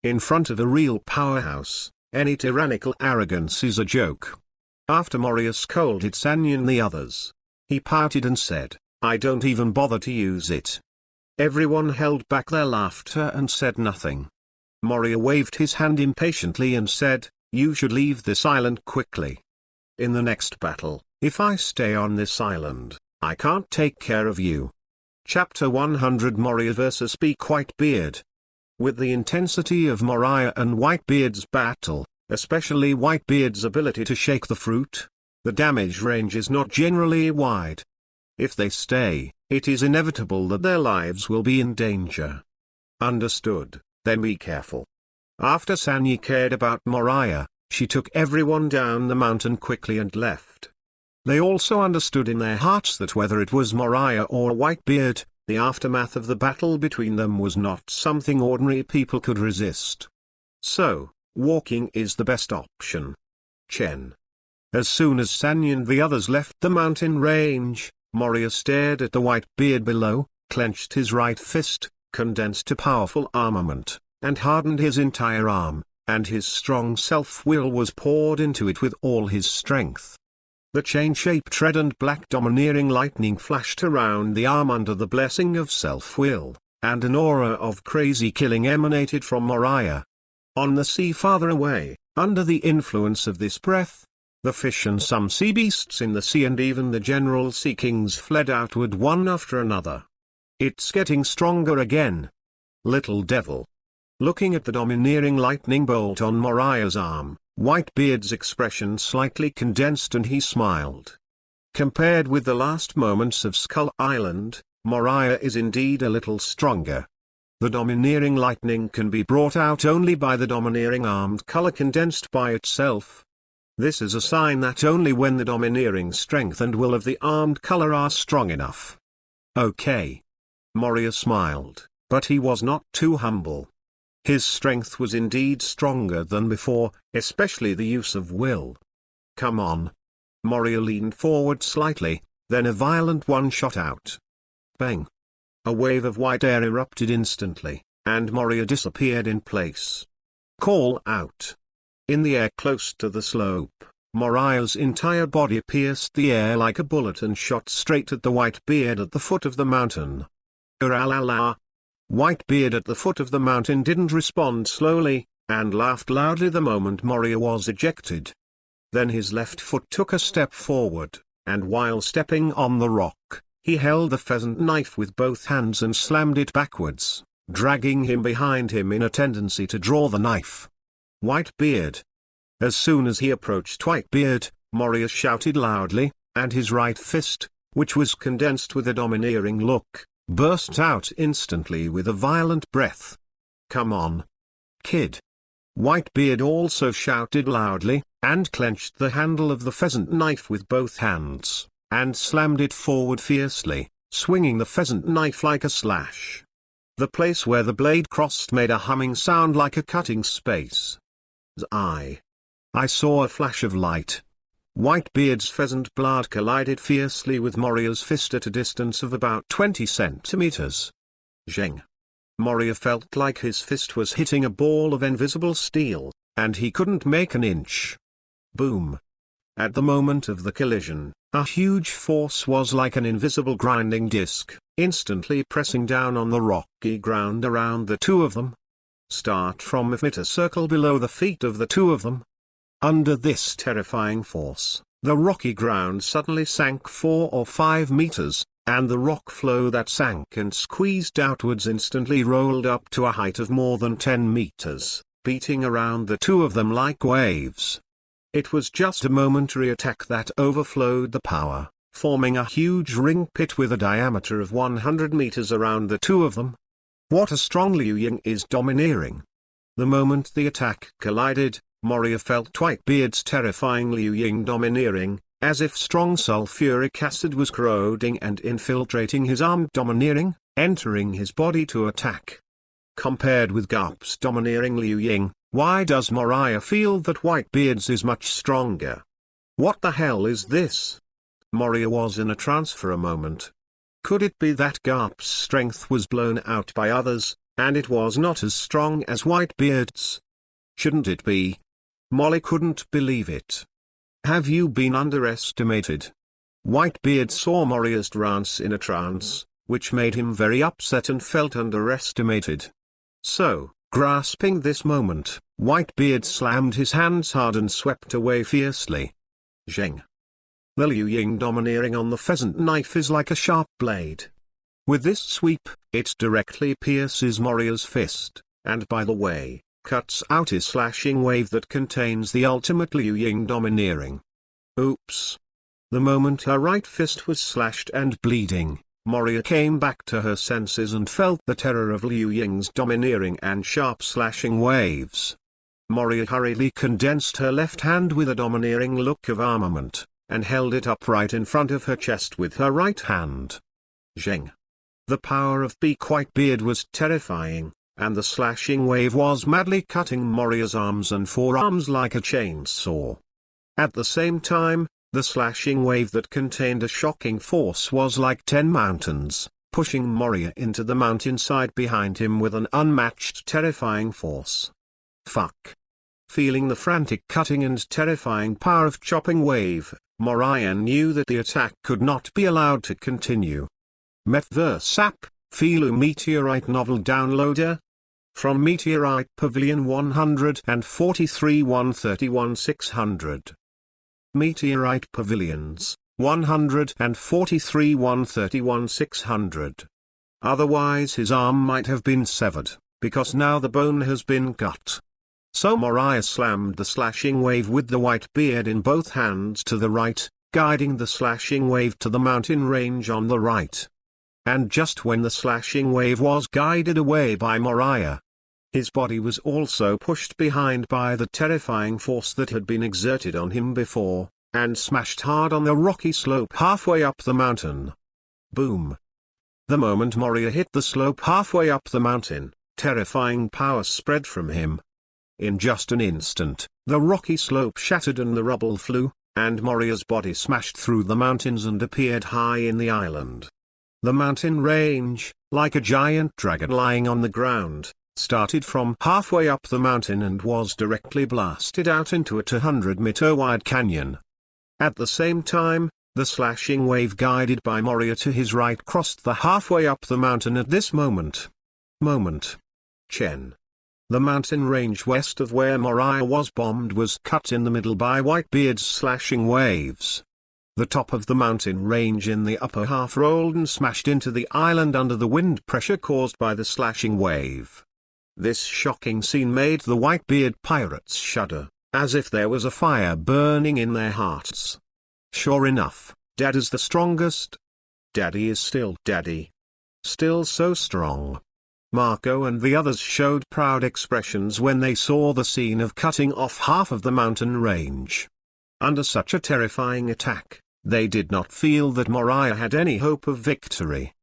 In front of a real powerhouse, any tyrannical arrogance is a joke. After Moria scolded Sanyi and the others, he pouted and said, "I don't even bother to use it." Everyone held back their laughter and said nothing. Moria waved his hand impatiently and said, "You should leave this island quickly. In the next battle, if I stay on this island, I can't take care of you." Chapter 100 Moria vs. Whitebeard. With the intensity of Moriah and Whitebeard's battle, especially Whitebeard's ability to shake the fruit, the damage range is not generally wide. If they stay, it is inevitable that their lives will be in danger. Understood, then be careful. After Sanyi cared about Moriah, she took everyone down the mountain quickly and left. They also understood in their hearts that whether it was Moriah or Whitebeard, the aftermath of the battle between them was not something ordinary people could resist. So, walking is the best option. Chen. As soon as Sanyi and the others left the mountain range, Moria stared at the Whitebeard below, clenched his right fist, condensed a powerful armament, and hardened his entire arm, and his strong self-will was poured into it with all his strength. The chain-shaped red and black domineering lightning flashed around the arm under the blessing of self-will, and an aura of crazy killing emanated from Moriah. On the sea farther away, under the influence of this breath, the fish and some sea beasts in the sea and even the general sea kings fled outward one after another. It's getting stronger again. Little devil. Looking at the domineering lightning bolt on Moriah's arm, Whitebeard's expression slightly condensed and he smiled. Compared with the last moments of Skull Island, Moriah is indeed a little stronger. The domineering lightning can be brought out only by the domineering armed color condensed by itself. This is a sign that only when the domineering strength and will of the armed color are strong enough. Okay. Moria smiled, but he was not too humble. His strength was indeed stronger than before, especially the use of will. Come on. Moria leaned forward slightly, then a violent one shot out. Bang. A wave of white air erupted instantly, and Moria disappeared in place. Call out. In the air close to the slope, Moriah's entire body pierced the air like a bullet and shot straight at the Whitebeard at the foot of the mountain. Uralala. Whitebeard at the foot of the mountain didn't respond slowly, and laughed loudly the moment Moria was ejected. Then his left foot took a step forward, and while stepping on the rock, he held the pheasant knife with both hands and slammed it backwards. dragging him behind him in a tendency to draw the knife. Whitebeard. As soon as he approached Whitebeard, Moria shouted loudly, and his right fist, which was condensed with a domineering look, burst out instantly with a violent breath. "Come on, kid." Whitebeard also shouted loudly, and clenched the handle of the pheasant knife with both hands, and slammed it forward fiercely, swinging the pheasant knife like a slash. The place where the blade crossed made a humming sound like a cutting space. I saw a flash of light. Whitebeard's pheasant blade collided fiercely with Moria's fist at a distance of about 20 centimeters. Zheng. Moria felt like his fist was hitting a ball of invisible steel, and he couldn't make an inch. Boom. At the moment of the collision, a huge force was like an invisible grinding disc, instantly pressing down on the rocky ground around the two of them. Start from a circle below the feet of the two of them. Under this terrifying force, the rocky ground suddenly sank 4 or 5 meters, and the rock flow that sank and squeezed outwards instantly rolled up to a height of more than 10 meters, beating around the two of them like waves. It was just a momentary attack that overflowed the power, forming a huge ring pit with a diameter of 100 meters around the two of them. What a strong Liu Ying is domineering. The moment the attack collided, Moria felt Whitebeard's terrifying Liu Ying domineering, as if strong sulfuric acid was corroding and infiltrating his arm domineering, entering his body to attack. Compared with Garp's domineering Liu Ying, why does Moriah feel that Whitebeard's is much stronger? What the hell is this? Moria was in a trance for a moment. Could it be that Garp's strength was blown out by others, and it was not as strong as Whitebeard's? Shouldn't it be? Molly couldn't believe it. Have you been underestimated? Whitebeard saw Moria's trance in a trance, which made him very upset and felt underestimated. So, grasping this moment, Whitebeard slammed his hands hard and swept away fiercely. Zheng. The Liu Ying domineering on the pheasant knife is like a sharp blade. With this sweep, it directly pierces Moria's fist, and by the way, cuts out his slashing wave that contains the ultimate Liu Ying domineering. Oops. The moment her right fist was slashed and bleeding, Moria came back to her senses and felt the terror of Liu Ying's domineering and sharp slashing waves. Moria hurriedly condensed her left hand with a domineering look of armament, and held it upright in front of her chest with her right hand. Zheng. The power of Whitebeard was terrifying, and the slashing wave was madly cutting Moria's arms and forearms like a chainsaw. At the same time, the slashing wave that contained a shocking force was like 10 mountains, pushing Moria into the mountainside behind him with an unmatched terrifying force. Fuck. Feeling the frantic cutting and terrifying power of chopping wave, Moriah knew that the attack could not be allowed to continue. Metaverse app, Philo Meteorite Novel Downloader. From Meteorite Pavilion 143 131 600. Meteorite Pavilions, 143 131 600. Otherwise his arm might have been severed, because now the bone has been cut. So Moriah slammed the slashing wave with the Whitebeard in both hands to the right, guiding the slashing wave to the mountain range on the right. And just when the slashing wave was guided away by Moriah, his body was also pushed behind by the terrifying force that had been exerted on him before, and smashed hard on the rocky slope halfway up the mountain. Boom. The moment Moria hit the slope halfway up the mountain, terrifying power spread from him. In just an instant, the rocky slope shattered and the rubble flew, and Moria's body smashed through the mountains and appeared high in the island. The mountain range, like a giant dragon lying on the ground, started from halfway up the mountain and was directly blasted out into a 200-meter wide canyon. At the same time, the slashing wave guided by Moria to his right crossed the halfway up the mountain at this moment. Chen. The mountain range west of where Moriah was bombed was cut in the middle by Whitebeard's slashing waves. The top of the mountain range in the upper half rolled and smashed into the island under the wind pressure caused by the slashing wave. This shocking scene made the Whitebeard pirates shudder, as if there was a fire burning in their hearts. Sure enough, Dad is the strongest. Daddy is still Daddy. Still so strong. Marco and the others showed proud expressions when they saw the scene of cutting off half of the mountain range. Under such a terrifying attack, they did not feel that Moriah had any hope of victory.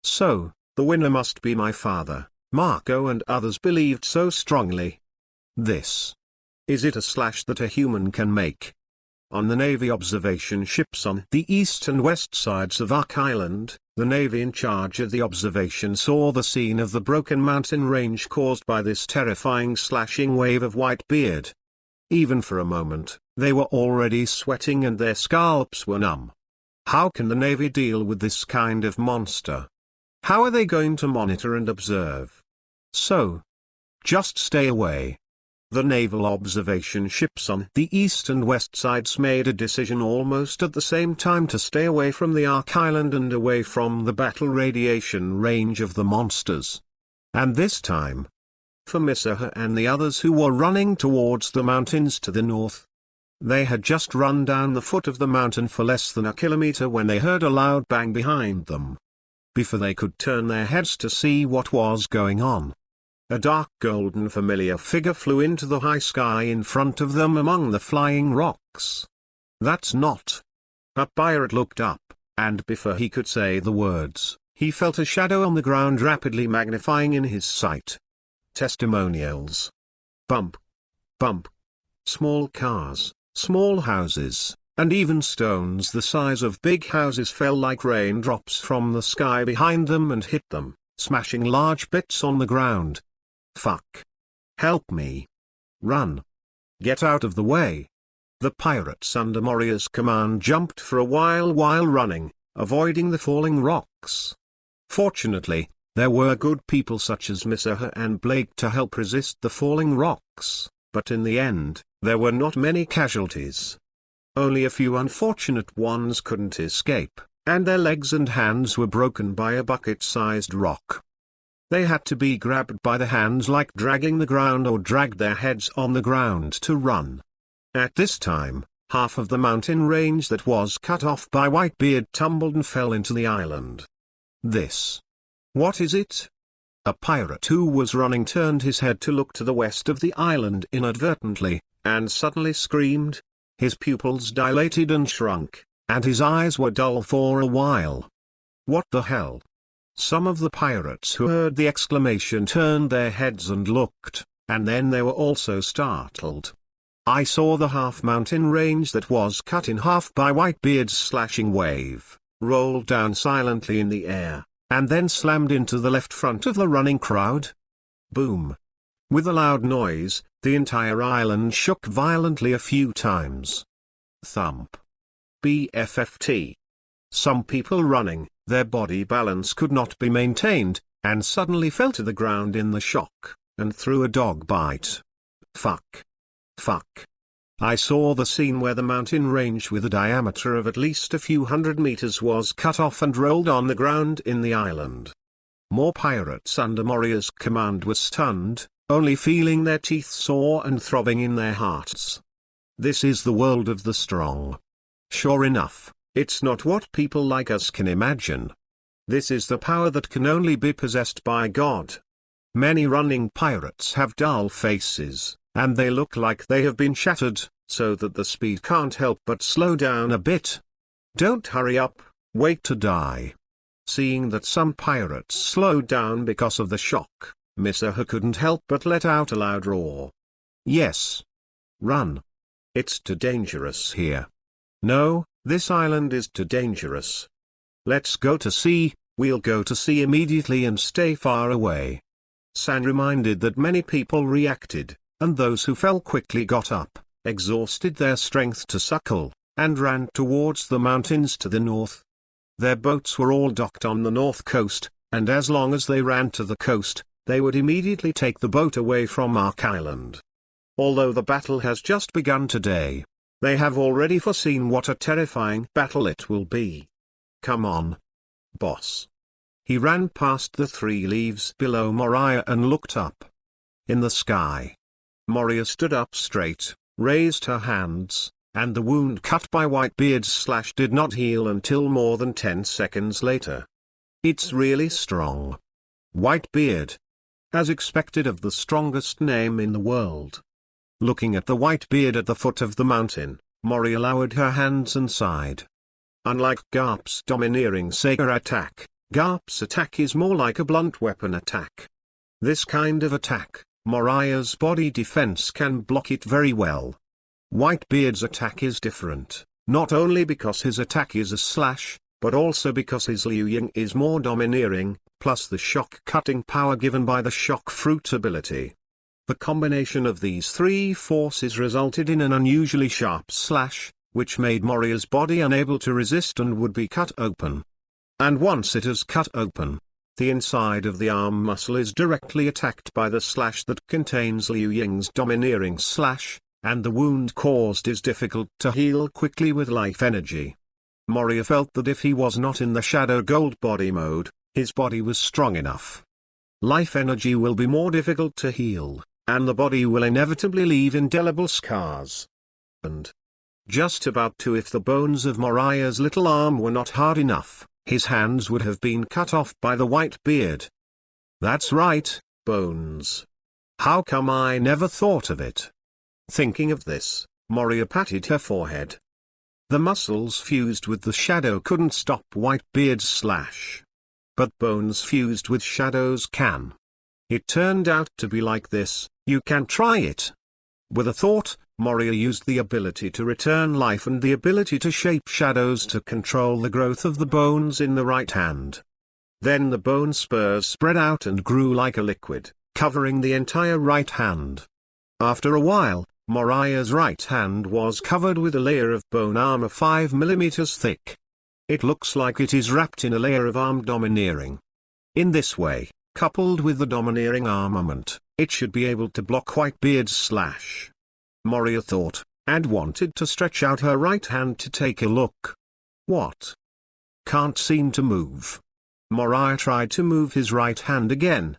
So, the winner must be my father, Marco and others believed so strongly. This. Is it a slash that a human can make? On the Navy observation ships on the east and west sides of Ark Island, the Navy in charge of the observation saw the scene of the broken mountain range caused by this terrifying slashing wave of Whitebeard. Even for a moment, they were already sweating and their scalps were numb. How can the Navy deal with this kind of monster? How are they going to monitor and observe? So, just stay away. The naval observation ships on the east and west sides made a decision almost at the same time to stay away from the Ark Island and away from the battle radiation range of the monsters. And this time, for Moriah and the others who were running towards the mountains to the north. They had just run down the foot of the mountain for less than a kilometer when they heard a loud bang behind them. Before they could turn their heads to see what was going on, a dark golden familiar figure flew into the high sky in front of them among the flying rocks. That's not. A pirate looked up, and before he could say the words, he felt a shadow on the ground rapidly magnifying in his sight. Testimonials. Bump. Bump. Small cars, small houses, and even stones the size of big houses fell like raindrops from the sky behind them and hit them, smashing large bits on the ground. Fuck. Help me. Run. Get out of the way. The pirates under Moriah's command jumped for a while running, avoiding the falling rocks. Fortunately, there were good people such as Moriah and Blake to help resist the falling rocks, but in the end, there were not many casualties. Only a few unfortunate ones couldn't escape, and their legs and hands were broken by a bucket-sized rock. They had to be grabbed by the hands like dragging the ground or dragged their heads on the ground to run. At this time, half of the mountain range that was cut off by Whitebeard tumbled and fell into the island. This. What is it? A pirate who was running turned his head to look to the west of the island inadvertently, and suddenly screamed. His pupils dilated and shrunk, and his eyes were dull for a while. What the hell? Some of the pirates who heard the exclamation turned their heads and looked, and then they were also startled. I saw the half-mountain range that was cut in half by Whitebeard's slashing wave, rolled down silently in the air, and then slammed into the left front of the running crowd. Boom. With a loud noise, the entire island shook violently a few times. Thump. BFFT. Some people running, their body balance could not be maintained, and suddenly fell to the ground in the shock, and threw a dog bite. Fuck. Fuck. I saw the scene where the mountain range with a diameter of at least a few hundred meters was cut off and rolled on the ground in the island. More pirates under Moriah's command were stunned, only feeling their teeth sore and throbbing in their hearts. This is the world of the strong. Sure enough, it's not what people like us can imagine. This is the power that can only be possessed by God. Many running pirates have dull faces, and they look like they have been shattered, so that the speed can't help but slow down a bit. Don't hurry up, wait to die. Seeing that some pirates slowed down because of the shock, Moriah couldn't help but let out a loud roar. Yes. Run. It's too dangerous here. No, this island is too dangerous. Let's go to sea, we'll go to sea immediately and stay far away. San reminded that many people reacted, and those who fell quickly got up, exhausted their strength to suckle, and ran towards the mountains to the north. Their boats were all docked on the north coast, and as long as they ran to the coast, they would immediately take the boat away from Ark Island. Although the battle has just begun today, They have already foreseen what a terrifying battle it will be. Come on, boss. He ran past the 3 leaves below Moriah and looked up. In the sky. Moria stood up straight, raised her hands, and the wound cut by Whitebeard's slash did not heal until more than 10 seconds later. It's really strong. Whitebeard. As expected of the strongest name in the world. Looking at the Whitebeard at the foot of the mountain, Moria lowered her hands and sighed. Unlike Garp's domineering Seiga attack, Garp's attack is more like a blunt weapon attack. This kind of attack, Moriah's body defense can block it very well. Whitebeard's attack is different, not only because his attack is a slash, but also because his Liu Ying is more domineering, plus the shock-cutting power given by the shock fruit ability. The combination of these 3 forces resulted in an unusually sharp slash, which made Moriah's body unable to resist and would be cut open. And once it is cut open, the inside of the arm muscle is directly attacked by the slash that contains Liu Ying's domineering slash, and the wound caused is difficult to heal quickly with life energy. Moria felt that if he was not in the Shadow Gold body mode, his body was strong enough. Life energy will be more difficult to heal, and the body will inevitably leave indelible scars. And just about to if the bones of Moriah's little arm were not hard enough, his hands would have been cut off by the Whitebeard. That's right, bones. How come I never thought of it? Thinking of this, Moria patted her forehead. The muscles fused with the shadow couldn't stop Whitebeard's slash. But bones fused with shadows can. It turned out to be like this, you can try it. With a thought, Moria used the ability to return life and the ability to shape shadows to control the growth of the bones in the right hand. Then the bone spurs spread out and grew like a liquid, covering the entire right hand. After a while, Moriah's right hand was covered with a layer of bone armor 5 mm thick. It looks like it is wrapped in a layer of arm domineering. In this way, coupled with the domineering armament, it should be able to block Whitebeard's slash. Moria thought, and wanted to stretch out her right hand to take a look. What? Can't seem to move. Moriah tried to move his right hand again.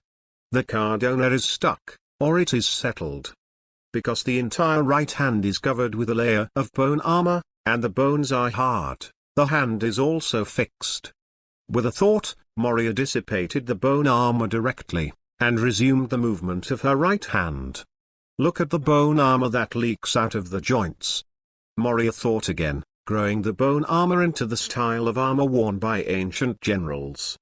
The card owner is stuck, or it is settled. Because the entire right hand is covered with a layer of bone armor, and the bones are hard, the hand is also fixed. With a thought, Moria dissipated the bone armor directly, and resumed the movement of her right hand. Look at the bone armor that leaks out of the joints. Moria thought again, growing the bone armor into the style of armor worn by ancient generals.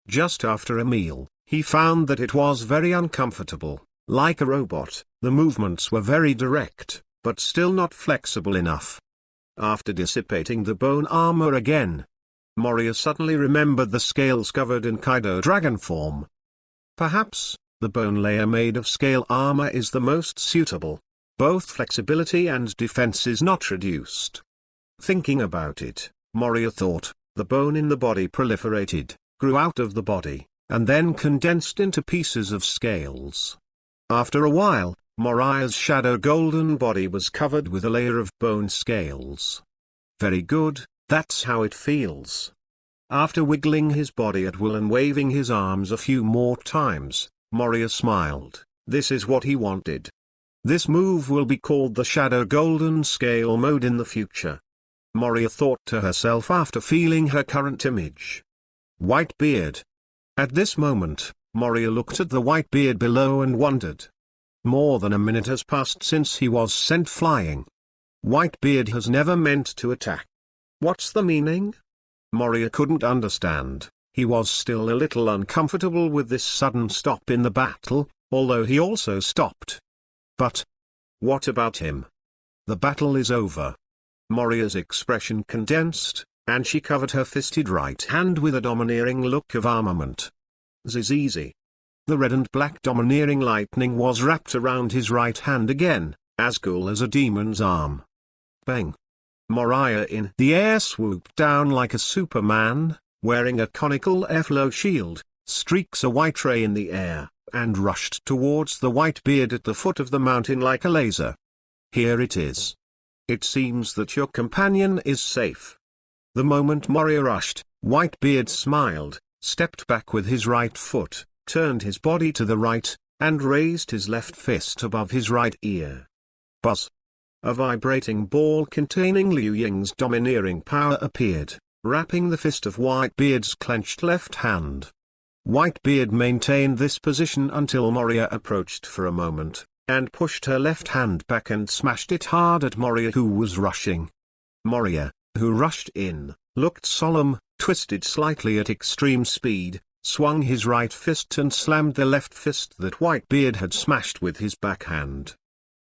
Just after a meal, he found that it was very uncomfortable. Like a robot, the movements were very direct, but still not flexible enough. After dissipating the bone armor again, Moria suddenly remembered the scales covered in Kaido dragon form. Perhaps, the bone layer made of scale armor is the most suitable. Both flexibility and defense is not reduced. Thinking about it, Moria thought, the bone in the body proliferated, grew out of the body, and then condensed into pieces of scales. After a while, Moriah's shadow golden body was covered with a layer of bone scales. Very good, that's how it feels. After wiggling his body at will and waving his arms a few more times, Moria smiled. This is what he wanted. This move will be called the Shadow Golden Scale mode in the future. Moria thought to herself after feeling her current image. Whitebeard. At this moment, Moria looked at the Whitebeard below and wondered. More than a minute has passed since he was sent flying. Whitebeard has never meant to attack. What's the meaning? Moria couldn't understand. He was still a little uncomfortable with this sudden stop in the battle, although he also stopped. But what about him? The battle is over. Moria's expression condensed, and she covered her fisted right hand with a domineering look of armament. Easy. The red and black domineering lightning was wrapped around his right hand again, as cool as a demon's arm. Bang. Moriah in the air swooped down like a Superman, wearing a conical airflow shield, streaks a white ray in the air, and rushed towards the Whitebeard at the foot of the mountain like a laser. Here it is. It seems that your companion is safe. The moment Moria rushed, Whitebeard smiled, stepped back with his right foot, turned his body to the right, and raised his left fist above his right ear. Buzz! A vibrating ball containing Liu Ying's domineering power appeared, wrapping the fist of Whitebeard's clenched left hand. Whitebeard maintained this position until Moria approached for a moment, and pushed her left hand back and smashed it hard at Moria, who was rushing. Moria, who rushed in, looked solemn, twisted slightly at extreme speed, swung his right fist and slammed the left fist that Whitebeard had smashed with his backhand.